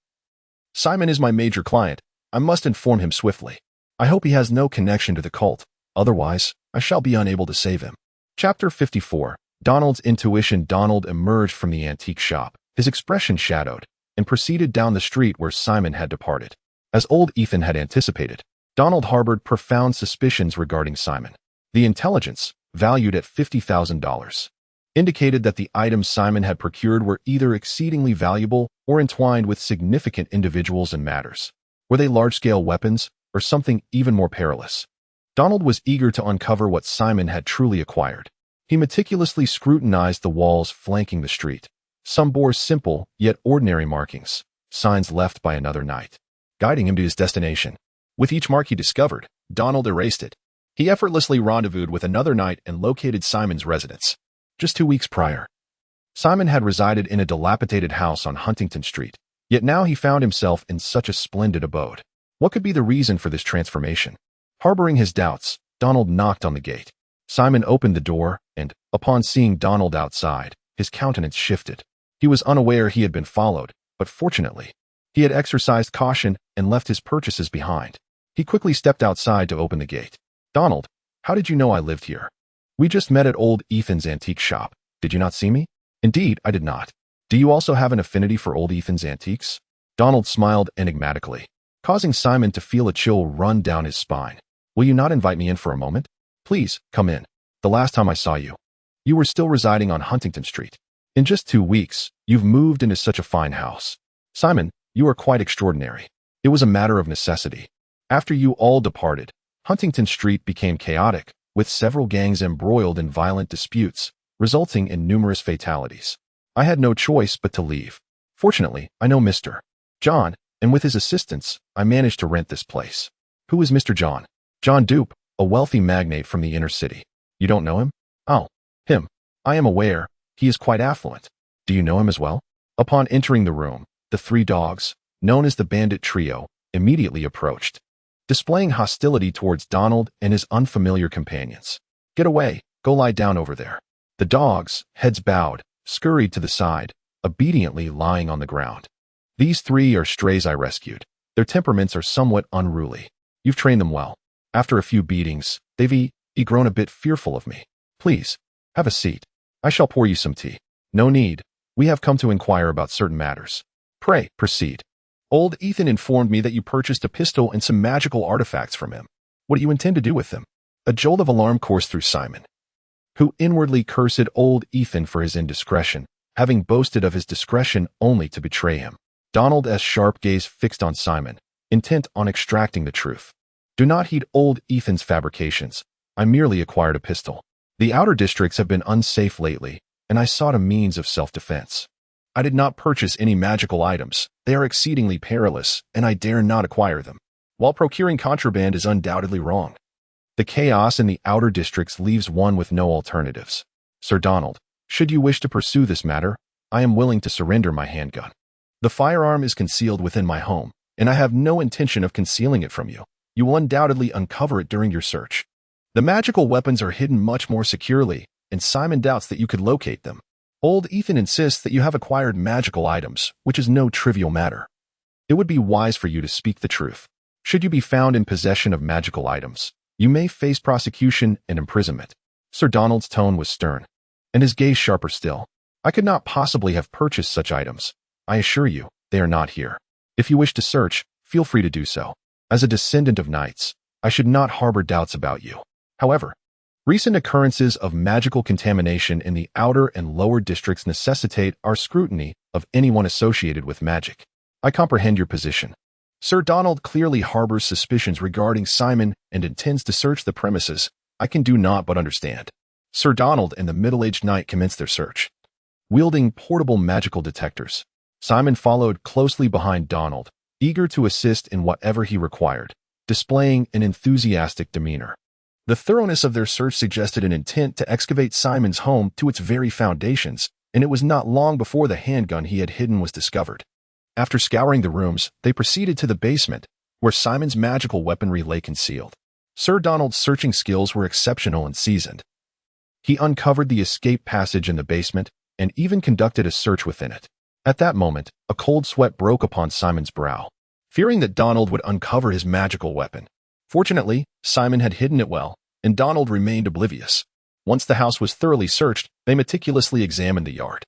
Simon is my major client. I must inform him swiftly. I hope he has no connection to the cult. Otherwise, I shall be unable to save him. Chapter 54. Donald's intuition. Donald emerged from the antique shop, his expression shadowed, and proceeded down the street where Simon had departed. As old Ethan had anticipated, Donald harbored profound suspicions regarding Simon. The intelligence, valued at $50,000, indicated that the items Simon had procured were either exceedingly valuable or entwined with significant individuals and matters. Were they large-scale weapons or something even more perilous? Donald was eager to uncover what Simon had truly acquired. He meticulously scrutinized the walls flanking the street. Some bore simple, yet ordinary markings, signs left by another knight, guiding him to his destination. With each mark he discovered, Donald erased it. He effortlessly rendezvoused with another knight and located Simon's residence. Just 2 weeks prior, Simon had resided in a dilapidated house on Huntington Street, yet now he found himself in such a splendid abode. What could be the reason for this transformation? Harboring his doubts, Donald knocked on the gate. Simon opened the door, and, upon seeing Donald outside, his countenance shifted. He was unaware he had been followed, but fortunately, he had exercised caution and left his purchases behind. He quickly stepped outside to open the gate. Donald, how did you know I lived here? We just met at old Ethan's antique shop. Did you not see me? Indeed, I did not. Do you also have an affinity for old Ethan's antiques? Donald smiled enigmatically, causing Simon to feel a chill run down his spine. Will you not invite me in for a moment? Please, come in. The last time I saw you, you were still residing on Huntington Street. In just 2 weeks, you've moved into such a fine house. Simon, you are quite extraordinary. It was a matter of necessity. After you all departed, Huntington Street became chaotic, with several gangs embroiled in violent disputes, resulting in numerous fatalities. I had no choice but to leave. Fortunately, I know Mr. John, and with his assistance, I managed to rent this place. Who is Mr. John? John Dupe, a wealthy magnate from the inner city. You don't know him? Oh, him. I am aware. He is quite affluent. Do you know him as well? Upon entering the room, the 3 dogs, known as the Bandit Trio, immediately approached, displaying hostility towards Donald and his unfamiliar companions. Get away, go lie down over there. The dogs, heads bowed, scurried to the side, obediently lying on the ground. These 3 are strays I rescued. Their temperaments are somewhat unruly. You've trained them well. After a few beatings, they've grown a bit fearful of me. Please, have a seat. I shall pour you some tea. No need. We have come to inquire about certain matters. Pray, proceed. Old Ethan informed me that you purchased a pistol and some magical artifacts from him. What do you intend to do with them? A jolt of alarm coursed through Simon, who inwardly cursed old Ethan for his indiscretion, having boasted of his discretion only to betray him. Donald's sharp gaze fixed on Simon, intent on extracting the truth. Do not heed old Ethan's fabrications. I merely acquired a pistol. The outer districts have been unsafe lately, and I sought a means of self-defense. I did not purchase any magical items. They are exceedingly perilous, and I dare not acquire them. While procuring contraband is undoubtedly wrong, the chaos in the outer districts leaves one with no alternatives. Sir Donald, should you wish to pursue this matter, I am willing to surrender my handgun. The firearm is concealed within my home, and I have no intention of concealing it from you. You will undoubtedly uncover it during your search. The magical weapons are hidden much more securely, and Simon doubts that you could locate them. Old Ethan insists that you have acquired magical items, which is no trivial matter. It would be wise for you to speak the truth. Should you be found in possession of magical items, you may face prosecution and imprisonment. Sir Donald's tone was stern, and his gaze sharper still. I could not possibly have purchased such items. I assure you, they are not here. If you wish to search, feel free to do so. As a descendant of knights, I should not harbor doubts about you. However, recent occurrences of magical contamination in the outer and lower districts necessitate our scrutiny of anyone associated with magic. I comprehend your position. Sir Donald clearly harbors suspicions regarding Simon and intends to search the premises. I can do naught but understand. Sir Donald and the middle-aged knight commenced their search, wielding portable magical detectors. Simon followed closely behind Donald, eager to assist in whatever he required. displaying an enthusiastic demeanor. The thoroughness of their search suggested an intent to excavate Simon's home to its very foundations, and it was not long before the handgun he had hidden was discovered. After scouring the rooms, they proceeded to the basement, where Simon's magical weaponry lay concealed. Sir Donald's searching skills were exceptional and seasoned. He uncovered the escape passage in the basement and even conducted a search within it. At that moment, a cold sweat broke upon Simon's brow, fearing that Donald would uncover his magical weapon. Fortunately, Simon had hidden it well, and Donald remained oblivious. Once the house was thoroughly searched, they meticulously examined the yard.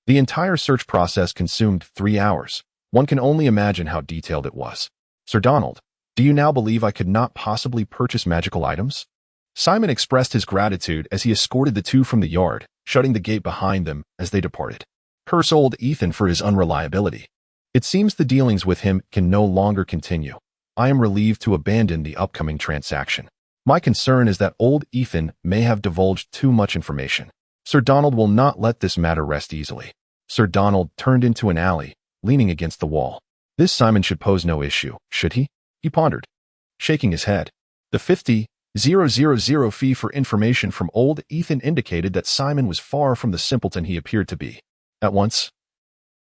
The entire search process consumed 3 hours. One can only imagine how detailed it was. Sir Donald, do you now believe I could not possibly purchase magical items? Simon expressed his gratitude as he escorted the two from the yard, shutting the gate behind them as they departed. Curse old Ethan for his unreliability. It seems the dealings with him can no longer continue. I am relieved to abandon the upcoming transaction. My concern is that old Ethan may have divulged too much information. Sir Donald will not let this matter rest easily. Sir Donald turned into an alley, leaning against the wall. This Simon should pose no issue, should he? He pondered, shaking his head. The 50,000 fee for information from old Ethan indicated that Simon was far from the simpleton he appeared to be. At once,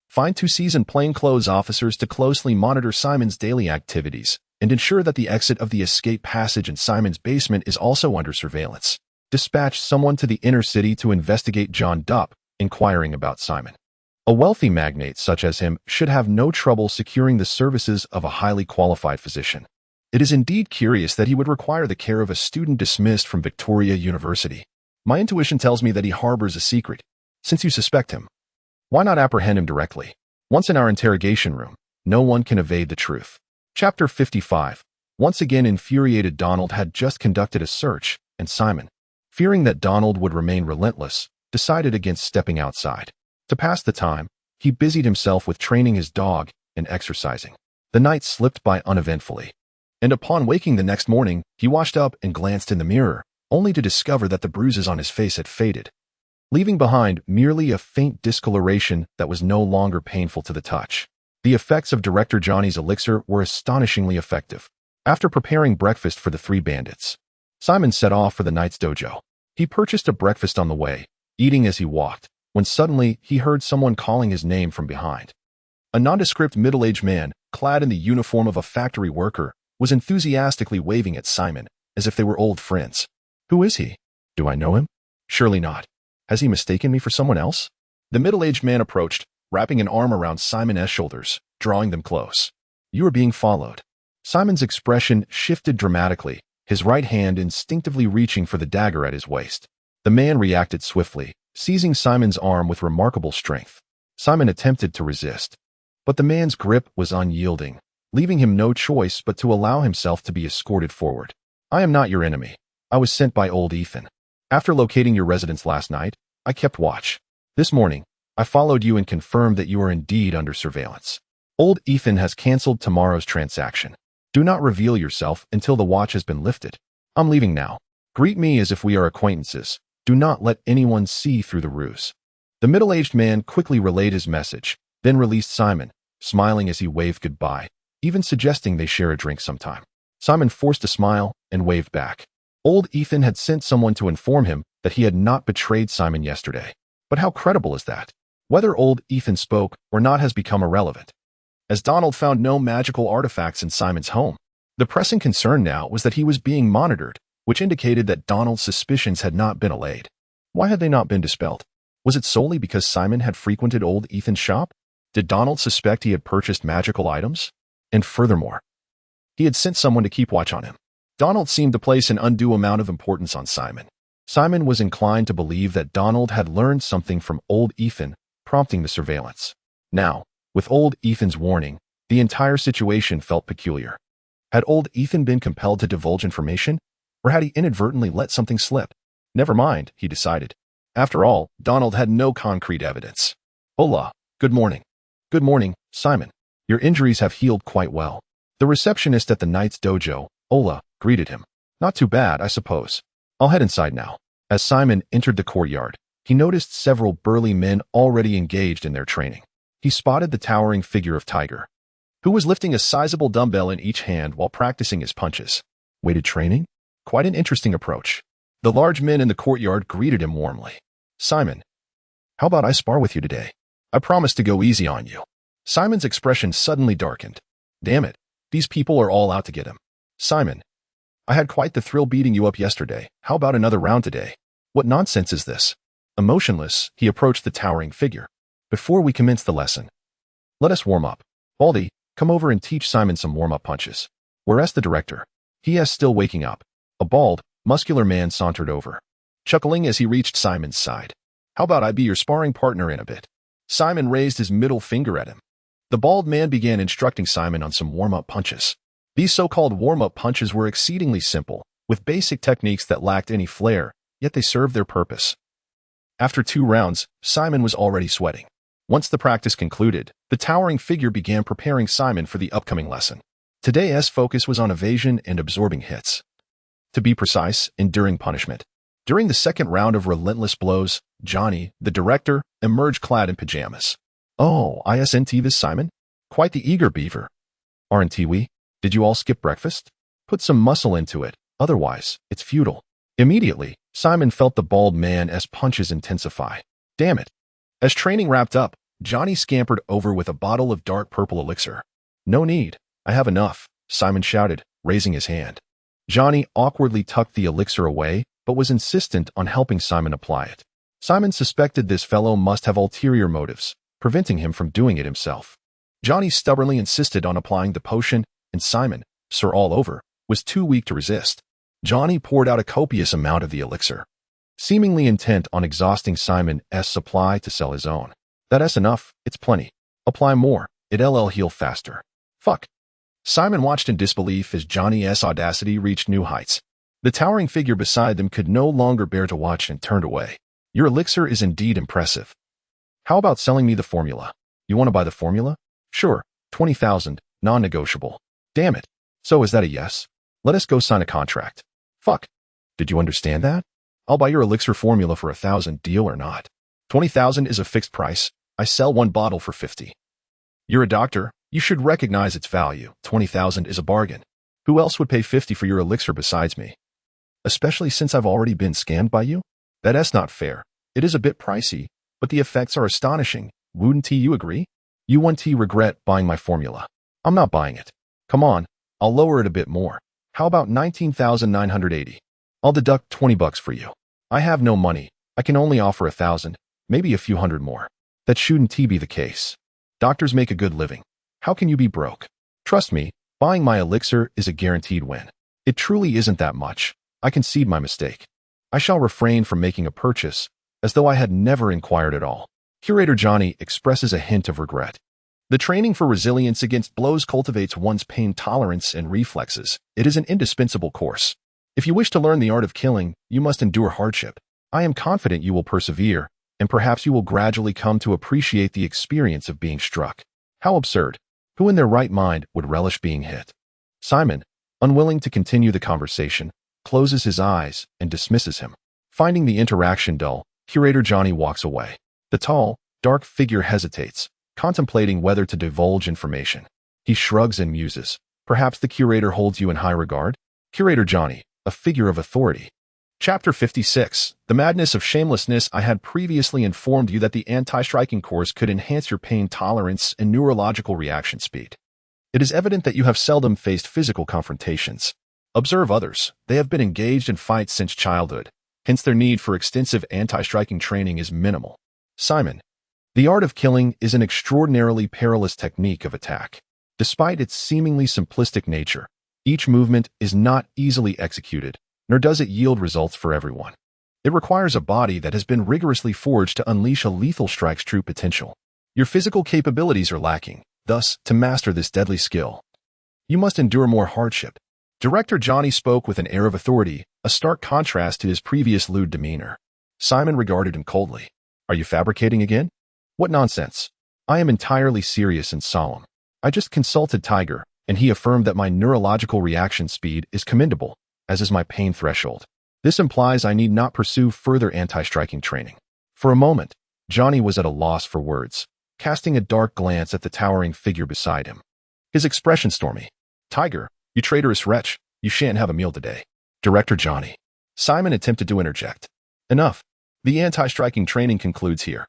find 2 seasoned plainclothes officers to closely monitor Simon's daily activities and ensure that the exit of the escape passage in Simon's basement is also under surveillance. Dispatch someone to the inner city to investigate John Dupp, inquiring about Simon. A wealthy magnate such as him should have no trouble securing the services of a highly qualified physician. It is indeed curious that he would require the care of a student dismissed from Victoria University. My intuition tells me that he harbors a secret. Since you suspect him, why not apprehend him directly? Once in our interrogation room, no one can evade the truth. Chapter 55. Once again infuriated, Donald had just conducted a search, and Simon, fearing that Donald would remain relentless, decided against stepping outside. To pass the time, he busied himself with training his dog and exercising. The night slipped by uneventfully, and upon waking the next morning, he washed up and glanced in the mirror, only to discover that the bruises on his face had faded, leaving behind merely a faint discoloration that was no longer painful to the touch. The effects of Director Johnny's elixir were astonishingly effective. After preparing breakfast for the 3 bandits, Simon set off for the knight's dojo. He purchased a breakfast on the way, eating as he walked, when suddenly he heard someone calling his name from behind. A nondescript middle-aged man, clad in the uniform of a factory worker, was enthusiastically waving at Simon, as if they were old friends. Who is he? Do I know him? Surely not. Has he mistaken me for someone else? The middle-aged man approached, wrapping an arm around Simon's shoulders, drawing them close. You are being followed. Simon's expression shifted dramatically, his right hand instinctively reaching for the dagger at his waist. The man reacted swiftly, seizing Simon's arm with remarkable strength. Simon attempted to resist, but the man's grip was unyielding, leaving him no choice but to allow himself to be escorted forward. I am not your enemy. I was sent by old Ethan. After locating your residence last night, I kept watch. This morning, I followed you and confirmed that you are indeed under surveillance. Old Ethan has canceled tomorrow's transaction. Do not reveal yourself until the watch has been lifted. I'm leaving now. Greet me as if we are acquaintances. Do not let anyone see through the ruse. The middle-aged man quickly relayed his message, then released Simon, smiling as he waved goodbye, even suggesting they share a drink sometime. Simon forced a smile and waved back. Old Ethan had sent someone to inform him that he had not betrayed Simon yesterday. But how credible is that? Whether old Ethan spoke or not has become irrelevant, as Donald found no magical artifacts in Simon's home. The pressing concern now was that he was being monitored, which indicated that Donald's suspicions had not been allayed. Why had they not been dispelled? Was it solely because Simon had frequented old Ethan's shop? Did Donald suspect he had purchased magical items? And furthermore, he had sent someone to keep watch on him. Donald seemed to place an undue amount of importance on Simon. Simon was inclined to believe that Donald had learned something from old Ethan, prompting the surveillance. Now, with old Ethan's warning, the entire situation felt peculiar. Had old Ethan been compelled to divulge information? Or had he inadvertently let something slip? Never mind, he decided. After all, Donald had no concrete evidence. Hola, good morning. Good morning, Simon. Your injuries have healed quite well. The receptionist at the knight's dojo, Ola, greeted him. Not too bad, I suppose. I'll head inside now. As Simon entered the courtyard, he noticed several burly men already engaged in their training. He spotted the towering figure of Tiger, who was lifting a sizable dumbbell in each hand while practicing his punches. Weighted training? Quite an interesting approach. The large men in the courtyard greeted him warmly. Simon, how about I spar with you today? I promise to go easy on you. Simon's expression suddenly darkened. Damn it, these people are all out to get him. Simon, I had quite the thrill beating you up yesterday. How about another round today? What nonsense is this? Emotionless, he approached the towering figure. Before we commence the lesson, let us warm up. Baldy, come over and teach Simon some warm-up punches. Whereas the director, he is still waking up. A bald, muscular man sauntered over, chuckling as he reached Simon's side. How about I be your sparring partner in a bit? Simon raised his middle finger at him. The bald man began instructing Simon on some warm-up punches. These so-called warm-up punches were exceedingly simple, with basic techniques that lacked any flair, yet they served their purpose. After 2 rounds, Simon was already sweating. Once the practice concluded, the towering figure began preparing Simon for the upcoming lesson. Today's focus was on evasion and absorbing hits. To be precise, enduring punishment. During the second round of relentless blows, Johnny, the director, emerged clad in pajamas. Oh, isn't this Simon? Quite the eager beaver. Aren't we? Did you all skip breakfast? Put some muscle into it, otherwise, it's futile. Immediately, Simon felt the bald man's punches intensify. Damn it. As training wrapped up, Johnny scampered over with a bottle of dark purple elixir. No need, I have enough, Simon shouted, raising his hand. Johnny awkwardly tucked the elixir away, but was insistent on helping Simon apply it. Simon suspected this fellow must have ulterior motives, preventing him from doing it himself. Johnny stubbornly insisted on applying the potion, and Simon, sir all over, was too weak to resist. Johnny poured out a copious amount of the elixir, seemingly intent on exhausting Simon's supply to sell his own. That's enough, it's plenty. Apply more, it'll heal faster. Fuck. Simon watched in disbelief as Johnny's audacity reached new heights. The towering figure beside them could no longer bear to watch and turned away. Your elixir is indeed impressive. How about selling me the formula? You want to buy the formula? Sure, 20,000, non-negotiable. Damn it. So is that a yes? Let us go sign a contract. Fuck. Did you understand that? I'll buy your elixir formula for 1,000, deal or not. 20,000 is a fixed price. I sell 1 bottle for 50. You're a doctor. You should recognize its value. 20,000 is a bargain. Who else would pay 50 for your elixir besides me? Especially since I've already been scammed by you? That's not fair. It is a bit pricey, but the effects are astonishing. Wouldn't you agree? You won't regret buying my formula. I'm not buying it. Come on, I'll lower it a bit more. How about 19,980? I'll deduct $20 for you. I have no money. I can only offer 1,000, maybe a few hundred more. That shouldn't be the case. Doctors make a good living. How can you be broke? Trust me, buying my elixir is a guaranteed win. It truly isn't that much. I concede my mistake. I shall refrain from making a purchase, as though I had never inquired at all. Curator Johnny expresses a hint of regret. The training for resilience against blows cultivates one's pain tolerance and reflexes. It is an indispensable course. If you wish to learn the art of killing, you must endure hardship. I am confident you will persevere, and perhaps you will gradually come to appreciate the experience of being struck. How absurd. Who in their right mind would relish being hit? Simon, unwilling to continue the conversation, closes his eyes and dismisses him. Finding the interaction dull, Curator Johnny walks away. The tall, dark figure hesitates, contemplating whether to divulge information. He shrugs and muses. Perhaps the curator holds you in high regard? Curator Johnny, a figure of authority. Chapter 56. The madness of shamelessness. I had previously informed you that the anti-striking course could enhance your pain tolerance and neurological reaction speed. It is evident that you have seldom faced physical confrontations. Observe others. They have been engaged in fights since childhood. Hence their need for extensive anti-striking training is minimal. Simon, the art of killing is an extraordinarily perilous technique of attack. Despite its seemingly simplistic nature, each movement is not easily executed, nor does it yield results for everyone. It requires a body that has been rigorously forged to unleash a lethal strike's true potential. Your physical capabilities are lacking. Thus, to master this deadly skill, you must endure more hardship. Director Johnny spoke with an air of authority, a stark contrast to his previous lewd demeanor. Simon regarded him coldly. Are you fabricating again? What nonsense. I am entirely serious and solemn. I just consulted Tiger, and he affirmed that my neurological reaction speed is commendable, as is my pain threshold. This implies I need not pursue further anti-striking training. For a moment, Johnny was at a loss for words, casting a dark glance at the towering figure beside him. his expression stormy. "Tiger, you traitorous wretch, you shan't have a meal today." Director Johnny. Simon attempted to interject. "Enough. The anti-striking training concludes here.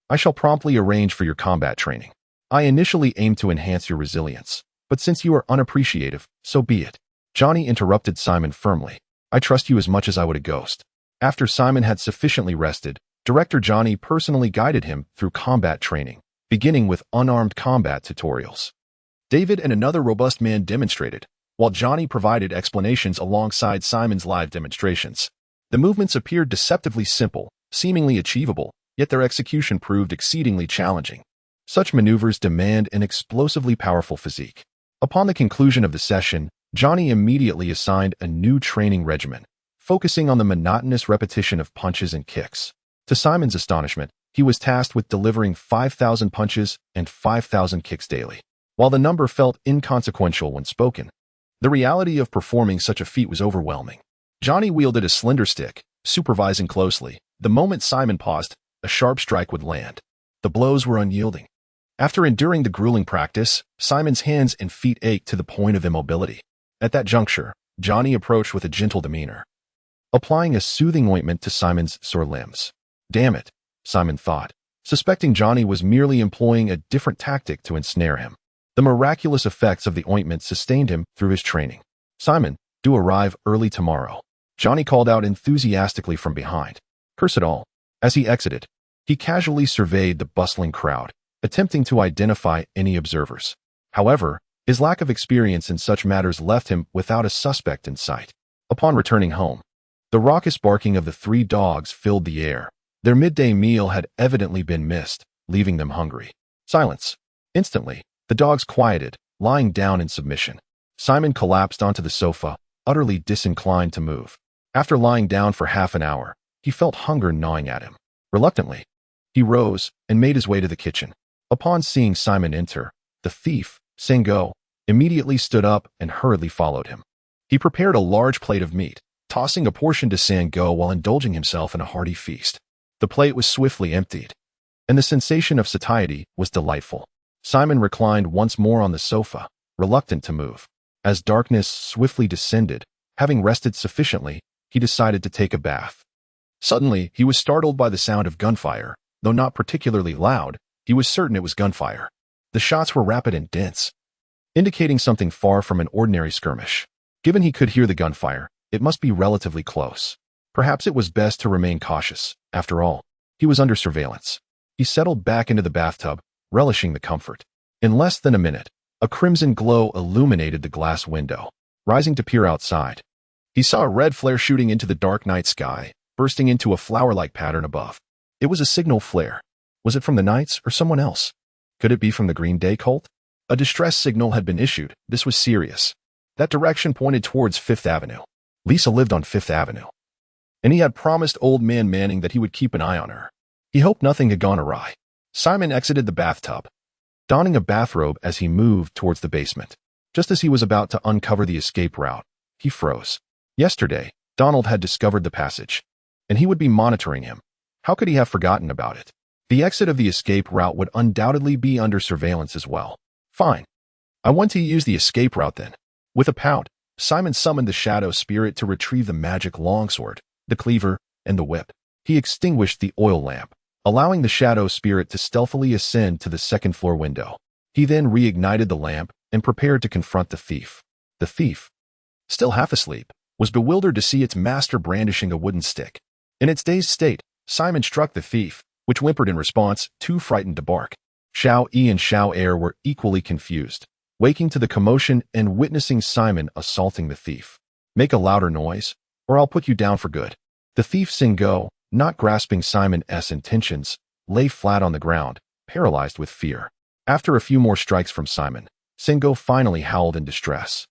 I shall promptly arrange for your combat training. I initially aimed to enhance your resilience, but since you are unappreciative, so be it." Johnny interrupted Simon firmly. "I trust you as much as I would a ghost." After Simon had sufficiently rested, Director Johnny personally guided him through combat training, beginning with unarmed combat tutorials. David and another robust man demonstrated, while Johnny provided explanations alongside Simon's live demonstrations. The movements appeared deceptively simple, seemingly achievable, yet their execution proved exceedingly challenging. Such maneuvers demand an explosively powerful physique. Upon the conclusion of the session, Johnny immediately assigned a new training regimen, focusing on the monotonous repetition of punches and kicks. To Simon's astonishment, he was tasked with delivering 5,000 punches and 5,000 kicks daily. While the number felt inconsequential when spoken, the reality of performing such a feat was overwhelming. Johnny wielded a slender stick, supervising closely. The moment Simon paused, a sharp strike would land. The blows were unyielding. After enduring the grueling practice, Simon's hands and feet ached to the point of immobility. At that juncture, Johnny approached with a gentle demeanor, applying a soothing ointment to Simon's sore limbs. "Damn it," Simon thought, suspecting Johnny was merely employing a different tactic to ensnare him. The miraculous effects of the ointment sustained him through his training. "Simon, do arrive early tomorrow," Johnny called out enthusiastically from behind. Curse it all. As he exited, he casually surveyed the bustling crowd, attempting to identify any observers. However, his lack of experience in such matters left him without a suspect in sight. Upon returning home, the raucous barking of the 3 dogs filled the air. Their midday meal had evidently been missed, leaving them hungry. Silence. Instantly, the dogs quieted, lying down in submission. Simon collapsed onto the sofa, utterly disinclined to move. After lying down for half an hour, he felt hunger gnawing at him. Reluctantly, he rose and made his way to the kitchen. Upon seeing Simon enter, the thief, Sango, immediately stood up and hurriedly followed him. He prepared a large plate of meat, tossing a portion to Sango while indulging himself in a hearty feast. The plate was swiftly emptied, and the sensation of satiety was delightful. Simon reclined once more on the sofa, reluctant to move. As darkness swiftly descended, having rested sufficiently, he decided to take a bath. Suddenly, he was startled by the sound of gunfire. Though not particularly loud, he was certain it was gunfire. The shots were rapid and dense, indicating something far from an ordinary skirmish. Given he could hear the gunfire, it must be relatively close. Perhaps it was best to remain cautious. After all, he was under surveillance. He settled back into the bathtub, relishing the comfort. In less than a minute, a crimson glow illuminated the glass window. Rising to peer outside, he saw a red flare shooting into the dark night sky, bursting into a flower-like pattern above. It was a signal flare. Was it from the Knights or someone else? Could it be from the Green Day cult? A distress signal had been issued. This was serious. That direction pointed towards Fifth Avenue. Lisa lived on Fifth Avenue, and he had promised old man Manning that he would keep an eye on her. He hoped nothing had gone awry. Simon exited the bathtub, donning a bathrobe as he moved towards the basement. Just as he was about to uncover the escape route, he froze. Yesterday, Donald had discovered the passage, and he would be monitoring him. How could he have forgotten about it? The exit of the escape route would undoubtedly be under surveillance as well. Fine. I want to use the escape route then. With a pout, Simon summoned the shadow spirit to retrieve the magic longsword, the cleaver, and the whip. He extinguished the oil lamp, allowing the shadow spirit to stealthily ascend to the second-floor window. He then reignited the lamp and prepared to confront the thief. The thief, still half asleep, was bewildered to see its master brandishing a wooden stick. In its dazed state, Simon struck the thief, which whimpered in response, too frightened to bark. Xiao Yi and Xiao Air were equally confused, waking to the commotion and witnessing Simon assaulting the thief. Make a louder noise, or I'll put you down for good. The thief Singo, not grasping Simon's intentions, lay flat on the ground, paralyzed with fear. After a few more strikes from Simon, Singo finally howled in distress.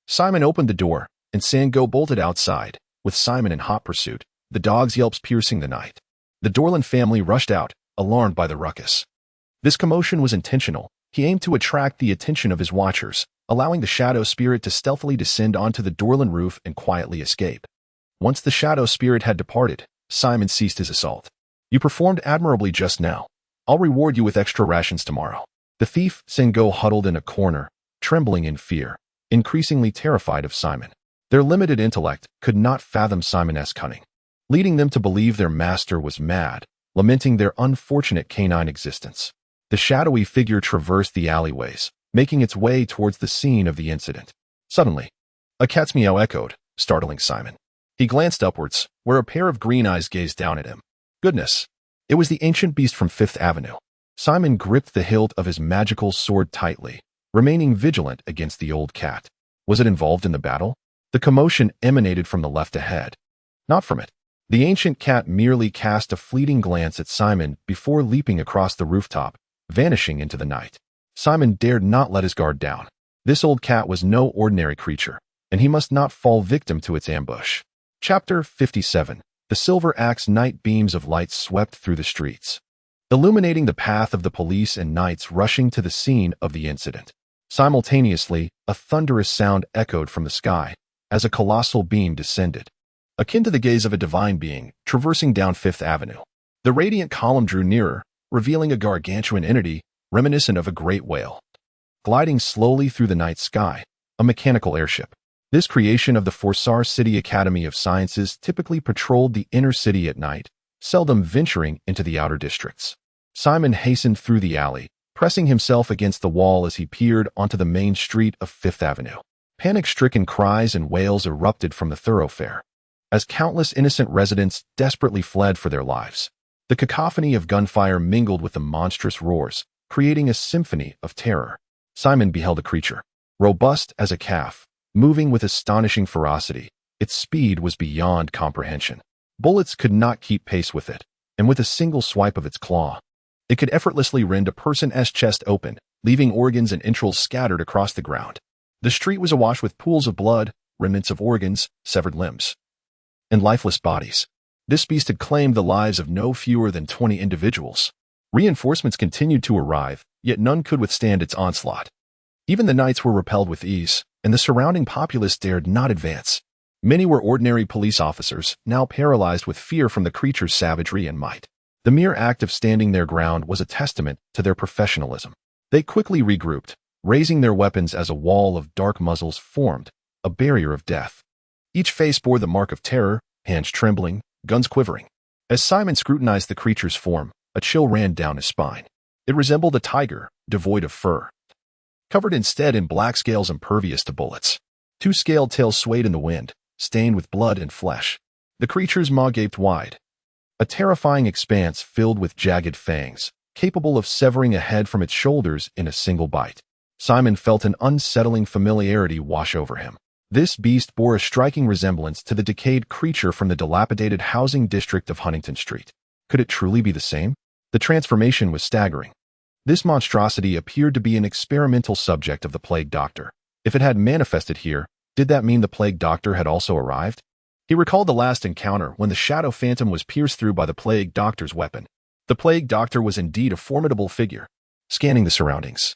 Simon opened the door, and Sango bolted outside, with Simon in hot pursuit, the dog's yelps piercing the night. The Dorland family rushed out, alarmed by the ruckus. This commotion was intentional. He aimed to attract the attention of his watchers, allowing the shadow spirit to stealthily descend onto the Dorland roof and quietly escape. Once the shadow spirit had departed, Simon ceased his assault. You performed admirably just now. I'll reward you with extra rations tomorrow. The thief, Sengo, huddled in a corner, trembling in fear, increasingly terrified of Simon. Their limited intellect could not fathom Simon's cunning, leading them to believe their master was mad, lamenting their unfortunate canine existence. The shadowy figure traversed the alleyways, making its way towards the scene of the incident. Suddenly, a cat's meow echoed, startling Simon. He glanced upwards, where a pair of green eyes gazed down at him. Goodness! It was the ancient beast from Fifth Avenue. Simon gripped the hilt of his magical sword tightly, remaining vigilant against the old cat. Was it involved in the battle? The commotion emanated from the left ahead. Not from it. The ancient cat merely cast a fleeting glance at Simon before leaping across the rooftop, vanishing into the night. Simon dared not let his guard down. This old cat was no ordinary creature, and he must not fall victim to its ambush. Chapter 57. The silver axe. Night beams of light swept through the streets, illuminating the path of the police and knights rushing to the scene of the incident. Simultaneously, a thunderous sound echoed from the sky as a colossal beam descended, akin to the gaze of a divine being traversing down Fifth Avenue. The radiant column drew nearer, revealing a gargantuan entity reminiscent of a great whale, gliding slowly through the night sky, a mechanical airship. This creation of the Forsar City Academy of Sciences typically patrolled the inner city at night, seldom venturing into the outer districts. Simon hastened through the alley, pressing himself against the wall as he peered onto the main street of Fifth Avenue. Panic-stricken cries and wails erupted from the thoroughfare, as countless innocent residents desperately fled for their lives. The cacophony of gunfire mingled with the monstrous roars, creating a symphony of terror. Simon beheld a creature, robust as a calf, moving with astonishing ferocity. Its speed was beyond comprehension. Bullets could not keep pace with it, and with a single swipe of its claw, it could effortlessly rend a person's chest open, leaving organs and entrails scattered across the ground. The street was awash with pools of blood, remnants of organs, severed limbs, and lifeless bodies. This beast had claimed the lives of no fewer than 20 individuals. Reinforcements continued to arrive, yet none could withstand its onslaught. Even the knights were repelled with ease, and the surrounding populace dared not advance. Many were ordinary police officers, now paralyzed with fear from the creature's savagery and might. The mere act of standing their ground was a testament to their professionalism. They quickly regrouped, raising their weapons as a wall of dark muzzles formed, a barrier of death. Each face bore the mark of terror, hands trembling, guns quivering. As Simon scrutinized the creature's form, a chill ran down his spine. It resembled a tiger, devoid of fur, covered instead in black scales impervious to bullets. Two scaled tails swayed in the wind, stained with blood and flesh. The creature's maw gaped wide, a terrifying expanse filled with jagged fangs, capable of severing a head from its shoulders in a single bite. Simon felt an unsettling familiarity wash over him. This beast bore a striking resemblance to the decayed creature from the dilapidated housing district of Huntington Street. Could it truly be the same? The transformation was staggering. This monstrosity appeared to be an experimental subject of the plague doctor. If it had manifested here, did that mean the plague doctor had also arrived? He recalled the last encounter when the shadow phantom was pierced through by the plague doctor's weapon. The plague doctor was indeed a formidable figure. Scanning the surroundings,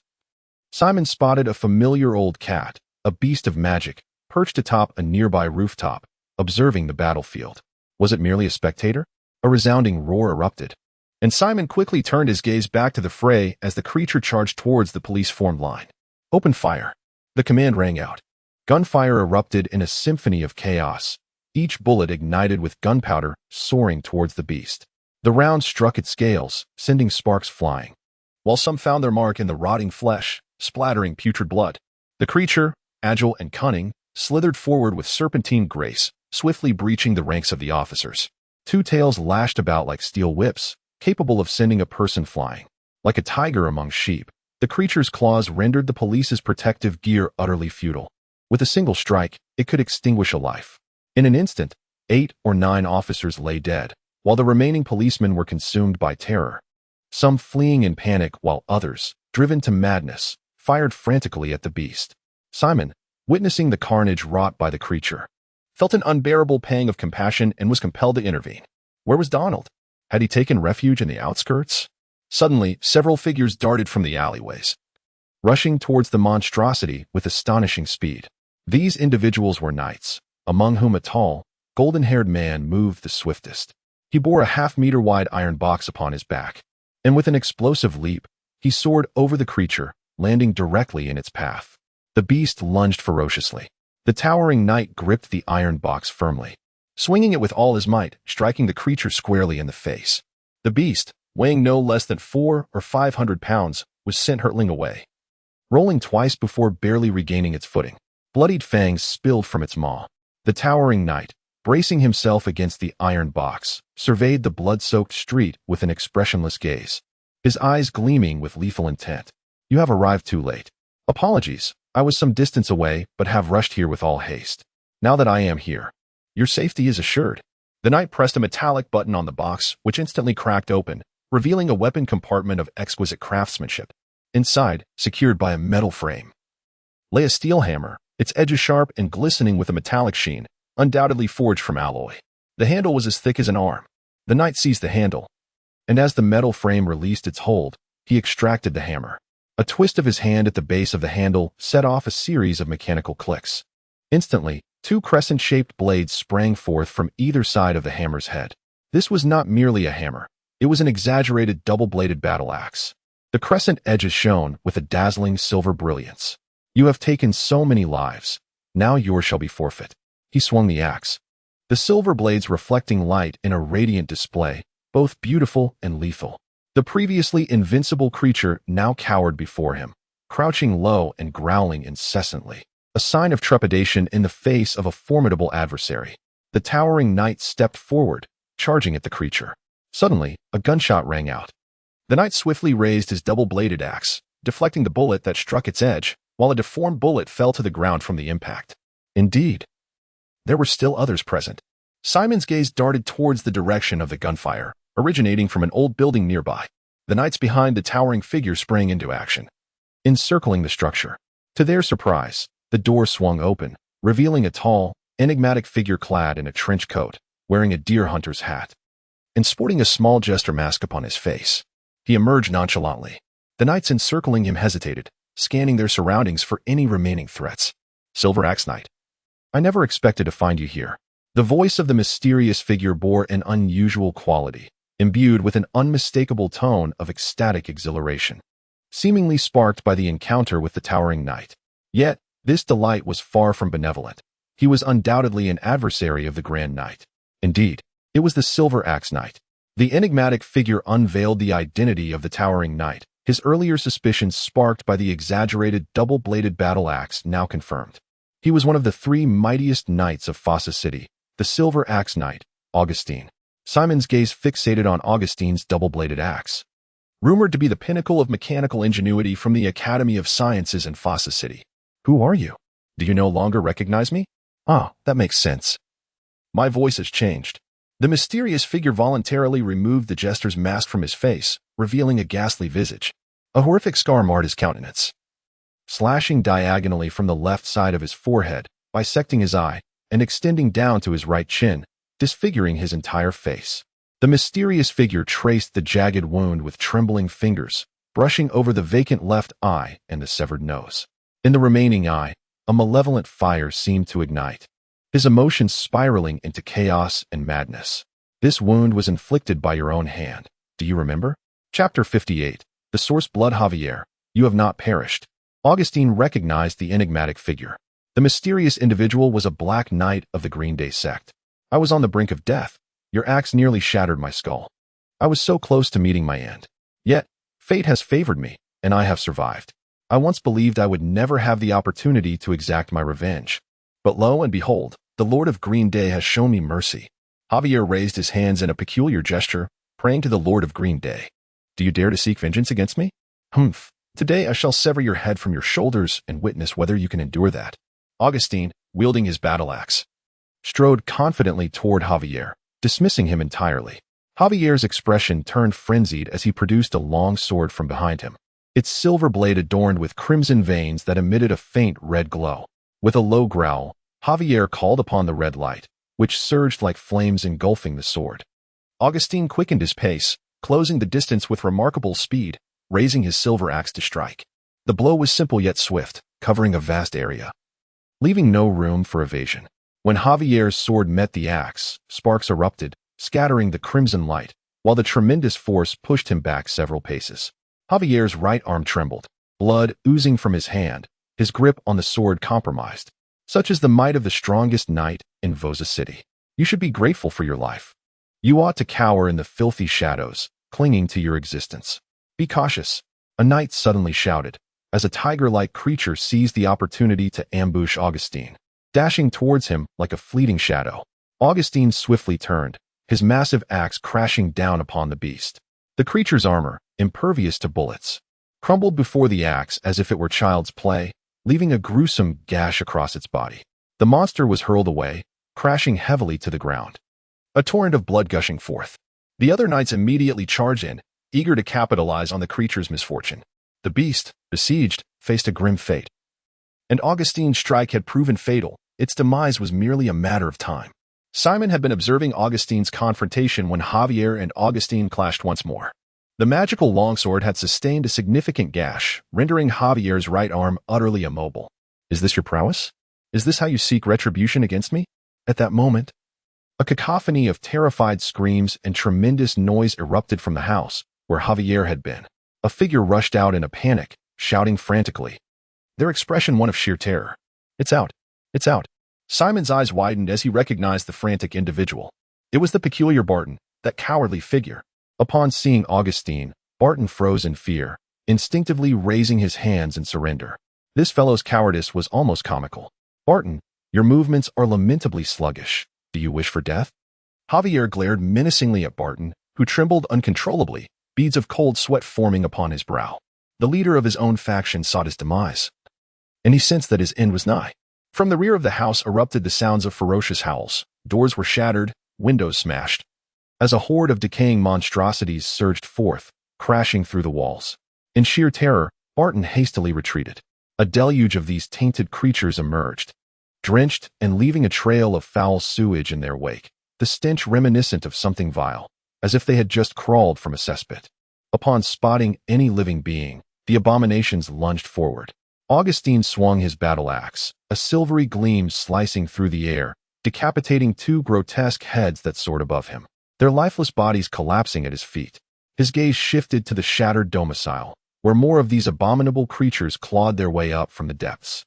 Simon spotted a familiar old cat, a beast of magic, perched atop a nearby rooftop, observing the battlefield. Was it merely a spectator? A resounding roar erupted, and Simon quickly turned his gaze back to the fray as the creature charged towards the police-formed line. Open fire! The command rang out. Gunfire erupted in a symphony of chaos, each bullet ignited with gunpowder soaring towards the beast. The round struck its scales, sending sparks flying, while some found their mark in the rotting flesh, splattering putrid blood. The creature, agile and cunning, slithered forward with serpentine grace, swiftly breaching the ranks of the officers. Two tails lashed about like steel whips, capable of sending a person flying. Like a tiger among sheep, the creature's claws rendered the police's protective gear utterly futile. With a single strike, it could extinguish a life. In an instant, 8 or 9 officers lay dead, while the remaining policemen were consumed by terror. Some fleeing in panic while others, driven to madness, fired frantically at the beast. Simon, witnessing the carnage wrought by the creature, felt an unbearable pang of compassion and was compelled to intervene. Where was Donald? Had he taken refuge in the outskirts? Suddenly, several figures darted from the alleyways, rushing towards the monstrosity with astonishing speed. These individuals were knights, among whom a tall, golden-haired man moved the swiftest. He bore a half-meter-wide iron box upon his back, and with an explosive leap, he soared over the creature, landing directly in its path. The beast lunged ferociously. The towering knight gripped the iron box firmly, swinging it with all his might, striking the creature squarely in the face. The beast, weighing no less than 400 or 500 pounds, was sent hurtling away, rolling twice before barely regaining its footing. Bloodied fangs spilled from its maw. The towering knight, bracing himself against the iron box, surveyed the blood-soaked street with an expressionless gaze, his eyes gleaming with lethal intent. "You have arrived too late. Apologies, I was some distance away but have rushed here with all haste. Now that I am here, your safety is assured." The knight pressed a metallic button on the box, which instantly cracked open, revealing a weapon compartment of exquisite craftsmanship. Inside, secured by a metal frame, lay a steel hammer, its edges sharp and glistening with a metallic sheen, undoubtedly forged from alloy. The handle was as thick as an arm. The knight seized the handle, and as the metal frame released its hold, he extracted the hammer. A twist of his hand at the base of the handle set off a series of mechanical clicks. Instantly, 2 crescent-shaped blades sprang forth from either side of the hammer's head. This was not merely a hammer. It was an exaggerated double-bladed battle axe. The crescent edges shone with a dazzling silver brilliance. "You have taken so many lives. Now yours shall be forfeit." He swung the axe, the silver blades reflecting light in a radiant display, both beautiful and lethal. The previously invincible creature now cowered before him, crouching low and growling incessantly, a sign of trepidation in the face of a formidable adversary. The towering knight stepped forward, charging at the creature. Suddenly, a gunshot rang out. The knight swiftly raised his double-bladed axe, deflecting the bullet that struck its edge, while a deformed bullet fell to the ground from the impact. Indeed, there were still others present. Simon's gaze darted towards the direction of the gunfire, originating from an old building nearby. The knights behind the towering figure sprang into action, encircling the structure. To their surprise, the door swung open, revealing a tall, enigmatic figure clad in a trench coat, wearing a deer hunter's hat, and sporting a small jester mask upon his face. He emerged nonchalantly. The knights encircling him hesitated, scanning their surroundings for any remaining threats. "Silver Axe Knight, I never expected to find you here." The voice of the mysterious figure bore an unusual quality, imbued with an unmistakable tone of ecstatic exhilaration, seemingly sparked by the encounter with the towering knight. Yet, this delight was far from benevolent. He was undoubtedly an adversary of the Grand Knight. Indeed, it was the Silver Axe Knight. The enigmatic figure unveiled the identity of the towering knight, his earlier suspicions sparked by the exaggerated double-bladed battle axe now confirmed. He was one of the 3 mightiest knights of Fossa City, the Silver Axe Knight, Augustine. Simon's gaze fixated on Augustine's double-bladed axe, rumored to be the pinnacle of mechanical ingenuity from the Academy of Sciences in Fossa City. "Who are you? Do you no longer recognize me?" "Ah, that makes sense. My voice has changed." The mysterious figure voluntarily removed the jester's mask from his face, revealing a ghastly visage. A horrific scar marred his countenance, slashing diagonally from the left side of his forehead, bisecting his eye, and extending down to his right chin, disfiguring his entire face. The mysterious figure traced the jagged wound with trembling fingers, brushing over the vacant left eye and the severed nose. In the remaining eye, a malevolent fire seemed to ignite, his emotions spiraling into chaos and madness. "This wound was inflicted by your own hand. Do you remember?" Chapter 58. The Source Blood. Javier, you have not perished. Augustine recognized the enigmatic figure. The mysterious individual was a Black Knight of the Green Day sect. "I was on the brink of death. Your axe nearly shattered my skull. I was so close to meeting my end. Yet, fate has favored me, and I have survived. I once believed I would never have the opportunity to exact my revenge. But lo and behold, the Lord of Green Day has shown me mercy." Javier raised his hands in a peculiar gesture, praying to the Lord of Green Day. "Do you dare to seek vengeance against me? Humph. Today I shall sever your head from your shoulders and witness whether you can endure that." Augustine, wielding his battle axe, strode confidently toward Javier, dismissing him entirely. Javier's expression turned frenzied as he produced a long sword from behind him, its silver blade adorned with crimson veins that emitted a faint red glow. With a low growl, Javier called upon the red light, which surged like flames engulfing the sword. Augustine quickened his pace, closing the distance with remarkable speed, raising his silver axe to strike. The blow was simple yet swift, covering a vast area, leaving no room for evasion. When Javier's sword met the axe, sparks erupted, scattering the crimson light, while the tremendous force pushed him back several paces. Javier's right arm trembled, blood oozing from his hand, his grip on the sword compromised. Such is the might of the strongest knight in Vosa City. You should be grateful for your life. You ought to cower in the filthy shadows, clinging to your existence. Be cautious, a knight suddenly shouted, as a tiger-like creature seized the opportunity to ambush Augustine. Dashing towards him like a fleeting shadow, Augustine swiftly turned, his massive axe crashing down upon the beast. The creature's armor, impervious to bullets, crumbled before the axe as if it were child's play, leaving a gruesome gash across its body. The monster was hurled away, crashing heavily to the ground, a torrent of blood gushing forth. The other knights immediately charged in, eager to capitalize on the creature's misfortune. The beast, besieged, faced a grim fate. And Augustine's strike had proven fatal. Its demise was merely a matter of time. Simon had been observing Augustine's confrontation when Javier and Augustine clashed once more. The magical longsword had sustained a significant gash, rendering Javier's right arm utterly immobile. Is this your prowess? Is this how you seek retribution against me? At that moment, a cacophony of terrified screams and tremendous noise erupted from the house where Javier had been. A figure rushed out in a panic, shouting frantically, their expression one of sheer terror. It's out! It's out! Simon's eyes widened as he recognized the frantic individual. It was the peculiar Barton, that cowardly figure. Upon seeing Augustine, Barton froze in fear, instinctively raising his hands in surrender. This fellow's cowardice was almost comical. Barton, your movements are lamentably sluggish. Do you wish for death? Javier glared menacingly at Barton, who trembled uncontrollably, beads of cold sweat forming upon his brow. The leader of his own faction sought his demise, and he sensed that his end was nigh. From the rear of the house erupted the sounds of ferocious howls. Doors were shattered, windows smashed, as a horde of decaying monstrosities surged forth, crashing through the walls. In sheer terror, Barton hastily retreated. A deluge of these tainted creatures emerged, drenched and leaving a trail of foul sewage in their wake, the stench reminiscent of something vile, as if they had just crawled from a cesspit. Upon spotting any living being, the abominations lunged forward. Augustine swung his battle axe, a silvery gleam slicing through the air, decapitating two grotesque heads that soared above him, their lifeless bodies collapsing at his feet. His gaze shifted to the shattered domicile, where more of these abominable creatures clawed their way up from the depths.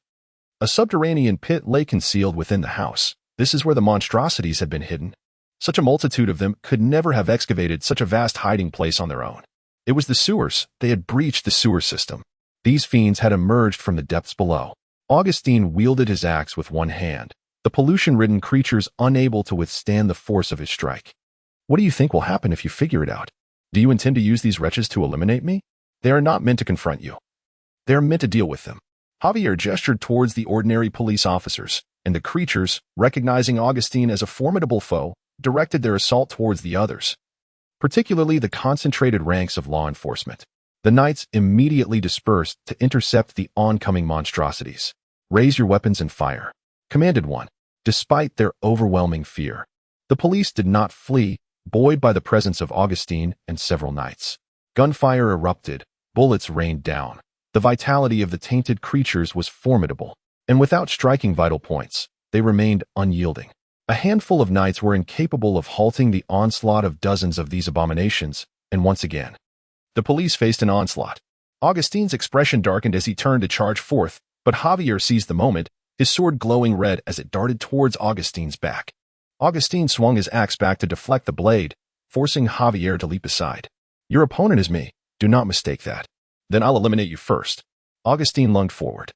A subterranean pit lay concealed within the house. This is where the monstrosities had been hidden. Such a multitude of them could never have excavated such a vast hiding place on their own. It was the sewers. They had breached the sewer system. These fiends had emerged from the depths below. Augustine wielded his axe with one hand, the pollution-ridden creatures unable to withstand the force of his strike. What do you think will happen if you figure it out? Do you intend to use these wretches to eliminate me? They are not meant to confront you. They are meant to deal with them. Javier gestured towards the ordinary police officers, and the creatures, recognizing Augustine as a formidable foe, directed their assault towards the others, particularly the concentrated ranks of law enforcement. The knights immediately dispersed to intercept the oncoming monstrosities. Raise your weapons and fire, commanded one. Despite their overwhelming fear, the police did not flee, buoyed by the presence of Augustine and several knights. Gunfire erupted, bullets rained down. The vitality of the tainted creatures was formidable, and without striking vital points, they remained unyielding. A handful of knights were incapable of halting the onslaught of dozens of these abominations, and once again, the police faced an onslaught. Augustine's expression darkened as he turned to charge forth, but Javier seized the moment, his sword glowing red as it darted towards Augustine's back. Augustine swung his axe back to deflect the blade, forcing Javier to leap aside. Your opponent is me. Do not mistake that. Then I'll eliminate you first. Augustine lunged forward,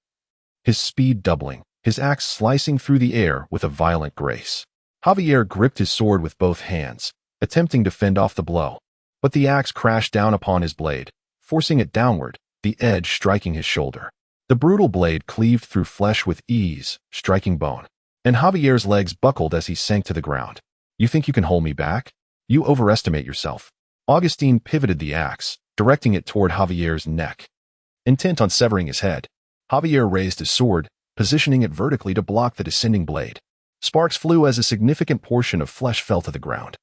his speed doubling, his axe slicing through the air with a violent grace. Javier gripped his sword with both hands, attempting to fend off the blow, but the axe crashed down upon his blade, forcing it downward, the edge striking his shoulder. The brutal blade cleaved through flesh with ease, striking bone, and Javier's legs buckled as he sank to the ground. You think you can hold me back? You overestimate yourself. Augustine pivoted the axe, directing it toward Javier's neck. Intent on severing his head, Javier raised his sword, positioning it vertically to block the descending blade. Sparks flew as a significant portion of flesh fell to the ground,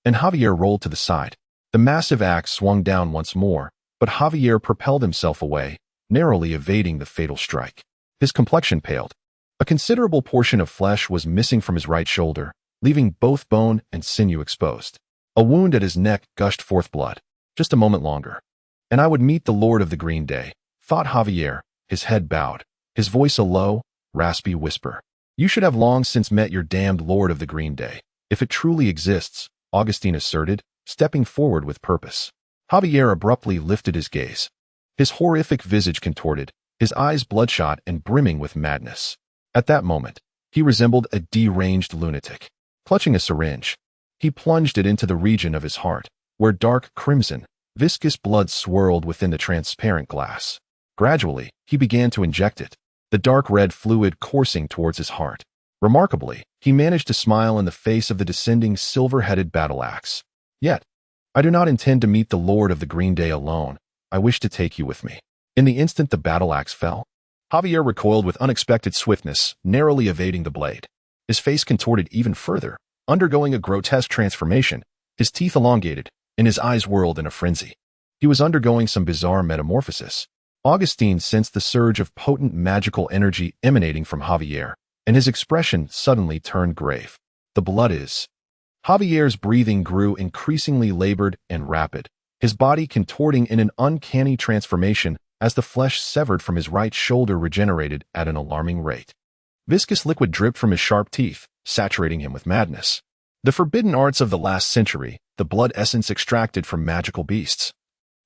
and Javier rolled to the side. The massive axe swung down once more, but Javier propelled himself away, narrowly evading the fatal strike. His complexion paled. A considerable portion of flesh was missing from his right shoulder, leaving both bone and sinew exposed. A wound at his neck gushed forth blood. Just a moment longer, and I would meet the Lord of the Green Day, thought Javier, his head bowed. his voice a low, raspy whisper. You should have long since met your damned Lord of the Green Day, if it truly exists, Augustine asserted, stepping forward with purpose. Javier abruptly lifted his gaze. His horrific visage contorted, his eyes bloodshot and brimming with madness. At that moment, he resembled a deranged lunatic. Clutching a syringe, he plunged it into the region of his heart, where dark crimson, viscous blood swirled within the transparent glass. Gradually, he began to inject it, the dark red fluid coursing towards his heart. Remarkably, he managed to smile in the face of the descending silver-headed battle axe. Yet, I do not intend to meet the Lord of the Green Day alone. I wish to take you with me. In the instant the battle axe fell, Javier recoiled with unexpected swiftness, narrowly evading the blade. His face contorted even further, undergoing a grotesque transformation, his teeth elongated, and his eyes whirled in a frenzy. He was undergoing some bizarre metamorphosis. Augustine sensed the surge of potent magical energy emanating from Javier, and his expression suddenly turned grave. The blood is. Javier's breathing grew increasingly labored and rapid, his body contorting in an uncanny transformation as the flesh severed from his right shoulder regenerated at an alarming rate. Viscous liquid dripped from his sharp teeth, saturating him with madness. The forbidden arts of the last century, the blood essence extracted from magical beasts,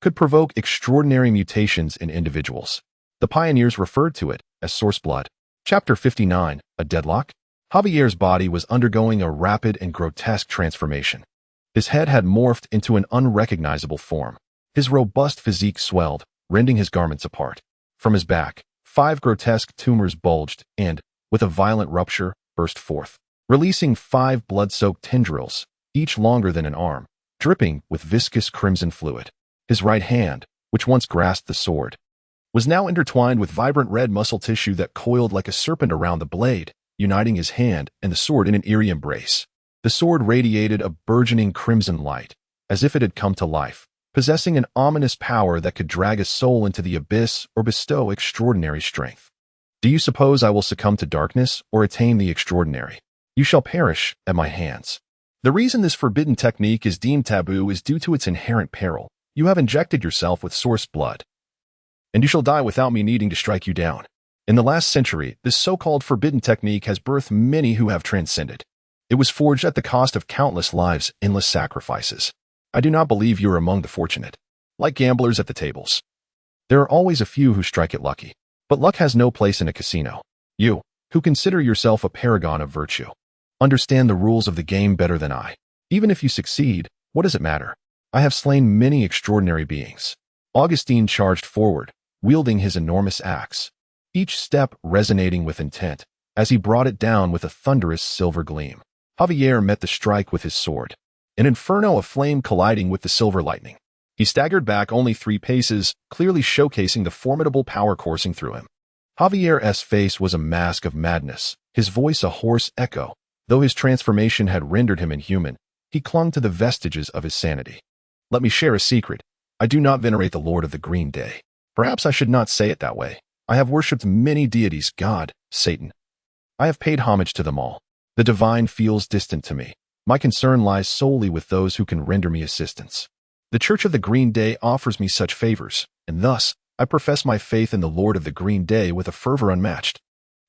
could provoke extraordinary mutations in individuals. The pioneers referred to it as source blood. Chapter 59, A Deadlock? Javier's body was undergoing a rapid and grotesque transformation. His head had morphed into an unrecognizable form. His robust physique swelled, rending his garments apart. From his back, 5 grotesque tumors bulged and, with a violent rupture, burst forth, releasing 5 blood-soaked tendrils, each longer than an arm, dripping with viscous crimson fluid. His right hand, which once grasped the sword, was now intertwined with vibrant red muscle tissue that coiled like a serpent around the blade, uniting his hand and the sword in an eerie embrace. The sword radiated a burgeoning crimson light, as if it had come to life, possessing an ominous power that could drag a soul into the abyss or bestow extraordinary strength. Do you suppose I will succumb to darkness or attain the extraordinary? You shall perish at my hands. The reason this forbidden technique is deemed taboo is due to its inherent peril. You have injected yourself with source blood, and you shall die without me needing to strike you down. In the last century, this so-called forbidden technique has birthed many who have transcended. It was forged at the cost of countless lives, endless sacrifices. I do not believe you are among the fortunate. Like gamblers at the tables, there are always a few who strike it lucky. But luck has no place in a casino. You, who consider yourself a paragon of virtue, understand the rules of the game better than I. Even if you succeed, what does it matter? I have slain many extraordinary beings. Augustine charged forward, wielding his enormous axe, each step resonating with intent, as he brought it down with a thunderous silver gleam. Javier met the strike with his sword, an inferno of flame colliding with the silver lightning. He staggered back only 3 paces, clearly showcasing the formidable power coursing through him. Javier's face was a mask of madness, his voice a hoarse echo. Though his transformation had rendered him inhuman, he clung to the vestiges of his sanity. Let me share a secret. I do not venerate the Lord of the Green Day. Perhaps I should not say it that way. I have worshipped many deities, God, Satan. I have paid homage to them all. The divine feels distant to me. My concern lies solely with those who can render me assistance. The Church of the Green Day offers me such favors, and thus, I profess my faith in the Lord of the Green Day with a fervor unmatched.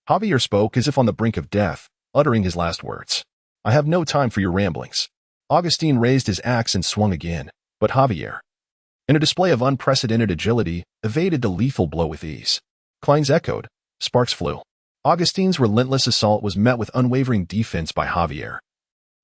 Javier spoke as if on the brink of death, uttering his last words. I have no time for your ramblings. Augustine raised his axe and swung again, but Javier, in a display of unprecedented agility, evaded the lethal blow with ease. Clangs echoed, sparks flew. Augustine's relentless assault was met with unwavering defense by Javier,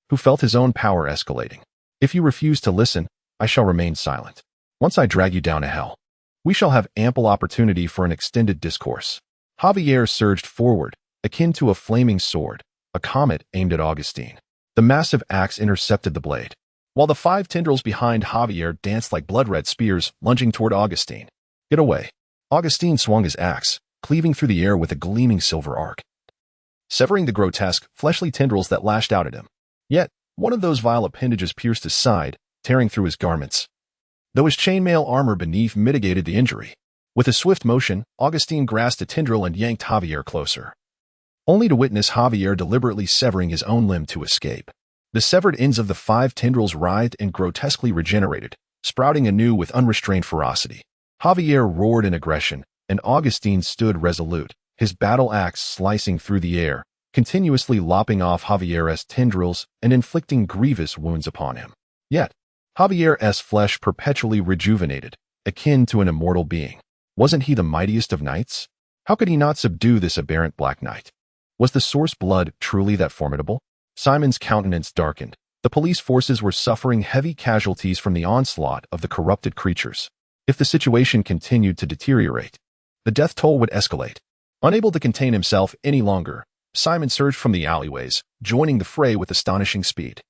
who felt his own power escalating. If you refuse to listen, I shall remain silent. Once I drag you down to hell, we shall have ample opportunity for an extended discourse. Javier surged forward, akin to a flaming sword, a comet aimed at Augustine. The massive axe intercepted the blade, while the 5 tendrils behind Javier danced like blood-red spears, lunging toward Augustine. Get away. Augustine swung his axe, cleaving through the air with a gleaming silver arc, severing the grotesque, fleshly tendrils that lashed out at him. Yet, one of those vile appendages pierced his side, tearing through his garments, though his chainmail armor beneath mitigated the injury. With a swift motion, Augustine grasped a tendril and yanked Javier closer, only to witness Javier deliberately severing his own limb to escape. The severed ends of the 5 tendrils writhed and grotesquely regenerated, sprouting anew with unrestrained ferocity. Javier roared in aggression, and Augustine stood resolute, his battle axe slicing through the air, continuously lopping off Javier's tendrils and inflicting grievous wounds upon him. Yet, Javier's flesh perpetually rejuvenated, akin to an immortal being. Wasn't he the mightiest of knights? How could he not subdue this aberrant Black Knight? Was the source blood truly that formidable? Simon's countenance darkened. The police forces were suffering heavy casualties from the onslaught of the corrupted creatures. If the situation continued to deteriorate, the death toll would escalate. Unable to contain himself any longer, Simon surged from the alleyways, joining the fray with astonishing speed.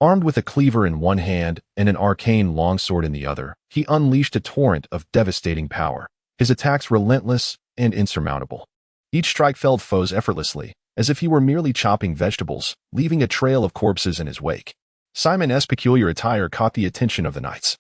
Armed with a cleaver in one hand and an arcane longsword in the other, he unleashed a torrent of devastating power, his attacks relentless and insurmountable. Each strike felled foes effortlessly, as if he were merely chopping vegetables, leaving a trail of corpses in his wake. Simon's peculiar attire caught the attention of the knights.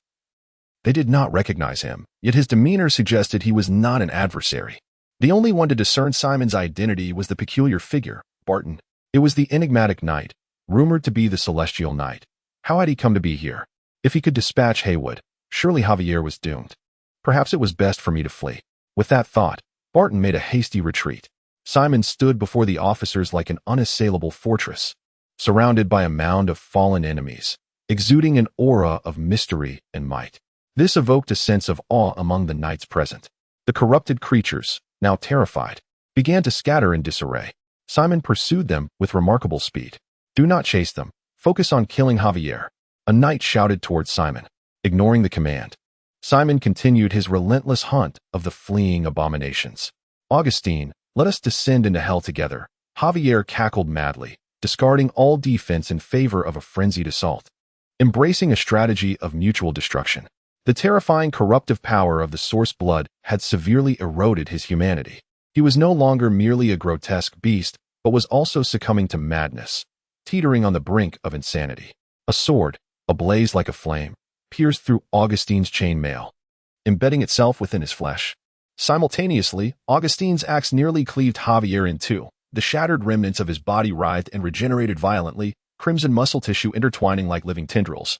They did not recognize him, yet his demeanor suggested he was not an adversary. The only one to discern Simon's identity was the peculiar figure, Barton. It was the enigmatic knight, rumored to be the celestial knight. How had he come to be here? If he could dispatch Haywood, surely Javier was doomed. Perhaps it was best for me to flee. With that thought, Barton made a hasty retreat. Simon stood before the officers like an unassailable fortress, surrounded by a mound of fallen enemies, exuding an aura of mystery and might. This evoked a sense of awe among the knights present. The corrupted creatures, now terrified, began to scatter in disarray. Simon pursued them with remarkable speed. "Do not chase them. Focus on killing Javier," a knight shouted towards Simon. Ignoring the command, Simon continued his relentless hunt of the fleeing abominations. "Augustine, let us descend into hell together," Javier cackled madly, discarding all defense in favor of a frenzied assault. Embracing a strategy of mutual destruction, the terrifying corruptive power of the source blood had severely eroded his humanity. He was no longer merely a grotesque beast, but was also succumbing to madness, teetering on the brink of insanity. A sword, ablaze like a flame, pierced through Augustine's chainmail, embedding itself within his flesh. Simultaneously, Augustine's axe nearly cleaved Javier in two. The shattered remnants of his body writhed and regenerated violently, crimson muscle tissue intertwining like living tendrils,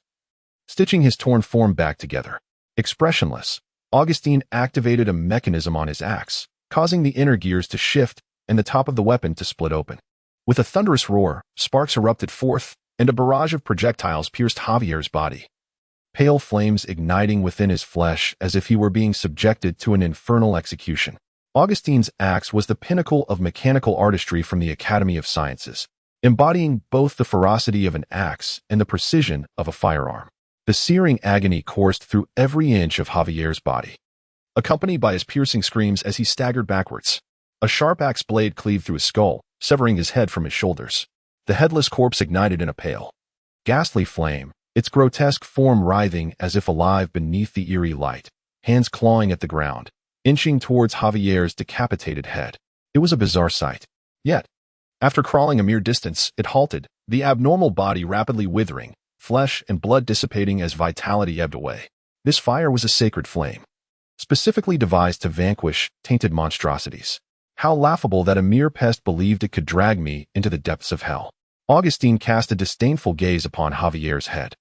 stitching his torn form back together. Expressionless, Augustine activated a mechanism on his axe, causing the inner gears to shift and the top of the weapon to split open. With a thunderous roar, sparks erupted forth, and a barrage of projectiles pierced Javier's body, pale flames igniting within his flesh as if he were being subjected to an infernal execution. Augustine's axe was the pinnacle of mechanical artistry from the Academy of Sciences, embodying both the ferocity of an axe and the precision of a firearm. The searing agony coursed through every inch of Javier's body, accompanied by his piercing screams as he staggered backwards. A sharp axe blade cleaved through his skull, severing his head from his shoulders. The headless corpse ignited in a pale, ghastly flame, its grotesque form writhing as if alive beneath the eerie light, hands clawing at the ground, inching towards Javier's decapitated head. It was a bizarre sight. Yet, after crawling a mere distance, it halted, the abnormal body rapidly withering, flesh and blood dissipating as vitality ebbed away. This fire was a sacred flame, specifically devised to vanquish tainted monstrosities. How laughable that a mere pest believed it could drag me into the depths of hell. Augustine cast a disdainful gaze upon Javier's head.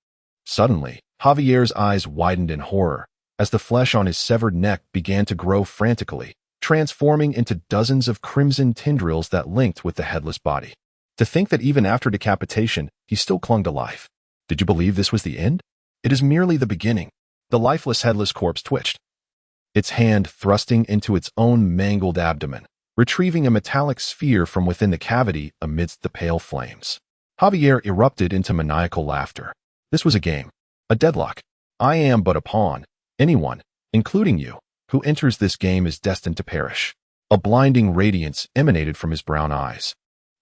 Suddenly, Javier's eyes widened in horror, as the flesh on his severed neck began to grow frantically, transforming into dozens of crimson tendrils that linked with the headless body. To think that even after decapitation, he still clung to life. Did you believe this was the end? It is merely the beginning. The lifeless headless corpse twitched, its hand thrusting into its own mangled abdomen, retrieving a metallic sphere from within the cavity amidst the pale flames. Javier erupted into maniacal laughter. This was a game, a deadlock. I am but a pawn. Anyone, including you, who enters this game is destined to perish. A blinding radiance emanated from his brown eyes.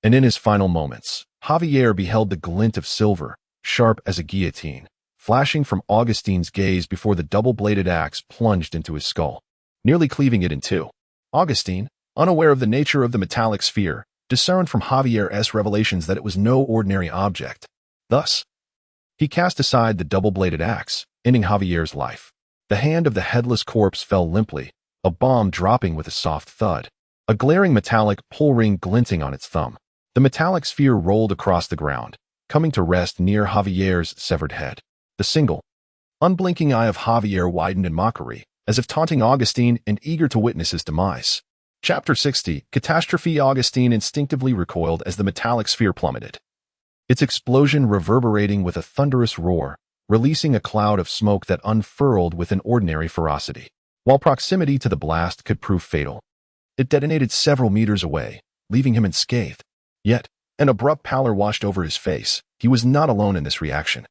And in his final moments, Javier beheld the glint of silver, sharp as a guillotine, flashing from Augustine's gaze before the double-bladed axe plunged into his skull, nearly cleaving it in two. Augustine, unaware of the nature of the metallic sphere, discerned from Javier's revelations that it was no ordinary object. Thus, he cast aside the double-bladed axe, ending Javier's life. The hand of the headless corpse fell limply, a bomb dropping with a soft thud, a glaring metallic pull ring glinting on its thumb. The metallic sphere rolled across the ground, coming to rest near Javier's severed head. The single, unblinking eye of Javier widened in mockery, as if taunting Augustine and eager to witness his demise. Chapter 60. Catastrophe. Augustine instinctively recoiled as the metallic sphere plummeted, its explosion reverberating with a thunderous roar, releasing a cloud of smoke that unfurled with an ordinary ferocity. While proximity to the blast could prove fatal, it detonated several meters away, leaving him unscathed. Yet, an abrupt pallor washed over his face. He was not alone in this reaction,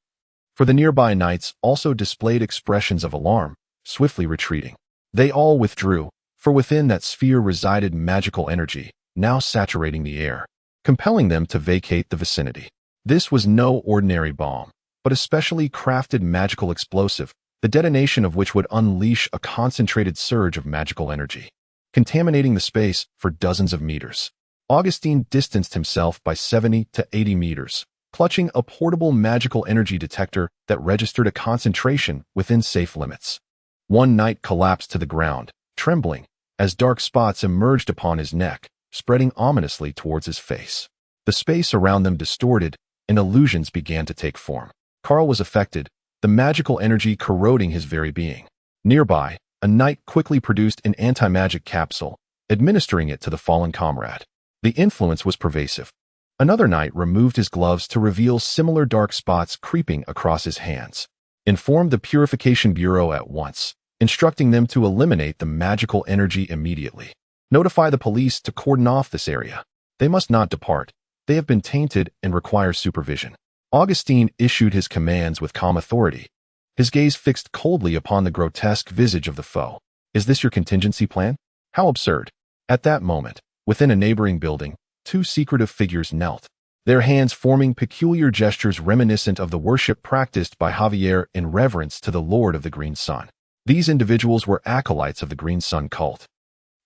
for the nearby knights also displayed expressions of alarm, swiftly retreating. They all withdrew, for within that sphere resided magical energy, now saturating the air, compelling them to vacate the vicinity. This was no ordinary bomb, but a specially crafted magical explosive, the detonation of which would unleash a concentrated surge of magical energy, contaminating the space for dozens of meters. Augustine distanced himself by 70 to 80 meters, clutching a portable magical energy detector that registered a concentration within safe limits. One knight collapsed to the ground, trembling, as dark spots emerged upon his neck, spreading ominously towards his face. The space around them distorted, and illusions began to take form. Karl was affected, the magical energy corroding his very being. Nearby, a knight quickly produced an anti-magic capsule, administering it to the fallen comrade. The influence was pervasive. Another knight removed his gloves to reveal similar dark spots creeping across his hands. Informed the Purification Bureau at once, instructing them to eliminate the magical energy immediately. Notify the police to cordon off this area. They must not depart. They have been tainted and require supervision. Augustine issued his commands with calm authority, his gaze fixed coldly upon the grotesque visage of the foe. Is this your contingency plan? How absurd. At that moment, within a neighboring building, two secretive figures knelt, their hands forming peculiar gestures reminiscent of the worship practiced by Javier in reverence to the Lord of the Green Sun. These individuals were acolytes of the Green Sun cult,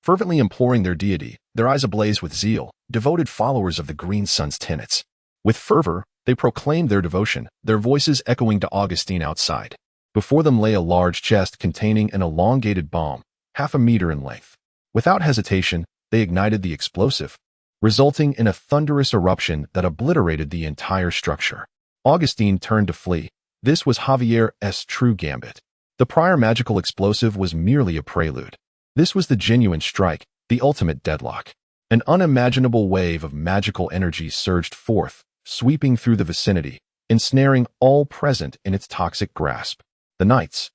fervently imploring their deity, their eyes ablaze with zeal, devoted followers of the Green Sun's tenets. With fervor, they proclaimed their devotion, their voices echoing to Augustine outside. Before them lay a large chest containing an elongated bomb, half a meter in length. Without hesitation, they ignited the explosive, resulting in a thunderous eruption that obliterated the entire structure. Augustine turned to flee. This was Javier's true gambit. The prior magical explosive was merely a prelude. This was the genuine strike, the ultimate deadlock. An unimaginable wave of magical energy surged forth, sweeping through the vicinity, ensnaring all present in its toxic grasp. The knights,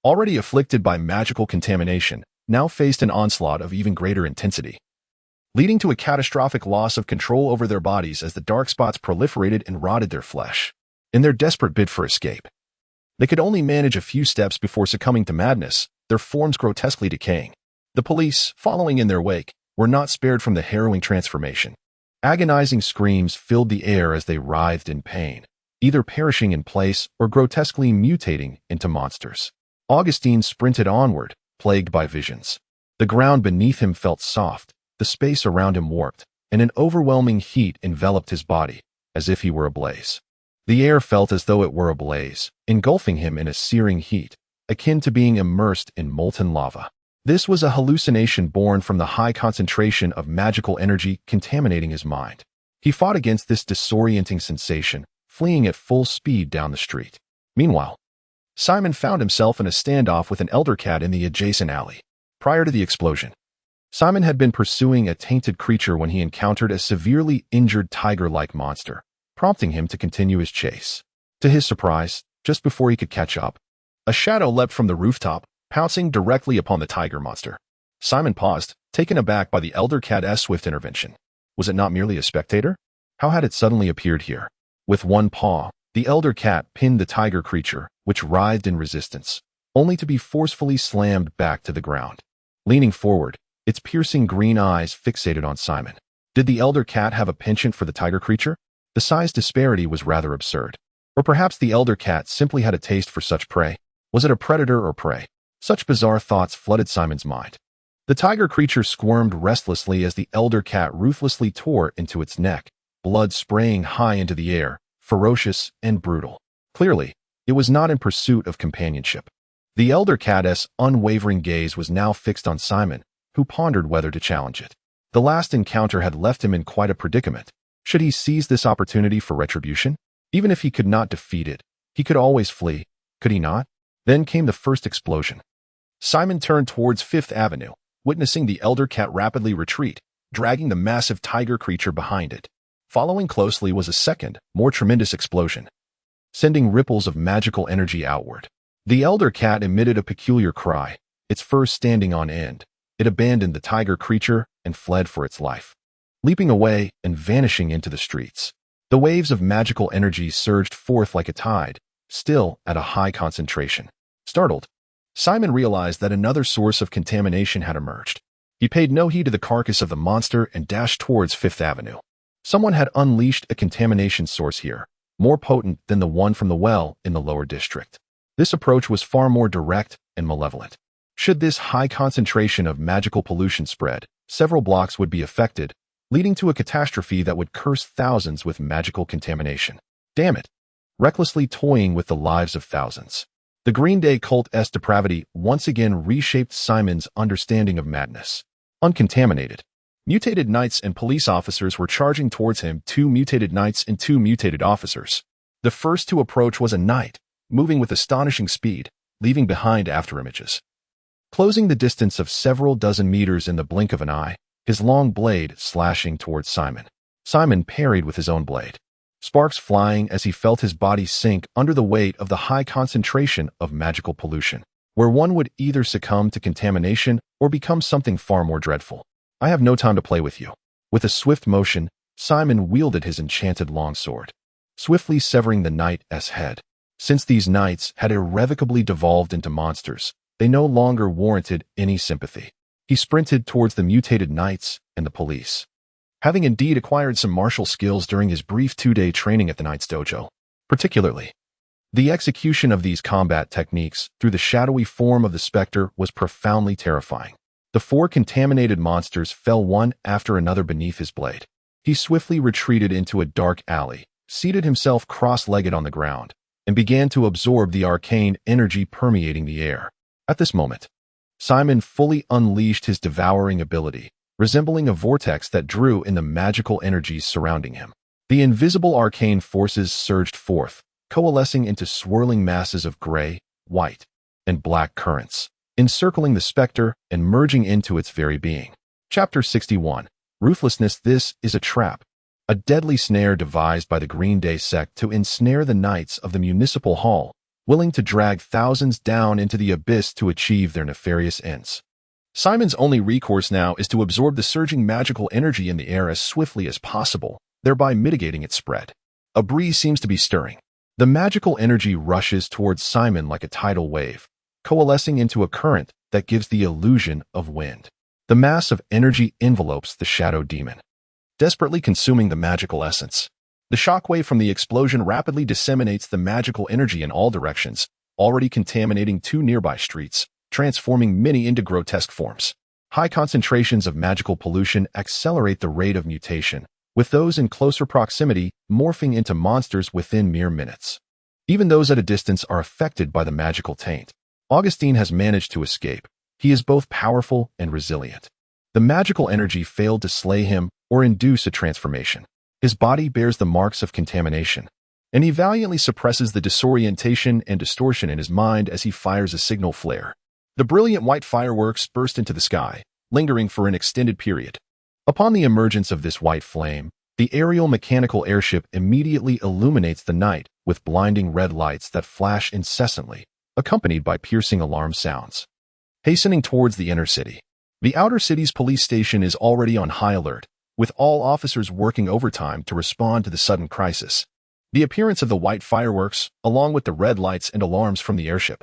already afflicted by magical contamination, now faced an onslaught of even greater intensity, leading to a catastrophic loss of control over their bodies as the dark spots proliferated and rotted their flesh. In their desperate bid for escape, they could only manage a few steps before succumbing to madness, their forms grotesquely decaying. The police, following in their wake, were not spared from the harrowing transformation. Agonizing screams filled the air as they writhed in pain, either perishing in place or grotesquely mutating into monsters. Augustine sprinted onward, plagued by visions. The ground beneath him felt soft, the space around him warped, and an overwhelming heat enveloped his body, as if he were ablaze. The air felt as though it were ablaze, engulfing him in a searing heat, akin to being immersed in molten lava. This was a hallucination born from the high concentration of magical energy contaminating his mind. He fought against this disorienting sensation, fleeing at full speed down the street. Meanwhile, Simon found himself in a standoff with an elder cat in the adjacent alley. Prior to the explosion, Simon had been pursuing a tainted creature when he encountered a severely injured tiger-like monster, prompting him to continue his chase. To his surprise, just before he could catch up, a shadow leapt from the rooftop, pouncing directly upon the tiger monster. Simon paused, taken aback by the elder cat's swift intervention. Was it not merely a spectator? How had it suddenly appeared here? With one paw, the elder cat pinned the tiger creature, which writhed in resistance, only to be forcefully slammed back to the ground. Leaning forward, its piercing green eyes fixated on Simon. Did the elder cat have a penchant for the tiger creature? The size disparity was rather absurd. Or perhaps the elder cat simply had a taste for such prey. Was it a predator or prey? Such bizarre thoughts flooded Simon's mind. The tiger creature squirmed restlessly as the elder cat ruthlessly tore into its neck, blood spraying high into the air, ferocious and brutal. Clearly, it was not in pursuit of companionship. The elder cat's unwavering gaze was now fixed on Simon, who pondered whether to challenge it. The last encounter had left him in quite a predicament. Should he seize this opportunity for retribution? Even if he could not defeat it, he could always flee, could he not? Then came the first explosion. Simon turned towards Fifth Avenue, witnessing the elder cat rapidly retreat, dragging the massive tiger creature behind it. Following closely was a second, more tremendous explosion, sending ripples of magical energy outward. The elder cat emitted a peculiar cry, its fur standing on end. It abandoned the tiger creature and fled for its life, leaping away and vanishing into the streets. The waves of magical energy surged forth like a tide, still at a high concentration. Startled, Simon realized that another source of contamination had emerged. He paid no heed to the carcass of the monster and dashed towards Fifth Avenue. Someone had unleashed a contamination source here, more potent than the one from the well in the lower district. This approach was far more direct and malevolent. Should this high concentration of magical pollution spread, several blocks would be affected, leading to a catastrophe that would curse thousands with magical contamination. Damn it! Recklessly toying with the lives of thousands. The Green Day cult's depravity once again reshaped Simon's understanding of madness. Uncontaminated, mutated knights and police officers were charging towards him, 2 mutated knights and 2 mutated officers. The first to approach was a knight, moving with astonishing speed, leaving behind afterimages. Closing the distance of several dozen meters in the blink of an eye, his long blade slashing towards Simon. Simon parried with his own blade, sparks flying as he felt his body sink under the weight of the high concentration of magical pollution, where one would either succumb to contamination or become something far more dreadful. I have no time to play with you. With a swift motion, Simon wielded his enchanted longsword, swiftly severing the knight's head. Since these knights had irrevocably devolved into monsters, they no longer warranted any sympathy. He sprinted towards the mutated knights and the police, having indeed acquired some martial skills during his brief 2-day training at the Knight's Dojo. Particularly, the execution of these combat techniques through the shadowy form of the specter was profoundly terrifying. The 4 contaminated monsters fell one after another beneath his blade. He swiftly retreated into a dark alley, seated himself cross-legged on the ground, and began to absorb the arcane energy permeating the air. At this moment, Simon fully unleashed his devouring ability, resembling a vortex that drew in the magical energies surrounding him. The invisible arcane forces surged forth, coalescing into swirling masses of gray, white, and black currents, encircling the specter and merging into its very being. Chapter 61. Ruthlessness. This is a trap, a deadly snare devised by the Green Day sect to ensnare the knights of the municipal hall, willing to drag thousands down into the abyss to achieve their nefarious ends. Simon's only recourse now is to absorb the surging magical energy in the air as swiftly as possible, thereby mitigating its spread. A breeze seems to be stirring. The magical energy rushes towards Simon like a tidal wave, coalescing into a current that gives the illusion of wind. The mass of energy envelopes the shadow demon, desperately consuming the magical essence. The shockwave from the explosion rapidly disseminates the magical energy in all directions, already contaminating 2 nearby streets, transforming many into grotesque forms. High concentrations of magical pollution accelerate the rate of mutation, with those in closer proximity morphing into monsters within mere minutes. Even those at a distance are affected by the magical taint. Augustine has managed to escape. He is both powerful and resilient. The magical energy failed to slay him or induce a transformation. His body bears the marks of contamination, and he valiantly suppresses the disorientation and distortion in his mind as he fires a signal flare. The brilliant white fireworks burst into the sky, lingering for an extended period. Upon the emergence of this white flame, the aerial mechanical airship immediately illuminates the night with blinding red lights that flash incessantly, accompanied by piercing alarm sounds. Hastening towards the inner city, the outer city's police station is already on high alert, with all officers working overtime to respond to the sudden crisis. The appearance of the white fireworks, along with the red lights and alarms from the airship,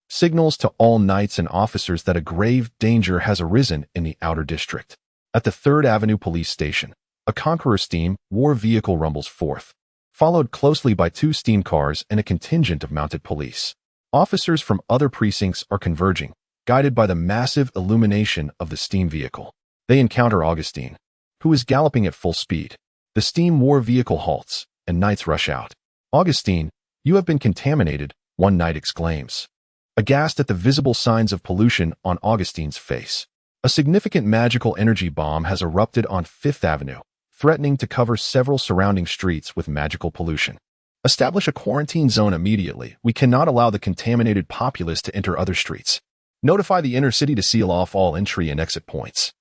signals to all knights and officers that a grave danger has arisen in the outer district. At the 3rd Avenue police station, a Conqueror steam war vehicle rumbles forth, followed closely by 2 steam cars and a contingent of mounted police. Officers from other precincts are converging, guided by the massive illumination of the steam vehicle. They encounter Augustine, who is galloping at full speed. The steam war vehicle halts, and knights rush out. "Augustine, you have been contaminated," one knight exclaims, aghast at the visible signs of pollution on Augustine's face. A significant magical energy bomb has erupted on 5th Avenue, threatening to cover several surrounding streets with magical pollution. "Establish a quarantine zone immediately. We cannot allow the contaminated populace to enter other streets." Notify the inner city to seal off all entry and exit points.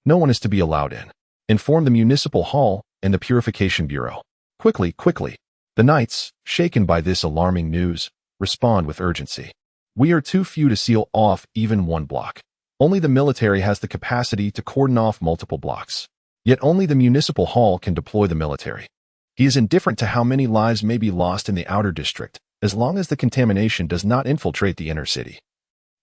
No one is to be allowed in. Inform the municipal hall and the purification bureau. Quickly, quickly. The knights, shaken by this alarming news, respond with urgency. We are too few to seal off even one block. Only the military has the capacity to cordon off multiple blocks. Yet only the municipal hall can deploy the military. He is indifferent to how many lives may be lost in the outer district, as long as the contamination does not infiltrate the inner city.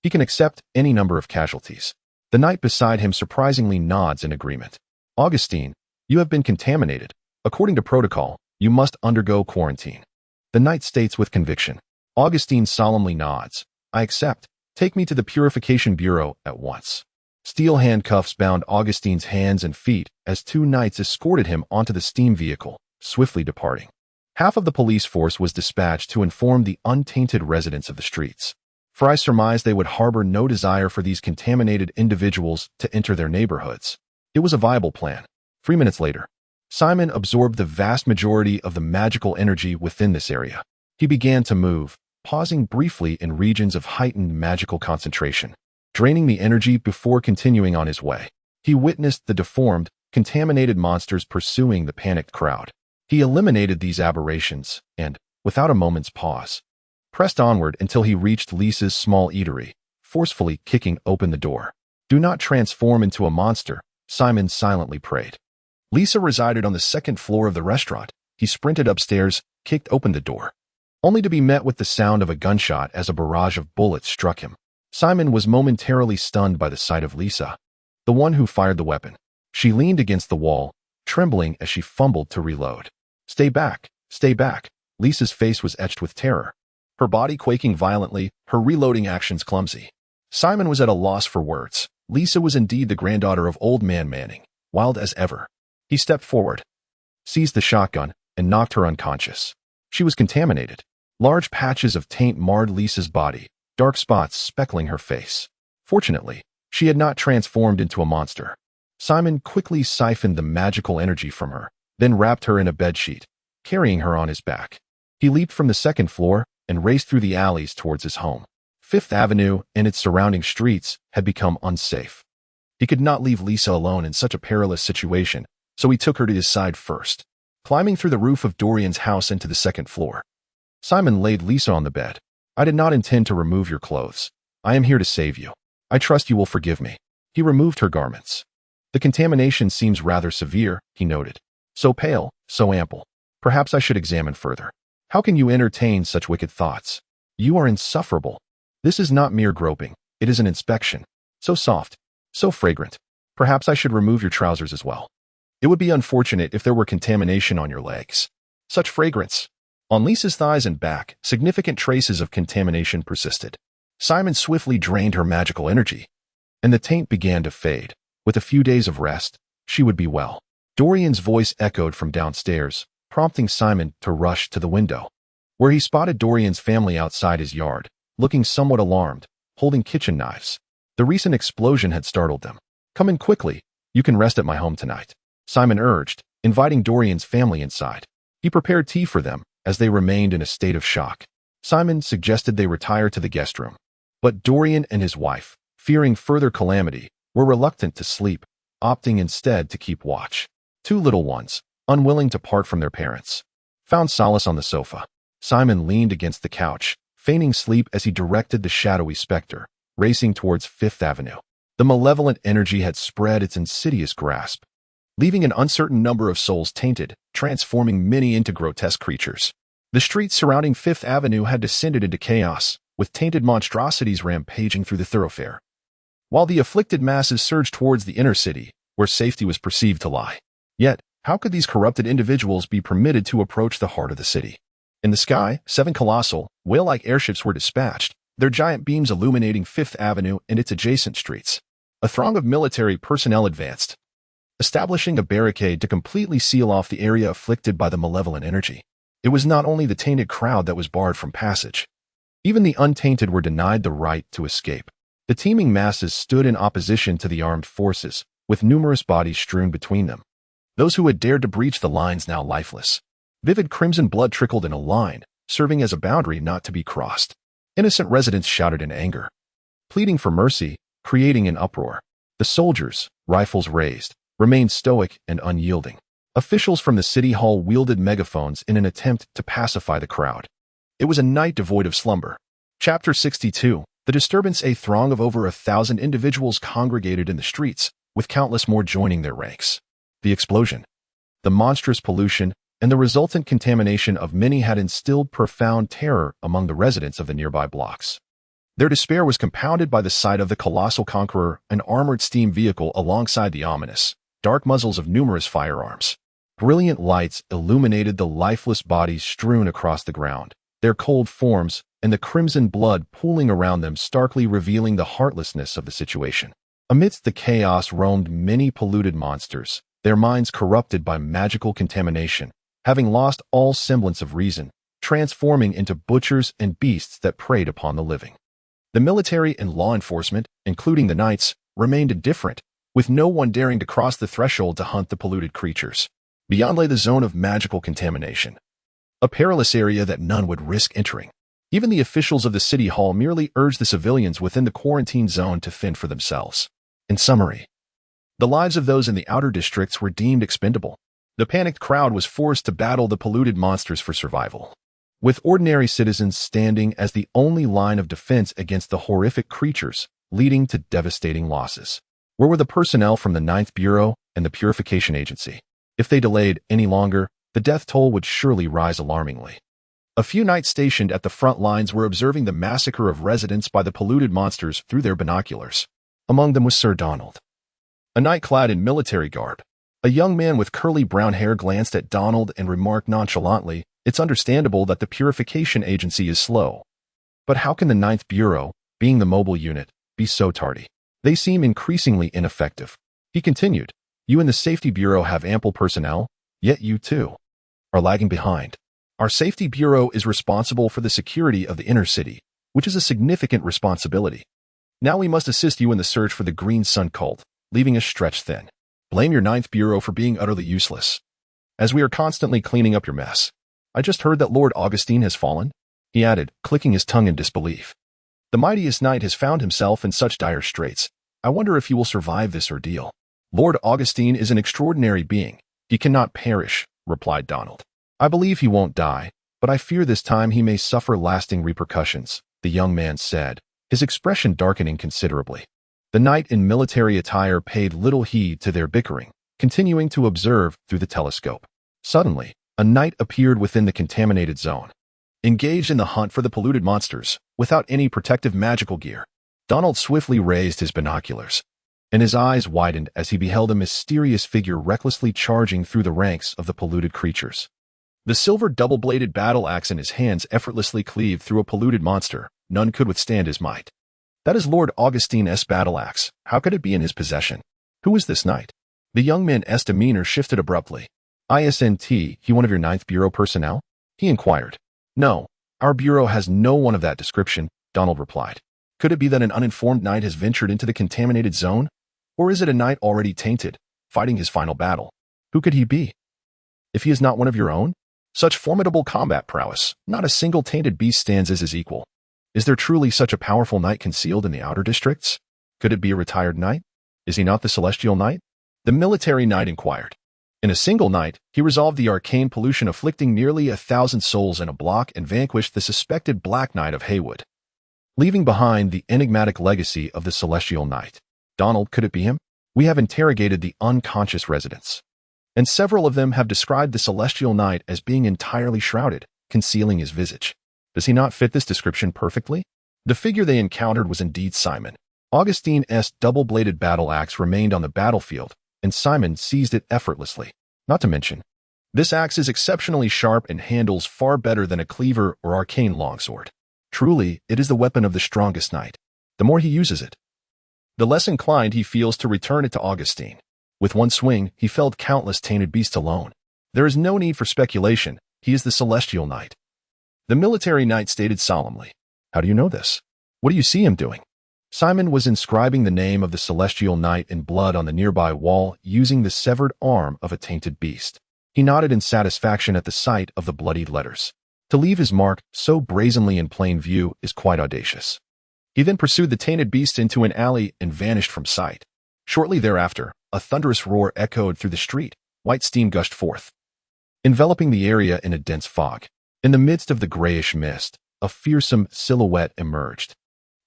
He can accept any number of casualties. The knight beside him surprisingly nods in agreement. Augustine, you have been contaminated. According to protocol, you must undergo quarantine. The knight states with conviction. Augustine solemnly nods. I accept. Take me to the Purification Bureau at once. Steel handcuffs bound Augustine's hands and feet as two knights escorted him onto the steam vehicle, swiftly departing. Half of the police force was dispatched to inform the untainted residents of the streets, for I surmised they would harbor no desire for these contaminated individuals to enter their neighborhoods. It was a viable plan. 3 minutes later, Simon absorbed the vast majority of the magical energy within this area. He began to move, pausing briefly in regions of heightened magical concentration, draining the energy before continuing on his way. He witnessed the deformed, contaminated monsters pursuing the panicked crowd. He eliminated these aberrations and, without a moment's pause, pressed onward until he reached Lisa's small eatery, forcefully kicking open the door. Do not transform into a monster, Simon silently prayed. Lisa resided on the second floor of the restaurant. He sprinted upstairs, kicked open the door, only to be met with the sound of a gunshot as a barrage of bullets struck him. Simon was momentarily stunned by the sight of Lisa, the one who fired the weapon. She leaned against the wall, trembling as she fumbled to reload. Stay back, stay back. Lisa's face was etched with terror, her body quaking violently, her reloading actions clumsy. Simon was at a loss for words. Lisa was indeed the granddaughter of Old Man Manning, wild as ever. He stepped forward, seized the shotgun, and knocked her unconscious. She was contaminated. Large patches of taint marred Lisa's body, dark spots speckling her face. Fortunately, she had not transformed into a monster. Simon quickly siphoned the magical energy from her, then wrapped her in a bedsheet, carrying her on his back. He leaped from the second floor and raced through the alleys towards his home. Fifth Avenue and its surrounding streets had become unsafe. He could not leave Lisa alone in such a perilous situation, so he took her to his side first. Climbing through the roof of Dorian's house into the second floor, Simon laid Lisa on the bed. I did not intend to remove your clothes. I am here to save you. I trust you will forgive me. He removed her garments. The contamination seems rather severe, he noted. So pale, so ample. Perhaps I should examine further. How can you entertain such wicked thoughts? You are insufferable. This is not mere groping. It is an inspection. So soft, so fragrant. Perhaps I should remove your trousers as well. It would be unfortunate if there were contamination on your legs. Such fragrance. On Lisa's thighs and back, significant traces of contamination persisted. Simon swiftly drained her magical energy, and the taint began to fade. With a few days of rest, she would be well. Dorian's voice echoed from downstairs, prompting Simon to rush to the window, where he spotted Dorian's family outside his yard, looking somewhat alarmed, holding kitchen knives. The recent explosion had startled them. Come in quickly. You can rest at my home tonight, Simon urged, inviting Dorian's family inside. He prepared tea for them, as they remained in a state of shock. Simon suggested they retire to the guest room, but Dorian and his wife, fearing further calamity, were reluctant to sleep, opting instead to keep watch. Two little ones, unwilling to part from their parents, found solace on the sofa. Simon leaned against the couch, feigning sleep as he directed the shadowy specter, racing towards Fifth Avenue. The malevolent energy had spread its insidious grasp, leaving an uncertain number of souls tainted, transforming many into grotesque creatures. The streets surrounding Fifth Avenue had descended into chaos, with tainted monstrosities rampaging through the thoroughfare, while the afflicted masses surged towards the inner city, where safety was perceived to lie. Yet, how could these corrupted individuals be permitted to approach the heart of the city? In the sky, 7 colossal, whale-like airships were dispatched, their giant beams illuminating Fifth Avenue and its adjacent streets. A throng of military personnel advanced, establishing a barricade to completely seal off the area afflicted by the malevolent energy. It was not only the tainted crowd that was barred from passage. Even the untainted were denied the right to escape. The teeming masses stood in opposition to the armed forces, with numerous bodies strewn between them. Those who had dared to breach the lines now lifeless. Vivid crimson blood trickled in a line, serving as a boundary not to be crossed. Innocent residents shouted in anger. pleading for mercy, creating an uproar. The soldiers, rifles raised, remained stoic and unyielding. Officials from the city hall wielded megaphones in an attempt to pacify the crowd. It was a night devoid of slumber. Chapter 62. The disturbance. A throng of over 1,000 individuals congregated in the streets, with countless more joining their ranks. The explosion, the monstrous pollution, and the resultant contamination of many had instilled profound terror among the residents of the nearby blocks. Their despair was compounded by the sight of the colossal conqueror, an armored steam vehicle alongside the ominous, dark muzzles of numerous firearms. Brilliant lights illuminated the lifeless bodies strewn across the ground, their cold forms and the crimson blood pooling around them starkly revealing the heartlessness of the situation. Amidst the chaos roamed many polluted monsters, their minds corrupted by magical contamination, having lost all semblance of reason, transforming into butchers and beasts that preyed upon the living. The military and law enforcement, including the knights, remained indifferent, with no one daring to cross the threshold to hunt the polluted creatures. Beyond lay the zone of magical contamination, a perilous area that none would risk entering. Even the officials of the city hall merely urged the civilians within the quarantine zone to fend for themselves. In summary, the lives of those in the outer districts were deemed expendable. The panicked crowd was forced to battle the polluted monsters for survival, with ordinary citizens standing as the only line of defense against the horrific creatures, leading to devastating losses. Where were the personnel from the 9th Bureau and the Purification Agency? If they delayed any longer, the death toll would surely rise alarmingly. A few knights stationed at the front lines were observing the massacre of residents by the polluted monsters through their binoculars. Among them was Sir Donald, a knight clad in military garb. A young man with curly brown hair glanced at Donald and remarked nonchalantly, "It's understandable that the Purification Agency is slow. But how can the 9th Bureau, being the mobile unit, be so tardy? They seem increasingly ineffective." He continued, "You and the Safety Bureau have ample personnel, yet you too are lagging behind. Our Safety Bureau is responsible for the security of the inner city, which is a significant responsibility. Now we must assist you in the search for the Green Sun cult, leaving us stretched thin. Blame your 9th Bureau for being utterly useless, as we are constantly cleaning up your mess. I just heard that Lord Augustine has fallen," he added, clicking his tongue in disbelief. "The mightiest knight has found himself in such dire straits. I wonder if he will survive this ordeal." "Lord Augustine is an extraordinary being. He cannot perish," replied Donald. "I believe he won't die, but I fear this time he may suffer lasting repercussions," the young man said, his expression darkening considerably. The knight in military attire paid little heed to their bickering, continuing to observe through the telescope. Suddenly, a knight appeared within the contaminated zone, engaged in the hunt for the polluted monsters, without any protective magical gear. Donald swiftly raised his binoculars, and his eyes widened as he beheld a mysterious figure recklessly charging through the ranks of the polluted creatures. The silver double-bladed battle axe in his hands effortlessly cleaved through a polluted monster. None could withstand his might. "That is Lord Augustine's battle axe. How could it be in his possession? Who is this knight?" The young man's demeanor shifted abruptly. "Isn't he one of your 9th Bureau personnel?" he inquired. "No, our bureau has no one of that description," Donald replied. "Could it be that an uninformed knight has ventured into the contaminated zone? Or is it a knight already tainted, fighting his final battle? Who could he be? If he is not one of your own? Such formidable combat prowess, not a single tainted beast stands as his equal. Is there truly such a powerful knight concealed in the outer districts? Could it be a retired knight? Is he not the celestial knight?" The military knight inquired. In a single night, he resolved the arcane pollution afflicting nearly 1,000 souls in a block and vanquished the suspected Black Knight of Haywood, leaving behind the enigmatic legacy of the celestial knight. "Donald, could it be him? We have interrogated the unconscious residents, and several of them have described the celestial knight as being entirely shrouded, concealing his visage. Does he not fit this description perfectly?" The figure they encountered was indeed Simon. Augustine's double-bladed battle axe remained on the battlefield, and Simon seized it effortlessly. Not to mention, this axe is exceptionally sharp and handles far better than a cleaver or arcane longsword. Truly, it is the weapon of the strongest knight. The more he uses it, the less inclined he feels to return it to Augustine. With one swing, he felled countless tainted beasts alone. There is no need for speculation. He is the celestial knight. The military knight stated solemnly. "How do you know this? What do you see him doing?" Simon was inscribing the name of the celestial knight in blood on the nearby wall using the severed arm of a tainted beast. He nodded in satisfaction at the sight of the bloodied letters. To leave his mark so brazenly in plain view is quite audacious. He then pursued the tainted beast into an alley and vanished from sight. Shortly thereafter, a thunderous roar echoed through the street. White steam gushed forth, enveloping the area in a dense fog. In the midst of the grayish mist, a fearsome silhouette emerged.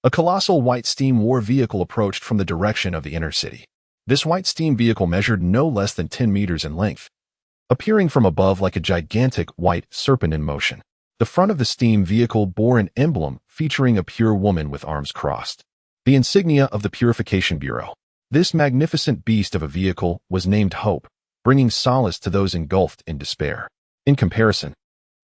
A colossal white steam war vehicle approached from the direction of the inner city. This white steam vehicle measured no less than 10 meters in length, appearing from above like a gigantic white serpent in motion. The front of the steam vehicle bore an emblem featuring a pure woman with arms crossed, the insignia of the Purification Bureau. This magnificent beast of a vehicle was named Hope, bringing solace to those engulfed in despair. In comparison,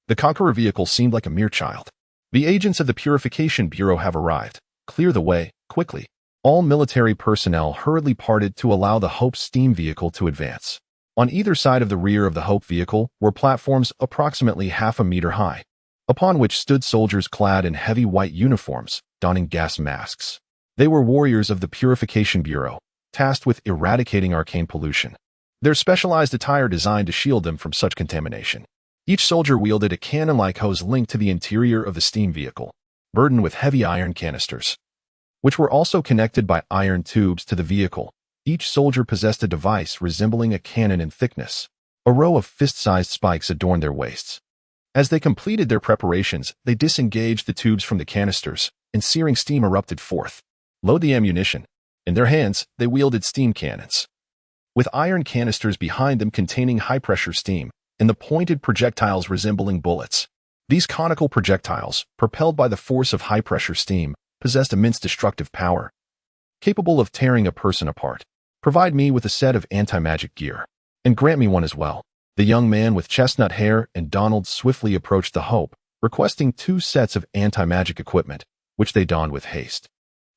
the Conqueror vehicle seemed like a mere child. The agents of the Purification Bureau have arrived. Clear the way, quickly. All military personnel hurriedly parted to allow the Hope steam vehicle to advance. On either side of the rear of the Hope vehicle were platforms approximately half a meter high, upon which stood soldiers clad in heavy white uniforms, donning gas masks. They were warriors of the Purification Bureau, tasked with eradicating arcane pollution. Their specialized attire designed to shield them from such contamination. Each soldier wielded a cannon-like hose linked to the interior of the steam vehicle, burdened with heavy iron canisters, which were also connected by iron tubes to the vehicle. Each soldier possessed a device resembling a cannon in thickness. A row of fist-sized spikes adorned their waists. As they completed their preparations, they disengaged the tubes from the canisters, and searing steam erupted forth. Load the ammunition. In their hands, they wielded steam cannons, with iron canisters behind them containing high-pressure steam, and the pointed projectiles resembling bullets. These conical projectiles, propelled by the force of high-pressure steam, possessed immense destructive power, capable of tearing a person apart. Provide me with a set of anti-magic gear, and grant me one as well. The young man with chestnut hair and Donald swiftly approached the Hope, requesting 2 sets of anti-magic equipment, which they donned with haste.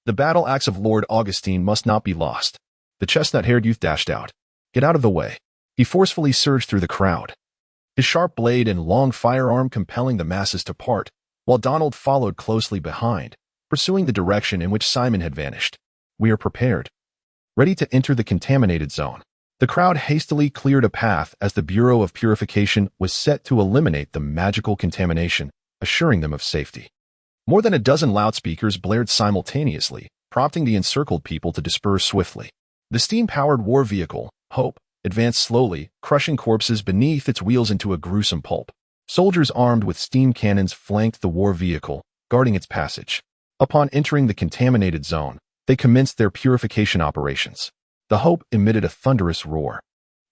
The battle axe of Lord Augustine must not be lost. The chestnut-haired youth dashed out. Get out of the way. He forcefully surged through the crowd, his sharp blade and long firearm compelling the masses to part, while Donald followed closely behind, pursuing the direction in which Simon had vanished. We are prepared, ready to enter the contaminated zone. The crowd hastily cleared a path as the Bureau of Purification was set to eliminate the magical contamination, assuring them of safety. More than a dozen loudspeakers blared simultaneously, prompting the encircled people to disperse swiftly. The steam-powered war vehicle, Hope, advanced slowly, crushing corpses beneath its wheels into a gruesome pulp. Soldiers armed with steam cannons flanked the war vehicle, guarding its passage. Upon entering the contaminated zone, they commenced their purification operations. The Hope emitted a thunderous roar,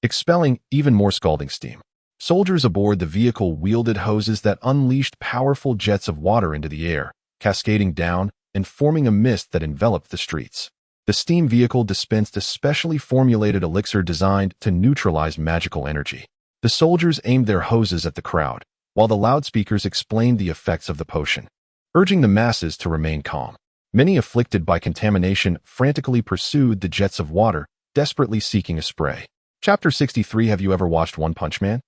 expelling even more scalding steam. Soldiers aboard the vehicle wielded hoses that unleashed powerful jets of water into the air, cascading down and forming a mist that enveloped the streets. The steam vehicle dispensed a specially formulated elixir designed to neutralize magical energy. The soldiers aimed their hoses at the crowd, while the loudspeakers explained the effects of the potion, urging the masses to remain calm. Many afflicted by contamination frantically pursued the jets of water, desperately seeking a spray. Chapter 63. Have you ever watched One Punch Man?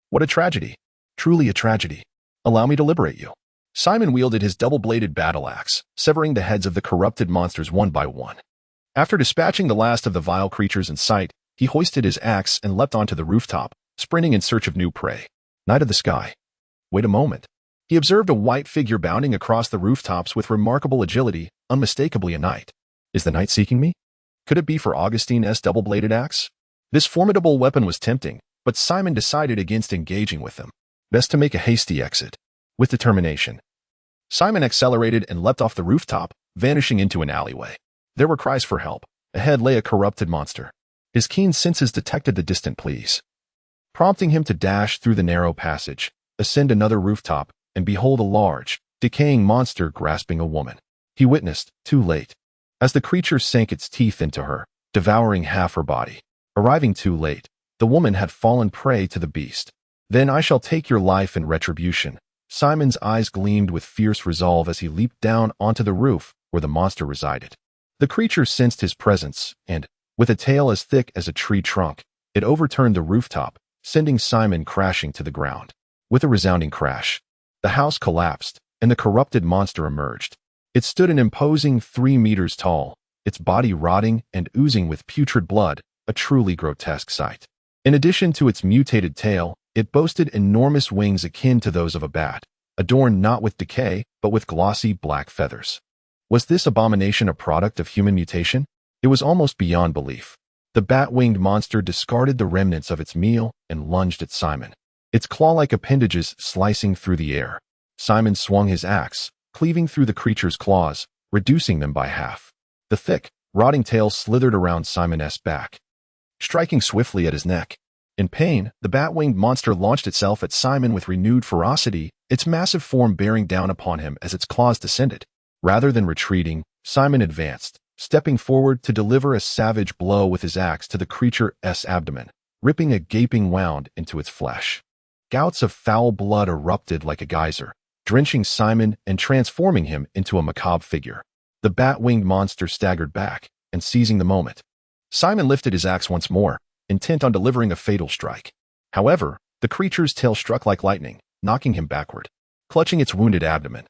What a tragedy. Truly a tragedy. Allow me to liberate you. Simon wielded his double-bladed battle axe, severing the heads of the corrupted monsters one by one. After dispatching the last of the vile creatures in sight, he hoisted his axe and leapt onto the rooftop, sprinting in search of new prey. Night of the sky. Wait a moment. He observed a white figure bounding across the rooftops with remarkable agility, unmistakably a knight. Is the knight seeking me? Could it be for Augustine's double-bladed axe? This formidable weapon was tempting, but Simon decided against engaging with them. Best to make a hasty exit. With determination, Simon accelerated and leapt off the rooftop, vanishing into an alleyway. There were cries for help. Ahead lay a corrupted monster. His keen senses detected the distant pleas, prompting him to dash through the narrow passage, ascend another rooftop, and behold a large, decaying monster grasping a woman. He witnessed, too late, as the creature sank its teeth into her, devouring half her body. Arriving too late, the woman had fallen prey to the beast. Then I shall take your life in retribution. Simon's eyes gleamed with fierce resolve as he leaped down onto the roof where the monster resided. The creature sensed his presence, and, with a tail as thick as a tree trunk, it overturned the rooftop, sending Simon crashing to the ground. With a resounding crash, the house collapsed, and the corrupted monster emerged. It stood an imposing 3 meters tall, its body rotting and oozing with putrid blood, a truly grotesque sight. In addition to its mutated tail, it boasted enormous wings akin to those of a bat, adorned not with decay, but with glossy black feathers. Was this abomination a product of human mutation? It was almost beyond belief. The bat-winged monster discarded the remnants of its meal and lunged at Simon, its claw-like appendages slicing through the air. Simon swung his axe, cleaving through the creature's claws, reducing them by half. The thick, rotting tail slithered around Simon's back, striking swiftly at his neck. In pain, the bat-winged monster launched itself at Simon with renewed ferocity, its massive form bearing down upon him as its claws descended. Rather than retreating, Simon advanced, stepping forward to deliver a savage blow with his axe to the creature's abdomen, ripping a gaping wound into its flesh. Gouts of foul blood erupted like a geyser, drenching Simon and transforming him into a macabre figure. The bat-winged monster staggered back, and seizing the moment, Simon lifted his axe once more, intent on delivering a fatal strike. However, the creature's tail struck like lightning, knocking him backward, clutching its wounded abdomen.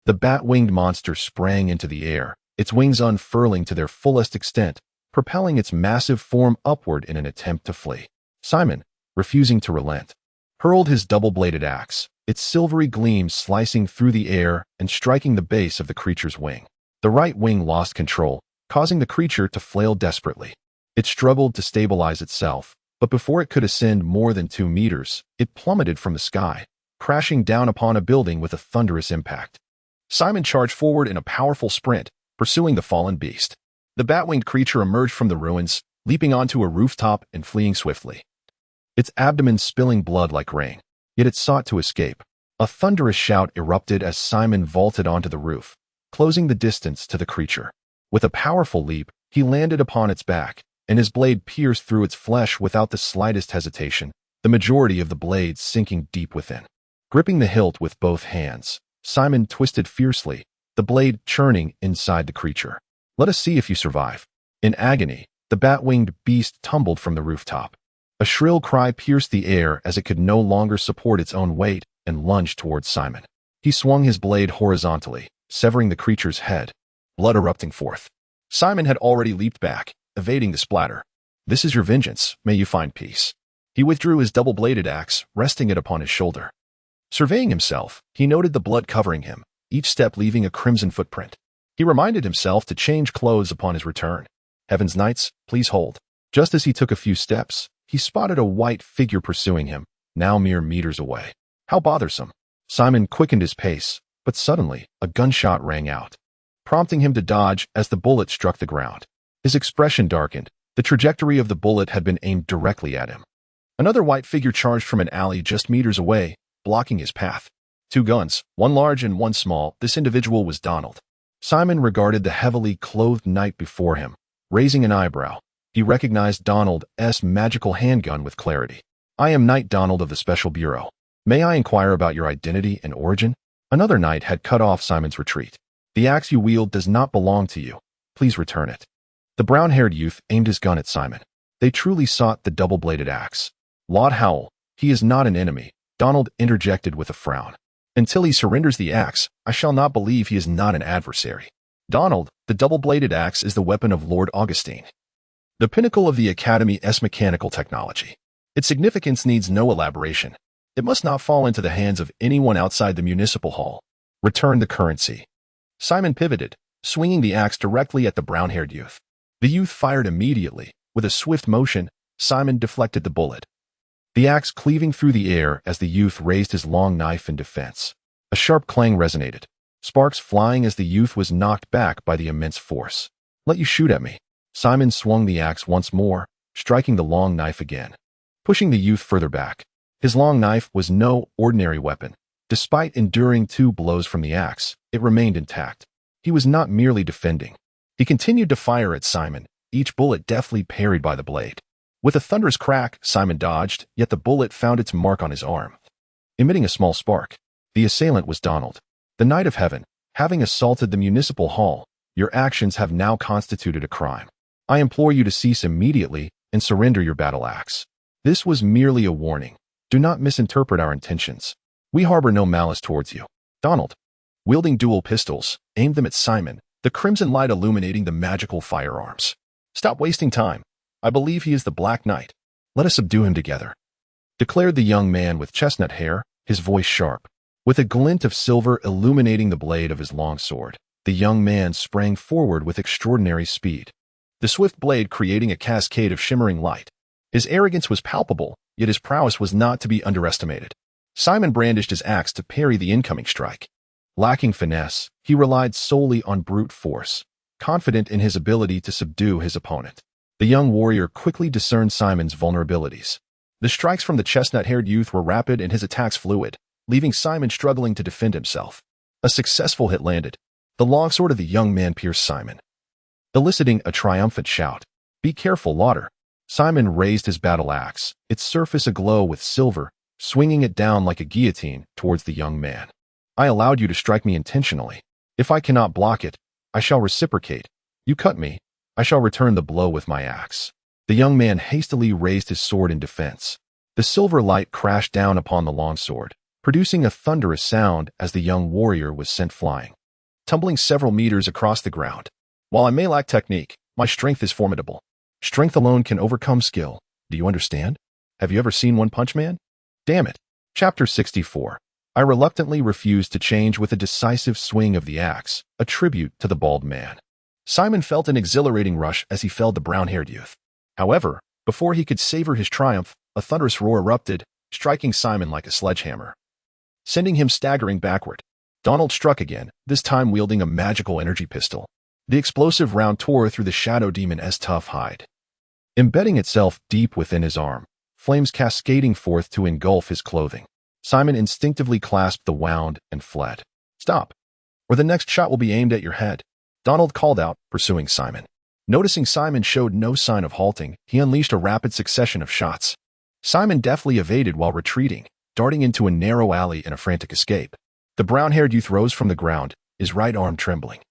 The bat-winged monster sprang into the air, its wings unfurling to their fullest extent, propelling its massive form upward in an attempt to flee. Simon, refusing to relent, hurled his double-bladed axe, its silvery gleam slicing through the air and striking the base of the creature's wing. The right wing lost control, causing the creature to flail desperately. It struggled to stabilize itself, but before it could ascend more than 2 meters, it plummeted from the sky, crashing down upon a building with a thunderous impact. Simon charged forward in a powerful sprint, pursuing the fallen beast. The bat-winged creature emerged from the ruins, leaping onto a rooftop and fleeing swiftly, its abdomen spilling blood like rain. Yet it sought to escape. A thunderous shout erupted as Simon vaulted onto the roof, closing the distance to the creature. With a powerful leap, he landed upon its back, and his blade pierced through its flesh without the slightest hesitation, the majority of the blade sinking deep within. Gripping the hilt with both hands, Simon twisted fiercely, the blade churning inside the creature. Let us see if you survive. In agony, the bat-winged beast tumbled from the rooftop. A shrill cry pierced the air as it could no longer support its own weight and lunged towards Simon. He swung his blade horizontally, severing the creature's head, blood erupting forth. Simon had already leaped back, evading the splatter. This is your vengeance, may you find peace. He withdrew his double-bladed axe, resting it upon his shoulder. Surveying himself, he noted the blood covering him, each step leaving a crimson footprint. He reminded himself to change clothes upon his return. Heaven's Knights, please hold. Just as he took a few steps, he spotted a white figure pursuing him, now mere meters away. How bothersome. Simon quickened his pace, but suddenly, a gunshot rang out, prompting him to dodge as the bullet struck the ground. His expression darkened. The trajectory of the bullet had been aimed directly at him. Another white figure charged from an alley just meters away, blocking his path. 2 guns, one large and one small. This individual was Donald. Simon regarded the heavily clothed knight before him, raising an eyebrow. He recognized Donald's magical handgun with clarity. I am Knight Donald of the Special Bureau. May I inquire about your identity and origin? Another knight had cut off Simon's retreat. The axe you wield does not belong to you. Please return it. The brown-haired youth aimed his gun at Simon. They truly sought the double-bladed axe. Lord Howell, he is not an enemy, Donald interjected with a frown. Until he surrenders the axe, I shall not believe he is not an adversary. Donald, the double-bladed axe is the weapon of Lord Augustine, the pinnacle of the Academy's mechanical technology. Its significance needs no elaboration. It must not fall into the hands of anyone outside the municipal hall. Return the currency. Simon pivoted, swinging the axe directly at the brown-haired youth. The youth fired immediately. With a swift motion, Simon deflected the bullet, the axe cleaving through the air as the youth raised his long knife in defense. A sharp clang resonated, sparks flying as the youth was knocked back by the immense force. Let you shoot at me. Simon swung the axe once more, striking the long knife again, pushing the youth further back. His long knife was no ordinary weapon. Despite enduring 2 blows from the axe, it remained intact. He was not merely defending. He continued to fire at Simon, each bullet deftly parried by the blade. With a thunderous crack, Simon dodged, yet the bullet found its mark on his arm, emitting a small spark. The assailant was Donald, the Knight of Heaven. Having assaulted the municipal hall, your actions have now constituted a crime. I implore you to cease immediately and surrender your battle axe. This was merely a warning. Do not misinterpret our intentions. We harbor no malice towards you. Donald, wielding dual pistols, aimed them at Simon, the crimson light illuminating the magical firearms. Stop wasting time. I believe he is the Black Knight. Let us subdue him together, declared the young man with chestnut hair, his voice sharp, with a glint of silver illuminating the blade of his long sword. the young man sprang forward with extraordinary speed, the swift blade creating a cascade of shimmering light. His arrogance was palpable, yet his prowess was not to be underestimated. Simon brandished his axe to parry the incoming strike. Lacking finesse, he relied solely on brute force, confident in his ability to subdue his opponent. The young warrior quickly discerned Simon's vulnerabilities. The strikes from the chestnut-haired youth were rapid and his attacks fluid, leaving Simon struggling to defend himself. A successful hit landed. The longsword of the young man pierced Simon, eliciting a triumphant shout. "Be careful, Lauder." Simon raised his battle axe, its surface aglow with silver, swinging it down like a guillotine towards the young man. "I allowed you to strike me intentionally. If I cannot block it, I shall reciprocate. You cut me, I shall return the blow with my axe." The young man hastily raised his sword in defense. The silver light crashed down upon the longsword, producing a thunderous sound as the young warrior was sent flying, tumbling several meters across the ground. "While I may lack technique, my strength is formidable. Strength alone can overcome skill. Do you understand? Have you ever seen One Punch Man? Damn it." Chapter 64. I reluctantly refused to change with a decisive swing of the axe, a tribute to the bald man. Simon felt an exhilarating rush as he felled the brown-haired youth. However, before he could savor his triumph, a thunderous roar erupted, striking Simon like a sledgehammer, sending him staggering backward. Donald struck again, this time wielding a magical energy pistol. The explosive round tore through the shadow demon's tough hide, embedding itself deep within his arm, flames cascading forth to engulf his clothing. Simon instinctively clasped the wound and fled. "Stop, or the next shot will be aimed at your head," Donald called out, pursuing Simon. Noticing Simon showed no sign of halting, he unleashed a rapid succession of shots. Simon deftly evaded while retreating, darting into a narrow alley in a frantic escape. The brown-haired youth rose from the ground, his right arm trembling.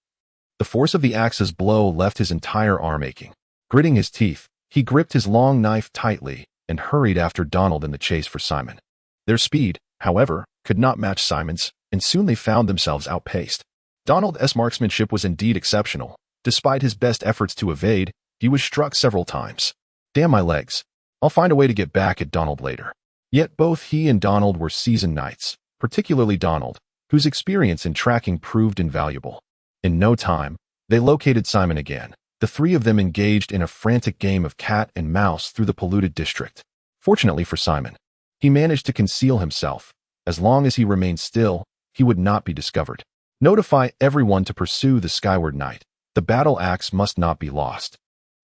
The force of the axe's blow left his entire arm aching. Gritting his teeth, he gripped his long knife tightly and hurried after Donald in the chase for Simon. Their speed, however, could not match Simon's, and soon they found themselves outpaced. Donald's marksmanship was indeed exceptional. Despite his best efforts to evade, he was struck several times. "Damn my legs. I'll find a way to get back at Donald later." Yet both he and Donald were seasoned knights, particularly Donald, whose experience in tracking proved invaluable. In no time, they located Simon again. The three of them engaged in a frantic game of cat and mouse through the polluted district. Fortunately for Simon, he managed to conceal himself. As long as he remained still, he would not be discovered. Notify everyone to pursue the skyward knight. The battle axe must not be lost,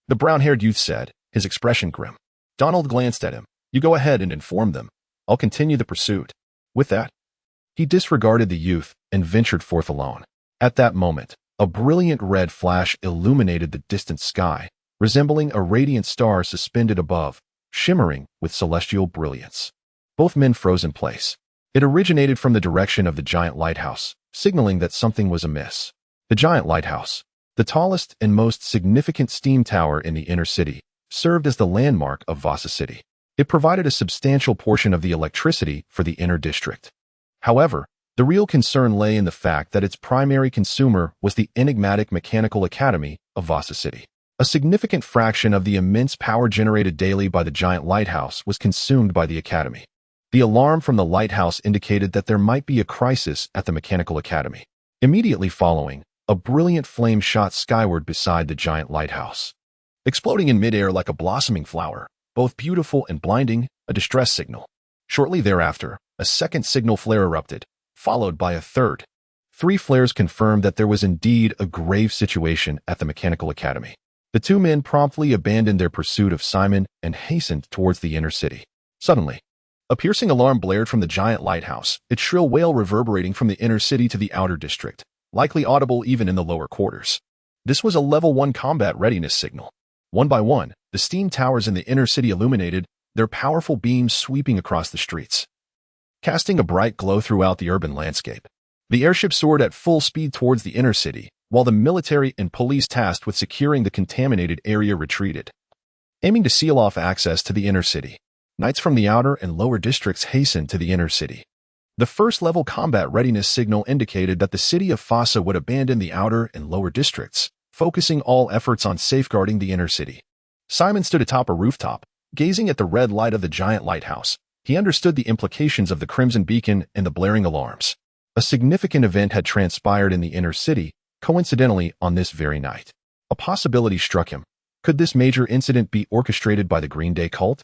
the brown-haired youth said, his expression grim. Donald glanced at him. "You go ahead and inform them. I'll continue the pursuit." With that, he disregarded the youth and ventured forth alone. At that moment, a brilliant red flash illuminated the distant sky, resembling a radiant star suspended above, shimmering with celestial brilliance. Both men froze in place. It originated from the direction of the giant lighthouse, signaling that something was amiss. The giant lighthouse, the tallest and most significant steam tower in the inner city, served as the landmark of Vasa City. It provided a substantial portion of the electricity for the inner district. However, the real concern lay in the fact that its primary consumer was the enigmatic Mechanical Academy of Vasa City. A significant fraction of the immense power generated daily by the giant lighthouse was consumed by the academy. The alarm from the lighthouse indicated that there might be a crisis at the Mechanical Academy. Immediately following, a brilliant flame shot skyward beside the giant lighthouse, exploding in midair like a blossoming flower, both beautiful and blinding, a distress signal. Shortly thereafter, a second signal flare erupted, followed by a third. 3 flares confirmed that there was indeed a grave situation at the Mechanical Academy. The two men promptly abandoned their pursuit of Simon and hastened towards the inner city. Suddenly, a piercing alarm blared from the giant lighthouse, its shrill wail reverberating from the inner city to the outer district, likely audible even in the lower quarters. This was a level 1 combat readiness signal. One by one, the steam towers in the inner city illuminated, their powerful beams sweeping across the streets, casting a bright glow throughout the urban landscape. The airship soared at full speed towards the inner city, while the military and police tasked with securing the contaminated area retreated, aiming to seal off access to the inner city. Knights from the outer and lower districts hastened to the inner city. The first-level combat readiness signal indicated that the city of Vasa would abandon the outer and lower districts, focusing all efforts on safeguarding the inner city. Simon stood atop a rooftop, gazing at the red light of the giant lighthouse. He understood the implications of the crimson beacon and the blaring alarms. A significant event had transpired in the inner city, coincidentally on this very night. A possibility struck him. Could this major incident be orchestrated by the Green Day cult?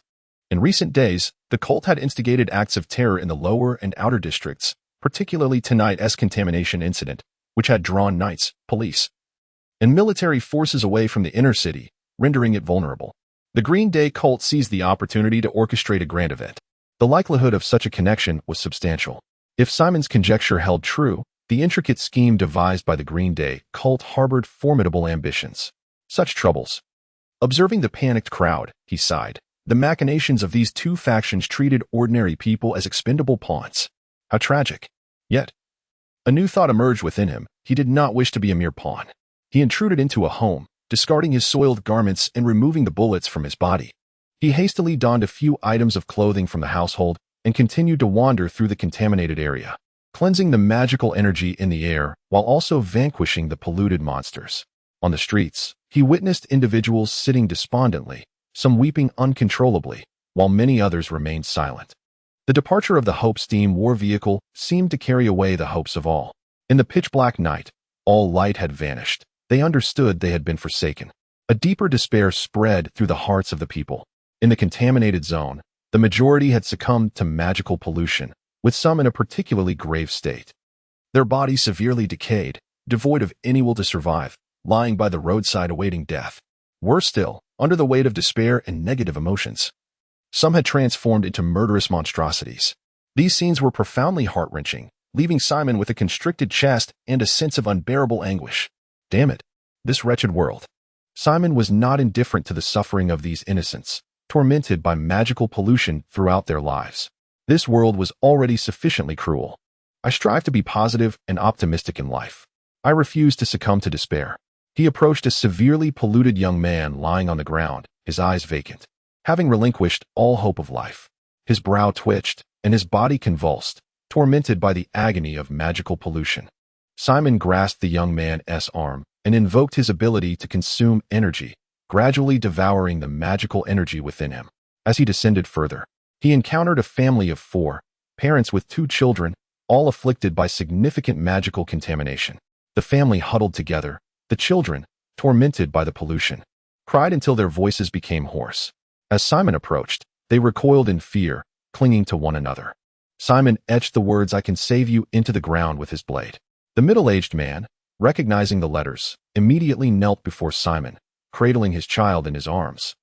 In recent days, the cult had instigated acts of terror in the lower and outer districts, particularly tonight's contamination incident, which had drawn knights, police, and military forces away from the inner city, rendering it vulnerable. The Green Day cult seized the opportunity to orchestrate a grand event. The likelihood of such a connection was substantial. If Simon's conjecture held true, the intricate scheme devised by the Green Day cult harbored formidable ambitions. Such troubles. Observing the panicked crowd, he sighed. The machinations of these two factions treated ordinary people as expendable pawns. How tragic. Yet, a new thought emerged within him. He did not wish to be a mere pawn. He intruded into a home, discarding his soiled garments and removing the bullets from his body. He hastily donned a few items of clothing from the household and continued to wander through the contaminated area, cleansing the magical energy in the air while also vanquishing the polluted monsters. On the streets, he witnessed individuals sitting despondently, some weeping uncontrollably, while many others remained silent. The departure of the Hope steam war vehicle seemed to carry away the hopes of all. In the pitch-black night, all light had vanished. They understood they had been forsaken. A deeper despair spread through the hearts of the people. In the contaminated zone, the majority had succumbed to magical pollution, with some in a particularly grave state. Their bodies severely decayed, devoid of any will to survive, lying by the roadside awaiting death. Worse still, under the weight of despair and negative emotions. Some had transformed into murderous monstrosities. These scenes were profoundly heart-wrenching, leaving Simon with a constricted chest and a sense of unbearable anguish. Damn it, this wretched world. Simon was not indifferent to the suffering of these innocents, tormented by magical pollution throughout their lives. This world was already sufficiently cruel. I strive to be positive and optimistic in life. I refuse to succumb to despair. He approached a severely polluted young man lying on the ground, his eyes vacant. Having relinquished all hope of life, his brow twitched and his body convulsed, tormented by the agony of magical pollution. Simon grasped the young man's arm and invoked his ability to consume energy, gradually devouring the magical energy within him. As he descended further, he encountered a family of 4, parents with 2 children, all afflicted by significant magical contamination. The family huddled together. The children, tormented by the pollution, cried until their voices became hoarse. As Simon approached, they recoiled in fear, clinging to one another. Simon etched the words "I can save you" into the ground with his blade. The middle-aged man, recognizing the letters, immediately knelt before Simon, cradling his child in his arms,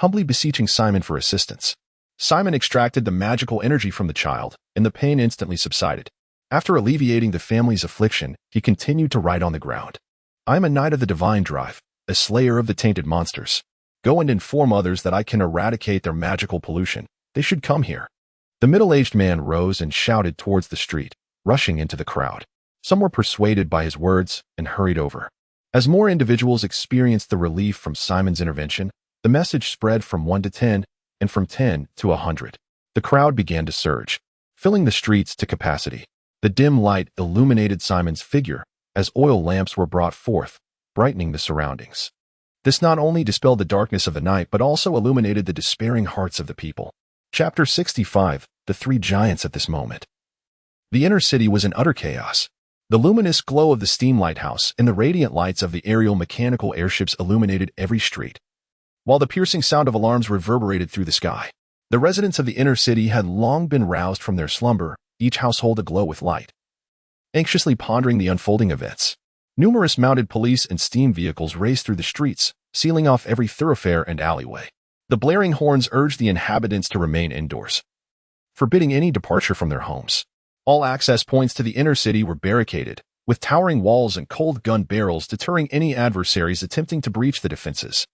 humbly beseeching Simon for assistance. Simon extracted the magical energy from the child, and the pain instantly subsided. After alleviating the family's affliction, he continued to write on the ground. I am a knight of the divine drive, a slayer of the tainted monsters. Go and inform others that I can eradicate their magical pollution. They should come here. The middle-aged man rose and shouted towards the street, rushing into the crowd. Some were persuaded by his words and hurried over. As more individuals experienced the relief from Simon's intervention, the message spread from 1 to 10 and from 10 to 100. The crowd began to surge, filling the streets to capacity. The dim light illuminated Simon's figure as oil lamps were brought forth, brightening the surroundings. This not only dispelled the darkness of the night but also illuminated the despairing hearts of the people. Chapter 65. The 3 giants at this moment. The inner city was in utter chaos. The luminous glow of the steam lighthouse and the radiant lights of the aerial mechanical airships illuminated every street, while the piercing sound of alarms reverberated through the sky. The residents of the inner city had long been roused from their slumber, each household aglow with light, anxiously pondering the unfolding events. Numerous mounted police and steam vehicles raced through the streets, sealing off every thoroughfare and alleyway. The blaring horns urged the inhabitants to remain indoors, forbidding any departure from their homes. All access points to the inner city were barricaded, with towering walls and cold gun barrels deterring any adversaries attempting to breach the defenses.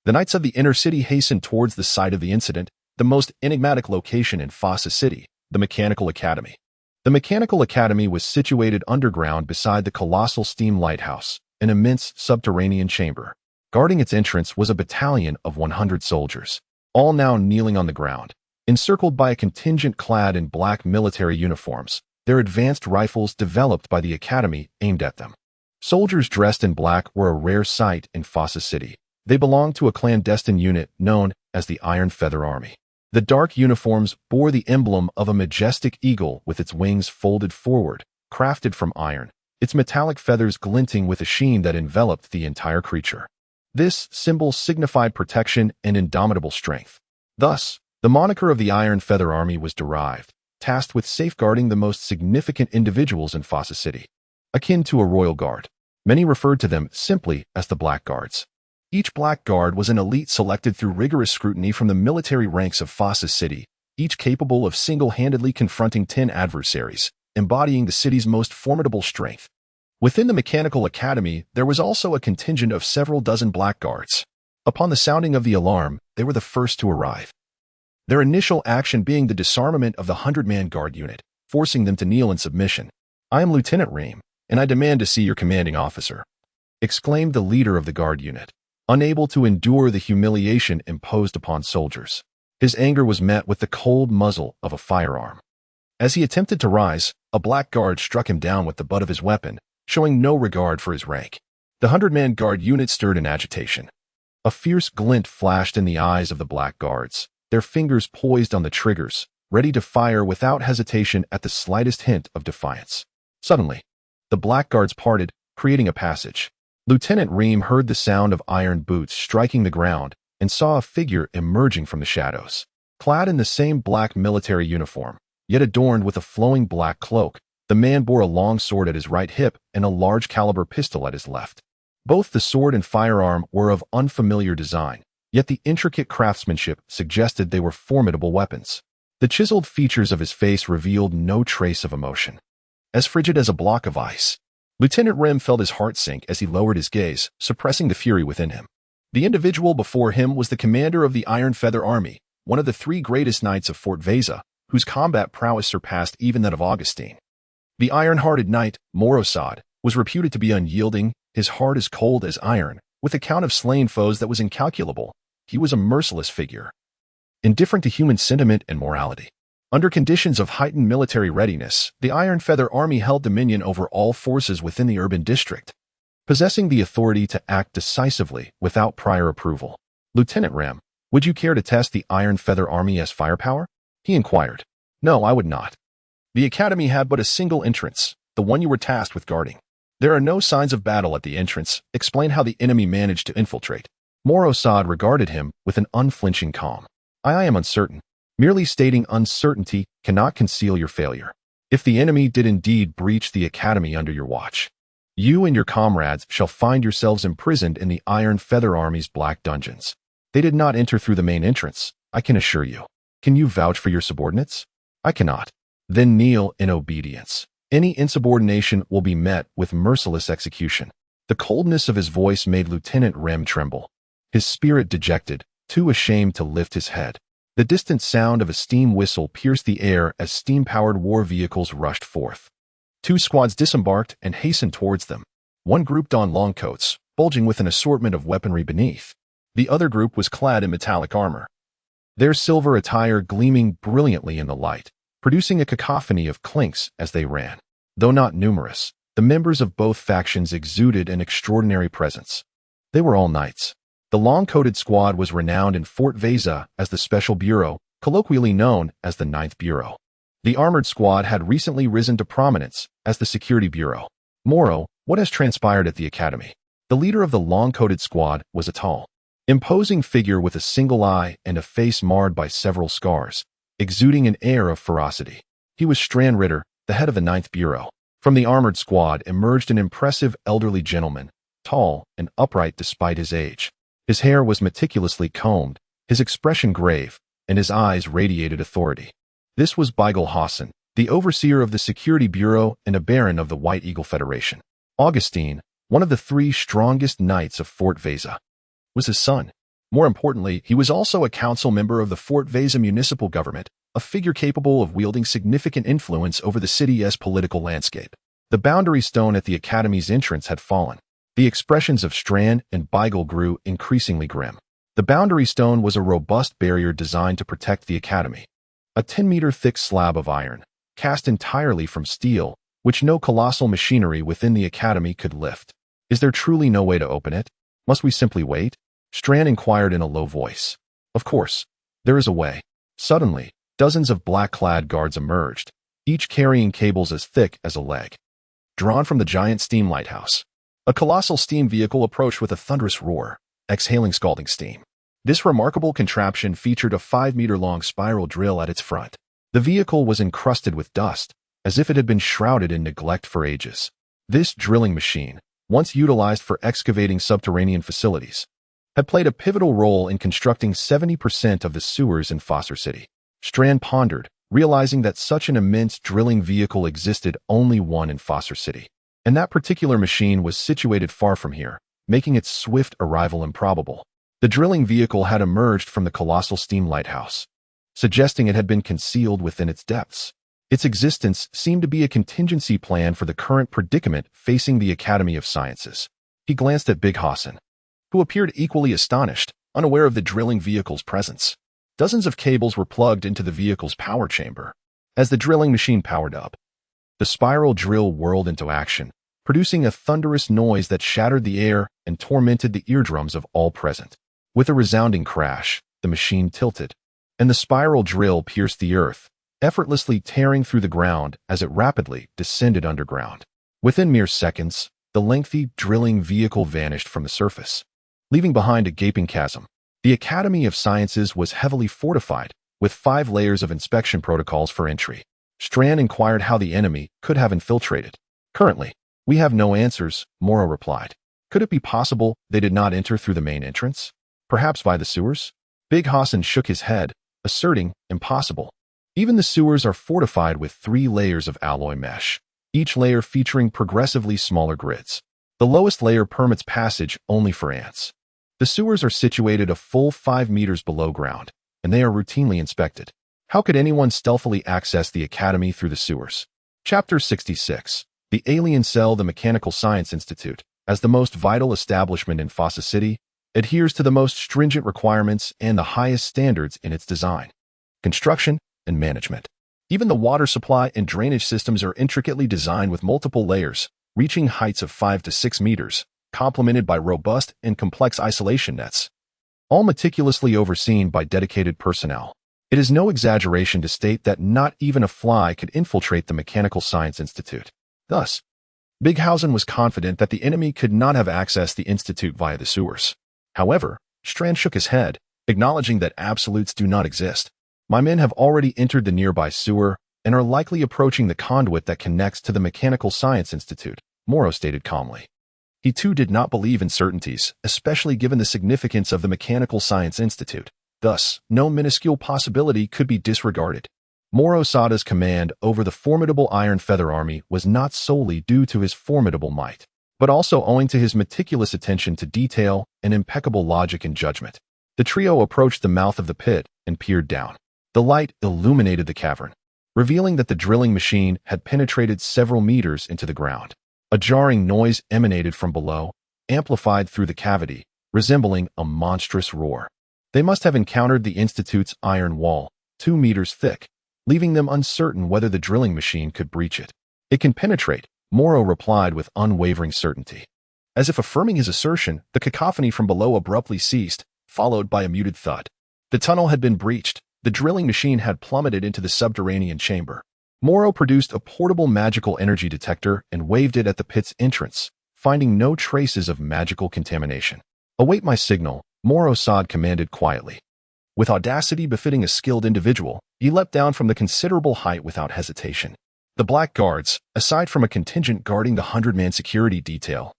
The knights of the inner city hastened towards the site of the incident, the most enigmatic location in Fossa City, the Mechanical Academy. The Mechanical Academy was situated underground beside the colossal steam lighthouse, an immense subterranean chamber. Guarding its entrance was a battalion of 100 soldiers, all now kneeling on the ground, encircled by a contingent clad in black military uniforms, their advanced rifles developed by the Academy aimed at them. Soldiers dressed in black were a rare sight in Fossa City. They belonged to a clandestine unit known as the Iron Feather Army. The dark uniforms bore the emblem of a majestic eagle with its wings folded forward, crafted from iron, its metallic feathers glinting with a sheen that enveloped the entire creature. This symbol signified protection and indomitable strength. Thus, the moniker of the Iron Feather Army was derived, tasked with safeguarding the most significant individuals in Fossa City. Akin to a royal guard, many referred to them simply as the Black Guards. Each Black Guard was an elite selected through rigorous scrutiny from the military ranks of Fossa City, each capable of single-handedly confronting 10 adversaries, embodying the city's most formidable strength. Within the Mechanical Academy, there was also a contingent of several dozen Black Guards. Upon the sounding of the alarm, they were the first to arrive. Their initial action being the disarmament of the 100-man guard unit, forcing them to kneel in submission. "I am Lieutenant Ream, and I demand to see your commanding officer," exclaimed the leader of the guard unit, unable to endure the humiliation imposed upon soldiers. His anger was met with the cold muzzle of a firearm. As he attempted to rise, a Black Guard struck him down with the butt of his weapon, showing no regard for his rank. The 100-man guard unit stirred in agitation. A fierce glint flashed in the eyes of the Black Guards, their fingers poised on the triggers, ready to fire without hesitation at the slightest hint of defiance. Suddenly, the Black Guards parted, creating a passage. Lieutenant Ream heard the sound of iron boots striking the ground and saw a figure emerging from the shadows. Clad in the same black military uniform, yet adorned with a flowing black cloak, the man bore a long sword at his right hip and a large-caliber pistol at his left. Both the sword and firearm were of unfamiliar design, yet the intricate craftsmanship suggested they were formidable weapons. The chiseled features of his face revealed no trace of emotion. As frigid as a block of ice, Lieutenant Rem felt his heart sink as he lowered his gaze, suppressing the fury within him. The individual before him was the commander of the Iron Feather Army, one of the 3 greatest knights of Fort Veza, whose combat prowess surpassed even that of Augustine. The iron-hearted knight, Morosad, was reputed to be unyielding, his heart as cold as iron, with a count of slain foes that was incalculable. He was a merciless figure, indifferent to human sentiment and morality. Under conditions of heightened military readiness, the Iron Feather Army held dominion over all forces within the urban district, possessing the authority to act decisively without prior approval. "Lieutenant Rem, would you care to test the Iron Feather Army as firepower?" he inquired. "No, I would not. The academy had but a single entrance, the one you were tasked with guarding. There are no signs of battle at the entrance. Explain how the enemy managed to infiltrate." Morosad regarded him with an unflinching calm. I am uncertain. Merely stating uncertainty cannot conceal your failure. If the enemy did indeed breach the academy under your watch, you and your comrades shall find yourselves imprisoned in the Iron Feather Army's black dungeons. They did not enter through the main entrance, I can assure you. Can you vouch for your subordinates? I cannot. Then kneel in obedience. Any insubordination will be met with merciless execution. The coldness of his voice made Lieutenant Rem tremble, his spirit dejected, too ashamed to lift his head. The distant sound of a steam whistle pierced the air as steam-powered war vehicles rushed forth. 2 squads disembarked and hastened towards them. One group donned long coats, bulging with an assortment of weaponry beneath. The other group was clad in metallic armor, their silver attire gleaming brilliantly in the light, producing a cacophony of clinks as they ran. Though not numerous, the members of both factions exuded an extraordinary presence. They were all knights. The long-coated squad was renowned in Fort Veza as the Special Bureau, colloquially known as the Ninth Bureau. The armored squad had recently risen to prominence as the Security Bureau. Moro, what has transpired at the academy? The leader of the long-coated squad was a tall, imposing figure with a single eye and a face marred by several scars, exuding an air of ferocity. He was Strand Ritter, the head of the Ninth Bureau. From the armored squad emerged an impressive elderly gentleman, tall and upright despite his age. His hair was meticulously combed, his expression grave, and his eyes radiated authority. This was Beigel Hassan, the overseer of the Security Bureau and a baron of the White Eagle Federation. Augustine, one of the 3 strongest knights of Fort Veza, was his son. More importantly, he was also a council member of the Fort Veza municipal government, a figure capable of wielding significant influence over the city's political landscape. The boundary stone at the academy's entrance had fallen. The expressions of Strand and Beigel grew increasingly grim. The boundary stone was a robust barrier designed to protect the academy. A 10-meter-thick slab of iron, cast entirely from steel, which no colossal machinery within the academy could lift. Is there truly no way to open it? Must we simply wait? Strand inquired in a low voice. Of course, there is a way. Suddenly, dozens of black-clad guards emerged, each carrying cables as thick as a leg. drawn from the giant steam lighthouse. A colossal steam vehicle approached with a thunderous roar, exhaling scalding steam. This remarkable contraption featured a 5-meter-long spiral drill at its front. The vehicle was encrusted with dust, as if it had been shrouded in neglect for ages. This drilling machine, once utilized for excavating subterranean facilities, had played a pivotal role in constructing 70% of the sewers in Foster City. Strand pondered, realizing that such an immense drilling vehicle existed only one in Foster City. And that particular machine was situated far from here, making its swift arrival improbable. The drilling vehicle had emerged from the colossal steam lighthouse, suggesting it had been concealed within its depths. Its existence seemed to be a contingency plan for the current predicament facing the Academy of Sciences. He glanced at Big Hassan, who appeared equally astonished, unaware of the drilling vehicle's presence. Dozens of cables were plugged into the vehicle's power chamber. As the drilling machine powered up, the spiral drill whirled into action, producing a thunderous noise that shattered the air and tormented the eardrums of all present. With a resounding crash, the machine tilted, and the spiral drill pierced the earth, effortlessly tearing through the ground as it rapidly descended underground. Within mere seconds, the lengthy drilling vehicle vanished from the surface, leaving behind a gaping chasm. The Academy of Sciences was heavily fortified, with 5 layers of inspection protocols for entry. Strand inquired how the enemy could have infiltrated. "Currently, we have no answers," Morrow replied. "Could it be possible they did not enter through the main entrance? Perhaps by the sewers?" Big Hassan shook his head, asserting, "Impossible. Even the sewers are fortified with 3 layers of alloy mesh, each layer featuring progressively smaller grids. The lowest layer permits passage only for ants. The sewers are situated a full 5 meters below ground, and they are routinely inspected. How could anyone stealthily access the Academy through the sewers?" Chapter 66. The Alien Cell. The Mechanical Science Institute, as the most vital establishment in Fossa City, adheres to the most stringent requirements and the highest standards in its design, construction, and management. Even the water supply and drainage systems are intricately designed with multiple layers, reaching heights of 5 to 6 meters, complemented by robust and complex isolation nets, all meticulously overseen by dedicated personnel. It is no exaggeration to state that not even a fly could infiltrate the Mechanical Science Institute. Thus, Bighausen was confident that the enemy could not have accessed the institute via the sewers. However, Strand shook his head, acknowledging that absolutes do not exist. "My men have already entered the nearby sewer and are likely approaching the conduit that connects to the Mechanical Science Institute," Morrow stated calmly. He too did not believe in certainties, especially given the significance of the Mechanical Science Institute. Thus, no minuscule possibility could be disregarded. Morrow Sada's command over the formidable Iron Feather Army was not solely due to his formidable might, but also owing to his meticulous attention to detail and impeccable logic and judgment. The trio approached the mouth of the pit and peered down. The light illuminated the cavern, revealing that the drilling machine had penetrated several meters into the ground. A jarring noise emanated from below, amplified through the cavity, resembling a monstrous roar. They must have encountered the Institute's iron wall, 2 meters thick, leaving them uncertain whether the drilling machine could breach it. "It can penetrate," Morrow replied with unwavering certainty. As if affirming his assertion, the cacophony from below abruptly ceased, followed by a muted thud. The tunnel had been breached. The drilling machine had plummeted into the subterranean chamber. Morrow produced a portable magical energy detector and waved it at the pit's entrance, finding no traces of magical contamination. "Await my signal," Morrow Sad commanded quietly. With audacity befitting a skilled individual, he leapt down from the considerable height without hesitation. The Black Guards, aside from a contingent guarding the 100-man security detail,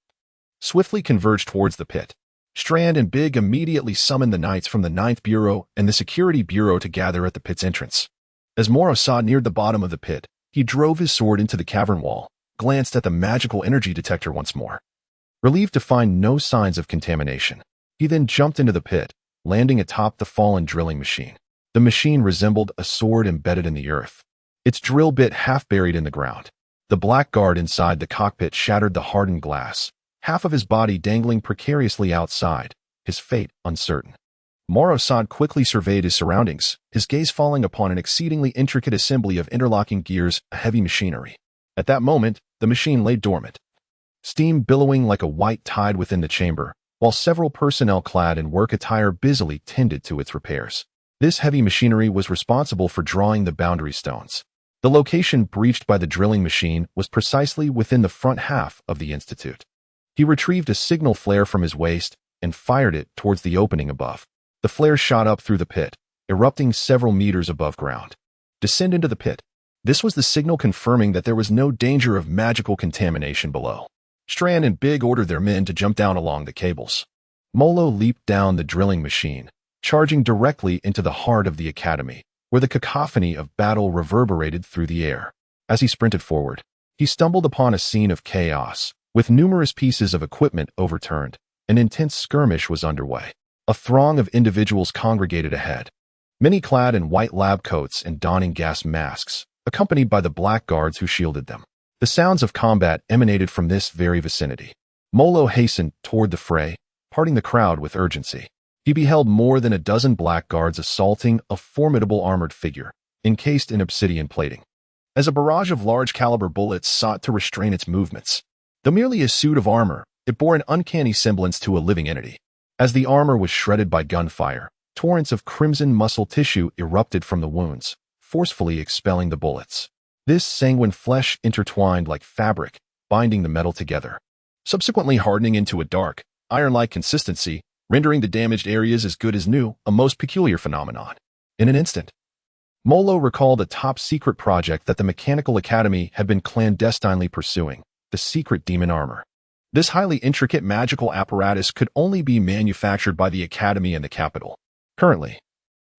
swiftly converged towards the pit. Strand and Big immediately summoned the Knights from the 9th Bureau and the Security Bureau to gather at the pit's entrance. As Morrow Sad neared the bottom of the pit, he drove his sword into the cavern wall, glanced at the magical energy detector once more. Relieved to find no signs of contamination, he then jumped into the pit, landing atop the fallen drilling machine. The machine resembled a sword embedded in the earth, its drill bit half buried in the ground. The Black Guard inside the cockpit shattered the hardened glass, half of his body dangling precariously outside, his fate uncertain. Morrow Sad quickly surveyed his surroundings, his gaze falling upon an exceedingly intricate assembly of interlocking gears, a heavy machinery. At that moment, the machine lay dormant, steam billowing like a white tide within the chamber, while several personnel clad in work attire busily tended to its repairs. This heavy machinery was responsible for drawing the boundary stones, The location breached by the drilling machine was precisely within the front half of the institute. He retrieved a signal flare from his waist and fired it towards the opening above. The flare shot up through the pit, erupting several meters above ground. Descend into the pit. This was the signal confirming that there was no danger of magical contamination below. Strand and Big ordered their men to jump down along the cables. Molo leaped down the drilling machine, charging directly into the heart of the academy, where the cacophony of battle reverberated through the air. As he sprinted forward, he stumbled upon a scene of chaos. With numerous pieces of equipment overturned, an intense skirmish was underway. A throng of individuals congregated ahead, many clad in white lab coats and donning gas masks, accompanied by the black guards who shielded them. The sounds of combat emanated from this very vicinity. Molo hastened toward the fray, parting the crowd with urgency. He beheld more than a dozen black guards assaulting a formidable armored figure, encased in obsidian plating. As a barrage of large-caliber bullets sought to restrain its movements, though merely a suit of armor, it bore an uncanny semblance to a living entity. As the armor was shredded by gunfire, torrents of crimson muscle tissue erupted from the wounds, forcefully expelling the bullets. This sanguine flesh intertwined like fabric, binding the metal together, subsequently hardening into a dark, iron-like consistency, rendering the damaged areas as good as new, a most peculiar phenomenon. In an instant, Molo recalled a top-secret project that the Mechanical Academy had been clandestinely pursuing, the secret demon armor. This highly intricate magical apparatus could only be manufactured by the Academy in the capital. Currently,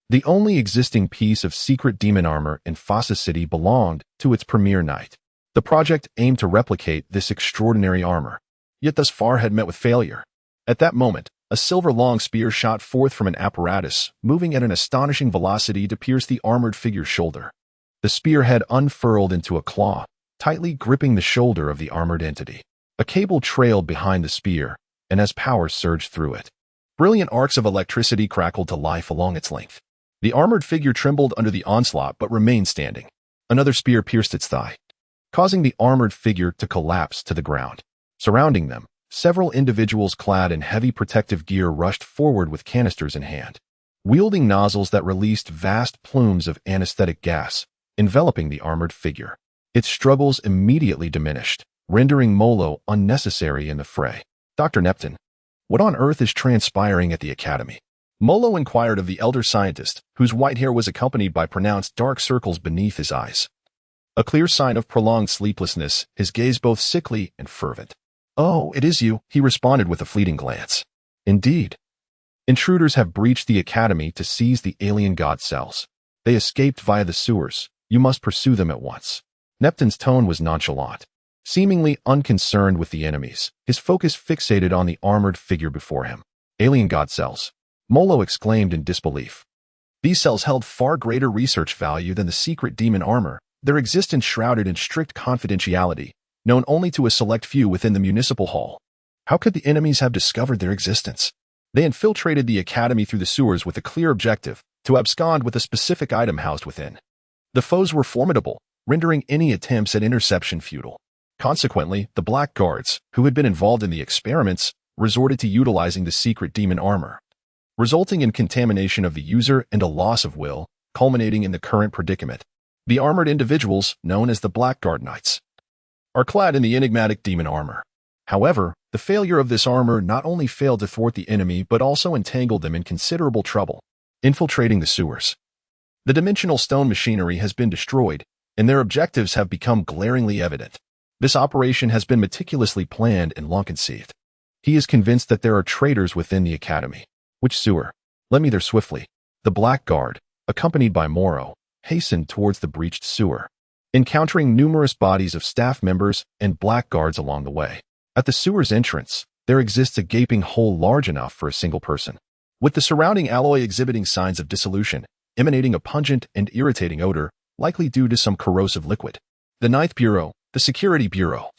the only existing piece of secret demon armor in Fossa City belonged to its premier knight. The project aimed to replicate this extraordinary armor, yet thus far had met with failure. At that moment, a silver-long spear shot forth from an apparatus, moving at an astonishing velocity to pierce the armored figure's shoulder. The spearhead unfurled into a claw, tightly gripping the shoulder of the armored entity. A cable trailed behind the spear, and as power surged through it, brilliant arcs of electricity crackled to life along its length. The armored figure trembled under the onslaught but remained standing. Another spear pierced its thigh, causing the armored figure to collapse to the ground. Surrounding them, several individuals clad in heavy protective gear rushed forward with canisters in hand, wielding nozzles that released vast plumes of anesthetic gas, enveloping the armored figure. Its struggles immediately diminished, rendering Molo unnecessary in the fray. Dr. Neptune, what on earth is transpiring at the academy? Molo inquired of the elder scientist, whose white hair was accompanied by pronounced dark circles beneath his eyes. A clear sign of prolonged sleeplessness, his gaze both sickly and fervent. "Oh, it is you," he responded with a fleeting glance. "Indeed. Intruders have breached the academy to seize the alien god cells. They escaped via the sewers. You must pursue them at once." Neptune's tone was nonchalant. Seemingly unconcerned with the enemies, his focus fixated on the armored figure before him. "Alien god cells," Molo exclaimed in disbelief. These cells held far greater research value than the secret demon armor, their existence shrouded in strict confidentiality, known only to a select few within the municipal hall. How could the enemies have discovered their existence? They infiltrated the academy through the sewers with a clear objective, to abscond with a specific item housed within. The foes were formidable, rendering any attempts at interception futile. Consequently, the Black Guards, who had been involved in the experiments, resorted to utilizing the secret demon armor, resulting in contamination of the user and a loss of will, culminating in the current predicament. The armored individuals, known as the Black Guard Knights, are clad in the enigmatic demon armor. However, the failure of this armor not only failed to thwart the enemy but also entangled them in considerable trouble, infiltrating the sewers. The dimensional stone machinery has been destroyed, and their objectives have become glaringly evident. This operation has been meticulously planned and long conceived. He is convinced that there are traitors within the academy. Which sewer? Let me there swiftly. The Black Guard, accompanied by Moro, hastened towards the breached sewer, encountering numerous bodies of staff members and Black Guards along the way. At the sewer's entrance, there exists a gaping hole large enough for a single person, with the surrounding alloy exhibiting signs of dissolution, emanating a pungent and irritating odor, likely due to some corrosive liquid. The Ninth Bureau, the Security Bureau,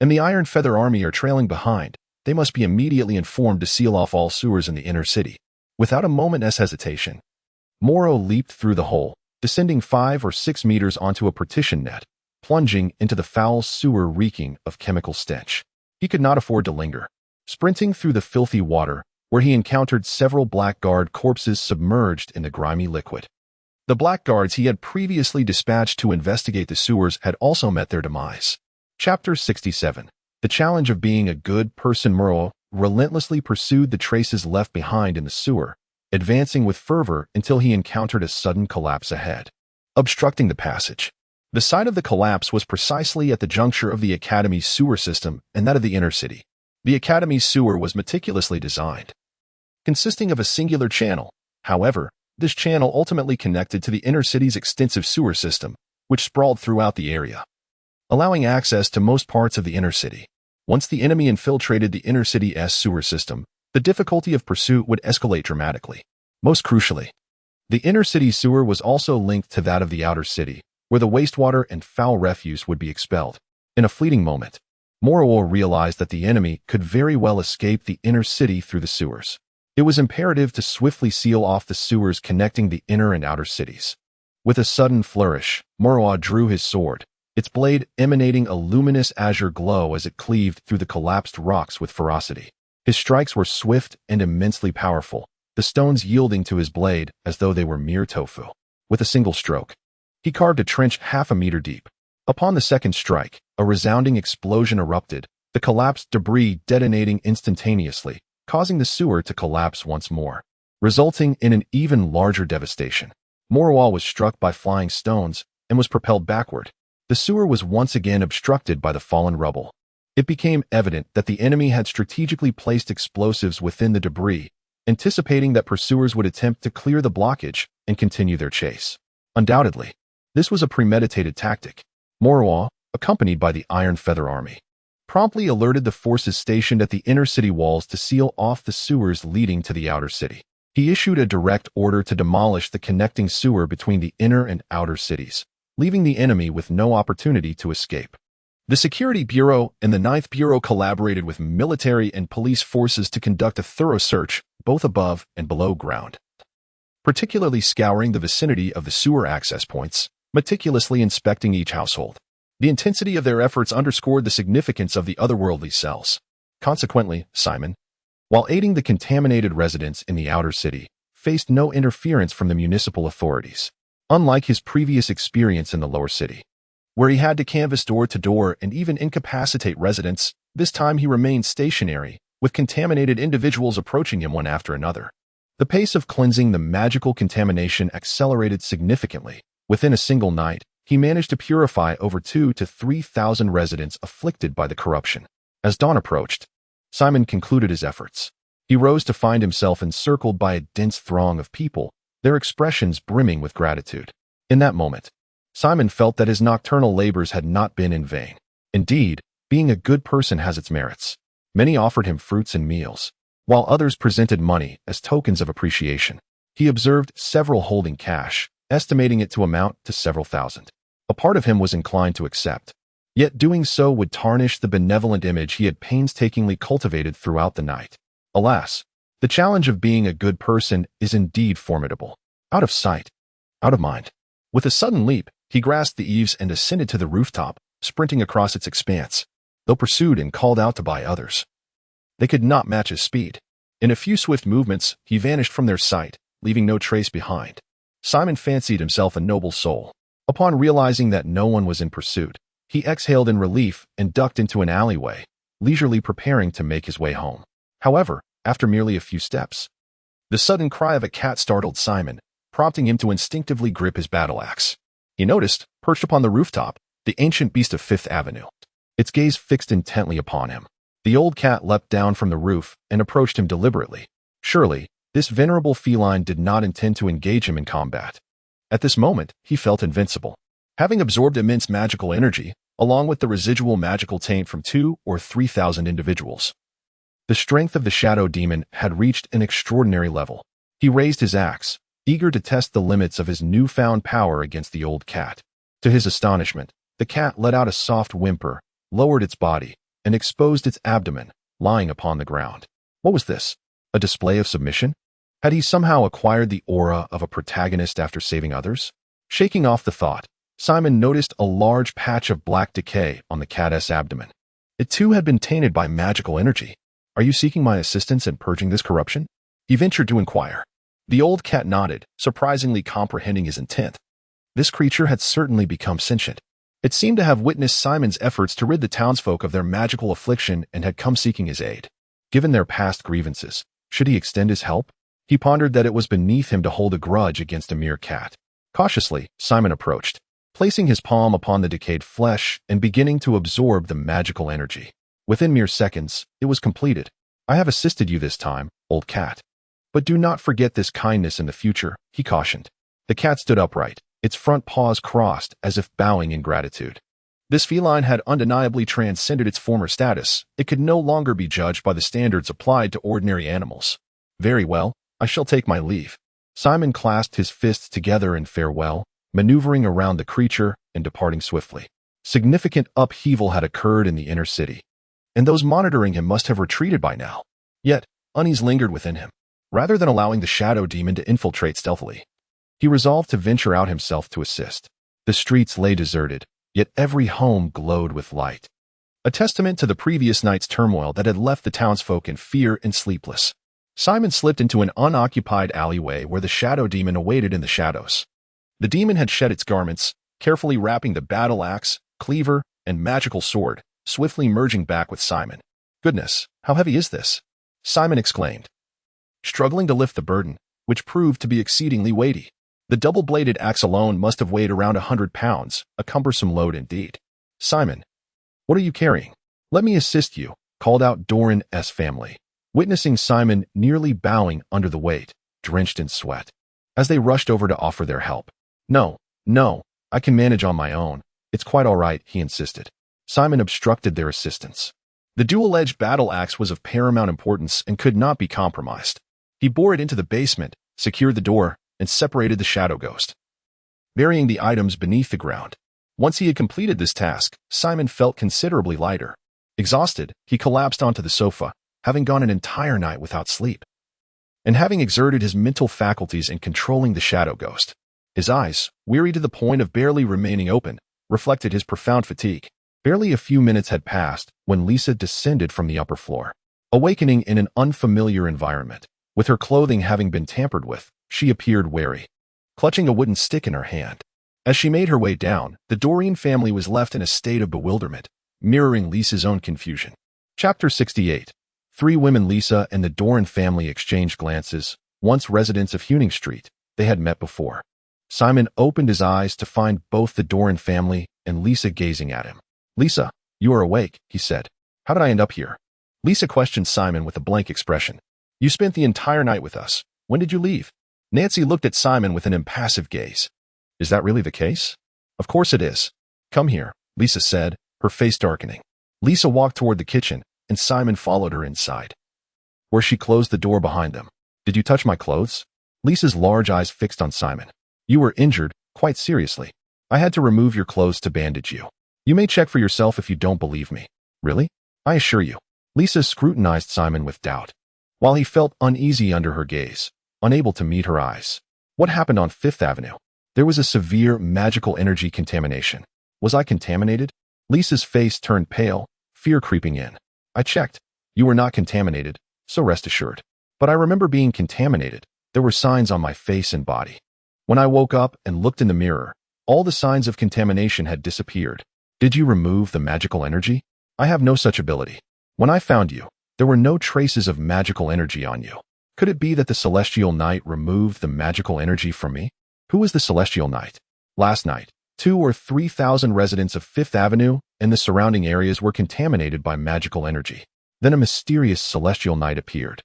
and the Iron Feather Army are trailing behind. They must be immediately informed to seal off all sewers in the inner city. Without a moment's hesitation, Moro leaped through the hole, descending 5 or 6 meters onto a partition net, plunging into the foul sewer reeking of chemical stench. He could not afford to linger. Sprinting through the filthy water, where he encountered several Black Guard corpses submerged in the grimy liquid, The blackguards he had previously dispatched to investigate the sewers had also met their demise. Chapter 67. The challenge of being a good person. Muro relentlessly pursued the traces left behind in the sewer, advancing with fervor until he encountered a sudden collapse ahead, obstructing the passage. The site of the collapse was precisely at the juncture of the Academy's sewer system and that of the inner city. The Academy's sewer was meticulously designed, consisting of a singular channel. However, this channel ultimately connected to the inner city's extensive sewer system, which sprawled throughout the area, allowing access to most parts of the inner city. Once the enemy infiltrated the inner city's sewer system, the difficulty of pursuit would escalate dramatically. Most crucially, the inner city sewer was also linked to that of the outer city, where the wastewater and foul refuse would be expelled. In a fleeting moment, Muro realized that the enemy could very well escape the inner city through the sewers. It was imperative to swiftly seal off the sewers connecting the inner and outer cities. With a sudden flourish, Muro drew his sword, its blade emanating a luminous azure glow as it cleaved through the collapsed rocks with ferocity. His strikes were swift and immensely powerful, the stones yielding to his blade as though they were mere tofu. With a single stroke, he carved a trench half a meter deep. Upon the second strike, a resounding explosion erupted, the collapsed debris detonating instantaneously, causing the sewer to collapse once more, resulting in an even larger devastation. Muro was struck by flying stones and was propelled backward. The sewer was once again obstructed by the fallen rubble. It became evident that the enemy had strategically placed explosives within the debris, anticipating that pursuers would attempt to clear the blockage and continue their chase. Undoubtedly, this was a premeditated tactic. Muro, accompanied by the Iron Feather Army, promptly alerted the forces stationed at the inner city walls to seal off the sewers leading to the outer city. He issued a direct order to demolish the connecting sewer between the inner and outer cities, leaving the enemy with no opportunity to escape. The Security Bureau and the Ninth Bureau collaborated with military and police forces to conduct a thorough search, both above and below ground, particularly scouring the vicinity of the sewer access points, meticulously inspecting each household. The intensity of their efforts underscored the significance of the otherworldly cells. Consequently, Simon, while aiding the contaminated residents in the outer city, faced no interference from the municipal authorities. Unlike his previous experience in the lower city, where he had to canvass door to door and even incapacitate residents, this time he remained stationary, with contaminated individuals approaching him one after another. The pace of cleansing the magical contamination accelerated significantly. Within a single night, he managed to purify over 2,000 to 3,000 residents afflicted by the corruption. As dawn approached, Simon concluded his efforts. He rose to find himself encircled by a dense throng of people, their expressions brimming with gratitude. In that moment, Simon felt that his nocturnal labors had not been in vain. Indeed, being a good person has its merits. Many offered him fruits and meals, while others presented money as tokens of appreciation. He observed several holding cash, estimating it to amount to several thousand. A part of him was inclined to accept, yet doing so would tarnish the benevolent image he had painstakingly cultivated throughout the night. Alas, the challenge of being a good person is indeed formidable. Out of sight, out of mind. With a sudden leap, he grasped the eaves and ascended to the rooftop, sprinting across its expanse. Though pursued and called out to by others, they could not match his speed. In a few swift movements, he vanished from their sight, leaving no trace behind. Simon fancied himself a noble soul. Upon realizing that no one was in pursuit, he exhaled in relief and ducked into an alleyway, leisurely preparing to make his way home. However, after merely a few steps, the sudden cry of a cat startled Simon, prompting him to instinctively grip his battle axe. He noticed, perched upon the rooftop, the ancient beast of Fifth Avenue, its gaze fixed intently upon him. The old cat leapt down from the roof and approached him deliberately. Surely, this venerable feline did not intend to engage him in combat. At this moment, he felt invincible. Having absorbed immense magical energy, along with the residual magical taint from 2,000 or 3,000 individuals, the strength of the shadow demon had reached an extraordinary level. He raised his axe, eager to test the limits of his newfound power against the old cat. To his astonishment, the cat let out a soft whimper, lowered its body, and exposed its abdomen, lying upon the ground. What was this? A display of submission? Had he somehow acquired the aura of a protagonist after saving others? Shaking off the thought, Simon noticed a large patch of black decay on the cat's abdomen. It too had been tainted by magical energy. "Are you seeking my assistance in purging this corruption?" he ventured to inquire. The old cat nodded, surprisingly comprehending his intent. This creature had certainly become sentient. It seemed to have witnessed Simon's efforts to rid the townsfolk of their magical affliction and had come seeking his aid. Given their past grievances, should he extend his help? He pondered that it was beneath him to hold a grudge against a mere cat. Cautiously, Simon approached, placing his palm upon the decayed flesh and beginning to absorb the magical energy. Within mere seconds, it was completed. I have assisted you this time, old cat. But do not forget this kindness in the future, he cautioned. The cat stood upright, its front paws crossed as if bowing in gratitude. This feline had undeniably transcended its former status. It could no longer be judged by the standards applied to ordinary animals. Very well, I shall take my leave. Simon clasped his fists together in farewell, maneuvering around the creature and departing swiftly. Significant upheaval had occurred in the inner city, and those monitoring him must have retreated by now. Yet, unease lingered within him. Rather than allowing the shadow demon to infiltrate stealthily, he resolved to venture out himself to assist. The streets lay deserted, yet every home glowed with light, a testament to the previous night's turmoil that had left the townsfolk in fear and sleepless. Simon slipped into an unoccupied alleyway where the shadow demon awaited in the shadows. The demon had shed its garments, carefully wrapping the battle axe, cleaver, and magical sword, swiftly merging back with Simon. Goodness, how heavy is this? Simon exclaimed, struggling to lift the burden, which proved to be exceedingly weighty. The double-bladed axe alone must have weighed around 100 pounds, a cumbersome load indeed. Simon, what are you carrying? Let me assist you, called out Doran's family, witnessing Simon nearly bowing under the weight, drenched in sweat, as they rushed over to offer their help. No, I can manage on my own. It's quite all right, he insisted. Simon obstructed their assistance. The dual-edged battle axe was of paramount importance and could not be compromised. He bore it into the basement, secured the door, and separated the shadow ghost, burying the items beneath the ground. Once he had completed this task, Simon felt considerably lighter. Exhausted, he collapsed onto the sofa, having gone an entire night without sleep, and having exerted his mental faculties in controlling the shadow ghost. His eyes, weary to the point of barely remaining open, reflected his profound fatigue. Barely a few minutes had passed when Lisa descended from the upper floor. Awakening in an unfamiliar environment, with her clothing having been tampered with, she appeared wary, clutching a wooden stick in her hand. As she made her way down, the Doreen family was left in a state of bewilderment, mirroring Lisa's own confusion. Chapter 68. Three women. Lisa and the Doran family exchanged glances. Once residents of Hewning Street, they had met before. Simon opened his eyes to find both the Doran family and Lisa gazing at him. Lisa, you are awake, he said. How did I end up here? Lisa questioned Simon with a blank expression. You spent the entire night with us. When did you leave? Nancy looked at Simon with an impassive gaze. Is that really the case? Of course it is. Come here, Lisa said, her face darkening. Lisa walked toward the kitchen, and Simon followed her inside, where she closed the door behind them. Did you touch my clothes? Lisa's large eyes fixed on Simon. You were injured, quite seriously. I had to remove your clothes to bandage you. You may check for yourself if you don't believe me. Really? I assure you. Lisa scrutinized Simon with doubt, while he felt uneasy under her gaze, unable to meet her eyes. What happened on Fifth Avenue? There was a severe magical energy contamination. Was I contaminated? Lisa's face turned pale, fear creeping in. I checked. You were not contaminated, so rest assured. But I remember being contaminated. There were signs on my face and body. When I woke up and looked in the mirror, all the signs of contamination had disappeared. Did you remove the magical energy? I have no such ability. When I found you, there were no traces of magical energy on you. Could it be that the Celestial Knight removed the magical energy from me? Who was the Celestial Knight? Last night, 2,000 or 3,000 residents of Fifth Avenue and the surrounding areas were contaminated by magical energy. Then a mysterious Celestial Knight appeared.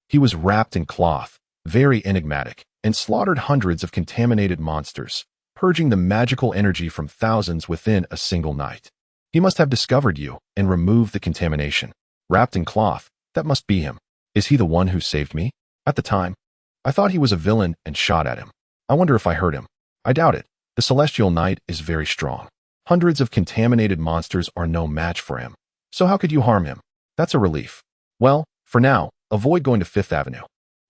He was wrapped in cloth, very enigmatic, and slaughtered hundreds of contaminated monsters, purging the magical energy from thousands within a single night. He must have discovered you and removed the contamination. Wrapped in cloth, that must be him. Is he the one who saved me? At the time, I thought he was a villain and shot at him. I wonder if I hurt him. I doubt it. The Celestial Knight is very strong. Hundreds of contaminated monsters are no match for him. So how could you harm him? That's a relief. Well, for now, avoid going to Fifth Avenue.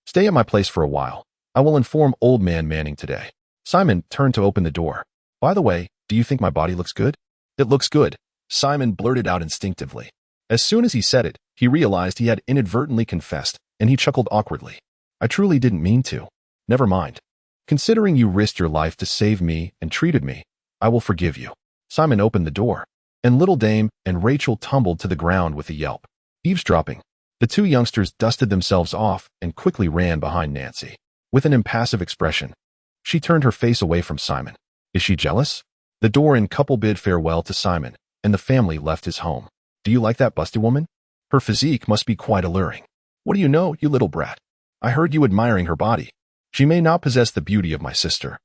Stay at my place for a while. I will inform Old Man Manning today. Simon turned to open the door. By the way, do you think my body looks good? It looks good, Simon blurted out instinctively. As soon as he said it, he realized he had inadvertently confessed, and he chuckled awkwardly. I truly didn't mean to. Never mind. Considering you risked your life to save me and treated me, I will forgive you. Simon opened the door, and little Dame and Rachel tumbled to the ground with a yelp. Eavesdropping. The two youngsters dusted themselves off and quickly ran behind Nancy. With an impassive expression, she turned her face away from Simon. Is she jealous? The door and couple bid farewell to Simon, and the family left his home. Do you like that busty woman? Her physique must be quite alluring. What do you know, you little brat? I heard you admiring her body. She may not possess the beauty of my sister,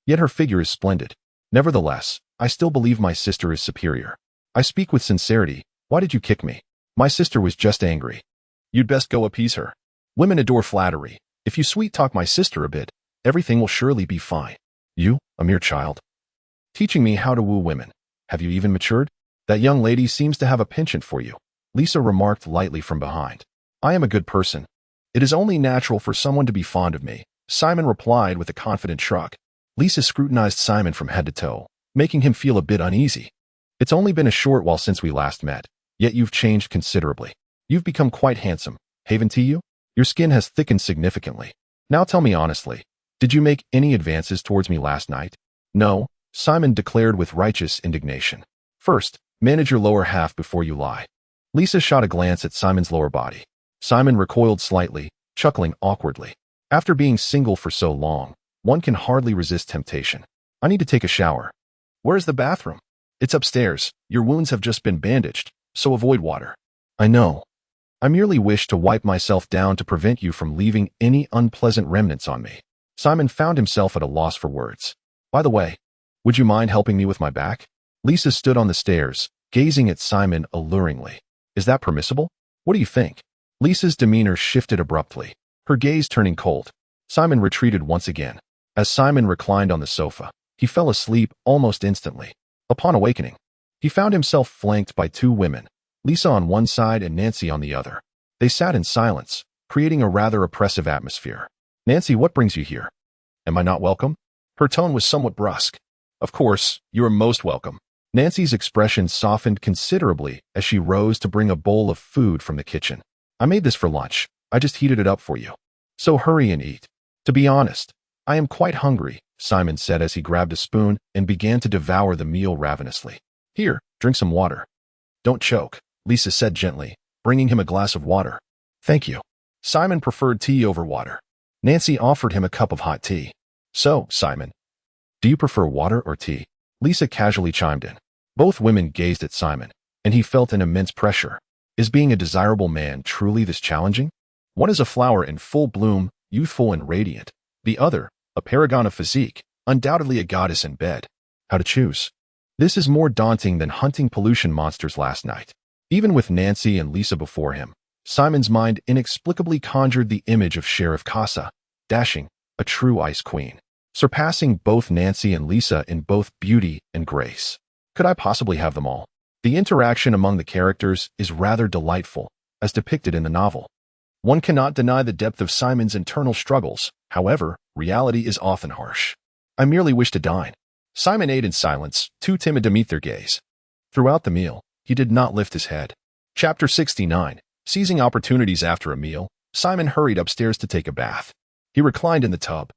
yet her figure is splendid. Nevertheless, I still believe my sister is superior. I speak with sincerity. Why did you kick me? My sister was just angry. You'd best go appease her. Women adore flattery. If you sweet-talk my sister a bit, everything will surely be fine. You, a mere child, teaching me how to woo women. Have you even matured? That young lady seems to have a penchant for you, Lisa remarked lightly from behind. I am a good person. It is only natural for someone to be fond of me, Simon replied with a confident shrug. Lisa scrutinized Simon from head to toe, making him feel a bit uneasy. It's only been a short while since we last met, yet you've changed considerably. You've become quite handsome, haven't you? Your skin has thickened significantly. Now tell me honestly, did you make any advances towards me last night? No, Simon declared with righteous indignation. First, manage your lower half before you lie. Lisa shot a glance at Simon's lower body. Simon recoiled slightly, chuckling awkwardly. After being single for so long, one can hardly resist temptation. I need to take a shower. Where's the bathroom? It's upstairs. Your wounds have just been bandaged, so avoid water. I know. I merely wish to wipe myself down to prevent you from leaving any unpleasant remnants on me. Simon found himself at a loss for words. By the way, would you mind helping me with my back? Lisa stood on the stairs, gazing at Simon alluringly. Is that permissible? What do you think? Lisa's demeanor shifted abruptly, her gaze turning cold. Simon retreated once again. As Simon reclined on the sofa, he fell asleep almost instantly. Upon awakening, he found himself flanked by two women, Lisa on one side and Nancy on the other. They sat in silence, creating a rather oppressive atmosphere. Nancy, what brings you here? Am I not welcome? Her tone was somewhat brusque. Of course, you are most welcome. Nancy's expression softened considerably as she rose to bring a bowl of food from the kitchen. I made this for lunch. I just heated it up for you. So hurry and eat. To be honest, I am quite hungry, Simon said as he grabbed a spoon and began to devour the meal ravenously. Here, drink some water. Don't choke, Lisa said gently, bringing him a glass of water. Thank you. Simon preferred tea over water. Nancy offered him a cup of hot tea. So, Simon, do you prefer water or tea? Lisa casually chimed in. Both women gazed at Simon, and he felt an immense pressure. Is being a desirable man truly this challenging? One is a flower in full bloom, youthful and radiant. The other, a paragon of physique, undoubtedly a goddess in bed. How to choose? This is more daunting than hunting pollution monsters last night. Even with Nancy and Lisa before him, Simon's mind inexplicably conjured the image of Sheriff Casa, dashing, a true ice queen, surpassing both Nancy and Lisa in both beauty and grace. Could I possibly have them all? The interaction among the characters is rather delightful, as depicted in the novel. One cannot deny the depth of Simon's internal struggles. However, reality is often harsh. I merely wish to dine. Simon ate in silence, too timid to meet their gaze. Throughout the meal, he did not lift his head. Chapter 69. Seizing opportunities after a meal, Simon hurried upstairs to take a bath. He reclined in the tub,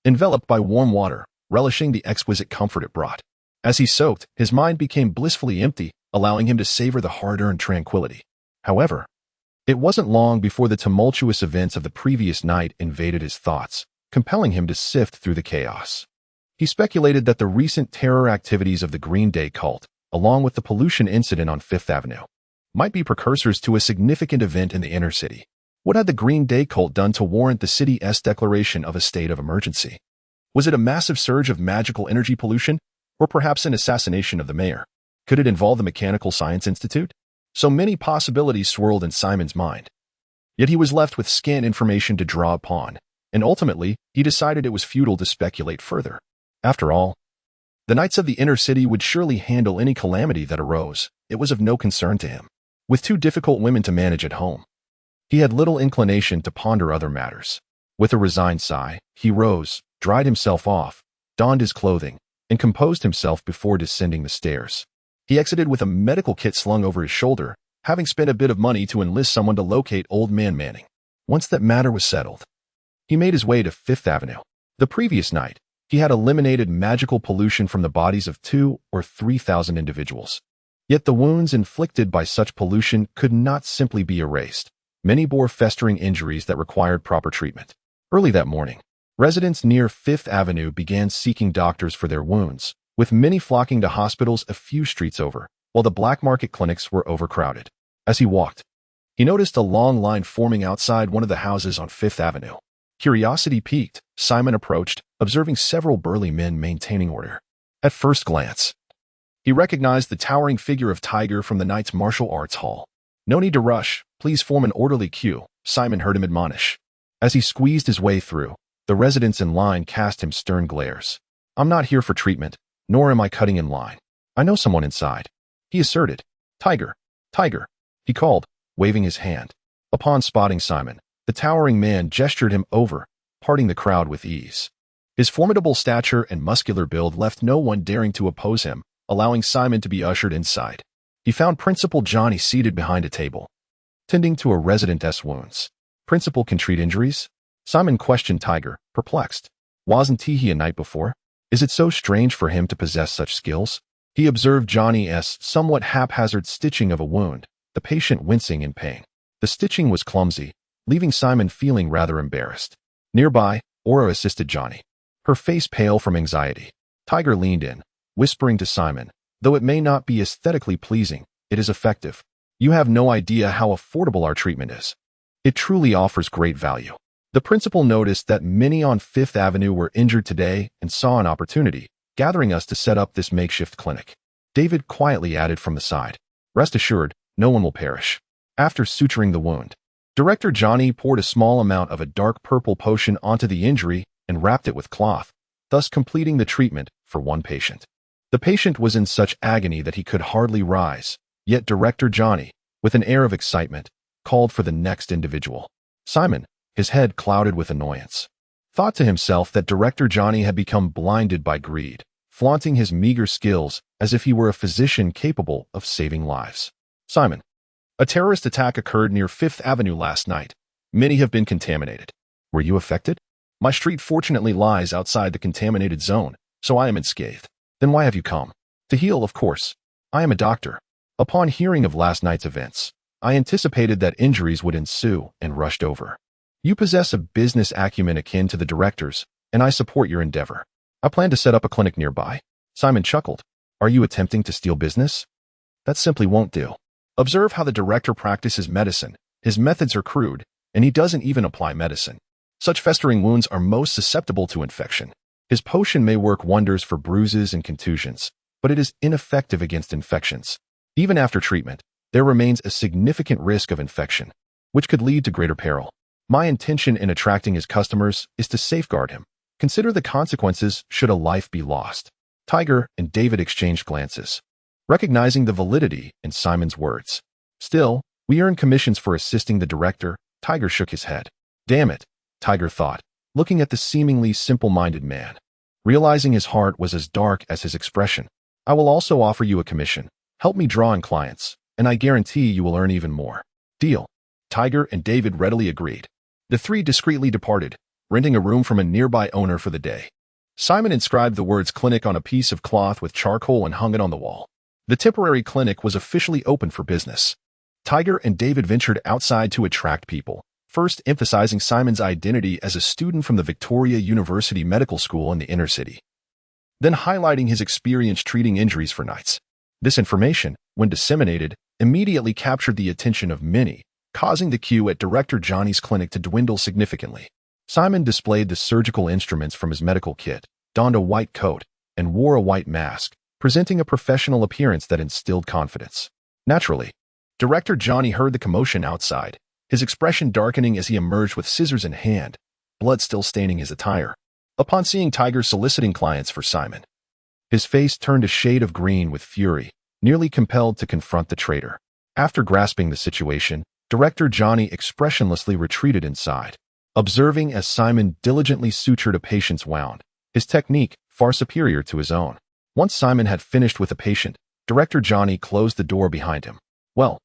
enveloped by warm water, relishing the exquisite comfort it brought. As he soaked, his mind became blissfully empty, allowing him to savor the hard-earned tranquility. However, it wasn't long before the tumultuous events of the previous night invaded his thoughts, compelling him to sift through the chaos. He speculated that the recent terror activities of the Green Day cult, along with the pollution incident on Fifth Avenue, might be precursors to a significant event in the inner city. What had the Green Day cult done to warrant the city's declaration of a state of emergency? Was it a massive surge of magical energy pollution, or perhaps an assassination of the mayor? Could it involve the Mechanical Science Institute? So many possibilities swirled in Simon's mind. Yet he was left with scant information to draw upon, and ultimately, he decided it was futile to speculate further. After all, the knights of the inner city would surely handle any calamity that arose. It was of no concern to him. With two difficult women to manage at home, he had little inclination to ponder other matters. With a resigned sigh, he rose, dried himself off, donned his clothing, and composed himself before descending the stairs. He exited with a medical kit slung over his shoulder, having spent a bit of money to enlist someone to locate Old Man Manning. Once that matter was settled, He made his way to Fifth Avenue. The previous night, he had eliminated magical pollution from the bodies of 2,000 or 3,000 individuals. Yet the wounds inflicted by such pollution could not simply be erased. Many bore festering injuries that required proper treatment. Early that morning, residents near Fifth Avenue began seeking doctors for their wounds, with many flocking to hospitals a few streets over, while the black market clinics were overcrowded. As he walked, he noticed a long line forming outside one of the houses on Fifth Avenue. Curiosity piqued, Simon approached, observing several burly men maintaining order. At first glance, he recognized the towering figure of Tiger from the night's martial arts hall. "No need to rush. Please form an orderly queue," Simon heard him admonish. As he squeezed his way through, the residents in line cast him stern glares. "I'm not here for treatment, nor am I cutting in line. I know someone inside," he asserted. "Tiger, Tiger," he called, waving his hand. Upon spotting Simon, the towering man gestured him over, parting the crowd with ease. His formidable stature and muscular build left no one daring to oppose him, allowing Simon to be ushered inside. He found Principal Johnny seated behind a table, tending to a resident's wounds. "Principal can treat injuries?" Simon questioned Tiger, perplexed. "Wasn't he a night before? Is it so strange for him to possess such skills?" He observed Johnny's somewhat haphazard stitching of a wound, the patient wincing in pain. The stitching was clumsy, leaving Simon feeling rather embarrassed. Nearby, Aura assisted Johnny, her face pale from anxiety. Tiger leaned in, whispering to Simon, "Though it may not be aesthetically pleasing, it is effective. You have no idea how affordable our treatment is. It truly offers great value." The principal noticed that many on Fifth Avenue were injured today and saw an opportunity, gathering us to set up this makeshift clinic. David quietly added from the side, "Rest assured, no one will perish." After suturing the wound, Director Johnny poured a small amount of a dark purple potion onto the injury and wrapped it with cloth, thus completing the treatment for one patient. The patient was in such agony that he could hardly rise, yet Director Johnny, with an air of excitement, called for the next individual. Simon, his head clouded with annoyance, thought to himself that Director Johnny had become blinded by greed, flaunting his meager skills as if he were a physician capable of saving lives. "Simon, a terrorist attack occurred near Fifth Avenue last night. Many have been contaminated. Were you affected?" "My street fortunately lies outside the contaminated zone, so I am unscathed." "Then why have you come?" "To heal, of course. I am a doctor." Upon hearing of last night's events, I anticipated that injuries would ensue and rushed over. "You possess a business acumen akin to the director's, and I support your endeavor. I plan to set up a clinic nearby." Simon chuckled. "Are you attempting to steal business? That simply won't do. Observe how the director practices medicine. His methods are crude, and he doesn't even apply medicine. Such festering wounds are most susceptible to infection. His potion may work wonders for bruises and contusions, but it is ineffective against infections. Even after treatment, there remains a significant risk of infection, which could lead to greater peril. My intention in attracting his customers is to safeguard him. Consider the consequences should a life be lost." Tiger and David exchanged glances, recognizing the validity in Simon's words. "Still, we earn commissions for assisting the director." Tiger shook his head. "Damn it," Tiger thought, looking at the seemingly simple-minded man. Realizing his heart was as dark as his expression. "I will also offer you a commission. Help me draw in clients, and I guarantee you will earn even more." "Deal." Tiger and David readily agreed. The three discreetly departed, renting a room from a nearby owner for the day. Simon inscribed the words "clinic" on a piece of cloth with charcoal and hung it on the wall. The temporary clinic was officially open for business. Tiger and David ventured outside to attract people, first emphasizing Simon's identity as a student from the Victoria University Medical School in the inner city, then highlighting his experience treating injuries for nights. This information, when disseminated, immediately captured the attention of many, causing the queue at Director Johnny's clinic to dwindle significantly. Simon displayed the surgical instruments from his medical kit, donned a white coat, and wore a white mask, presenting a professional appearance that instilled confidence. Naturally, Director Johnny heard the commotion outside, his expression darkening as he emerged with scissors in hand, blood still staining his attire. Upon seeing Tiger soliciting clients for Simon, his face turned a shade of green with fury, nearly compelled to confront the traitor. After grasping the situation, Director Johnny expressionlessly retreated inside, observing as Simon diligently sutured a patient's wound, his technique far superior to his own. Once Simon had finished with a patient, Director Johnny closed the door behind him. "Well,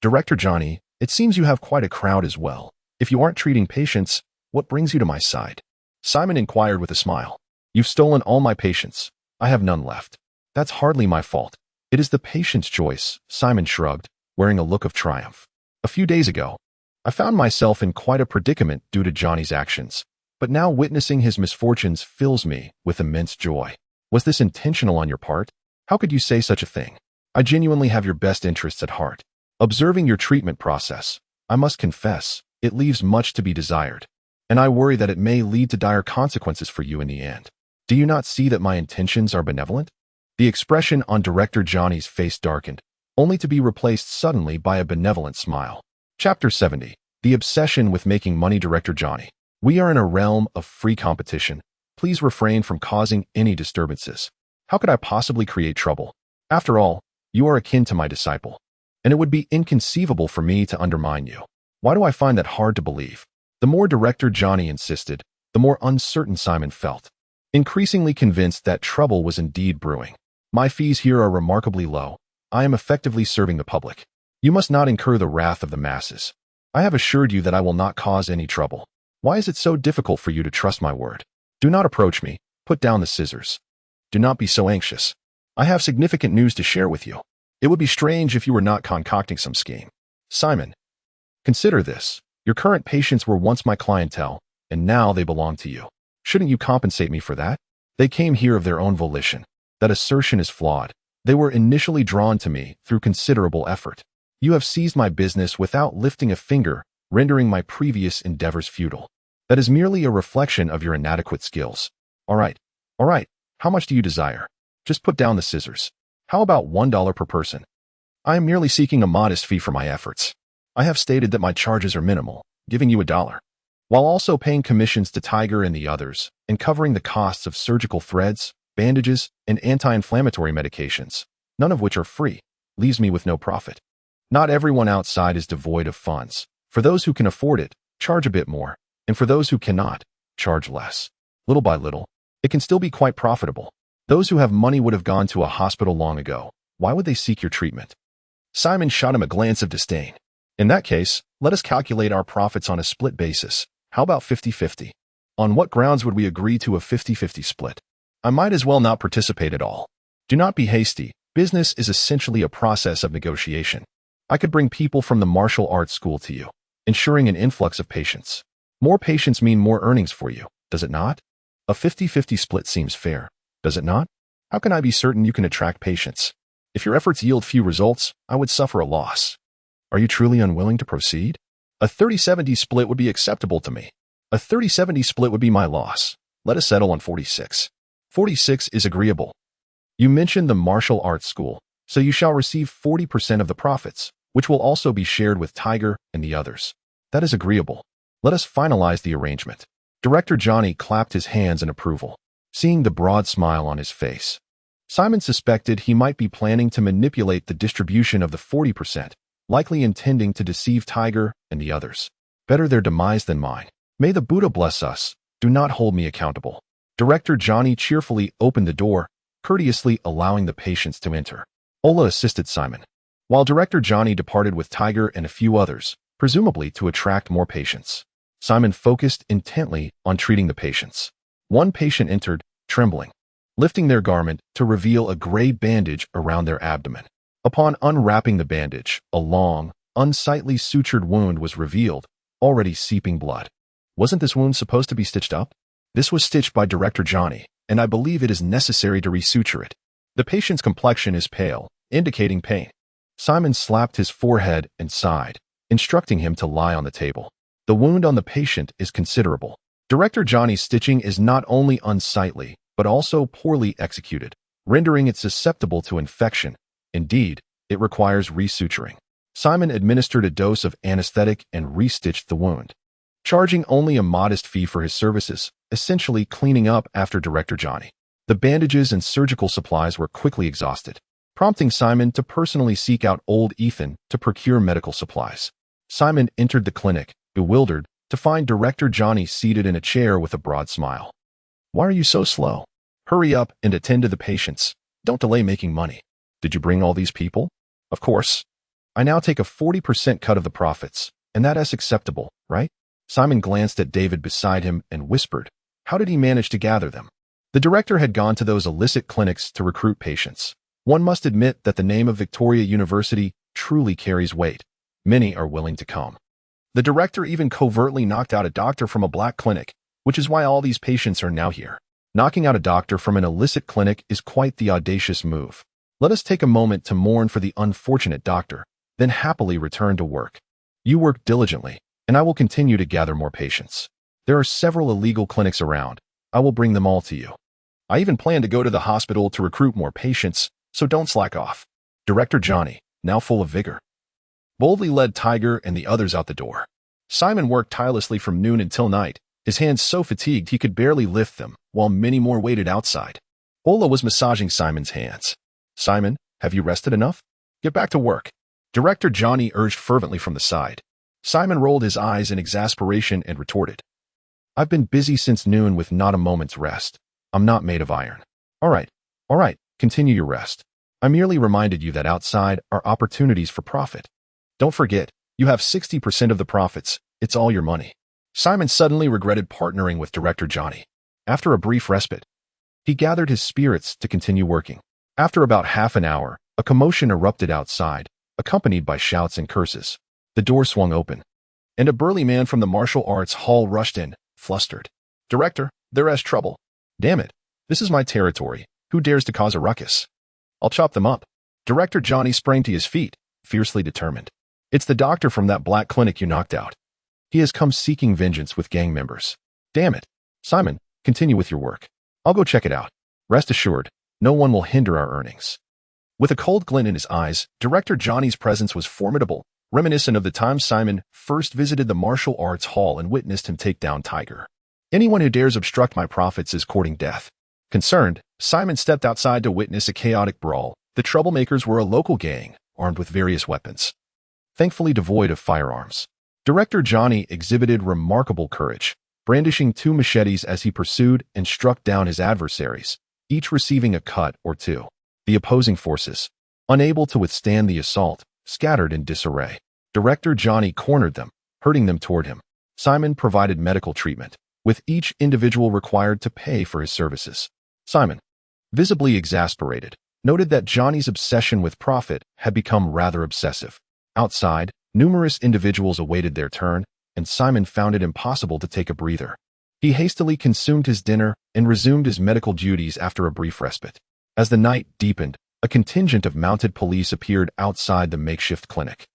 Director Johnny, it seems you have quite a crowd as well. If you aren't treating patients, What brings you to my side? Simon inquired with a smile. You've stolen all my patience. I have none left. That's hardly my fault. It is the patient's choice, Simon shrugged, wearing a look of triumph. A few days ago, I found myself in quite a predicament due to Johnny's actions, but now witnessing his misfortunes fills me with immense joy. Was this intentional on your part? How could you say such a thing? I genuinely have your best interests at heart. Observing your treatment process, I must confess, it leaves much to be desired, and I worry that it may lead to dire consequences for you in the end. Do you not see that my intentions are benevolent? The expression on Director Johnny's face darkened, only to be replaced suddenly by a benevolent smile. Chapter 70. The Obsession with Making Money. Director Johnny. We are in a realm of free competition. Please refrain from causing any disturbances. How could I possibly create trouble? After all, you are akin to my disciple, and it would be inconceivable for me to undermine you. Why do I find that hard to believe? The more Director Johnny insisted, the more uncertain Simon felt, increasingly convinced that trouble was indeed brewing. My fees here are remarkably low. I am effectively serving the public. You must not incur the wrath of the masses. I have assured you that I will not cause any trouble. Why is it so difficult for you to trust my word? Do not approach me. Put down the scissors. Do not be so anxious. I have significant news to share with you. It would be strange if you were not concocting some scheme. Simon, consider this. Your current patients were once my clientele, and now they belong to you. Shouldn't you compensate me for that? They came here of their own volition. That assertion is flawed. They were initially drawn to me through considerable effort. You have seized my business without lifting a finger, rendering my previous endeavors futile. That is merely a reflection of your inadequate skills. All right. How much do you desire? Just put down the scissors. How about $1 per person? I am merely seeking a modest fee for my efforts. I have stated that my charges are minimal, giving you $1, while also paying commissions to Tiger and the others, and covering the costs of surgical threads, bandages, and anti-inflammatory medications, none of which are free, leaves me with no profit. Not everyone outside is devoid of funds. For those who can afford it, charge a bit more, and for those who cannot, charge less. Little by little, it can still be quite profitable. Those who have money would have gone to a hospital long ago. Why would they seek your treatment? Simon shot him a glance of disdain. In that case, let us calculate our profits on a split basis. How about 50-50? On what grounds would we agree to a 50-50 split? I might as well not participate at all. Do not be hasty. Business is essentially a process of negotiation. I could bring people from the martial arts school to you, ensuring an influx of patients. More patients mean more earnings for you, does it not? A 50-50 split seems fair, does it not? How can I be certain you can attract patients? If your efforts yield few results, I would suffer a loss. Are you truly unwilling to proceed? A 30-70 split would be acceptable to me. A 30-70 split would be my loss. Let us settle on 46. 46 is agreeable. You mentioned the martial arts school, so you shall receive 40% of the profits, which will also be shared with Tiger and the others. That is agreeable. Let us finalize the arrangement. Director Johnny clapped his hands in approval, seeing the broad smile on his face. Simon suspected he might be planning to manipulate the distribution of the 40%, likely intending to deceive Tiger and the others. Better their demise than mine. May the Buddha bless us. Do not hold me accountable. Director Johnny cheerfully opened the door, courteously allowing the patients to enter. Ola assisted Simon, while Director Johnny departed with Tiger and a few others, presumably to attract more patients. Simon focused intently on treating the patients. One patient entered, trembling, lifting their garment to reveal a gray bandage around their abdomen. Upon unwrapping the bandage, a long, unsightly sutured wound was revealed, already seeping blood. Wasn't this wound supposed to be stitched up? This was stitched by Director Johnny, and I believe it is necessary to resuture it. The patient's complexion is pale, indicating pain. Simon slapped his forehead and sighed, instructing him to lie on the table. The wound on the patient is considerable. Director Johnny's stitching is not only unsightly, but also poorly executed, rendering it susceptible to infection. Indeed, it requires resuturing. Simon administered a dose of anesthetic and restitched the wound, charging only a modest fee for his services, essentially cleaning up after Director Johnny. The bandages and surgical supplies were quickly exhausted, prompting Simon to personally seek out old Ethan to procure medical supplies. Simon entered the clinic, bewildered, to find Director Johnny seated in a chair with a broad smile. Why are you so slow? Hurry up and attend to the patients. Don't delay making money. Did you bring all these people? Of course. I now take a 40% cut of the profits, and that is acceptable, right? Simon glanced at David beside him and whispered, "How did he manage to gather them?" The director had gone to those illicit clinics to recruit patients. One must admit that the name of Victoria University truly carries weight. Many are willing to come. The director even covertly knocked out a doctor from a black clinic, which is why all these patients are now here. Knocking out a doctor from an illicit clinic is quite the audacious move. Let us take a moment to mourn for the unfortunate doctor, then happily return to work. You work diligently, and I will continue to gather more patients. There are several illegal clinics around. I will bring them all to you. I even plan to go to the hospital to recruit more patients, so don't slack off. Director Johnny, now full of vigor, boldly led Tiger and the others out the door. Simon worked tirelessly from noon until night, his hands so fatigued he could barely lift them, while many more waited outside. Ola was massaging Simon's hands. "Simon, have you rested enough? Get back to work." Director Johnny urged fervently from the side. Simon rolled his eyes in exasperation and retorted, "I've been busy since noon with not a moment's rest. I'm not made of iron." All right, continue your rest. I merely reminded you that outside are opportunities for profit. Don't forget, you have 60% of the profits. It's all your money." Simon suddenly regretted partnering with Director Johnny. After a brief respite, he gathered his spirits to continue working. After about half an hour, a commotion erupted outside, accompanied by shouts and curses. The door swung open, and a burly man from the martial arts hall rushed in, flustered. "Director, there is trouble." "Damn it, this is my territory. Who dares to cause a ruckus? I'll chop them up." Director Johnny sprang to his feet, fiercely determined. "It's the doctor from that black clinic you knocked out. He has come seeking vengeance with gang members." "Damn it. Simon, continue with your work. I'll go check it out. Rest assured, no one will hinder our earnings." With a cold glint in his eyes, Director Johnny's presence was formidable, reminiscent of the time Simon first visited the martial arts hall and witnessed him take down Tiger. "Anyone who dares obstruct my profits is courting death." Concerned, Simon stepped outside to witness a chaotic brawl. The troublemakers were a local gang, armed with various weapons, thankfully devoid of firearms. Director Johnny exhibited remarkable courage, brandishing 2 machetes as he pursued and struck down his adversaries, each receiving a cut or 2. The opposing forces, unable to withstand the assault, scattered in disarray. Director Johnny cornered them, herding them toward him. Simon provided medical treatment, with each individual required to pay for his services. Simon, visibly exasperated, noted that Johnny's obsession with profit had become rather obsessive. Outside, numerous individuals awaited their turn, and Simon found it impossible to take a breather. He hastily consumed his dinner and resumed his medical duties after a brief respite. As the night deepened, a contingent of mounted police appeared outside the makeshift clinic.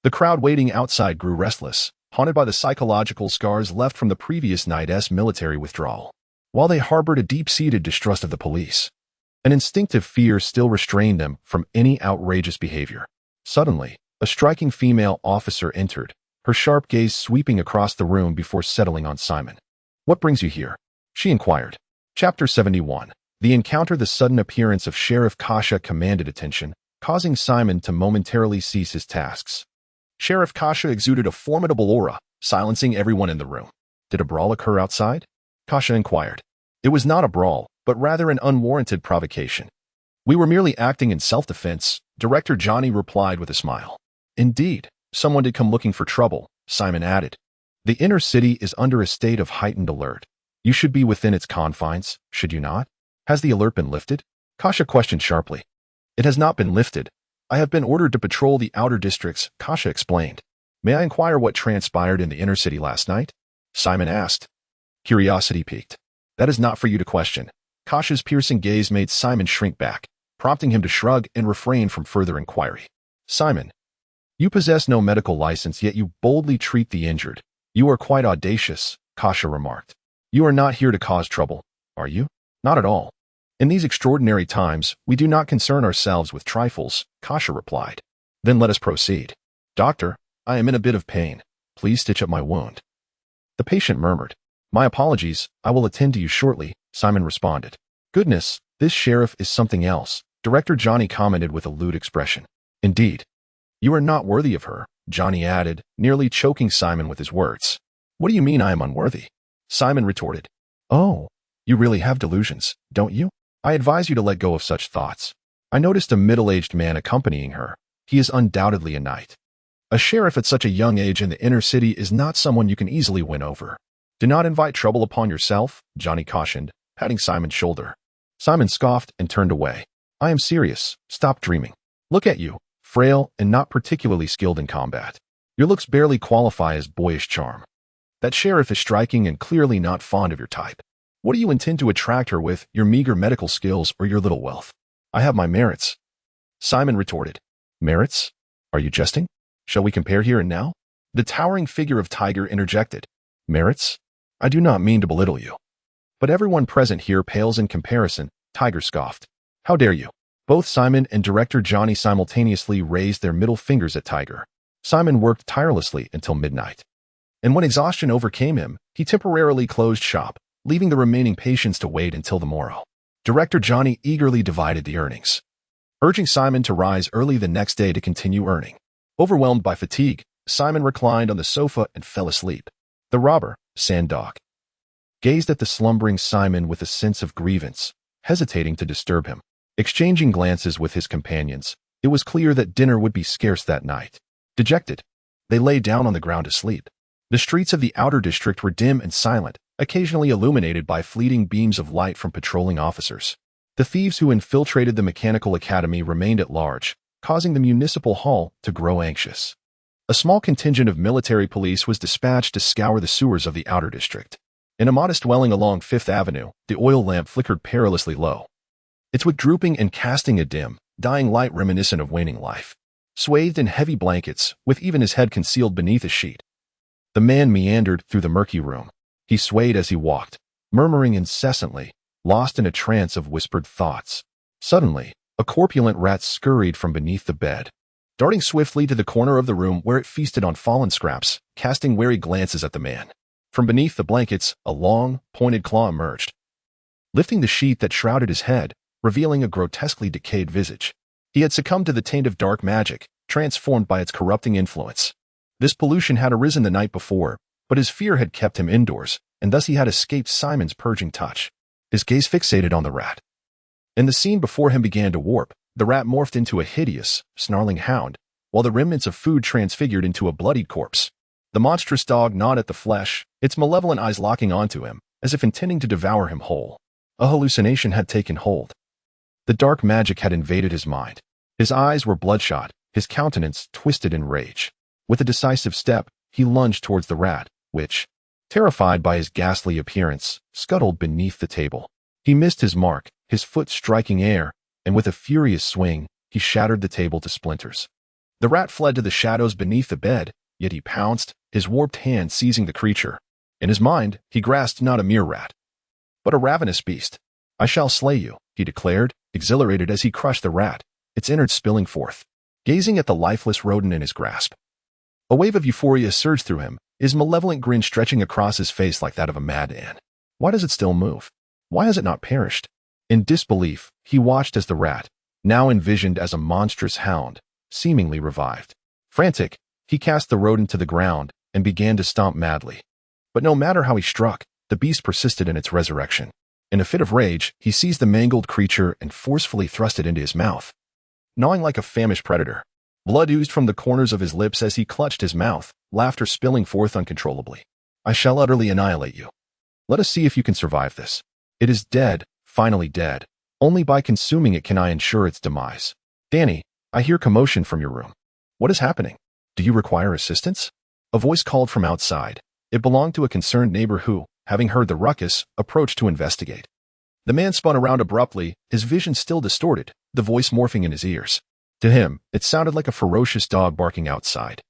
The crowd waiting outside grew restless, haunted by the psychological scars left from the previous night's military withdrawal. While they harbored a deep-seated distrust of the police, an instinctive fear still restrained them from any outrageous behavior. Suddenly, a striking female officer entered, her sharp gaze sweeping across the room before settling on Simon. "What brings you here?" she inquired. Chapter 71. The encounter. The sudden appearance of Sheriff Kasha commanded attention, causing Simon to momentarily cease his tasks. Sheriff Kasha exuded a formidable aura, silencing everyone in the room. "Did a brawl occur outside?" Kasha inquired. "It was not a brawl, but rather an unwarranted provocation. We were merely acting in self-defense," Director Johnny replied with a smile. "Indeed, someone did come looking for trouble," Simon added. "The inner city is under a state of heightened alert. You should be within its confines, should you not? Has the alert been lifted?" Kasha questioned sharply. "It has not been lifted. I have been ordered to patrol the outer districts," Kasha explained. "May I inquire what transpired in the inner city last night?" Simon asked. Curiosity piqued. "That is not for you to question." Kasha's piercing gaze made Simon shrink back, prompting him to shrug and refrain from further inquiry. "Simon, you possess no medical license, yet you boldly treat the injured. You are quite audacious," Kasha remarked. "You are not here to cause trouble, are you?" "Not at all. In these extraordinary times, we do not concern ourselves with trifles," Kasha replied. "Then let us proceed." "Doctor, I am in a bit of pain. Please stitch up my wound." The patient murmured. "My apologies, I will attend to you shortly," Simon responded. "Goodness, this sheriff is something else," Director Johnny commented with a lewd expression. "Indeed. You are not worthy of her," Johnny added, nearly choking Simon with his words. "What do you mean I am unworthy?" Simon retorted. "Oh, you really have delusions, don't you? I advise you to let go of such thoughts. I noticed a middle-aged man accompanying her. He is undoubtedly a knight." A sheriff at such a young age in the inner city is not someone you can easily win over. Do not invite trouble upon yourself, Johnny cautioned, patting Simon's shoulder. Simon scoffed and turned away. I am serious. Stop dreaming. Look at you, frail and not particularly skilled in combat. Your looks barely qualify as boyish charm. That sheriff is striking and clearly not fond of your type. What do you intend to attract her with, your meager medical skills or your little wealth? I have my merits. Simon retorted. Merits? Are you jesting? Shall we compare here and now? The towering figure of Tiger interjected. Merits? I do not mean to belittle you. But everyone present here pales in comparison, Tiger scoffed. How dare you? Both Simon and director Johnny simultaneously raised their middle fingers at Tiger. Simon worked tirelessly until midnight. And when exhaustion overcame him, he temporarily closed shop, leaving the remaining patients to wait until the morrow. Director Johnny eagerly divided the earnings, urging Simon to rise early the next day to continue earning. Overwhelmed by fatigue, Simon reclined on the sofa and fell asleep. The robber, Sandog, gazed at the slumbering Simon with a sense of grievance, hesitating to disturb him. Exchanging glances with his companions, it was clear that dinner would be scarce that night. Dejected, they lay down on the ground to sleep. The streets of the outer district were dim and silent, occasionally illuminated by fleeting beams of light from patrolling officers. The thieves who infiltrated the mechanical academy remained at large, causing the municipal hall to grow anxious. A small contingent of military police was dispatched to scour the sewers of the outer district. In a modest dwelling along Fifth Avenue, the oil lamp flickered perilously low, its wick drooping and casting a dim, dying light reminiscent of waning life. Swathed in heavy blankets, with even his head concealed beneath a sheet, the man meandered through the murky room. He swayed as he walked, murmuring incessantly, lost in a trance of whispered thoughts. Suddenly, a corpulent rat scurried from beneath the bed, darting swiftly to the corner of the room where it feasted on fallen scraps, casting wary glances at the man. From beneath the blankets, a long, pointed claw emerged, lifting the sheet that shrouded his head, revealing a grotesquely decayed visage. He had succumbed to the taint of dark magic, transformed by its corrupting influence. This pollution had arisen the night before, but his fear had kept him indoors, and thus he had escaped Simon's purging touch. His gaze fixated on the rat, and the scene before him began to warp. The rat morphed into a hideous, snarling hound, while the remnants of food transfigured into a bloodied corpse. The monstrous dog gnawed at the flesh, its malevolent eyes locking onto him, as if intending to devour him whole. A hallucination had taken hold. The dark magic had invaded his mind. His eyes were bloodshot, his countenance twisted in rage. With a decisive step, he lunged towards the rat, which, terrified by his ghastly appearance, scuttled beneath the table. He missed his mark, his foot striking air, and with a furious swing, he shattered the table to splinters. The rat fled to the shadows beneath the bed, yet he pounced, his warped hand seizing the creature. In his mind, he grasped not a mere rat, but a ravenous beast. I shall slay you, he declared, exhilarated as he crushed the rat, its innards spilling forth. Gazing at the lifeless rodent in his grasp, a wave of euphoria surged through him, his malevolent grin stretching across his face like that of a madman. Why does it still move? Why has it not perished? In disbelief, he watched as the rat, now envisioned as a monstrous hound, seemingly revived. Frantic, he cast the rodent to the ground and began to stomp madly. But no matter how he struck, the beast persisted in its resurrection. In a fit of rage, he seized the mangled creature and forcefully thrust it into his mouth, gnawing like a famished predator. Blood oozed from the corners of his lips as he clutched his mouth, laughter spilling forth uncontrollably. I shall utterly annihilate you. Let us see if you can survive this. It is dead, finally dead. Only by consuming it can I ensure its demise. Danny, I hear commotion from your room. What is happening? Do you require assistance? A voice called from outside. It belonged to a concerned neighbor who, having heard the ruckus, approached to investigate. The man spun around abruptly, his vision still distorted, the voice morphing in his ears. To him, it sounded like a ferocious dog barking outside,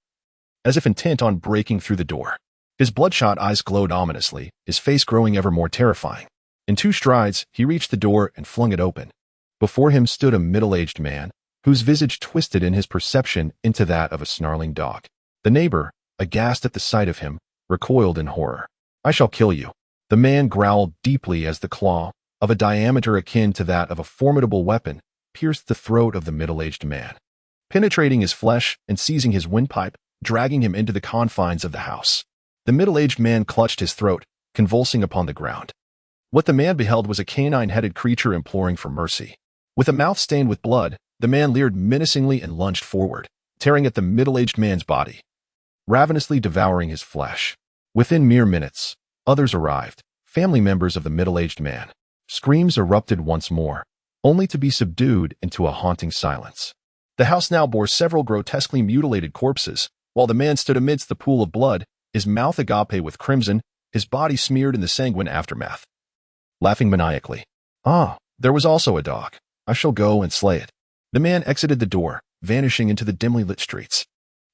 as if intent on breaking through the door. His bloodshot eyes glowed ominously, his face growing ever more terrifying. In 2 strides, he reached the door and flung it open. Before him stood a middle-aged man, whose visage twisted in his perception into that of a snarling dog. The neighbor, aghast at the sight of him, recoiled in horror. I shall kill you. The man growled deeply as the claw, of a diameter akin to that of a formidable weapon, pierced the throat of the middle-aged man, penetrating his flesh and seizing his windpipe, dragging him into the confines of the house. The middle-aged man clutched his throat, convulsing upon the ground. What the man beheld was a canine-headed creature imploring for mercy. With a mouth stained with blood, the man leered menacingly and lunged forward, tearing at the middle-aged man's body, ravenously devouring his flesh. Within mere minutes, others arrived, family members of the middle-aged man. Screams erupted once more, only to be subdued into a haunting silence. The house now bore several grotesquely mutilated corpses, while the man stood amidst the pool of blood, his mouth agape with crimson, his body smeared in the sanguine aftermath. Laughing maniacally. "Ah, there was also a dog. I shall go and slay it." The man exited the door, vanishing into the dimly lit streets.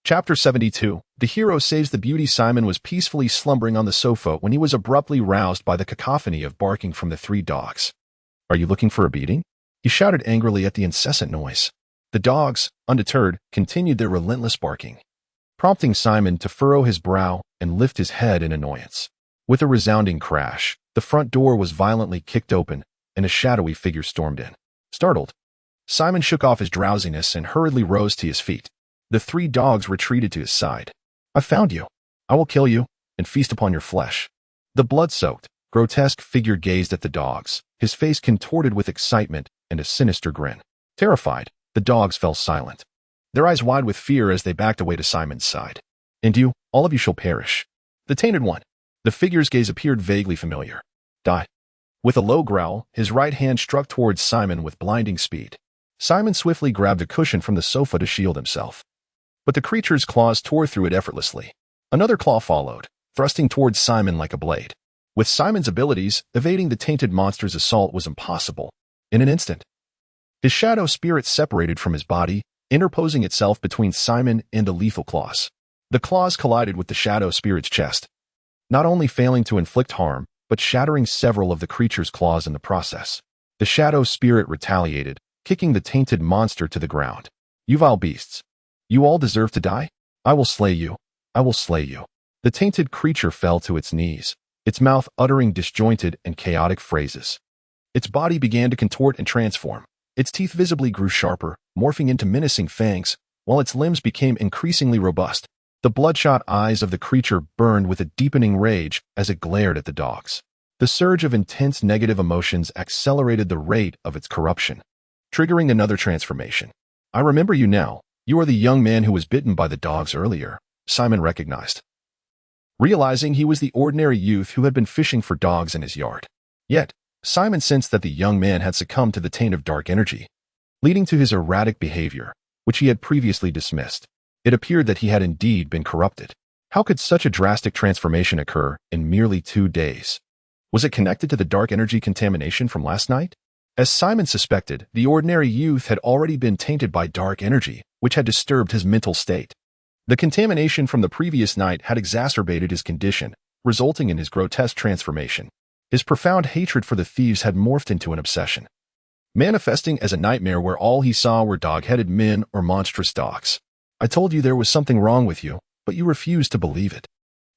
Chapter 72. The hero saves the beauty. Simon was peacefully slumbering on the sofa when he was abruptly roused by the cacophony of barking from the three dogs. "Are you looking for a beating?" He shouted angrily at the incessant noise. The dogs, undeterred, continued their relentless barking, prompting Simon to furrow his brow and lift his head in annoyance. With a resounding crash, the front door was violently kicked open, and a shadowy figure stormed in. Startled, Simon shook off his drowsiness and hurriedly rose to his feet. The three dogs retreated to his side. "I found you. I will kill you and feast upon your flesh." The blood-soaked, grotesque figure gazed at the dogs, his face contorted with excitement and a sinister grin. Terrified, the dogs fell silent, their eyes wide with fear as they backed away to Simon's side. "And you, all of you shall perish. The tainted one." The figure's gaze appeared vaguely familiar. "Die." With a low growl, his right hand struck towards Simon with blinding speed. Simon swiftly grabbed a cushion from the sofa to shield himself. But the creature's claws tore through it effortlessly. Another claw followed, thrusting towards Simon like a blade. With Simon's abilities, evading the tainted monster's assault was impossible. In an instant, his shadow spirit separated from his body, interposing itself between Simon and the lethal claws. The claws collided with the shadow spirit's chest, not only failing to inflict harm, but shattering several of the creature's claws in the process. The shadow spirit retaliated, kicking the tainted monster to the ground. "You vile beasts! You all deserve to die? I will slay you. I will slay you." The tainted creature fell to its knees, its mouth uttering disjointed and chaotic phrases. Its body began to contort and transform. Its teeth visibly grew sharper, morphing into menacing fangs, while its limbs became increasingly robust. The bloodshot eyes of the creature burned with a deepening rage as it glared at the dogs. The surge of intense negative emotions accelerated the rate of its corruption, triggering another transformation. "I remember you now. You are the young man who was bitten by the dogs earlier," Simon recognized, realizing he was the ordinary youth who had been fishing for dogs in his yard. Yet, Simon sensed that the young man had succumbed to the taint of dark energy, leading to his erratic behavior, which he had previously dismissed. It appeared that he had indeed been corrupted. How could such a drastic transformation occur in merely 2 days? Was it connected to the dark energy contamination from last night? As Simon suspected, the ordinary youth had already been tainted by dark energy, which had disturbed his mental state. The contamination from the previous night had exacerbated his condition, resulting in his grotesque transformation. His profound hatred for the thieves had morphed into an obsession, manifesting as a nightmare where all he saw were dog-headed men or monstrous dogs. "I told you there was something wrong with you, but you refused to believe it.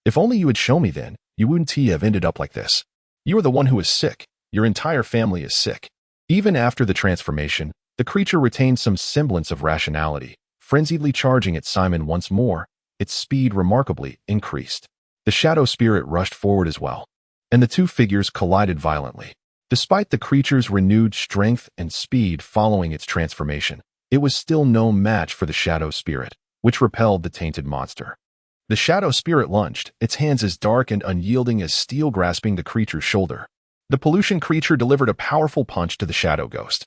If only you had shown me then, you wouldn't have ended up like this. You are the one who is sick. Your entire family is sick." Even after the transformation, the creature retained some semblance of rationality, frenziedly charging at Simon once more. Its speed remarkably increased. The shadow spirit rushed forward as well, and the two figures collided violently. Despite the creature's renewed strength and speed following its transformation, it was still no match for the shadow spirit, which repelled the tainted monster. The shadow spirit lunged, its hands as dark and unyielding as steel grasping the creature's shoulder. The pollution creature delivered a powerful punch to the shadow ghost,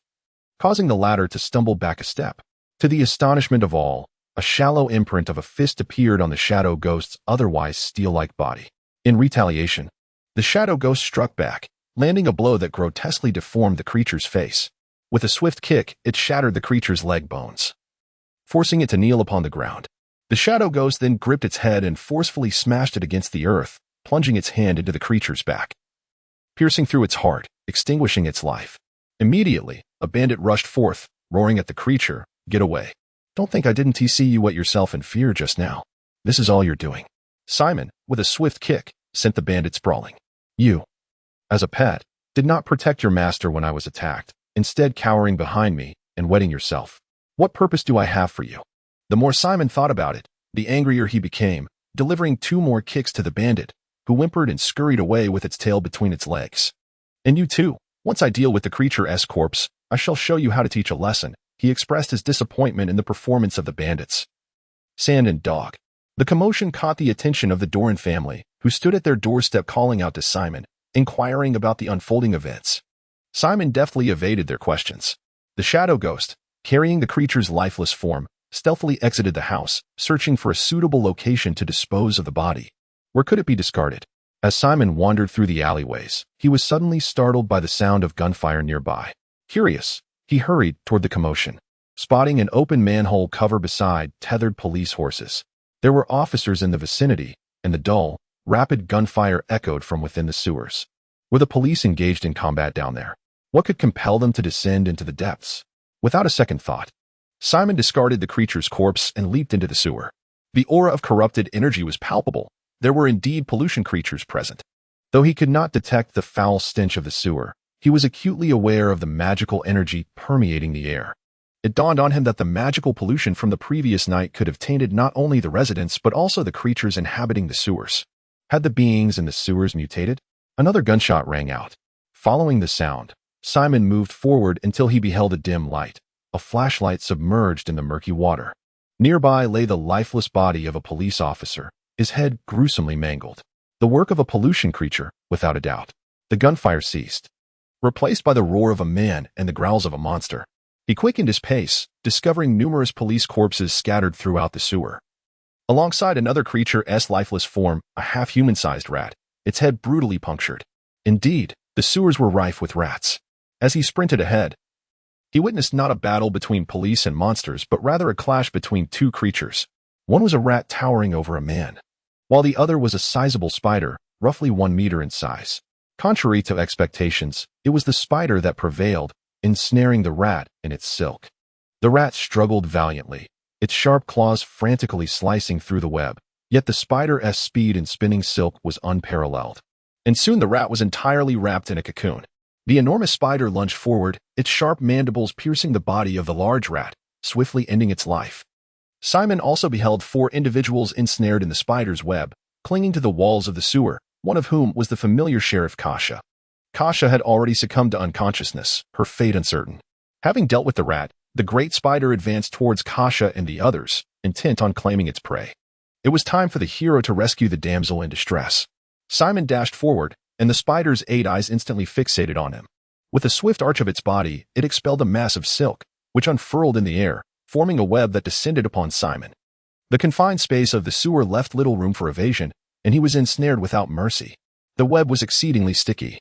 causing the latter to stumble back a step. To the astonishment of all, a shallow imprint of a fist appeared on the shadow ghost's otherwise steel-like body. In retaliation, the shadow ghost struck back, landing a blow that grotesquely deformed the creature's face. With a swift kick, it shattered the creature's leg bones, forcing it to kneel upon the ground. The shadow ghost then gripped its head and forcefully smashed it against the earth, plunging its hand into the creature's back, piercing through its heart, extinguishing its life. Immediately, a bandit rushed forth, roaring at the creature, "Get away. Don't think I didn't see you at yourself in fear just now. This is all you're doing." Simon, with a swift kick, sent the bandit sprawling. "You, as a pet, did not protect your master when I was attacked, instead cowering behind me and wetting yourself. What purpose do I have for you?" The more Simon thought about it, the angrier he became, delivering 2 more kicks to the bandit, who whimpered and scurried away with its tail between its legs. "And you too. Once I deal with the creature's corpse, I shall show you how to teach a lesson." He expressed his disappointment in the performance of the bandits, sand, and dog. The commotion caught the attention of the Doran family, who stood at their doorstep calling out to Simon, inquiring about the unfolding events. Simon deftly evaded their questions. The shadow ghost, carrying the creature's lifeless form, stealthily exited the house, searching for a suitable location to dispose of the body. Where could it be discarded? As Simon wandered through the alleyways, he was suddenly startled by the sound of gunfire nearby. Curious, he hurried toward the commotion, spotting an open manhole cover beside tethered police horses. There were officers in the vicinity, and the dull, rapid gunfire echoed from within the sewers. Were the police engaged in combat down there? What could compel them to descend into the depths? Without a second thought, Simon discarded the creature's corpse and leaped into the sewer. The aura of corrupted energy was palpable. There were indeed pollution creatures present. Though he could not detect the foul stench of the sewer, he was acutely aware of the magical energy permeating the air. It dawned on him that the magical pollution from the previous night could have tainted not only the residents but also the creatures inhabiting the sewers. Had the beings in the sewers mutated? Another gunshot rang out. Following the sound, Simon moved forward until he beheld a dim light, a flashlight submerged in the murky water. Nearby lay the lifeless body of a police officer, his head gruesomely mangled. The work of a pollution creature, without a doubt. The gunfire ceased, replaced by the roar of a man and the growls of a monster. He quickened his pace, discovering numerous police corpses scattered throughout the sewer. Alongside another creature's lifeless form, a half-human-sized rat, its head brutally punctured. Indeed, the sewers were rife with rats. As he sprinted ahead, he witnessed not a battle between police and monsters, but rather a clash between two creatures. One was a rat towering over a man, while the other was a sizable spider, roughly 1 meter in size. Contrary to expectations, it was the spider that prevailed, ensnaring the rat in its silk. The rat struggled valiantly, its sharp claws frantically slicing through the web, yet the spider's speed in spinning silk was unparalleled. And soon the rat was entirely wrapped in a cocoon. The enormous spider lunged forward, its sharp mandibles piercing the body of the large rat, swiftly ending its life. Simon also beheld 4 individuals ensnared in the spider's web, clinging to the walls of the sewer, one of whom was the familiar Sheriff Kasha. Kasha had already succumbed to unconsciousness, her fate uncertain. Having dealt with the rat, the great spider advanced towards Kasha and the others, intent on claiming its prey. It was time for the hero to rescue the damsel in distress. Simon dashed forward, and the spider's 8 eyes instantly fixated on him. With a swift arch of its body, it expelled a mass of silk, which unfurled in the air, forming a web that descended upon Simon. The confined space of the sewer left little room for evasion, and he was ensnared without mercy. The web was exceedingly sticky,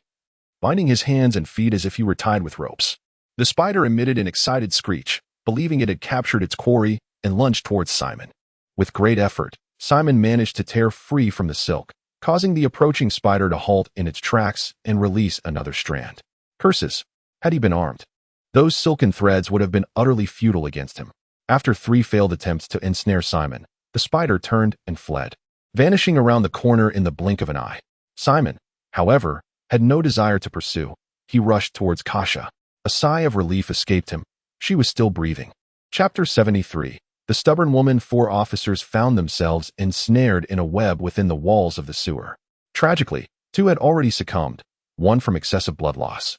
binding his hands and feet as if he were tied with ropes. The spider emitted an excited screech, believing it had captured its quarry, and lunged towards Simon. With great effort, Simon managed to tear free from the silk, causing the approaching spider to halt in its tracks and release another strand. Curses! Had he been armed, those silken threads would have been utterly futile against him. After 3 failed attempts to ensnare Simon, the spider turned and fled, vanishing around the corner in the blink of an eye. Simon, however, had no desire to pursue. He rushed towards Kasha. A sigh of relief escaped him. She was still breathing. Chapter 73. The stubborn woman. 4 officers found themselves ensnared in a web within the walls of the sewer. Tragically, 2 had already succumbed, one from excessive blood loss.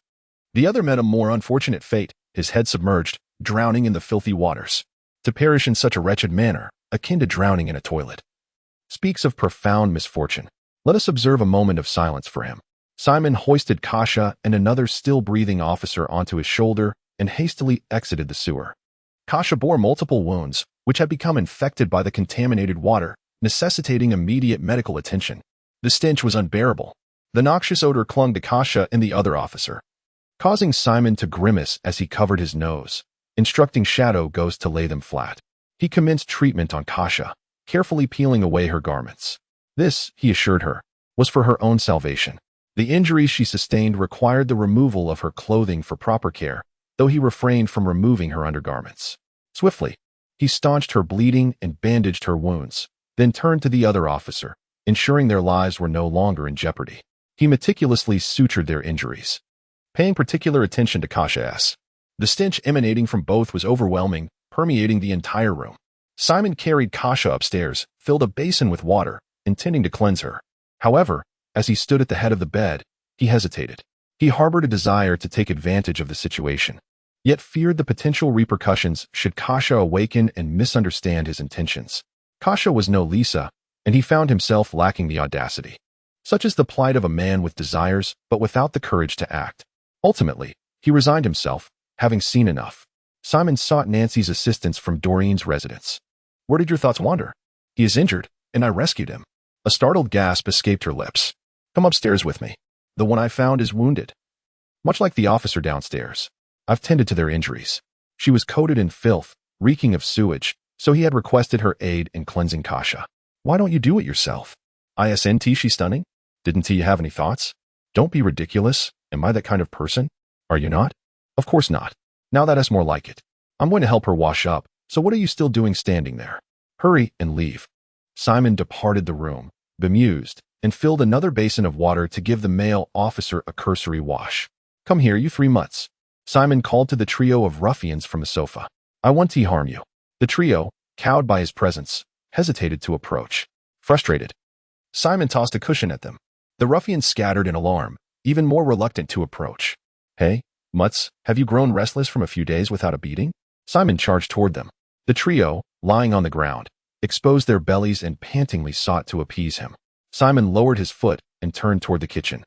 The other met a more unfortunate fate, his head submerged, drowning in the filthy waters. To perish in such a wretched manner, akin to drowning in a toilet, speaks of profound misfortune. Let us observe a moment of silence for him. Simon hoisted Kasha and another still-breathing officer onto his shoulder and hastily exited the sewer. Kasha bore multiple wounds, which had become infected by the contaminated water, necessitating immediate medical attention. The stench was unbearable. The noxious odor clung to Kasha and the other officer, causing Simon to grimace as he covered his nose, instructing Shadow Ghost to lay them flat. He commenced treatment on Kasha, carefully peeling away her garments. This, he assured her, was for her own salvation. The injuries she sustained required the removal of her clothing for proper care, though he refrained from removing her undergarments. Swiftly, he staunched her bleeding and bandaged her wounds, then turned to the other officer, ensuring their lives were no longer in jeopardy. He meticulously sutured their injuries, paying particular attention to Kasha's. The stench emanating from both was overwhelming, permeating the entire room. Simon carried Kasha upstairs, filled a basin with water, intending to cleanse her. However, as he stood at the head of the bed, he hesitated. He harbored a desire to take advantage of the situation, yet feared the potential repercussions should Kasha awaken and misunderstand his intentions. Kasha was no Lisa, and he found himself lacking the audacity. Such is the plight of a man with desires but without the courage to act. Ultimately, he resigned himself, having seen enough. Simon sought Nancy's assistance from Doreen's residence. "Where did your thoughts wander?" "He is injured, and I rescued him." A startled gasp escaped her lips. "Come upstairs with me. The one I found is wounded. Much like the officer downstairs. I've tended to their injuries." She was coated in filth, reeking of sewage, so he had requested her aid in cleansing Kasha. "Why don't you do it yourself?" "Isn't she stunning? Didn't he have any thoughts?" "Don't be ridiculous. Am I that kind of person?" "Are you not?" "Of course not. Now that is more like it. I'm going to help her wash up, so what are you still doing standing there? Hurry and leave." Simon departed the room, bemused, and filled another basin of water to give the male officer a cursory wash. "Come here, you three mutts." Simon called to the trio of ruffians from the sofa. "I want to harm you." The trio, cowed by his presence, hesitated to approach. Frustrated, Simon tossed a cushion at them. The ruffians scattered in alarm, even more reluctant to approach. "Hey, mutts, have you grown restless from a few days without a beating?" Simon charged toward them. The trio, lying on the ground, exposed their bellies and pantingly sought to appease him. Simon lowered his foot and turned toward the kitchen,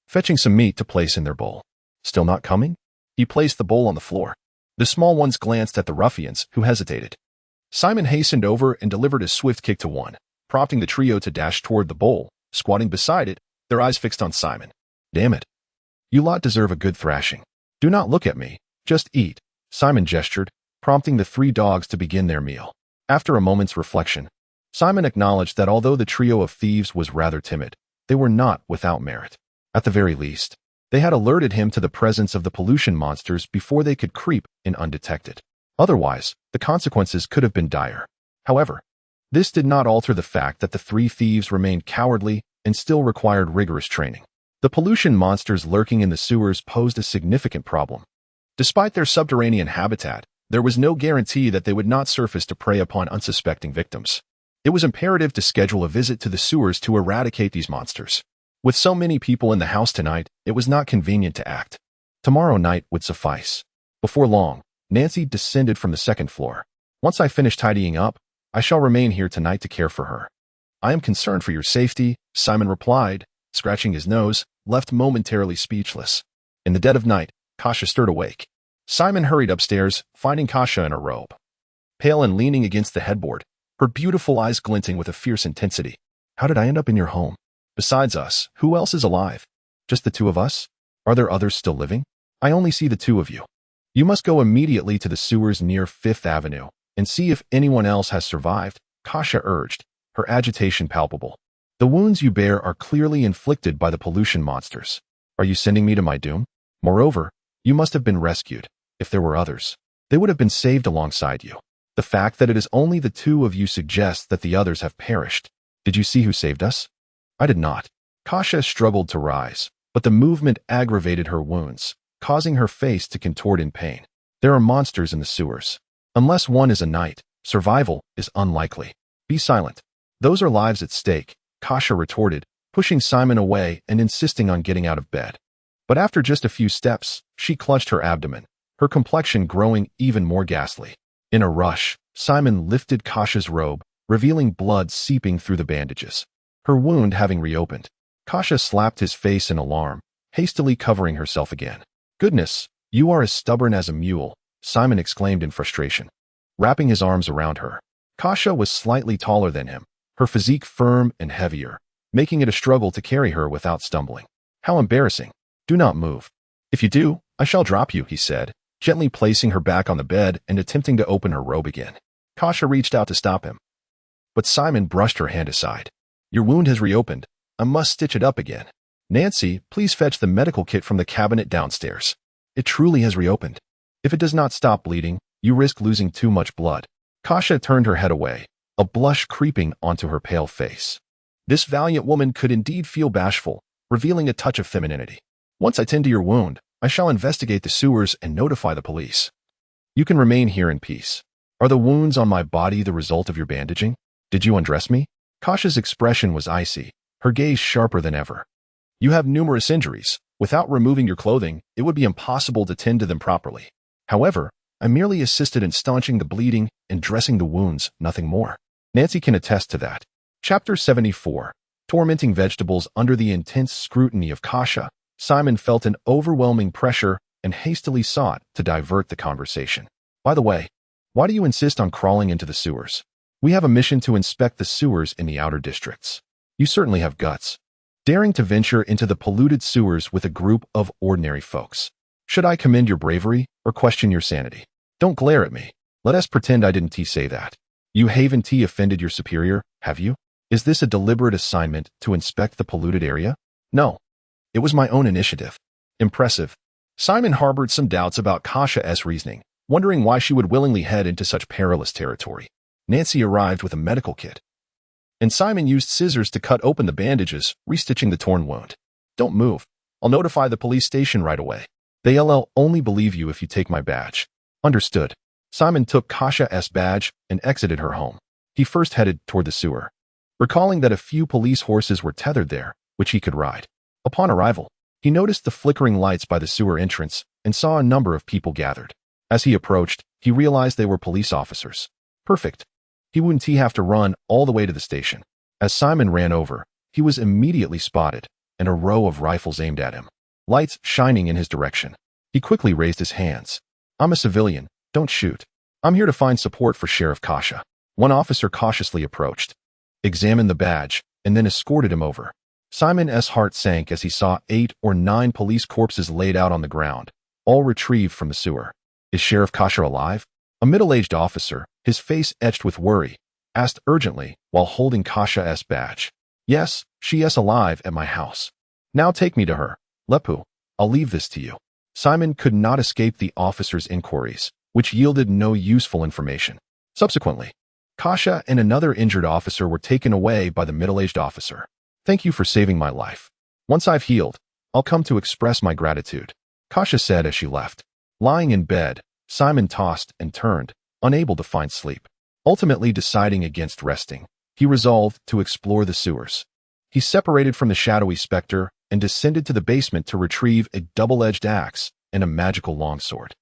fetching some meat to place in their bowl. Still not coming? He placed the bowl on the floor. The small ones glanced at the ruffians, who hesitated. Simon hastened over and delivered a swift kick to one, prompting the trio to dash toward the bowl, squatting beside it, their eyes fixed on Simon. "Damn it. You lot deserve a good thrashing. Do not look at me, just eat." Simon gestured, prompting the three dogs to begin their meal. After a moment's reflection, Simon acknowledged that although the trio of thieves was rather timid, they were not without merit. At the very least, they had alerted him to the presence of the pollution monsters before they could creep in undetected. Otherwise, the consequences could have been dire. However, this did not alter the fact that the three thieves remained cowardly and still required rigorous training. The pollution monsters lurking in the sewers posed a significant problem. Despite their subterranean habitat, there was no guarantee that they would not surface to prey upon unsuspecting victims. It was imperative to schedule a visit to the sewers to eradicate these monsters. With so many people in the house tonight, it was not convenient to act. Tomorrow night would suffice. Before long, Nancy descended from the second floor. "Once I finish tidying up, I shall remain here tonight to care for her." "I am concerned for your safety," Simon replied, scratching his nose, left momentarily speechless. In the dead of night, Kasha stirred awake. Simon hurried upstairs, finding Kasha in her robe. Pale and leaning against the headboard, her beautiful eyes glinting with a fierce intensity. "How did I end up in your home? Besides us, who else is alive? Just the two of us? Are there others still living? I only see the two of you. You must go immediately to the sewers near 5th Avenue and see if anyone else has survived," Kasha urged, her agitation palpable. "The wounds you bear are clearly inflicted by the pollution monsters. Are you sending me to my doom? Moreover, you must have been rescued. If there were others, they would have been saved alongside you. The fact that it is only the two of you suggests that the others have perished. Did you see who saved us?" "I did not." Kasha struggled to rise, but the movement aggravated her wounds, causing her face to contort in pain. "There are monsters in the sewers. Unless one is a knight, survival is unlikely. Be silent. Those are lives at stake," Kasha retorted, pushing Simon away and insisting on getting out of bed. But after just a few steps, she clutched her abdomen, her complexion growing even more ghastly. In a rush, Simon lifted Kasha's robe, revealing blood seeping through the bandages. Her wound having reopened, Kasha slapped his face in alarm, hastily covering herself again. "Goodness, you are as stubborn as a mule," Simon exclaimed in frustration, wrapping his arms around her. Kasha was slightly taller than him, her physique firm and heavier, making it a struggle to carry her without stumbling. "How embarrassing. Do not move. If you do, I shall drop you," he said, gently placing her back on the bed and attempting to open her robe again. Kasha reached out to stop him, but Simon brushed her hand aside. "Your wound has reopened. I must stitch it up again. Nancy, please fetch the medical kit from the cabinet downstairs. It truly has reopened. If it does not stop bleeding, you risk losing too much blood." Kasha turned her head away, a blush creeping onto her pale face. This valiant woman could indeed feel bashful, revealing a touch of femininity. "Once I tend to your wound, I shall investigate the sewers and notify the police. You can remain here in peace. Are the wounds on my body the result of your bandaging? Did you undress me?" Kasha's expression was icy, her gaze sharper than ever. "You have numerous injuries. Without removing your clothing, it would be impossible to tend to them properly. However, I merely assisted in staunching the bleeding and dressing the wounds, nothing more." Nancy can attest to that. Chapter 74. Tormenting vegetables under the intense scrutiny of Kasha, Simon felt an overwhelming pressure and hastily sought to divert the conversation. By the way, why do you insist on crawling into the sewers? We have a mission to inspect the sewers in the outer districts. You certainly have guts. Daring to venture into the polluted sewers with a group of ordinary folks. Should I commend your bravery or question your sanity? Don't glare at me. Let us pretend I didn't say that. You haven't offended your superior, have you? Is this a deliberate assignment to inspect the polluted area? No. It was my own initiative. Impressive. Simon harbored some doubts about Kasha's reasoning, wondering why she would willingly head into such perilous territory. Nancy arrived with a medical kit, and Simon used scissors to cut open the bandages, restitching the torn wound. Don't move. I'll notify the police station right away. They'll only believe you if you take my badge. Understood. Simon took Kasha's badge and exited her home. He first headed toward the sewer, recalling that a few police horses were tethered there, which he could ride. Upon arrival, he noticed the flickering lights by the sewer entrance and saw a number of people gathered. As he approached, he realized they were police officers. Perfect. He wouldn't have to run all the way to the station. As Simon ran over, he was immediately spotted, and a row of rifles aimed at him, lights shining in his direction. He quickly raised his hands. I'm a civilian. Don't shoot. I'm here to find support for Sheriff Kasha. One officer cautiously approached, examined the badge, and then escorted him over. Simon's heart sank as he saw 8 or 9 police corpses laid out on the ground, all retrieved from the sewer. Is Sheriff Kasha alive? A middle-aged officer, his face etched with worry, asked urgently while holding Kasha's badge. Yes, she is alive at my house. Now take me to her. Lepu, I'll leave this to you. Simon could not escape the officer's inquiries, which yielded no useful information. Subsequently, Kasha and another injured officer were taken away by the middle-aged officer. Thank you for saving my life. Once I've healed, I'll come to express my gratitude, Kasha said as she left. Lying in bed, Simon tossed and turned, unable to find sleep. Ultimately deciding against resting, he resolved to explore the sewers. He separated from the shadowy specter and descended to the basement to retrieve a double-edged axe and a magical longsword.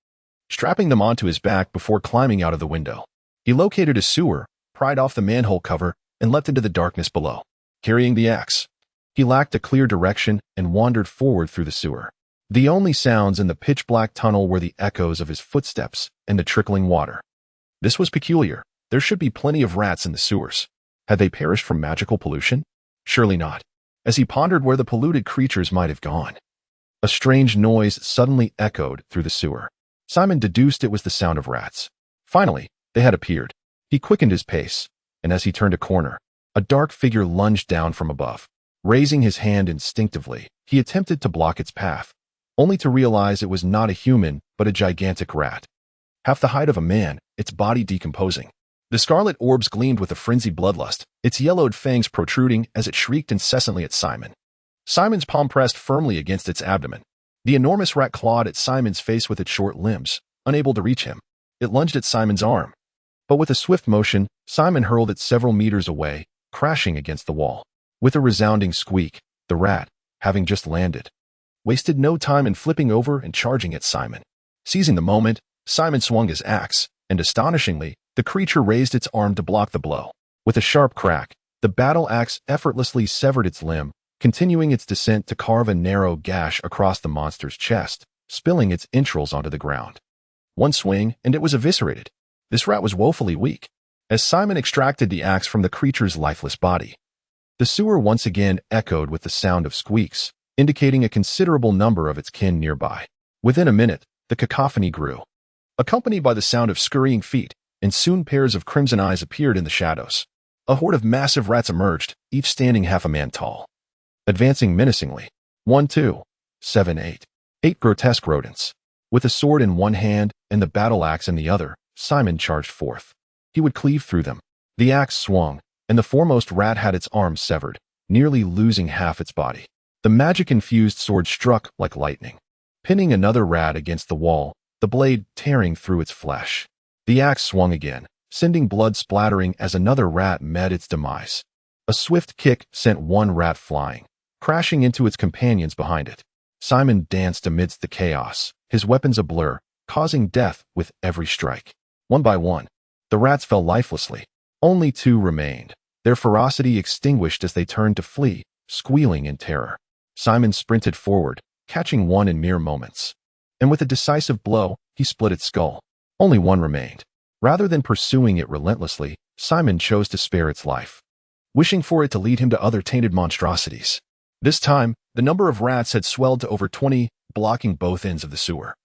Strapping them onto his back before climbing out of the window, he located a sewer, pried off the manhole cover, and leapt into the darkness below. Carrying the axe, he lacked a clear direction and wandered forward through the sewer. The only sounds in the pitch-black tunnel were the echoes of his footsteps and the trickling water. This was peculiar. There should be plenty of rats in the sewers. Had they perished from magical pollution? Surely not. As he pondered where the polluted creatures might have gone, a strange noise suddenly echoed through the sewer. Simon deduced it was the sound of rats. Finally, they had appeared. He quickened his pace, and as he turned a corner, a dark figure lunged down from above. Raising his hand instinctively, he attempted to block its path, only to realize it was not a human, but a gigantic rat. Half the height of a man, its body decomposing. The scarlet orbs gleamed with a frenzied bloodlust, its yellowed fangs protruding as it shrieked incessantly at Simon. Simon's palm pressed firmly against its abdomen. The enormous rat clawed at Simon's face with its short limbs, unable to reach him. It lunged at Simon's arm. But with a swift motion, Simon hurled it several meters away, crashing against the wall. With a resounding squeak, the rat, having just landed, wasted no time in flipping over and charging at Simon. Seizing the moment, Simon swung his axe, and astonishingly, the creature raised its arm to block the blow. With a sharp crack, the battle axe effortlessly severed its limb, continuing its descent to carve a narrow gash across the monster's chest, spilling its entrails onto the ground. One swing, and it was eviscerated. This rat was woefully weak. As Simon extracted the axe from the creature's lifeless body, the sewer once again echoed with the sound of squeaks, indicating a considerable number of its kin nearby. Within a minute, the cacophony grew, accompanied by the sound of scurrying feet, and soon pairs of crimson eyes appeared in the shadows. A horde of massive rats emerged, each standing half a man tall, advancing menacingly. 1, 2, 7, 8. 8 grotesque rodents. With a sword in one hand and the battle axe in the other, Simon charged forth. He would cleave through them. The axe swung, and the foremost rat had its arm severed, nearly losing half its body. The magic-infused sword struck like lightning, pinning another rat against the wall, the blade tearing through its flesh. The axe swung again, sending blood splattering as another rat met its demise. A swift kick sent one rat flying, crashing into its companions behind it. Simon danced amidst the chaos, his weapons a blur, causing death with every strike. One by one, the rats fell lifelessly. Only two remained, their ferocity extinguished as they turned to flee, squealing in terror. Simon sprinted forward, catching one in mere moments. And with a decisive blow, he split its skull. Only one remained. Rather than pursuing it relentlessly, Simon chose to spare its life, wishing for it to lead him to other tainted monstrosities. This time, the number of rats had swelled to over 20, blocking both ends of the sewer,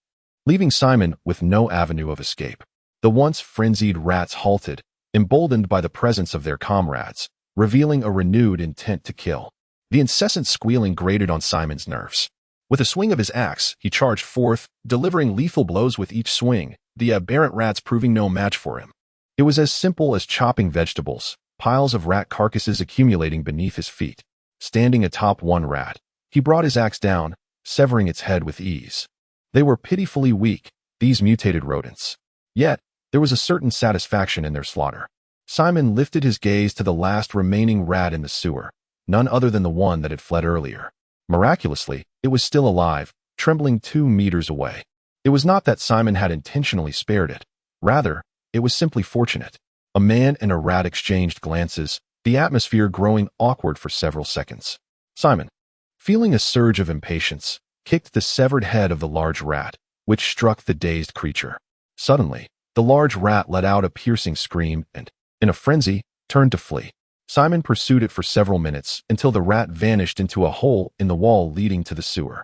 leaving Simon with no avenue of escape. The once frenzied rats halted, emboldened by the presence of their comrades, revealing a renewed intent to kill. The incessant squealing grated on Simon's nerves. With a swing of his axe, he charged forth, delivering lethal blows with each swing, the aberrant rats proving no match for him. It was as simple as chopping vegetables, piles of rat carcasses accumulating beneath his feet. Standing atop one rat, he brought his axe down, severing its head with ease. They were pitifully weak, these mutated rodents. Yet, there was a certain satisfaction in their slaughter. Simon lifted his gaze to the last remaining rat in the sewer, none other than the one that had fled earlier. Miraculously, it was still alive, trembling 2 meters away. It was not that Simon had intentionally spared it. Rather, it was simply fortunate. A man and a rat exchanged glances, the atmosphere growing awkward for several seconds. Simon, feeling a surge of impatience, kicked the severed head of the large rat, which struck the dazed creature. Suddenly, the large rat let out a piercing scream and, in a frenzy, turned to flee. Simon pursued it for several minutes until the rat vanished into a hole in the wall leading to the sewer.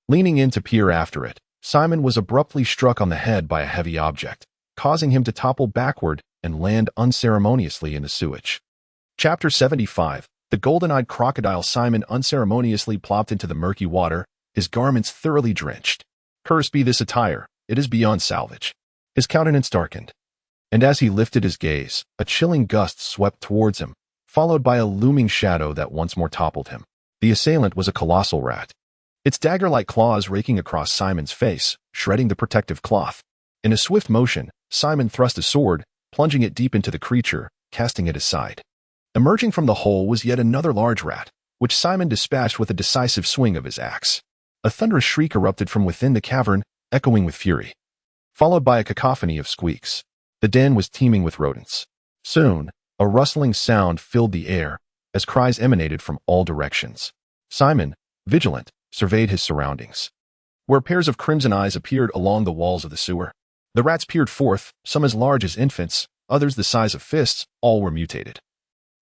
Leaning in to peer after it, Simon was abruptly struck on the head by a heavy object, causing him to topple backward and land unceremoniously in the sewage. Chapter 75. The golden-eyed crocodile. Simon unceremoniously plopped into the murky water, his garments thoroughly drenched. Cursed be this attire, it is beyond salvage. His countenance darkened, and as he lifted his gaze, a chilling gust swept towards him, followed by a looming shadow that once more toppled him. The assailant was a colossal rat, its dagger-like claws raking across Simon's face, shredding the protective cloth. In a swift motion, Simon thrust a sword, plunging it deep into the creature, casting it aside. Emerging from the hole was yet another large rat, which Simon dispatched with a decisive swing of his axe. A thunderous shriek erupted from within the cavern, echoing with fury, followed by a cacophony of squeaks. The den was teeming with rodents. Soon, a rustling sound filled the air, as cries emanated from all directions. Simon, vigilant, surveyed his surroundings, where pairs of crimson eyes appeared along the walls of the sewer. The rats peered forth, some as large as infants, others the size of fists, all were mutated.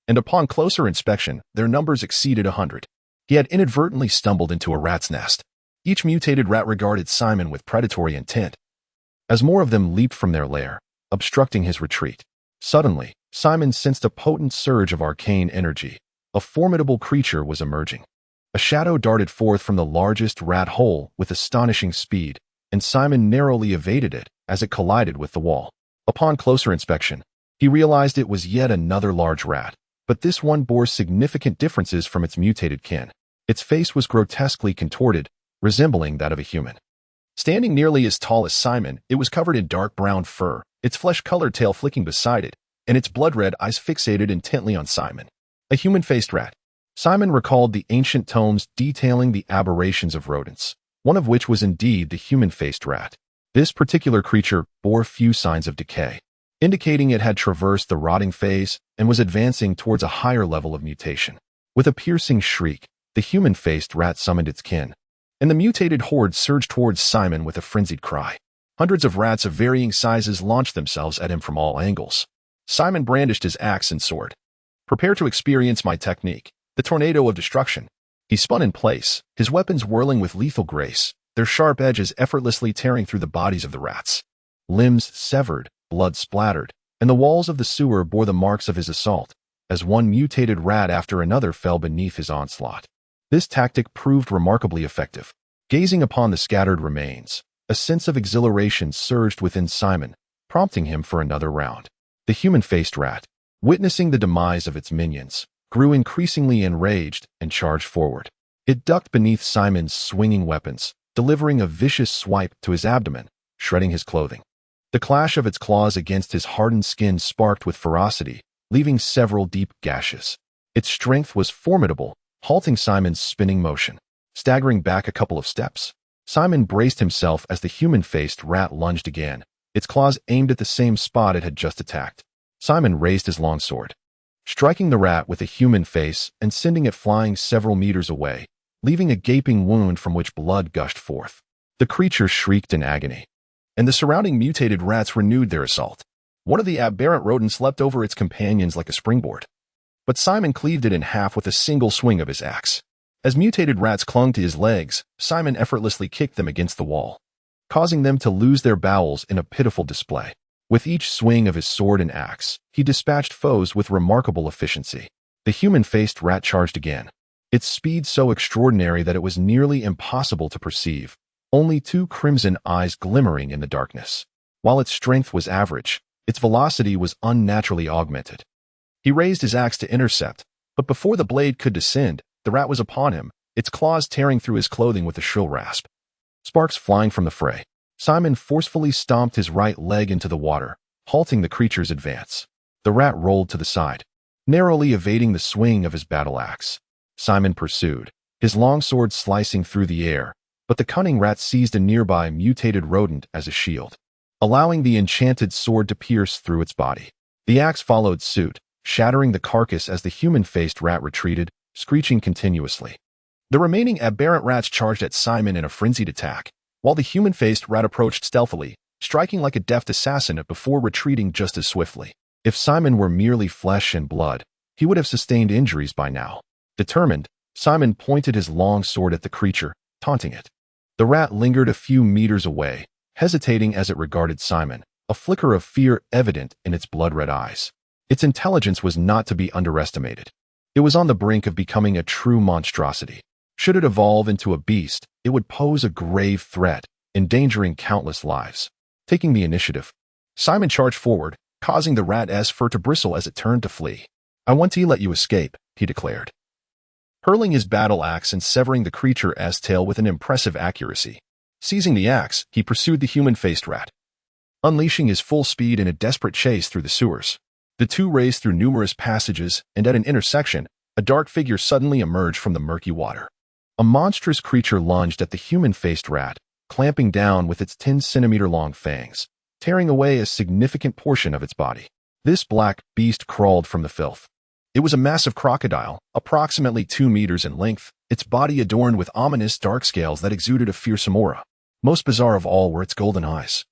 And upon closer inspection, their numbers exceeded 100. He had inadvertently stumbled into a rat's nest. Each mutated rat regarded Simon with predatory intent, as more of them leaped from their lair, obstructing his retreat. Suddenly, Simon sensed a potent surge of arcane energy. A formidable creature was emerging. A shadow darted forth from the largest rat hole with astonishing speed, and Simon narrowly evaded it as it collided with the wall. Upon closer inspection, he realized it was yet another large rat, but this one bore significant differences from its mutated kin. Its face was grotesquely contorted, resembling that of a human. Standing nearly as tall as Simon, it was covered in dark brown fur, its flesh-colored tail flicking beside it, and its blood-red eyes fixated intently on Simon. A human-faced rat. Simon recalled the ancient tomes detailing the aberrations of rodents, one of which was indeed the human-faced rat. This particular creature bore few signs of decay, indicating it had traversed the rotting phase and was advancing towards a higher level of mutation. With a piercing shriek, the human-faced rat summoned its kin, and the mutated horde surged towards Simon with a frenzied cry. Hundreds of rats of varying sizes launched themselves at him from all angles. Simon brandished his axe and sword. Prepare to experience my technique, the tornado of destruction. He spun in place, his weapons whirling with lethal grace, their sharp edges effortlessly tearing through the bodies of the rats. Limbs severed, blood splattered, and the walls of the sewer bore the marks of his assault, as one mutated rat after another fell beneath his onslaught. This tactic proved remarkably effective. Gazing upon the scattered remains, a sense of exhilaration surged within Simon, prompting him for another round. The human-faced rat, witnessing the demise of its minions, grew increasingly enraged and charged forward. It ducked beneath Simon's swinging weapons, delivering a vicious swipe to his abdomen, shredding his clothing. The clash of its claws against his hardened skin sparked with ferocity, leaving several deep gashes. Its strength was formidable, halting Simon's spinning motion. Staggering back a couple of steps, Simon braced himself as the human-faced rat lunged again, its claws aimed at the same spot it had just attacked. Simon raised his long sword, striking the rat with a human face and sending it flying several meters away, leaving a gaping wound from which blood gushed forth. The creature shrieked in agony, and the surrounding mutated rats renewed their assault. One of the aberrant rodents leapt over its companions like a springboard, but Simon cleaved it in half with a single swing of his axe. As mutated rats clung to his legs, Simon effortlessly kicked them against the wall, causing them to lose their bowels in a pitiful display. With each swing of his sword and axe, he dispatched foes with remarkable efficiency. The human-faced rat charged again, its speed so extraordinary that it was nearly impossible to perceive, only two crimson eyes glimmering in the darkness. While its strength was average, its velocity was unnaturally augmented. He raised his axe to intercept, but before the blade could descend, the rat was upon him, its claws tearing through his clothing with a shrill rasp. Sparks flying from the fray, Simon forcefully stomped his right leg into the water, halting the creature's advance. The rat rolled to the side, narrowly evading the swing of his battle axe. Simon pursued, his long sword slicing through the air, but the cunning rat seized a nearby mutated rodent as a shield, allowing the enchanted sword to pierce through its body. The axe followed suit, shattering the carcass as the human-faced rat retreated, screeching continuously. The remaining aberrant rats charged at Simon in a frenzied attack, while the human-faced rat approached stealthily, striking like a deft assassin before retreating just as swiftly. If Simon were merely flesh and blood, he would have sustained injuries by now. Determined, Simon pointed his long sword at the creature, taunting it. The rat lingered a few meters away, hesitating as it regarded Simon, a flicker of fear evident in its blood-red eyes. Its intelligence was not to be underestimated. It was on the brink of becoming a true monstrosity. Should it evolve into a beast, it would pose a grave threat, endangering countless lives. Taking the initiative, Simon charged forward, causing the rat's fur to bristle as it turned to flee. "I want to let you escape," he declared, hurling his battle axe and severing the creature's tail with an impressive accuracy. Seizing the axe, he pursued the human-faced rat, unleashing his full speed in a desperate chase through the sewers. The two raced through numerous passages, and at an intersection, a dark figure suddenly emerged from the murky water. A monstrous creature lunged at the human-faced rat, clamping down with its 10-centimeter-long fangs, tearing away a significant portion of its body. This black beast crawled from the filth. It was a massive crocodile, approximately 2 meters in length, its body adorned with ominous dark scales that exuded a fearsome aura. Most bizarre of all were its golden eyes,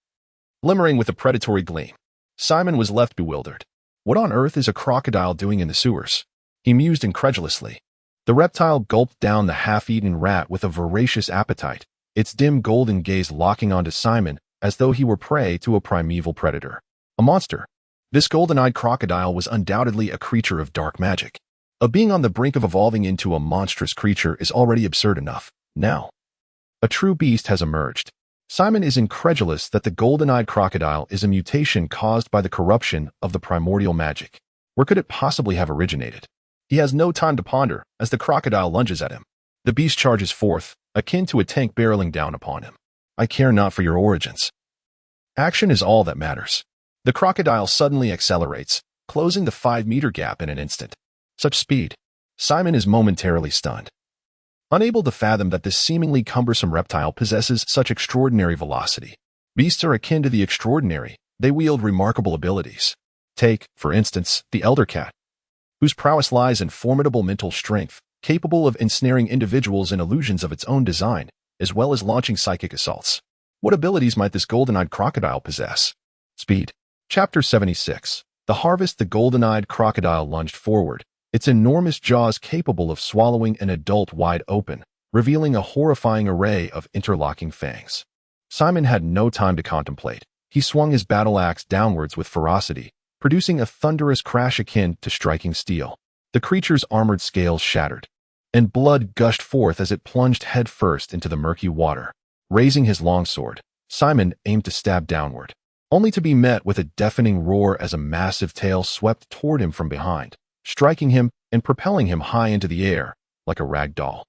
glimmering with a predatory gleam. Simon was left bewildered. What on earth is a crocodile doing in the sewers? He mused incredulously. The reptile gulped down the half-eaten rat with a voracious appetite, its dim golden gaze locking onto Simon as though he were prey to a primeval predator. A monster. This golden-eyed crocodile was undoubtedly a creature of dark magic. A being on the brink of evolving into a monstrous creature is already absurd enough. Now, a true beast has emerged. Simon is incredulous that the golden-eyed crocodile is a mutation caused by the corruption of the primordial magic. Where could it possibly have originated? He has no time to ponder as the crocodile lunges at him. The beast charges forth, akin to a tank barreling down upon him. "I care not for your origins. Action is all that matters." The crocodile suddenly accelerates, closing the 5-meter gap in an instant. Such speed. Simon is momentarily stunned, unable to fathom that this seemingly cumbersome reptile possesses such extraordinary velocity. Beasts are akin to the extraordinary. They wield remarkable abilities. Take, for instance, the elder cat, whose prowess lies in formidable mental strength, capable of ensnaring individuals in illusions of its own design, as well as launching psychic assaults. What abilities might this golden-eyed crocodile possess? Speed. Chapter 76. The Harvest. The golden-eyed crocodile lunged forward, its enormous jaws capable of swallowing an adult wide open, revealing a horrifying array of interlocking fangs. Simon had no time to contemplate. He swung his battle axe downwards with ferocity, producing a thunderous crash akin to striking steel. The creature's armored scales shattered, and blood gushed forth as it plunged headfirst into the murky water. Raising his longsword, Simon aimed to stab downward, only to be met with a deafening roar as a massive tail swept toward him from behind, striking him and propelling him high into the air like a rag doll.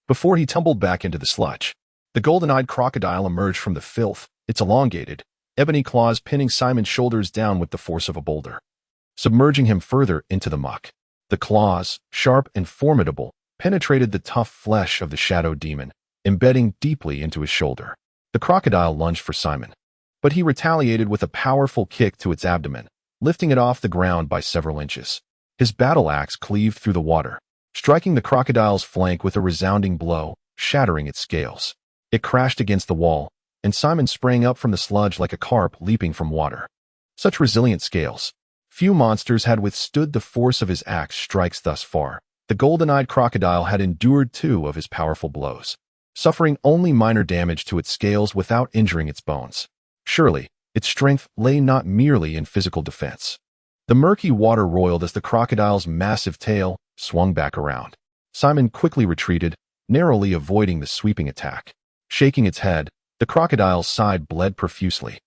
Before he tumbled back into the sludge, the golden-eyed crocodile emerged from the filth, its elongated, ebony claws pinning Simon's shoulders down with the force of a boulder, submerging him further into the muck. The claws, sharp and formidable, penetrated the tough flesh of the shadow demon, embedding deeply into his shoulder. The crocodile lunged for Simon, but he retaliated with a powerful kick to its abdomen, lifting it off the ground by several inches. His battle axe cleaved through the water, striking the crocodile's flank with a resounding blow, shattering its scales. It crashed against the wall, and Simon sprang up from the sludge like a carp leaping from water. Such resilient scales. Few monsters had withstood the force of his axe strikes thus far. The golden-eyed crocodile had endured 2 of his powerful blows, suffering only minor damage to its scales without injuring its bones. Surely, its strength lay not merely in physical defense. The murky water roiled as the crocodile's massive tail swung back around. Simon quickly retreated, narrowly avoiding the sweeping attack. Shaking its head, the crocodile's side bled profusely,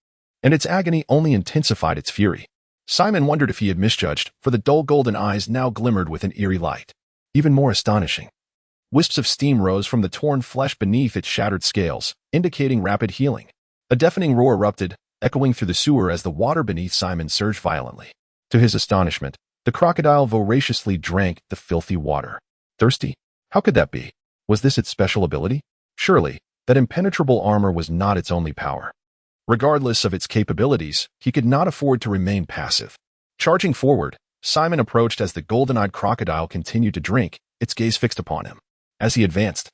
and its agony only intensified its fury. Simon wondered if he had misjudged, for the dull golden eyes now glimmered with an eerie light. Even more astonishing, wisps of steam rose from the torn flesh beneath its shattered scales, indicating rapid healing. A deafening roar erupted, echoing through the sewer as the water beneath Simon surged violently. To his astonishment, the crocodile voraciously drank the filthy water. Thirsty? How could that be? Was this its special ability? Surely, that impenetrable armor was not its only power. Regardless of its capabilities, he could not afford to remain passive. Charging forward, Simon approached as the golden-eyed crocodile continued to drink, its gaze fixed upon him. As he advanced,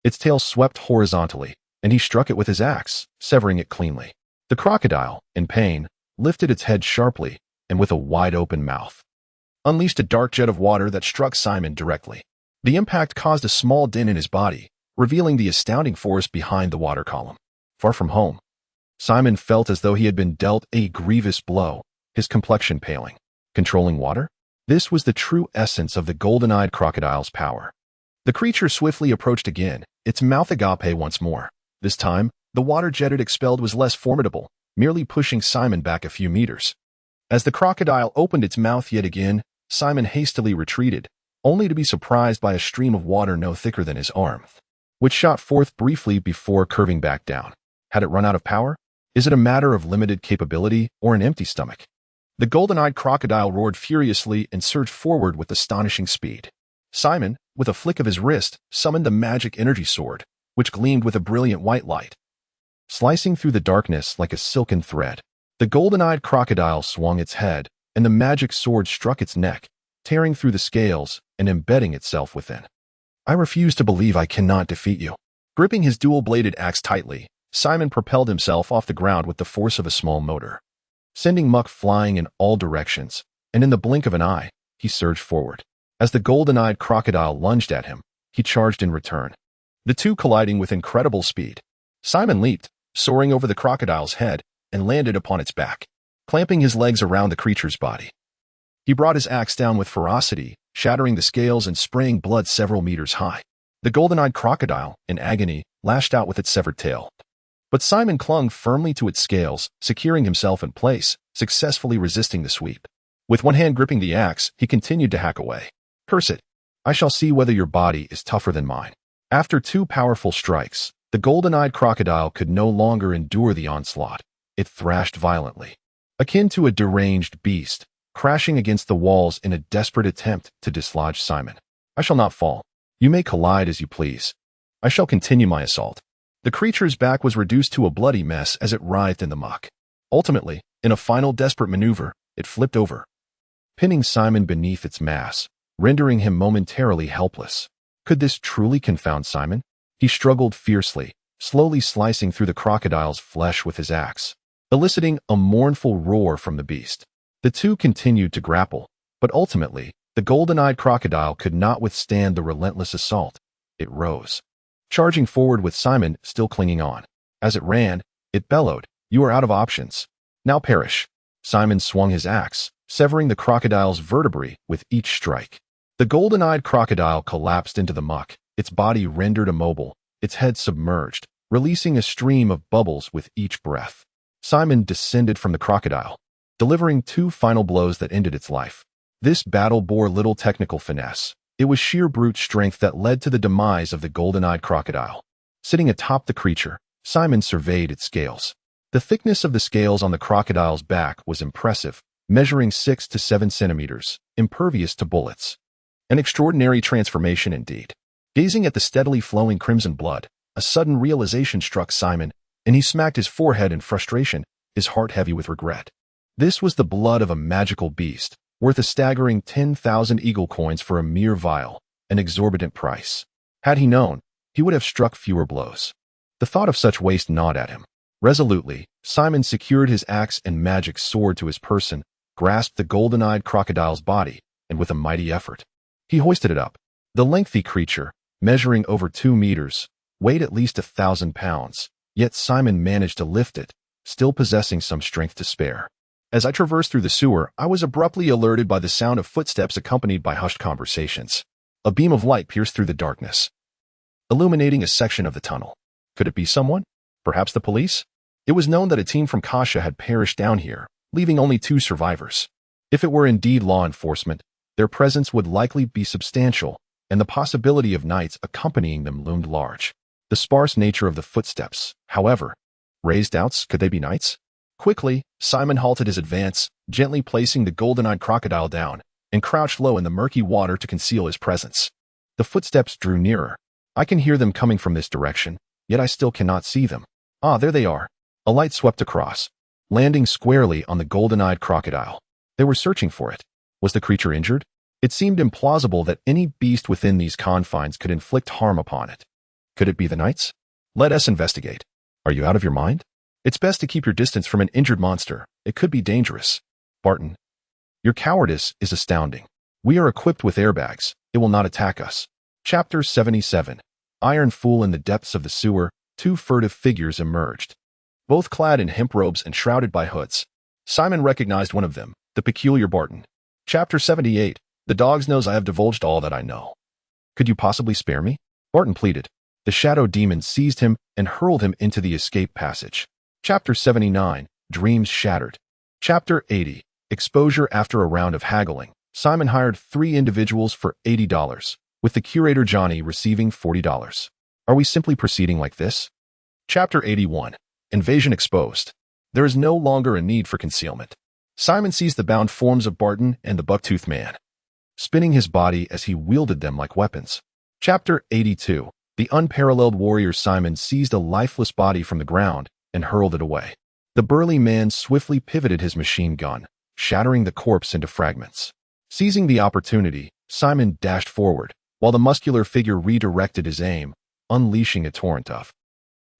its tail swept horizontally, and he struck it with his axe, severing it cleanly. The crocodile, in pain, lifted its head sharply, and with a wide-open mouth, unleashed a dark jet of water that struck Simon directly. The impact caused a small dent in his body, revealing the astounding force behind the water column. Far from home, Simon felt as though he had been dealt a grievous blow, his complexion paling. Controlling water? This was the true essence of the golden-eyed crocodile's power. The creature swiftly approached again, its mouth agape once more. This time, the water jet it expelled was less formidable, merely pushing Simon back a few meters. As the crocodile opened its mouth yet again, Simon hastily retreated, only to be surprised by a stream of water no thicker than his arm, which shot forth briefly before curving back down. Had it run out of power? Is it a matter of limited capability or an empty stomach? The golden-eyed crocodile roared furiously and surged forward with astonishing speed. Simon, with a flick of his wrist, summoned the magic energy sword, which gleamed with a brilliant white light, slicing through the darkness like a silken thread. The golden-eyed crocodile swung its head, and the magic sword struck its neck, tearing through the scales and embedding itself within. I refuse to believe I cannot defeat you. Gripping his dual-bladed axe tightly, Simon propelled himself off the ground with the force of a small motor, sending muck flying in all directions, and in the blink of an eye, he surged forward. As the golden-eyed crocodile lunged at him, he charged in return, the two colliding with incredible speed. Simon leaped, soaring over the crocodile's head, and landed upon its back, clamping his legs around the creature's body. He brought his axe down with ferocity, shattering the scales and spraying blood several meters high. The golden-eyed crocodile, in agony, lashed out with its severed tail. But Simon clung firmly to its scales, securing himself in place, successfully resisting the sweep. With one hand gripping the axe, he continued to hack away. Curse it! I shall see whether your body is tougher than mine. After 2 powerful strikes, the golden-eyed crocodile could no longer endure the onslaught. It thrashed violently, akin to a deranged beast, crashing against the walls in a desperate attempt to dislodge Simon. I shall not fall. You may collide as you please. I shall continue my assault. The creature's back was reduced to a bloody mess as it writhed in the muck. Ultimately, in a final desperate maneuver, it flipped over, pinning Simon beneath its mass, rendering him momentarily helpless. Could this truly confound Simon? He struggled fiercely, slowly slicing through the crocodile's flesh with his axe, eliciting a mournful roar from the beast. The two continued to grapple, but ultimately, the golden-eyed crocodile could not withstand the relentless assault. It rose, charging forward with Simon still clinging on. As it ran, it bellowed, "You are out of options. Now perish." Simon swung his axe, severing the crocodile's vertebrae with each strike. The golden-eyed crocodile collapsed into the muck, its body rendered immobile, its head submerged, releasing a stream of bubbles with each breath. Simon descended from the crocodile, delivering 2 final blows that ended its life. This battle bore little technical finesse. It was sheer brute strength that led to the demise of the golden-eyed crocodile. Sitting atop the creature, Simon surveyed its scales. The thickness of the scales on the crocodile's back was impressive, measuring 6 to 7 centimeters, impervious to bullets. An extraordinary transformation indeed. Gazing at the steadily flowing crimson blood, a sudden realization struck Simon, and he smacked his forehead in frustration, his heart heavy with regret. This was the blood of a magical beast, worth a staggering 10,000 eagle coins for a mere vial, an exorbitant price. Had he known, he would have struck fewer blows. The thought of such waste gnawed at him. Resolutely, Simon secured his axe and magic sword to his person, grasped the golden-eyed crocodile's body, and with a mighty effort, he hoisted it up. The lengthy creature, measuring over 2 meters, weighed at least 1,000 pounds, yet Simon managed to lift it, still possessing some strength to spare. As I traversed through the sewer, I was abruptly alerted by the sound of footsteps accompanied by hushed conversations. A beam of light pierced through the darkness, illuminating a section of the tunnel. Could it be someone? Perhaps the police? It was known that a team from Kasha had perished down here, leaving only 2 survivors. If it were indeed law enforcement, their presence would likely be substantial, and the possibility of knights accompanying them loomed large. The sparse nature of the footsteps, however, raised doubts. Could they be knights? Quickly, Simon halted his advance, gently placing the golden-eyed crocodile down, and crouched low in the murky water to conceal his presence. The footsteps drew nearer. I can hear them coming from this direction, yet I still cannot see them. Ah, there they are. A light swept across, landing squarely on the golden-eyed crocodile. They were searching for it. Was the creature injured? It seemed implausible that any beast within these confines could inflict harm upon it. Could it be the knights? Let us investigate. Are you out of your mind? It's best to keep your distance from an injured monster. It could be dangerous. Barton, your cowardice is astounding. We are equipped with airbags. It will not attack us. Chapter 77. Iron Fool. In the depths of the sewer, 2 furtive figures emerged, both clad in hemp robes and shrouded by hoods. Simon recognized one of them, the peculiar Barton. Chapter 78. The dog's nose. I have divulged all that I know. Could you possibly spare me? Barton pleaded. The shadow demon seized him and hurled him into the escape passage. Chapter 79. Dreams Shattered. Chapter 80. Exposure. After a round of haggling, Simon hired 3 individuals for $80, with the curator Johnny receiving $40. Are we simply proceeding like this? Chapter 81. Invasion Exposed. There is no longer a need for concealment. Simon seized the bound forms of Barton and the buck-toothed man, spinning his body as he wielded them like weapons. Chapter 82. The unparalleled warrior. Simon seized a lifeless body from the ground and hurled it away. The burly man swiftly pivoted his machine gun, shattering the corpse into fragments. Seizing the opportunity, Simon dashed forward, while the muscular figure redirected his aim, unleashing a torrent of.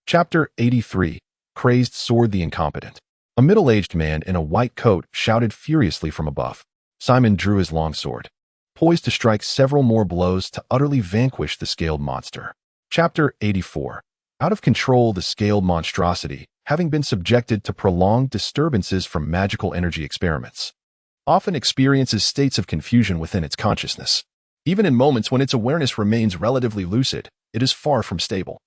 Chapter 83. Crazed Sword. The incompetent. A middle-aged man in a white coat shouted furiously from above. Simon drew his longsword, poised to strike several more blows to utterly vanquish the scaled monster. Chapter 84. Out of control. The scaled monstrosity, having been subjected to prolonged disturbances from magical energy experiments, often experiences states of confusion within its consciousness. Even in moments when its awareness remains relatively lucid, it is far from stable.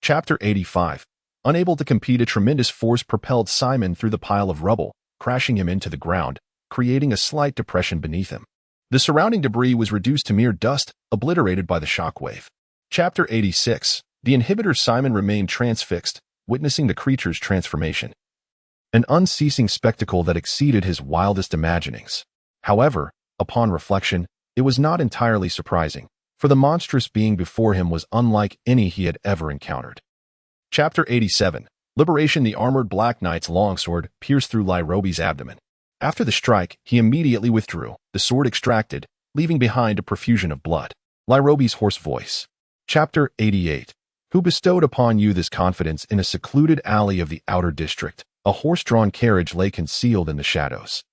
Chapter 85. Unable to compete, a tremendous force propelled Simon through the pile of rubble, crashing him into the ground, creating a slight depression beneath him. The surrounding debris was reduced to mere dust, obliterated by the shockwave. Chapter 86. The inhibitor. Simon remained transfixed, witnessing the creature's transformation, an unceasing spectacle that exceeded his wildest imaginings. However, upon reflection, it was not entirely surprising, for the monstrous being before him was unlike any he had ever encountered. Chapter 87. Liberation. The armored Black Knight's longsword pierced through Lyrobi's abdomen. After the strike, he immediately withdrew, the sword extracted, leaving behind a profusion of blood. Lyrobi's hoarse voice. Chapter 88. Who bestowed upon you this confidence? In a secluded alley of the outer district, a horse-drawn carriage lay concealed in the shadows.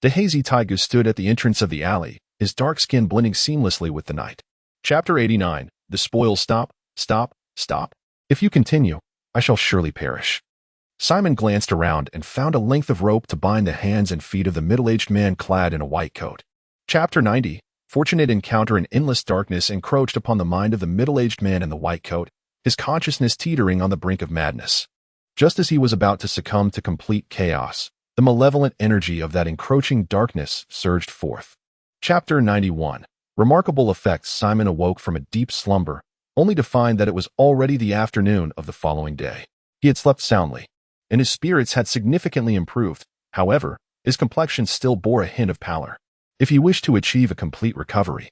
Dehazy Taigu stood at the entrance of the alley, his dark skin blending seamlessly with the night. Chapter 89. The spoils. Stop, stop, stop. If you continue, I shall surely perish. Simon glanced around and found a length of rope to bind the hands and feet of the middle-aged man clad in a white coat. Chapter 90. Fortunate encounter. An endless darkness encroached upon the mind of the middle-aged man in the white coat, his consciousness teetering on the brink of madness. Just as he was about to succumb to complete chaos, the malevolent energy of that encroaching darkness surged forth. Chapter 91. Remarkable effects. Simon awoke from a deep slumber, only to find that it was already the afternoon of the following day. He had slept soundly, and his spirits had significantly improved. However, his complexion still bore a hint of pallor, if he wished to achieve a complete recovery.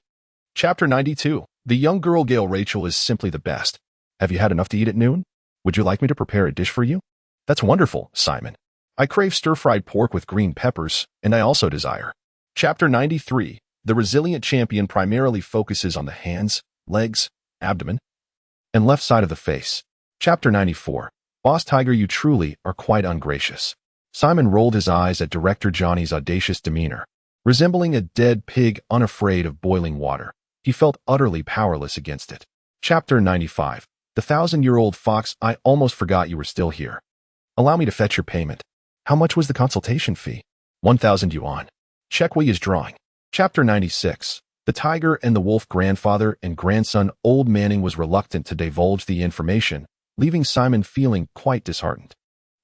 Chapter 92. The young girl. Gail. Rachel is simply the best. Have you had enough to eat at noon? Would you like me to prepare a dish for you? That's wonderful, Simon. I crave stir-fried pork with green peppers, and I also desire. Chapter 93. The resilient champion primarily focuses on the hands, legs, abdomen, and left side of the face. Chapter 94. Boss Tiger, you truly are quite ungracious. Simon rolled his eyes at Director Johnny's audacious demeanor. Resembling a dead pig unafraid of boiling water, he felt utterly powerless against it. Chapter 95. The 1,000-year-old fox, I almost forgot you were still here. Allow me to fetch your payment. How much was the consultation fee? 1,000 yuan. Check Wei is drawing. Chapter 96. The tiger and the wolf. Grandfather and grandson. Old Manning was reluctant to divulge the information, leaving Simon feeling quite disheartened.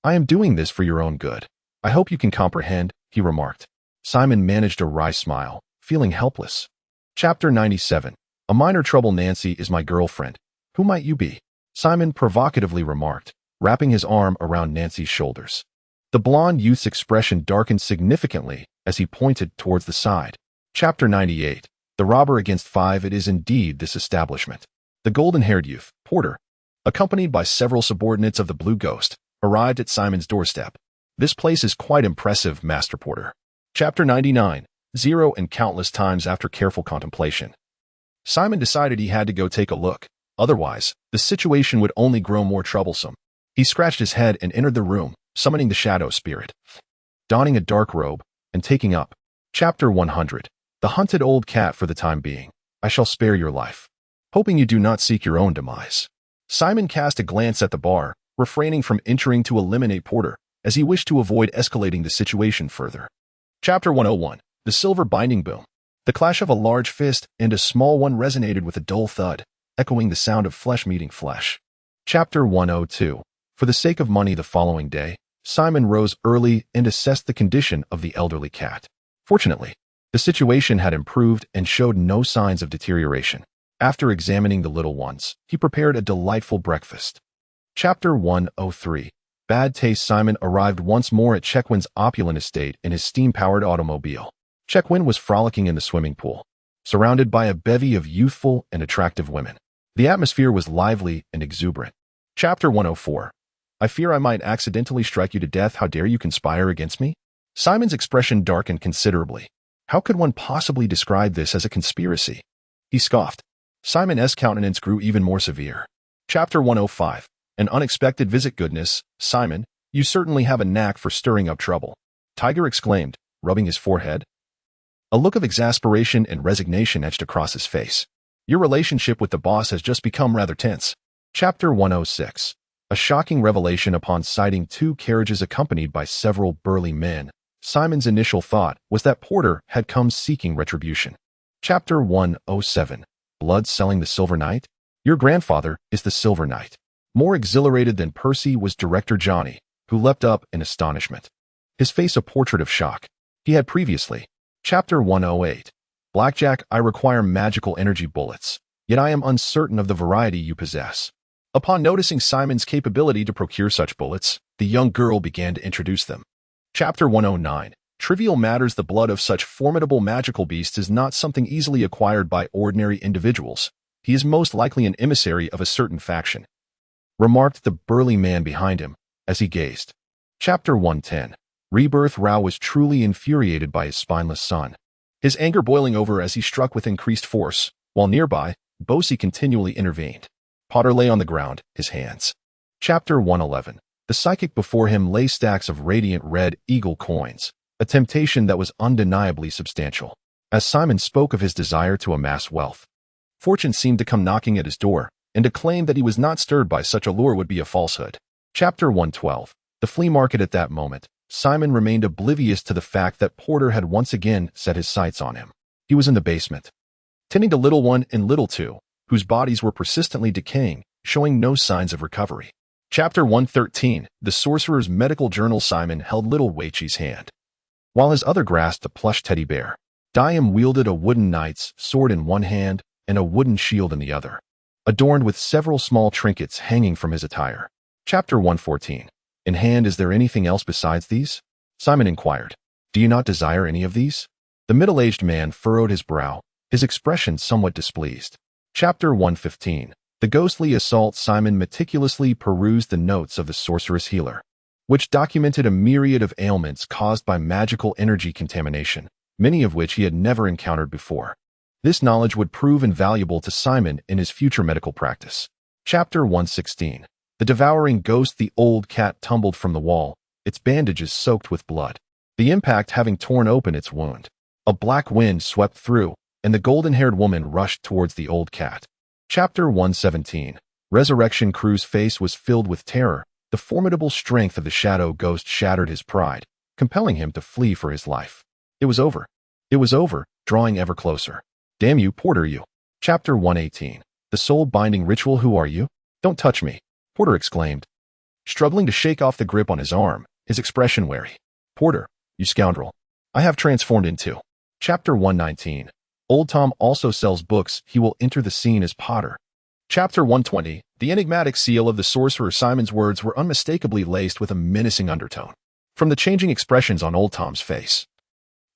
I am doing this for your own good. I hope you can comprehend, he remarked. Simon managed a wry smile, feeling helpless. Chapter 97. A minor trouble. Nancy is my girlfriend. Who might you be? Simon provocatively remarked, wrapping his arm around Nancy's shoulders. The blonde youth's expression darkened significantly as he pointed towards the side. Chapter 98. The robber against 5. It is indeed this establishment. The golden-haired youth, Porter, accompanied by several subordinates of the Blue Ghost, arrived at Simon's doorstep. This place is quite impressive, Master Porter. Chapter 99. 0 and countless times after careful contemplation, Simon decided he had to go take a look. Otherwise, the situation would only grow more troublesome. He scratched his head and entered the room, summoning the shadow spirit. Donning a dark robe and taking up. Chapter 100. The hunted old cat. For the time being, I shall spare your life, hoping you do not seek your own demise. Simon cast a glance at the bar, refraining from entering to eliminate Porter, as he wished to avoid escalating the situation further. Chapter 101. The silver binding boom. The clash of a large fist and a small one resonated with a dull thud, echoing the sound of flesh meeting flesh. Chapter 102. For the sake of money. The following day, Simon rose early and assessed the condition of the elderly cat. Fortunately, the situation had improved and showed no signs of deterioration. After examining the little ones, he prepared a delightful breakfast. Chapter 103. Bad taste. Simon arrived once more at Chequin's opulent estate in his steam-powered automobile. Chequin was frolicking in the swimming pool, surrounded by a bevy of youthful and attractive women. The atmosphere was lively and exuberant. Chapter 104. I fear I might accidentally strike you to death. How dare you conspire against me? Simon's expression darkened considerably. How could one possibly describe this as a conspiracy? He scoffed. Simon's countenance grew even more severe. Chapter 105. An unexpected visit. Goodness, Simon, you certainly have a knack for stirring up trouble, Tiger exclaimed, rubbing his forehead. A look of exasperation and resignation etched across his face. Your relationship with the boss has just become rather tense. Chapter 106. A shocking revelation. Upon sighting 2 carriages accompanied by several burly men, Simon's initial thought was that Porter had come seeking retribution. Chapter 107. Blood selling. The Silver Knight? Your grandfather is the Silver Knight. More exhilarated than Percy was Director Johnny, who leapt up in astonishment, his face a portrait of shock. He had previously. Chapter 108. Blackjack. I require magical energy bullets, yet I am uncertain of the variety you possess. Upon noticing Simon's capability to procure such bullets, the young girl began to introduce them. Chapter 109. Trivial matters. The blood of such formidable magical beasts is not something easily acquired by ordinary individuals. He is most likely an emissary of a certain faction, remarked the burly man behind him as he gazed. Chapter 110. Rebirth. Rao was truly infuriated by his spineless son, his anger boiling over as he struck with increased force, while nearby, Bosi continually intervened. Potter lay on the ground, his hands. Chapter 111. The psychic. Before him lay stacks of radiant red eagle coins, a temptation that was undeniably substantial. As Simon spoke of his desire to amass wealth, fortune seemed to come knocking at his door, and to claim that he was not stirred by such a lure would be a falsehood. Chapter 112. The flea market. At that moment, Simon remained oblivious to the fact that Porter had once again set his sights on him. He was in the basement, tending to Little One and Little Two, whose bodies were persistently decaying, showing no signs of recovery. Chapter 113. The Sorcerer's Medical Journal. Simon held Little Weiqi's hand, while his other grasped a plush teddy bear. Diam wielded a wooden knight's sword in one hand and a wooden shield in the other, adorned with several small trinkets hanging from his attire. Chapter 114. In hand. Is there anything else besides these? Simon inquired. Do you not desire any of these? The middle-aged man furrowed his brow, his expression somewhat displeased. Chapter 115. The ghostly assault. Simon meticulously perused the notes of the sorceress healer. which documented a myriad of ailments caused by magical energy contamination, many of which he had never encountered before. This knowledge would prove invaluable to Simon in his future medical practice. Chapter 116. The devouring ghost. The old cat tumbled from the wall, its bandages soaked with blood, the impact having torn open its wound. A black wind swept through, and the golden-haired woman rushed towards the old cat. Chapter 117. Resurrection Crew's face was filled with terror. The formidable strength of the shadow ghost shattered his pride, compelling him to flee for his life. It was over. It was over, drawing ever closer. Damn you, Porter, you. Chapter 118. The soul-binding ritual. Who are you? Don't touch me, Porter exclaimed, struggling to shake off the grip on his arm, his expression wary. Porter, you scoundrel. I have transformed into. Chapter 119. Old Tom also sells books. He will enter the scene as Potter. Chapter 120. The enigmatic seal of the sorcerer. Simon's words were unmistakably laced with a menacing undertone. From the changing expressions on Old Tom's face,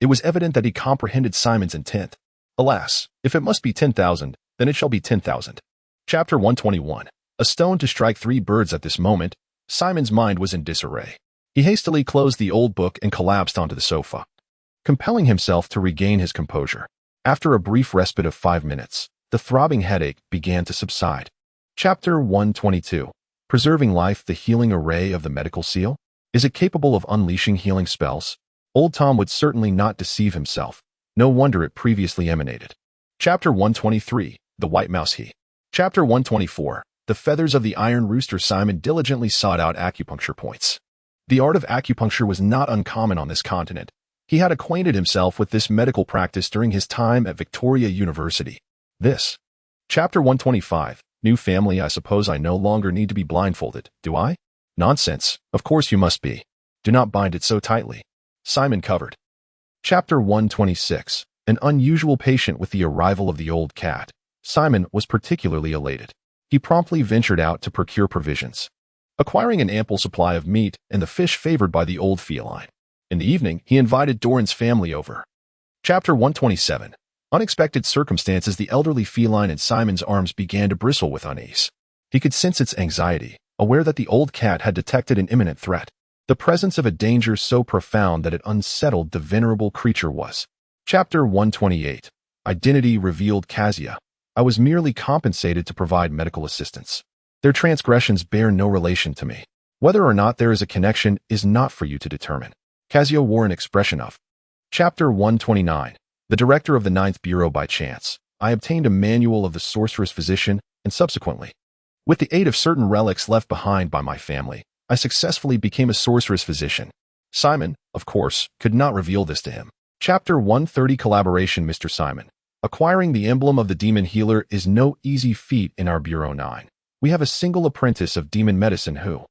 it was evident that he comprehended Simon's intent. Alas, if it must be 10,000, then it shall be 10,000. Chapter 121. A stone to strike three birds. At this moment, Simon's mind was in disarray. He hastily closed the old book and collapsed onto the sofa, compelling himself to regain his composure. After a brief respite of 5 minutes, the throbbing headache began to subside. Chapter 122. Preserving life. The healing array of the medical seal. Is it capable of unleashing healing spells? Old Tom would certainly not deceive himself. No wonder it previously emanated. Chapter 123. The white mouse. He. Chapter 124. The feathers of the iron rooster. Simon diligently sought out acupuncture points. The art of acupuncture was not uncommon on this continent. He had acquainted himself with this medical practice during his time at Victoria University. This. Chapter 125. New family. I suppose I no longer need to be blindfolded, do I? Nonsense. Of course you must be. Do not bind it so tightly. Simon covered. Chapter 126. An unusual patient. With the arrival of the old cat, Simon was particularly elated. He promptly ventured out to procure provisions, acquiring an ample supply of meat and the fish favored by the old feline. In the evening, he invited Doran's family over. Chapter 127. Unexpected circumstances. The elderly feline in Simon's arms began to bristle with unease. He could sense its anxiety, aware that the old cat had detected an imminent threat. The presence of a danger so profound that it unsettled the venerable creature was. Chapter 128. Identity revealed. Kasia. I was merely compensated to provide medical assistance. Their transgressions bear no relation to me. Whether or not there is a connection is not for you to determine. Kasia wore an expression of. Chapter 129. The director of the 9th Bureau. By chance, I obtained a manual of the sorcerer's physician, and subsequently, with the aid of certain relics left behind by my family, I successfully became a sorcerer's physician. Simon, of course, could not reveal this to him. Chapter 130. Collaboration. Mr. Simon. Acquiring the emblem of the demon healer is no easy feat in our Bureau 9. We have a single apprentice of demon medicine who,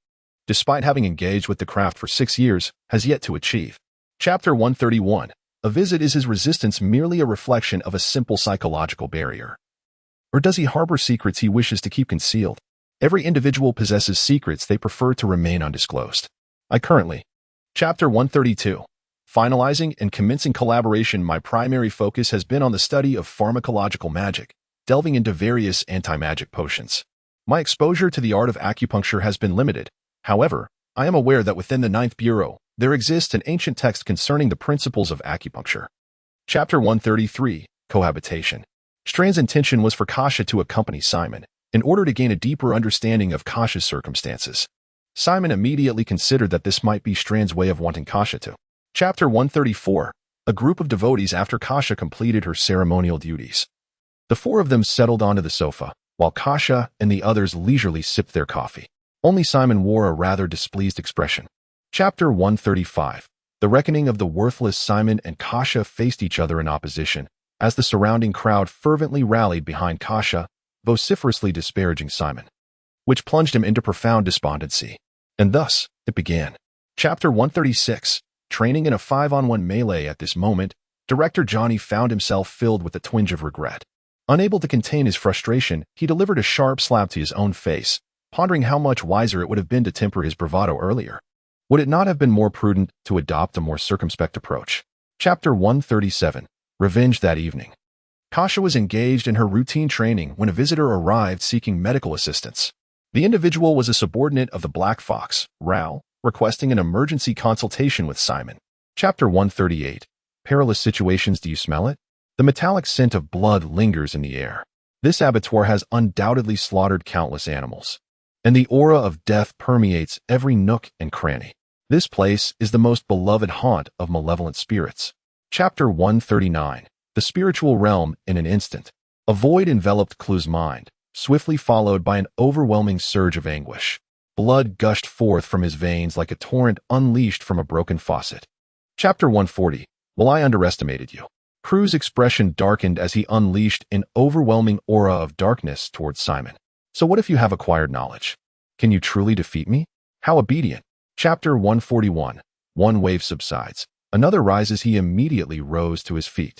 despite having engaged with the craft for 6 years, has yet to achieve. Chapter 131. A visit. Is his resistance merely a reflection of a simple psychological barrier? Or does he harbor secrets he wishes to keep concealed? Every individual possesses secrets they prefer to remain undisclosed. I currently. Chapter 132. Finalizing and commencing collaboration. My primary focus has been on the study of pharmacological magic, delving into various anti-magic potions. My exposure to the art of acupuncture has been limited. However, I am aware that within the 9th Bureau, there exists an ancient text concerning the principles of acupuncture. Chapter 133. Cohabitation. Strand's intention was for Kasha to accompany Simon, in order to gain a deeper understanding of Kasha's circumstances. Simon immediately considered that this might be Strand's way of wanting Kasha to. Chapter 134. A group of devotees. After Kasha completed her ceremonial duties, the 4 of them settled onto the sofa, while Kasha and the others leisurely sipped their coffee. Only Simon wore a rather displeased expression. Chapter 135. The reckoning of the worthless. Simon and Kasha faced each other in opposition, as the surrounding crowd fervently rallied behind Kasha, vociferously disparaging Simon, which plunged him into profound despondency. And thus, it began. Chapter 136. Training in a 5-on-1 melee. At this moment, Director Johnny found himself filled with a twinge of regret. Unable to contain his frustration, he delivered a sharp slap to his own face, pondering how much wiser it would have been to temper his bravado earlier. Would it not have been more prudent to adopt a more circumspect approach? Chapter 137. Revenge. That evening, Kasha was engaged in her routine training when a visitor arrived seeking medical assistance. The individual was a subordinate of the Black Fox, Rao, requesting an emergency consultation with Simon. Chapter 138. Perilous situations. Do you smell it? The metallic scent of blood lingers in the air. This abattoir has undoubtedly slaughtered countless animals, and the aura of death permeates every nook and cranny. This place is the most beloved haunt of malevolent spirits. Chapter 139. The spiritual realm in an instant. A void enveloped Clu's mind, swiftly followed by an overwhelming surge of anguish. Blood gushed forth from his veins like a torrent unleashed from a broken faucet. Chapter 140. Well, I underestimated you. Clu's expression darkened as he unleashed an overwhelming aura of darkness towards Simon. So what if you have acquired knowledge? Can you truly defeat me? How obedient. Chapter 141. One wave subsides. Another rises. He immediately rose to his feet.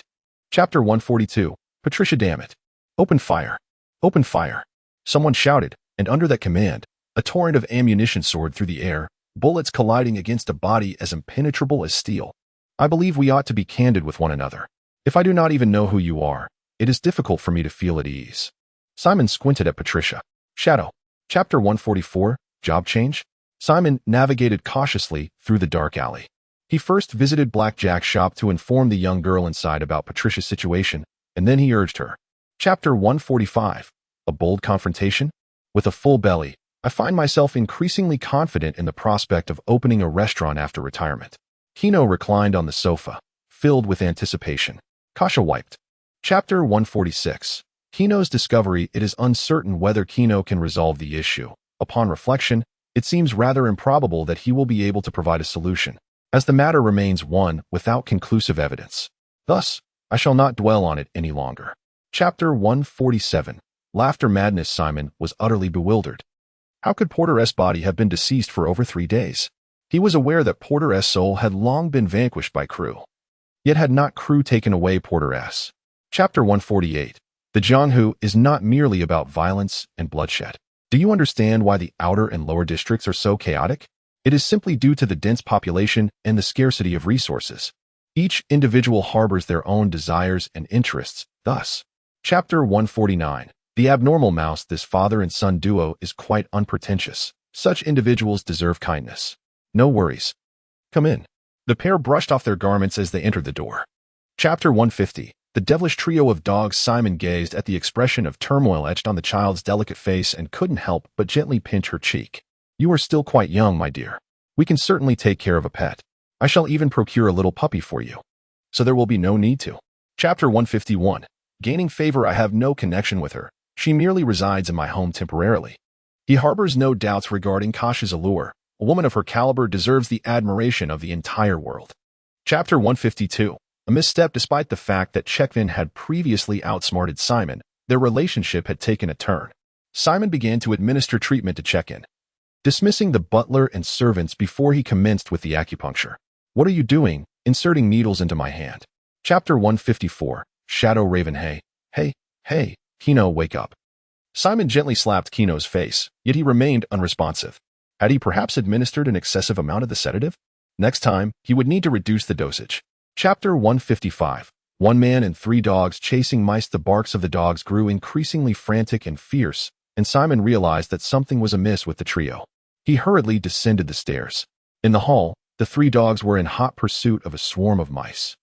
Chapter 142. Patricia, damn it. Open fire. Open fire. Someone shouted, and under that command, a torrent of ammunition soared through the air, bullets colliding against a body as impenetrable as steel. I believe we ought to be candid with one another. If I do not even know who you are, it is difficult for me to feel at ease. Simon squinted at Patricia. Shadow. Chapter 144. Job change. Simon navigated cautiously through the dark alley. He first visited Black Jack's shop to inform the young girl inside about Patricia's situation, and then he urged her. Chapter 145. A bold confrontation? With a full belly, I find myself increasingly confident in the prospect of opening a restaurant after retirement. Kino reclined on the sofa, filled with anticipation. Kasha wiped. Chapter 146. Kino's discovery. It is uncertain whether Kino can resolve the issue. Upon reflection, it seems rather improbable that he will be able to provide a solution, as the matter remains one without conclusive evidence. Thus, I shall not dwell on it any longer. Chapter 147. Laughter madness. Simon was utterly bewildered. How could Porter S.'s body have been deceased for over 3 days? He was aware that Porter S.'s soul had long been vanquished by Clu. Yet had not Clu taken away Porter S. Chapter 148. The Jianghu is not merely about violence and bloodshed. Do you understand why the outer and lower districts are so chaotic? It is simply due to the dense population and the scarcity of resources. Each individual harbors their own desires and interests, thus. Chapter 149. The abnormal mouse. This father and son duo is quite unpretentious. Such individuals deserve kindness. No worries. Come in. The pair brushed off their garments as they entered the door. Chapter 150. The devilish trio of dogs. Simon gazed at the expression of turmoil etched on the child's delicate face and couldn't help but gently pinch her cheek. You are still quite young, my dear. We can certainly take care of a pet. I shall even procure a little puppy for you. So there will be no need to. Chapter 151. Gaining favor. I have no connection with her. She merely resides in my home temporarily. He harbors no doubts regarding Kasha's allure. A woman of her caliber deserves the admiration of the entire world. Chapter 152. A misstep. Despite the fact that Chekvin had previously outsmarted Simon, their relationship had taken a turn. Simon began to administer treatment to Chekvin, dismissing the butler and servants before he commenced with the acupuncture. What are you doing, inserting needles into my hand? Chapter 154. Shadow Raven. Hey, Kino, wake up. Simon gently slapped Kino's face, yet he remained unresponsive. Had he perhaps administered an excessive amount of the sedative? Next time, he would need to reduce the dosage. Chapter 155. One man and 3 dogs chasing mice. The barks of the dogs grew increasingly frantic and fierce, and Simon realized that something was amiss with the trio. He hurriedly descended the stairs. In the hall, the 3 dogs were in hot pursuit of a swarm of mice.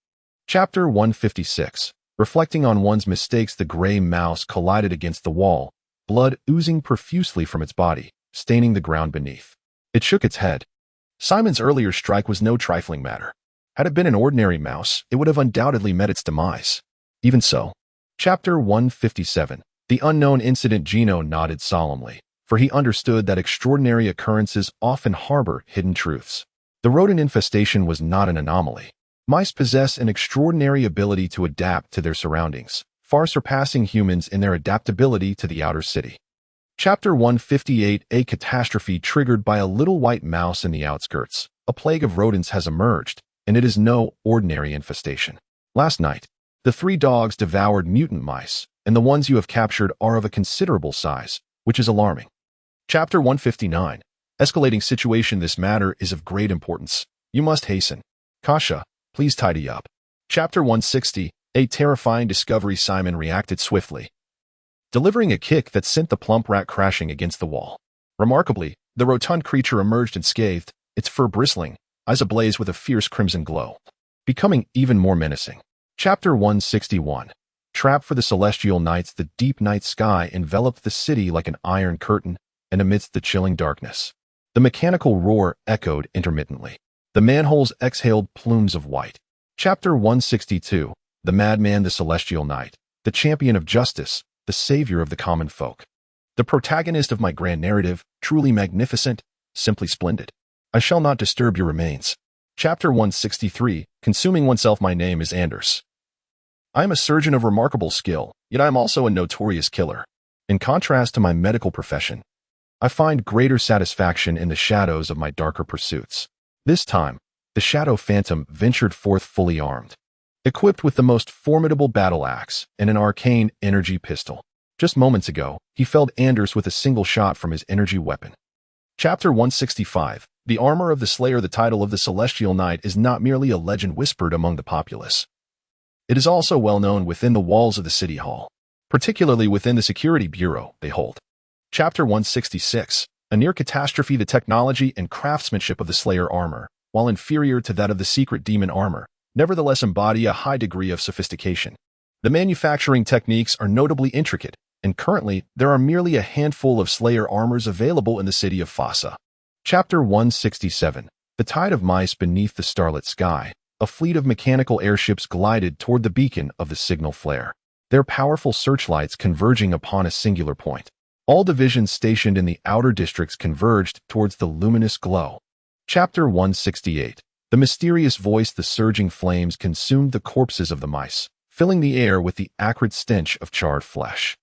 Chapter 156. Reflecting on one's mistakes. The gray mouse collided against the wall, blood oozing profusely from its body, staining the ground beneath. It shook its head. Simon's earlier strike was no trifling matter. Had it been an ordinary mouse, it would have undoubtedly met its demise. Even so. Chapter 157. The unknown incident. Gino nodded solemnly, for he understood that extraordinary occurrences often harbor hidden truths. The rodent infestation was not an anomaly. Mice possess an extraordinary ability to adapt to their surroundings, far surpassing humans in their adaptability to the outer city. Chapter 158. A catastrophe triggered by a little white mouse in the outskirts. A plague of rodents has emerged, and it is no ordinary infestation. Last night, the 3 dogs devoured mutant mice, and the ones you have captured are of a considerable size, which is alarming. Chapter 159. Escalating situation. This matter is of great importance. You must hasten. Kasha, please tidy up. Chapter 160. A terrifying discovery. Simon reacted swiftly, delivering a kick that sent the plump rat crashing against the wall. Remarkably, the rotund creature emerged unscathed, its fur bristling, eyes ablaze with a fierce crimson glow, becoming even more menacing. Chapter 161. Trap for the celestial nights. The deep night sky enveloped the city like an iron curtain, and amidst the chilling darkness, the mechanical roar echoed intermittently. The manholes exhaled plumes of white. Chapter 162. The madman, the celestial knight, the champion of justice, the savior of the common folk. The protagonist of my grand narrative, truly magnificent, simply splendid. I shall not disturb your remains. Chapter 163. Consuming oneself. My name is Anders. I am a surgeon of remarkable skill, yet I am also a notorious killer. In contrast to my medical profession, I find greater satisfaction in the shadows of my darker pursuits. This time, the Shadow Phantom ventured forth fully armed, equipped with the most formidable battle axe and an arcane energy pistol. Just moments ago, he felled Anders with a single shot from his energy weapon. Chapter 165. The Armor of the Slayer. The title of the Celestial Knight is not merely a legend whispered among the populace. It is also well known within the walls of the City Hall, particularly within the Security Bureau they hold. Chapter 166. A near catastrophe. The technology and craftsmanship of the Slayer armor, while inferior to that of the secret demon armor, nevertheless embody a high degree of sophistication. The manufacturing techniques are notably intricate, and currently there are merely a handful of Slayer armors available in the city of Fossa. Chapter 167. The tide of mice. Beneath the starlit sky, a fleet of mechanical airships glided toward the beacon of the signal flare, their powerful searchlights converging upon a singular point. All divisions stationed in the outer districts converged towards the luminous glow. Chapter 168. The mysterious voice. The surging flames consumed the corpses of the mice, filling the air with the acrid stench of charred flesh.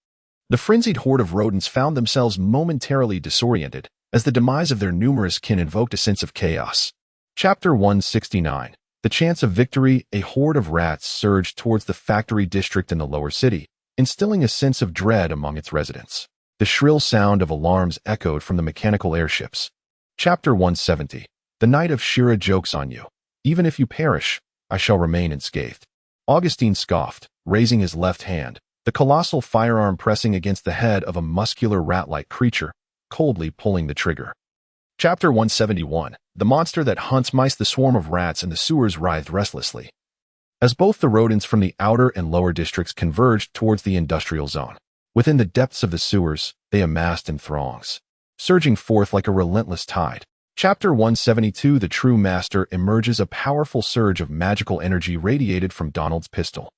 The frenzied horde of rodents found themselves momentarily disoriented, as the demise of their numerous kin invoked a sense of chaos. Chapter 169. The chance of victory. A horde of rats surged towards the factory district in the lower city, instilling a sense of dread among its residents. The shrill sound of alarms echoed from the mechanical airships. Chapter 170. The Knight of Shira jokes on you. Even if you perish, I shall remain unscathed. Augustine scoffed, raising his left hand, the colossal firearm pressing against the head of a muscular rat-like creature, coldly pulling the trigger. Chapter 171. The monster that hunts mice. The swarm of rats in the sewers writhed restlessly, as both the rodents from the outer and lower districts converged towards the industrial zone. Within the depths of the sewers, they amassed in throngs, surging forth like a relentless tide. Chapter 172. The True Master emerges. A powerful surge of magical energy radiated from Donald's pistol,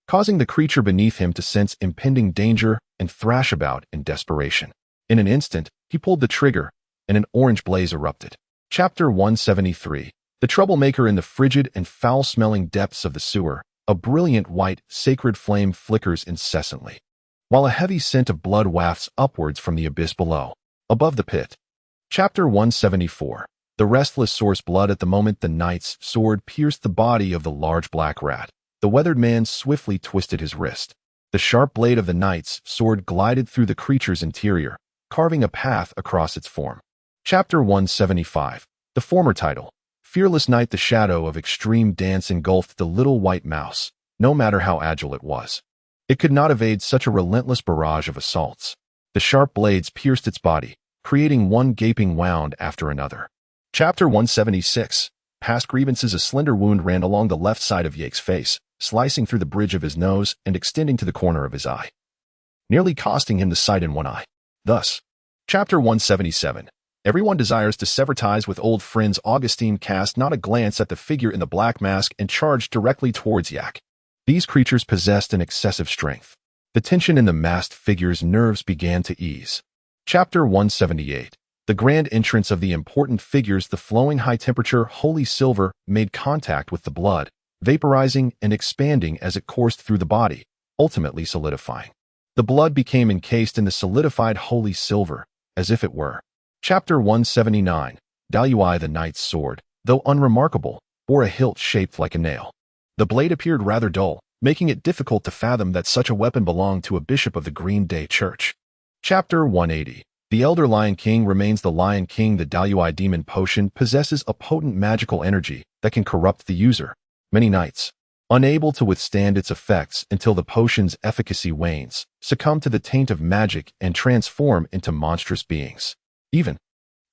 causing the creature beneath him to sense impending danger and thrash about in desperation. In an instant, he pulled the trigger, and an orange blaze erupted. Chapter 173. The Troublemaker. In the frigid and foul-smelling depths of the sewer, a brilliant white, sacred flame flickers incessantly, while a heavy scent of blood wafts upwards from the abyss below. Above the pit. Chapter 174. The Restless Source. Blood. At the moment the knight's sword pierced the body of the large black rat, the weathered man swiftly twisted his wrist. The sharp blade of the knight's sword glided through the creature's interior, carving a path across its form. Chapter 175. The former title. Fearless Knight. The shadow of extreme dance engulfed the little white mouse, no matter how agile it was. It could not evade such a relentless barrage of assaults. The sharp blades pierced its body, creating one gaping wound after another. Chapter 176. Past grievances. A slender wound ran along the left side of Yake's face, slicing through the bridge of his nose and extending to the corner of his eye, nearly costing him the sight in one eye. Thus, Chapter 177. Everyone desires to sever ties with old friends. Augustine cast not a glance at the figure in the black mask and charged directly towards Yak. These creatures possessed an excessive strength. The tension in the masked figure's nerves began to ease. Chapter 178. The grand entrance of the important figures. The flowing high-temperature holy silver made contact with the blood, vaporizing and expanding as it coursed through the body, ultimately solidifying. The blood became encased in the solidified holy silver, as if it were. Chapter 179. Dalui. The knight's sword, though unremarkable, bore a hilt shaped like a nail. The blade appeared rather dull, making it difficult to fathom that such a weapon belonged to a bishop of the Green Day Church. Chapter 180. The Elder Lion King remains the Lion King. The Dalui demon potion possesses a potent magical energy that can corrupt the user. Many knights, unable to withstand its effects until the potion's efficacy wanes, succumb to the taint of magic and transform into monstrous beings. Even.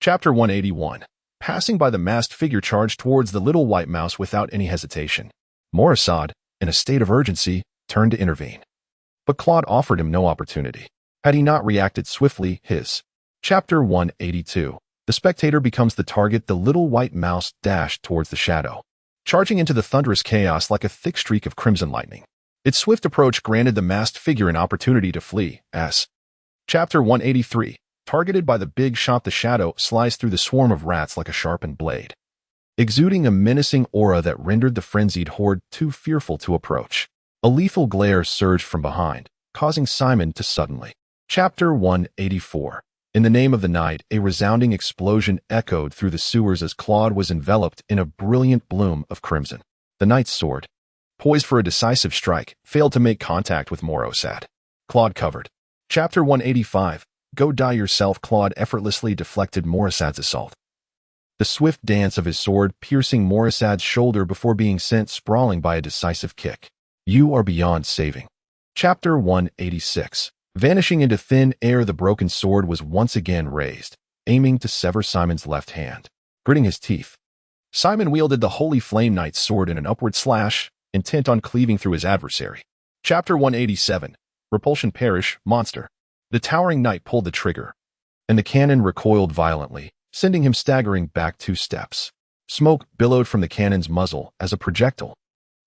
Chapter 181. Passing by the masked figure charged towards the little white mouse without any hesitation. Morissad, in a state of urgency, turned to intervene. But Claude offered him no opportunity. Had he not reacted swiftly, his Chapter 182. The spectator becomes the target. The little white mouse dashed towards the shadow, charging into the thunderous chaos like a thick streak of crimson lightning. Its swift approach granted the masked figure an opportunity to flee, as Chapter 183. Targeted by the big shot, the shadow sliced through the swarm of rats like a sharpened blade, exuding a menacing aura that rendered the frenzied horde too fearful to approach. A lethal glare surged from behind, causing Simon to suddenly. Chapter 184. In the name of the night, a resounding explosion echoed through the sewers as Claude was enveloped in a brilliant bloom of crimson. The knight's sword, poised for a decisive strike, failed to make contact with Morissad. Claude covered. Chapter 185. Go die yourself. Claude effortlessly deflected Morissad's assault. The swift dance of his sword piercing Morissad's shoulder before being sent sprawling by a decisive kick. You are beyond saving. Chapter 186. Vanishing into thin air, the broken sword was once again raised, aiming to sever Simon's left hand. Gritting his teeth, Simon wielded the Holy Flame Knight's sword in an upward slash, intent on cleaving through his adversary. Chapter 187. Repulsion perish, monster. The towering knight pulled the trigger, and the cannon recoiled violently, sending him staggering back 2 steps. Smoke billowed from the cannon's muzzle as a projectile.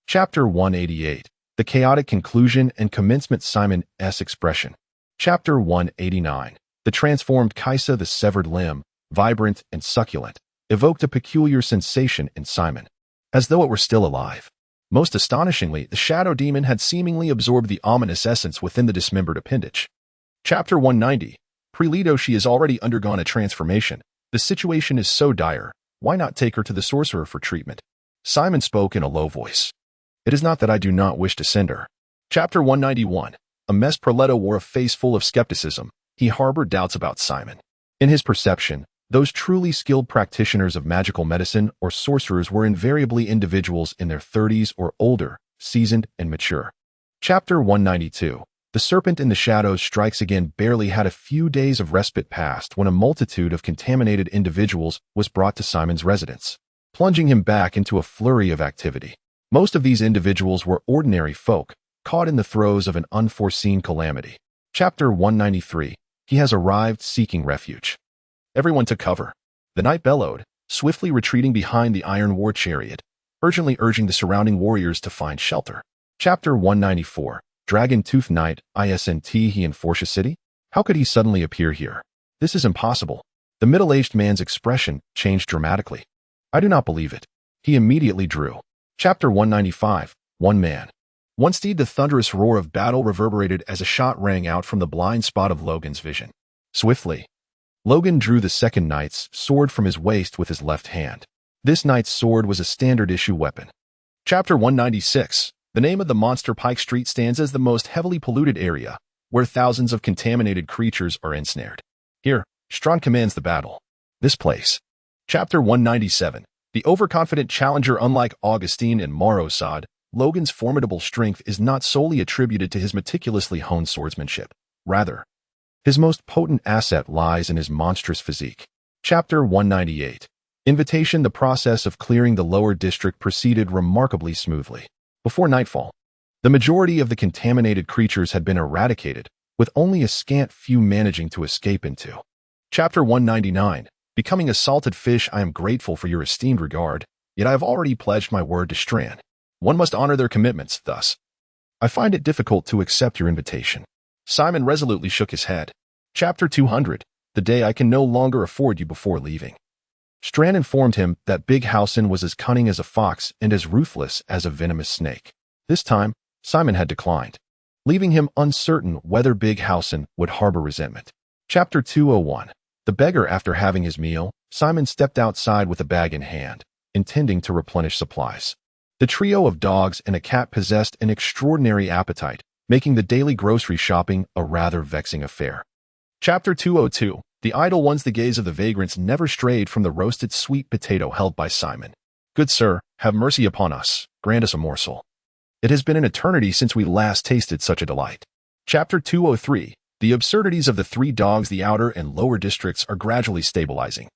Chapter 188. The chaotic conclusion and commencement. Simon's expression. Chapter 189. The transformed Kaisa, the severed limb, vibrant and succulent, evoked a peculiar sensation in Simon, as though it were still alive. Most astonishingly, the shadow demon had seemingly absorbed the ominous essence within the dismembered appendage. Chapter 190. Preleto, she has already undergone a transformation. The situation is so dire, why not take her to the sorcerer for treatment? Simon spoke in a low voice. It is not that I do not wish to send her. Chapter 191. A mess. Preleto wore a face full of skepticism. He harbored doubts about Simon. In his perception, those truly skilled practitioners of magical medicine or sorcerers were invariably individuals in their 30s or older, seasoned and mature. Chapter 192. The serpent in the shadows strikes again. Barely had a few days of respite passed when a multitude of contaminated individuals was brought to Simon's residence, plunging him back into a flurry of activity. Most of these individuals were ordinary folk, caught in the throes of an unforeseen calamity. Chapter 193. He has arrived, seeking refuge. Everyone to cover. The knight bellowed, swiftly retreating behind the iron war chariot, urgently urging the surrounding warriors to find shelter. Chapter 194. Dragon-Tooth Knight, isn't he in Forsha City? How could he suddenly appear here? This is impossible. The middle-aged man's expression changed dramatically. I do not believe it. He immediately drew. Chapter 195. One man. One steed. The thunderous roar of battle reverberated as a shot rang out from the blind spot of Logan's vision. Swiftly, Logan drew the second knight's sword from his waist with his left hand. This knight's sword was a standard-issue weapon. Chapter 196. The name of the monster. Pike Street stands as the most heavily polluted area, where thousands of contaminated creatures are ensnared. Here, Strahd commands the battle. This place. Chapter 197. The overconfident challenger. Unlike Augustine and Morissad, Logan's formidable strength is not solely attributed to his meticulously honed swordsmanship. Rather, his most potent asset lies in his monstrous physique. Chapter 198. Invitation. The process of clearing the lower district proceeded remarkably smoothly. Before nightfall, the majority of the contaminated creatures had been eradicated, with only a scant few managing to escape into. Chapter 199. Becoming a salted fish. I am grateful for your esteemed regard, yet I have already pledged my word to Strahd. One must honor their commitments, thus. I find it difficult to accept your invitation. Simon resolutely shook his head. Chapter 200. The day I can no longer afford you. Before leaving, Strahd informed him that Big Housen was as cunning as a fox and as ruthless as a venomous snake. This time, Simon had declined, leaving him uncertain whether Big Housen would harbor resentment. Chapter 201. The beggar. After having his meal, Simon stepped outside with a bag in hand, intending to replenish supplies. The trio of dogs and a cat possessed an extraordinary appetite, making the daily grocery shopping a rather vexing affair. Chapter 202. The idle ones. The gaze of the vagrants never strayed from the roasted sweet potato held by Simon. Good sir, have mercy upon us. Grant us a morsel. It has been an eternity since we last tasted such a delight. Chapter 203. The absurdities of the 3 dogs. The outer and lower districts are gradually stabilizing.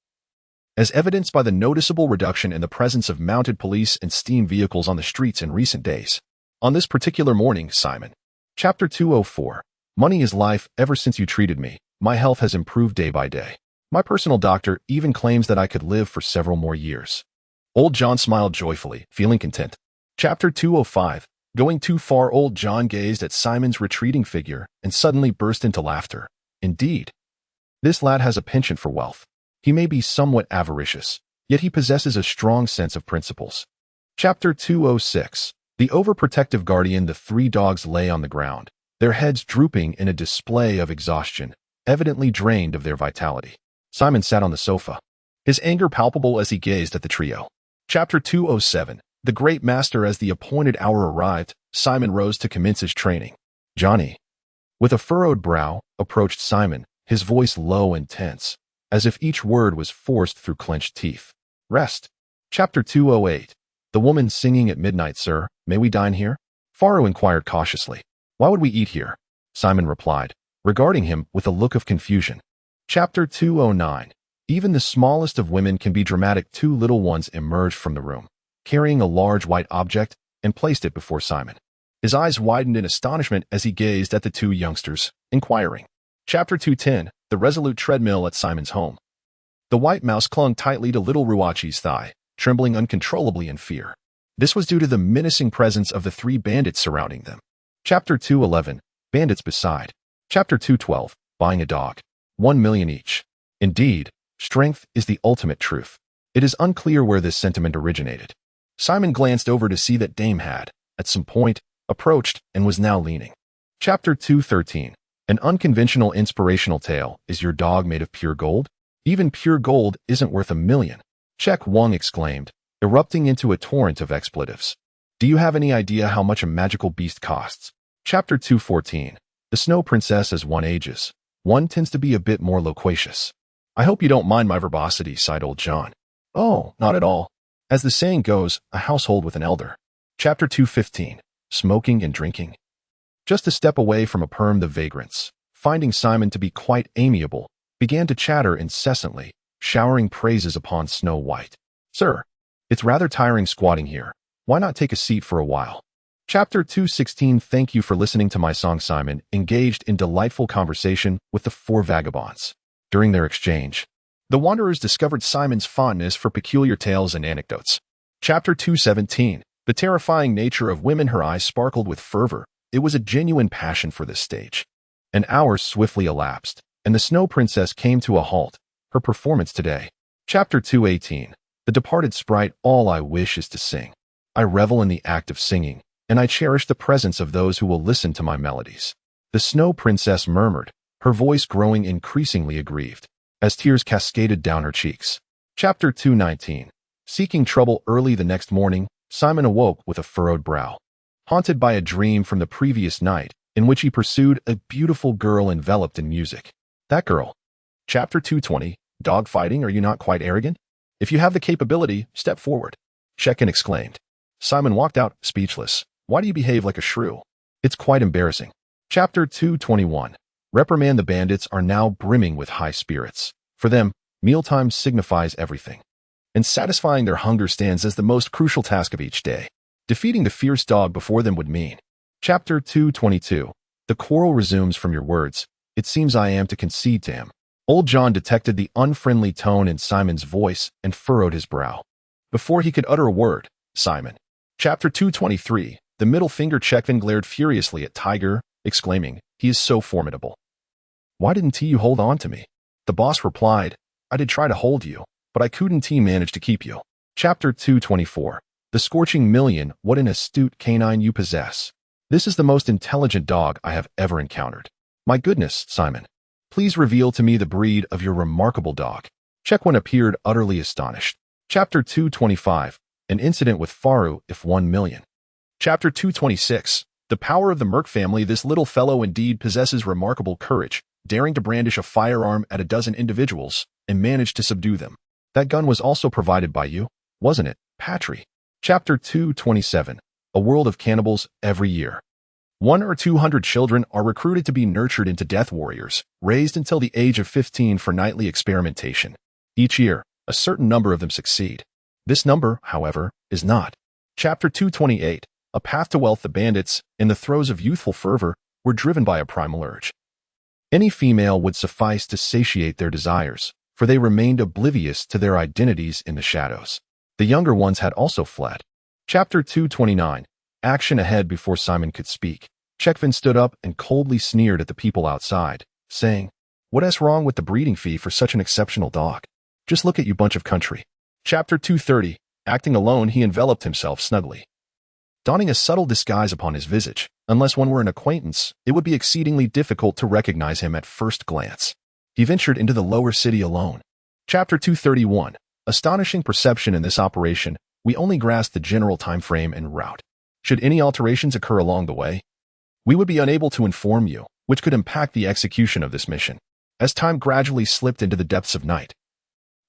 as evidenced by the noticeable reduction in the presence of mounted police and steam vehicles on the streets in recent days. On this particular morning, Simon. Chapter 204. Money is life. Ever since you treated me, my health has improved day by day. My personal doctor even claims that I could live for several more years. Old John smiled joyfully, feeling content. Chapter 205. Going too far. Old John gazed at Simon's retreating figure and suddenly burst into laughter. Indeed, this lad has a penchant for wealth. He may be somewhat avaricious, yet he possesses a strong sense of principles. Chapter 206. The overprotective guardian. The three dogs lay on the ground, their heads drooping in a display of exhaustion, evidently drained of their vitality. Simon sat on the sofa, his anger palpable as he gazed at the trio. Chapter 207. The great master. As the appointed hour arrived, Simon rose to commence his training. Johnny, with a furrowed brow, approached Simon, his voice low and tense, as if each word was forced through clenched teeth. Rest. Chapter 208. The woman singing at midnight. Sir, may we dine here? Faro inquired cautiously. Why would we eat here? Simon replied, regarding him with a look of confusion. Chapter 209. Even the smallest of women can be dramatic. Two little ones emerged from the room, carrying a large white object, and placed it before Simon. His eyes widened in astonishment as he gazed at the two youngsters, inquiring. Chapter 210. The resolute treadmill at Simon's home. The white mouse clung tightly to little Ruachi's thigh, trembling uncontrollably in fear. This was due to the menacing presence of the three bandits surrounding them. Chapter 211. Bandits beside. Chapter 212. Buying a dog. 1 million each. Indeed, strength is the ultimate truth. It is unclear where this sentiment originated. Simon glanced over to see that Dame had, at some point, approached and was now leaning. Chapter 213. An unconventional inspirational tale. Is your dog made of pure gold? Even pure gold isn't worth 1 million. Chek Wang exclaimed, erupting into a torrent of expletives. Do you have any idea how much a magical beast costs? Chapter 214. The Snow Princess. As one ages, one tends to be a bit more loquacious. I hope you don't mind my verbosity, sighed old John. Oh, not at all. As the saying goes, a household with an elder. Chapter 215. Smoking and drinking. Just a step away from a perm, the vagrants, finding Simon to be quite amiable, began to chatter incessantly, showering praises upon Snow White. Sir, it's rather tiring squatting here. Why not take a seat for a while? Chapter 216. Thank you for listening to my song. Simon engaged in delightful conversation with the four vagabonds. During their exchange, the wanderers discovered Simon's fondness for peculiar tales and anecdotes. Chapter 217. The terrifying nature of women. Her eyes sparkled with fervor. It was a genuine passion for this stage. An hour swiftly elapsed, and the Snow Princess came to a halt. Her performance today. Chapter 218. The departed sprite. All I wish is to sing. I revel in the act of singing, and I cherish the presence of those who will listen to my melodies. The Snow Princess murmured, her voice growing increasingly aggrieved, as tears cascaded down her cheeks. Chapter 219. Seeking trouble. Early the next morning, Simon awoke with a furrowed brow, haunted by a dream from the previous night, in which he pursued a beautiful girl enveloped in music. That girl. Chapter 220. Dog fighting. Are you not quite arrogant? If you have the capability, step forward. Check-in exclaimed. Simon walked out, speechless. Why do you behave like a shrew? It's quite embarrassing. Chapter 221. Reprimand. The bandits are now brimming with high spirits. For them, mealtime signifies everything, and satisfying their hunger stands as the most crucial task of each day. Defeating the fierce dog before them would mean. Chapter 222. The quarrel resumes. From your words, it seems I am to concede to him. Old John detected the unfriendly tone in Simon's voice and furrowed his brow. Before he could utter a word, Simon. Chapter 223. The middle finger. Chekvin glared furiously at Tiger, exclaiming, he is so formidable. Why didn't you hold on to me? The boss replied, I did try to hold you, but I couldn't manage to keep you. Chapter 224. The Scorching Million. What an astute canine you possess. This is the most intelligent dog I have ever encountered. My goodness, Simon. Please reveal to me the breed of your remarkable dog. Chekwin appeared utterly astonished. Chapter 225. An incident with Faru. If 1 million. Chapter 226. The power of the Merc family. This little fellow indeed possesses remarkable courage, daring to brandish a firearm at a dozen individuals and manage to subdue them. That gun was also provided by you, wasn't it, Patry? Chapter 227. A world of cannibals. Every year, 100 or 200 children are recruited to be nurtured into death warriors, raised until the age of 15 for nightly experimentation. Each year, A certain number of them succeed. This number, however, is not. Chapter 228. A path to wealth. The bandits, in the throes of youthful fervor, were driven by a primal urge. Any female would suffice to satiate their desires, for they remained oblivious to their identities in the shadows. The younger ones had also fled. Chapter 229. Action ahead. Before Simon could speak, Chekvin stood up and coldly sneered at the people outside, saying, "What's wrong with the breeding fee for such an exceptional dog? Just look at you bunch of country." Chapter 230. Acting alone, he enveloped himself snugly, donning a subtle disguise upon his visage. Unless one were an acquaintance, it would be exceedingly difficult to recognize him at first glance. He ventured into the lower city alone. Chapter 231. Astonishing perception. In this operation, we only grasp the general time frame and route. Should any alterations occur along the way, we would be unable to inform you, which could impact the execution of this mission. As time gradually slipped into the depths of night,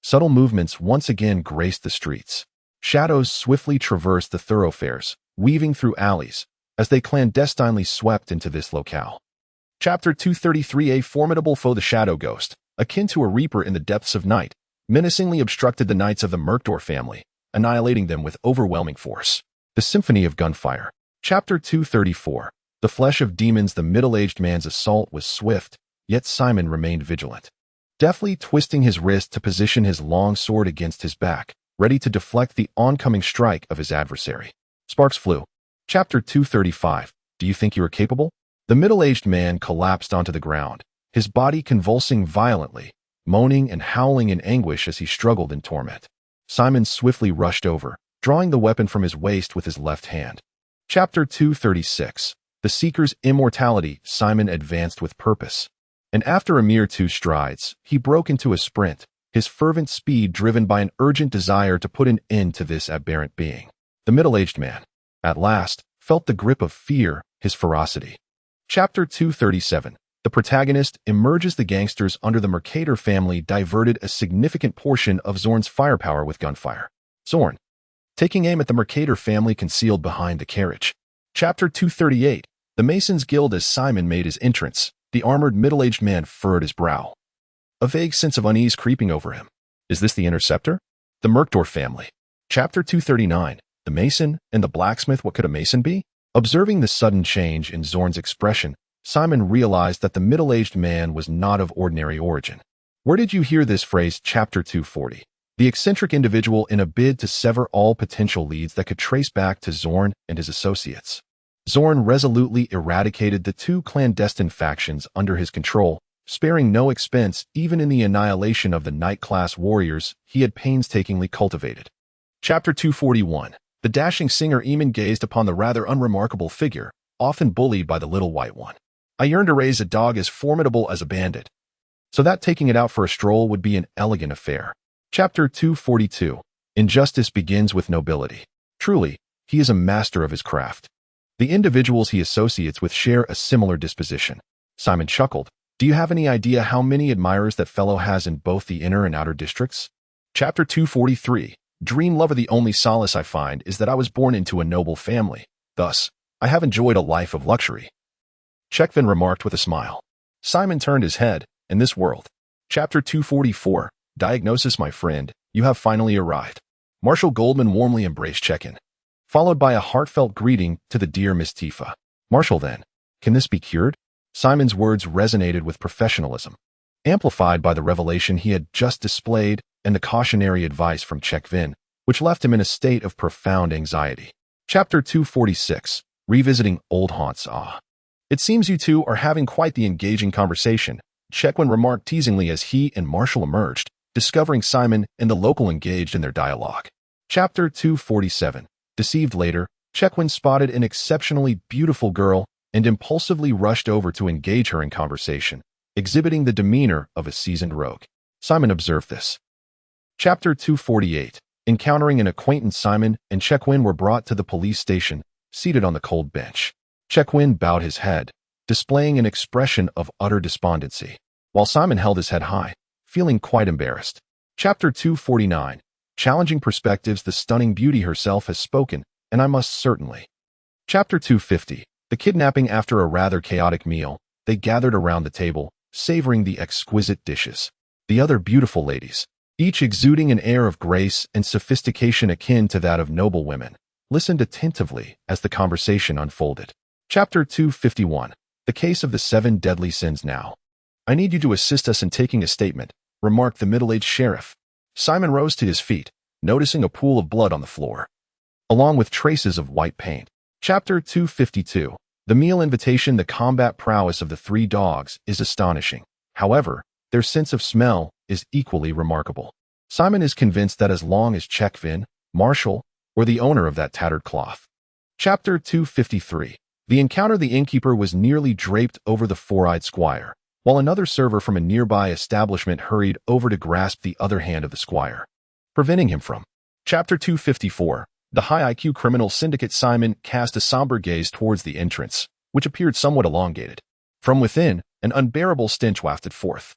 subtle movements once again graced the streets. Shadows swiftly traversed the thoroughfares, weaving through alleys, as they clandestinely swept into this locale. Chapter 233. A formidable foe. The shadow ghost, akin to a reaper in the depths of night, menacingly obstructed the knights of the Merkdor family, annihilating them with overwhelming force. The Symphony of Gunfire. Chapter 234. The flesh of demons. The middle-aged man's assault was swift, yet Simon remained vigilant, deftly twisting his wrist to position his long sword against his back, ready to deflect the oncoming strike of his adversary. Sparks flew. Chapter 235. Do you think you are capable? The middle-aged man collapsed onto the ground, his body convulsing violently, moaning and howling in anguish as he struggled in torment. Simon swiftly rushed over, drawing the weapon from his waist with his left hand. Chapter 236. The Seeker's Immortality. Simon advanced with purpose, and after a mere 2 strides, he broke into a sprint, his fervent speed driven by an urgent desire to put an end to this aberrant being. The middle-aged man, at last, felt the grip of fear, his ferocity. Chapter 237. The protagonist emerges. The gangsters under the Mercator family diverted a significant portion of Zorn's firepower with gunfire. Zorn, taking aim at the Mercator family concealed behind the carriage. Chapter 238. The Masons' Guild. As Simon made his entrance, the armored middle-aged man furrowed his brow, a vague sense of unease creeping over him. Is this the Interceptor? The Merkdor family. Chapter 239. The Mason and the Blacksmith. What could a Mason be? Observing the sudden change in Zorn's expression, Simon realized that the middle-aged man was not of ordinary origin. Where did you hear this phrase? Chapter 240. The eccentric individual in a bid to sever all potential leads that could trace back to Zorn and his associates. Zorn resolutely eradicated the 2 clandestine factions under his control, sparing no expense even in the annihilation of the knight-class warriors he had painstakingly cultivated. Chapter 241. The dashing singer Eamon gazed upon the rather unremarkable figure, often bullied by the little white one. I yearned to raise a dog as formidable as a bandit, so that taking it out for a stroll would be an elegant affair. Chapter 242. Injustice begins with nobility. Truly, he is a master of his craft. The individuals he associates with share a similar disposition. Simon chuckled. Do you have any idea how many admirers that fellow has in both the inner and outer districts? Chapter 243. Dream lover. The only solace I find is that I was born into a noble family. Thus, I have enjoyed a life of luxury. Chekvin remarked with a smile. Simon turned his head. In this world. Chapter 244. Diagnosis. My friend, you have finally arrived. Marshal Goldman warmly embraced Chekin, followed by a heartfelt greeting to the dear Miss Tifa. Marshal, then, can this be cured? Simon's words resonated with professionalism, amplified by the revelation he had just displayed and the cautionary advice from Chekvin, which left him in a state of profound anxiety. Chapter 246. Revisiting old haunts. It seems you two are having quite the engaging conversation, Chekvin remarked teasingly as he and Marshall emerged, discovering Simon and the local engaged in their dialogue. Chapter 247. Deceived. Later, Chekvin spotted an exceptionally beautiful girl and impulsively rushed over to engage her in conversation, exhibiting the demeanor of a seasoned rogue. Simon observed this. Chapter 248. Encountering an acquaintance. Simon and Chekvin were brought to the police station, seated on the cold bench. Chekvin bowed his head, displaying an expression of utter despondency, while Simon held his head high, feeling quite embarrassed. Chapter 249. Challenging perspectives. The stunning beauty herself has spoken, and I must certainly. Chapter 250. The kidnapping. After a rather chaotic meal, they gathered around the table, savoring the exquisite dishes. The other beautiful ladies, each exuding an air of grace and sophistication akin to that of noble women, listened attentively as the conversation unfolded. Chapter 251. The Case of the Seven Deadly Sins. Now, I need you to assist us in taking a statement, remarked the middle-aged sheriff. Simon rose to his feet, noticing a pool of blood on the floor, along with traces of white paint. Chapter 252. The meal invitation. The combat prowess of the three dogs is astonishing. However, their sense of smell is equally remarkable. Simon is convinced that as long as Chekvin, Marshall, or the owner of that tattered cloth. Chapter 253. The encounter. The innkeeper was nearly draped over the four-eyed squire, while another server from a nearby establishment hurried over to grasp the other hand of the squire, preventing him from. Chapter 254. The high IQ criminal syndicate. Simon cast a somber gaze towards the entrance, which appeared somewhat elongated. From within, an unbearable stench wafted forth,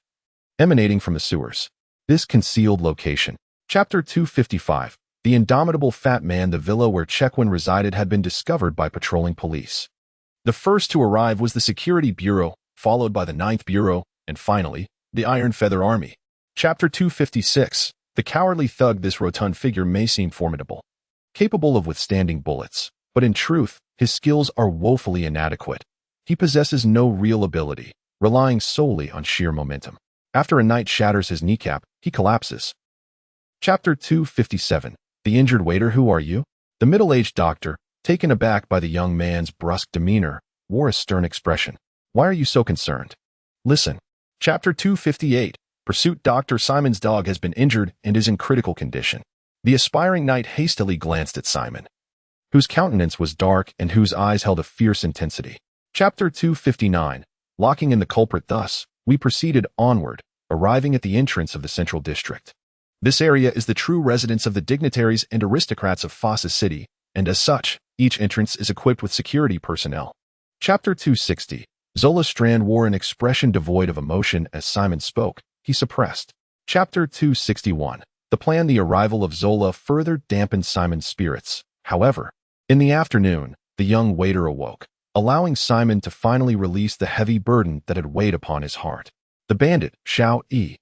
emanating from the sewers. This concealed location. Chapter 255. The indomitable fat man. The villa where Chekvin resided had been discovered by patrolling police. The first to arrive was the Security Bureau, followed by the Ninth Bureau, and finally, the Iron Feather Army. Chapter 256. The cowardly thug. This rotund figure may seem formidable, capable of withstanding bullets, but in truth, his skills are woefully inadequate. He possesses no real ability, relying solely on sheer momentum. After a knight shatters his kneecap, he collapses. Chapter 257. The injured waiter. Who are you? The middle-aged doctor, taken aback by the young man's brusque demeanor, wore a stern expression. Why are you so concerned? Listen. Chapter 258. Pursuit. Dr. Simon's dog has been injured and is in critical condition. The aspiring knight hastily glanced at Simon, whose countenance was dark and whose eyes held a fierce intensity. Chapter 259. Locking in the culprit. Thus, we proceeded onward, arriving at the entrance of the Central District. This area is the true residence of the dignitaries and aristocrats of Fossa City, and as such, each entrance is equipped with security personnel. Chapter 260. Zola Strand wore an expression devoid of emotion as Simon spoke. He suppressed. Chapter 261. The plan. The arrival of Zola further dampened Simon's spirits. However, in the afternoon, the young waiter awoke, allowing Simon to finally release the heavy burden that had weighed upon his heart. The bandit, Xiao Yi.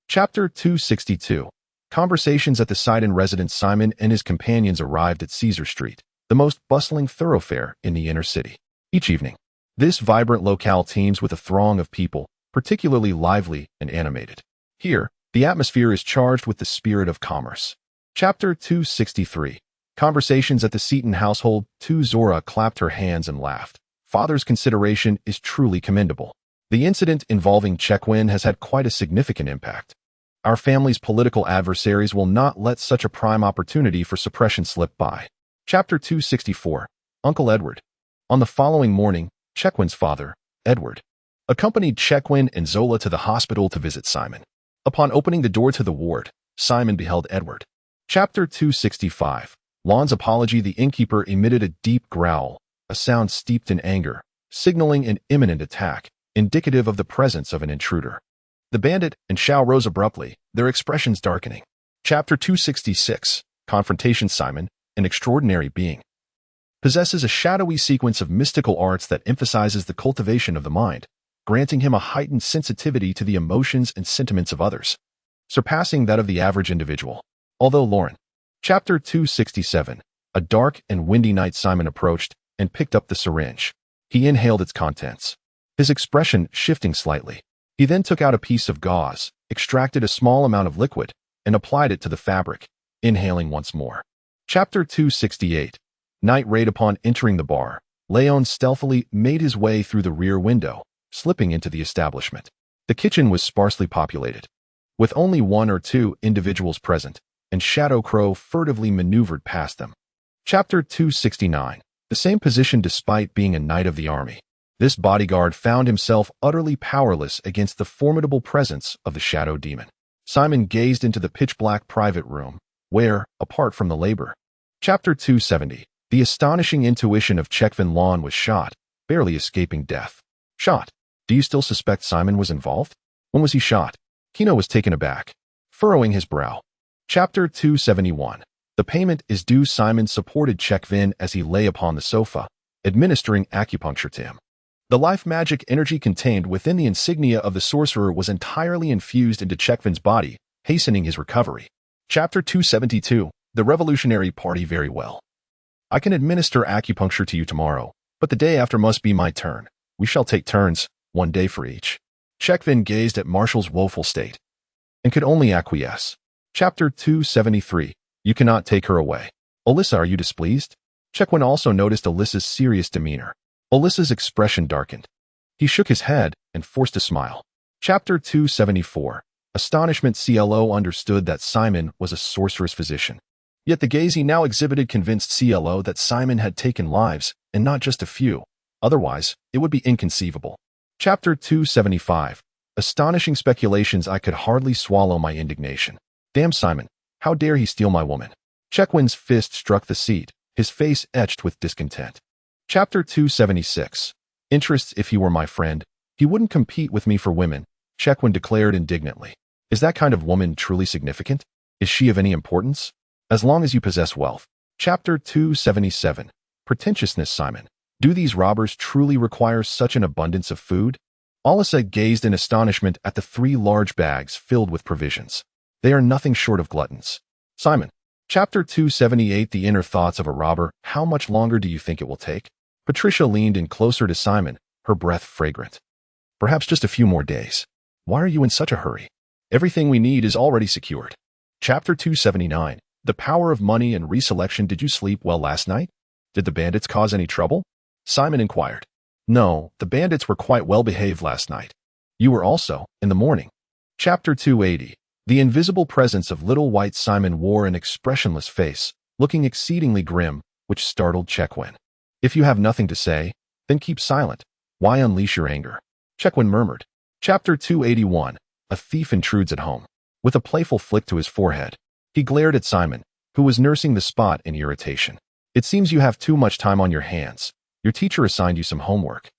Chapter 262. Conversations at the site. In residence. Simon and his companions arrived at Caesar Street, the most bustling thoroughfare in the inner city. Each evening, this vibrant locale teems with a throng of people, particularly lively and animated. Here, the atmosphere is charged with the spirit of commerce. Chapter 263. Conversations at the Seaton household. Zora clapped her hands and laughed. Father's consideration is truly commendable. The incident involving Chekvin has had quite a significant impact. Our family's political adversaries will not let such a prime opportunity for suppression slip by. Chapter 264. Uncle Edward. On the following morning, Chekvin's father, Edward, accompanied Chekvin and Zola to the hospital to visit Simon. Upon opening the door to the ward, Simon beheld Edward. Chapter 265. Lon's apology. The innkeeper emitted a deep growl, a sound steeped in anger, signaling an imminent attack, indicative of the presence of an intruder. The bandit and Xiao rose abruptly, their expressions darkening. Chapter 266. Confrontation. Simon, an extraordinary being, possesses a shadowy sequence of mystical arts that emphasizes the cultivation of the mind, granting him a heightened sensitivity to the emotions and sentiments of others, surpassing that of the average individual. Although Lauren. Chapter 267. A dark and windy night. Simon approached and picked up the syringe. He inhaled its contents, his expression shifting slightly. He then took out a piece of gauze, extracted a small amount of liquid, and applied it to the fabric, inhaling once more. Chapter 268. Night raid. Upon entering the bar, Leon stealthily made his way through the rear window, slipping into the establishment. The kitchen was sparsely populated, with only one or two individuals present, and Shadow Crow furtively maneuvered past them. Chapter 269. The same position. Despite being a knight of the army, this bodyguard found himself utterly powerless against the formidable presence of the shadow demon. Simon gazed into the pitch-black private room, where, apart from the labor. Chapter 270. The astonishing intuition of Chekvin Lon was shot, barely escaping death. Shot. Do you still suspect Simon was involved? When was he shot? Kino was taken aback, furrowing his brow. Chapter 271. The payment is due. Simon supported Chekvin as he lay upon the sofa, administering acupuncture to him. The life magic energy contained within the insignia of the sorcerer was entirely infused into Chekvin's body, hastening his recovery. Chapter 272. The Revolutionary Party. Very well. I can administer acupuncture to you tomorrow, but the day after must be my turn. We shall take turns, 1 day for each. Chekvin gazed at Marshall's woeful state and could only acquiesce. Chapter 273. You cannot take her away. Alyssa, are you displeased? Chekvin also noticed Alyssa's serious demeanor. Alyssa's expression darkened. He shook his head and forced a smile. Chapter 274. Astonishment. CLO understood that Simon was a sorceress physician. Yet the gaze he now exhibited convinced CLO that Simon had taken lives, and not just a few. Otherwise, it would be inconceivable. Chapter 275. Astonishing speculations. I could hardly swallow my indignation. Damn Simon, how dare he steal my woman? Chekvin's fist struck the seat, his face etched with discontent. Chapter 276. Interests. If he were my friend, he wouldn't compete with me for women, Chekvin declared indignantly. Is that kind of woman truly significant? Is she of any importance? As long as you possess wealth. Chapter 277. Pretentiousness. Simon, do these robbers truly require such an abundance of food? Alyssa gazed in astonishment at the 3 large bags filled with provisions. They are nothing short of gluttons. Simon. Chapter 278. The inner thoughts of a robber. How much longer do you think it will take? Patricia leaned in closer to Simon, her breath fragrant. Perhaps just a few more days. Why are you in such a hurry? Everything we need is already secured. Chapter 279. The power of money and reselection. Did you sleep well last night? Did the bandits cause any trouble? Simon inquired. No, the bandits were quite well behaved last night. You were also, in the morning. Chapter 280. The invisible presence of little white. Simon wore an expressionless face, looking exceedingly grim, which startled Chekvin. If you have nothing to say, then keep silent. Why unleash your anger? Chekvin murmured. Chapter 281. A thief intrudes at home. With a playful flick to his forehead, he glared at Simon, who was nursing the spot in irritation. It seems you have too much time on your hands. Your teacher assigned you some homework.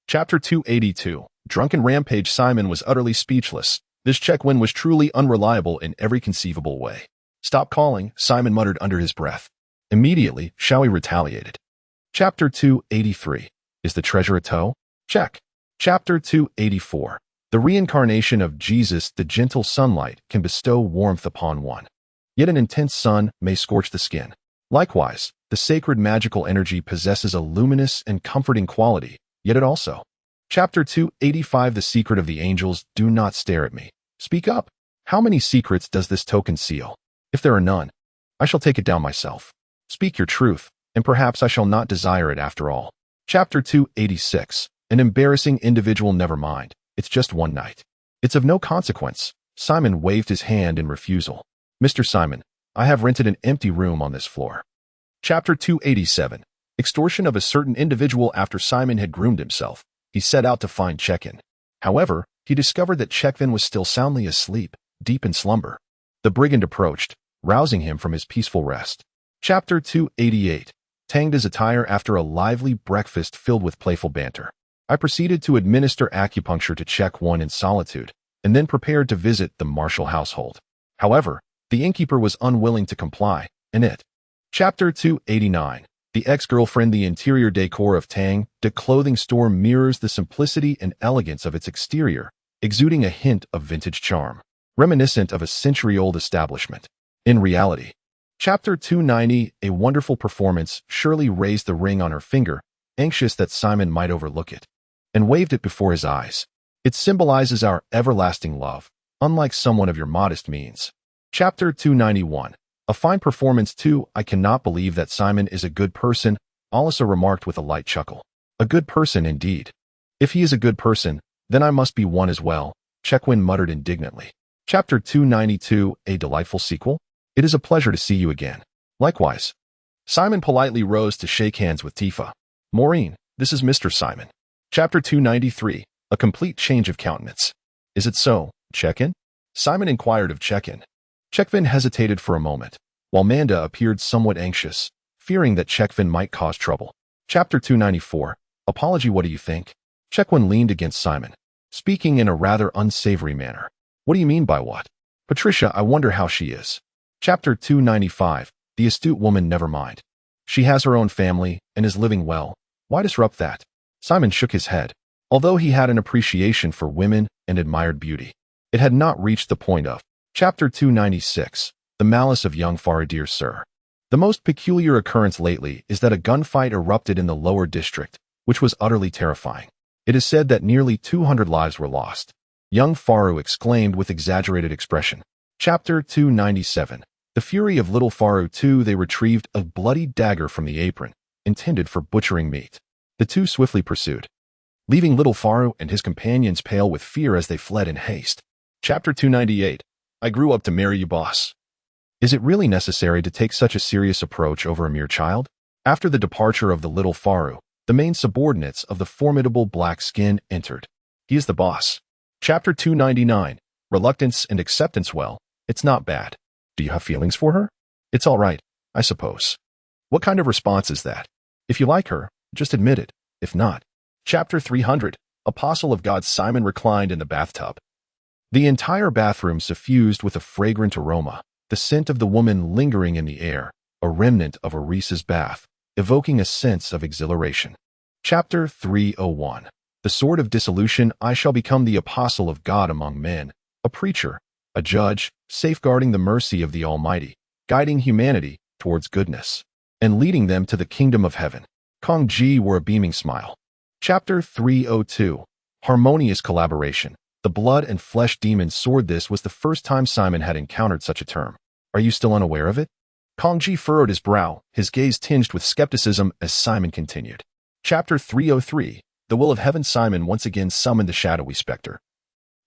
Chapter 282. Drunken rampage. Simon was utterly speechless. This Chekvin was truly unreliable in every conceivable way. Stop calling, Simon muttered under his breath. Immediately, Shawi retaliated. Chapter 283. Is the treasure a toe? Check. Chapter 284. The reincarnation of Jesus. The gentle sunlight can bestow warmth upon one. Yet an intense sun may scorch the skin. Likewise, the sacred magical energy possesses a luminous and comforting quality, yet it also. Chapter 285. The secret of the angels. Do not stare at me. Speak up. How many secrets does this toe conceal? If there are none, I shall take it down myself. Speak your truth, and perhaps I shall not desire it after all. Chapter 286. An embarrassing individual. Never mind. It's just one night. It's of no consequence. Simon waved his hand in refusal. Mr. Simon, I have rented an empty room on this floor. Chapter 287. Extortion of a certain individual. After Simon had groomed himself, he set out to find Chekvin. However, he discovered that Chekvin was still soundly asleep, deep in slumber. The brigand approached, rousing him from his peaceful rest. Chapter 288. Tangda's attire. After a lively breakfast filled with playful banter, I proceeded to administer acupuncture to Chekvin in solitude, and then prepared to visit the Marshall household. However, the innkeeper was unwilling to comply, and it. Chapter 289. The ex-girlfriend. The interior decor of Tang, the clothing store, mirrors the simplicity and elegance of its exterior, exuding a hint of vintage charm, reminiscent of a century-old establishment. In reality. Chapter 290. A wonderful performance. Shirley raised the ring on her finger, anxious that Simon might overlook it, and waved it before his eyes. It symbolizes our everlasting love, unlike someone of your modest means. Chapter 291. A fine performance too. I cannot believe that Simon is a good person, Alyssa remarked with a light chuckle. A good person indeed. If he is a good person, then I must be one as well, Chekvin muttered indignantly. Chapter 292. A delightful sequel? It is a pleasure to see you again. Likewise. Simon politely rose to shake hands with Tifa. Maureen, this is Mr. Simon. Chapter 293. A complete change of countenance. Is it so, Chekvin? Simon inquired of Chekvin. Chekvin hesitated for a moment, while Manda appeared somewhat anxious, fearing that Chekvin might cause trouble. Chapter 294. Apology. What do you think? Chekvin leaned against Simon, speaking in a rather unsavory manner. What do you mean by what? Patricia, I wonder how she is. Chapter 295. The astute woman. Never mind. She has her own family and is living well. Why disrupt that? Simon shook his head. Although he had an appreciation for women and admired beauty, it had not reached the point of Chapter 296. The Malice of Young Faru. Dear Sir. The most peculiar occurrence lately is that a gunfight erupted in the lower district, which was utterly terrifying. It is said that nearly 200 lives were lost. Young Faru exclaimed with exaggerated expression. Chapter 297. The fury of little Faru. 2. They retrieved a bloody dagger from the apron, intended for butchering meat. The two swiftly pursued, leaving little Faru and his companions pale with fear as they fled in haste. Chapter 298. I grew up to marry you, boss. Is it really necessary to take such a serious approach over a mere child? After the departure of the little Faru, the main subordinates of the formidable black skin entered. He is the boss. Chapter 299. Reluctance and acceptance. Well, it's not bad. Do you have feelings for her? It's all right, I suppose. What kind of response is that? If you like her, just admit it. If not. Chapter 300. Apostle of God. Simon reclined in the bathtub. The entire bathroom suffused with a fragrant aroma, the scent of the woman lingering in the air, a remnant of Arisa's bath, evoking a sense of exhilaration. Chapter 301. The sword of dissolution. I shall become the apostle of God among men, a preacher, a judge, safeguarding the mercy of the Almighty, guiding humanity towards goodness, and leading them to the kingdom of heaven. Kong Ji wore a beaming smile. Chapter 302. Harmonious collaboration. The blood and flesh demon sword. This was the first time Simon had encountered such a term. Are you still unaware of it? Kong Ji furrowed his brow, his gaze tinged with skepticism as Simon continued. Chapter 303. The will of heaven. Simon once again summoned the shadowy specter,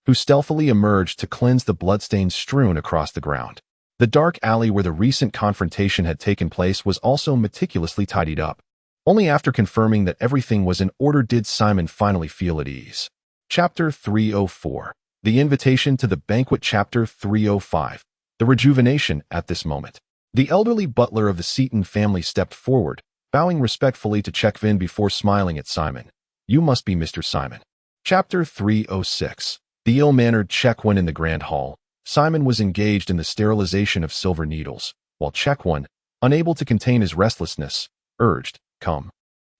who stealthily emerged to cleanse the bloodstains strewn across the ground. The dark alley where the recent confrontation had taken place was also meticulously tidied up. Only after confirming that everything was in order did Simon finally feel at ease. Chapter 304. The invitation to the banquet. Chapter 305. The rejuvenation. At this moment, the elderly butler of the Seaton family stepped forward, bowing respectfully to Chekvin before smiling at Simon. You must be Mr. Simon. Chapter 306. The ill-mannered Chekvin. In the grand hall, Simon was engaged in the sterilization of silver needles, while Chekvin, unable to contain his restlessness, urged, Come.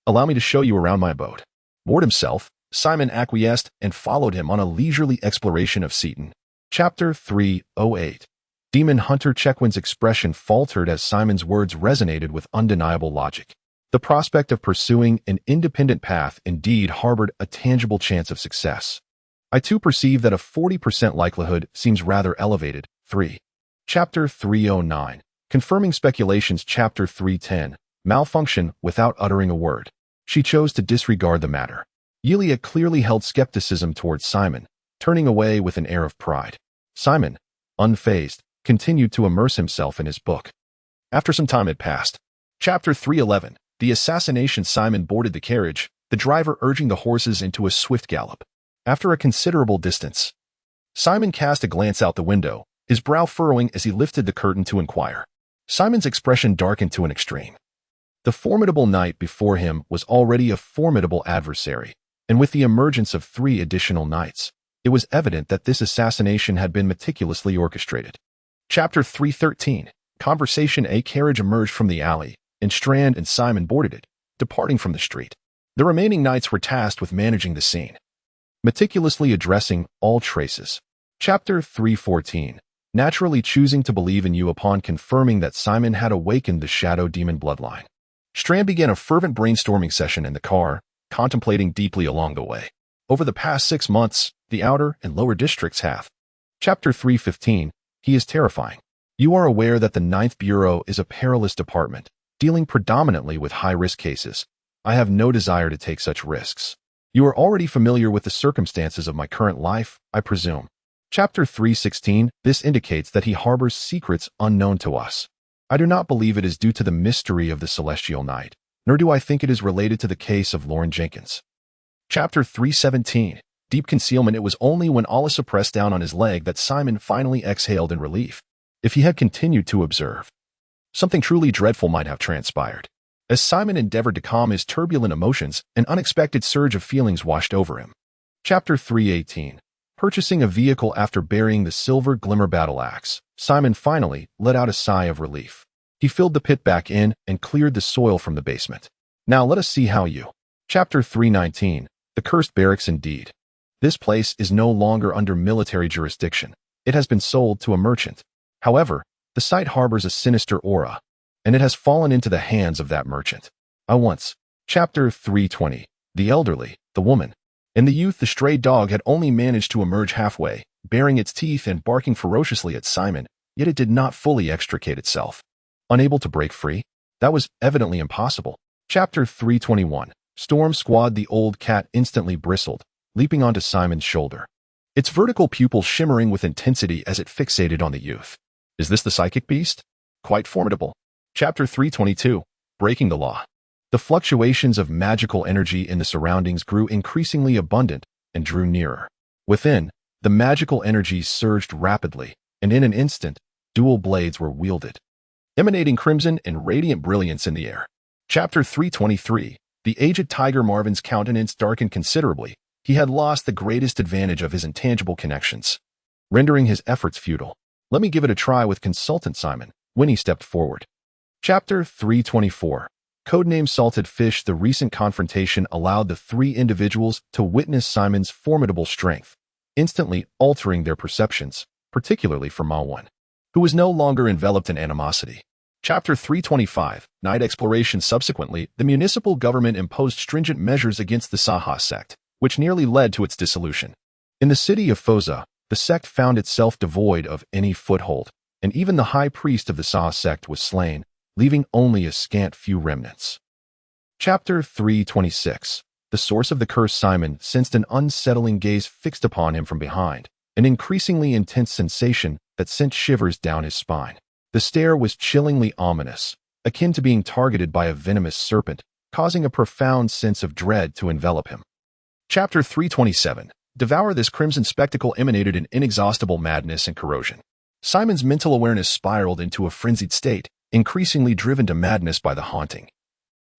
Allow me to show you around my abode. Bored himself, Simon acquiesced and followed him on a leisurely exploration of Seaton. Chapter 308. Demon Hunter. Chekvin's expression faltered as Simon's words resonated with undeniable logic. The prospect of pursuing an independent path indeed harbored a tangible chance of success. I too perceive that a 40% likelihood seems rather elevated. 3. Chapter 309. Confirming speculations. Chapter 310. Malfunction. Without uttering a word, she chose to disregard the matter. Yulia clearly held skepticism towards Simon, turning away with an air of pride. Simon, unfazed, continued to immerse himself in his book. After some time had passed. Chapter 311. The assassination. Simon boarded the carriage, the driver urging the horses into a swift gallop. After a considerable distance, Simon cast a glance out the window, his brow furrowing as he lifted the curtain to inquire. Simon's expression darkened to an extreme. The formidable knight before him was already a formidable adversary, and with the emergence of 3 additional knights, it was evident that this assassination had been meticulously orchestrated. Chapter 313. Conversation. A carriage emerged from the alley, and Strand and Simon boarded it, departing from the street. The remaining knights were tasked with managing the scene, meticulously addressing all traces. Chapter 314. Naturally choosing to believe in you. Upon confirming that Simon had awakened the shadow demon bloodline, Strand began a fervent brainstorming session in the car, contemplating deeply along the way. Over the past 6 months, the outer and lower districts have. Chapter 315. He is terrifying. You are aware that the 9th Bureau is a perilous department, dealing predominantly with high-risk cases. I have no desire to take such risks. You are already familiar with the circumstances of my current life, I presume. Chapter 316. This indicates that he harbors secrets unknown to us. I do not believe it is due to the mystery of the Celestial Knight, nor do I think it is related to the case of Lauren Jenkins. Chapter 317. Deep concealment. It was only when Alisa pressed down on his leg that Simon finally exhaled in relief. If he had continued to observe, something truly dreadful might have transpired. As Simon endeavored to calm his turbulent emotions, an unexpected surge of feelings washed over him. Chapter 318. Purchasing a vehicle. After burying the silver glimmer battle axe, Simon finally let out a sigh of relief. He filled the pit back in and cleared the soil from the basement. Now let us see how you. Chapter 319. The cursed barracks. Indeed, this place is no longer under military jurisdiction. It has been sold to a merchant. However, the site harbors a sinister aura, and it has fallen into the hands of that merchant. Chapter 320. The elderly, the woman. In the youth, the stray dog had only managed to emerge halfway, baring its teeth and barking ferociously at Simon, yet it did not fully extricate itself. Unable to break free? That was evidently impossible. Chapter 321. Storm Squad. The old cat instantly bristled, leaping onto Simon's shoulder, its vertical pupils shimmering with intensity as it fixated on the youth. Is this the psychic beast? Quite formidable. Chapter 322. Breaking the Law. The fluctuations of magical energy in the surroundings grew increasingly abundant and drew nearer. Within, the magical energies surged rapidly, and in an instant, dual blades were wielded, emanating crimson and radiant brilliance in the air. Chapter 323. The aged tiger. Marvin's countenance darkened considerably. He had lost the greatest advantage of his intangible connections, rendering his efforts futile. Let me give it a try with Consultant Simon. Winnie stepped forward. Chapter 324. Codename Salted Fish. The recent confrontation allowed the three individuals to witness Simon's formidable strength, instantly altering their perceptions, particularly for Ma1, who was no longer enveloped in animosity. Chapter 325. Night Exploration. Subsequently, the municipal government imposed stringent measures against the Saha sect, which nearly led to its dissolution. In the city of Foza, the sect found itself devoid of any foothold, and even the high priest of the Saha sect was slain, leaving only a scant few remnants. Chapter 326. The source of the curse. Simon sensed an unsettling gaze fixed upon him from behind, an increasingly intense sensation that sent shivers down his spine. The stare was chillingly ominous, akin to being targeted by a venomous serpent, causing a profound sense of dread to envelop him. Chapter 327. Devour. This crimson spectacle emanated an inexhaustible madness and corrosion. Simon's mental awareness spiraled into a frenzied state, increasingly driven to madness by the haunting,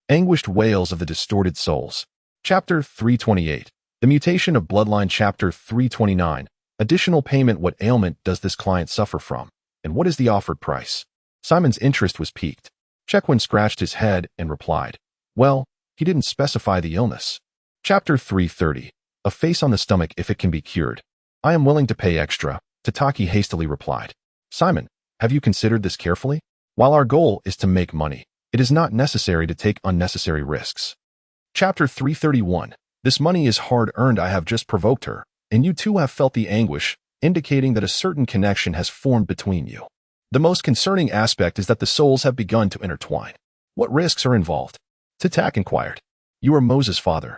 anguished wails of the distorted souls. Chapter 328. The mutation of bloodline. Chapter 329. Additional payment. What ailment does this client suffer from, and what is the offered price? Simon's interest was piqued. Chequin scratched his head and replied, well, he didn't specify the illness. Chapter 330. A face on the stomach. If it can be cured, I am willing to pay extra, Tataki hastily replied. Simon, have you considered this carefully? While our goal is to make money, it is not necessary to take unnecessary risks. Chapter 331. This money is hard-earned. I have just provoked her, and you too have felt the anguish, indicating that a certain connection has formed between you. The most concerning aspect is that the souls have begun to intertwine. What risks are involved? Tatak inquired. You are Moses' father.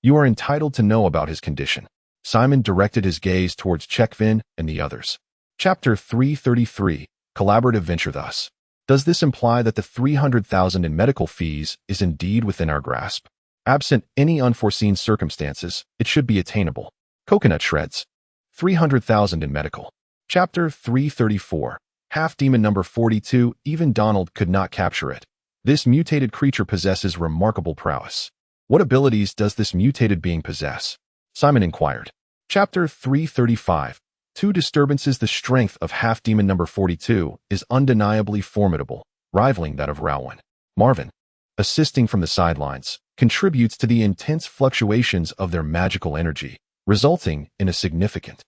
You are entitled to know about his condition. Simon directed his gaze towards Chekvin and the others. Chapter 333. Collaborative venture. Thus, does this imply that the 300,000 in medical fees is indeed within our grasp? Absent any unforeseen circumstances, it should be attainable. Coconut shreds. 300,000 in medical. Chapter 334. Half-demon number 42. Even Donald could not capture it. This mutated creature possesses remarkable prowess. What abilities does this mutated being possess? Simon inquired. Chapter 335. Two disturbances. The strength of half-demon number 42 is undeniably formidable, rivaling that of Rowan. Marvin, assisting from the sidelines, contributes to the intense fluctuations of their magical energy, resulting in a significant.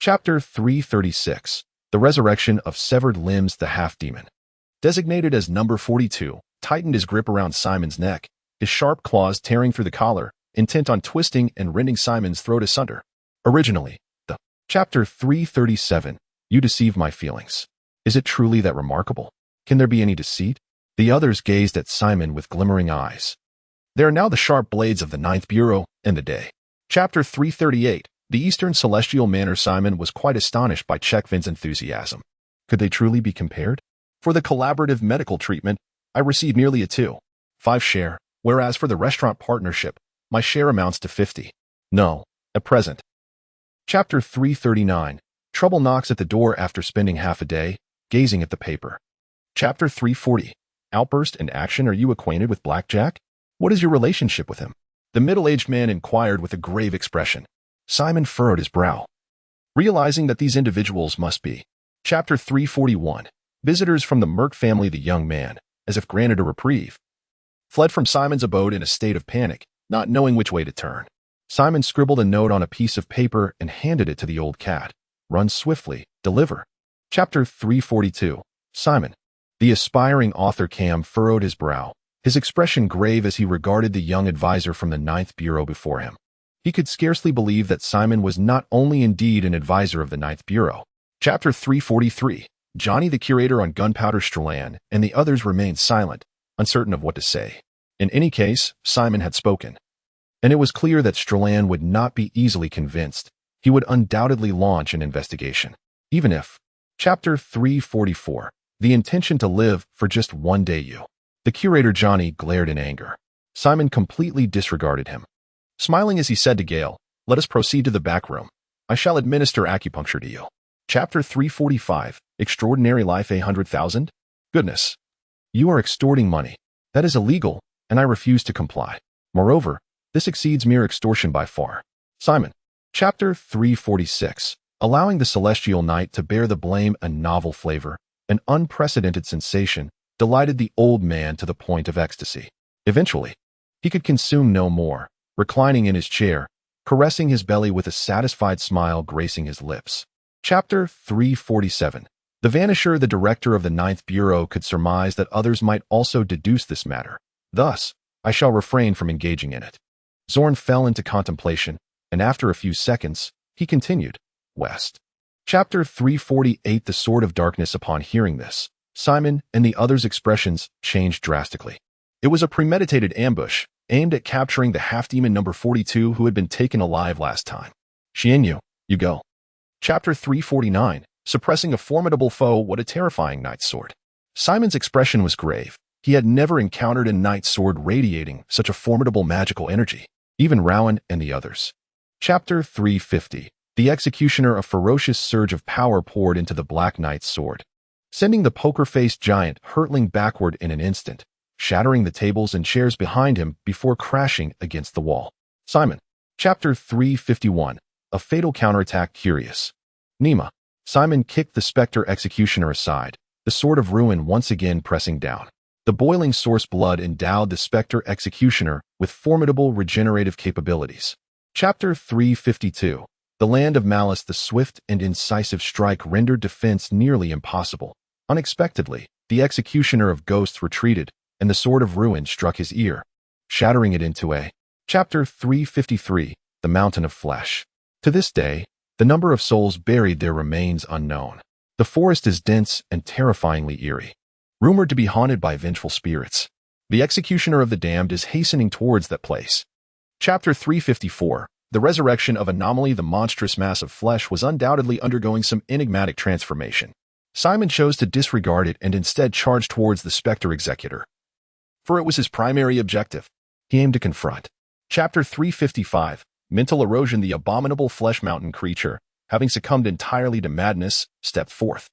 Chapter 336. The resurrection of severed limbs. The half-demon, designated as number 42, tightened his grip around Simon's neck, his sharp claws tearing through the collar, intent on twisting and rending Simon's throat asunder. Originally, the Chapter 337. You deceive my feelings. Is it truly that remarkable? Can there be any deceit? The others gazed at Simon with glimmering eyes. They are now the sharp blades of the Ninth Bureau and the day. Chapter 338. The Eastern Celestial Manor. Simon was quite astonished by Chekvin's enthusiasm. Could they truly be compared? For the collaborative medical treatment, I received nearly a 2.5 share, whereas for the restaurant partnership, my share amounts to 50. No, at present. Chapter 339. Trouble knocks at the door after spending half a day, gazing at the paper. Chapter 340. Outburst and action. Are you acquainted with Blackjack? What is your relationship with him? The middle-aged man inquired with a grave expression. Simon furrowed his brow, realizing that these individuals must be. Chapter 341. Visitors from the Merck family. The young man, as if granted a reprieve, fled from Simon's abode in a state of panic, not knowing which way to turn. Simon scribbled a note on a piece of paper and handed it to the old cat. Run swiftly. Deliver. Chapter 342. Simon. The aspiring author Cam furrowed his brow, his expression grave as he regarded the young advisor from the Ninth Bureau before him. He could scarcely believe that Simon was not only indeed an advisor of the Ninth Bureau. Chapter 343. Johnny the curator on gunpowder Strellan and the others remained silent, uncertain of what to say. In any case, Simon had spoken. And it was clear that Strellan would not be easily convinced. He would undoubtedly launch an investigation. Even if. Chapter 344. The intention to live for just one day you. The curator Johnny glared in anger. Simon completely disregarded him. Smiling as he said to Gale, "Let us proceed to the back room. I shall administer acupuncture to you." Chapter 345. Extraordinary life 100,000? Goodness. You are extorting money. That is illegal, and I refuse to comply. Moreover, this exceeds mere extortion by far. Simon. Chapter 346. Allowing the celestial night to bear the blame, a novel flavor, an unprecedented sensation, delighted the old man to the point of ecstasy. Eventually, he could consume no more, reclining in his chair, caressing his belly with a satisfied smile gracing his lips. Chapter 347. The Vanisher, the director of the Ninth Bureau, could surmise that others might also deduce this matter. Thus, I shall refrain from engaging in it. Zorn fell into contemplation, and after a few seconds, he continued, West. Chapter 348. The Sword of Darkness. Upon hearing this, Simon and the others' expressions changed drastically. It was a premeditated ambush, aimed at capturing the half-demon number 42 who had been taken alive last time. Xianyu, you go. Chapter 349. Suppressing a formidable foe. What a terrifying night sword. Simon's expression was grave. He had never encountered a night sword radiating such a formidable magical energy. Even Rowan and the others. Chapter 350. The executioner. A ferocious surge of power poured into the Black Knight's sword, sending the poker-faced giant hurtling backward in an instant, shattering the tables and chairs behind him before crashing against the wall. Simon. Chapter 351. A fatal counterattack. Curious. Nima. Simon kicked the specter executioner aside, the sword of ruin once again pressing down. The boiling source blood endowed the specter executioner with formidable regenerative capabilities. Chapter 352. The land of malice. The swift and incisive strike rendered defense nearly impossible. Unexpectedly, the executioner of ghosts retreated, and the sword of ruin struck his ear, shattering it into a. Chapter 353. The mountain of flesh. To this day, the number of souls buried there remains unknown. The forest is dense and terrifyingly eerie, rumored to be haunted by vengeful spirits. The executioner of the damned is hastening towards that place. Chapter 354. The resurrection of Anomaly. The monstrous mass of flesh was undoubtedly undergoing some enigmatic transformation. Simon chose to disregard it and instead charged towards the specter executor, for it was his primary objective. He aimed to confront. Chapter 355. Mental erosion. The abominable flesh mountain creature, having succumbed entirely to madness, stepped forth,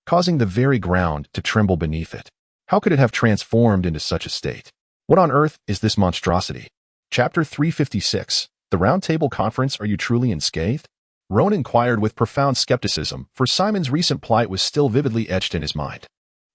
causing the very ground to tremble beneath it. How could it have transformed into such a state? What on earth is this monstrosity? Chapter 356. The Round Table Conference. Are you truly unscathed? Rowan inquired with profound skepticism, for Simon's recent plight was still vividly etched in his mind.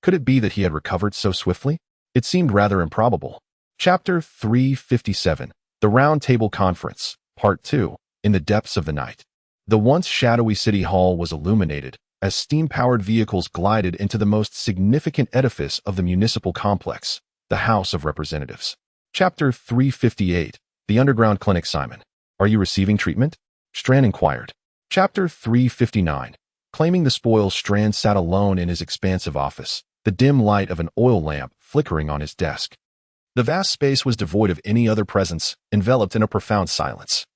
Could it be that he had recovered so swiftly? It seemed rather improbable. Chapter 357. The Round Table Conference, Part 2. In the depths of the night. The once shadowy city hall was illuminated as steam-powered vehicles glided into the most significant edifice of the municipal complex, the House of Representatives. Chapter 358. The Underground Clinic. Simon, are you receiving treatment? Strand inquired. Chapter 359. Claiming the spoils. Strand sat alone in his expansive office, the dim light of an oil lamp flickering on his desk. The vast space was devoid of any other presence, enveloped in a profound silence.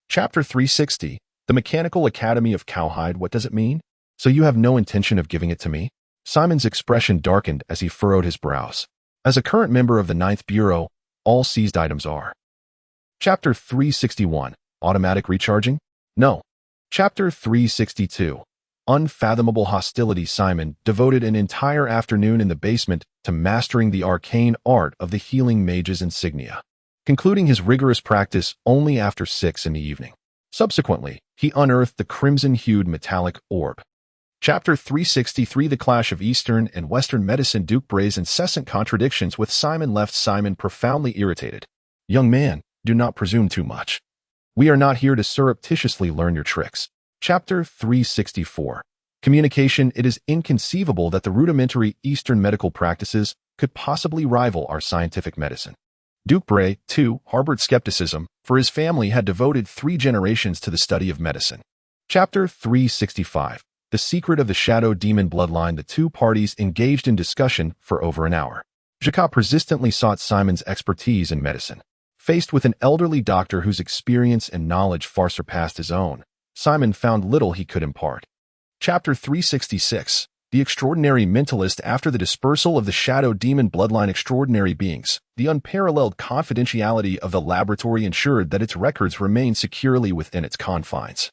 Chapter 360. The Mechanical Academy of Cowhide. What does it mean? So you have no intention of giving it to me? Simon's expression darkened as he furrowed his brows. As a current member of the Ninth Bureau, all seized items are. Chapter 361. Automatic recharging? No. Chapter 362. Unfathomable hostility. Simon devoted an entire afternoon in the basement to mastering the arcane art of the healing mage's insignia, concluding his rigorous practice only after 6 in the evening. Subsequently, he unearthed the crimson-hued metallic orb. Chapter 363. The clash of Eastern and Western medicine. Duke Bray's incessant contradictions with Simon left Simon profoundly irritated. Young man, do not presume too much. We are not here to surreptitiously learn your tricks. Chapter 364. Communication. It is inconceivable that the rudimentary Eastern medical practices could possibly rival our scientific medicine. Duke Bray, too, harbored skepticism, for his family had devoted 3 generations to the study of medicine. Chapter 365. The secret of the shadow demon bloodline. The 2 parties engaged in discussion for over an hour. Jacques persistently sought Simon's expertise in medicine. Faced with an elderly doctor whose experience and knowledge far surpassed his own, Simon found little he could impart. Chapter 366. The extraordinary mentalist. After the dispersal of the shadow demon bloodline extraordinary beings, the unparalleled confidentiality of the laboratory ensured that its records remained securely within its confines,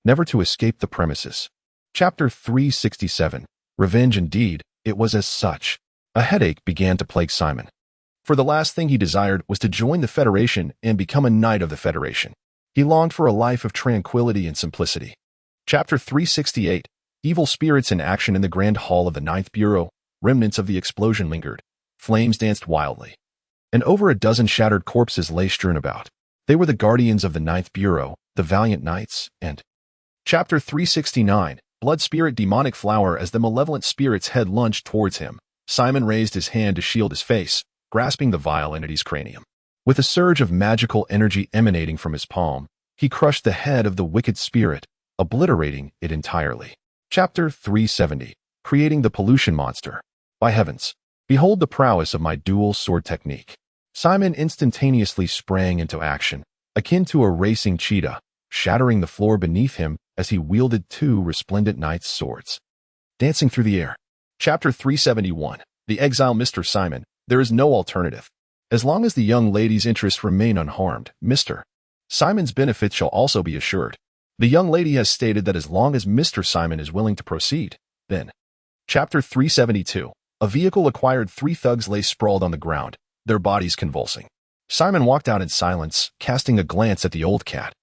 never to escape the premises. Chapter 367. Revenge. Indeed, it was as such. A headache began to plague Simon. For the last thing he desired was to join the Federation and become a knight of the Federation. He longed for a life of tranquility and simplicity. Chapter 368. Evil spirits in action. In the Grand Hall of the Ninth Bureau, remnants of the explosion lingered. Flames danced wildly, and over a dozen shattered corpses lay strewn about. They were the guardians of the Ninth Bureau, the valiant knights, and... Chapter 369. Blood spirit. Demonic flower. As the malevolent spirit's head lunged towards him, Simon raised his hand to shield his face, grasping the vile entity's cranium. With a surge of magical energy emanating from his palm, he crushed the head of the wicked spirit, obliterating it entirely. Chapter 370. Creating the pollution monster. By heavens, behold the prowess of my dual sword technique. Simon instantaneously sprang into action, akin to a racing cheetah, shattering the floor beneath him as he wielded 2 resplendent knight's swords, dancing through the air. Chapter 371. The exile. Mr. Simon, there is no alternative. As long as the young lady's interests remain unharmed, Mr. Simon's benefits shall also be assured. The young lady has stated that as long as Mr. Simon is willing to proceed, then. Chapter 372. A vehicle acquired. 3 thugs lay sprawled on the ground, their bodies convulsing. Simon walked out in silence, casting a glance at the old cat,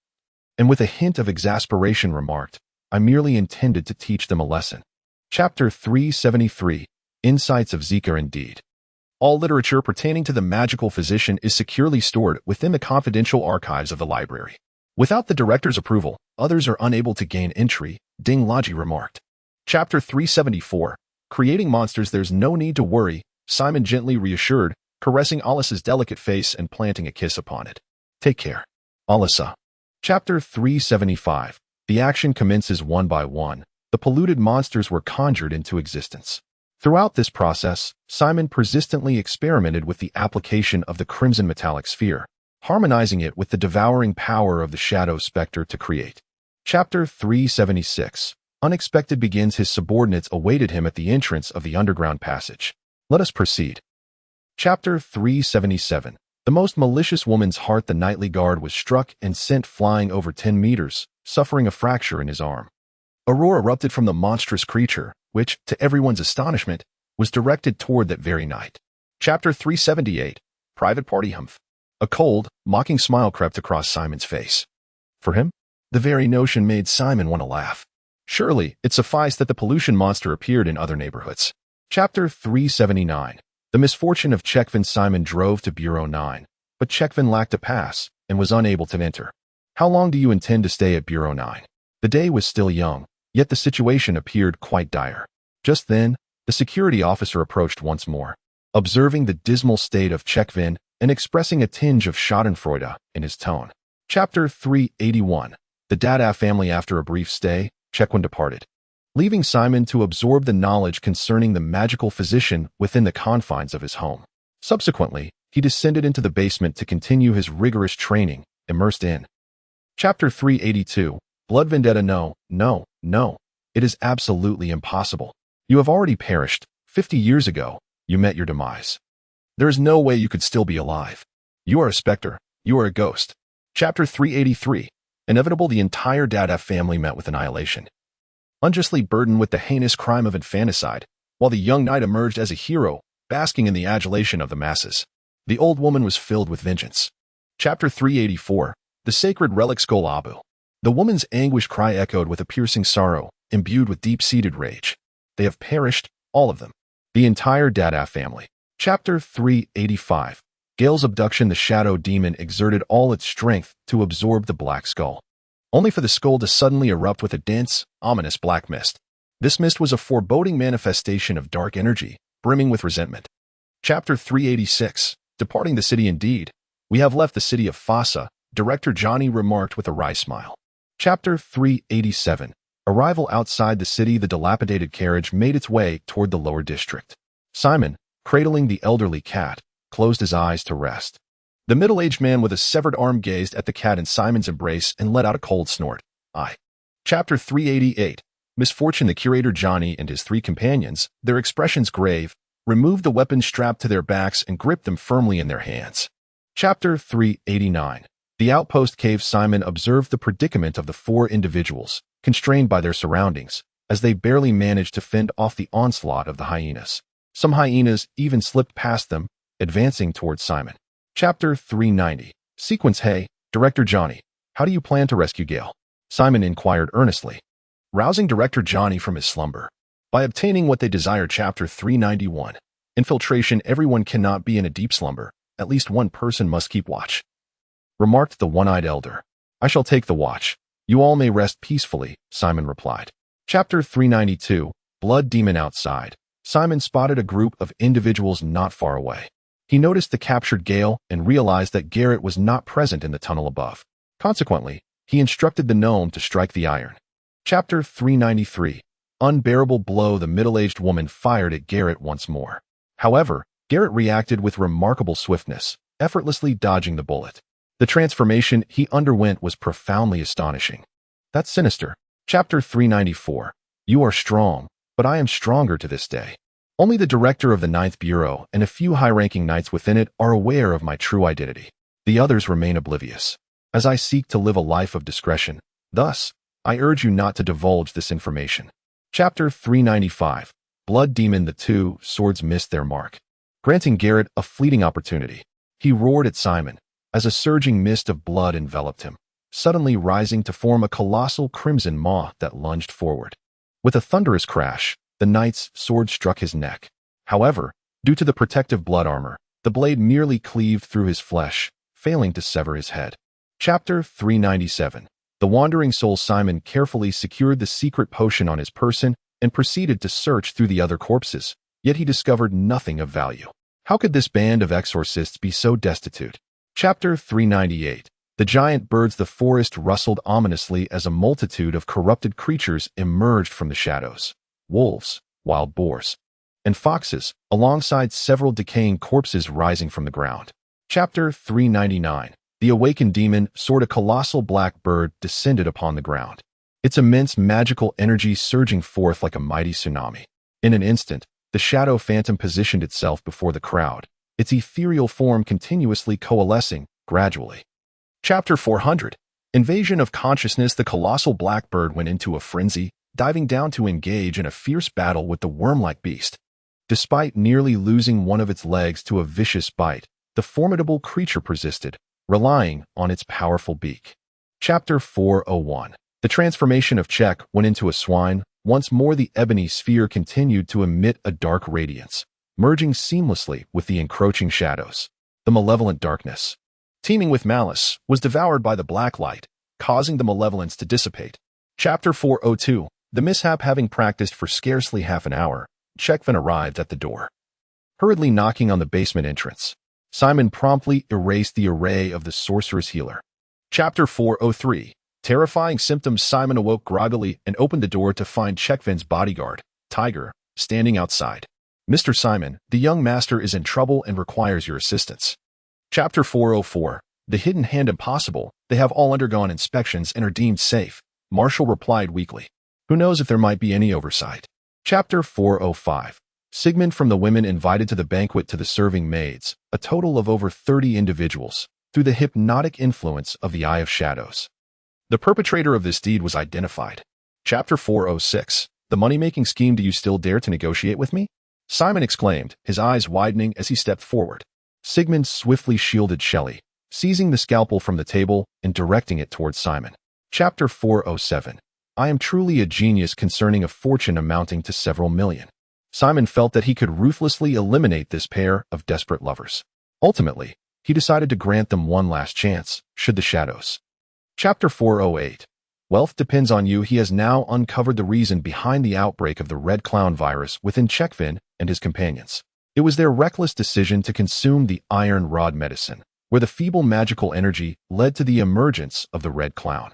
and with a hint of exasperation remarked, I merely intended to teach them a lesson. Chapter 373. Insights of Zika. Indeed, all literature pertaining to the magical physician is securely stored within the confidential archives of the library. Without the director's approval, others are unable to gain entry, Ding Laji remarked. Chapter 374. Creating monsters. There's no need to worry, Simon gently reassured, caressing Alice's delicate face and planting a kiss upon it. Take care, Alice. Chapter 375. The action commences. One by one, the polluted monsters were conjured into existence. Throughout this process, Simon persistently experimented with the application of the crimson metallic sphere, harmonizing it with the devouring power of the shadow specter to create. Chapter 376. Unexpected begins. His subordinates awaited him at the entrance of the underground passage. Let us proceed. Chapter 377. The most malicious woman's heart. The nightly guard was struck and sent flying over 10 meters, suffering a fracture in his arm. A roar erupted from the monstrous creature, which, to everyone's astonishment, was directed toward that very night. Chapter 378. Private Party. Humph. A cold, mocking smile crept across Simon's face. For him, the very notion made Simon want to laugh. Surely, it sufficed that the pollution monster appeared in other neighborhoods. Chapter 379. The misfortune of Chekvin. Simon drove to Bureau 9, but Chekvin lacked a pass and was unable to enter. How long do you intend to stay at Bureau 9? The day was still young, yet the situation appeared quite dire. Just then, the security officer approached once more, observing the dismal state of Chekvin and expressing a tinge of schadenfreude in his tone. Chapter 381. The Dada family. After a brief stay, Chekvin departed, leaving Simon to absorb the knowledge concerning the magical physician within the confines of his home. Subsequently, he descended into the basement to continue his rigorous training, immersed in. Chapter 382. Blood vendetta. No, no, no. It is absolutely impossible. You have already perished. 50 years ago, you met your demise. There is no way you could still be alive. You are a specter. You are a ghost. Chapter 383. Inevitable. The entire Dada family met with annihilation, unjustly burdened with the heinous crime of infanticide, while the young knight emerged as a hero, basking in the adulation of the masses. The old woman was filled with vengeance. Chapter 384. The sacred relic Skol Abu. The woman's anguished cry echoed with a piercing sorrow, imbued with deep-seated rage. They have perished, all of them. The entire Dada family. Chapter 385. Gale's abduction. The shadow demon exerted all its strength to absorb the black skull. only for the skull to suddenly erupt with a dense, ominous black mist. This mist was a foreboding manifestation of dark energy, brimming with resentment. Chapter 386. Departing the city indeed. We have left the city of Fassa, Director Johnny remarked with a wry smile. Chapter 387. Arrival outside the city. The dilapidated carriage made its way toward the lower district. Simon, cradling the elderly cat, closed his eyes to rest. The middle-aged man with a severed arm gazed at the cat in Simon's embrace and let out a cold snort. Chapter 388. Misfortune. The curator Johnny and his three companions, their expressions grave, removed the weapons strapped to their backs and gripped them firmly in their hands. Chapter 389. The outpost cave. Simon observed the predicament of the four individuals, constrained by their surroundings, as they barely managed to fend off the onslaught of the hyenas. Some hyenas even slipped past them, advancing towards Simon. Chapter 390. Sequence. Hey, Director Johnny, how do you plan to rescue Gale? Simon inquired earnestly, rousing Director Johnny from his slumber. By obtaining what they desire. Chapter 391. Infiltration. Everyone cannot be in a deep slumber. At least one person must keep watch, remarked the one-eyed elder. I shall take the watch. You all may rest peacefully, Simon replied. Chapter 392. Blood Demon. Outside, Simon spotted a group of individuals not far away. He noticed the captured Gale and realized that Garrett was not present in the tunnel above. Consequently, he instructed the gnome to strike the iron. Chapter 393. Unbearable blow. The middle-aged woman fired at Garrett once more. However, Garrett reacted with remarkable swiftness, effortlessly dodging the bullet. The transformation he underwent was profoundly astonishing. That's sinister. Chapter 394. You are strong, but I am stronger to this day. Only the director of the 9th Bureau and a few high-ranking knights within it are aware of my true identity. The others remain oblivious, as I seek to live a life of discretion. Thus, I urge you not to divulge this information. Chapter 395. Blood Demon. The two swords missed their mark, granting Garrett a fleeting opportunity. He roared at Simon, as a surging mist of blood enveloped him, suddenly rising to form a colossal crimson maw that lunged forward. With a thunderous crash, the knight's sword struck his neck. However, due to the protective blood armor, the blade merely cleaved through his flesh, failing to sever his head. Chapter 397. The wandering soul. Simon carefully secured the secret potion on his person and proceeded to search through the other corpses, yet he discovered nothing of value. How could this band of exorcists be so destitute? Chapter 398. The giant birds. The forest rustled ominously as a multitude of corrupted creatures emerged from the shadows. Wolves, wild boars, and foxes, alongside several decaying corpses rising from the ground. Chapter 399. The awakened demon. A colossal black bird descended upon the ground, its immense magical energy surging forth like a mighty tsunami. In an instant, the shadow phantom positioned itself before the crowd, its ethereal form continuously coalescing, gradually. Chapter 400. Invasion of consciousness. The colossal black bird went into a frenzy, diving down to engage in a fierce battle with the worm-like beast. Despite nearly losing one of its legs to a vicious bite, the formidable creature persisted, relying on its powerful beak. Chapter 401. The transformation of Czech went into a swine. Once more the ebony sphere continued to emit a dark radiance, merging seamlessly with the encroaching shadows. The malevolent darkness, teeming with malice, was devoured by the black light, causing the malevolence to dissipate. Chapter 402. The mishap. Having practiced for scarcely half an hour, Czechvin arrived at the door, hurriedly knocking on the basement entrance. Simon promptly erased the array of the sorcerer's healer. Chapter 403. Terrifying symptoms. Simon awoke groggily and opened the door to find Czechvin's bodyguard, Tiger, standing outside. Mr. Simon, the young master is in trouble and requires your assistance. Chapter 404. The hidden hand. Impossible. They have all undergone inspections and are deemed safe, Marshall replied weakly. Who knows if there might be any oversight. Chapter 405. Sigmund. From the women invited to the banquet to the serving maids, a total of over 30 individuals, through the hypnotic influence of the Eye of Shadows. The perpetrator of this deed was identified. Chapter 406. The money-making scheme. Do you still dare to negotiate with me? Simon exclaimed, his eyes widening as he stepped forward. Sigmund swiftly shielded Shelley, seizing the scalpel from the table and directing it towards Simon. Chapter 407. I am truly a genius concerning a fortune amounting to several million. Simon felt that he could ruthlessly eliminate this pair of desperate lovers. Ultimately, he decided to grant them one last chance, should the shadows. Chapter 408. Wealth depends on you. He has now uncovered the reason behind the outbreak of the Red Clown virus within Chekvin and his companions. It was their reckless decision to consume the Iron Rod medicine, where the feeble magical energy led to the emergence of the Red Clown.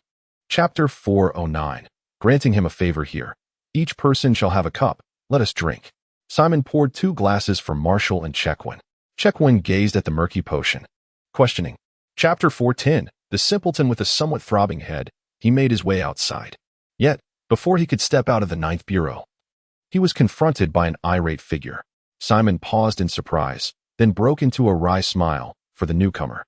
Chapter 409. Granting him a favor here. Each person shall have a cup. Let us drink. Simon poured 2 glasses for Marshall and Chekvin. Chekvin gazed at the murky potion, questioning. Chapter 410. The simpleton with a somewhat throbbing head, he made his way outside. Yet, before he could step out of the 9th bureau, he was confronted by an irate figure. Simon paused in surprise, then broke into a wry smile for the newcomer.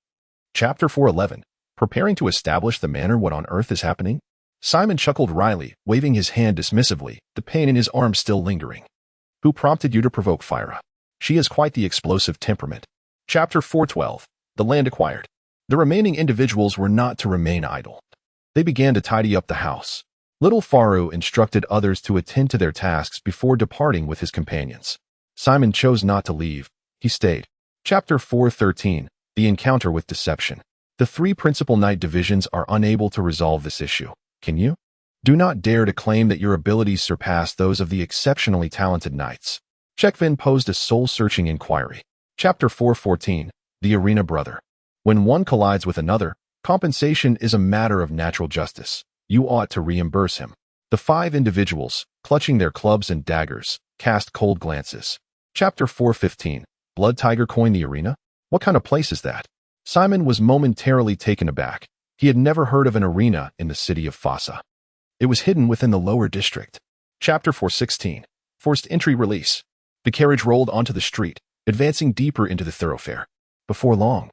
Chapter 411. Preparing to establish the manner. What on earth is happening? Simon chuckled wryly, waving his hand dismissively, the pain in his arm still lingering. Who prompted you to provoke Fyra? She has quite the explosive temperament. Chapter 412. The land acquired. The remaining individuals were not to remain idle. They began to tidy up the house. Little Faru instructed others to attend to their tasks before departing with his companions. Simon chose not to leave. He stayed. Chapter 413. The encounter with deception. The 3 principal knight divisions are unable to resolve this issue. Can you? Do not dare to claim that your abilities surpass those of the exceptionally talented knights. Chekvin posed a soul-searching inquiry. Chapter 414. The arena brother. When one collides with another, compensation is a matter of natural justice. You ought to reimburse him. The 5 individuals, clutching their clubs and daggers, cast cold glances. Chapter 415. Blood Tiger coined the arena? What kind of place is that? Simon was momentarily taken aback. He had never heard of an arena in the city of Fossa. It was hidden within the lower district. Chapter 416. Forced entry release. The carriage rolled onto the street, advancing deeper into the thoroughfare. Before long,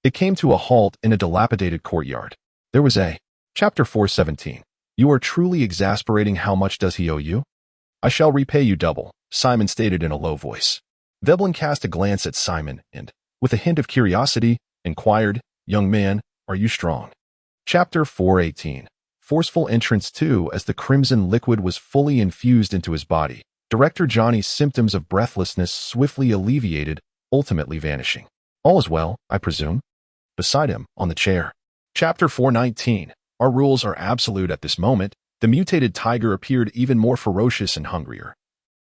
it came to a halt in a dilapidated courtyard. There was a. Chapter 417. You are truly exasperating. How much does he owe you? I shall repay you double, Simon stated in a low voice. Veblen cast a glance at Simon and, with a hint of curiosity, inquired, Young man, are you strong? Chapter 418. Forceful entrance 2. As the crimson liquid was fully infused into his body, Director Johnny's symptoms of breathlessness swiftly alleviated, ultimately vanishing. All is well, I presume? Beside him, on the chair. Chapter 419. Our rules are absolute at this moment. The mutated tiger appeared even more ferocious and hungrier.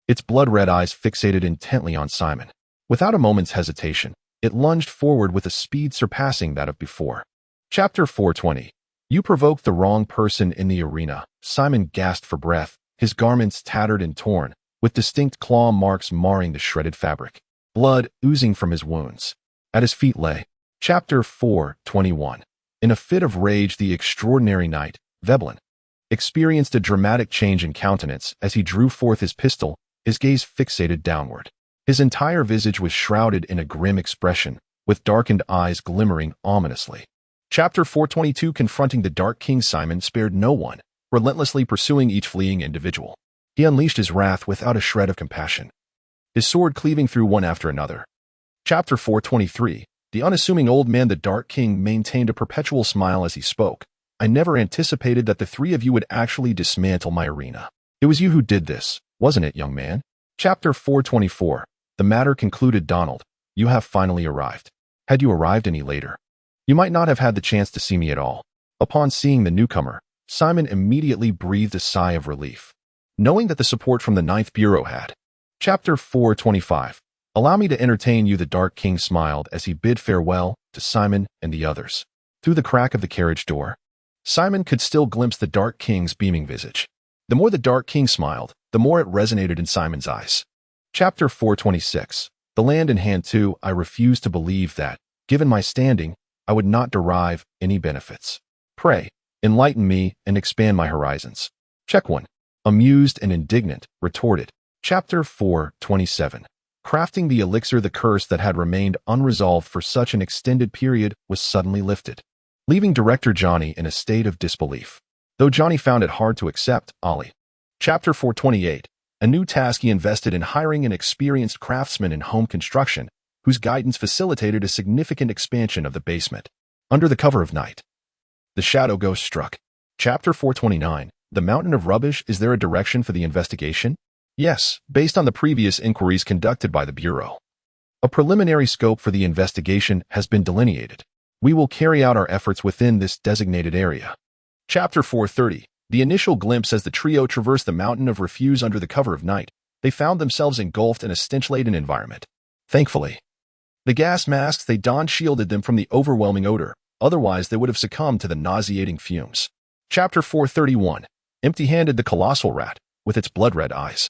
Its blood-red eyes fixated intently on Simon. Without a moment's hesitation, it lunged forward with a speed surpassing that of before. Chapter 420. You provoked the wrong person in the arena. Simon gasped for breath, his garments tattered and torn, with distinct claw marks marring the shredded fabric. Blood oozing from his wounds. At his feet lay. Chapter 421. In a fit of rage, the extraordinary knight, Veblen, experienced a dramatic change in countenance as he drew forth his pistol, his gaze fixated downward. His entire visage was shrouded in a grim expression, with darkened eyes glimmering ominously. Chapter 422. Confronting the Dark King, Simon spared no one, relentlessly pursuing each fleeing individual. He unleashed his wrath without a shred of compassion, his sword cleaving through one after another. Chapter 423. The unassuming old man, the Dark King, maintained a perpetual smile as he spoke. I never anticipated that the 3 of you would actually dismantle my arena. It was you who did this, wasn't it, young man? Chapter 424. The matter concluded. Donald, you have finally arrived. Had you arrived any later, you might not have had the chance to see me at all. Upon seeing the newcomer, Simon immediately breathed a sigh of relief, knowing that the support from the 9th Bureau had. Chapter 425. Allow me to entertain you. The Dark King smiled as he bid farewell to Simon and the others. Through the crack of the carriage door, Simon could still glimpse the Dark King's beaming visage. The more the Dark King smiled, the more it resonated in Simon's eyes. Chapter 426. The land in hand 2. I refuse to believe that, given my standing, I would not derive any benefits. Pray, enlighten me and expand my horizons. Chekvin, amused and indignant, retorted. Chapter 427. Crafting the elixir. The curse that had remained unresolved for such an extended period was suddenly lifted, leaving Director Johnny in a state of disbelief, though Johnny found it hard to accept. Ollie. Chapter 428. A new task. He invested in hiring an experienced craftsman in home construction, whose guidance facilitated a significant expansion of the basement. Under the cover of night, the shadow ghost struck. Chapter 429. The mountain of rubbish. Is there a direction for the investigation? Yes, based on the previous inquiries conducted by the Bureau. A preliminary scope for the investigation has been delineated. We will carry out our efforts within this designated area. Chapter 430. The initial glimpse as the trio traversed the mountain of refuse under the cover of night, they found themselves engulfed in a stench-laden environment. Thankfully, the gas masks they donned shielded them from the overwhelming odor, otherwise they would have succumbed to the nauseating fumes. Chapter 431. Empty-handed, the colossal rat, with its blood-red eyes,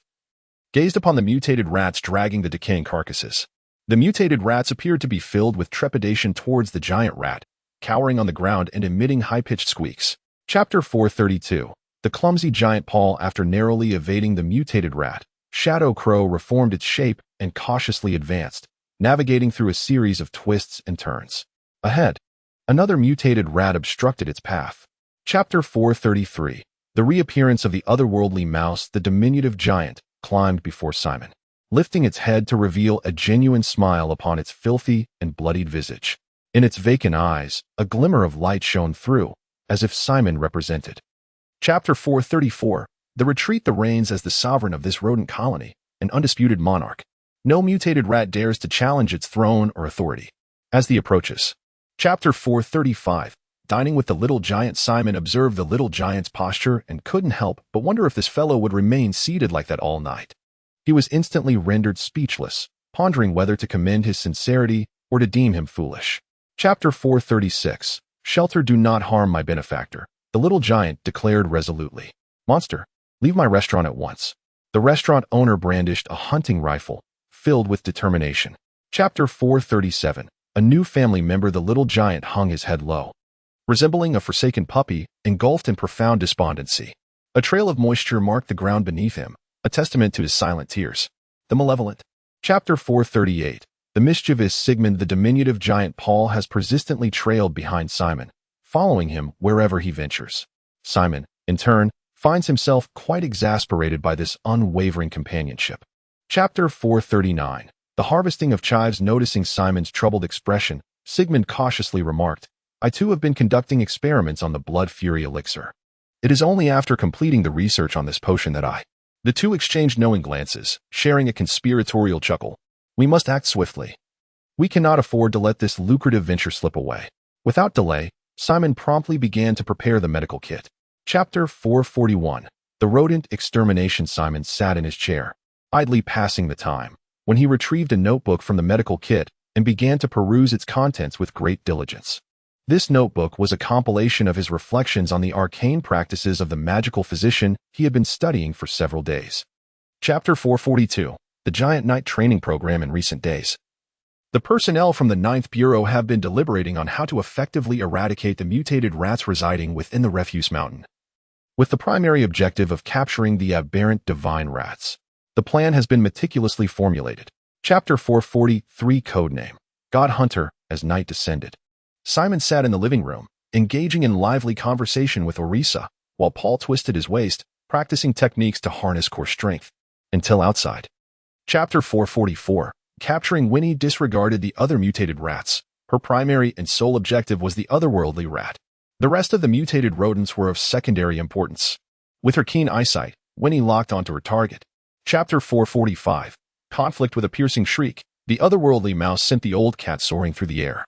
gazed upon the mutated rats dragging the decaying carcasses. The mutated rats appeared to be filled with trepidation towards the giant rat, cowering on the ground and emitting high-pitched squeaks. Chapter 432. The clumsy giant paw. After narrowly evading the mutated rat, Shadow Crow reformed its shape and cautiously advanced, navigating through a series of twists and turns. Ahead, another mutated rat obstructed its path. Chapter 433. The reappearance of the otherworldly mouse. The diminutive giant climbed before Simon, lifting its head to reveal a genuine smile upon its filthy and bloodied visage. In its vacant eyes, a glimmer of light shone through, as if Simon represented. Chapter 434. The retreat. The reigns as the sovereign of this rodent colony, an undisputed monarch. No mutated rat dares to challenge its throne or authority. As he approaches. Chapter 435. Dining with the little giant. Simon observed the little giant's posture and couldn't help but wonder if this fellow would remain seated like that all night. He was instantly rendered speechless, pondering whether to commend his sincerity or to deem him foolish. Chapter 436. Shelter. Do not harm my benefactor, the little giant declared resolutely. Monster, leave my restaurant at once. The restaurant owner brandished a hunting rifle, filled with determination. Chapter 437. A new family member. The little giant hung his head low, resembling a forsaken puppy, engulfed in profound despondency. A trail of moisture marked the ground beneath him, a testament to his silent tears. The malevolent. Chapter 438. The mischievous Sigmund. The diminutive giant Paul has persistently trailed behind Simon, following him wherever he ventures. Simon, in turn, finds himself quite exasperated by this unwavering companionship. Chapter 439. The harvesting of chives. Noticing Simon's troubled expression, Sigmund cautiously remarked, I too have been conducting experiments on the blood fury elixir. It is only after completing the research on this potion that I. The two exchanged knowing glances, sharing a conspiratorial chuckle. We must act swiftly. We cannot afford to let this lucrative venture slip away. Without delay, Simon promptly began to prepare the medical kit. Chapter 441. The rodent extermination. Simon sat in his chair, idly passing the time, when he retrieved a notebook from the medical kit and began to peruse its contents with great diligence. This notebook was a compilation of his reflections on the arcane practices of the magical physician he had been studying for several days. Chapter 442. The giant night training program. In recent days, the personnel from the 9th Bureau have been deliberating on how to effectively eradicate the mutated rats residing within the refuse mountain, with the primary objective of capturing the aberrant divine rats. The plan has been meticulously formulated. Chapter 443. Codename God Hunter. As night descended, Simon sat in the living room, engaging in lively conversation with Orisa, while Paul twisted his waist, practicing techniques to harness core strength. Until outside. Chapter 444. Capturing. Winnie disregarded the other mutated rats. Her primary and sole objective was the otherworldly rat. The rest of the mutated rodents were of secondary importance. With her keen eyesight, Winnie locked onto her target. Chapter 445. Conflict. With a piercing shriek, the otherworldly mouse sent the old cat soaring through the air,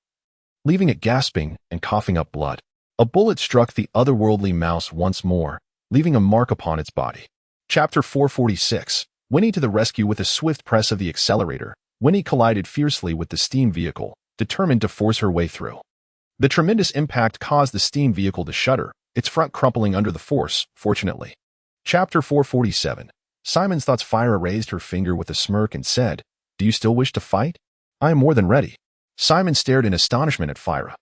leaving it gasping and coughing up blood. A bullet struck the otherworldly mouse once more, leaving a mark upon its body. Chapter 446. Winnie to the rescue. With a swift press of the accelerator, Winnie collided fiercely with the steam vehicle, determined to force her way through. The tremendous impact caused the steam vehicle to shudder, its front crumpling under the force, fortunately. Chapter 447. Simon's thoughts. Fira raised her finger with a smirk and said, Do you still wish to fight? I am more than ready. Simon stared in astonishment at Fira.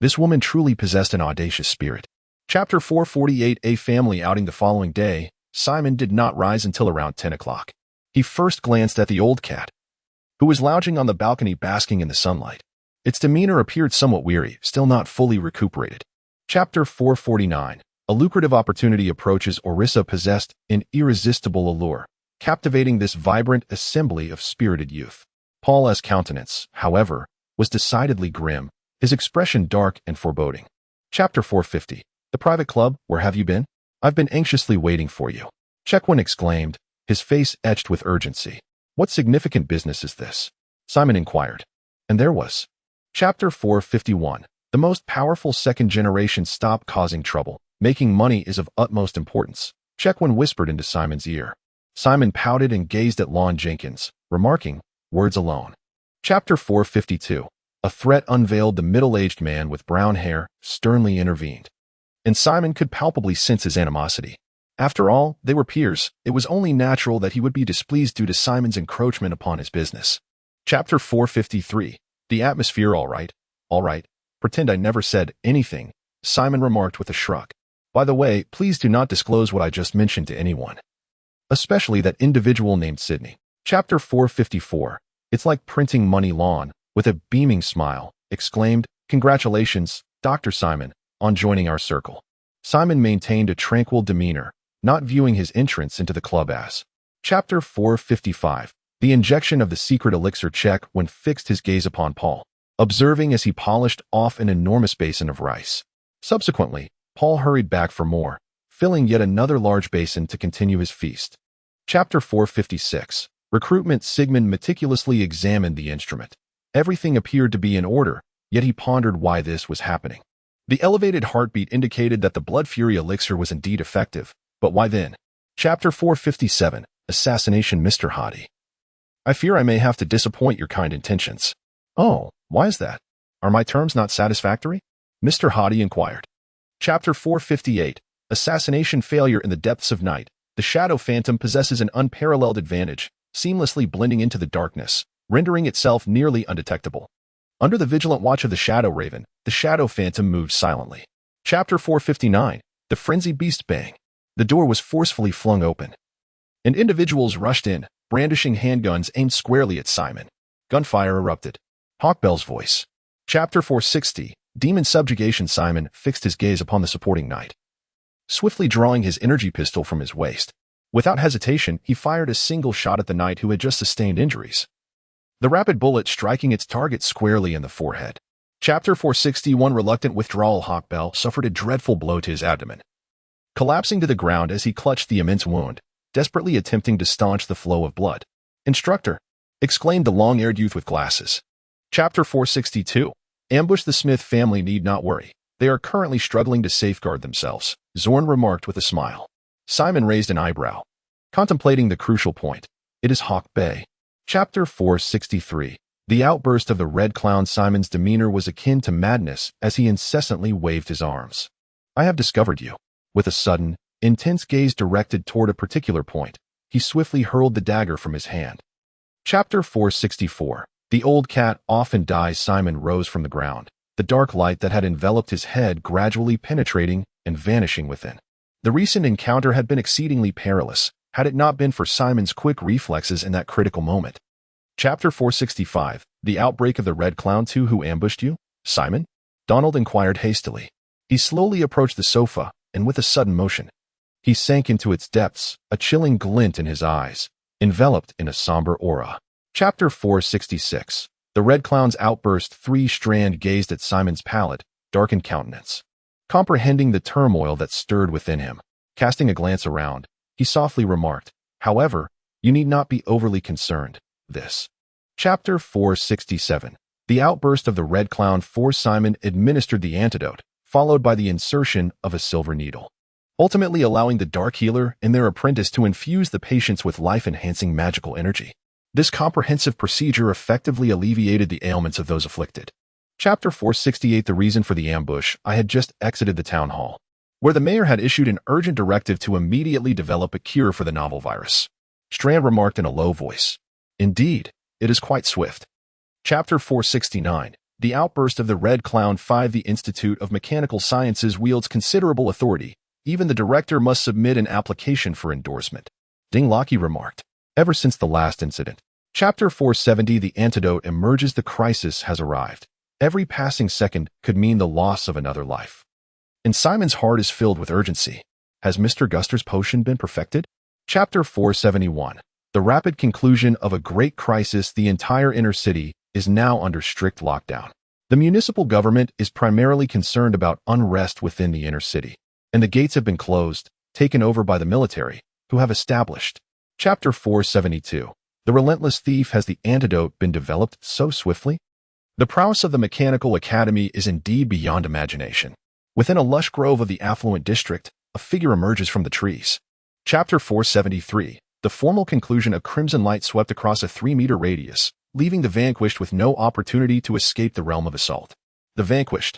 This woman truly possessed an audacious spirit. Chapter 448. A family outing. The following day, Simon did not rise until around 10 o'clock. He first glanced at the old cat, who was lounging on the balcony basking in the sunlight. Its demeanor appeared somewhat weary, still not fully recuperated. Chapter 449. A lucrative opportunity approaches. Orisa possessed an irresistible allure, captivating this vibrant assembly of spirited youth. Paul's countenance, however, was decidedly grim, his expression dark and foreboding. Chapter 450. The private club. Where have you been? I've been anxiously waiting for you. Chequin exclaimed, his face etched with urgency. What significant business is this? Simon inquired. And there was. Chapter 451. The most powerful second generation. Stop causing trouble. Making money is of utmost importance. Check when whispered into Simon's ear. Simon pouted and gazed at Lon Jenkins, remarking, words alone. Chapter 452. A threat unveiled. The middle-aged man with brown hair sternly intervened. And Simon could palpably sense his animosity. After all, they were peers. It was only natural that he would be displeased due to Simon's encroachment upon his business. Chapter 453. The atmosphere. All right. Pretend I never said anything, Simon remarked with a shrug. By the way, please do not disclose what I just mentioned to anyone. Especially that individual named Sydney. Chapter 454. It's like printing money. Lon, with a beaming smile, exclaimed, Congratulations, Dr. Simon, on joining our circle. Simon maintained a tranquil demeanor, not viewing his entrance into the club as. Chapter 455. The injection of the secret elixir. Check when fixed his gaze upon Paul, observing as he polished off an enormous basin of rice. Subsequently, Paul hurried back for more, filling yet another large basin to continue his feast. Chapter 456. Recruitment. Sigmund meticulously examined the instrument. Everything appeared to be in order, yet he pondered why this was happening. The elevated heartbeat indicated that the blood fury elixir was indeed effective, but why then? Chapter 457. Assassination. Mr. Hadi, I fear I may have to disappoint your kind intentions. Oh, why is that? Are my terms not satisfactory? Mr. Hadi inquired. Chapter 458. Assassination. Failure. In the depths of night, the shadow phantom possesses an unparalleled advantage, seamlessly blending into the darkness, rendering itself nearly undetectable. Under the vigilant watch of the shadow raven, the shadow phantom moved silently. Chapter 459. The frenzied beast. Bang. The door was forcefully flung open, and individuals rushed in, brandishing handguns aimed squarely at Simon. Gunfire erupted. Hawkbell's voice. Chapter 460. Demon subjugation. Simon fixed his gaze upon the supporting knight, swiftly drawing his energy pistol from his waist. Without hesitation, he fired a single shot at the knight who had just sustained injuries, the rapid bullet striking its target squarely in the forehead. Chapter 461. Reluctant withdrawal. Hawkbell suffered a dreadful blow to his abdomen, collapsing to the ground as he clutched the immense wound, desperately attempting to staunch the flow of blood. Instructor, exclaimed the long-haired youth with glasses. Chapter 462. Ambush. The Smith family need not worry. They are currently struggling to safeguard themselves, Zorn remarked with a smile. Simon raised an eyebrow, contemplating the crucial point. It is Hawk Bay. Chapter 463. The outburst of the Red Clown. Simon's demeanor was akin to madness as he incessantly waved his arms. I have discovered you. With a sudden, intense gaze directed toward a particular point, he swiftly hurled the dagger from his hand. Chapter 464. The old cat often dies. Simon rose from the ground, the dark light that had enveloped his head gradually penetrating and vanishing within. The recent encounter had been exceedingly perilous, had it not been for Simon's quick reflexes in that critical moment. Chapter 465. The outbreak of the Red Clown. To who ambushed you, Simon? Donald inquired hastily. He slowly approached the sofa, and with a sudden motion, he sank into its depths, a chilling glint in his eyes, enveloped in a somber aura. Chapter 466. The Red Clown's outburst. Three-Strand gazed at Simon's pallid, darkened countenance, comprehending the turmoil that stirred within him. Casting a glance around, he softly remarked, however, you need not be overly concerned. This. Chapter 467. The outburst of the Red Clown. Simon administered the antidote, followed by the insertion of a silver needle, ultimately allowing the Dark Healer and their apprentice to infuse the patients with life-enhancing magical energy. This comprehensive procedure effectively alleviated the ailments of those afflicted. Chapter 468. The reason for the ambush. I had just exited the town hall, where the mayor had issued an urgent directive to immediately develop a cure for the novel virus. Strand remarked in a low voice. Indeed, it is quite swift. Chapter 469. The outburst of the Red Clown. The Institute of Mechanical Sciences wields considerable authority. Even the director must submit an application for endorsement, Ding Locky remarked. Ever since the last incident. Chapter 470. The antidote emerges. The crisis has arrived. Every passing second could mean the loss of another life. And Simon's heart is filled with urgency. Has Mr. Guster's potion been perfected? Chapter 471. The rapid conclusion of a great crisis. The entire inner city is now under strict lockdown. The municipal government is primarily concerned about unrest within the inner city, and the gates have been closed, taken over by the military, who have established. Chapter 472. The relentless thief. Has the antidote been developed so swiftly? The prowess of the Mechanical Academy is indeed beyond imagination. Within a lush grove of the affluent district, a figure emerges from the trees. Chapter 473. The formal conclusion. A crimson light swept across a 3-meter radius, leaving the vanquished with no opportunity to escape the realm of assault. The vanquished,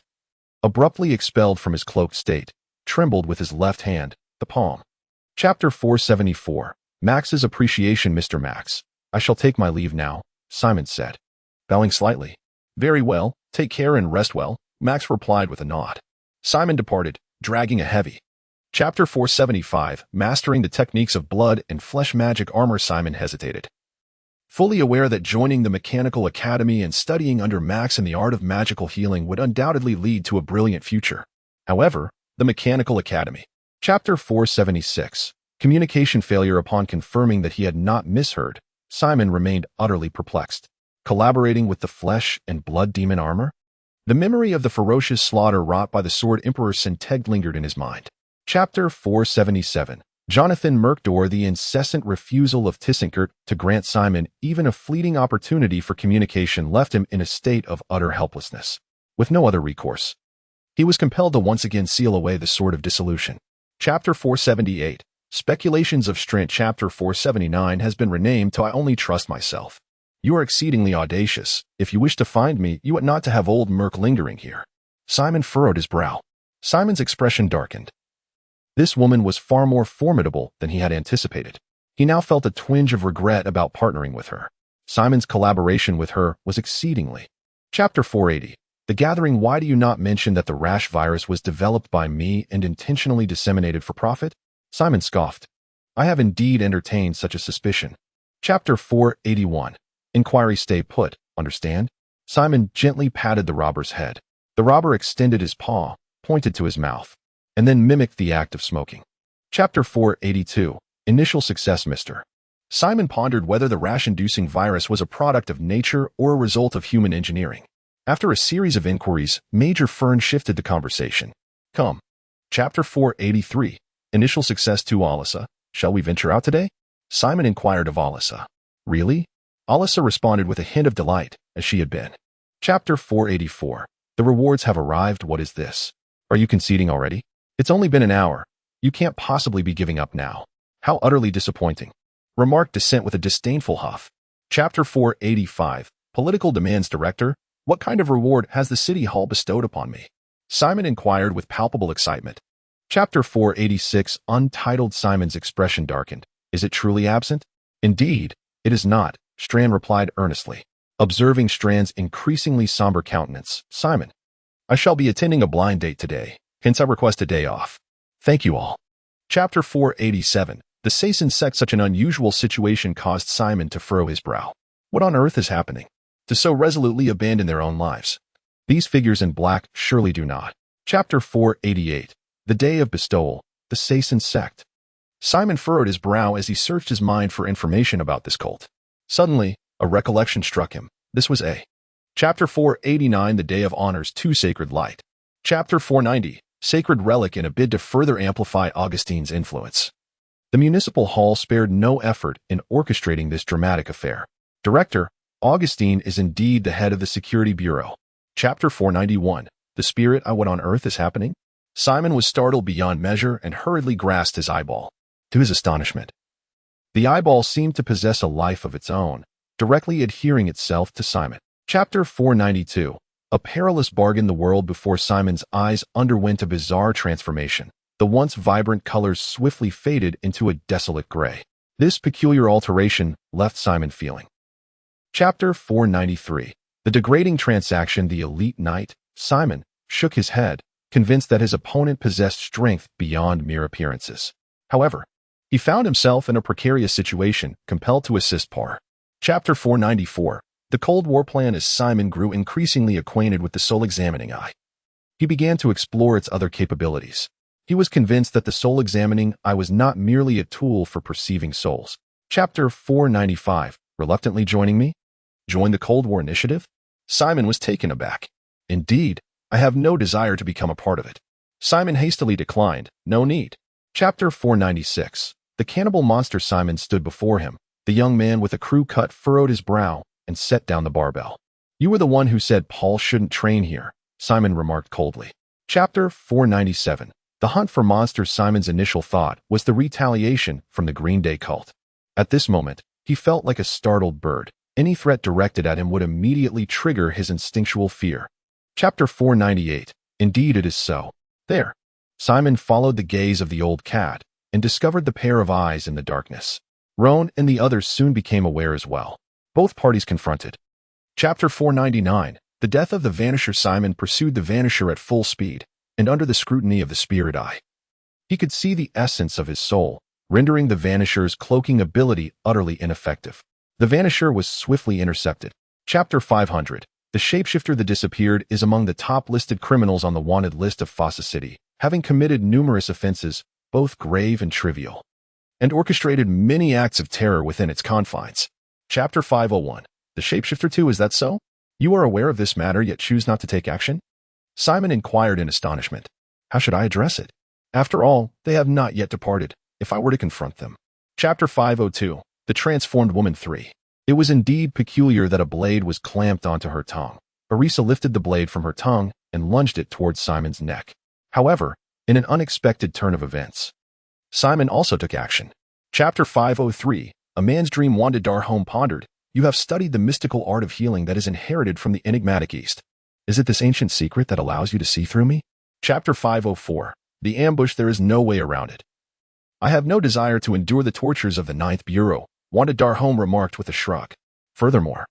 abruptly expelled from his cloaked state, trembled with his left hand, the palm. Chapter 474. Max's appreciation. Mr. Max, I shall take my leave now, Simon said, bowing slightly. Very well, take care and rest well, Max replied with a nod. Simon departed, dragging a heavy. Chapter 475. Mastering the techniques of blood and flesh magic armor. Simon hesitated, fully aware that joining the Mechanical Academy and studying under Max in the art of magical healing would undoubtedly lead to a brilliant future. However, the Mechanical Academy. Chapter 476. Communication failure. Upon confirming that he had not misheard, Simon remained utterly perplexed. Collaborating with the flesh and blood demon armor? The memory of the ferocious slaughter wrought by the Sword Emperor Senteg lingered in his mind. Chapter 477. Jonathan Merkdor. The incessant refusal of Tissenkert to grant Simon even a fleeting opportunity for communication left him in a state of utter helplessness. With no other recourse, he was compelled to once again seal away the sword of dissolution. Chapter 478. Speculations of Strength. Chapter 479 has been renamed to I Only Trust Myself. You are exceedingly audacious. If you wish to find me, you ought not to have old Merk lingering here. Simon furrowed his brow. Simon's expression darkened. This woman was far more formidable than he had anticipated. He now felt a twinge of regret about partnering with her. Simon's collaboration with her was exceedingly. Chapter 480. The Gathering. Why do you not mention that the rash virus was developed by me and intentionally disseminated for profit? Simon scoffed. I have indeed entertained such a suspicion. Chapter 481. Inquiry. Stay put, understand? Simon gently patted the robber's head. The robber extended his paw, pointed to his mouth, and then mimicked the act of smoking. Chapter 482. Initial success. Mr. Simon pondered whether the rash-inducing virus was a product of nature or a result of human engineering. After a series of inquiries, Major Fern shifted the conversation. Come. Chapter 483. Initial success. To Alissa. Shall we venture out today? Simon inquired of Alissa. Really? Alissa responded with a hint of delight, as she had been. Chapter 484. The rewards have arrived. What is this? Are you conceding already? It's only been an hour. You can't possibly be giving up now. How utterly disappointing, remarked Dissent with a disdainful huff. Chapter 485. Political Demands. Director, what kind of reward has the City Hall bestowed upon me? Simon inquired with palpable excitement. Chapter 486. Untitled. Simon's expression darkened. Is it truly absent? Indeed, it is not, Strand replied earnestly, observing Strand's increasingly somber countenance. Simon, I shall be attending a blind date today, hence I request a day off. Thank you all. Chapter 487. The Saison sect. Such an unusual situation caused Simon to furrow his brow. What on earth is happening? To so resolutely abandon their own lives? These figures in black surely do not. Chapter 488. The Day of Bestowal. The Saison sect. Simon furrowed his brow as he searched his mind for information about this cult. Suddenly, a recollection struck him. This was a. Chapter 489. The Day of Honors. To Sacred Light. Chapter 490. Sacred Relic. In a bid to further amplify Augustine's influence, the Municipal Hall spared no effort in orchestrating this dramatic affair. Director, Augustine is indeed the head of the Security Bureau. Chapter 491. The Spirit. What on earth is happening? Simon was startled beyond measure and hurriedly grasped his eyeball. To his astonishment, the eyeball seemed to possess a life of its own, directly adhering itself to Simon. Chapter 492. A perilous bargain. The world before Simon's eyes underwent a bizarre transformation. The once vibrant colors swiftly faded into a desolate gray. This peculiar alteration left Simon feeling. Chapter 493. The degrading transaction. The elite knight. Simon shook his head, convinced that his opponent possessed strength beyond mere appearances. However, he found himself in a precarious situation, compelled to assist Parr. Chapter 494. The Cold War plan. As Simon grew increasingly acquainted with the soul examining eye, he began to explore its other capabilities. He was convinced that the soul examining eye was not merely a tool for perceiving souls. Chapter 495. Reluctantly joining me? Join the Cold War initiative? Simon was taken aback. Indeed, I have no desire to become a part of it. Simon hastily declined. No need. Chapter 496. The Cannibal Monster. Simon stood before him. The young man with a crew cut furrowed his brow and set down the barbell. You were the one who said Paul shouldn't train here, Simon remarked coldly. Chapter 497. The hunt for monsters. Simon's initial thought was the retaliation from the Green Day cult. At this moment, he felt like a startled bird. Any threat directed at him would immediately trigger his instinctual fear. Chapter 498. Indeed it is so. There. Simon followed the gaze of the old cat and discovered the pair of eyes in the darkness. Roan and the others soon became aware as well. Both parties confronted. Chapter 499. The death of the Vanisher. Simon pursued the Vanisher at full speed, and under the scrutiny of the spirit eye. He could see the essence of his soul, rendering the Vanisher's cloaking ability utterly ineffective. The Vanisher was swiftly intercepted. Chapter 500. The shapeshifter that disappeared is among the top listed criminals on the wanted list of Fossa City, having committed numerous offenses, both grave and trivial, and orchestrated many acts of terror within its confines. Chapter 501. The shapeshifter too, is that so? You are aware of this matter yet choose not to take action? Simon inquired in astonishment. How should I address it? After all, they have not yet departed, if I were to confront them. Chapter 502. The transformed woman 3. It was indeed peculiar that a blade was clamped onto her tongue. Arisa lifted the blade from her tongue and lunged it towards Simon's neck. However, in an unexpected turn of events, Simon also took action. Chapter 503. A man's dream. Wanda Darhome pondered. You have studied the mystical art of healing that is inherited from the enigmatic East. Is it this ancient secret that allows you to see through me? Chapter 504. The ambush. There is no way around it. I have no desire to endure the tortures of the Ninth Bureau, Wanda Darhome remarked with a shrug. Furthermore,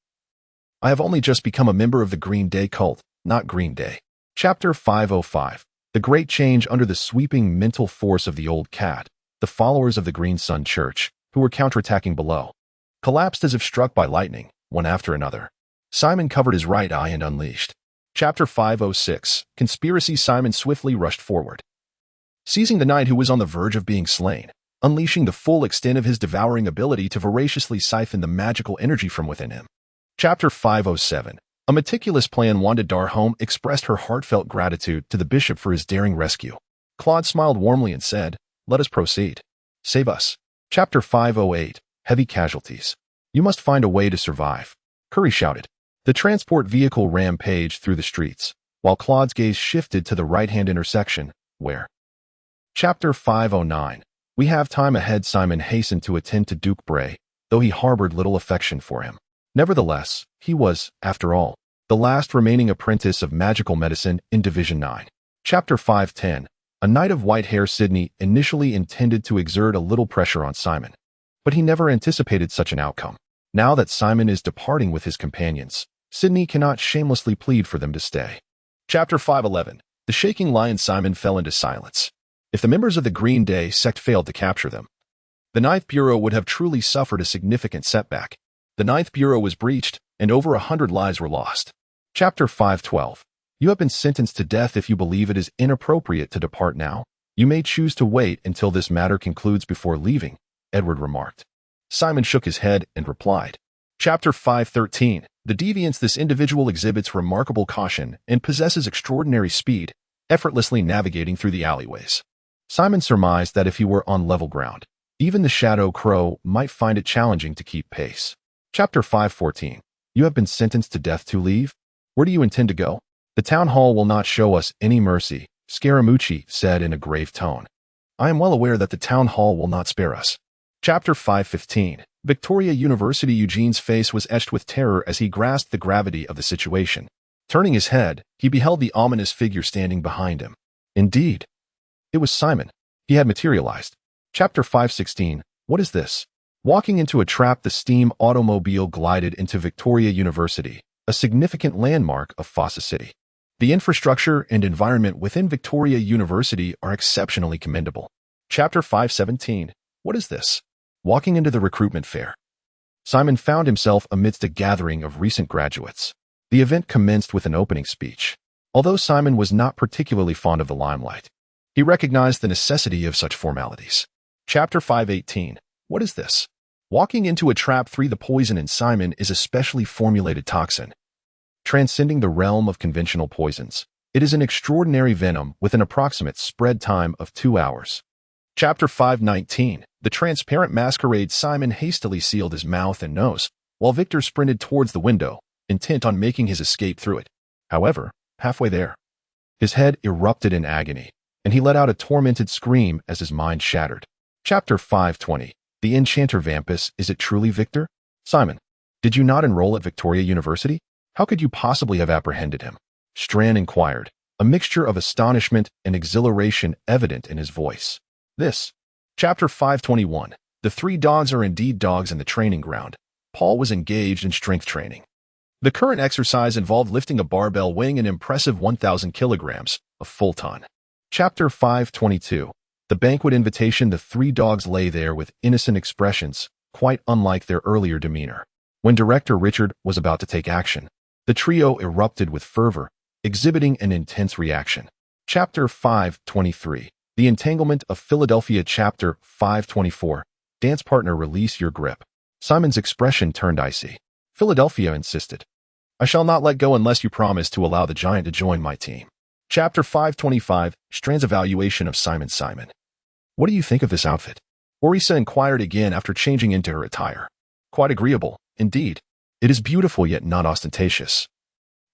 I have only just become a member of the Green Day cult, not Green Day. Chapter 505. The Great Change. Under the sweeping mental force of the old cat, the followers of the Green Sun Church, who were counterattacking below, collapsed as if struck by lightning, one after another. Simon covered his right eye and unleashed. Chapter 506. Conspiracy. Simon swiftly rushed forward, seizing the knight who was on the verge of being slain, unleashing the full extent of his devouring ability to voraciously siphon the magical energy from within him. Chapter 507. A meticulous plan. Wanda Darhome expressed her heartfelt gratitude to the bishop for his daring rescue. Claude smiled warmly and said, "Let us proceed. Save us." Chapter 508. Heavy casualties. You must find a way to survive. Curry shouted. The transport vehicle rampaged through the streets, while Claude's gaze shifted to the right-hand intersection, where. Chapter 509. We have time ahead. Simon hastened to attend to Duke Bray, though he harbored little affection for him. Nevertheless, he was, after all, the last remaining apprentice of magical medicine in Division 9. Chapter 510. A knight of white hair. Sidney initially intended to exert a little pressure on Simon, but he never anticipated such an outcome. Now that Simon is departing with his companions, Sidney cannot shamelessly plead for them to stay. Chapter 511. The shaking lion. Simon fell into silence. If the members of the Green Day sect failed to capture them, the Ninth Bureau would have truly suffered a significant setback. The Ninth Bureau was breached, and over 100 lives were lost. Chapter 512. You have been sentenced to death. If you believe it is inappropriate to depart now, you may choose to wait until this matter concludes before leaving, Edward remarked. Simon shook his head and replied. Chapter 513. The deviance. This individual exhibits remarkable caution and possesses extraordinary speed, effortlessly navigating through the alleyways. Simon surmised that if he were on level ground, even the Shadow Crow might find it challenging to keep pace. Chapter 514. You have been sentenced to death. To leave? Where do you intend to go? The town hall will not show us any mercy, Scaramucci said in a grave tone. I am well aware that the town hall will not spare us. Chapter 515. Victoria University. Eugene's face was etched with terror as he grasped the gravity of the situation. Turning his head, he beheld the ominous figure standing behind him. Indeed, it was Simon. He had materialized. Chapter 516. What is this? Walking into a trap. The steam automobile glided into Victoria University, a significant landmark of Fossa City. The infrastructure and environment within Victoria University are exceptionally commendable. Chapter 517. What is this? Walking into the recruitment fair, Simon found himself amidst a gathering of recent graduates. The event commenced with an opening speech. Although Simon was not particularly fond of the limelight, he recognized the necessity of such formalities. Chapter 518. What is this? Walking into a trap. 3. The poison in Simon is a specially formulated toxin, transcending the realm of conventional poisons. It is an extraordinary venom with an approximate spread time of 2 hours. Chapter 519. The transparent masquerade. Simon hastily sealed his mouth and nose, while Victor sprinted towards the window, intent on making his escape through it. However, halfway there, His head erupted in agony, and he let out a tormented scream as his mind shattered. Chapter 520. The Enchanter Vampus, is it truly Victor? Simon, did you not enroll at Victoria University? How could you possibly have apprehended him? Strand inquired, a mixture of astonishment and exhilaration evident in his voice. This. Chapter 521. The three dogs are indeed dogs in the training ground. Paul was engaged in strength training. The current exercise involved lifting a barbell weighing an impressive 1,000 kilograms, a full ton. Chapter 522. The banquet invitation. The three dogs lay there with innocent expressions, quite unlike their earlier demeanor. When Director Richard was about to take action, the trio erupted with fervor, exhibiting an intense reaction. Chapter 523. The Entanglement of Philadelphia. Chapter 524. Dance partner, release your grip. Simon's expression turned icy. Philadelphia insisted. I shall not let go unless you promise to allow the giant to join my team. Chapter 525. Strand's evaluation of Simon. Simon, what do you think of this outfit? Orisa inquired again after changing into her attire. Quite agreeable, indeed. It is beautiful yet not ostentatious,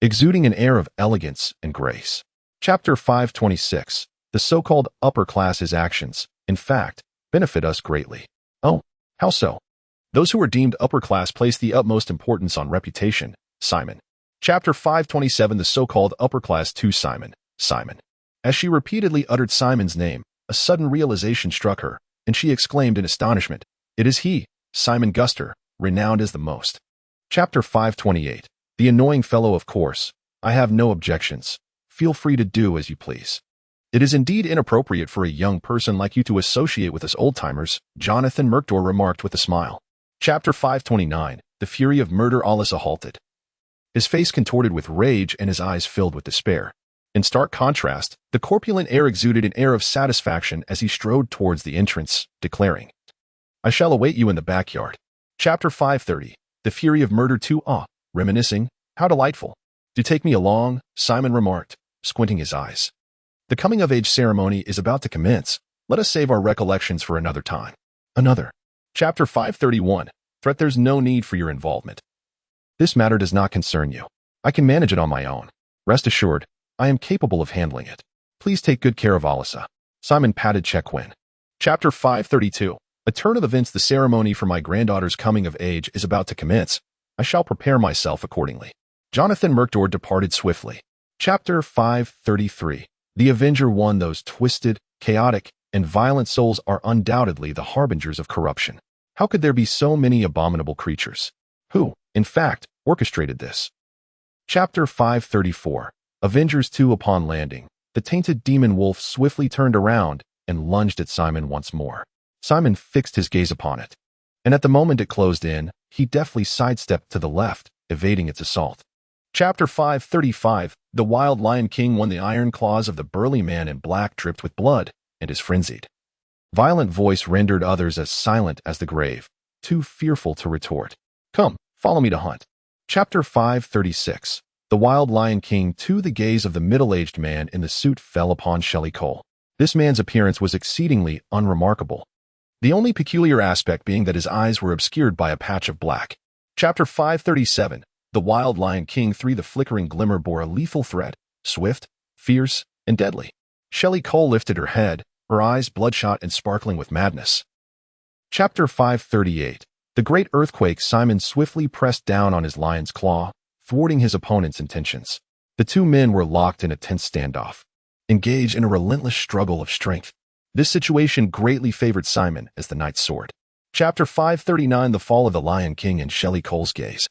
exuding an air of elegance and grace. Chapter 526. The so-called upper class's actions, in fact, benefit us greatly. Oh, how so? Those who are deemed upper class place the utmost importance on reputation, Simon. Chapter 527. The so-called upper class to Simon. Simon. As she repeatedly uttered Simon's name, a sudden realization struck her, and she exclaimed in astonishment, It is he, Simon Guster, renowned as the most. Chapter 528. The annoying fellow. Of course, I have no objections. Feel free to do as you please. It is indeed inappropriate for a young person like you to associate with us old-timers, Jonathan Merkdor remarked with a smile. Chapter 529. The fury of murder. Alisa halted. His face contorted with rage and his eyes filled with despair. In stark contrast, the corpulent heir exuded an air of satisfaction as he strode towards the entrance, declaring, I shall await you in the backyard. Chapter 530. The fury of murder. Reminiscing, how delightful. Do take me along, Simon remarked, squinting his eyes. The coming-of-age ceremony is about to commence. Let us save our recollections for another time. Another. Chapter 531. Threat. There's no need for your involvement. This matter does not concern you. I can manage it on my own. Rest assured, I am capable of handling it. Please take good care of Alisa. Simon patted Chequin. Chapter 532. A turn of events. The ceremony for my granddaughter's coming of age is about to commence. I shall prepare myself accordingly. Jonathan Merkdor departed swiftly. Chapter 533. The Avenger 1. Those twisted, chaotic, and violent souls are undoubtedly the harbingers of corruption. How could there be so many abominable creatures? Who, in fact, orchestrated this? Chapter 534. Avengers 2. Upon landing, the tainted demon wolf swiftly turned around and lunged at Simon once more. Simon fixed his gaze upon it, and at the moment it closed in, he deftly sidestepped to the left, evading its assault. Chapter 535. The Wild Lion King. When the iron claws of the burly man in black dripped with blood, and his frenzied, violent voice rendered others as silent as the grave, too fearful to retort. Come, follow me to hunt. Chapter 536. The Wild Lion King. 2. The gaze of the middle-aged man in the suit fell upon Shelley Cole. This man's appearance was exceedingly unremarkable, the only peculiar aspect being that his eyes were obscured by a patch of black. Chapter 537. The Wild Lion King. 3. The flickering glimmer bore a lethal threat, swift, fierce, and deadly. Shelley Cole lifted her head, her eyes bloodshot and sparkling with madness. Chapter 538. The Great Earthquake. Simon swiftly pressed down on his lion's claw, thwarting his opponent's intentions. The two men were locked in a tense standoff, engaged in a relentless struggle of strength. This situation greatly favored Simon as the knight's sword. Chapter 539. The Fall of the Lion King in Shelley Cole's gaze.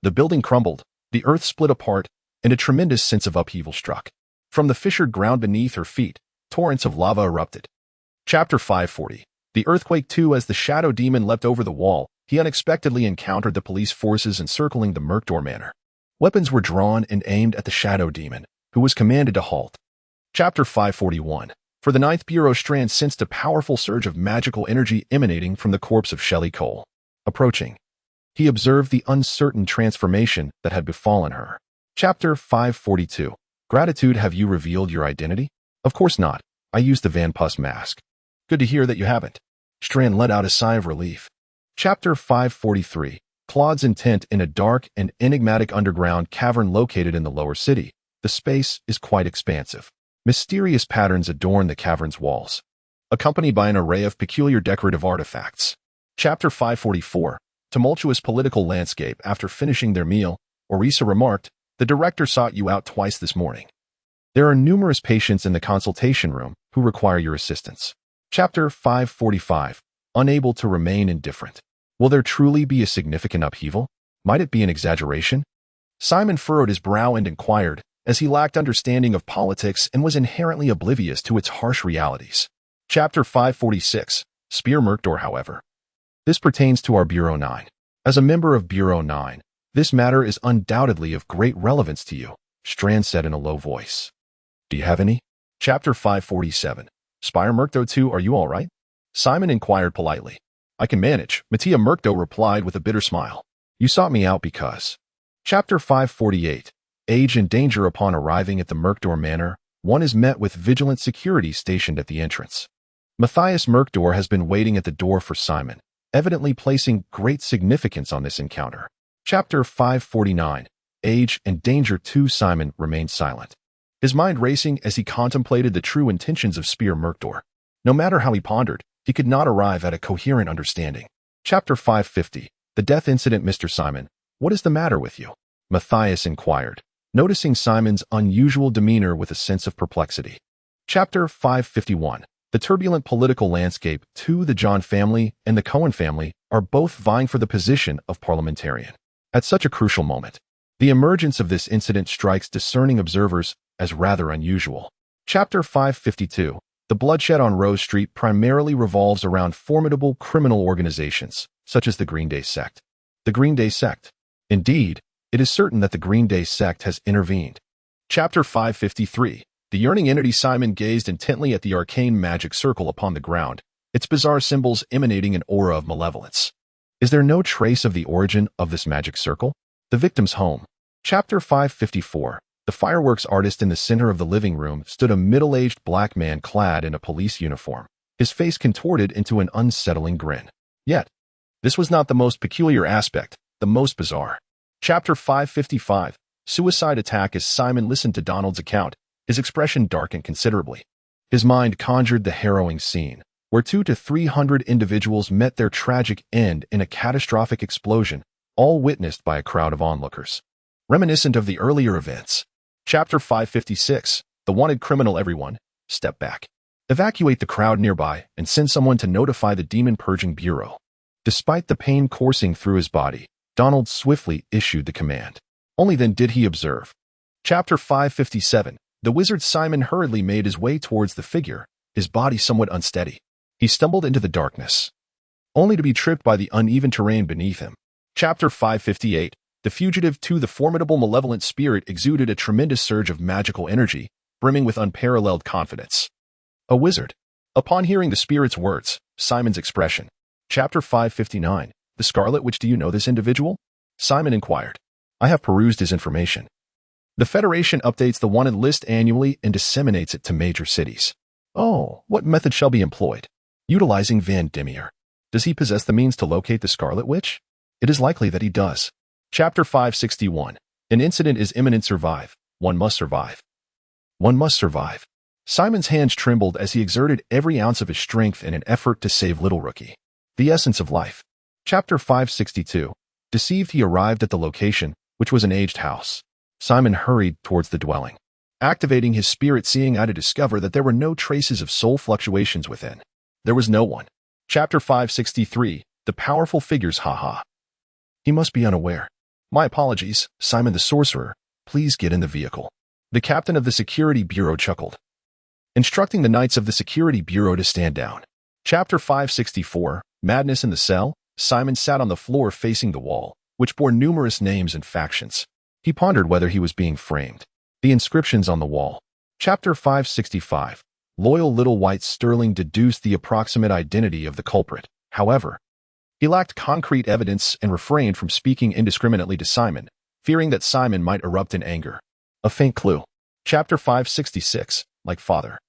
The building crumbled, the earth split apart, and a tremendous sense of upheaval struck. From the fissured ground beneath her feet, torrents of lava erupted. Chapter 540. The Earthquake 2. As the shadow demon leapt over the wall, he unexpectedly encountered the police forces encircling the Merkdor Manor. Weapons were drawn and aimed at the shadow demon, who was commanded to halt. Chapter 541. For the 9th Bureau, Strand sensed a powerful surge of magical energy emanating from the corpse of Shelley Cole. Approaching, he observed the uncertain transformation that had befallen her. Chapter 542. Gratitude. Have you revealed your identity? Of course not. I used the Van Puss mask. Good to hear that you haven't. Strand let out a sigh of relief. Chapter 543. Claude's intent. In a dark and enigmatic underground cavern located in the lower city, The space is quite expansive. Mysterious patterns adorn the cavern's walls, accompanied by an array of peculiar decorative artifacts. Chapter 544. Tumultuous political landscape. After finishing their meal, Orisa remarked, "The director sought you out twice this morning. There are numerous patients in the consultation room who require your assistance." Chapter 545. Unable to remain indifferent. Will there truly be a significant upheaval? Might it be an exaggeration? Simon furrowed his brow and inquired, as he lacked understanding of politics and was inherently oblivious to its harsh realities. Chapter 546. Spear Mercdor, however. This pertains to our Bureau 9. As a member of Bureau 9, this matter is undoubtedly of great relevance to you, Strand said in a low voice. Do you have any? Chapter 547. Spire Mercdo 2, are you all right? Simon inquired politely. I can manage, Mattia Mercdo replied with a bitter smile. You sought me out because. Chapter 548. Age and danger. Upon arriving at the Mercdor Manor, one is met with vigilant security stationed at the entrance. Matthias Mercdor has been waiting at the door for Simon, evidently placing great significance on this encounter. Chapter 549. Age and danger. 2. Simon remained silent, his mind racing as he contemplated the true intentions of Spear Mercdor. No matter how he pondered, he could not arrive at a coherent understanding. Chapter 550. The death incident. Mr. Simon, what is the matter with you? Matthias inquired, noticing Simon's unusual demeanor with a sense of perplexity. Chapter 551. The turbulent political landscape. 2. The John family and the Cohen family are both vying for the position of parliamentarian. At such a crucial moment, the emergence of this incident strikes discerning observers as rather unusual. Chapter 552. The bloodshed on Rose Street primarily revolves around formidable criminal organizations, such as the Green Day sect. The Green Day sect. Indeed, it is certain that the Green Day sect has intervened. Chapter 553. The yearning entity. Simon gazed intently at the arcane magic circle upon the ground, its bizarre symbols emanating an aura of malevolence. Is there no trace of the origin of this magic circle? The victim's home. Chapter 554. The fireworks artist. In the center of the living room stood a middle-aged black man clad in a police uniform, his face contorted into an unsettling grin. Yet, this was not the most peculiar aspect, the most bizarre. Chapter 555. Suicide attack. As Simon listened to Donald's account, his expression darkened considerably. His mind conjured the harrowing scene, where 200 to 300 individuals met their tragic end in a catastrophic explosion, all witnessed by a crowd of onlookers. Reminiscent of the earlier events. Chapter 556. The wanted criminal. Everyone, step back. Evacuate the crowd nearby and send someone to notify the Demon Purging Bureau. Despite the pain coursing through his body, Donald swiftly issued the command. Only then did he observe. Chapter 557. The wizard. Simon hurriedly made his way towards the figure, his body somewhat unsteady. He stumbled into the darkness, only to be tripped by the uneven terrain beneath him. Chapter 558. The fugitive. 2. The formidable malevolent spirit exuded a tremendous surge of magical energy, brimming with unparalleled confidence. A wizard. Upon hearing the spirit's words, Simon's expression. Chapter 559. The Scarlet Witch. Do you know this individual? Simon inquired. I have perused his information. The Federation updates the wanted list annually and disseminates it to major cities. Oh, what method shall be employed? Utilizing Van Demier. Does he possess the means to locate the Scarlet Witch? It is likely that he does. Chapter 561. An incident is imminent. Survive. One must survive. One must survive. Simon's hands trembled as he exerted every ounce of his strength in an effort to save little Rookie. The essence of life. Chapter 562. Deceived. He arrived at the location, which was an aged house. Simon hurried towards the dwelling, activating his spirit seeing eye to discover that there were no traces of soul fluctuations within. There was no one. Chapter 563. The powerful figures. Haha. He must be unaware. My apologies, Simon the Sorcerer. Please get in the vehicle. The captain of the Security Bureau chuckled, instructing the knights of the Security Bureau to stand down. Chapter 564. Madness in the cell. Simon sat on the floor facing the wall, which bore numerous names and factions. He pondered whether he was being framed. The inscriptions on the wall. Chapter 565. Loyal little white Sterling deduced the approximate identity of the culprit. However, he lacked concrete evidence and refrained from speaking indiscriminately to Simon, fearing that Simon might erupt in anger. A faint clue. Chapter 566. Like father.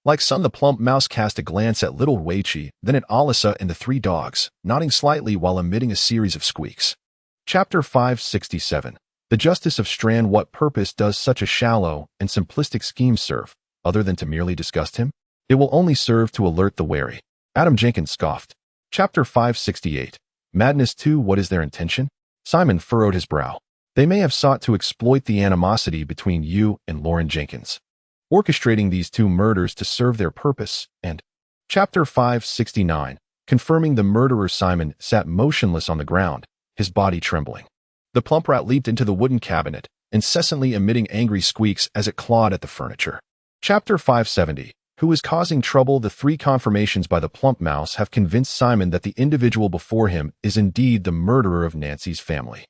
Like son. The plump mouse cast a glance at little Weichi, then at Alissa and the 3 dogs, nodding slightly while emitting a series of squeaks. Chapter 567. The justice of Strand. What purpose does such a shallow and simplistic scheme serve, other than to merely disgust him? It will only serve to alert the wary. Adam Jenkins scoffed. Chapter 568. Madness 2. What is their intention? Simon furrowed his brow. They may have sought to exploit the animosity between you and Lauren Jenkins, orchestrating these two murders to serve their purpose, and Chapter 569. Confirming the murderer. Simon sat motionless on the ground, his body trembling. The plump rat leaped into the wooden cabinet, incessantly emitting angry squeaks as it clawed at the furniture. Chapter 570. Who is causing trouble? The three confirmations by the plump mouse have convinced Simon that the individual before him is indeed the murderer of Nancy's family.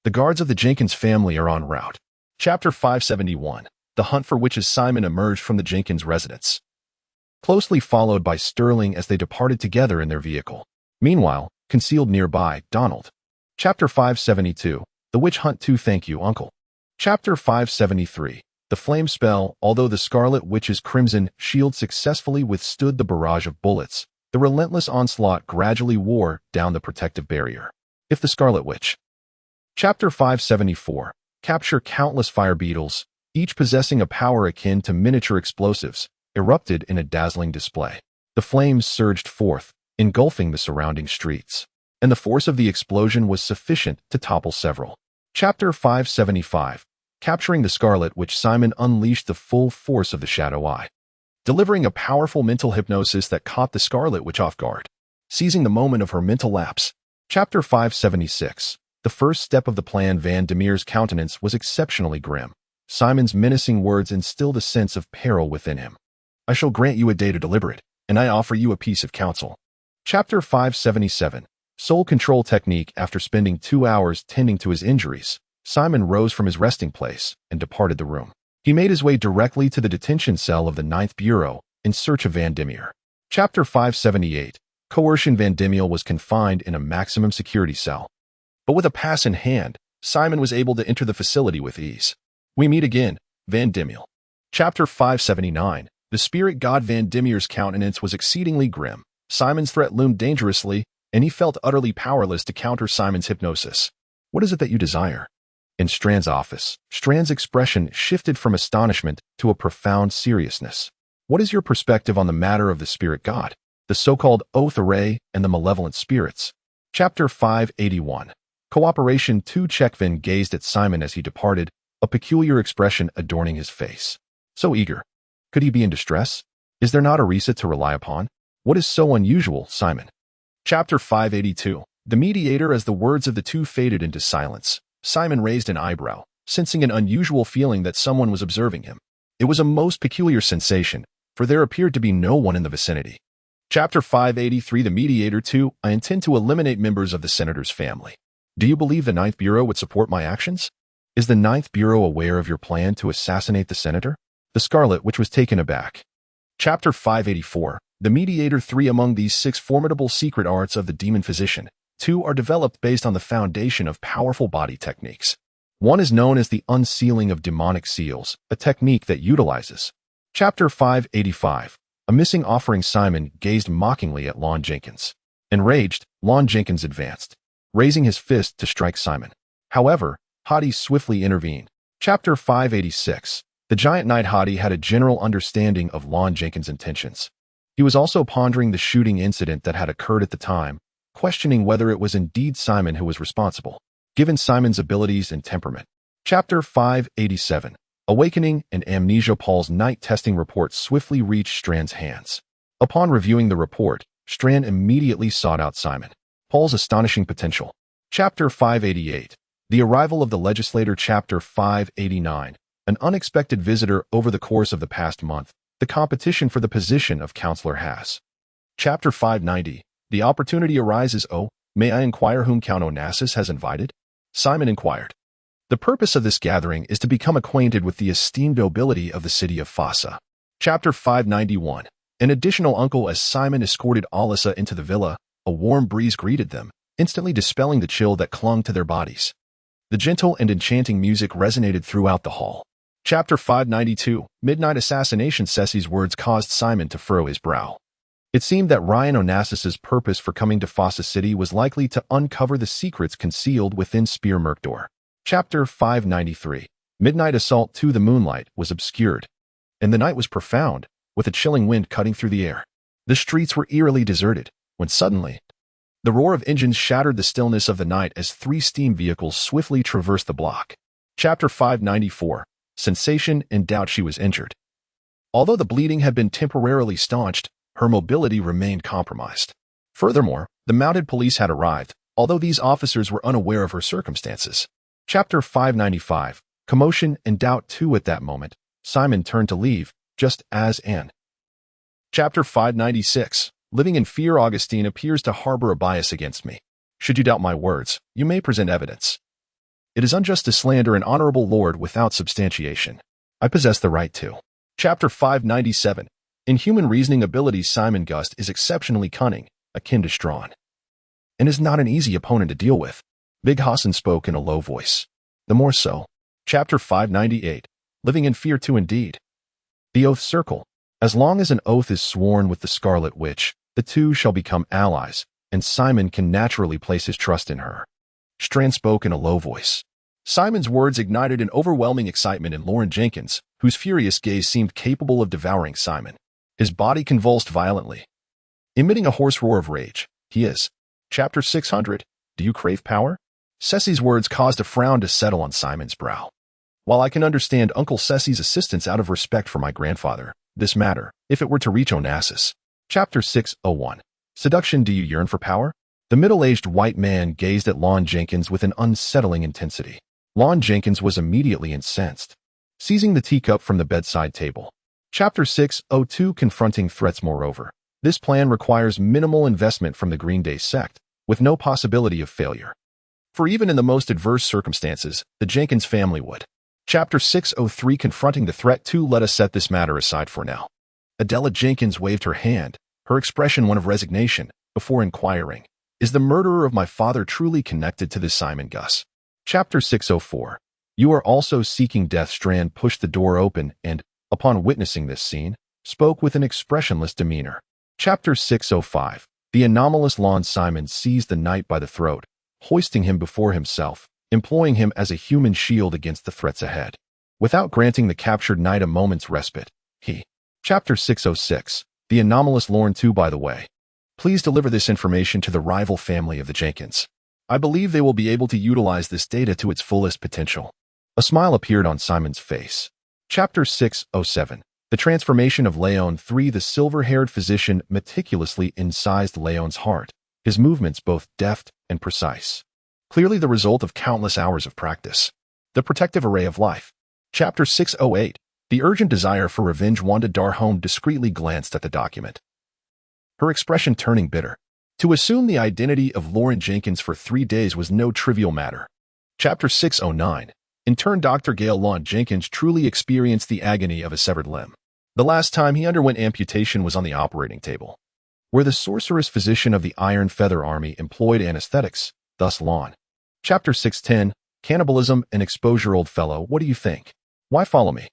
The guards of the Jenkins family are en route. Chapter 571. The hunt for witches. Simon emerged from the Jenkins residence, closely followed by Sterling as they departed together in their vehicle. Meanwhile, concealed nearby, Donald. Chapter 572. The Witch Hunt 2. Thank you, Uncle. Chapter 573. The flame spell. Although the Scarlet Witch's crimson shield successfully withstood the barrage of bullets, the relentless onslaught gradually wore down the protective barrier. If the Scarlet Witch. Chapter 574. Capture. Countless fire beetles, each possessing a power akin to miniature explosives, erupted in a dazzling display. The flames surged forth, engulfing the surrounding streets, and the force of the explosion was sufficient to topple several. Chapter 575. Capturing the Scarlet Witch. Simon unleashed the full force of the Shadow Eye, delivering a powerful mental hypnosis that caught the Scarlet Witch off guard, seizing the moment of her mental lapse. Chapter 576. The first step of the plan. Van Demeer's countenance was exceptionally grim. Simon's menacing words instilled a sense of peril within him. I shall grant you a day to deliberate, and I offer you a piece of counsel. Chapter 577. Soul control technique. After spending 2 hours tending to his injuries, Simon rose from his resting place and departed the room. He made his way directly to the detention cell of the 9th Bureau in search of Van Demeer. Chapter 578. Coercion. Van Demeer was confined in a maximum security cell, but with a pass in hand, Simon was able to enter the facility with ease. We meet again, Van Demeer. Chapter 579. The spirit god. Van Demeer's countenance was exceedingly grim. Simon's threat loomed dangerously, and he felt utterly powerless to counter Simon's hypnosis. What is it that you desire? In Strand's office, Strand's expression shifted from astonishment to a profound seriousness. What is your perspective on the matter of the spirit god, the so-called oath array, and the malevolent spirits? Chapter 581. Cooperation 2. Checkvin gazed at Simon as he departed, a peculiar expression adorning his face. So eager. Could he be in distress? Is there not a Risa to rely upon? What is so unusual, Simon? Chapter 582. The mediator. As the words of the two faded into silence, Simon raised an eyebrow, sensing an unusual feeling that someone was observing him. It was a most peculiar sensation, for there appeared to be no one in the vicinity. Chapter 583. The mediator 2. I intend to eliminate members of the senator's family. Do you believe the 9th Bureau would support my actions? Is the 9th Bureau aware of your plan to assassinate the senator? The Scarlet Witch was taken aback. Chapter 584. The mediator 3. Among these 6 formidable secret arts of the demon physician, 2 are developed based on the foundation of powerful body techniques. One is known as the unsealing of demonic seals, a technique that utilizes. Chapter 585. A missing offering. Simon gazed mockingly at Lon Jenkins. Enraged, Lon Jenkins advanced, raising his fist to strike Simon. However, Hadi swiftly intervened. Chapter 586. The giant knight Hadi had a general understanding of Lon Jenkins' intentions. He was also pondering the shooting incident that had occurred at the time, questioning whether it was indeed Simon who was responsible, given Simon's abilities and temperament. Chapter 587. Awakening and Amnesia. Paul's night testing report swiftly reached Strand's hands. Upon reviewing the report, Strand immediately sought out Simon. Paul's astonishing potential. Chapter 588. The arrival of the legislator. Chapter 589. An unexpected visitor. Over the course of the past month, the competition for the position of counselor has. Chapter 590. The opportunity arises. Oh, may I inquire whom Count Onassis has invited? Simon inquired. The purpose of this gathering is to become acquainted with the esteemed nobility of the city of Fossa. Chapter 591. An additional uncle. As Simon escorted Alissa into the villa, a warm breeze greeted them, instantly dispelling the chill that clung to their bodies. The gentle and enchanting music resonated throughout the hall. Chapter 592. Midnight assassination. Ceci's words caused Simon to furrow his brow. It seemed that Ryan Onassis's purpose for coming to Fossa City was likely to uncover the secrets concealed within Spear Murkdor. Chapter 593. Midnight Assault to the moonlight was obscured, and the night was profound, with a chilling wind cutting through the air. The streets were eerily deserted, when suddenly, the roar of engines shattered the stillness of the night as 3 steam vehicles swiftly traversed the block. Chapter 594. Sensation and doubt. She was injured. Although the bleeding had been temporarily staunched, her mobility remained compromised. Furthermore, the mounted police had arrived, although these officers were unaware of her circumstances. Chapter 595. Commotion and doubt too. At that moment, Simon turned to leave, just as Anne. Chapter 596. Living in fear. Augustine appears to harbor a bias against me. Should you doubt my words, you may present evidence. It is unjust to slander an honorable lord without substantiation. I possess the right to. Chapter 597. In human reasoning abilities, Simon Gust is exceptionally cunning, akin to Strawn, and is not an easy opponent to deal with. Big Hassan spoke in a low voice. The more so. Chapter 598. Living in fear too. Indeed. The Oath Circle. As long as an oath is sworn with the Scarlet Witch, the two shall become allies, and Simon can naturally place his trust in her. Strand spoke in a low voice. Simon's words ignited an overwhelming excitement in Lauren Jenkins, whose furious gaze seemed capable of devouring Simon. His body convulsed violently, emitting a hoarse roar of rage. He is. Chapter 600. Do you crave power? Ceci's words caused a frown to settle on Simon's brow. While I can understand Uncle Ceci's assistance out of respect for my grandfather, this matter, if it were to reach Onassis. Chapter 601. Seduction. Do you yearn for power? The middle-aged white man gazed at Lon Jenkins with an unsettling intensity. Lon Jenkins was immediately incensed, seizing the teacup from the bedside table. Chapter 602. Confronting threats. Moreover, this plan requires minimal investment from the Green Day sect, with no possibility of failure. For even in the most adverse circumstances, the Jenkins family would. Chapter 603. Confronting the threat. Let us set this matter aside for now. Adela Jenkins waved her hand, her expression one of resignation, before inquiring, is the murderer of my father truly connected to this Simon Gus? Chapter 604. You are also seeking death. Strand pushed the door open and, upon witnessing this scene, spoke with an expressionless demeanor. Chapter 605. The anomalous Lon. Simon seized the knight by the throat, hoisting him before himself, employing him as a human shield against the threats ahead. Without granting the captured knight a moment's respite, he. Chapter 606. The anomalous Lorne too. By the way, please deliver this information to the rival family of the Jenkins. I believe they will be able to utilize this data to its fullest potential. A smile appeared on Simon's face. Chapter 607. The transformation of Leon III. The silver-haired physician meticulously incised Leon's heart, his movements both deft and precise. Clearly the result of countless hours of practice. The protective array of life. Chapter 608. The urgent desire for revenge. Wanda Darholme discreetly glanced at the document, her expression turning bitter. To assume the identity of Lauren Jenkins for 3 days was no trivial matter. Chapter 609. In turn, Dr. Gail Lon Jenkins truly experienced the agony of a severed limb. The last time he underwent amputation was on the operating table, where the sorceress physician of the Iron Feather Army employed anesthetics, thus Lon. Chapter 610. Cannibalism and exposure. Old fellow, what do you think? Why follow me?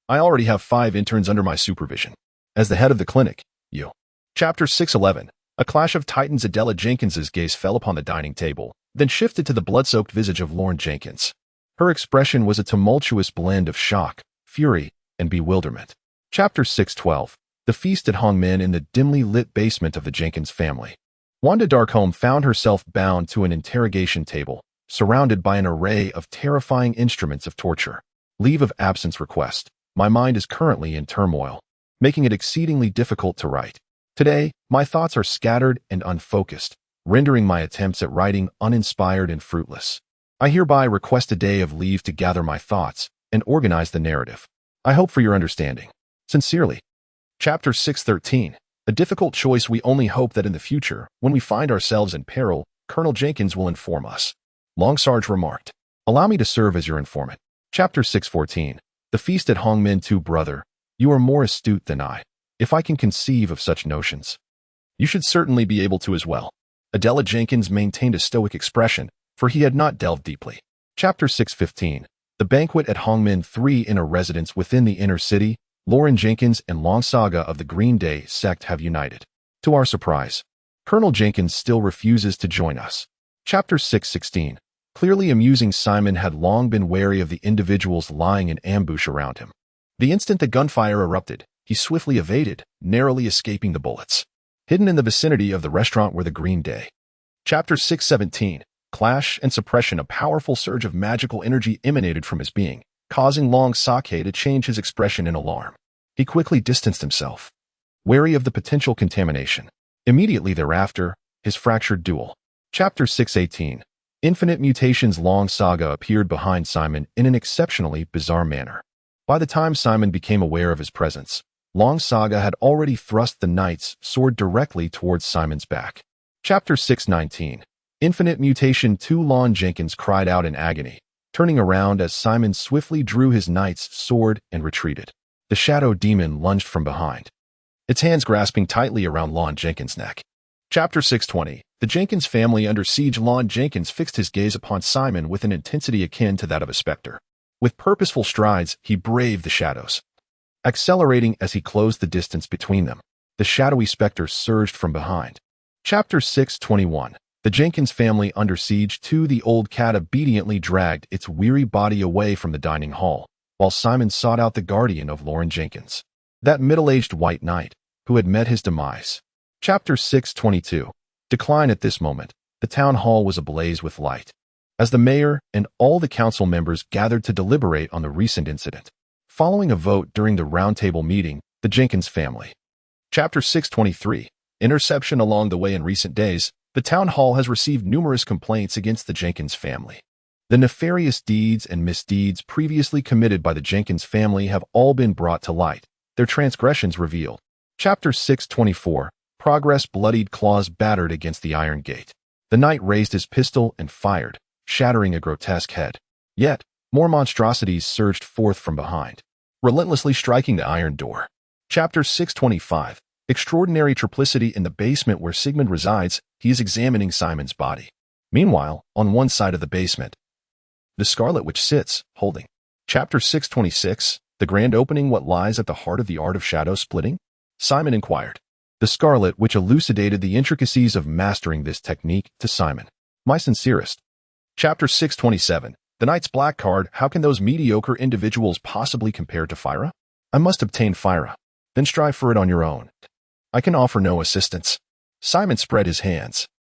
I already have 5 interns under my supervision. As the head of the clinic, you. Chapter 611. A clash of titans. Adela Jenkins's gaze fell upon the dining table, then shifted to the blood-soaked visage of Lauren Jenkins. Her expression was a tumultuous blend of shock, fury, and bewilderment. Chapter 612. The feast at Hong Min. In the dimly lit basement of the Jenkins family, Wanda Darkholme found herself bound to an interrogation table, surrounded by an array of terrifying instruments of torture. Leave of absence request. My mind is currently in turmoil, making it exceedingly difficult to write. Today, my thoughts are scattered and unfocused, rendering my attempts at writing uninspired and fruitless. I hereby request a day of leave to gather my thoughts and organize the narrative. I hope for your understanding. Sincerely. Chapter 613. A difficult choice. We only hope that in the future, when we find ourselves in peril, Colonel Jenkins will inform us. Longsarge remarked. Allow me to serve as your informant. Chapter 614. The feast at Hong Min. Too, brother, you are more astute than I, if I can conceive of such notions. You should certainly be able to as well. Adela Jenkins maintained a stoic expression, for he had not delved deeply. Chapter 615. The banquet at Hong Min. 3. In a residence within the inner city, Lauren Jenkins and Long Saga of the Green Day sect have united. To our surprise, Colonel Jenkins still refuses to join us. Chapter 616. Clearly amusing, Simon had long been wary of the individuals lying in ambush around him. The instant the gunfire erupted, he swiftly evaded, narrowly escaping the bullets. Hidden in the vicinity of the restaurant were the Green Day. Chapter 617. Clash and Suppression. A powerful surge of magical energy emanated from his being, causing Long Sake to change his expression in alarm. He quickly distanced himself, wary of the potential contamination. Immediately thereafter, his fractured duel. Chapter 618. Infinite Mutations. Long Saga appeared behind Simon in an exceptionally bizarre manner. By the time Simon became aware of his presence, Long Saga had already thrust the knight's sword directly towards Simon's back. Chapter 619. Infinite Mutation. 2. Lon Jenkins cried out in agony, turning around as Simon swiftly drew his knight's sword and retreated. The shadow demon lunged from behind, its hands grasping tightly around Lon Jenkins' neck. Chapter 620. The Jenkins family under siege. Lon Jenkins fixed his gaze upon Simon with an intensity akin to that of a specter. With purposeful strides, he braved the shadows, accelerating as he closed the distance between them. The shadowy specter surged from behind. Chapter 621. The Jenkins family under siege. 2. The old cat obediently dragged its weary body away from the dining hall, while Simon sought out the guardian of Lon Jenkins, that middle-aged white knight who had met his demise. Chapter 622. Decline. At this moment, the town hall was ablaze with light, as the mayor and all the council members gathered to deliberate on the recent incident. Following a vote during the roundtable meeting, the Jenkins family. Chapter 623. Interception. Along the way in recent days, the town hall has received numerous complaints against the Jenkins family. The nefarious deeds and misdeeds previously committed by the Jenkins family have all been brought to light, their transgressions revealed. Chapter 624. Progress. Bloodied claws battered against the iron gate. The knight raised his pistol and fired, shattering a grotesque head. Yet, more monstrosities surged forth from behind, relentlessly striking the iron door. Chapter 625. Extraordinary triplicity. In the basement where Sigmund resides, he is examining Simon's body. Meanwhile, on one side of the basement, the Scarlet Witch sits, holding. Chapter 626. The grand opening. What lies at the heart of the art of shadow splitting? Simon inquired. The Scarlet Witch elucidated the intricacies of mastering this technique to Simon. My sincerest. Chapter 627. The Knight's Black Card. How can those mediocre individuals possibly compare to Fyra? I must obtain Fyra, then strive for it on your own. I can offer no assistance. Simon spread his hands,